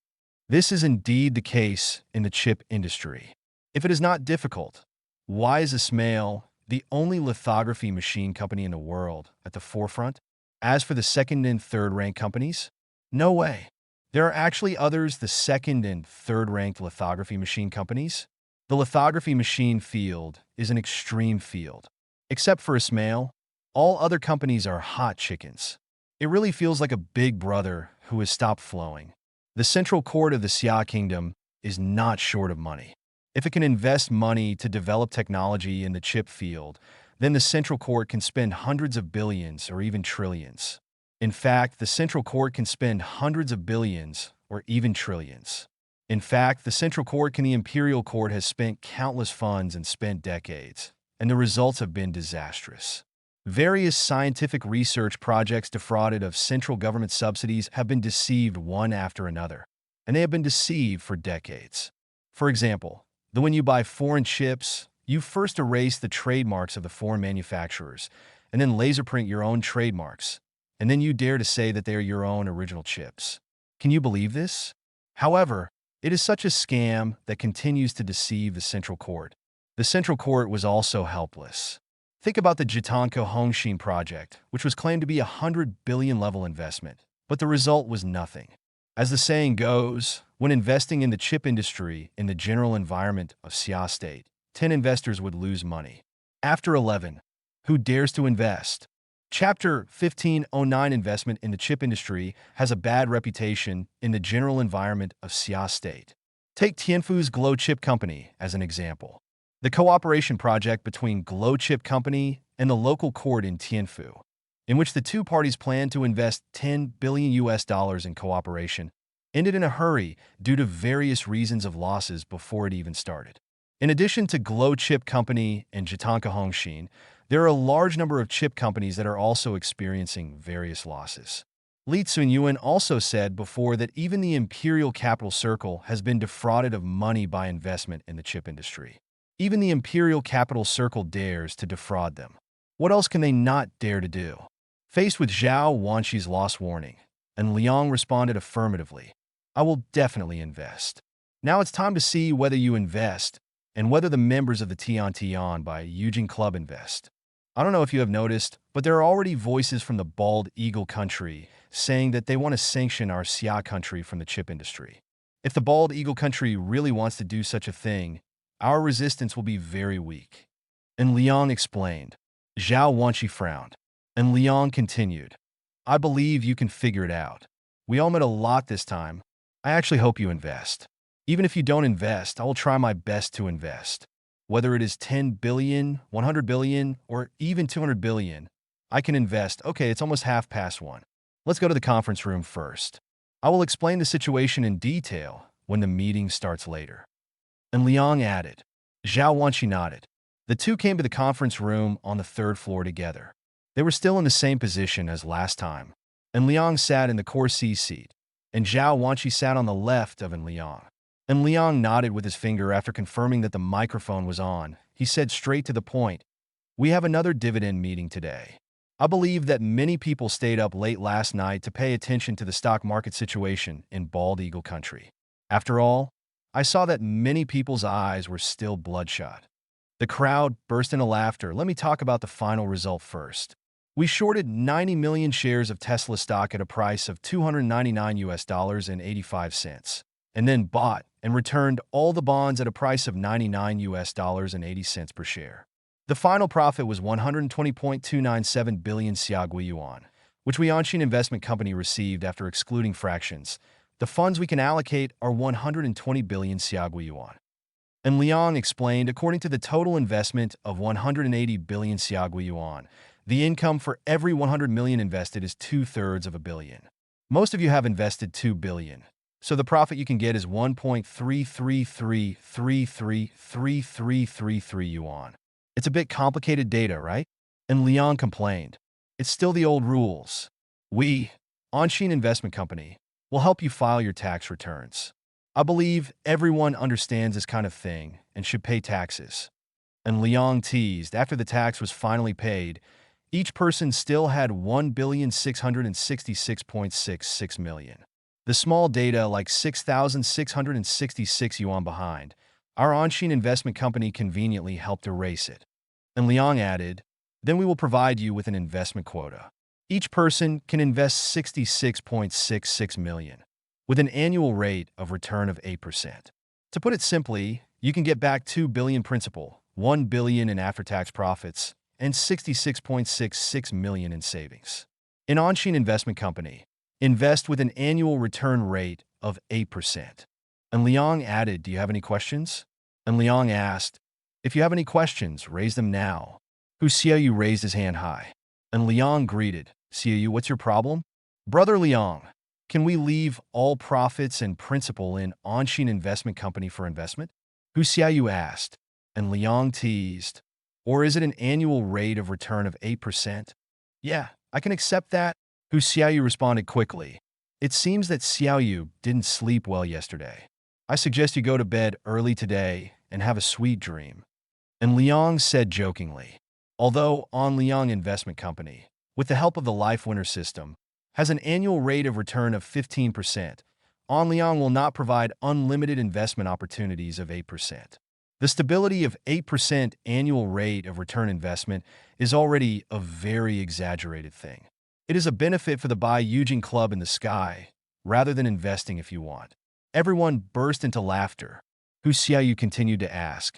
This is indeed the case in the chip industry. If it is not difficult, why is Ismail the only lithography machine company in the world at the forefront? As for the second and third rank companies, no way. There are actually others, the second and third ranked lithography machine companies. The lithography machine field is an extreme field. Except for Ismail, all other companies are hot chickens. It really feels like a big brother who has stopped flowing. The central court of the Xia Kingdom is not short of money. If it can invest money to develop technology in the chip field, then the central court can spend hundreds of billions or even trillions. In fact, the central court can spend hundreds of billions or even trillions. In fact, the central court and the imperial court has spent countless funds and spent decades, and the results have been disastrous. Various scientific research projects defrauded of central government subsidies have been deceived one after another, and they have been deceived for decades. For example, when you buy foreign chips, you first erase the trademarks of the foreign manufacturers, and then laser print your own trademarks, and then you dare to say that they are your own original chips. Can you believe this? However, it is such a scam that continues to deceive the central court. The central court was also helpless. Think about the Jitanko Hongshin project, which was claimed to be a 100 billion level investment, but the result was nothing. As the saying goes, when investing in the chip industry in the general environment of Xia State, 10 investors would lose money. After 11, who dares to invest? Chapter 1509 investment in the chip industry has a bad reputation in the general environment of Xia State. Take Tianfu's Glow Chip Company as an example. The cooperation project between Glow Chip Company and the local court in Tianfu, in which the two parties planned to invest 10 billion US dollars in cooperation, ended in a hurry due to various reasons of losses before it even started. In addition to Glow Chip Company and Jitanka Hongshin, there are a large number of chip companies that are also experiencing various losses. Li Tsunyuan also said before that even the Imperial Capital Circle has been defrauded of money by investment in the chip industry. Even the Imperial Capital Circle dares to defraud them. What else can they not dare to do? Faced with Zhao Wanxi's loss warning, and Liang responded affirmatively, I will definitely invest. Now it's time to see whether you invest and whether the members of the Tian Tian by Eugene Club invest. I don't know if you have noticed, but there are already voices from the Bald Eagle country saying that they want to sanction our Xia country from the chip industry. If the Bald Eagle country really wants to do such a thing, our resistance will be very weak. And Liang explained. Zhao Wanqi frowned. And Liang continued. I believe you can figure it out. We all met a lot this time. I actually hope you invest. Even if you don't invest, I will try my best to invest. Whether it is 10 billion, 100 billion, or even 200 billion, I can invest. Okay, it's almost 1:30. Let's go to the conference room first. I will explain the situation in detail when the meeting starts later. And Liang added. Zhao Wanqi nodded. The two came to the conference room on the third floor together. They were still in the same position as last time, and Liang sat in the core C seat, and Zhao Wanqi sat on the left of Liang. And Liang nodded with his finger after confirming that the microphone was on. He said straight to the point, we have another dividend meeting today. I believe that many people stayed up late last night to pay attention to the stock market situation in Bald Eagle country. After all, I saw that many people's eyes were still bloodshot. The crowd burst into laughter. Let me talk about the final result first. We shorted 90 million shares of Tesla stock at a price of $299.85, and then bought and returned all the bonds at a price of $99.80 per share. The final profit was 120.297 billion Xiaogui yuan, which Weanshin Investment Company received after excluding fractions. The funds we can allocate are 120 billion Xiaogui yuan. And Liang explained, according to the total investment of 180 billion Xiaogui yuan, the income for every 100 million invested is 2/3 of a billion. Most of you have invested 2 billion. So the profit you can get is 1.333333333 yuan. It's a bit complicated data, right? And Liang complained. It's still the old rules. We, Anshin Investment Company, will help you file your tax returns. I believe everyone understands this kind of thing and should pay taxes. And Liang teased, after the tax was finally paid, each person still had 1,666.66 million. The small data, like 6,666 yuan behind, our Anshin Investment Company conveniently helped erase it. And Liang added, then we will provide you with an investment quota. Each person can invest 66.66 million, with an annual rate of return of 8%. To put it simply, you can get back 2 billion principal, 1 billion in after-tax profits, and 66.66 million in savings. In Onshin Investment Company, invest with an annual return rate of 8%. And Liang added, do you have any questions? And Liang asked, if you have any questions, raise them now. Hu Xiaoyu raised his hand high. And Liang greeted, Xiaoyu, what's your problem? Brother Liang, can we leave all profits and principal in Onshin Investment Company for investment? Hu Xiaoyu asked, and Liang teased, or is it an annual rate of return of 8%? Yeah, I can accept that. Hu Xiaoyu responded quickly. It seems that Xiaoyu didn't sleep well yesterday. I suggest you go to bed early today and have a sweet dream. And Liang said jokingly, although On Liang Investment Company, with the help of the Life Winner system, has an annual rate of return of 15%, On Liang will not provide unlimited investment opportunities of 8%. The stability of 8% annual rate of return investment is already a very exaggerated thing. It is a benefit for the Bai Yujing Club in the sky, rather than investing if you want. Everyone burst into laughter. Hu Xiaoyu continued to ask,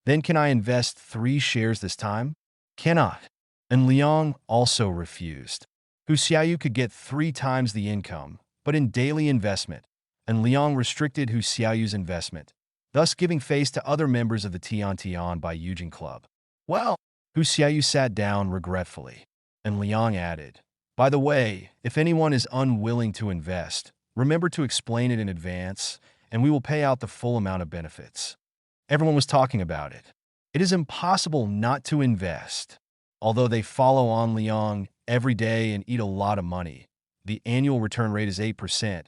then can I invest 3 shares this time? Cannot. And Liang also refused. Hu Xiaoyu could get 3 times the income, but in daily investment, and Liang restricted Hu Xiaoyu's investment, thus giving face to other members of the Tian Tian Bai Yujing Club. Well, Hu Xiaoyu sat down regretfully, and Liang added, by the way, if anyone is unwilling to invest, remember to explain it in advance, and we will pay out the full amount of benefits. Everyone was talking about it. It is impossible not to invest. Although they follow on Liang every day and eat a lot of money, the annual return rate is 8%,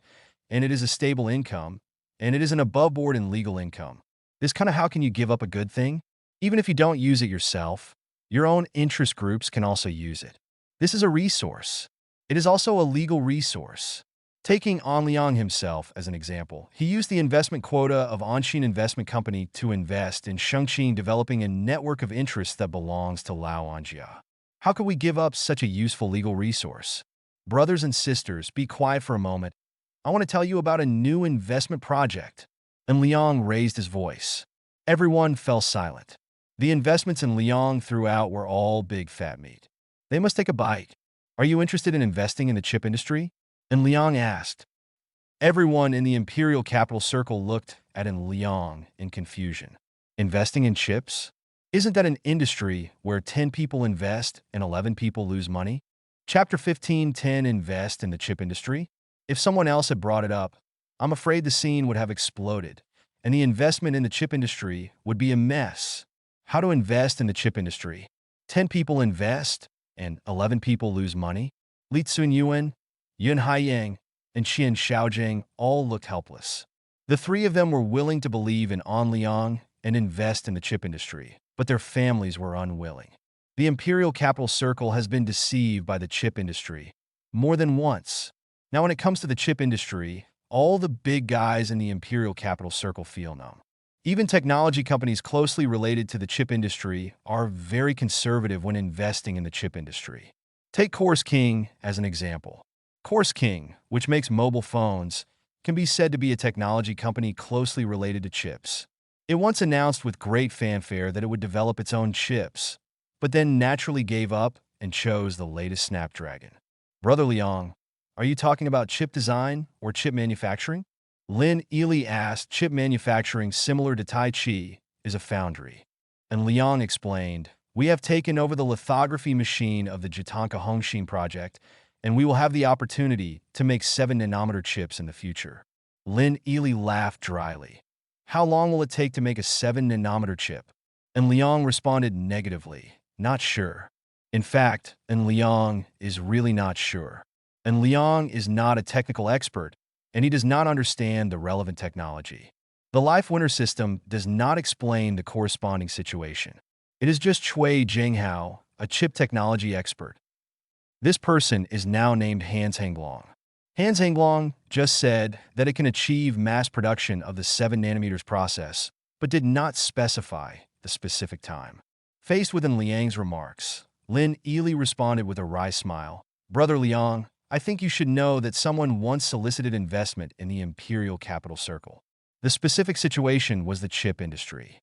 and it is a stable income, and it is an above-board and legal income. This kind of how can you give up a good thing? Even if you don't use it yourself, your own interest groups can also use it. This is a resource. It is also a legal resource. Taking On Liang himself as an example, he used the investment quota of Onshin Investment Company to invest in Shengqin, developing a network of interests that belongs to Lao Anjia. How could we give up such a useful legal resource? Brothers and sisters, be quiet for a moment. I want to tell you about a new investment project. And Liang raised his voice. Everyone fell silent. The investments in Liang throughout were all big fat meat. They must take a bite. Are you interested in investing in the chip industry? And Liang asked. Everyone in the Imperial Capital Circle looked at Liang in confusion. Investing in chips? Isn't that an industry where 10 people invest and 11 people lose money? Chapter 15:10 Invest in the chip industry? If someone else had brought it up, I'm afraid the scene would have exploded, and the investment in the chip industry would be a mess. How to invest in the chip industry? 10 people invest and 11 people lose money? Li Tsunyuan, Yun Haiyang, and Qian Xiaojing all looked helpless. The 3 of them were willing to believe in On Liang and invest in the chip industry, but their families were unwilling. The Imperial Capital Circle has been deceived by the chip industry more than once. Now, when it comes to the chip industry, all the big guys in the Imperial Capital Circle feel numb. Even technology companies closely related to the chip industry are very conservative when investing in the chip industry. Take Course King as an example. Course King, which makes mobile phones, can be said to be a technology company closely related to chips. It once announced with great fanfare that it would develop its own chips, but then naturally gave up and chose the latest Snapdragon. Brother Liang, are you talking about chip design or chip manufacturing? Lin Ely asked. Chip manufacturing, similar to Tai Chi, is a foundry. And Liang explained, we have taken over the lithography machine of the Jitanka Hongshin project, and we will have the opportunity to make 7-nanometer chips in the future. Lin Ely laughed dryly. How long will it take to make a 7-nanometer chip? And Liang responded negatively, not sure. In fact, and Liang is really not sure. And Liang is not a technical expert, and he does not understand the relevant technology. The Life Winner system does not explain the corresponding situation. It is just Chui Jinghao, a chip technology expert. This person is now named Hans Hanglong. Hans Hanglong just said that it can achieve mass production of the 7 nanometers process, but did not specify the specific time. Faced with Liang's remarks, Lin Ely responded with a wry smile. Brother Liang, I think you should know that someone once solicited investment in the Imperial Capital Circle. The specific situation was the chip industry.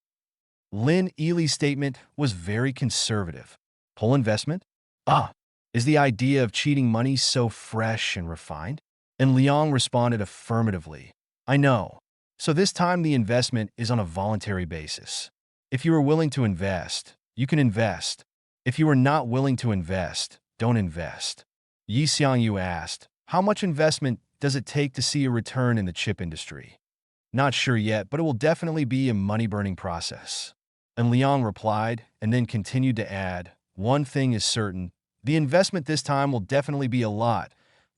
Lin Ely's statement was very conservative. Pull investment? Ah, is the idea of cheating money so fresh and refined? And Liang responded affirmatively. I know. So this time the investment is on a voluntary basis. If you are willing to invest, you can invest. If you are not willing to invest, don't invest. Yi Xiangyu asked, how much investment does it take to see a return in the chip industry? Not sure yet, but it will definitely be a money-burning process. And Liang replied, and then continued to add, one thing is certain, the investment this time will definitely be a lot.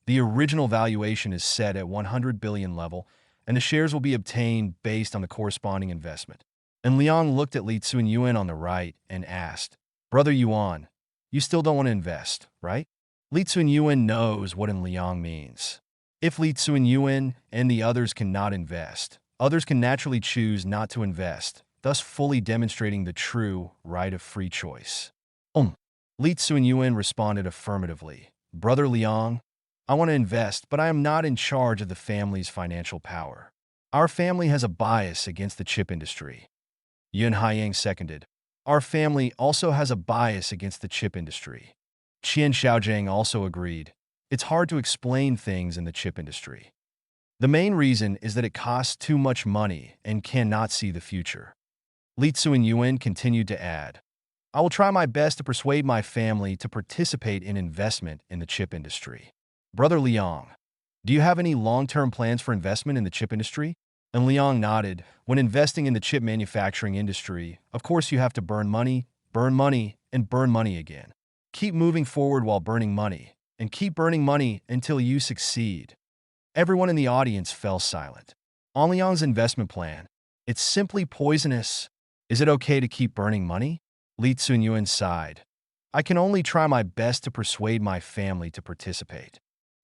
The original valuation is set at 100 billion level, and the shares will be obtained based on the corresponding investment. And Liang looked at Li Tsunyuan on the right and asked, Brother Yuan, you still don't want to invest, right? Li Tsunyuan knows what in Liang means. If Li Tsunyuan and the others cannot invest, others can naturally choose not to invest, thus fully demonstrating the true right of free choice. Li Tsunyuan responded affirmatively. Brother Liang, I want to invest, but I am not in charge of the family's financial power. Our family has a bias against the chip industry. Yun Haiyang seconded. Our family also has a bias against the chip industry. Qian Xiaojiang also agreed. It's hard to explain things in the chip industry. The main reason is that it costs too much money and cannot see the future. Li Tsunyuan continued to add, I will try my best to persuade my family to participate in investment in the chip industry. Brother Liang, do you have any long-term plans for investment in the chip industry? And Liang nodded. When investing in the chip manufacturing industry, of course you have to burn money, and burn money again. Keep moving forward while burning money, and keep burning money until you succeed. Everyone in the audience fell silent. On Liang's investment plan, it's simply poisonous. Is it okay to keep burning money? Li Tsunyuan sighed. I can only try my best to persuade my family to participate.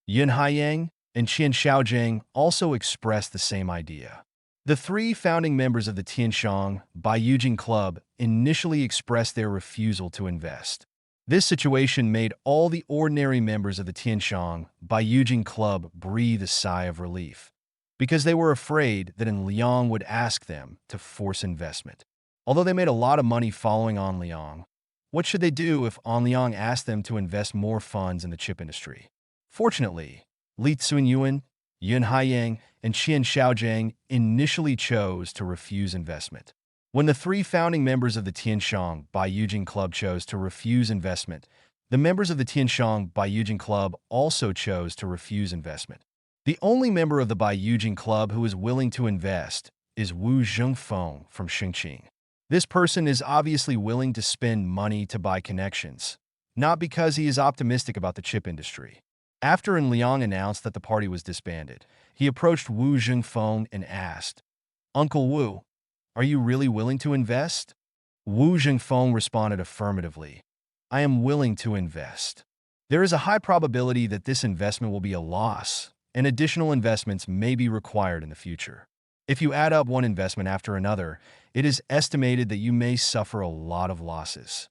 Yun Haiyang and Qian Xiaojiang also expressed the same idea. The three founding members of the Tianshang Baiyujing Club initially expressed their refusal to invest. This situation made all the ordinary members of the Tianshang Baiyujing Club breathe a sigh of relief, because they were afraid that An Liang would ask them to force investment. Although they made a lot of money following An Liang, what should they do if An Liang asked them to invest more funds in the chip industry? Fortunately, Li Tsunyuan, Yun Haiyang, and Qian Xiaojiang initially chose to refuse investment. When the three founding members of the Tianshang Baiyujing Club chose to refuse investment, the members of the Tianshang Baiyujing Club also chose to refuse investment. The only member of the Baiyujing Club who is willing to invest is Wu Zhengfeng from Xingqing. This person is obviously willing to spend money to buy connections, not because he is optimistic about the chip industry. After An Liang announced that the party was disbanded, he approached Wu Zhengfeng and asked, Uncle Wu, are you really willing to invest? Wu Zhengfeng responded affirmatively. I am willing to invest. There is a high probability that this investment will be a loss, and additional investments may be required in the future. If you add up one investment after another, it is estimated that you may suffer a lot of losses.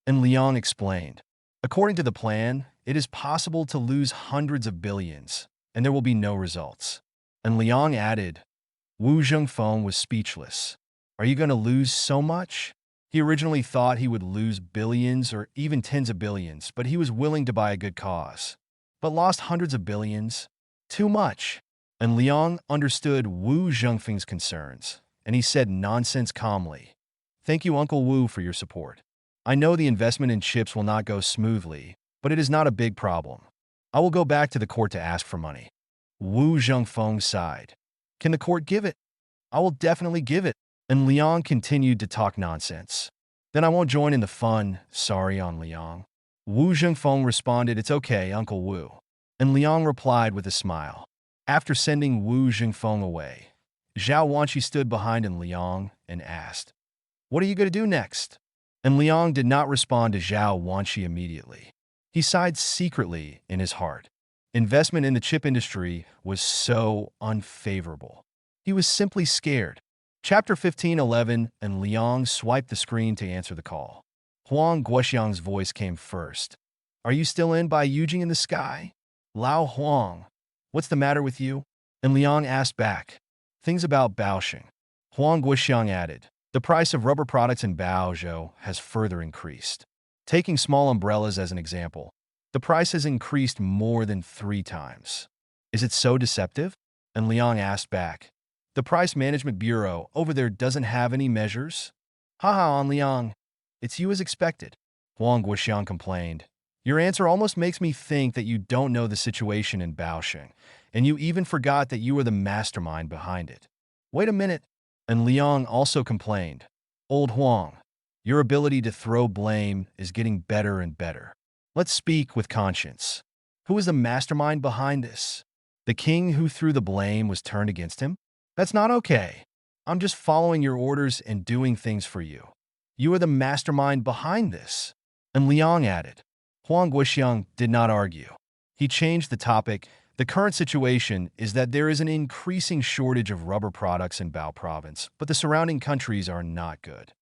And Liang explained, according to the plan, it is possible to lose hundreds of billions, and there will be no results. And Liang added, Wu Zhengfeng was speechless. Are you going to lose so much? He originally thought he would lose billions or even tens of billions, but he was willing to buy a good cause. But lost hundreds of billions? Too much. And Liang understood Wu Zhengfeng's concerns, and he said nonsense calmly. Thank you, Uncle Wu, for your support. I know the investment in chips will not go smoothly, but it is not a big problem. I will go back to the court to ask for money. Wu Zhengfeng sighed. Can the court give it? I will definitely give it. And Liang continued to talk nonsense. Then I won't join in the fun, sorry, on Liang. Wu Zhengfeng responded, it's okay, Uncle Wu. And Liang replied with a smile. After sending Wu Zhengfeng away, Zhao Wanqi stood behind An Liang and asked, what are you going to do next? And Liang did not respond to Zhao Wanqi immediately. He sighed secretly in his heart. Investment in the chip industry was so unfavorable. He was simply scared. Chapter 15:11, and Liang swiped the screen to answer the call. Huang Guoxiang's voice came first. Are you still in by Yujing in the sky? Lao Huang, what's the matter with you? And Liang asked back. Things about Baosheng. Huang Guoxiang added, the price of rubber products in Baozhou has further increased. Taking small umbrellas as an example, the price has increased more than 3 times. Is it so deceptive? And Liang asked back, the Price Management Bureau over there doesn't have any measures? Haha on Liang. It's you as expected. Huang Guoxiang complained. Your answer almost makes me think that you don't know the situation in Baosheng, and you even forgot that you were the mastermind behind it. Wait a minute. And Liang also complained. Old Huang, your ability to throw blame is getting better and better. Let's speak with conscience. Who is the mastermind behind this? The king who threw the blame was turned against him? That's not okay. I'm just following your orders and doing things for you. You are the mastermind behind this. And Liang added. Huang Guoxiang did not argue. He changed the topic. The current situation is that there is an increasing shortage of rubber products in Bao province, but the surrounding countries are not good.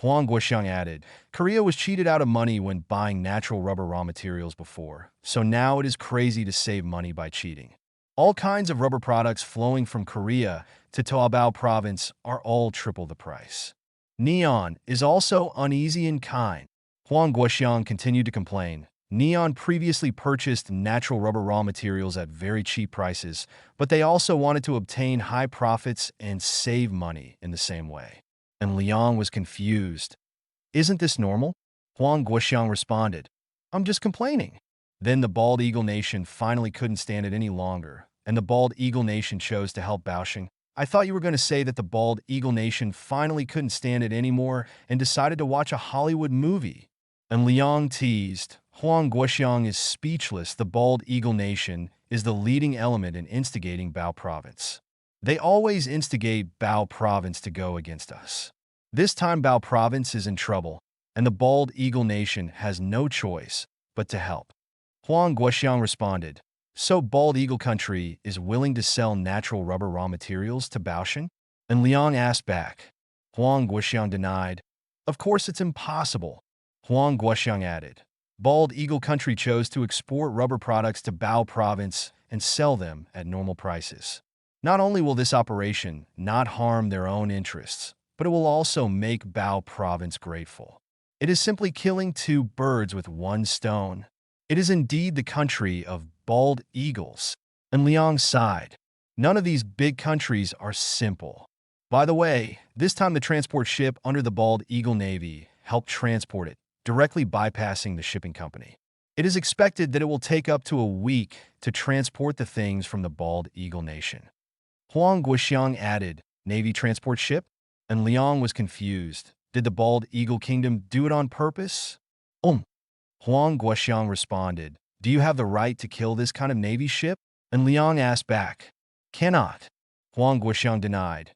Huang Guoxiang added, Korea was cheated out of money when buying natural rubber raw materials before, so now it is crazy to save money by cheating. All kinds of rubber products flowing from Korea to Taobao province are all triple the price. Neon is also uneasy in kind. Huang Guoxiang continued to complain. Neon previously purchased natural rubber raw materials at very cheap prices, but they also wanted to obtain high profits and save money in the same way. And Liang was confused. Isn't this normal? Huang Guoxiang responded. I'm just complaining. Then the Bald Eagle Nation finally couldn't stand it any longer, and the Bald Eagle Nation chose to help Baosheng. I thought you were going to say that the Bald Eagle Nation finally couldn't stand it anymore and decided to watch a Hollywood movie. And Liang teased. Huang Guoxiang is speechless. The Bald Eagle Nation is the leading element in instigating Bao Province. They always instigate Bao Province to go against us. This time Bao Province is in trouble, and the Bald Eagle Nation has no choice but to help. Huang Guoxiang responded, so Bald Eagle Country is willing to sell natural rubber raw materials to Baosheng? And Liang asked back. Huang Guoxiang denied, of course it's impossible. Huang Guoxiang added, Bald Eagle Country chose to export rubber products to Bao Province and sell them at normal prices. Not only will this operation not harm their own interests, but it will also make Bao Province grateful. It is simply killing 2 birds with 1 stone. It is indeed the country of bald eagles. And Liang sighed. None of these big countries are simple. By the way, this time the transport ship under the Bald Eagle Navy helped transport it, directly bypassing the shipping company. It is expected that it will take up to a week to transport the things from the Bald Eagle Nation. Huang Guoxiang added, Navy transport ship? And Liang was confused. Did the Bald Eagle Kingdom do it on purpose? Huang Guoxiang responded, do you have the right to kill this kind of Navy ship? And Liang asked back, cannot. Huang Guoxiang denied.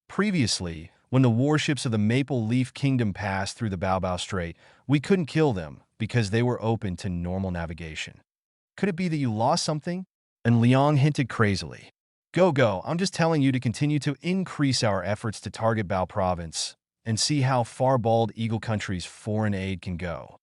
Previously, when the warships of the Maple Leaf Kingdom passed through the Baobao Strait, we couldn't kill them because they were open to normal navigation. Could it be that you lost something? And Liang hinted crazily. Go, I'm just telling you to continue to increase our efforts to target Bao Province and see how far Bald Eagle Country's foreign aid can go.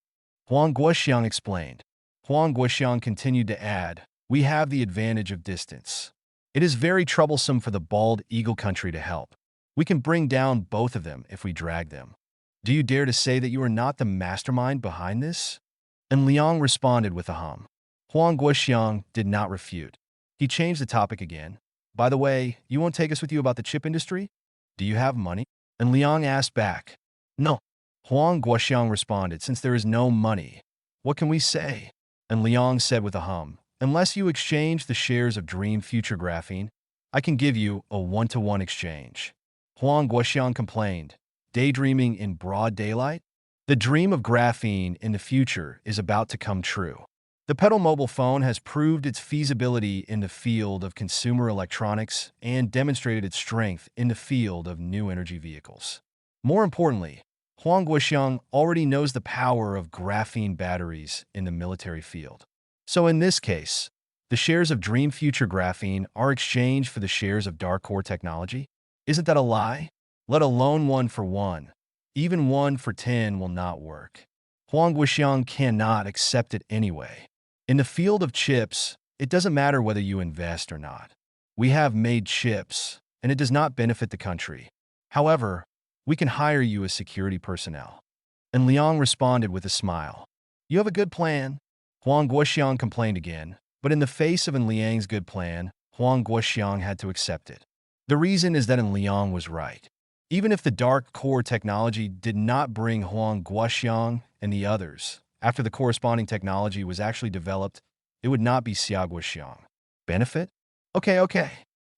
Huang Guoxiang explained. Huang Guoxiang continued to add, we have the advantage of distance. It is very troublesome for the Bald Eagle Country to help. We can bring down both of them if we drag them. Do you dare to say that you are not the mastermind behind this? And Liang responded with a hum. Huang Guoxiang did not refute. He changed the topic again. By the way, you won't take us with you about the chip industry? Do you have money? And Liang asked back. No. Huang Guoxiang responded, since there is no money, what can we say? And Liang said with a hum, unless you exchange the shares of Dream Future Graphene, I can give you a 1-to-1 exchange. Huang Guoxiang complained, daydreaming in broad daylight? The dream of graphene in the future is about to come true. The Pedal mobile phone has proved its feasibility in the field of consumer electronics and demonstrated its strength in the field of new energy vehicles. More importantly, Huang Guoxiang already knows the power of graphene batteries in the military field. So in this case, the shares of Dream Future Graphene are exchanged for the shares of Dark Core Technology? Isn't that a lie? Let alone 1 for 1. Even 1 for 10 will not work. Huang Guoxiang cannot accept it anyway. In the field of chips, it doesn't matter whether you invest or not. We have made chips, and it does not benefit the country. However, we can hire you as security personnel. And Liang responded with a smile. You have a good plan? Huang Guoxiang complained again, but in the face of Liang's good plan, Huang Guoxiang had to accept it. The reason is that Liang was right. Even if the dark core technology did not bring Huang Guoxiang and the others, after the corresponding technology was actually developed, it would not be Xia Guoxiang. Benefit? Okay.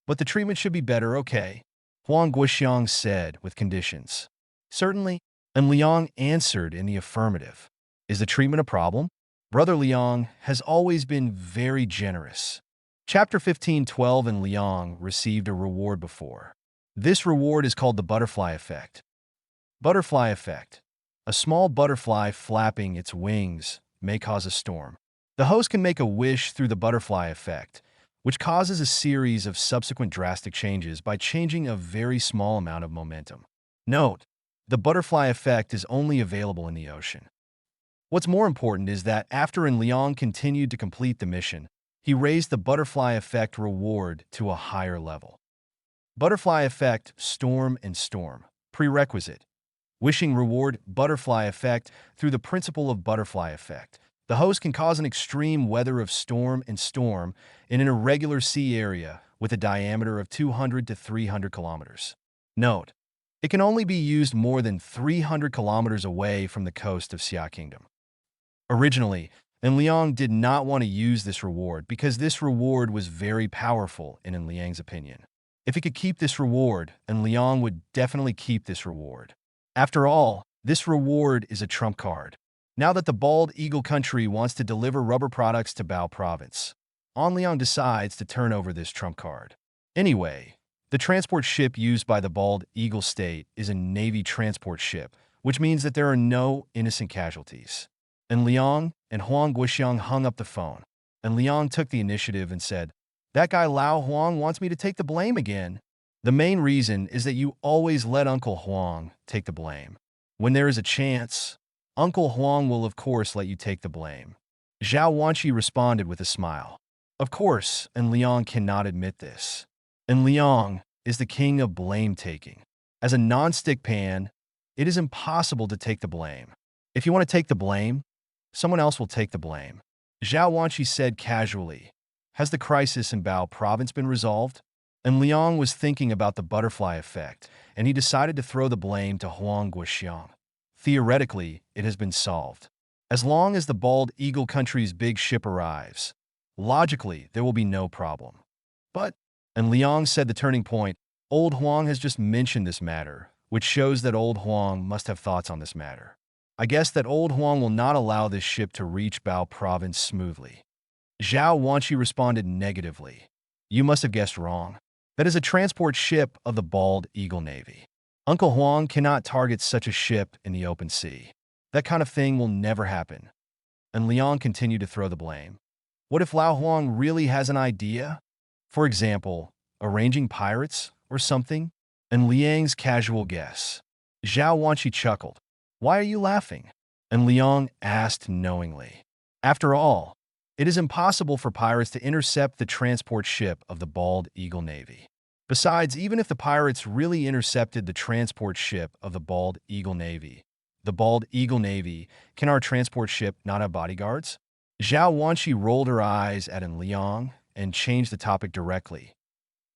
But the treatment should be better, okay? Huang Guoxiang said with conditions. Certainly, and Liang answered in the affirmative. Is the treatment a problem? Brother Liang has always been very generous. Chapter 15:12 and Liang received a reward before. This reward is called the butterfly effect. Butterfly effect. A small butterfly flapping its wings may cause a storm. The host can make a wish through the butterfly effect, which causes a series of subsequent drastic changes by changing a very small amount of momentum. Note, the butterfly effect is only available in the ocean. What's more important is that after Liang continued to complete the mission, he raised the butterfly effect reward to a higher level. Butterfly effect, storm and storm. Prerequisite. Wishing reward, butterfly effect, through the principle of butterfly effect. The host can cause an extreme weather of storm and storm in an irregular sea area with a diameter of 200 to 300 kilometers. Note, it can only be used more than 300 kilometers away from the coast of Xia Kingdom. Originally, Liang did not want to use this reward because this reward was very powerful in Liang's opinion. If he could keep this reward, Liang would definitely keep this reward. After all, this reward is a trump card. Now that the Bald Eagle country wants to deliver rubber products to Bao province, Liang decides to turn over this trump card. Anyway, the transport ship used by the Bald Eagle state is a Navy transport ship, which means that there are no innocent casualties. And Liang and Huang Guoxiang hung up the phone, and Liang took the initiative and said, that guy Lao Huang wants me to take the blame again. The main reason is that you always let Uncle Huang take the blame. When there is a chance, Uncle Huang will of course let you take the blame. Zhao Wanqi responded with a smile. Of course, and Liang cannot admit this. And Liang is the king of blame-taking. As a non-stick pan, it is impossible to take the blame. If you want to take the blame, someone else will take the blame. Zhao Wanqi said casually. Has the crisis in Bao province been resolved? And Liang was thinking about the butterfly effect, and he decided to throw the blame to Huang Guoxiang. Theoretically, it has been solved. As long as the Bald Eagle country's big ship arrives, logically, there will be no problem. But, and Liang said the turning point, Old Huang has just mentioned this matter, which shows that Old Huang must have thoughts on this matter. I guess that Old Huang will not allow this ship to reach Bao province smoothly. Zhao Wanqi responded negatively. You must have guessed wrong. That is a transport ship of the Bald Eagle Navy. Uncle Huang cannot target such a ship in the open sea. That kind of thing will never happen. And Liang continued to throw the blame. What if Lao Huang really has an idea? For example, arranging pirates or something? And Liang's casual guess. Zhao Wanqi chuckled. Why are you laughing? And Liang asked knowingly. After all, it is impossible for pirates to intercept the transport ship of the Bald Eagle Navy. Besides, even if the pirates really intercepted the transport ship of the Bald Eagle Navy, can our transport ship not have bodyguards? Zhao Wanqi rolled her eyes at Liang and changed the topic directly.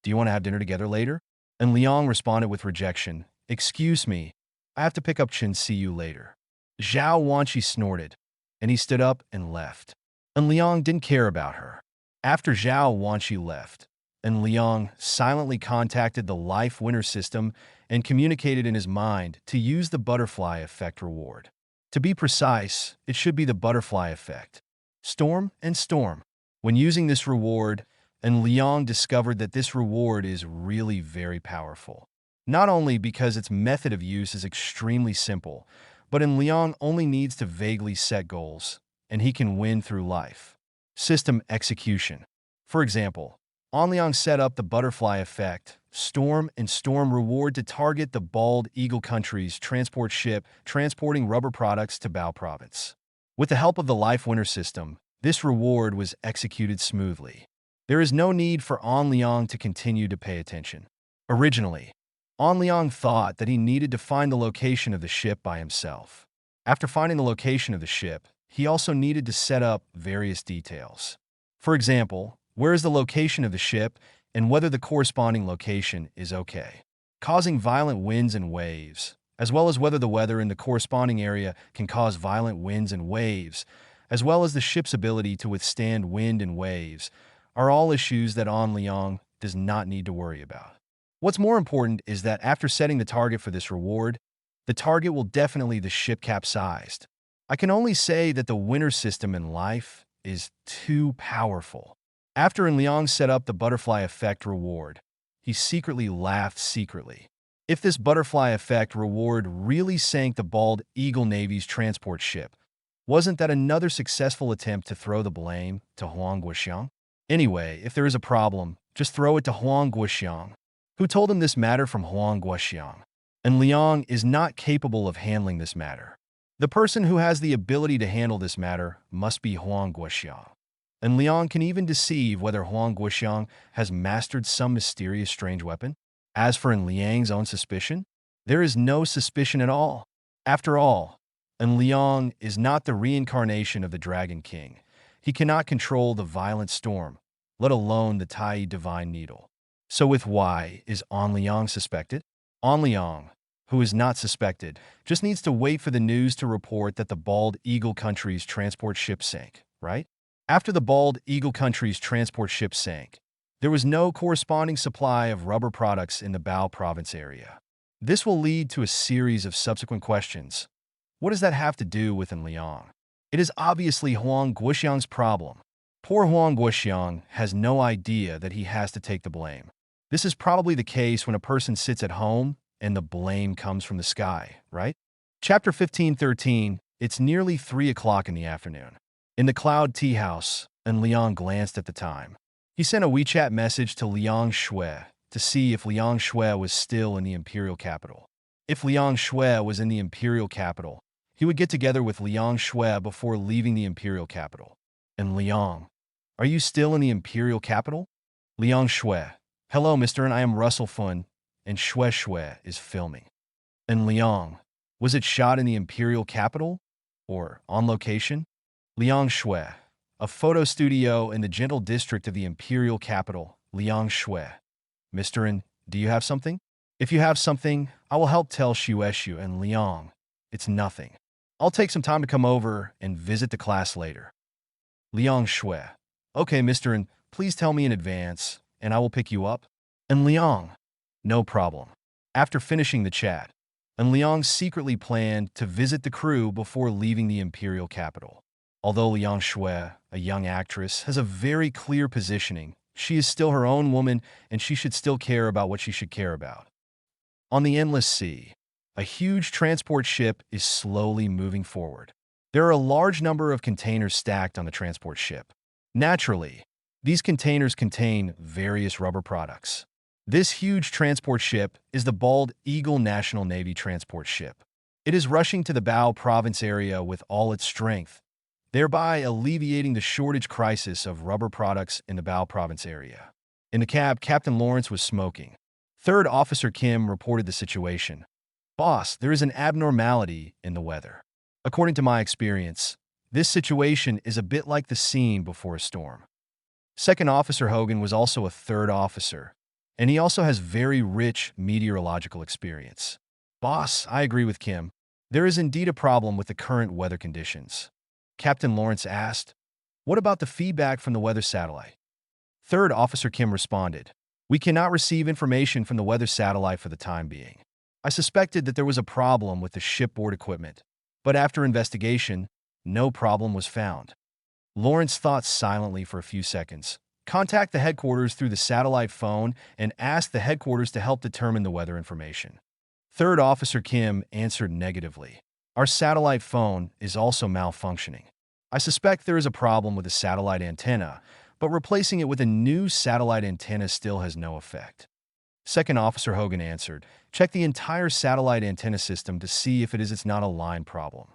Do you want to have dinner together later? And Liang responded with rejection. Excuse me, I have to pick up Chen. See you later. Zhao Wanqi snorted, and he stood up and left. And Liang didn't care about her. After Zhao Wanqi left, and Liang silently contacted the Life Winner system and communicated in his mind to use the butterfly effect reward. To be precise, it should be the butterfly effect. Storm and storm. When using this reward, and Liang discovered that this reward is really very powerful. Not only because its method of use is extremely simple, but Liang only needs to vaguely set goals, and he can win through life. System execution. For example, Liang set up the butterfly effect, storm and storm reward to target the Bald Eagle country's transport ship transporting rubber products to Bao province. With the help of the Life Winner system, this reward was executed smoothly. There is no need for Liang to continue to pay attention. Originally, An Liang thought that he needed to find the location of the ship by himself. After finding the location of the ship, he also needed to set up various details. For example, where is the location of the ship and whether the corresponding location is okay, causing violent winds and waves, as well as whether the weather in the corresponding area can cause violent winds and waves, as well as the ship's ability to withstand wind and waves, are all issues that An Liang does not need to worry about. What's more important is that after setting the target for this reward, the target will definitely the ship capsized. I can only say that the winner system in life is too powerful. After An Liang set up the butterfly effect reward, he secretly laughed secretly. If this butterfly effect reward really sank the Bald Eagle Navy's transport ship, wasn't that another successful attempt to throw the blame to Huang Guoxiang? Anyway, if there is a problem, just throw it to Huang Guoxiang. Who told him this matter from Huang Guoxiang? And Liang is not capable of handling this matter. The person who has the ability to handle this matter must be Huang Guoxiang. And Liang can even deceive whether Huang Guoxiang has mastered some mysterious strange weapon. As for An Liang's own suspicion, there is no suspicion at all. After all, An Liang is not the reincarnation of the Dragon King. He cannot control the violent storm, let alone the Tai Divine Needle. So with why is An Liang suspected? An Liang, who is not suspected, just needs to wait for the news to report that the Bald Eagle country's transport ship sank, right? After the Bald Eagle country's transport ship sank, there was no corresponding supply of rubber products in the Bao province area. This will lead to a series of subsequent questions. What does that have to do with An Liang? It is obviously Huang Guoxiang's problem. Poor Huang Guoxiang has no idea that he has to take the blame. This is probably the case when a person sits at home and the blame comes from the sky, right? Chapter 15:13. It's nearly 3 o'clock in the afternoon. In the Cloud Tea House, An Liang glanced at the time. He sent a WeChat message to Liang Shui to see if Liang Shui was still in the imperial capital. If Liang Shui was in the imperial capital, he would get together with Liang Shui before leaving the imperial capital. And Liang, are you still in the imperial capital? Liang Shui, hello, Mr. And I am Russell Fun, and Shui Shui is filming. And Liang, was it shot in the imperial capital or on location? Liang Shui, a photo studio in the gentle district of the imperial capital. Liang Shui, Mr. And do you have something? If you have something, I will help tell Shueshu. And Liang, it's nothing. I'll take some time to come over and visit the class later. Liang Shui, okay, Mr. And please tell me in advance, and I will pick you up. And Liang, no problem. After finishing the chat, An Liang secretly planned to visit the crew before leaving the imperial capital. Although Liang Shui, a young actress, has a very clear positioning, she is still her own woman and she should still care about what she should care about. On the endless sea, a huge transport ship is slowly moving forward. There are a large number of containers stacked on the transport ship. Naturally, these containers contain various rubber products. This huge transport ship is the Bald Eagle National Navy transport ship. It is rushing to the Bao province area with all its strength, thereby alleviating the shortage crisis of rubber products in the Bao province area. In the cab, Captain Lawrence was smoking. Third Officer Kim reported the situation. Boss, there is an abnormality in the weather. According to my experience, this situation is a bit like the scene before a storm. Second Officer Hogan was also a third officer, and he also has very rich meteorological experience. Boss, I agree with Kim. There is indeed a problem with the current weather conditions. Captain Lawrence asked, what about the feedback from the weather satellite? Third Officer Kim responded, we cannot receive information from the weather satellite for the time being. I suspected that there was a problem with the shipboard equipment, but after investigation, no problem was found. Lawrence thought silently for a few seconds. Contact the headquarters through the satellite phone and ask the headquarters to help determine the weather information. Third Officer Kim answered negatively. Our satellite phone is also malfunctioning. I suspect there is a problem with the satellite antenna, but replacing it with a new satellite antenna still has no effect. Second Officer Hogan answered, check the entire satellite antenna system to see if it's not a line problem.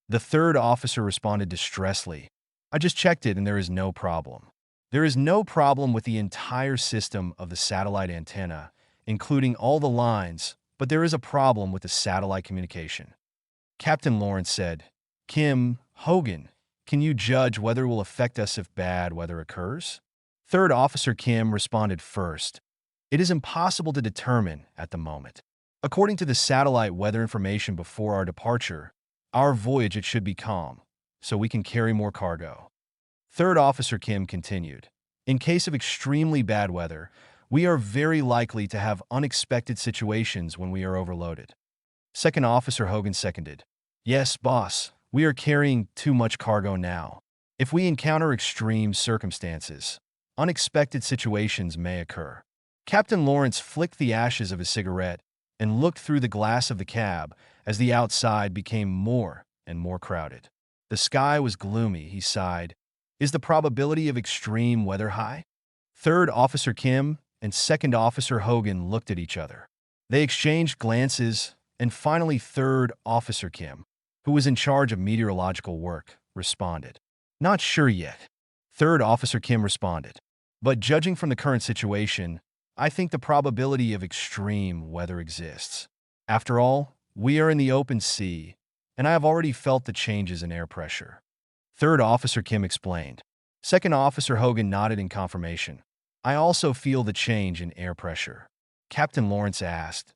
The third officer responded distressedly, I just checked it and there is no problem. There is no problem with the entire system of the satellite antenna. including all the lines, but there is a problem with the satellite communication. Captain Lawrence said, Kim, Hogan, can you judge whether it will affect us if bad weather occurs? Third Officer Kim responded first. It is impossible to determine at the moment. According to the satellite weather information before our departure, our voyage it should be calm, so we can carry more cargo. Third Officer Kim continued, in case of extremely bad weather, we are very likely to have unexpected situations when we are overloaded. Second Officer Hogan seconded, yes, boss, we are carrying too much cargo now. If we encounter extreme circumstances, unexpected situations may occur. Captain Lawrence flicked the ashes of his cigarette and looked through the glass of the cab as the outside became more and more crowded. The sky was gloomy, he sighed. Is the probability of extreme weather high? Third Officer Kim and Second Officer Hogan looked at each other. They exchanged glances, and finally Third Officer Kim, who was in charge of meteorological work, responded. Not sure yet. Third Officer Kim responded. But judging from the current situation, I think the probability of extreme weather exists. After all, we are in the open sea, and I have already felt the changes in air pressure. Third Officer Kim explained. Second Officer Hogan nodded in confirmation. I also feel the change in air pressure. Captain Lawrence asked,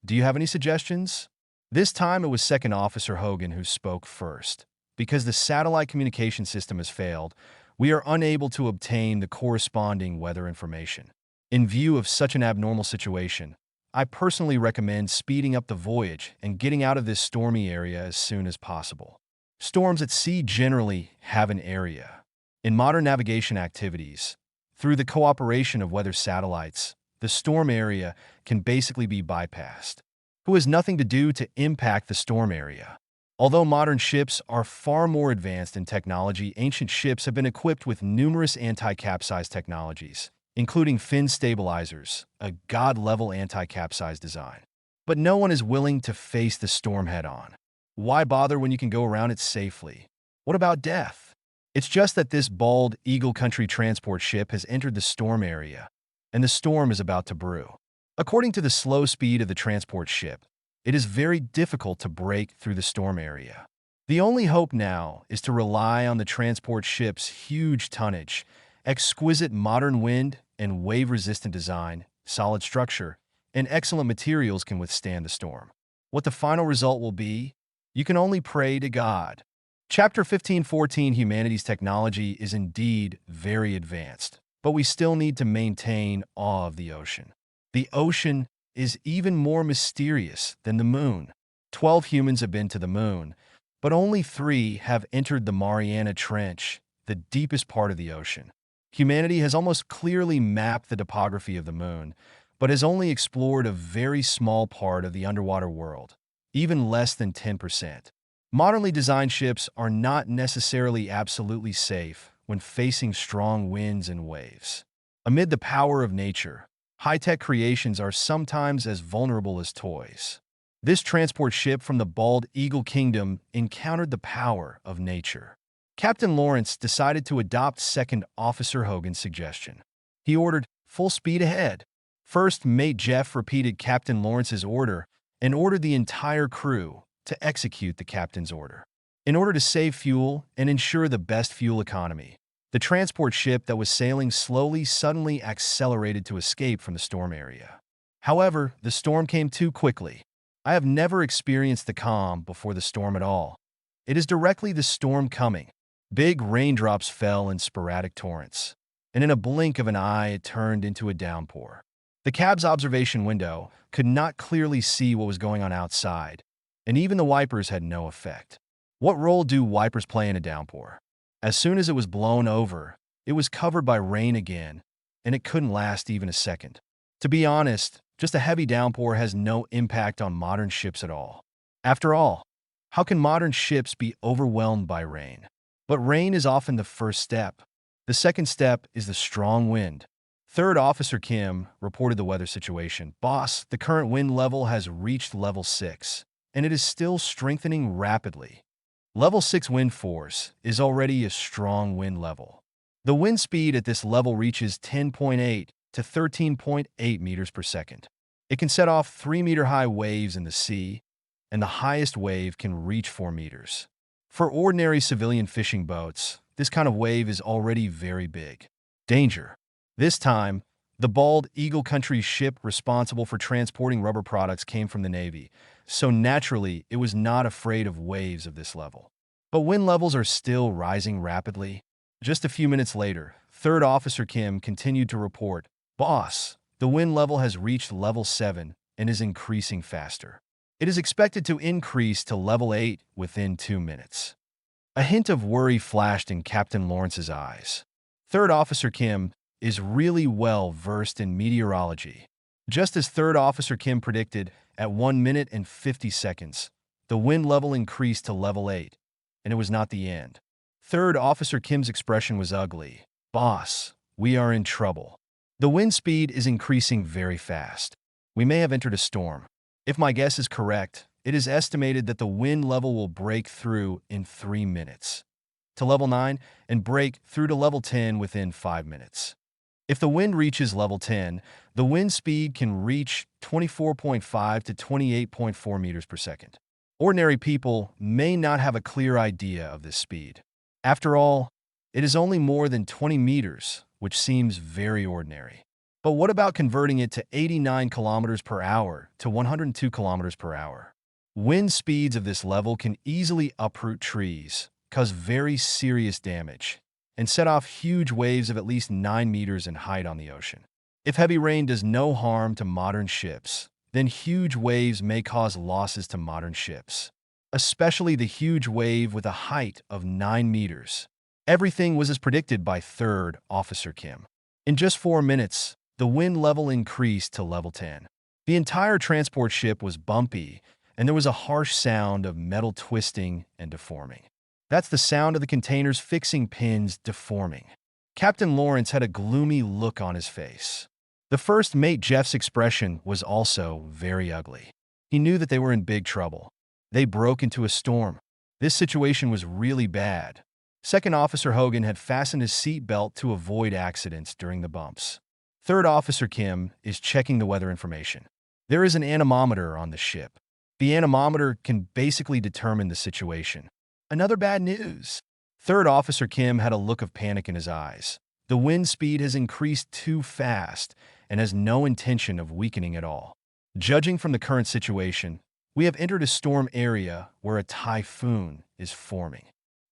do you have any suggestions? This time it was Second Officer Hogan who spoke first. Because the satellite communication system has failed, we are unable to obtain the corresponding weather information. In view of such an abnormal situation, I personally recommend speeding up the voyage and getting out of this stormy area as soon as possible. Storms at sea generally have an area. In modern navigation activities, through the cooperation of weather satellites, the storm area can basically be bypassed. Who has nothing to do to impact the storm area? Although modern ships are far more advanced in technology, ancient ships have been equipped with numerous anti-capsize technologies, including fin stabilizers, a god-level anti-capsize design. But no one is willing to face the storm head-on. Why bother when you can go around it safely? What about death? It's just that this bald Eagle Country transport ship has entered the storm area, and the storm is about to brew. According to the slow speed of the transport ship, it is very difficult to break through the storm area. The only hope now is to rely on the transport ship's huge tonnage, exquisite modern wind and wave-resistant design, solid structure, and excellent materials can withstand the storm. What the final result will be, you can only pray to God. Chapter 15:14 Humanity's technology is indeed very advanced, but we still need to maintain awe of the ocean. The ocean is even more mysterious than the moon. 12 humans have been to the moon, but only 3 have entered the Mariana Trench, the deepest part of the ocean. Humanity has almost clearly mapped the topography of the moon, but has only explored a very small part of the underwater world, even less than 10%. Modernly designed ships are not necessarily absolutely safe when facing strong winds and waves. Amid the power of nature, high-tech creations are sometimes as vulnerable as toys. This transport ship from the Bald Eagle Kingdom encountered the power of nature. Captain Lawrence decided to adopt Second Officer Hogan's suggestion. He ordered, full speed ahead. First Mate Jeff repeated Captain Lawrence's order and ordered the entire crew to execute the captain's order. In order to save fuel and ensure the best fuel economy, the transport ship that was sailing slowly suddenly accelerated to escape from the storm area. However, the storm came too quickly. I have never experienced the calm before the storm at all. It is directly the storm coming. Big raindrops fell in sporadic torrents, and in a blink of an eye it turned into a downpour. The cab's observation window could not clearly see what was going on outside, and even the wipers had no effect. What role do wipers play in a downpour? As soon as it was blown over, it was covered by rain again, and it couldn't last even a second. To be honest, just a heavy downpour has no impact on modern ships at all. After all, how can modern ships be overwhelmed by rain? But rain is often the first step. The second step is the strong wind. Third Officer Kim reported the weather situation. Boss, the current wind level has reached level 6, and it is still strengthening rapidly. Level 6 wind force is already a strong wind level. The wind speed at this level reaches 10.8 to 13.8 meters per second. It can set off 3-meter-high waves in the sea, and the highest wave can reach 4 meters. For ordinary civilian fishing boats, this kind of wave is already very big. Danger. This time, the Bald Eagle Country ship responsible for transporting rubber products came from the Navy, so naturally it was not afraid of waves of this level. But wind levels are still rising rapidly. Just a few minutes later, Third Officer Kim continued to report, "Boss, the wind level has reached level 7 and is increasing faster. It is expected to increase to level 8 within 2 minutes." A hint of worry flashed in Captain Lawrence's eyes. Third Officer Kim is really well versed in meteorology. Just as Third Officer Kim predicted, at 1 minute and 50 seconds, the wind level increased to level 8, and it was not the end. Third Officer Kim's expression was ugly. "Boss, we are in trouble. The wind speed is increasing very fast. We may have entered a storm. If my guess is correct, it is estimated that the wind level will break through in 3 minutes to level 9 and break through to level 10 within 5 minutes. If the wind reaches level 10, the wind speed can reach 24.5 to 28.4 meters per second. Ordinary people may not have a clear idea of this speed. After all, it is only more than 20 meters, which seems very ordinary. But what about converting it to 89 kilometers per hour to 102 kilometers per hour? Wind speeds of this level can easily uproot trees, cause very serious damage, and set off huge waves of at least 9 meters in height on the ocean. If heavy rain does no harm to modern ships, then huge waves may cause losses to modern ships, especially the huge wave with a height of 9 meters. Everything was as predicted by Third Officer Kim. In just 4 minutes, the wind level increased to level 10. The entire transport ship was bumpy, and there was a harsh sound of metal twisting and deforming. That's the sound of the container's fixing pins deforming. Captain Lawrence had a gloomy look on his face. The first mate Jeff's expression was also very ugly. He knew that they were in big trouble. They broke into a storm. This situation was really bad. Second Officer Hogan had fastened his seatbelt to avoid accidents during the bumps. Third Officer Kim is checking the weather information. There is an anemometer on the ship. The anemometer can basically determine the situation. Another bad news. Third Officer Kim had a look of panic in his eyes. The wind speed has increased too fast and has no intention of weakening at all. Judging from the current situation, we have entered a storm area where a typhoon is forming.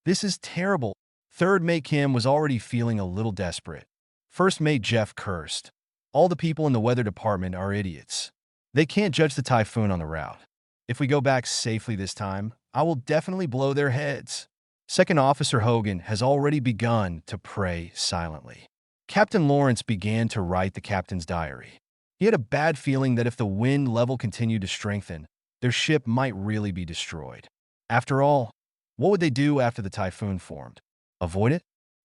This is terrible. Third Mate Kim was already feeling a little desperate. First Mate Jeff cursed. All the people in the weather department are idiots. They can't judge the typhoon on the route. If we go back safely this time, I will definitely blow their heads. Second Officer Hogan has already begun to pray silently. Captain Lawrence began to write the captain's diary. He had a bad feeling that if the wind level continued to strengthen, their ship might really be destroyed. After all, what would they do after the typhoon formed? Avoid it?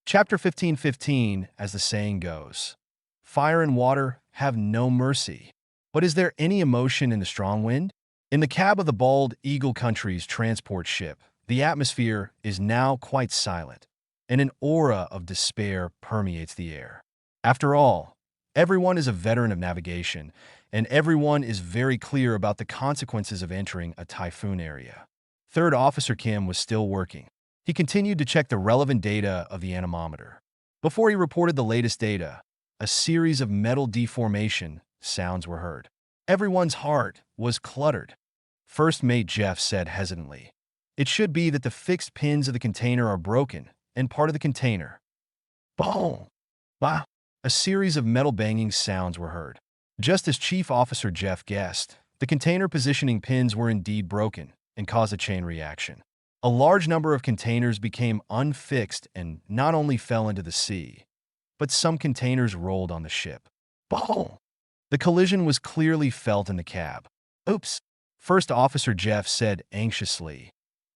Chapter 15:15, as the saying goes, "Fire and water have no mercy." But is there any emotion in the strong wind? In the cab of the Bald Eagle Country's transport ship, the atmosphere is now quite silent, and an aura of despair permeates the air. After all, everyone is a veteran of navigation, and everyone is very clear about the consequences of entering a typhoon area. Third Officer Kim was still working. He continued to check the relevant data of the anemometer. Before he reported the latest data, a series of metal deformation sounds were heard. Everyone's heart was cluttered. First Mate Jeff said hesitantly, "It should be that the fixed pins of the container are broken and part of the container." Boom! Wow! A series of metal banging sounds were heard. Just as Chief Officer Jeff guessed, the container positioning pins were indeed broken and caused a chain reaction. A large number of containers became unfixed and not only fell into the sea, but some containers rolled on the ship. Boom! The collision was clearly felt in the cab. "Oops," First Officer Jeff said anxiously.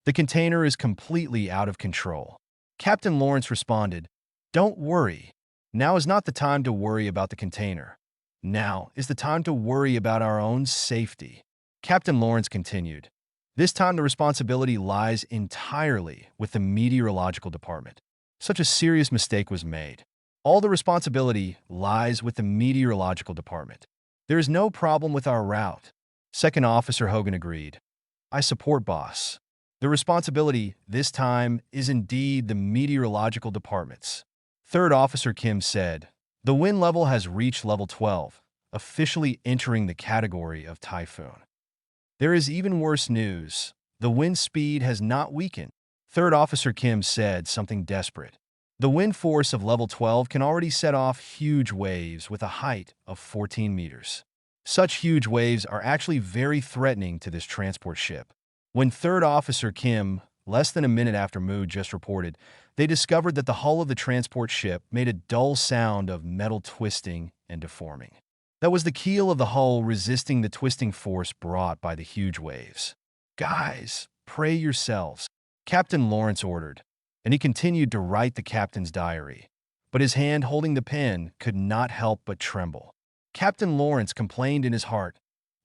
"The container is completely out of control." Captain Lawrence responded, "Don't worry. Now is not the time to worry about the container. Now is the time to worry about our own safety." Captain Lawrence continued, "This time the responsibility lies entirely with the meteorological department. Such a serious mistake was made. All the responsibility lies with the meteorological department. There is no problem with our route. Second Officer Hogan agreed. I support boss. The responsibility, this time, is indeed the meteorological department's. Third Officer Kim said, the wind level has reached level 12, officially entering the category of typhoon. There is even worse news. The wind speed has not weakened. Third Officer Kim said something desperate. The wind force of level 12 can already set off huge waves with a height of 14 meters. Such huge waves are actually very threatening to this transport ship. When Third Officer Kim, less than a minute after Mood just reported, they discovered that the hull of the transport ship made a dull sound of metal twisting and deforming. That was the keel of the hull resisting the twisting force brought by the huge waves. Guys, pray yourselves, Captain Lawrence ordered, and he continued to write the captain's diary. But his hand holding the pen could not help but tremble. Captain Lawrence complained in his heart,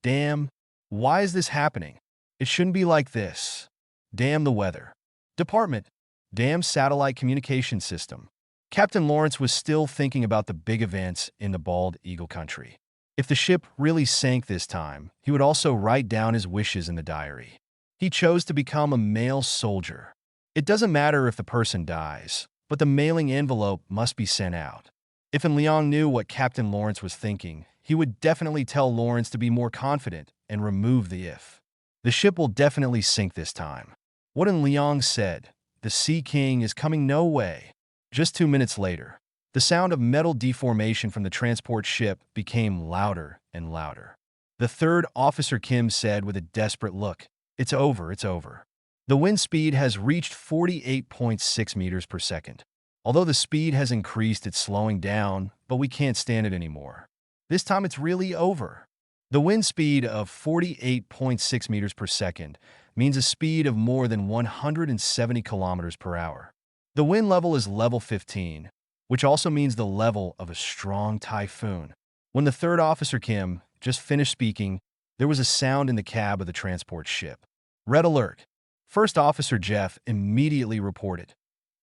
damn, why is this happening? It shouldn't be like this. Damn the weather. Department. Damn satellite communication system. Captain Lawrence was still thinking about the big events in the Bald Eagle country. If the ship really sank this time, he would also write down his wishes in the diary. He chose to become a male soldier. It doesn't matter if the person dies, but the mailing envelope must be sent out. If Leong knew what Captain Lawrence was thinking, he would definitely tell Lawrence to be more confident and remove the if. The ship will definitely sink this time. What Leong said, the Sea King is coming no way. Just 2 minutes later, the sound of metal deformation from the transport ship became louder and louder. The third Officer Kim said with a desperate look, it's over, it's over. The wind speed has reached 48.6 meters per second. Although the speed has increased, it's slowing down, but we can't stand it anymore. This time it's really over. The wind speed of 48.6 meters per second means a speed of more than 170 kilometers per hour. The wind level is level 15, which also means the level of a strong typhoon. When the third Officer Kim just finished speaking, there was a sound in the cab of the transport ship. Red alert. First Officer Jeff immediately reported,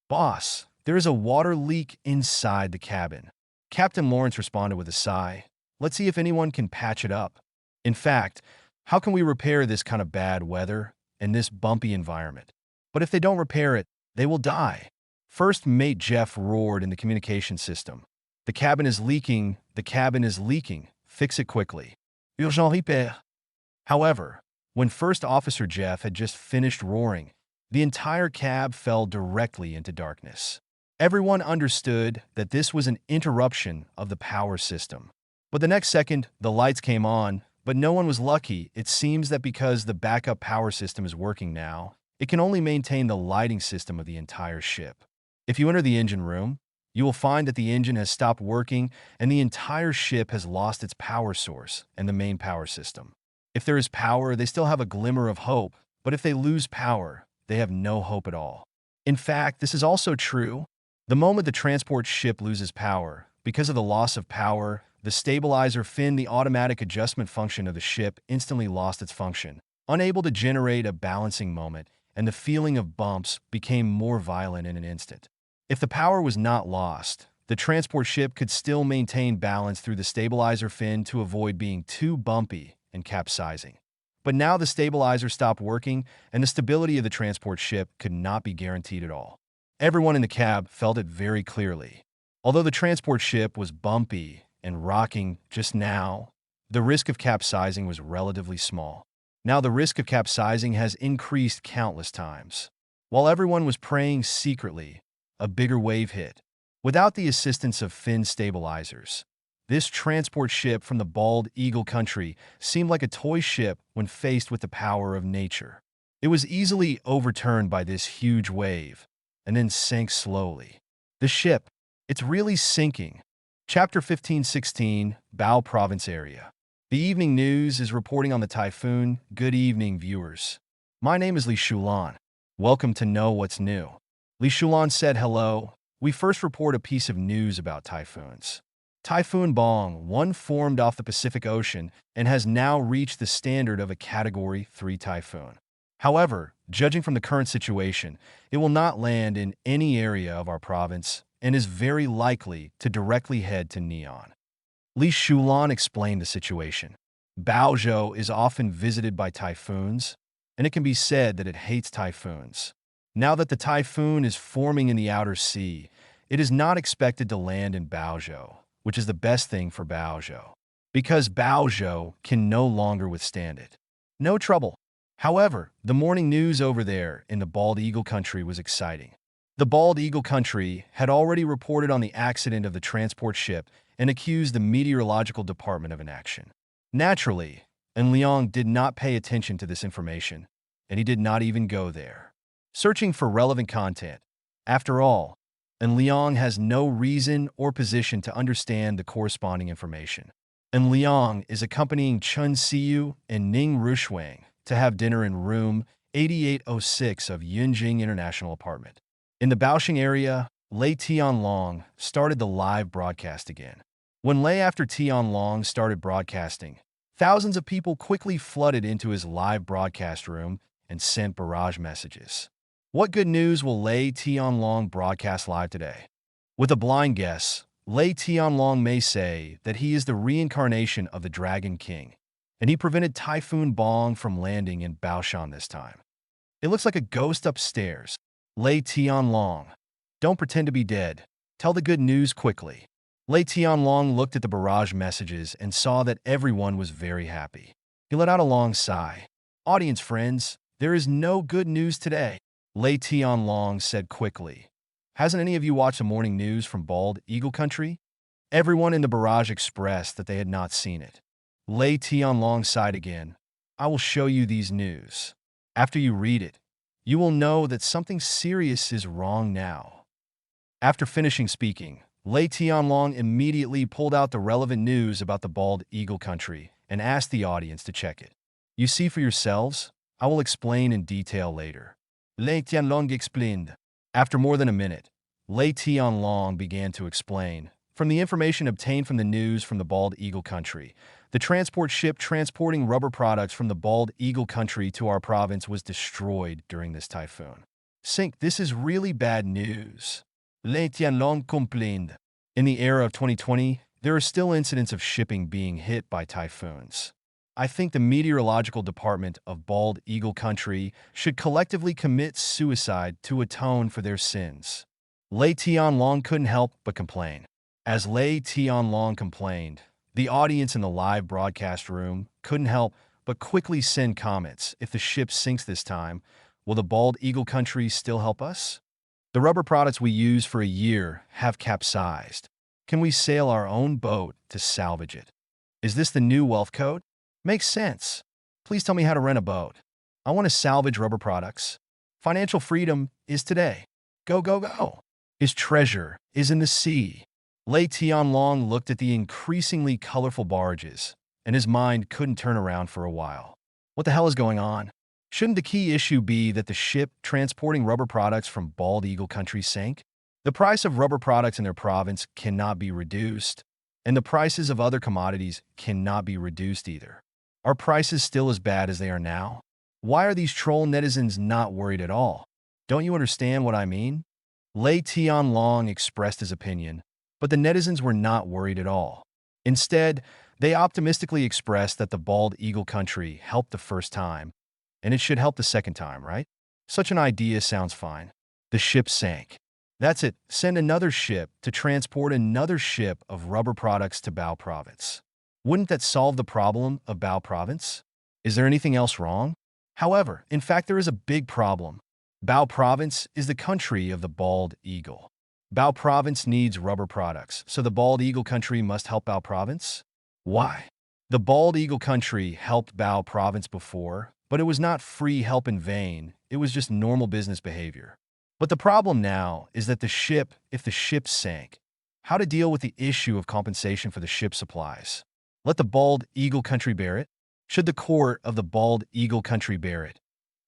Boss, there is a water leak inside the cabin. Captain Lawrence responded with a sigh. Let's see if anyone can patch it up. In fact, how can we repair this kind of bad weather and this bumpy environment? But if they don't repair it, they will die. First Mate Jeff roared in the communication system. The cabin is leaking. The cabin is leaking. Fix it quickly. Urgent repair. However, when First Officer Jeff had just finished roaring, the entire cab fell directly into darkness. Everyone understood that this was an interruption of the power system. But the next second, the lights came on, but no one was lucky. It seems that because the backup power system is working now, it can only maintain the lighting system of the entire ship. If you enter the engine room, you will find that the engine has stopped working and the entire ship has lost its power source and the main power system. If there is power, they still have a glimmer of hope, but if they lose power, they have no hope at all. In fact, this is also true. The moment the transport ship loses power, because of the loss of power, the stabilizer fin, the automatic adjustment function of the ship, instantly lost its function, unable to generate a balancing moment, and the feeling of bumps became more violent in an instant. If the power was not lost, the transport ship could still maintain balance through the stabilizer fin to avoid being too bumpy and capsizing. But now the stabilizer stopped working, and the stability of the transport ship could not be guaranteed at all. Everyone in the cab felt it very clearly. Although the transport ship was bumpy and rocking just now, the risk of capsizing was relatively small. Now the risk of capsizing has increased countless times. While everyone was praying secretly, a bigger wave hit. Without the assistance of fin stabilizers, this transport ship from the Bald Eagle country seemed like a toy ship when faced with the power of nature. It was easily overturned by this huge wave, and then sank slowly. The ship, it's really sinking. Chapter 15:16, Bao Province Area. The Evening News is reporting on the typhoon. Good evening, viewers. My name is Li Shulan. Welcome to Know What's New. Li Shulan said hello. We first report a piece of news about typhoons. Typhoon Bong 1 formed off the Pacific Ocean and has now reached the standard of a Category 3 typhoon. However, judging from the current situation, it will not land in any area of our province and is very likely to directly head to Neon. Li Shulan explained the situation. Baozhou is often visited by typhoons, and it can be said that it hates typhoons. Now that the typhoon is forming in the outer sea, it is not expected to land in Baozhou, which is the best thing for Baozhou, because Baozhou can no longer withstand it. No trouble. However, the morning news over there in the Bald Eagle country was exciting. The Bald Eagle country had already reported on the accident of the transport ship and accused the meteorological department of inaction. Naturally, En Liang did not pay attention to this information, and he did not even go there, searching for relevant content. After all, En Liang has no reason or position to understand the corresponding information. En Liang is accompanying Chun Siyu and Ning Rushuang to have dinner in room 8806 of Yunjing International Apartment. In the Baoxing area, Lei Tianlong started the live broadcast again. When Lei after Tianlong started broadcasting, thousands of people quickly flooded into his live broadcast room and sent barrage messages. What good news will Lei Tianlong broadcast live today? With a blind guess, Lei Tianlong may say that he is the reincarnation of the Dragon King, and he prevented Typhoon Bong from landing in Baoshan this time. It looks like a ghost upstairs. Lei Tianlong, don't pretend to be dead. Tell the good news quickly. Lei Tianlong looked at the barrage messages and saw that everyone was very happy. He let out a long sigh. Audience friends, there is no good news today. Lei Tianlong said quickly. Hasn't any of you watched the morning news from Bald Eagle Country? Everyone in the barrage expressed that they had not seen it. Lei Tianlong sighed again. I will show you these news. After you read it, you will know that something serious is wrong now. After finishing speaking, Lei Tianlong immediately pulled out the relevant news about the Bald Eagle Country and asked the audience to check it. You see for yourselves? I will explain in detail later. Lei Tianlong explained. After more than a minute, Lei Tianlong began to explain. From the information obtained from the news from the Bald Eagle Country, the transport ship transporting rubber products from the Bald Eagle Country to our province was destroyed during this typhoon. Sink, this is really bad news. Lei Tianlong complained. In the era of 2020, there are still incidents of shipping being hit by typhoons. I think the meteorological department of Bald Eagle Country should collectively commit suicide to atone for their sins. Lei Tianlong couldn't help but complain. As Lei Tianlong complained, the audience in the live broadcast room couldn't help but quickly send comments. If the ship sinks this time, will the Bald Eagle Country still help us? The rubber products we use for a year have capsized. Can we sail our own boat to salvage it? Is this the new wealth code? Makes sense. Please tell me how to rent a boat. I want to salvage rubber products. Financial freedom is today. Go, go, go. His treasure is in the sea. Lei Tianlong looked at the increasingly colorful barges, and his mind couldn't turn around for a while. What the hell is going on? Shouldn't the key issue be that the ship transporting rubber products from Bald Eagle Country sank? The price of rubber products in their province cannot be reduced, and the prices of other commodities cannot be reduced either. Are prices still as bad as they are now? Why are these troll netizens not worried at all? Don't you understand what I mean? Lei Tianlong expressed his opinion, but the netizens were not worried at all. Instead, they optimistically expressed that the Bald Eagle Country helped the first time, and it should help the second time, right? Such an idea sounds fine. The ship sank. That's it. Send another ship to transport another ship of rubber products to Bao Province. Wouldn't that solve the problem of Bao Province? Is there anything else wrong? However, in fact, there is a big problem. Bao Province is the country of the Bald Eagle. Bao Province needs rubber products, so the Bald Eagle Country must help Bao Province? Why? The Bald Eagle Country helped Bao Province before, but it was not free help in vain, it was just normal business behavior. But the problem now is that if the ship sank, how to deal with the issue of compensation for the ship supplies? Let the Bald Eagle Country bear it? Should the court of the Bald Eagle Country bear it?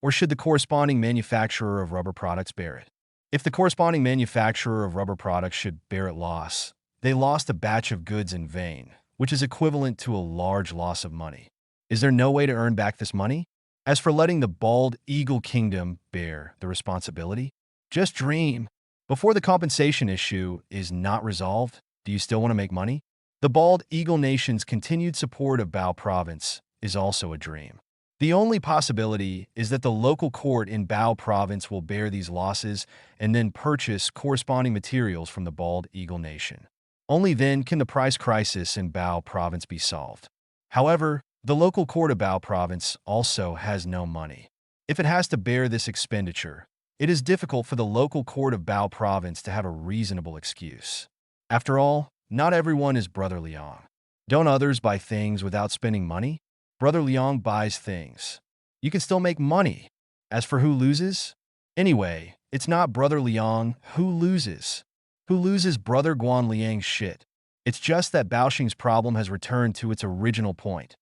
Or should the corresponding manufacturer of rubber products bear it? If the corresponding manufacturer of rubber products should bear it loss, they lost a batch of goods in vain, which is equivalent to a large loss of money. Is there no way to earn back this money? As for letting the Bald Eagle Kingdom bear the responsibility, just dream. Before the compensation issue is not resolved, do you still want to make money? The bald eagle nation's continued support of Bao province is also a dream. The only possibility is that the local court in Bao province will bear these losses and then purchase corresponding materials from the bald eagle nation. Only then can the price crisis in Bao province be solved. However, the local court of Bao province also has no money. If it has to bear this expenditure, it is difficult for the local court of Bao province to have a reasonable excuse. After all, not everyone is Brother Liang. Don't others buy things without spending money? Brother Liang buys things. You can still make money. As for who loses? Anyway, it's not Brother Liang who loses. Who loses Brother Guan Liang's shit. It's just that Baoxing's problem has returned to its original point.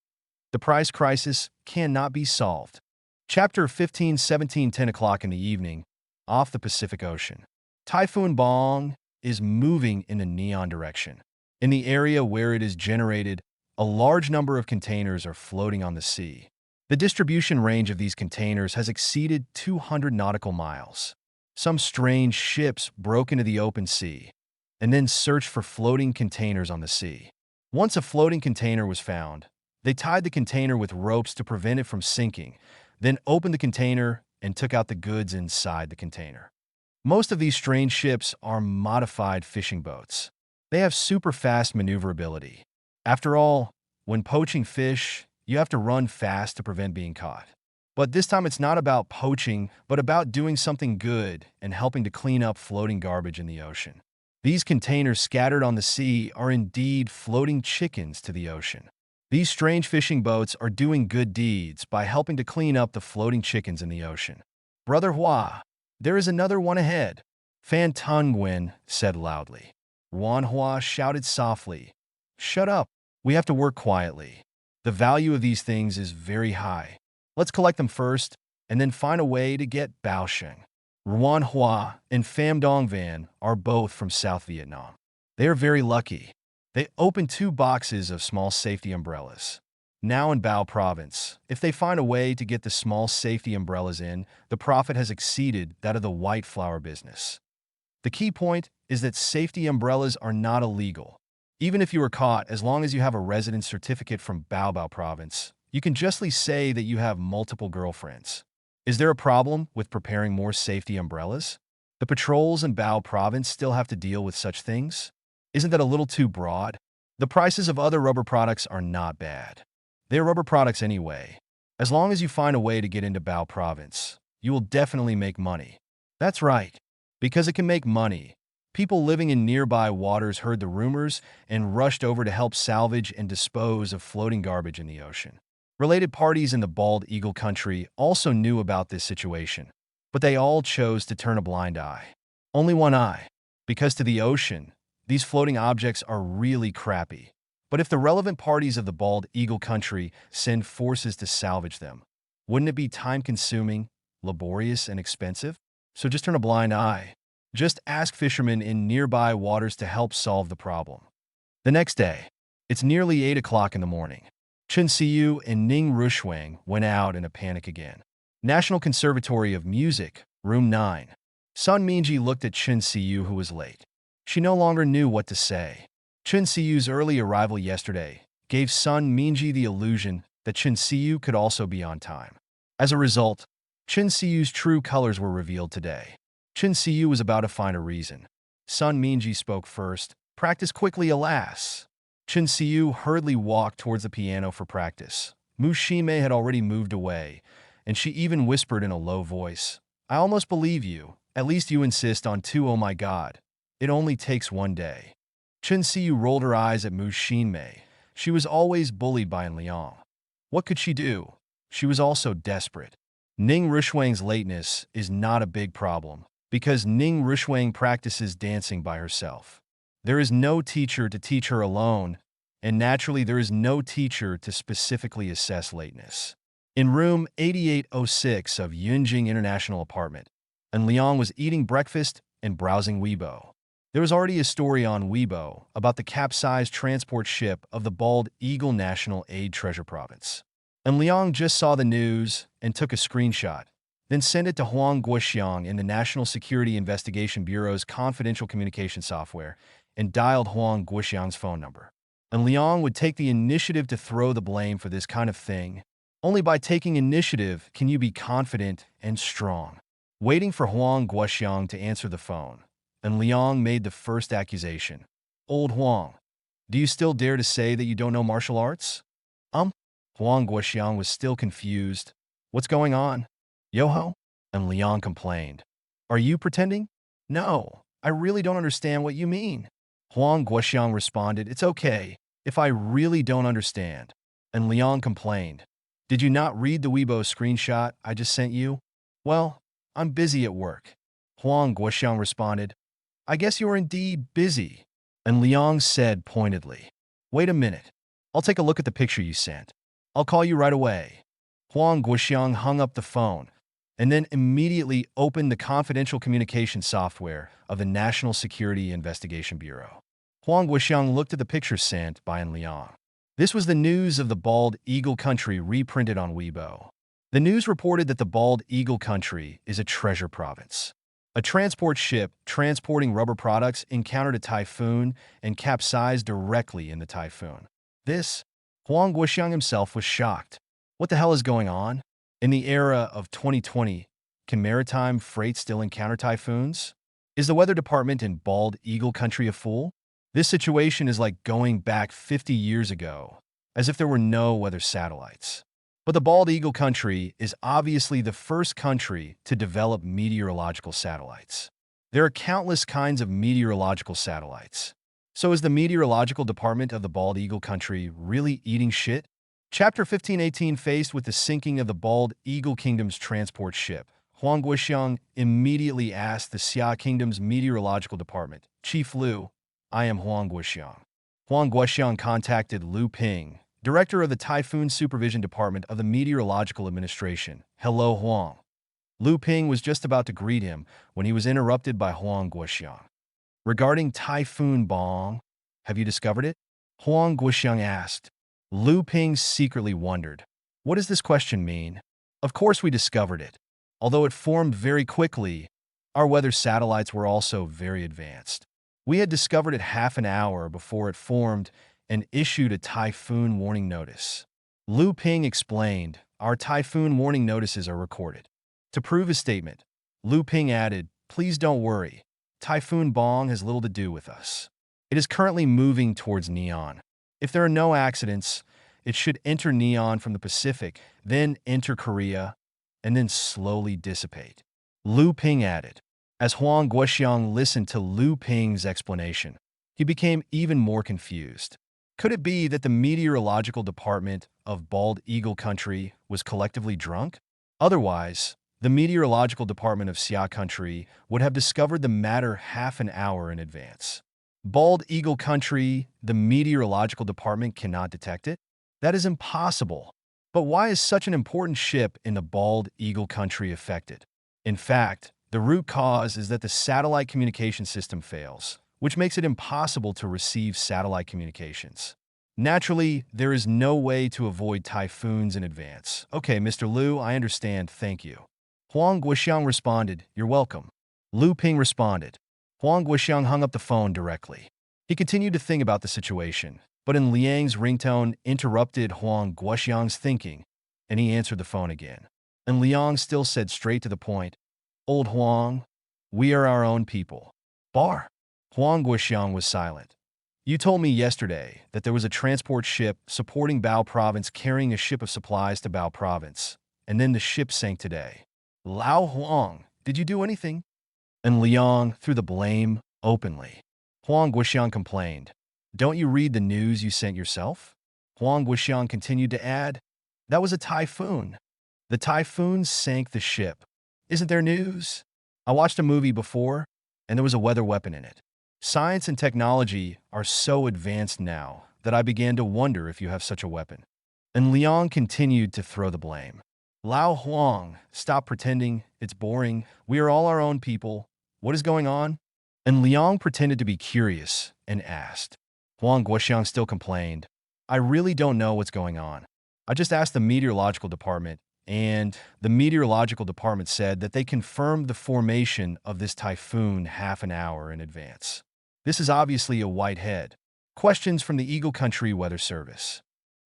The price crisis cannot be solved. Chapter 15, 17, 10 o'clock in the evening, off the Pacific Ocean. Typhoon Bong is moving in the neon direction. In the area where it is generated, a large number of containers are floating on the sea. The distribution range of these containers has exceeded 200 nautical miles. Some strange ships broke into the open sea and then searched for floating containers on the sea. Once a floating container was found, they tied the container with ropes to prevent it from sinking, then opened the container and took out the goods inside the container. Most of these strange ships are modified fishing boats. They have super fast maneuverability. After all, when poaching fish, you have to run fast to prevent being caught. But this time it's not about poaching, but about doing something good and helping to clean up floating garbage in the ocean. These containers scattered on the sea are indeed floating chickens to the ocean. These strange fishing boats are doing good deeds by helping to clean up the floating chickens in the ocean. Brother Hua, there is another one ahead. Fan Tungwen said loudly. Manhua shouted softly. Shut up. We have to work quietly. The value of these things is very high. Let's collect them first, and then find a way to get Baoxing. Manhua and Pham Dong Van are both from South Vietnam. They are very lucky. They opened 2 boxes of small safety umbrellas. Now in Bao province, if they find a way to get the small safety umbrellas in, the profit has exceeded that of the white flower business. The key point is that safety umbrellas are not illegal. Even if you are caught, as long as you have a residence certificate from Bao province, you can justly say that you have multiple girlfriends. Is there a problem with preparing more safety umbrellas? The patrols in Bao province still have to deal with such things? Isn't that a little too broad? The prices of other rubber products are not bad. They are rubber products anyway. As long as you find a way to get into Bao province, you will definitely make money. That's right. Because it can make money. People living in nearby waters heard the rumors and rushed over to help salvage and dispose of floating garbage in the ocean. Related parties in the Bald Eagle country also knew about this situation, but they all chose to turn a blind eye. Only one eye, because to the ocean, these floating objects are really crappy. But if the relevant parties of the Bald Eagle country send forces to salvage them, wouldn't it be time-consuming, laborious, and expensive? So just turn a blind eye. Just ask fishermen in nearby waters to help solve the problem. The next day, it's nearly 8 o'clock in the morning. Chen Xiu and Ning Rushuang went out in a panic again. National Conservatory of Music, Room 9. Sun Minji looked at Chen Xiu, who was late. She no longer knew what to say. Chen Xiu's early arrival yesterday gave Sun Minji the illusion that Chen Xiu could also be on time. As a result, Chen Xiu's true colors were revealed today. Chen Xiu was about to find a reason. Sun Minji spoke first. Practice quickly, alas. Chen Xiu hurriedly walked towards the piano for practice. Mu Shimei had already moved away, and she even whispered in a low voice, I almost believe you. At least you insist on 2. Oh my God. It only takes 1 day. Chen Xiu rolled her eyes at Mu Shimei. She was always bullied by Liang. What could she do? She was also desperate. Ning Rushuang's lateness is not a big problem, because Ning Rushuang practices dancing by herself. There is no teacher to teach her alone, and naturally there is no teacher to specifically assess lateness. In room 8806 of Yunjing International Apartment, Liang was eating breakfast and browsing Weibo. There was already a story on Weibo about the capsized transport ship of the Bald Eagle National Aid Treasure Province. Liang just saw the news and took a screenshot, then sent it to Huang Guoxiang in the National Security Investigation Bureau's confidential communication software and dialed Huang Guoxiang's phone number. And Liang would take the initiative to throw the blame for this kind of thing. Only by taking initiative can you be confident and strong. Waiting for Huang Guoxiang to answer the phone, and Liang made the first accusation. Old Huang, do you still dare to say that you don't know martial arts? Huang Guoxiang was still confused. What's going on? Yoho? And Liang complained. Are you pretending? No, I really don't understand what you mean. Huang Guoxiang responded, it's okay, if I really don't understand. And Liang complained. Did you not read the Weibo screenshot I just sent you? Well, I'm busy at work. Huang Guoxiang responded. I guess you're indeed busy. And Liang said pointedly. Wait a minute. I'll take a look at the picture you sent. I'll call you right away. Huang Guoxiang hung up the phone and then immediately opened the confidential communication software of the National Security Investigation Bureau. Huang Guoxiang looked at the picture sent by An Liang. This was the news of the Bald Eagle Country reprinted on Weibo. The news reported that the Bald Eagle Country is a treasure province. A transport ship transporting rubber products encountered a typhoon and capsized directly in the typhoon. Huang Guoxiang himself was shocked. What the hell is going on? In the era of 2020, can maritime freight still encounter typhoons? Is the weather department in Bald Eagle Country a fool? This situation is like going back 50 years ago, as if there were no weather satellites. But the Bald Eagle Country is obviously the first country to develop meteorological satellites. There are countless kinds of meteorological satellites. So is the meteorological department of the Bald Eagle Country really eating shit? Chapter 1518. Faced with the sinking of the Bald Eagle Kingdom's transport ship, Huang Guoxiang immediately asked the Xia Kingdom's meteorological department, Chief Liu, I am Huang Guoxiang. Huang Guoxiang contacted Liu Ping, director of the Typhoon Supervision Department of the Meteorological Administration. Hello, Huang. Liu Ping was just about to greet him when he was interrupted by Huang Guoxiang. Regarding Typhoon Bong, have you discovered it? Huang Guoxiang asked. Liu Ping secretly wondered. What does this question mean? Of course we discovered it. Although it formed very quickly, our weather satellites were also very advanced. We had discovered it half an hour before it formed and issued a typhoon warning notice. Liu Ping explained, our typhoon warning notices are recorded. To prove his statement, Liu Ping added, please don't worry. Typhoon Bong has little to do with us. It is currently moving towards Neon. If there are no accidents, it should enter Neon from the Pacific, then enter Korea, and then slowly dissipate. Liu Ping added. As Huang Guoxiang listened to Liu Ping's explanation, he became even more confused. Could it be that the meteorological department of Bald Eagle Country was collectively drunk? Otherwise, the meteorological department of Xia Country would have discovered the matter half an hour in advance. Bald Eagle Country, the meteorological department cannot detect it? That is impossible. But why is such an important ship in the Bald Eagle Country affected? In fact, the root cause is that the satellite communication system fails, which makes it impossible to receive satellite communications. Naturally, there is no way to avoid typhoons in advance. Okay, Mr. Liu, I understand, thank you. Huang Guoxiang responded, you're welcome. Liu Ping responded. Huang Guoxiang hung up the phone directly. He continued to think about the situation, but in Liang's ringtone interrupted Huang Guoxiang's thinking, and he answered the phone again. And Liang still said straight to the point, Old Huang, we are our own people. Bar. Huang Guoxiang was silent. You told me yesterday that there was a transport ship supporting Bao Province carrying a ship of supplies to Bao Province, and then the ship sank today. Lao Huang, did you do anything? And Liang threw the blame openly. Huang Guoxiang complained. Don't you read the news you sent yourself? Huang Guoxiang continued to add, that was a typhoon. The typhoon sank the ship. Isn't there news? I watched a movie before, and there was a weather weapon in it. Science and technology are so advanced now that I began to wonder if you have such a weapon. And Liang continued to throw the blame. Lao Huang, stop pretending. It's boring. We are all our own people. What is going on? And Liang pretended to be curious and asked. Huang Guoxiang still complained. I really don't know what's going on. I just asked the meteorological department, and the meteorological department said that they confirmed the formation of this typhoon half an hour in advance. This is obviously a white head. Questions from the Eagle Country Weather Service.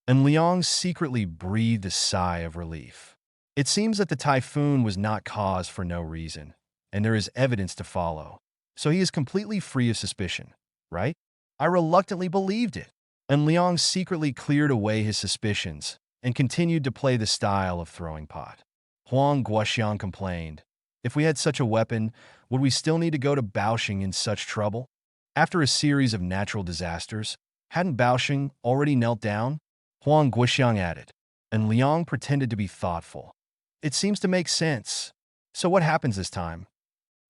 And Liang secretly breathed a sigh of relief. It seems that the typhoon was not caused for no reason, and there is evidence to follow. So he is completely free of suspicion, right? I reluctantly believed it. And Liang secretly cleared away his suspicions and continued to play the style of throwing pot. Huang Guoxiang complained, if we had such a weapon, would we still need to go to Baoxing in such trouble? After a series of natural disasters, hadn't Baoxing already knelt down? Huang Guoxiang added, and Liang pretended to be thoughtful. It seems to make sense. So what happens this time?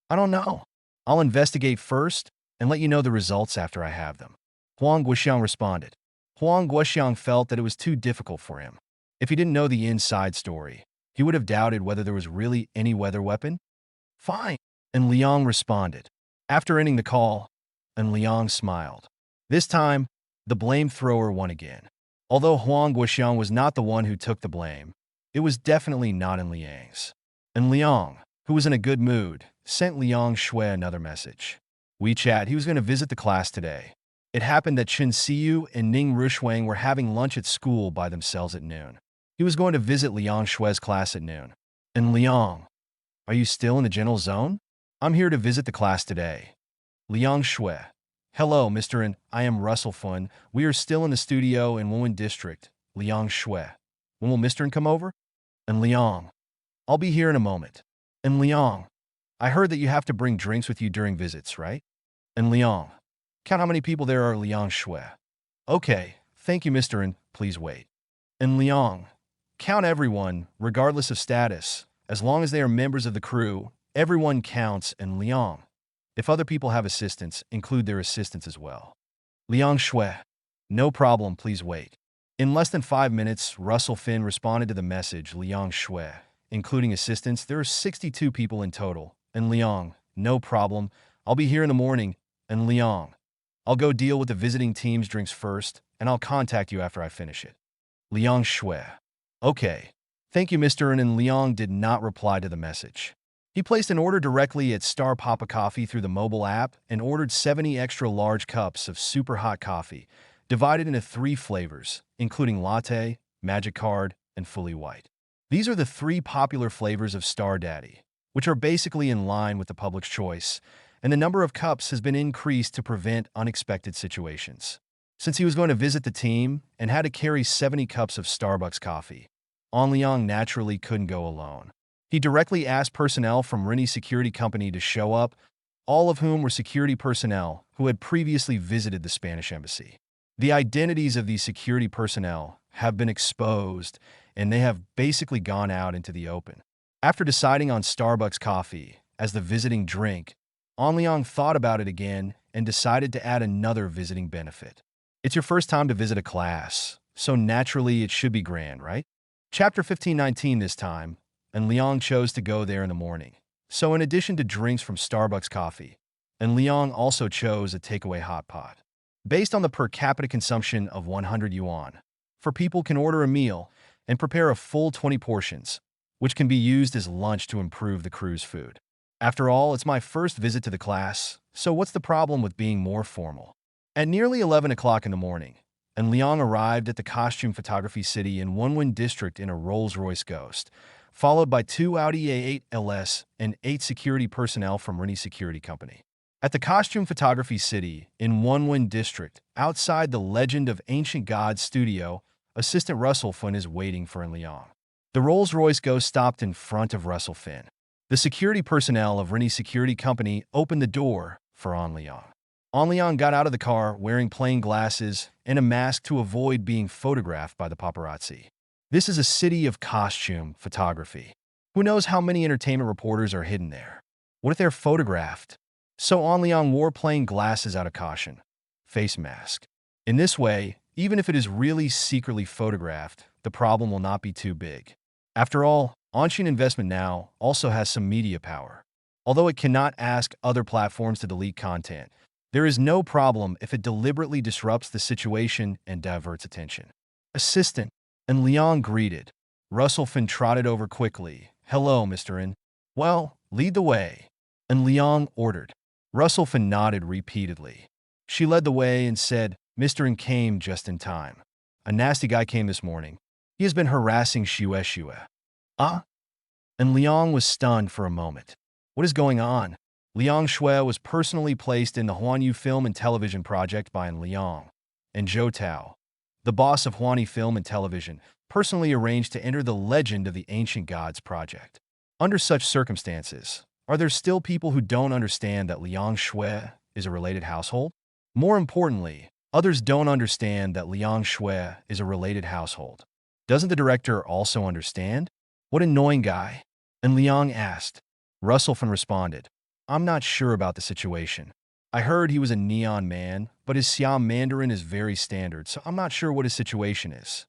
I don't know. I'll investigate first and let you know the results after I have them. Huang Guoxiang responded. Huang Guoxiang felt that it was too difficult for him. If he didn't know the inside story, he would have doubted whether there was really any weather weapon. Fine. And Liang responded. After ending the call, and Liang smiled. This time, the blame thrower won again. Although Huang Guoxiang was not the one who took the blame, it was definitely not in Liang's. And Liang, who was in a good mood, sent Liang Shui another message. WeChat, he was going to visit the class today. It happened that Chen Xiyu and Ning Rushuang were having lunch at school by themselves at noon. He was going to visit Liang Shui's class at noon. And Liang, are you still in the general zone? I'm here to visit the class today. Liang Shui. Hello, Mr. and I am Russell Fun. We are still in the studio in Wenwen District. Liang Shui. When will Mr. and come over? And Liang. I'll be here in a moment. And Liang. I heard that you have to bring drinks with you during visits, right? And Liang. Count how many people there are, Liang Shui. Okay, thank you, Mr. and please wait. And Liang. Count everyone, regardless of status. As long as they are members of the crew, everyone counts. And Liang. If other people have assistants, include their assistants as well. Liang Shui. No problem, please wait. In less than 5 minutes, Russell Finn responded to the message Liang Shui. Including assistants, there are 62 people in total. And Liang. No problem. I'll be here in the morning. And Liang. I'll go deal with the visiting team's drinks first, and I'll contact you after I finish it. Liang Shui. Okay. Thank you, Mr. And Liang did not reply to the message. He placed an order directly at Star Papa Coffee through the mobile app and ordered 70 extra large cups of super hot coffee, divided into 3 flavors, including latte, magic card, and fully white. These are the 3 popular flavors of Star Daddy, which are basically in line with the public's choice, and the number of cups has been increased to prevent unexpected situations. Since he was going to visit the team and had to carry 70 cups of Starbucks coffee, An Liang naturally couldn't go alone. He directly asked personnel from Rini Security Company to show up, all of whom were security personnel who had previously visited the Spanish embassy. The identities of these security personnel have been exposed, and they have basically gone out into the open. After deciding on Starbucks coffee as the visiting drink, An Liang thought about it again and decided to add another visiting benefit. It's your first time to visit a class, so naturally it should be grand, right? Chapter 1519 this time, and Liang chose to go there in the morning. So in addition to drinks from Starbucks coffee, and Liang also chose a takeaway hot pot. Based on the per capita consumption of 100 yuan, for people can order a meal and prepare a full 20 portions, which can be used as lunch to improve the crew's food. After all, it's my first visit to the class, so what's the problem with being more formal? At nearly 11 o'clock in the morning, and Liang arrived at the costume photography city in Wenwen District in a Rolls-Royce Ghost, followed by 2 Audi A8 LS and 8 security personnel from Rini Security Company. At the costume photography city in Wenwen District, outside the Legend of Ancient Gods studio, Assistant Russell Finn is waiting for Liang. The Rolls-Royce Ghost stopped in front of Russell Finn. The security personnel of Rini Security Company opened the door for An Liang. An Liang got out of the car wearing plain glasses and a mask to avoid being photographed by the paparazzi. This is a city of costume photography. Who knows how many entertainment reporters are hidden there? What if they're photographed? So An Liang wore plain glasses out of caution. Face mask. In this way, even if it is really secretly photographed, the problem will not be too big. After all, Anshin Investment Now also has some media power. Although it cannot ask other platforms to delete content, there is no problem if it deliberately disrupts the situation and diverts attention. Assistant. And Liang greeted. Russell Finn trotted over quickly. Hello, Mr. N. Well, lead the way. And Liang ordered. Russell Finn nodded repeatedly. She led the way and said, Mr. N came just in time. A nasty guy came this morning. He has been harassing Shue. Ah? And Liang was stunned for a moment. What is going on? Liang Shui was personally placed in the Huanyu Film and Television Project by Liang and Zhou Tao. The boss of Huanyu Film and Television personally arranged to enter the Legend of the Ancient Gods project. Under such circumstances, are there still people who don't understand that Liang Shui is a related household? More importantly, others don't understand that Liang Shui is a related household. Doesn't the director also understand? What annoying guy? And Liang asked. Russellfin responded, I'm not sure about the situation. I heard he was a neon man, but his Siam Mandarin is very standard, so I'm not sure what his situation is.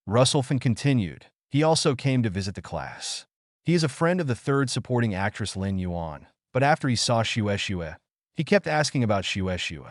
Russellfin continued, he also came to visit the class. He is a friend of the third supporting actress Lin Yuan, but after he saw Shue, he kept asking about Shue.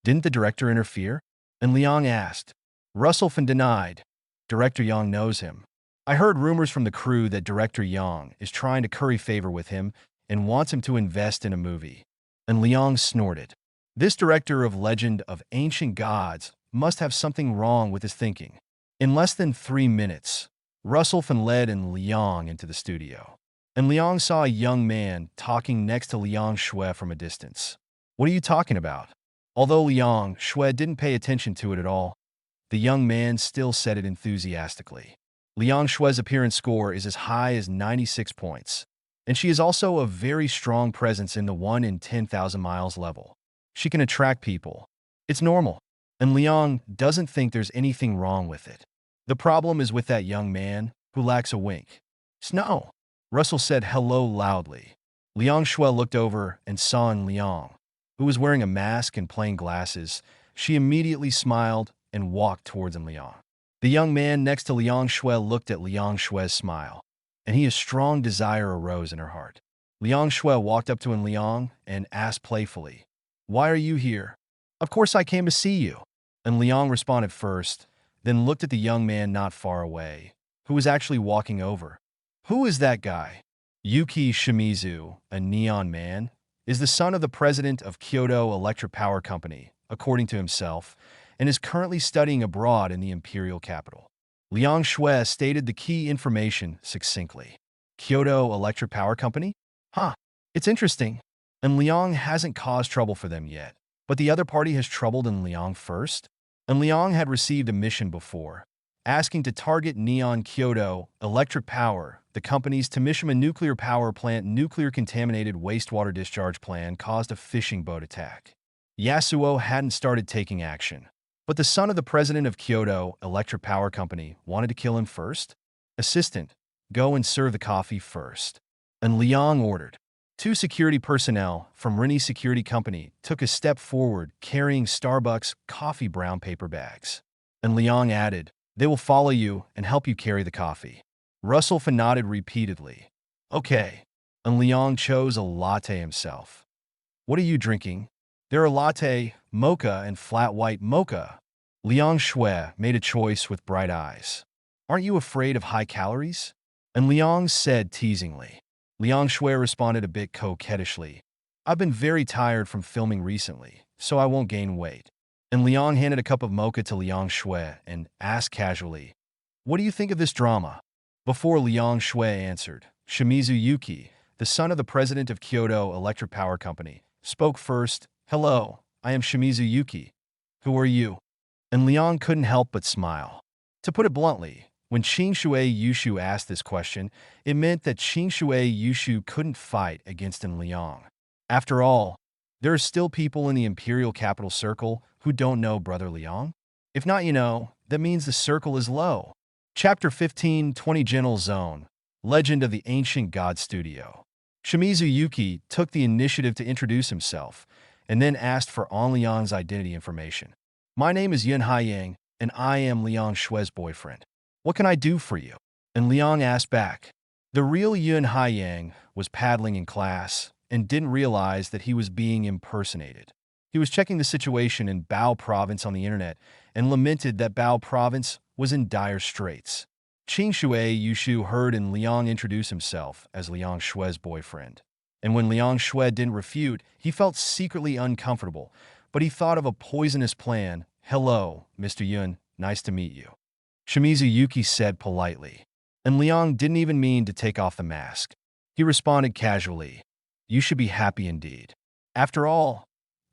Didn't the director interfere? And Liang asked. Russellfin denied. Director Yang knows him. I heard rumors from the crew that Director Yang is trying to curry favor with him and wants him to invest in a movie. And Liang snorted. This director of Legend of Ancient Gods must have something wrong with his thinking. In less than 3 minutes, Russellfin led and Liang into the studio. And Liang saw a young man talking next to Liang Shui from a distance. What are you talking about? Although Liang Shui didn't pay attention to it at all, the young man still said it enthusiastically. Liang Shui's appearance score is as high as 96 points, and she is also a very strong presence in the 1 in 10,000 miles level. She can attract people. It's normal, and Liang doesn't think there's anything wrong with it. The problem is with that young man who lacks a wink. Snow. Russell said hello loudly. Liang Shui looked over and saw in Liang, who was wearing a mask and plain glasses. She immediately smiled and walked towards Liang. The young man next to Liang Shui looked at Liang Shui's smile, and a strong desire arose in her heart. Liang Shui walked up to Liang and asked playfully, Why are you here? Of course I came to see you. And Liang responded first, then looked at the young man not far away, who was actually walking over. Who is that guy? Yuki Shimizu, a neon man, is the son of the president of Kyoto Electric Power Company, according to himself, and is currently studying abroad in the imperial capital. Liang Shui stated the key information succinctly. Kyoto Electric Power Company? Huh, it's interesting. And Liang hasn't caused trouble for them yet, but the other party has troubled in Liang first. And Liang had received a mission before, asking to target Neon Kyoto Electric Power, the company's Tomishima nuclear power plant nuclear contaminated wastewater discharge plan caused a fishing boat attack. Yasuo hadn't started taking action, but the son of the president of Kyoto Electric Power Company wanted to kill him first. Assistant, go and serve the coffee first. And Liang ordered. 2 security personnel from Rini Security Company took a step forward carrying Starbucks coffee brown paper bags. And Liang added, they will follow you and help you carry the coffee. Russellfin nodded repeatedly. Okay. And Liang chose a latte himself. What are you drinking? There are latte, mocha, and flat white mocha. Liang Shui made a choice with bright eyes. Aren't you afraid of high calories? And Liang said teasingly. Liang Shui responded a bit coquettishly. I've been very tired from filming recently, so I won't gain weight. And Liang handed a cup of mocha to Liang Shui and asked casually, What do you think of this drama? Before Liang Shui answered, Shimizu Yuki, the son of the president of Kyoto Electric Power Company, spoke first. Hello, I am Shimizu Yuki. Who are you? And Liang couldn't help but smile. To put it bluntly, when Qingshui Yushu asked this question, it meant that Qingshui Yushu couldn't fight against Liang. After all, there are still people in the Imperial Capital Circle who don't know Brother Liang. If not, that means the circle is low. Chapter 15, 20 Gentle Zone, Legend of the Ancient God Studio. Shimizu Yuki took the initiative to introduce himself, and then asked for An Liang's identity information. My name is Yun Haiyang, and I am Liang Shui's boyfriend. What can I do for you? And Liang asked back. The real Yun Haiyang was paddling in class and didn't realize that he was being impersonated. He was checking the situation in Bao Province on the internet and lamented that Bao Province was in dire straits. Qingshui Yushu heard and Liang introduce himself as Liang Shui's boyfriend. And when Liang Shui didn't refute, he felt secretly uncomfortable, but he thought of a poisonous plan "Hello, Mr. Yun, nice to meet you," Shimizu Yuki said politely. And Liang didn't even mean to take off the mask. He responded casually, "You should be happy indeed. After all,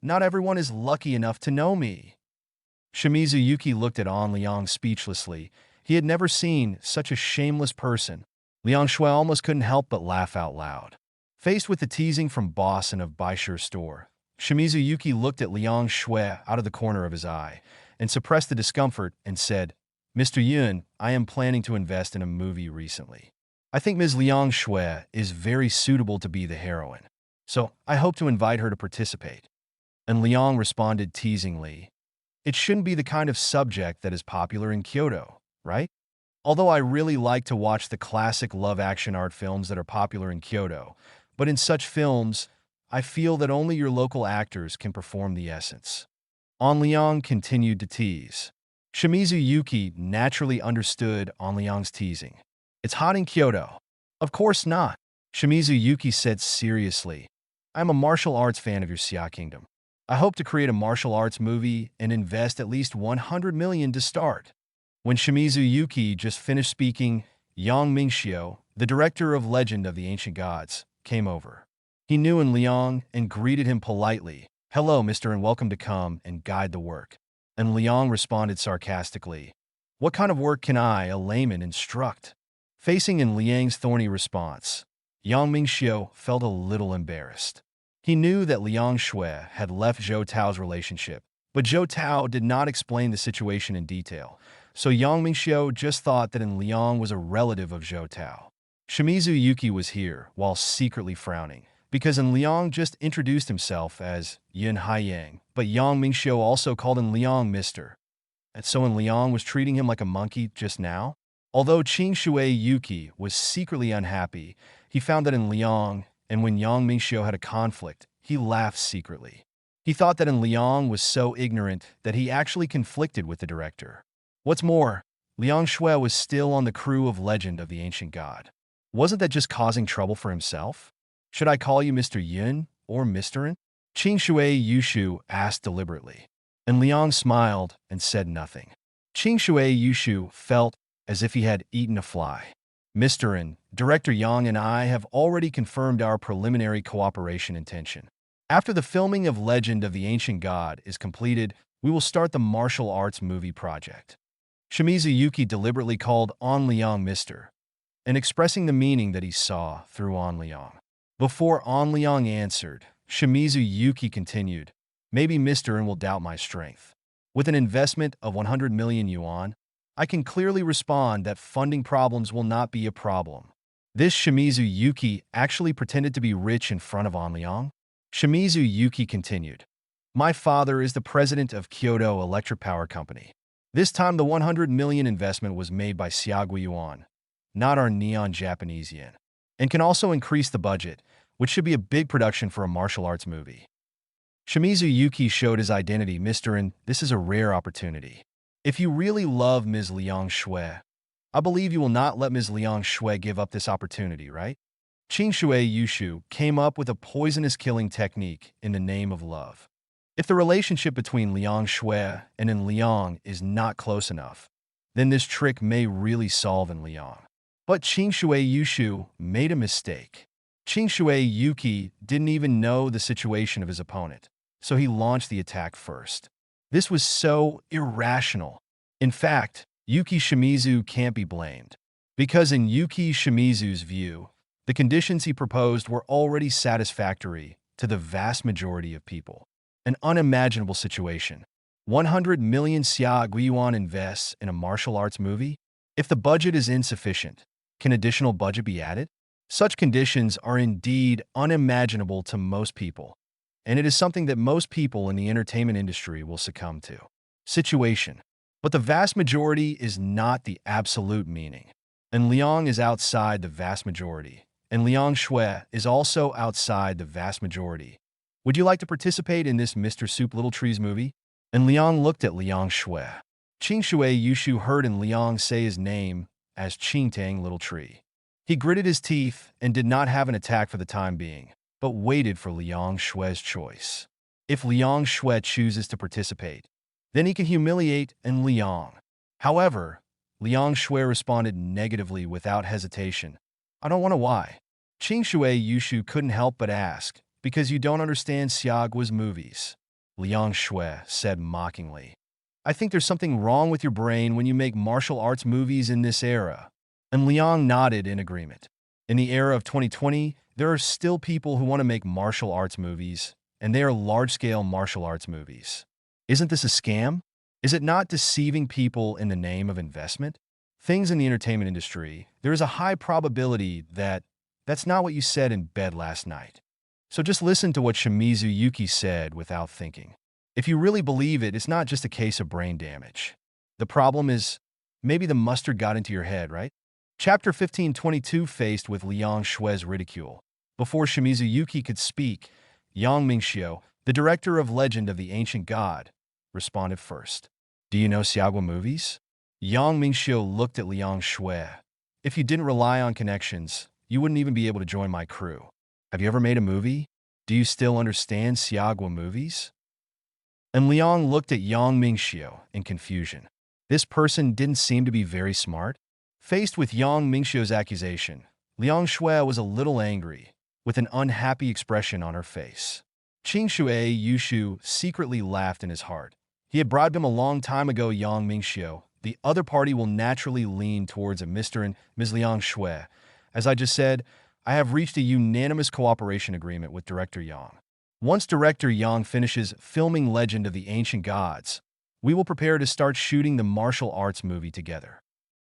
not everyone is lucky enough to know me." Shimizu Yuki looked at An Liang speechlessly. He had never seen such a shameless person. Liang Shui almost couldn't help but laugh out loud. Faced with the teasing from boss and of Baishi's store, Shimizu Yuki looked at Liang Shui out of the corner of his eye and suppressed the discomfort and said, "Mr. Yun, I am planning to invest in a movie recently. I think Ms. Liang Shui is very suitable to be the heroine, so I hope to invite her to participate." And Liang responded teasingly, "It shouldn't be the kind of subject that is popular in Kyoto, right? Although I really like to watch the classic love action art films that are popular in Kyoto, but in such films, I feel that only your local actors can perform the essence." An Liang continued to tease. Shimizu Yuki naturally understood An Liang's teasing. "It's hot in Kyoto." "Of course not," Shimizu Yuki said seriously. "I'm a martial arts fan of your Xia Kingdom. I hope to create a martial arts movie and invest at least 100 million to start." When Shimizu Yuki just finished speaking, Yang Mingxiu, the director of Legend of the Ancient Gods, came over. He knew An Liang and greeted him politely. "Hello, Mr. and welcome to come and guide the work." And Liang responded sarcastically, "What kind of work can I, a layman, instruct?" Facing in Liang's thorny response, Yang Mingxiu felt a little embarrassed. He knew that Liang Shui had left Zhou Tao's relationship, but Zhou Tao did not explain the situation in detail, so Yang Mingxiu just thought that An Liang was a relative of Zhou Tao. Shimizu Yuki was here, while secretly frowning, because An Liang just introduced himself as Yun Haiyang, but Yang Mingxiu also called An Liang Mr. And so An Liang was treating him like a monkey just now? Although Qing Shui Yuki was secretly unhappy, he found that An Liang, and when Yang Mingxiu had a conflict, he laughed secretly. He thought that An Liang was so ignorant that he actually conflicted with the director. What's more, Liang Shui was still on the crew of Legend of the Ancient God. Wasn't that just causing trouble for himself? "Should I call you Mr. Yun or Mr. N?" Qing Shui Yushu asked deliberately. And Liang smiled and said nothing. Qing Shui Yushu felt as if he had eaten a fly. "Mr. N, Director Yang and I have already confirmed our preliminary cooperation intention. After the filming of Legend of the Ancient God is completed, we will start the martial arts movie project." Shimizu Yuki deliberately called An Liang Mr. and expressing the meaning that he saw through An Liang. Before An Liang answered, Shimizu Yuki continued, "Maybe Mr. N will doubt my strength. With an investment of 100 million yuan, I can clearly respond that funding problems will not be a problem." This Shimizu Yuki actually pretended to be rich in front of An Liang. Shimizu Yuki continued, "My father is the president of Kyoto Electric Power Company. This time the 100 million investment was made by Xiagui Yuan, not our neon Japanese yen, and can also increase the budget, which should be a big production for a martial arts movie." Shimizu Yuki showed his identity, "Mr. N, this is a rare opportunity. If you really love Ms. Liang Shui, I believe you will not let Ms. Liang Shui give up this opportunity, right?" Qing Shui Yushu came up with a poisonous killing technique in the name of love. If the relationship between Liang Shui and An Liang is not close enough, then this trick may really solve An Liang. But Qing Shui Yushu made a mistake. Qing Shui Yuki didn't even know the situation of his opponent, so he launched the attack first. This was so irrational. In fact, Yuki Shimizu can't be blamed, because in Yuki Shimizu's view, the conditions he proposed were already satisfactory to the vast majority of people. An unimaginable situation. 100 million Xia Guiyuan invests in a martial arts movie? If the budget is insufficient, can additional budget be added? Such conditions are indeed unimaginable to most people, and it is something that most people in the entertainment industry will succumb to. Situation. But the vast majority is not the absolute meaning. And Liang is outside the vast majority, and Liang Shui is also outside the vast majority. Would you like to participate in this Mr. Soup Little Trees movie? And Liang looked at Liang Shui. Qing Shui Yushu heard in Liang say his name as Qing Tang Little Tree. He gritted his teeth and did not have an attack for the time being, but waited for Liang Shui's choice. If Liang Shui chooses to participate, Then he can humiliate An Liang. However, Liang Shui responded negatively without hesitation. I don't want to why. Qing Shui Yushu couldn't help but ask, because you don't understand Xiaogua's movies. Liang Shui said mockingly. I think there's something wrong with your brain when you make martial arts movies in this era. And Liang nodded in agreement. In the era of 2020, there are still people who want to make martial arts movies, and they are large-scale martial arts movies. Isn't this a scam? Is it not deceiving people in the name of investment? Things in the entertainment industry, there is a high probability that that's not what you said in bed last night. So just listen to what Shimizu Yuki said without thinking. If you really believe it, it's not just a case of brain damage. The problem is, maybe the mustard got into your head, right? Chapter 1522 faced with Liang Shui's ridicule. Before Shimizu Yuki could speak, Yang Mingxiu, the director of Legend of the Ancient God, responded first. Do you know Xiaogua movies? Yang Mingxiu looked at Liang Shui. If you didn't rely on connections, you wouldn't even be able to join my crew. Have you ever made a movie? Do you still understand Xiaogua movies? And Liang looked at Yang Mingxiu in confusion. This person didn't seem to be very smart. Faced with Yang Mingxiu's accusation, Liang Shui was a little angry, with an unhappy expression on her face. Qing Shui Yushu secretly laughed in his heart. He had bribed him a long time ago. Yang Mingxiu. The other party will naturally lean towards a Mr. and Ms. Liang Shui. As I just said, I have reached a unanimous cooperation agreement with Director Yang. Once Director Yang finishes filming Legend of the Ancient Gods, we will prepare to start shooting the martial arts movie together.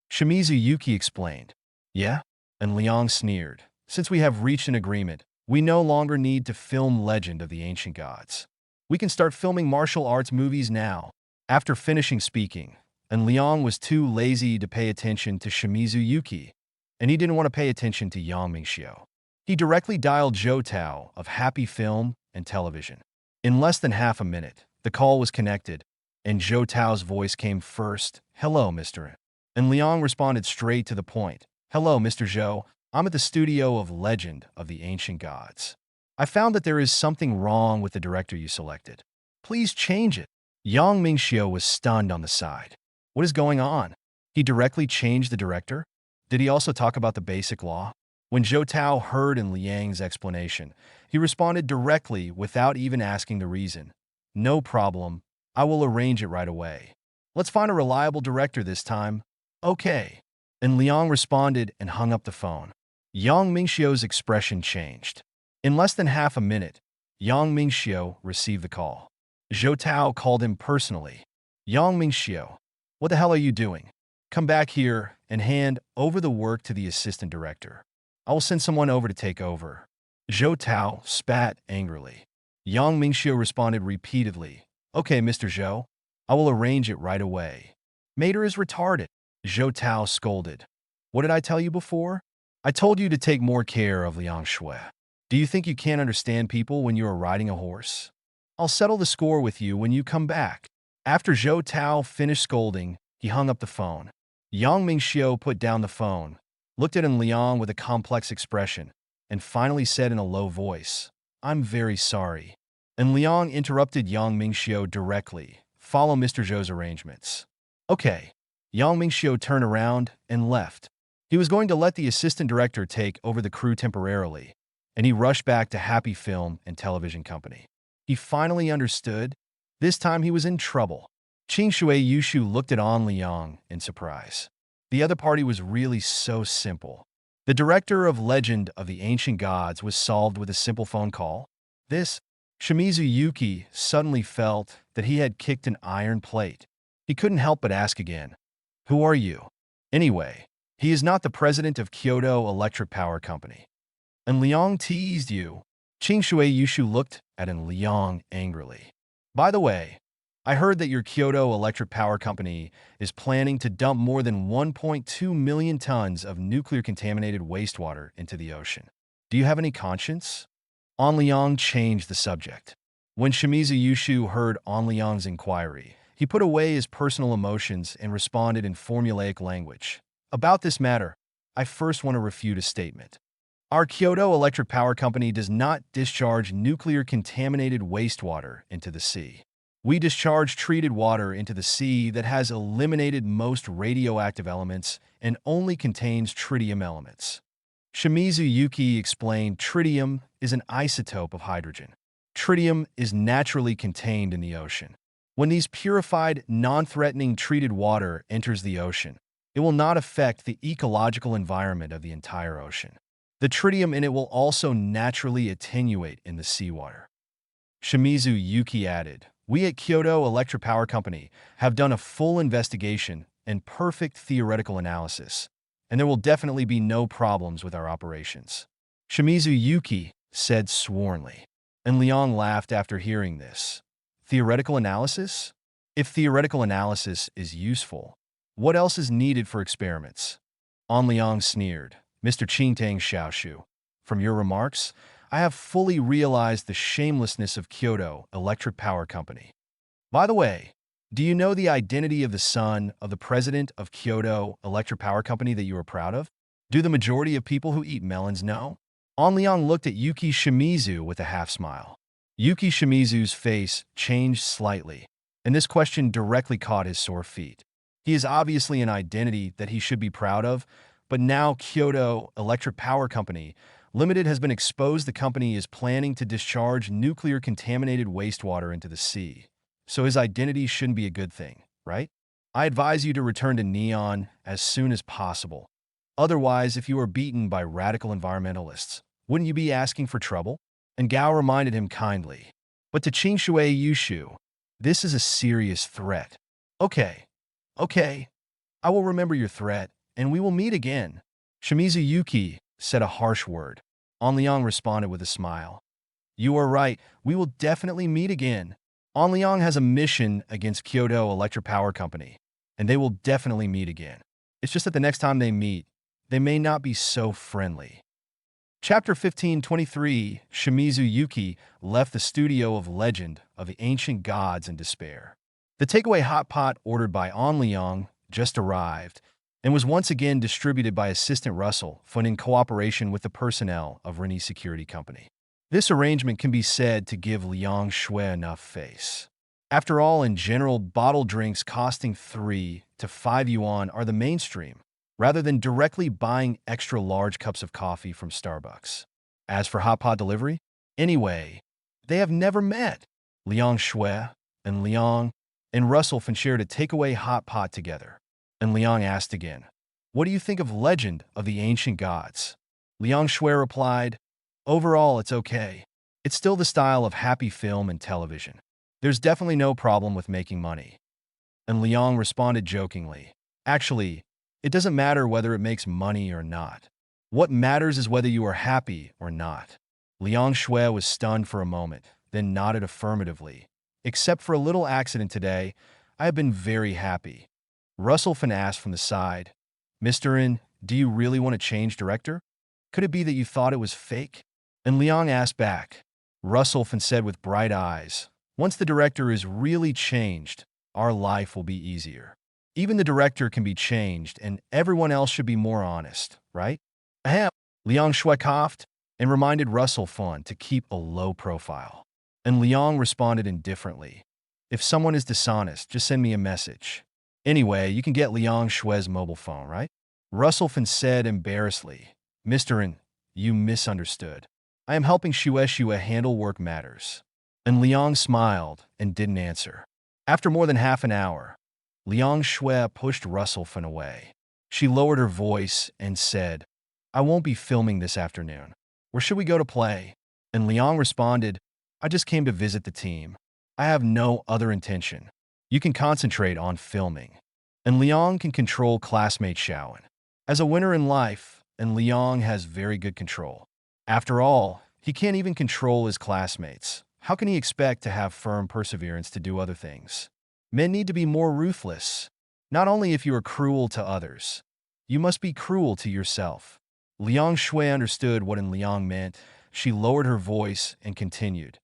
Shimizu Yuki explained. Yeah? And Liang sneered. Since we have reached an agreement, we no longer need to film Legend of the Ancient Gods. We can start filming martial arts movies now. After finishing speaking, and Liang was too lazy to pay attention to Shimizu Yuki, and he didn't want to pay attention to Yang Mingxiu. He directly dialed Zhou Tao of Happy Film and Television. In less than half a minute, the call was connected, and Zhou Tao's voice came first. Hello, Mr. And Liang responded straight to the point. Hello, Mr. Zhou. I'm at the studio of Legend of the Ancient Gods. I found that there is something wrong with the director you selected. Please change it. Yang Mingxiu was stunned on the side. What is going on? He directly changed the director? Did he also talk about the basic law? When Zhou Tao heard in Liang's explanation, he responded directly without even asking the reason. No problem. I will arrange it right away. Let's find a reliable director this time. Okay. And Liang responded and hung up the phone. Yang Mingxiu's expression changed. In less than half a minute, Yang Mingxiu received the call. Zhou Tao called him personally. Yang Mingxiu, what the hell are you doing? Come back here and hand over the work to the assistant director. I will send someone over to take over. Zhou Tao spat angrily. Yang Mingxiu responded repeatedly. Okay, Mr. Zhou, I will arrange it right away. Mater is retarded. Zhou Tao scolded. What did I tell you before? I told you to take more care of Liang Shui. Do you think you can't understand people when you are riding a horse? I'll settle the score with you when you come back. After Zhou Tao finished scolding, he hung up the phone. Yang Mingxiu put down the phone, looked at Liang with a complex expression, and finally said in a low voice, I'm very sorry. And Liang interrupted Yang Mingxiu directly. Follow Mr. Zhou's arrangements. Okay. Yang Mingxiu turned around and left. He was going to let the assistant director take over the crew temporarily, and he rushed back to Happy Film and Television Company. He finally understood. This time he was in trouble. Qing Shui Yushu looked at An Liang in surprise. The other party was really so simple. The director of Legend of the Ancient Gods was solved with a simple phone call. Shimizu Yuki suddenly felt that he had kicked an iron plate. He couldn't help but ask again, who are you? Anyway, he is not the president of Kyoto Electric Power Company. And Liang teased you. Qing Shui Yushu looked at Liang angrily. By the way, I heard that your Kyoto Electric Power Company is planning to dump more than 1.2 million tons of nuclear-contaminated wastewater into the ocean. Do you have any conscience? An Liang changed the subject. When Shimizu Yushu heard An Liang's inquiry, he put away his personal emotions and responded in formulaic language. About this matter, I first want to refute a statement. Our Kyoto Electric Power Company does not discharge nuclear-contaminated wastewater into the sea. We discharge treated water into the sea that has eliminated most radioactive elements and only contains tritium elements. Shimizu Yuki explained tritium is an isotope of hydrogen. Tritium is naturally contained in the ocean. When these purified, non-threatening treated water enters the ocean, it will not affect the ecological environment of the entire ocean. The tritium in it will also naturally attenuate in the seawater. Shimizu Yuki added, "We at Kyoto Electric Power Company have done a full investigation and perfect theoretical analysis, and there will definitely be no problems with our operations." Shimizu Yuki said swornly, and Liang laughed after hearing this. Theoretical analysis? If theoretical analysis is useful, what else is needed for experiments? An Liang sneered, "Mr. Qingtang Xiaoshu, from your remarks, I have fully realized the shamelessness of Kyoto Electric Power Company. By the way, do you know the identity of the son of the president of Kyoto Electric Power Company that you are proud of? Do the majority of people who eat melons know?" An Liang looked at Yuki Shimizu with a half-smile. Yuki Shimizu's face changed slightly, and this question directly caught his sore feet. He is obviously an identity that he should be proud of, but now Kyoto Electric Power Company Limited has been exposed. The company is planning to discharge nuclear-contaminated wastewater into the sea. So his identity shouldn't be a good thing, right? I advise you to return to Neon as soon as possible. Otherwise, if you are beaten by radical environmentalists, wouldn't you be asking for trouble? And Gao reminded him kindly. But to Qingshui Yushu, this is a serious threat. Okay, I will remember your threat, and we will meet again. Shimizu Yuki said a harsh word. An Liang responded with a smile. You are right, we will definitely meet again. An Liang has a mission against Kyoto Electric Power Company, and they will definitely meet again. It's just that the next time they meet, they may not be so friendly. Chapter 1523, Shimizu Yuki left the studio of Legend of the Ancient Gods in despair. The takeaway hot pot ordered by An Liang just arrived and was once again distributed by Assistant Russell Fun in cooperation with the personnel of Rennie Security Company. This arrangement can be said to give Liang Shui enough face. After all, in general, bottled drinks costing 3 to 5 yuan are the mainstream, rather than directly buying extra large cups of coffee from Starbucks. As for hot pot delivery, anyway, they have never met. Liang Shui and Liang and Russell Fun shared a takeaway hot pot together. And Liang asked again, "What do you think of Legend of the Ancient Gods?" Liang Shui replied, "Overall, it's okay. It's still the style of happy film and television. There's definitely no problem with making money." And Liang responded jokingly, "Actually, it doesn't matter whether it makes money or not. What matters is whether you are happy or not." Liang Shui was stunned for a moment, then nodded affirmatively. "Except for a little accident today, I have been very happy." Russell Fun asked from the side, "Mr. In, do you really want to change director? Could it be that you thought it was fake?" And Liang asked back. Russell Fun said with bright eyes, "Once the director is really changed, our life will be easier. Even the director can be changed, and everyone else should be more honest, right?" Ahem. Liang Shui coughed and reminded Russell Fun to keep a low profile. And Liang responded indifferently, "If someone is dishonest, just send me a message. Anyway, you can get Liang Shui's mobile phone, right?" Russell Fun said embarrassedly, "Mr. In, you misunderstood. I am helping Shui handle work matters." And Liang smiled and didn't answer. After more than half an hour, Liang Shui pushed Russell Fun away. She lowered her voice and said, "I won't be filming this afternoon. Where should we go to play?" And Liang responded, "I just came to visit the team. I have no other intention. You can concentrate on filming." And Liang can control classmate Shaoan. As a winner in life, and Liang has very good control. After all, he can't even control his classmates. How can he expect to have firm perseverance to do other things? Men need to be more ruthless. Not only if you are cruel to others, you must be cruel to yourself. Liang Shui understood what Liang meant. She lowered her voice and continued,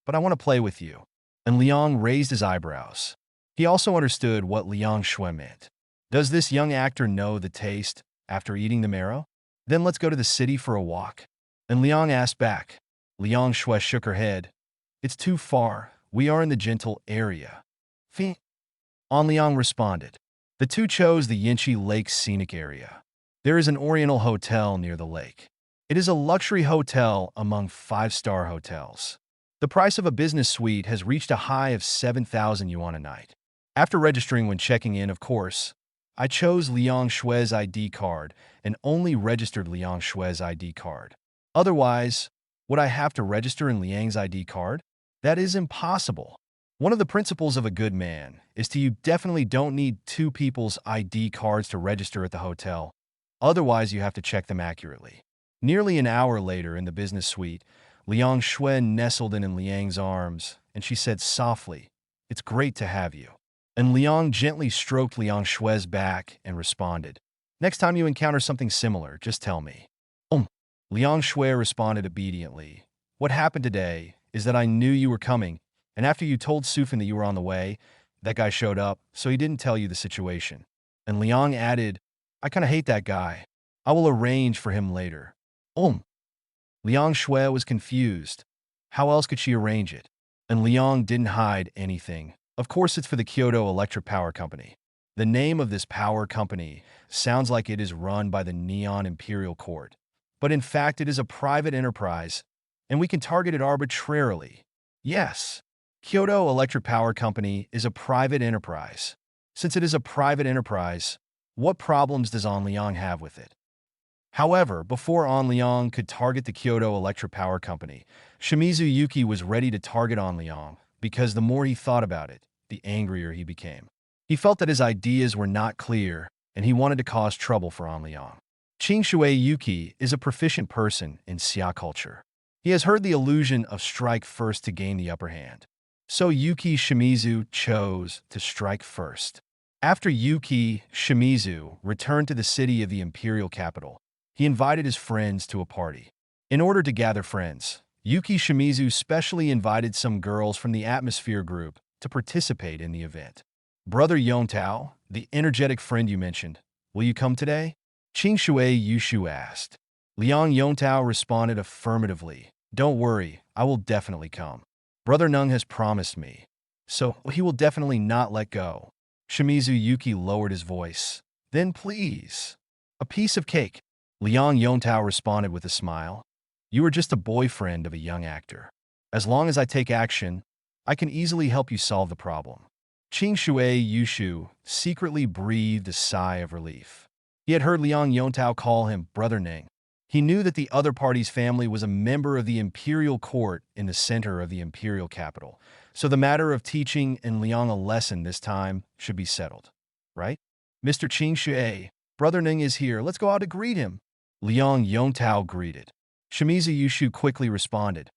"But I want to play with you." And Liang raised his eyebrows. He also understood what Liang Shui meant. Does this young actor know the taste after eating the marrow? Then let's go to the city for a walk. And Liang asked back. Liang Shui shook her head. "It's too far. We are in the gentle area. Fi. An Liang responded. The two chose the Yinchi Lake scenic area. There is an Oriental hotel near the lake. It is a luxury hotel among five-star hotels. The price of a business suite has reached a high of 7,000 yuan a night. After registering when checking in, of course, I chose Liang Shui's ID card and only registered Liang Shui's ID card. Otherwise, would I have to register in Liang's ID card? That is impossible. One of the principles of a good man is to you definitely don't need two people's ID cards to register at the hotel. Otherwise, you have to check them accurately. Nearly an hour later in the business suite, Liang Shui nestled in Liang's arms, and she said softly, "It's great to have you." And Liang gently stroked Liang Shui's back and responded, "Next time you encounter something similar, just tell me." Liang Shui responded obediently. "What happened today is that I knew you were coming, and after you told Sufin that you were on the way, that guy showed up, so he didn't tell you the situation." And Liang added, "I kind of hate that guy. I will arrange for him later." Liang Shui was confused. How else could she arrange it? And Liang didn't hide anything. Of course, it's for the Kyoto Electric Power Company. The name of this power company sounds like it is run by the Neon Imperial Court. But in fact, it is a private enterprise, and we can target it arbitrarily. Yes, Kyoto Electric Power Company is a private enterprise. Since it is a private enterprise, what problems does An Liang have with it? However, before An Liang could target the Kyoto Electric Power Company, Shimizu Yuki was ready to target An Liang because the more he thought about it, the angrier he became. He felt that his ideas were not clear, and he wanted to cause trouble for An Liang. Shui Yuki is a proficient person in xia culture. He has heard the illusion of strike first to gain the upper hand. So Yuki Shimizu chose to strike first. After Yuki Shimizu returned to the city of the imperial capital, he invited his friends to a party. In order to gather friends, Yuki Shimizu specially invited some girls from the Atmosphere group to participate in the event. "Brother Yontao, the energetic friend you mentioned, will you come today?" Shui Yushu asked. Liang Yontao responded affirmatively. "Don't worry, I will definitely come. Brother Nung has promised me, so he will definitely not let go." Shimizu Yuki lowered his voice. "Then please, a piece of cake." Liang Yontao responded with a smile. "You are just a boyfriend of a young actor. As long as I take action, I can easily help you solve the problem." Shui Yushu secretly breathed a sigh of relief. He had heard Liang Yontao call him Brother Ning. He knew that the other party's family was a member of the imperial court in the center of the imperial capital, so the matter of teaching in Liang a lesson this time should be settled. Right? "Mr. Shui, Brother Ning is here. Let's go out to greet him." Liang Yontao greeted. Shimizu Yushu quickly responded,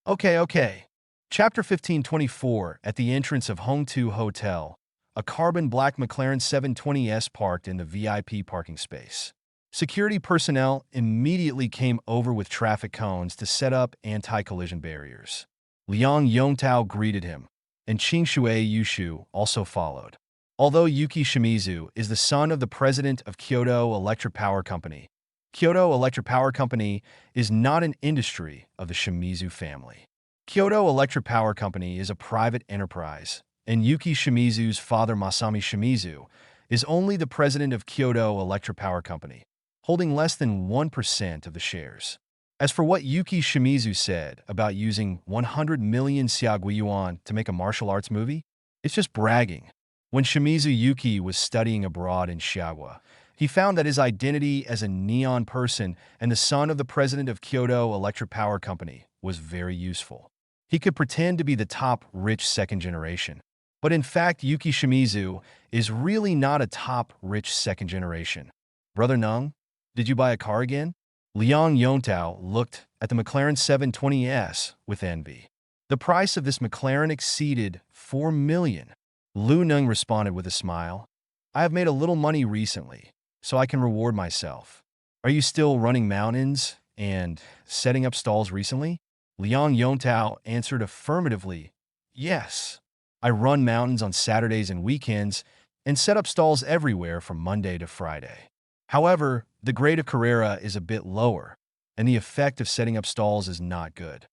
Okay. Chapter 1524. At the entrance of Hongtu Hotel, a carbon black McLaren 720S parked in the VIP parking space. Security personnel immediately came over with traffic cones to set up anti-collision barriers. Liang Yontao greeted him, and Shui Yushu also followed. Although Yuki Shimizu is the son of the president of Kyoto Electric Power Company, Kyoto Electric Power Company is not an industry of the Shimizu family. Kyoto Electric Power Company is a private enterprise, and Yuki Shimizu's father Masami Shimizu is only the president of Kyoto Electric Power Company, holding less than 1% of the shares. As for what Yuki Shimizu said about using 100 million Xiaogui yuan to make a martial arts movie, it's just bragging. When Shimizu Yuki was studying abroad in Xiaogua, he found that his identity as a neon person and the son of the president of Kyoto Electric Power Company was very useful. He could pretend to be the top rich second generation. But in fact, Yuki Shimizu is really not a top rich second generation. "Brother Nung, did you buy a car again?" Liang Yontao looked at the McLaren 720S with envy. The price of this McLaren exceeded 4 million. Lu Nung responded with a smile. "I have made a little money recently, so I can reward myself." "Are you still running mountains and setting up stalls recently?" Liang Yontao answered affirmatively. "Yes. I run mountains on Saturdays and weekends and set up stalls everywhere from Monday to Friday. However, the grade of Carrera is a bit lower, and the effect of setting up stalls is not good."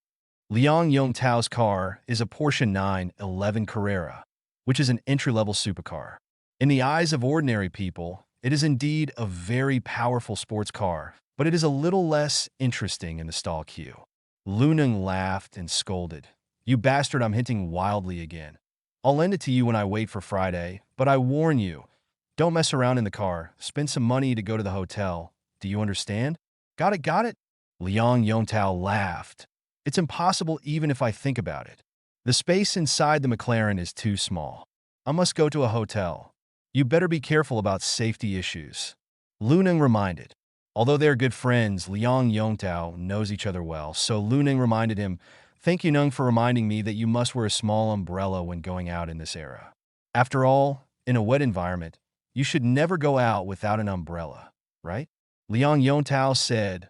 Liang Yongtao's car is a Porsche 911 Carrera, which is an entry-level supercar. In the eyes of ordinary people, it is indeed a very powerful sports car, but it is a little less interesting in the stall queue. Luneng laughed and scolded. You bastard, I'm hinting wildly again. I'll lend it to you when I wait for Friday, but I warn you, don't mess around in the car. Spend some money to go to the hotel. Do you understand? Got it, got it? Liang Yongtao laughed. It's impossible even if I think about it. The space inside the McLaren is too small. I must go to a hotel. You better be careful about safety issues. Luneng reminded. Although they are good friends, Liang Yongtao knows each other well, so Luneng reminded him, Thank you, Nung, for reminding me that you must wear a small umbrella when going out in this era. After all, in a wet environment, you should never go out without an umbrella, right? Liang Yongtao said,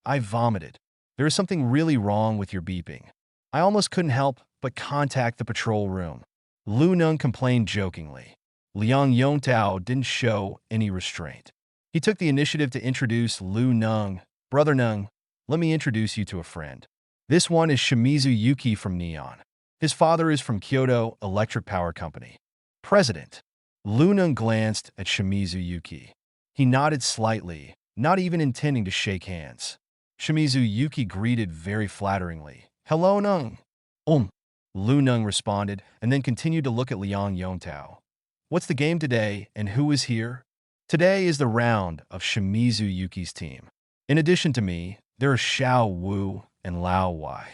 I vomited. There is something really wrong with your beeping. I almost couldn't help but contact the patrol room. Lu Nung complained jokingly. Liang Yongtao didn't show any restraint. He took the initiative to introduce Lu Nung. Brother Nung, let me introduce you to a friend. This one is Shimizu Yuki from Neon. His father is from Kyoto Electric Power Company. President. Lu Nung glanced at Shimizu Yuki. He nodded slightly, not even intending to shake hands. Shimizu Yuki greeted very flatteringly. Hello, Nung. Lu Nung responded and then continued to look at Liang Yongtao. What's the game today and who is here? Today is the round of Shimizu Yuki's team. In addition to me, there are Xiao Wu and Lao Wai.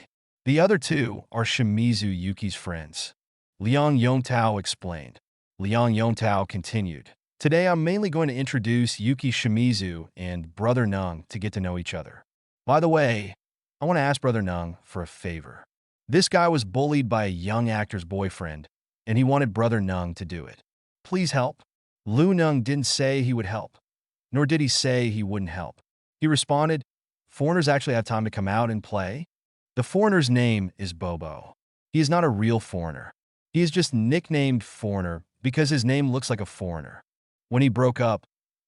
The other two are Shimizu Yuki's friends. Liang Yongtao explained. Liang Yongtao continued. Today I'm mainly going to introduce Yuki Shimizu and Brother Nung to get to know each other. By the way, I want to ask Brother Nung for a favor. This guy was bullied by a young actor's boyfriend, and he wanted Brother Nung to do it. Please help. Lu Nung didn't say he would help, nor did he say he wouldn't help. He responded, Foreigners actually have time to come out and play? The foreigner's name is Bobo. He is not a real foreigner. He is just nicknamed Foreigner because his name looks like a foreigner. When he broke up,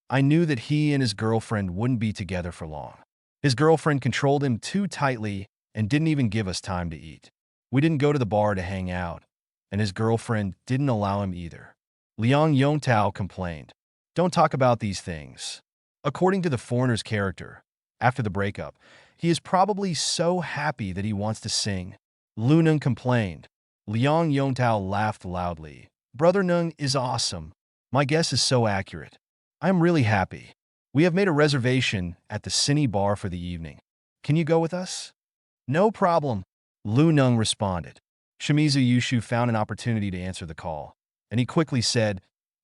I knew that he and his girlfriend wouldn't be together for long. His girlfriend controlled him too tightly and didn't even give us time to eat. We didn't go to the bar to hang out, and his girlfriend didn't allow him either. Liang Yongtao complained, Don't talk about these things. According to the foreigner's character, after the breakup, he is probably so happy that he wants to sing. Lu Nung complained. Liang Yongtao laughed loudly. Brother Nung is awesome. My guess is so accurate. I am really happy. We have made a reservation at the Cine Bar for the evening. Can you go with us? No problem, Lu Nung responded. Shimizu Yushu found an opportunity to answer the call, and he quickly said,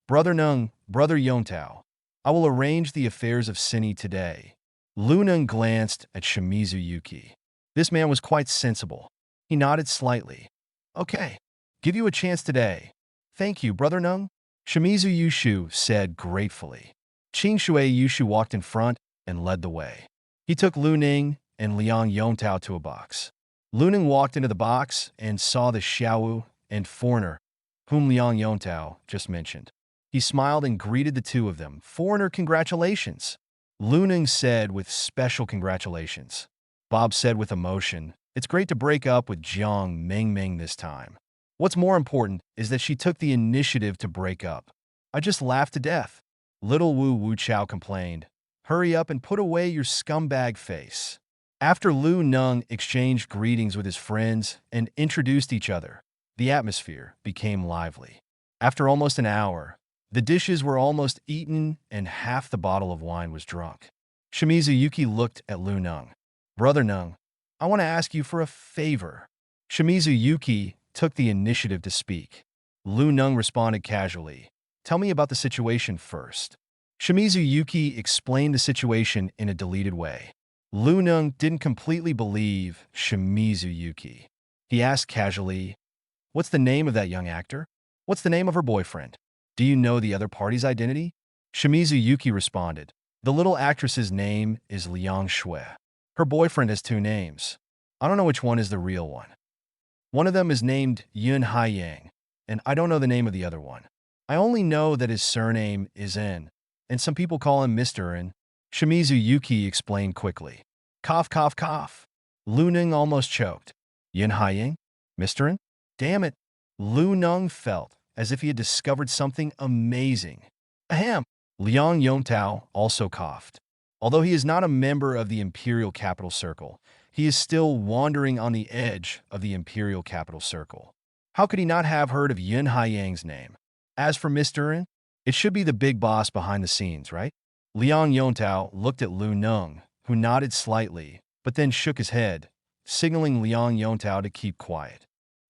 Brother Nung, Brother Yongtao, I will arrange the affairs of Cine today. Lu Nung glanced at Shimizu Yuki. This man was quite sensible. He nodded slightly. Okay, give you a chance today. Thank you, Brother Nung. Shimizu Yushu said gratefully. Qing Shui Yushu walked in front and led the way. He took Lu Ning and Liang Yongtao to a box. Lu Ning walked into the box and saw the Xiaowu and foreigner, whom Liang Yongtao just mentioned. He smiled and greeted the two of them. Foreigner, congratulations. Lu Ning said with special congratulations. Bob said with emotion, It's great to break up with Jiang Mengmeng this time. What's more important is that she took the initiative to break up. I just laughed to death. Little Wu Wuchao complained, Hurry up and put away your scumbag face. After Lu Nung exchanged greetings with his friends and introduced each other, the atmosphere became lively. After almost an hour, the dishes were almost eaten and half the bottle of wine was drunk. Shimizu Yuki looked at Lu Nung. Brother Nung, I want to ask you for a favor. Shimizu Yuki took the initiative to speak. Lu Nung responded casually. Tell me about the situation first. Shimizu Yuki explained the situation in a deleted way. Lu Nung didn't completely believe Shimizu Yuki. He asked casually, What's the name of that young actor? What's the name of her boyfriend? Do you know the other party's identity? Shimizu Yuki responded, The little actress's name is Liang Shui. Her boyfriend has two names. I don't know which one is the real one. One of them is named Yun Haiyang, and I don't know the name of the other one. I only know that his surname is En, and some people call him Mr. En. Shimizu Yuki explained quickly. Cough, cough, cough. Lu Ning almost choked. Yin Haiying? Mr. In? Damn it. Lu Nung felt as if he had discovered something amazing. Ahem. Liang Yontao also coughed. Although he is not a member of the Imperial Capital Circle, he is still wandering on the edge of the Imperial Capital Circle. How could he not have heard of Yun Haiyang's name? As for Mr. In, it should be the big boss behind the scenes, right? Liang Yontao looked at Lu Nung, who nodded slightly, but then shook his head, signaling Liang Yontao to keep quiet.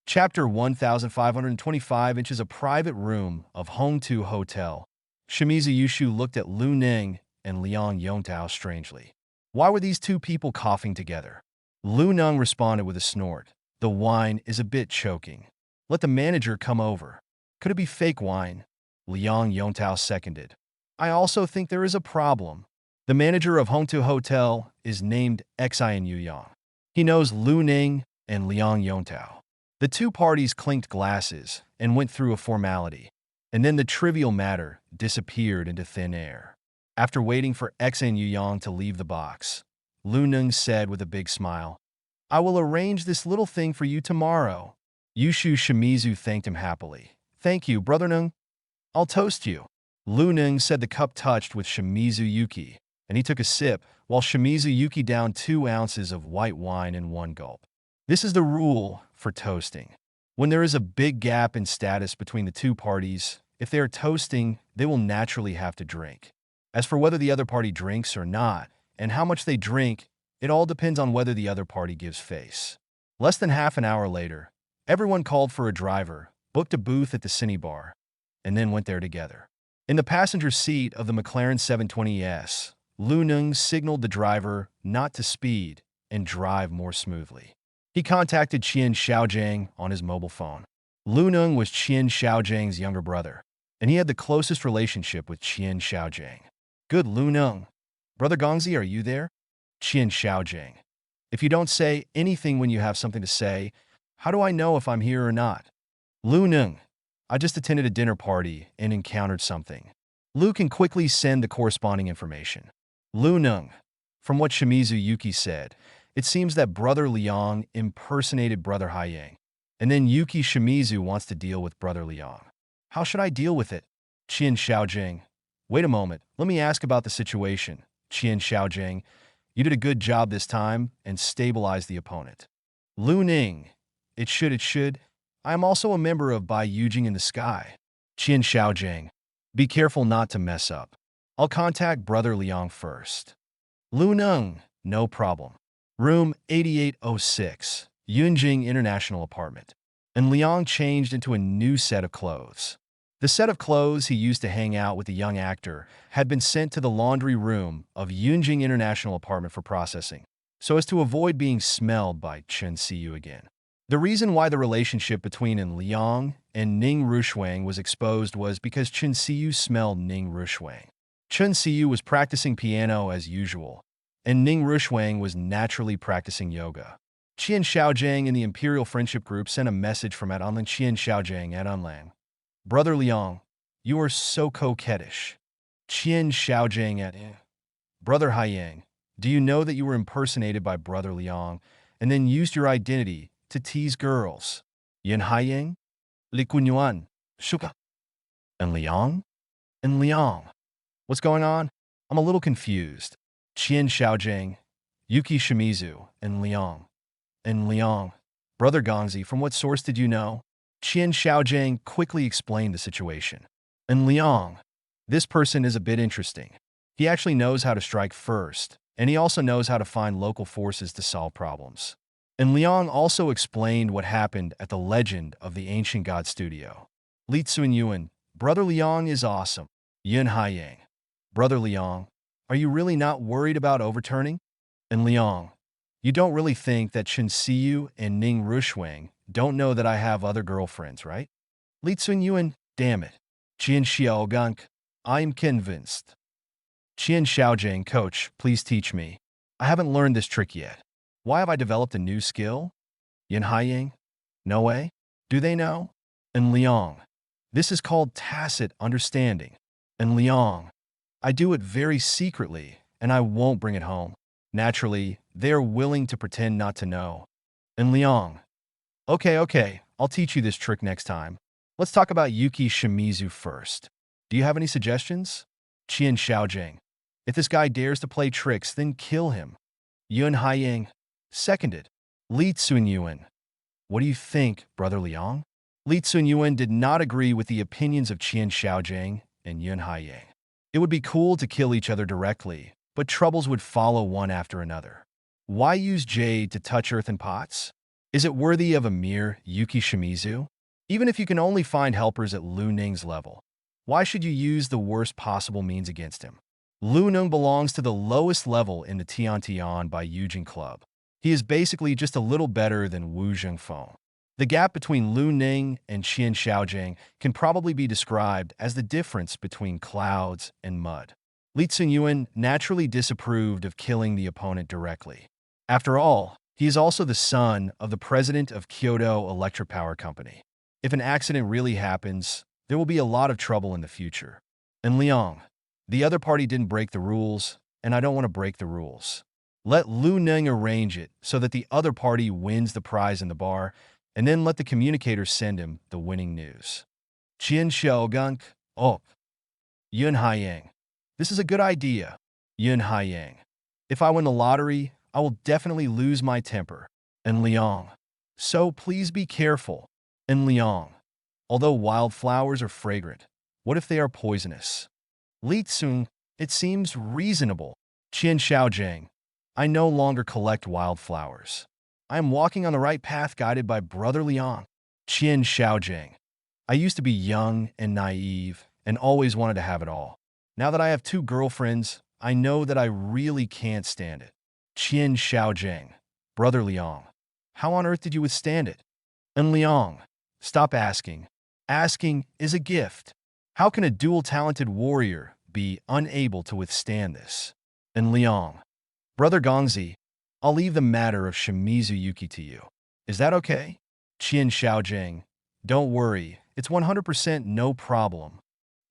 Chapter 1525 inches a private room of Hongtu Hotel. Shimizu Yushu looked at Lu Ning and Liang Yontao strangely. Why were these two people coughing together? Lu Nung responded with a snort. The wine is a bit choking. Let the manager come over. Could it be fake wine? Liang Yontao seconded. I also think there is a problem. The manager of Hongtu Hotel is named Ecchi in Yuyang. He knows Lu Ning and Liang Yontao. The two parties clinked glasses and went through a formality, and then the trivial matter disappeared into thin air. After waiting for Ecchi and Yuyang to leave the box, Lu Ning said with a big smile, I will arrange this little thing for you tomorrow. Yushu Shimizu thanked him happily. Thank you, Brother Nung. I'll toast you. Lu Ning said the cup touched with Shimizu Yuki, and he took a sip while Shimizu Yuki downed 2 ounces of white wine in one gulp. This is the rule for toasting. When there is a big gap in status between the two parties, if they are toasting, they will naturally have to drink. As for whether the other party drinks or not, and how much they drink, it all depends on whether the other party gives face. Less than half an hour later, everyone called for a driver, booked a booth at the Cine Bar, and then went there together. In the passenger seat of the McLaren 720S, Lu Nung signaled the driver not to speed and drive more smoothly. He contacted Qian Xiaojiang on his mobile phone. Lu Nung was Qian Xiaojiang's younger brother, and he had the closest relationship with Qian Xiaojiang. Good Lu Nung. Brother Gongzi, are you there? Qian Xiaojiang. If you don't say anything when you have something to say, how do I know if I'm here or not? Lu Nung. I just attended a dinner party and encountered something. Lu can quickly send the corresponding information. Lu Nung. From what Shimizu Yuki said, it seems that Brother Liang impersonated Brother Haiyang, and then Yuki Shimizu wants to deal with Brother Liang. How should I deal with it? Qian Xiaojing. Wait a moment, let me ask about the situation. Qian Xiaojing, you did a good job this time and stabilized the opponent. Lu Ning. It should. I am also a member of Bai Yujing in the Sky. Qian Xiaojing. Be careful not to mess up. I'll contact Brother Liang first. Lu Nung. No problem. Room 8806, Yunjing International Apartment. And Liang changed into a new set of clothes. The set of clothes he used to hang out with the young actor had been sent to the laundry room of Yunjing International Apartment for processing, so as to avoid being smelled by Chen Siyu again. The reason why the relationship between Liang and Ning Rushuang was exposed was because Chen Siyu smelled Ning Rushuang. Chen Siyu was practicing piano as usual, and Ning Rushuang was naturally practicing yoga. Qian Xiaojiang in the Imperial Friendship Group sent a message from Atonlang Qian Xiaojiang at Onlang. Brother Liang, you are so coquettish. Qian Xiaojiang at Brother Haiyang, do you know that you were impersonated by Brother Liang and then used your identity to tease girls? Yin Haiyang? Li Kunyuan? Shuka? And Liang? And Liang? What's going on? I'm a little confused. Qian Xiaojiang, Yuki Shimizu, and Liang. And Liang. Brother Gongzi, from what source did you know? Qian Xiaojiang quickly explained the situation. And Liang. This person is a bit interesting. He actually knows how to strike first, and he also knows how to find local forces to solve problems. And Liang also explained what happened at the Legend of the Ancient God Studio. Li Tsunyuan, Brother Liang is awesome. Yin Haiyang. Brother Liang, are you really not worried about overturning? And Liang, you don't really think that Chen Siyu and Ning Rushuang don't know that I have other girlfriends, right? Li Tsunyuan, damn it. Qian Xiaogang, I am convinced. Qian Xiaojiang, coach, please teach me. I haven't learned this trick yet. Why have I developed a new skill? Yin Haiyang, no way. Do they know? And Liang, this is called tacit understanding. And Liang, I do it very secretly, and I won't bring it home. Naturally, they are willing to pretend not to know. And Liang, Okay, I'll teach you this trick next time. Let's talk about Yuki Shimizu first. Do you have any suggestions? Qian Xiaojing. If this guy dares to play tricks, then kill him. Yun Haiying. Seconded. Li Tsunyuan. What do you think, Brother Liang? Li Tsunyuan did not agree with the opinions of Qian Xiaojing and Yun Haiying. It would be cool to kill each other directly, but troubles would follow one after another. Why use jade to touch earthen pots? Is it worthy of a mere Yuki Shimizu? Even if you can only find helpers at Lu Ning's level, why should you use the worst possible means against him? Lu Ning belongs to the lowest level in the Tian by Yujing Club. He is basically just a little better than Wu Zhengfeng. The gap between Lu Ning and Qian Xiaojing can probably be described as the difference between clouds and mud. Li Tsunyuan naturally disapproved of killing the opponent directly. After all, he is also the son of the president of Kyoto Electric Power Company. If an accident really happens, there will be a lot of trouble in the future. And Liang, the other party didn't break the rules, and I don't want to break the rules. Let Lu Ning arrange it so that the other party wins the prize in the bar, and then let the communicator send him the winning news. Qian Xiaogunk, oh. Yun Haiyang. This is a good idea. Yun Haiyang. If I win the lottery, I will definitely lose my temper. And Liang. So please be careful. And Liang. Although wildflowers are fragrant, what if they are poisonous? Li Tsung, it seems reasonable. Qian Xiaojing. I no longer collect wildflowers. I am walking on the right path guided by Brother Liang. Qian Xiaojing. I used to be young and naive and always wanted to have it all. Now that I have 2 girlfriends, I know that I really can't stand it. Qian Xiaojing. Brother Liang. How on earth did you withstand it? And Liang. Stop asking. Asking is a gift. How can a dual-talented warrior be unable to withstand this? And Liang. Brother Gongzi, I'll leave the matter of Shimizu Yuki to you. Is that okay? Qian Xiaojing. Don't worry, it's 100% no problem.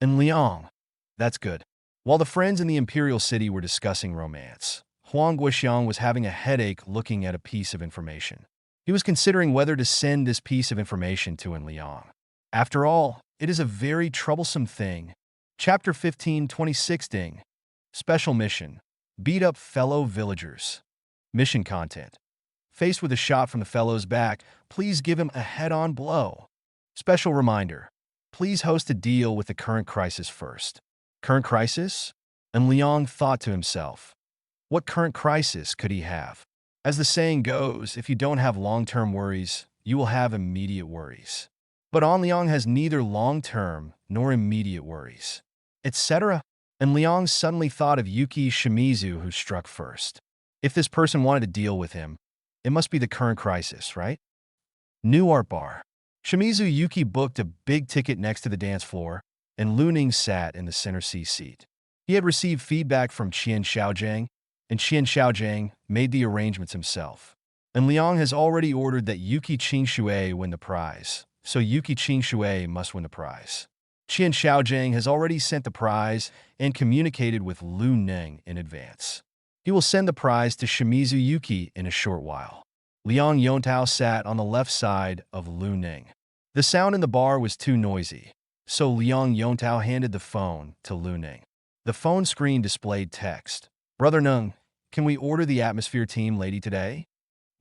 And Liang. That's good. While the friends in the Imperial City were discussing romance, Huang Guoxiang was having a headache looking at a piece of information. He was considering whether to send this piece of information to En Liang. After all, it is a very troublesome thing. Chapter 15, 26 Ding. Special mission. Beat up fellow villagers. Mission content. Faced with a shot from the fellow's back, please give him a head-on blow. Special reminder. Please host a deal with the current crisis first. Current crisis? And Liang thought to himself. What current crisis could he have? As the saying goes, if you don't have long-term worries, you will have immediate worries. But An Liang has neither long-term nor immediate worries, etc. And Liang suddenly thought of Yuki Shimizu, who struck first. If this person wanted to deal with him, it must be the current crisis, right? New art bar. Shimizu Yuki booked a big ticket next to the dance floor, and Lu Ning sat in the center C seat. He had received feedback from Qian Xiaojing, and Qian Xiaojing made the arrangements himself. And Liang has already ordered that Yuki Qingshui win the prize, so Yuki Qingshui must win the prize. Qian Xiaojing has already sent the prize and communicated with Lu Ning in advance. He will send the prize to Shimizu Yuki in a short while. Liang Yontao sat on the left side of Lu Ning. The sound in the bar was too noisy, so Liang Yontao handed the phone to Lu Ning. The phone screen displayed text. Brother Nung, can we order the atmosphere team lady today?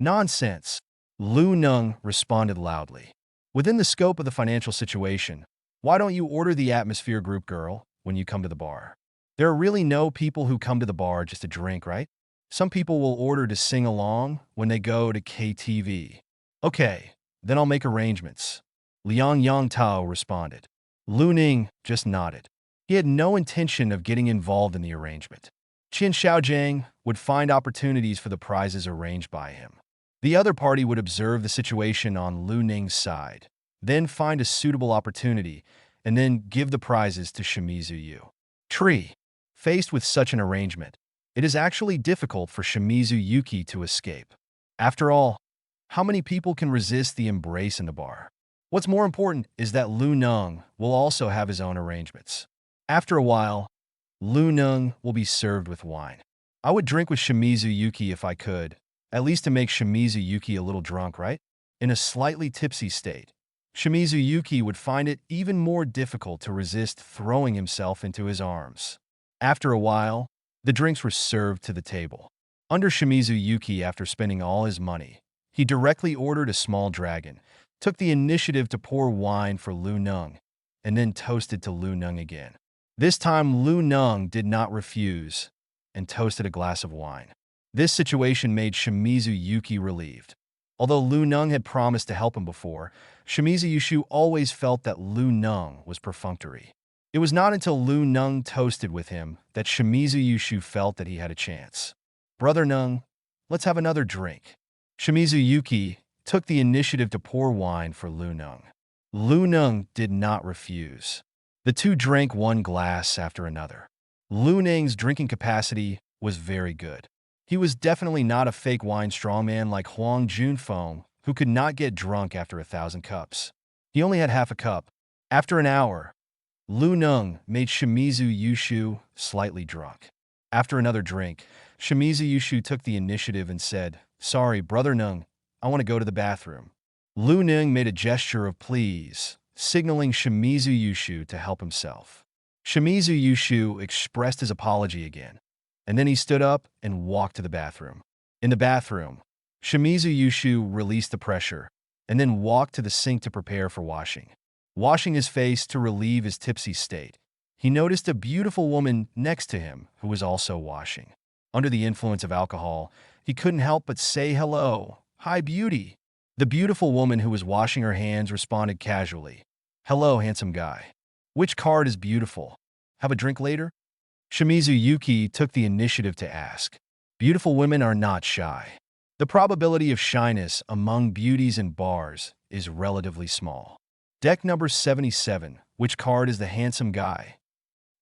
Nonsense. Lu Nung responded loudly. Within the scope of the financial situation, why don't you order the atmosphere group girl when you come to the bar? There are really no people who come to the bar just to drink, right? Some people will order to sing along when they go to KTV. Okay, then I'll make arrangements. Liang Yangtao responded. Lu Ning just nodded. He had no intention of getting involved in the arrangement. Qian Xiaojing would find opportunities for the prizes arranged by him. The other party would observe the situation on Lu Ning's side, then find a suitable opportunity, and then give the prizes to Shimizu Yu. Tree. Faced with such an arrangement, it is actually difficult for Shimizu Yuki to escape. After all, how many people can resist the embrace in the bar? What's more important is that Lu Ning will also have his own arrangements. After a while, Lu Ning will be served with wine. I would drink with Shimizu Yuki if I could, at least to make Shimizu Yuki a little drunk, right? in a slightly tipsy state, Shimizu Yuki would find it even more difficult to resist throwing himself into his arms. After a while, the drinks were served to the table. Under Shimizu Yuki, after spending all his money, he directly ordered a small dragon, took the initiative to pour wine for Lu Nung, and then toasted to Lu Nung again. This time, Lu Nung did not refuse and toasted a glass of wine. This situation made Shimizu Yuki relieved. Although Lu Nung had promised to help him before, Shimizu Yushu always felt that Lu Nung was perfunctory. It was not until Lu Nung toasted with him that Shimizu Yushu felt that he had a chance. "Brother Nung, let's have another drink." Shimizu Yuki took the initiative to pour wine for Lu Nung. Lu Nung did not refuse. The two drank one glass after another. Lu Nung's drinking capacity was very good. He was definitely not a fake wine strongman like Huang Junfeng, who could not get drunk after 1,000 cups. He only had half a cup. After an hour, Lu Nung made Shimizu Yushu slightly drunk. After another drink, Shimizu Yushu took the initiative and said, "Sorry, Brother Nung, I want to go to the bathroom." Lu Nung made a gesture of please, signaling Shimizu Yushu to help himself. Shimizu Yushu expressed his apology again, and then he stood up and walked to the bathroom. In the bathroom, Shimizu Yushu released the pressure and then walked to the sink to prepare for washing. Washing his face to relieve his tipsy state, he noticed a beautiful woman next to him who was also washing. Under the influence of alcohol, he couldn't help but say hello. "Hi, beauty." The beautiful woman who was washing her hands responded casually, "Hello, handsome guy. Which card is beautiful? Have a drink later?" Shimizu Yuki took the initiative to ask. Beautiful women are not shy. The probability of shyness among beauties in bars is relatively small. Deck number 77, which card is the handsome guy?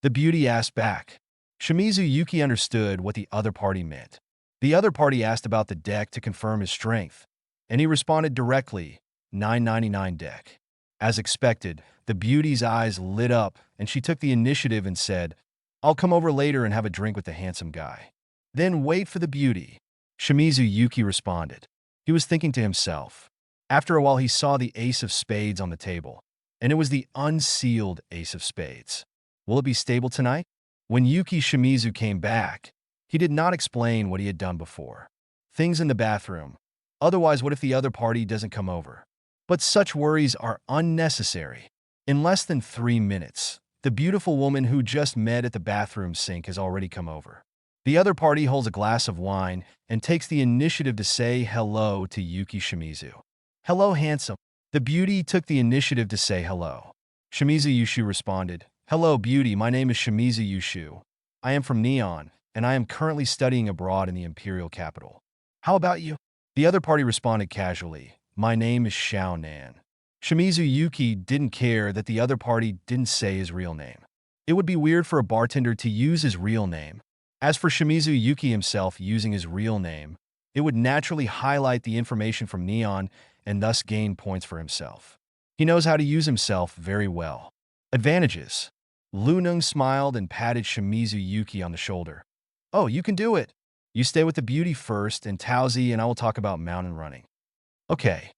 The beauty asked back. Shimizu Yuki understood what the other party meant. The other party asked about the deck to confirm his strength, and he responded directly, 999 deck. As expected, the beauty's eyes lit up, and she took the initiative and said, "I'll come over later and have a drink with the handsome guy." "Then wait for the beauty," Shimizu Yuki responded. He was thinking to himself. After a while, he saw the ace of spades on the table, and it was the unsealed ace of spades. Will it be stable tonight? When Yuki Shimizu came back, he did not explain what he had done before. Things in the bathroom. Otherwise, what if the other party doesn't come over? But such worries are unnecessary. In less than 3 minutes, the beautiful woman who just met at the bathroom sink has already come over. The other party holds a glass of wine and takes the initiative to say hello to Yuki Shimizu. "Hello, handsome." The beauty took the initiative to say hello. Shimizu Yushu responded, "Hello, beauty. My name is Shimizu Yushu. I am from Neon, and I am currently studying abroad in the imperial capital. How about you?" The other party responded casually, "My name is Xiao Nan." Shimizu Yuki didn't care that the other party didn't say his real name. It would be weird for a bartender to use his real name. As for Shimizu Yuki himself using his real name, it would naturally highlight the information from Neon and thus gain points for himself. He knows how to use himself very well. Advantages. Lu Nung smiled and patted Shimizu Yuki on the shoulder. "Oh, you can do it. You stay with the beauty first, and AtoZ and I will talk about mountain running." "Okay.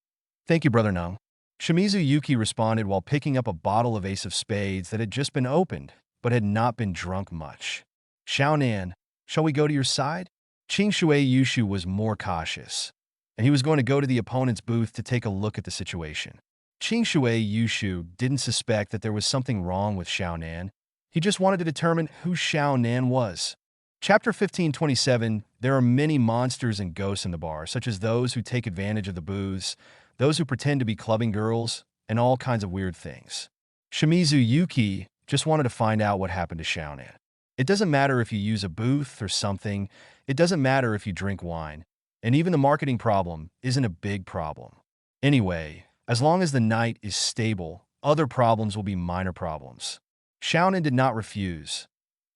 Thank you, Brother Nung." Shimizu Yuki responded while picking up a bottle of ace of spades that had just been opened, but had not been drunk much. "Xiao Nan, shall we go to your side?" Qingshui Yushu was more cautious, and he was going to go to the opponent's booth to take a look at the situation. Qingshui Yushu didn't suspect that there was something wrong with Xiao Nan. He just wanted to determine who Xiao Nan was. Chapter 1527, there are many monsters and ghosts in the bar, such as those who take advantage of the booths, those who pretend to be clubbing girls, and all kinds of weird things. Shimizu Yuki just wanted to find out what happened to Xiao Nan. It doesn't matter if you use a booth or something, it doesn't matter if you drink wine, and even the marketing problem isn't a big problem. Anyway, as long as the night is stable, other problems will be minor problems. Xiaonan did not refuse.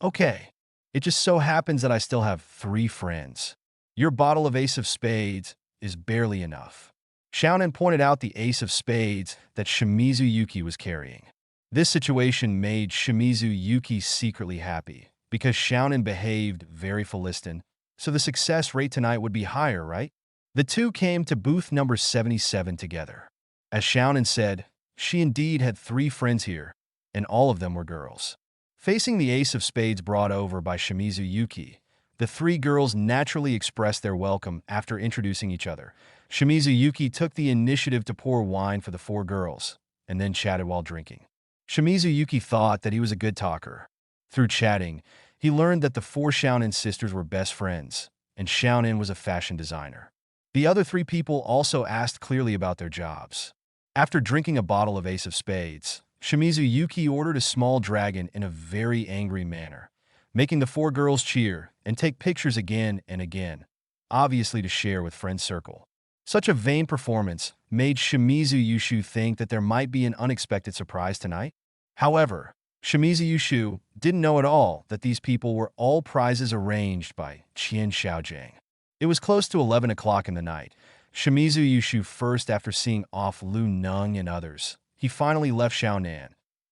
"Okay, it just so happens that I still have 3 friends. Your bottle of ace of spades is barely enough." Xiaonan pointed out the ace of spades that Shimizu Yuki was carrying. This situation made Shimizu Yuki secretly happy, because Xiaonan behaved very Philistin, so the success rate tonight would be higher, right? The two came to booth number 77 together. As Xiaonan said, she indeed had 3 friends here, and all of them were girls. Facing the ace of spades brought over by Shimizu Yuki, the 3 girls naturally expressed their welcome after introducing each other. Shimizu Yuki took the initiative to pour wine for the 4 girls, and then chatted while drinking. Shimizu Yuki thought that he was a good talker. Through chatting, he learned that the 4 Xiaonan sisters were best friends, and Xiaonan was a fashion designer. The other 3 people also asked clearly about their jobs. After drinking a bottle of Ace of Spades, Shimizu Yuki ordered a small dragon in a very angry manner, making the 4 girls cheer and take pictures again and again, obviously to share with friend circle. Such a vain performance made Shimizu Yushu think that there might be an unexpected surprise tonight. However, Shimizu Yushu didn't know at all that these people were all prizes arranged by Qian Xiaojiang. It was close to 11 o'clock in the night. Shimizu Yushu first after seeing off Lu Nung and others. He finally left Xiaonan,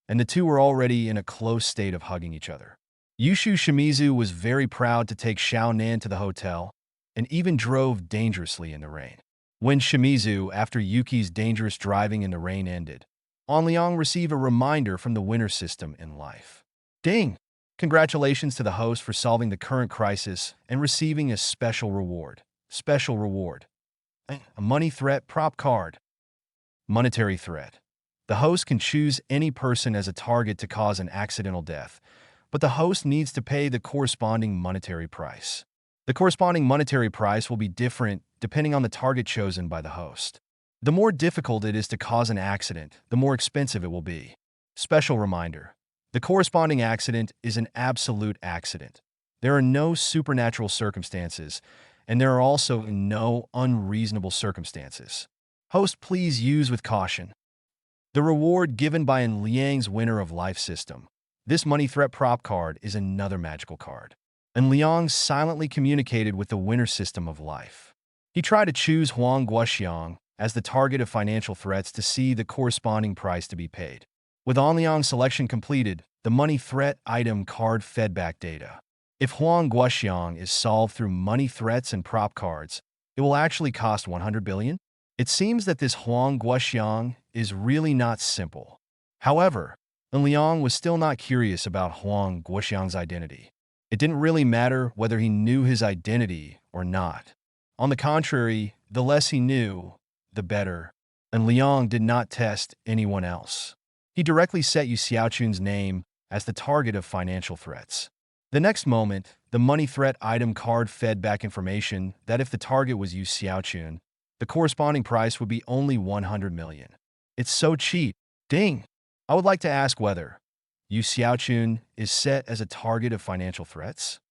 and the two were already in a close state of hugging each other. Yushu Shimizu was very proud to take Xiaonan to the hotel, and even drove dangerously in the rain. When Shimizu, after Yuki's dangerous driving in the rain ended, Onliang received a reminder from the winner system in life. Ding! Congratulations to the host for solving the current crisis and receiving a special reward. Special reward. A money threat prop card. Monetary threat. The host can choose any person as a target to cause an accidental death, but the host needs to pay the corresponding monetary price. The corresponding monetary price will be different depending on the target chosen by the host. The more difficult it is to cause an accident, the more expensive it will be. Special reminder. The corresponding accident is an absolute accident. There are no supernatural circumstances, and there are also no unreasonable circumstances. Host, please use with caution. The reward given by An Liang's winner of life system. This money threat prop card is another magical card. An Liang silently communicated with the winner system of life. He tried to choose Huang Guoxiang as the target of financial threats to see the corresponding price to be paid. With An Liang's selection completed, the money threat item card fed back data. If Huang Guoxiang is solved through money threats and prop cards, it will actually cost 100 billion. It seems that this Huang Guoxiang is really not simple. However, An Liang was still not curious about Huang Guoxiang's identity. It didn't really matter whether he knew his identity or not. On the contrary, the less he knew, the better. And Liang did not test anyone else. He directly set Yu Xiaochun's name as the target of financial threats. The next moment, the money threat item card fed back information that if the target was Yu Xiaochun, the corresponding price would be only 100 million. It's so cheap. Ding! I would like to ask whether Yu Xiaochun is set as a target of financial threats?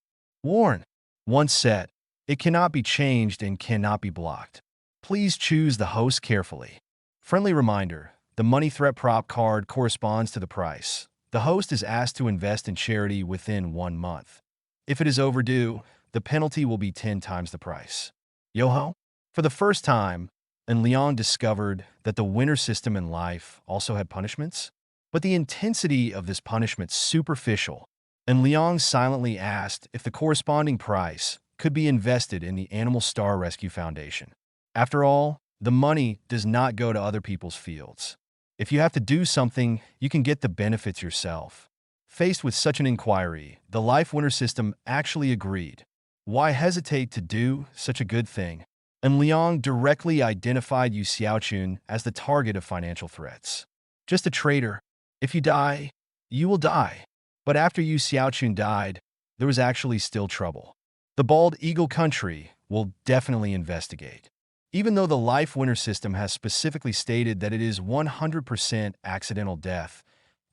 Warn. Once set, it cannot be changed and cannot be blocked. Please choose the host carefully. Friendly reminder, the money threat prop card corresponds to the price. The host is asked to invest in charity within 1 month. If it is overdue, the penalty will be 10 times the price. Yo-ho? For the first time, An Liang discovered that the winner system in life also had punishments. But the intensity of this punishment superficial, and Liang silently asked if the corresponding price could be invested in the Animal Star Rescue Foundation. After all, the money does not go to other people's fields. If you have to do something, you can get the benefits yourself. Faced with such an inquiry, the life winner system actually agreed. Why hesitate to do such a good thing? And Liang directly identified Yu Xiaochun as the target of financial threats. Just a traitor. If you die, you will die. But after Yu Xiaochun died, there was actually still trouble. The Bald Eagle country will definitely investigate. Even though the life winner system has specifically stated that it is 100% accidental death,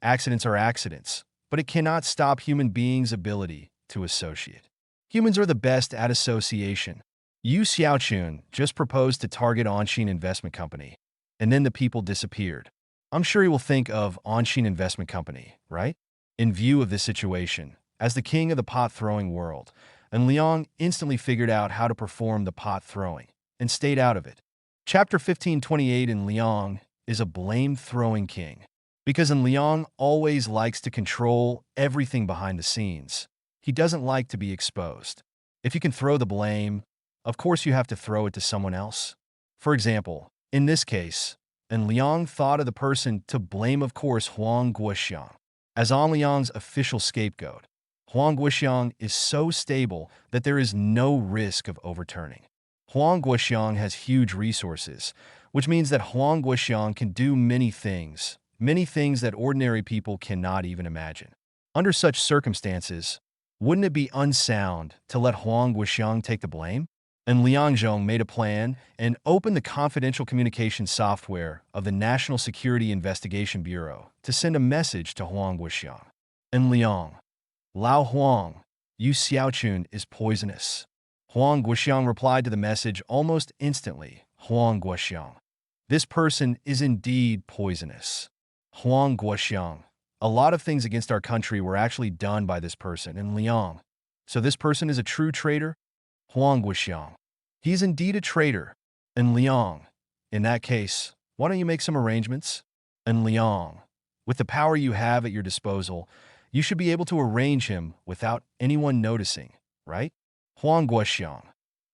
accidents are accidents, but it cannot stop human beings' ability to associate. Humans are the best at association. Yu Xiaochun just proposed to target Anshin Investment Company, and then the people disappeared. I'm sure he will think of Anshin Investment Company, right? In view of this situation, as the king of the pot-throwing world, An Liang instantly figured out how to perform the pot-throwing and stayed out of it. Chapter 1528 An Liang is a blame-throwing king. Because An Liang always likes to control everything behind the scenes. He doesn't like to be exposed. If you can throw the blame, of course you have to throw it to someone else. For example, in this case, An Liang thought of the person to blame, of course, Huang Guoxiang as An Liang's official scapegoat. Huang Guoxiang is so stable that there is no risk of overturning. Huang Guoxiang has huge resources, which means that Huang Guoxiang can do many things that ordinary people cannot even imagine. Under such circumstances, wouldn't it be unsound to let Huang Guoxiang take the blame? And Liang Zhong made a plan and opened the confidential communication software of the National Security Investigation Bureau to send a message to Huang Guoxiang. And Liang, Lao Huang, Yu Xiaochun is poisonous. Huang Guoxiang replied to the message almost instantly. Huang Guoxiang, this person is indeed poisonous. Huang Guoxiang, a lot of things against our country were actually done by this person. And Liang, so this person is a true traitor? Huang Guoxiang, he is indeed a traitor. And Liang, in that case, why don't you make some arrangements? And Liang, with the power you have at your disposal, you should be able to arrange him without anyone noticing, right? Huang Guoxiang,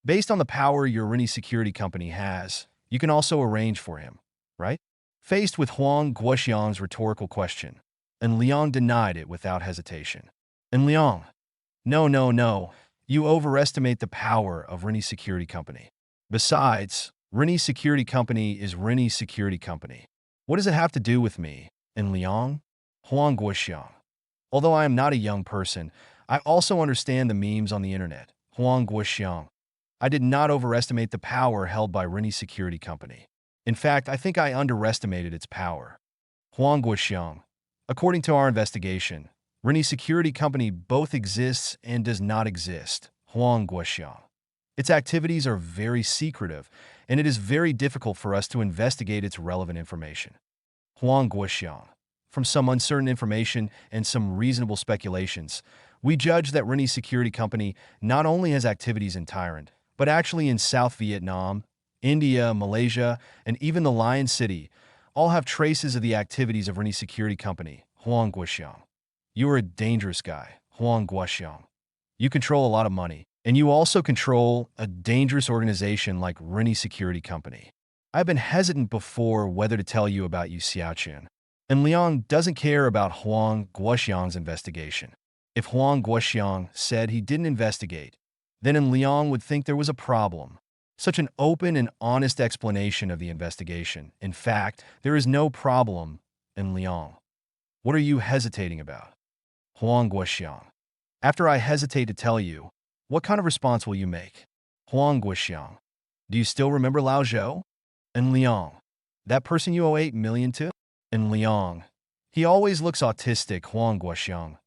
based on the power your Rini security company has, you can also arrange for him, right? Faced with Huang Guoxiang's rhetorical question, and Liang denied it without hesitation. And Liang, no, you overestimate the power of Rini security company. Besides, Rini security company is Rini security company. What does it have to do with me? And Liang, Huang Guoxiang, although I am not a young person, I also understand the memes on the internet. Huang Guoxiang, I did not overestimate the power held by Rini Security Company. In fact, I think I underestimated its power. Huang Guoxiang, according to our investigation, Rini Security Company both exists and does not exist. Huang Guoxiang, its activities are very secretive, and it is very difficult for us to investigate its relevant information. Huang Guoxiang, from some uncertain information and some reasonable speculations, we judge that Rini Security Company not only has activities in Thailand, but actually in South Vietnam, India, Malaysia, and even the Lion City, all have traces of the activities of Rini Security Company. Huang Guoxiang, you are a dangerous guy. Huang Guoxiang, you control a lot of money, and you also control a dangerous organization like Rini Security Company. I've been hesitant before whether to tell you about Yu Xiaochun. And Liang doesn't care about Huang Guoxiang's investigation. If Huang Guoxiang said he didn't investigate, then Liang would think there was a problem. Such an open and honest explanation of the investigation. In fact, there is no problem in Liang. What are you hesitating about? Huang Guoxiang, after I hesitate to tell you, what kind of response will you make? Huang Guoxiang, do you still remember Lao Zhou? And Liang, that person you owe 8 million to? And Liang, he always looks autistic. Huang Guoxiang,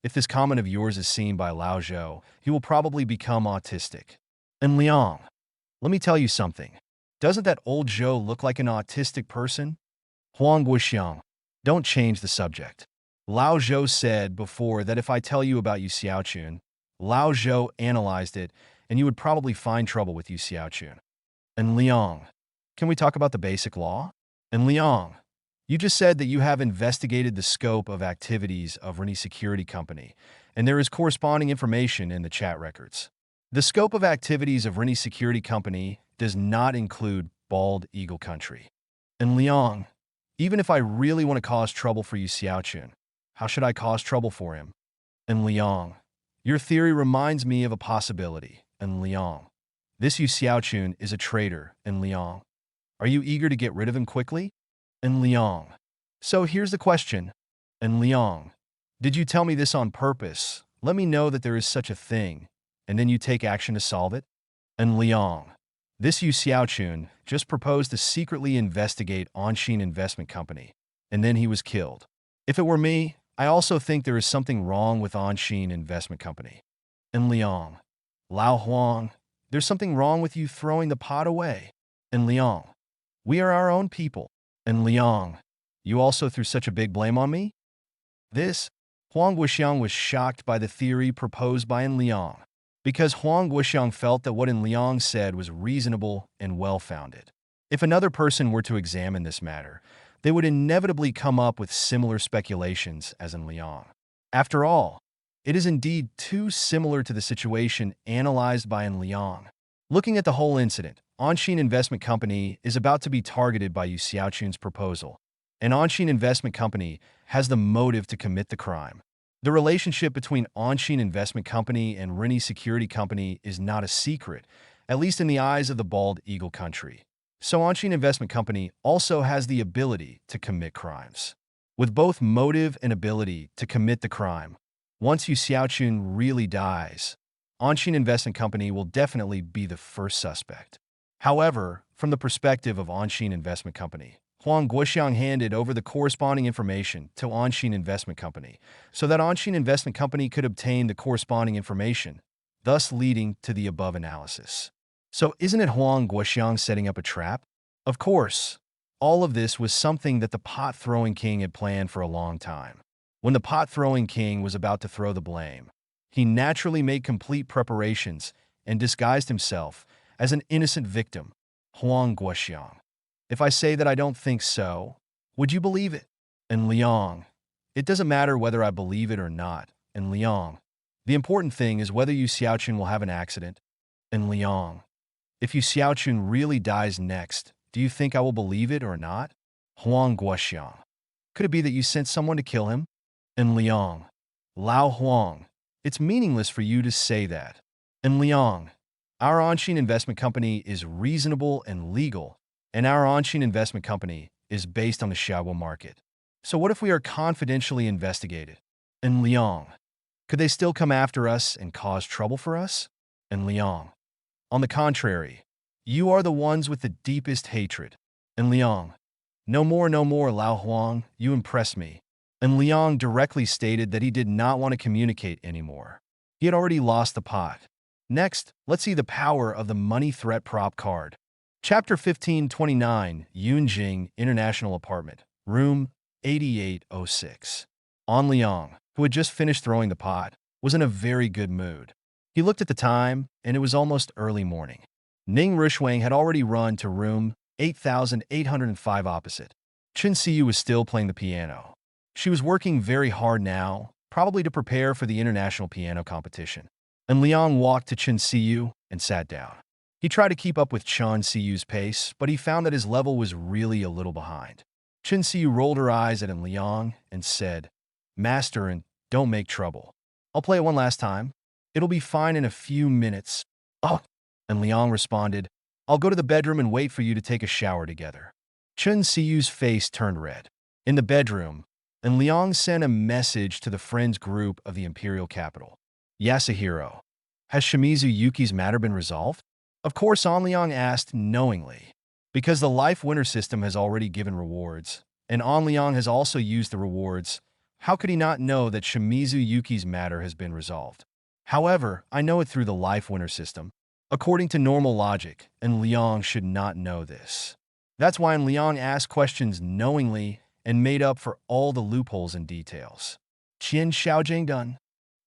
if this comment of yours is seen by Lao Zhou, he will probably become autistic. And Liang, let me tell you something. Doesn't that old Zhou look like an autistic person? Huang Guoxiang, don't change the subject. Lao Zhou said before that if I tell you about Yu Xiaochun, Lao Zhou analyzed it, and you would probably find trouble with Yu Xiaochun. And Liang, can we talk about the basic law? And Liang, you just said that you have investigated the scope of activities of Rini Security Company, and there is corresponding information in the chat records. The scope of activities of Rini Security Company does not include Bald Eagle Country. And Liang, even if I really want to cause trouble for Yu Xiaochun, how should I cause trouble for him? And Liang, your theory reminds me of a possibility. And Liang, this Yu Xiaochun is a traitor. And Liang, are you eager to get rid of him quickly? And Liang, so here's the question. And Liang, did you tell me this on purpose? Let me know that there is such a thing, and then you take action to solve it? And Liang, this Yu Xiaochun just proposed to secretly investigate Anshin Investment Company, and then he was killed. If it were me, I also think there is something wrong with Anshin Investment Company. And Liang, Lao Huang, there's something wrong with you throwing the pot away. And Liang, we are our own people. And Liang, you also threw such a big blame on me? This, Huang Guoxiang was shocked by the theory proposed by En Liang, because Huang Guoxiang felt that what En Liang said was reasonable and well-founded. If another person were to examine this matter, they would inevitably come up with similar speculations as En Liang. After all, It is indeed too similar to the situation analyzed by An Liang. Looking at the whole incident, Anshin Investment Company is about to be targeted by Yu Xiaochun's proposal. An Anshin Investment Company has the motive to commit the crime. The relationship between Anshin Investment Company and Rini Security Company is not a secret, at least in the eyes of the Bald Eagle country. So Anshin Investment Company also has the ability to commit crimes. With both motive and ability to commit the crime, once Yu Xiaochun really dies, Anshin Investment Company will definitely be the first suspect. However, from the perspective of Anshin Investment Company, Huang Guoxiang handed over the corresponding information to Anshin Investment Company so that Anshin Investment Company could obtain the corresponding information, thus leading to the above analysis. So isn't it Huang Guoxiang setting up a trap? Of course. All of this was something that the pot-throwing king had planned for a long time. When the pot-throwing king was about to throw the blame, he naturally made complete preparations and disguised himself as an innocent victim, Huang Guoxiang. If I say that I don't think so, would you believe it? And Liang, it doesn't matter whether I believe it or not. And Liang, the important thing is whether Yu Xiaochun will have an accident. And Liang, if Yu Xiaochun really dies next, do you think I will believe it or not? Huang Guoxiang, could it be that you sent someone to kill him? And Liang, Lao Huang, it's meaningless for you to say that. And Liang, our Anshin Investment Company is reasonable and legal, and our Anshin Investment Company is based on the Xiaobo market. So what if we are confidentially investigated? And Liang, could they still come after us and cause trouble for us? And Liang, on the contrary, you are the ones with the deepest hatred. And Liang, no more, Lao Huang, you impress me. And Liang directly stated that he did not want to communicate anymore. He had already lost the pot. Next, let's see the power of the money threat prop card. Chapter 1529, Yunjing International Apartment, Room 8806. An Liang, who had just finished throwing the pot, was in a very good mood. He looked at the time, and it was almost early morning. Ning Rushwang had already run to room 8805 opposite. Chen Siyu was still playing the piano. She was working very hard now, probably to prepare for the international piano competition. And Liang walked to Chen Siyu and sat down. He tried to keep up with Chen Siyu's pace, but he found that his level was really a little behind. Chen Siyu rolled her eyes at An Liang and said, "Master, and don't make trouble. I'll play it one last time. It'll be fine in a few minutes." "Oh." And Liang responded, "I'll go to the bedroom and wait for you to take a shower together." Chen Siyu's face turned red. In the bedroom, and Liang sent a message to the friends group of the imperial capital. "Yasuhiro, has Shimizu Yuki's matter been resolved?" Of course, An Liang asked knowingly, because the life winner system has already given rewards, and An Liang has also used the rewards. How could he not know that Shimizu Yuki's matter has been resolved? However, I know it through the life winner system. According to normal logic, An Liang should not know this. That's why An Liang asked questions knowingly and made up for all the loopholes and details. Qian Xiaojing done.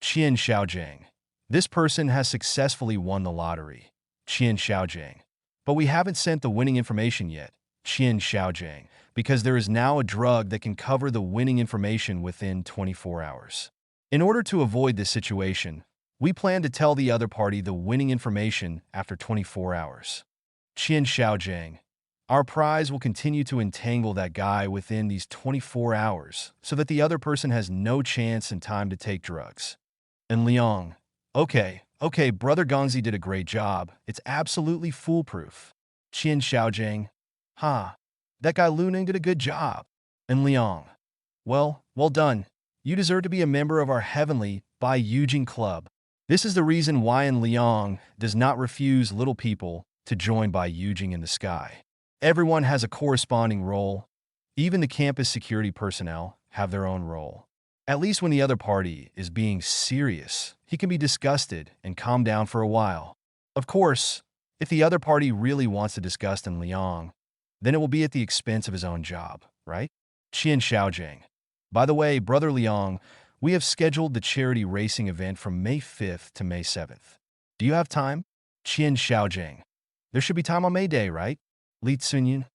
Qian Xiaojing. This person has successfully won the lottery. Qian Xiaojing. But we haven't sent the winning information yet. Qian Xiaojing. Because there is now a drug that can cover the winning information within 24 hours. In order to avoid this situation, we plan to tell the other party the winning information after 24 hours. Qian Xiaojing. Our prize will continue to entangle that guy within these 24 hours so that the other person has no chance and time to take drugs. And Liang. Okay, Brother Gongzi did a great job. It's absolutely foolproof. Qian Xiaojing. That guy Lu Ning did a good job. And Liang. Well done. You deserve to be a member of our Heavenly by Yujing Club. This is the reason why An Liang does not refuse little people to join by Yujing in the sky. Everyone has a corresponding role. Even the campus security personnel have their own role. At least when the other party is being serious, he can be disgusted and calm down for a while. Of course, if the other party really wants to disgust An Liang, then it will be at the expense of his own job, right? Qian Xiaojing. By the way, Brother Liang, we have scheduled the charity racing event from May 5th to May 7th. Do you have time? Qian Xiaojing. There should be time on May Day, right? Li Tsunyin.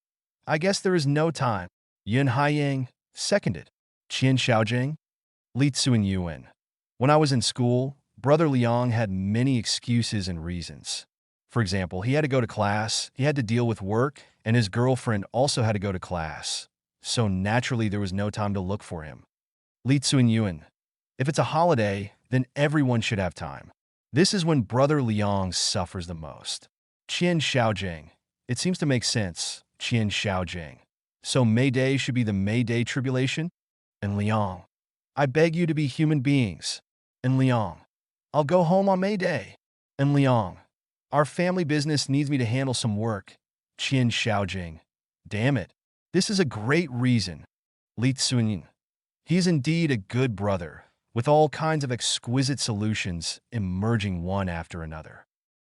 I guess there is no time. Yun Haiyang. Seconded. Qian Xiaojing. Li Tsunyuan. When I was in school, Brother Liang had many excuses and reasons. For example, he had to go to class, he had to deal with work, and his girlfriend also had to go to class. So naturally, there was no time to look for him. Li Tsunyuan. If it's a holiday, then everyone should have time. This is when Brother Liang suffers the most. Qian Xiaojing. It seems to make sense. Qian Xiaojing. So May Day should be the May Day tribulation? And Liang. I beg you to be human beings. And Liang. I'll go home on May Day. And Liang. Our family business needs me to handle some work. Qian Xiaojing. Damn it. This is a great reason. Li Tsunin. He is indeed a good brother, with all kinds of exquisite solutions emerging one after another.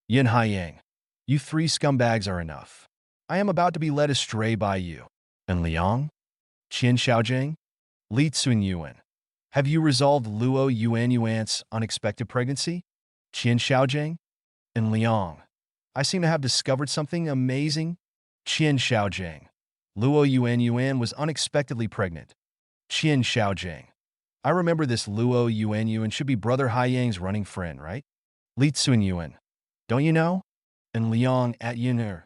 Yin Haiyang. You three scumbags are enough. I am about to be led astray by you. And Liang? Qian Xiaojing? Li Tsunyuan. Have you resolved Luo Yuanyuan's unexpected pregnancy? Qian Xiaojing? And Liang. I seem to have discovered something amazing. Qian Xiaojing. Luo Yuanyuan was unexpectedly pregnant. Qian Xiaojing. I remember this Luo Yuanyuan should be Brother Haiyang's running friend, right? Li Tsunyuan. Don't you know? And Liang at Yin'er.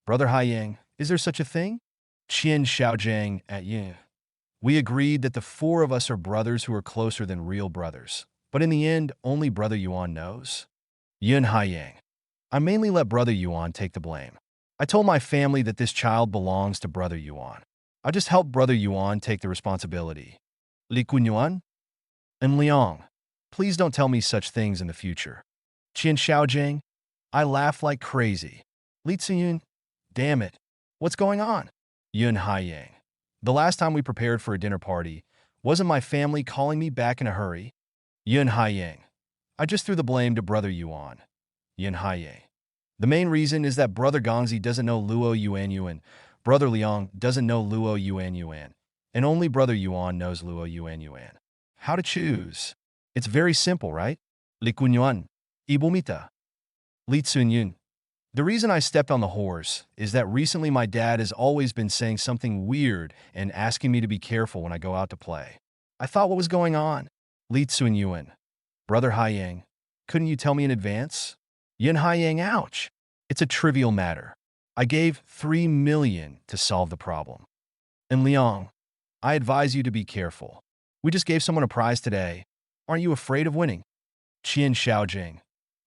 Brother Haiyang, is there such a thing? Qian Xiaojing at Yin. We agreed that the four of us are brothers who are closer than real brothers. But in the end, only Brother Yuan knows. Yin Haiyang. I mainly let Brother Yuan take the blame. I told my family that this child belongs to Brother Yuan. I just helped Brother Yuan take the responsibility. Li Kunyuan? And Liang. Please don't tell me such things in the future. Qian Xiaojing. I laugh like crazy. Li Tsiyun. Damn it. What's going on? Yun Haiyang. The last time we prepared for a dinner party, wasn't my family calling me back in a hurry? Yun Haiyang. I just threw the blame to Brother Yuan. Yin Haiyang. The main reason is that Brother Gongzi doesn't know Luo Yuanyuan, Brother Liang doesn't know Luo Yuanyuan, and only Brother Yuan knows Luo Yuanyuan. How to choose? It's very simple, right? Li Kunyuan. Ibumita. Li Tsunyun. The reason I stepped on the horse is that recently my dad has always been saying something weird and asking me to be careful when I go out to play. I thought what was going on? Li Tsunyuan. Brother Haiyang, couldn't you tell me in advance? Yin Haiyang, ouch. It's a trivial matter. I gave 3 million to solve the problem. And Liang, I advise you to be careful. We just gave someone a prize today. Aren't you afraid of winning? Qian Xiaojing.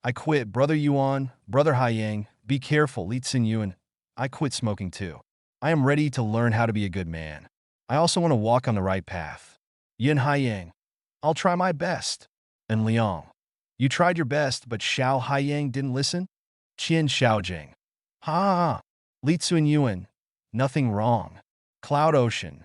I quit, Brother Yuan, Brother Haiyang, be careful, Li Tsinyuan. I quit smoking too. I am ready to learn how to be a good man. I also want to walk on the right path. Yin Haiyang. I'll try my best. And Liang. You tried your best, but Xiao Haiyang didn't listen? Qian Xiaojing. Ha! Li Tsunyuan. Nothing wrong. Cloud Ocean.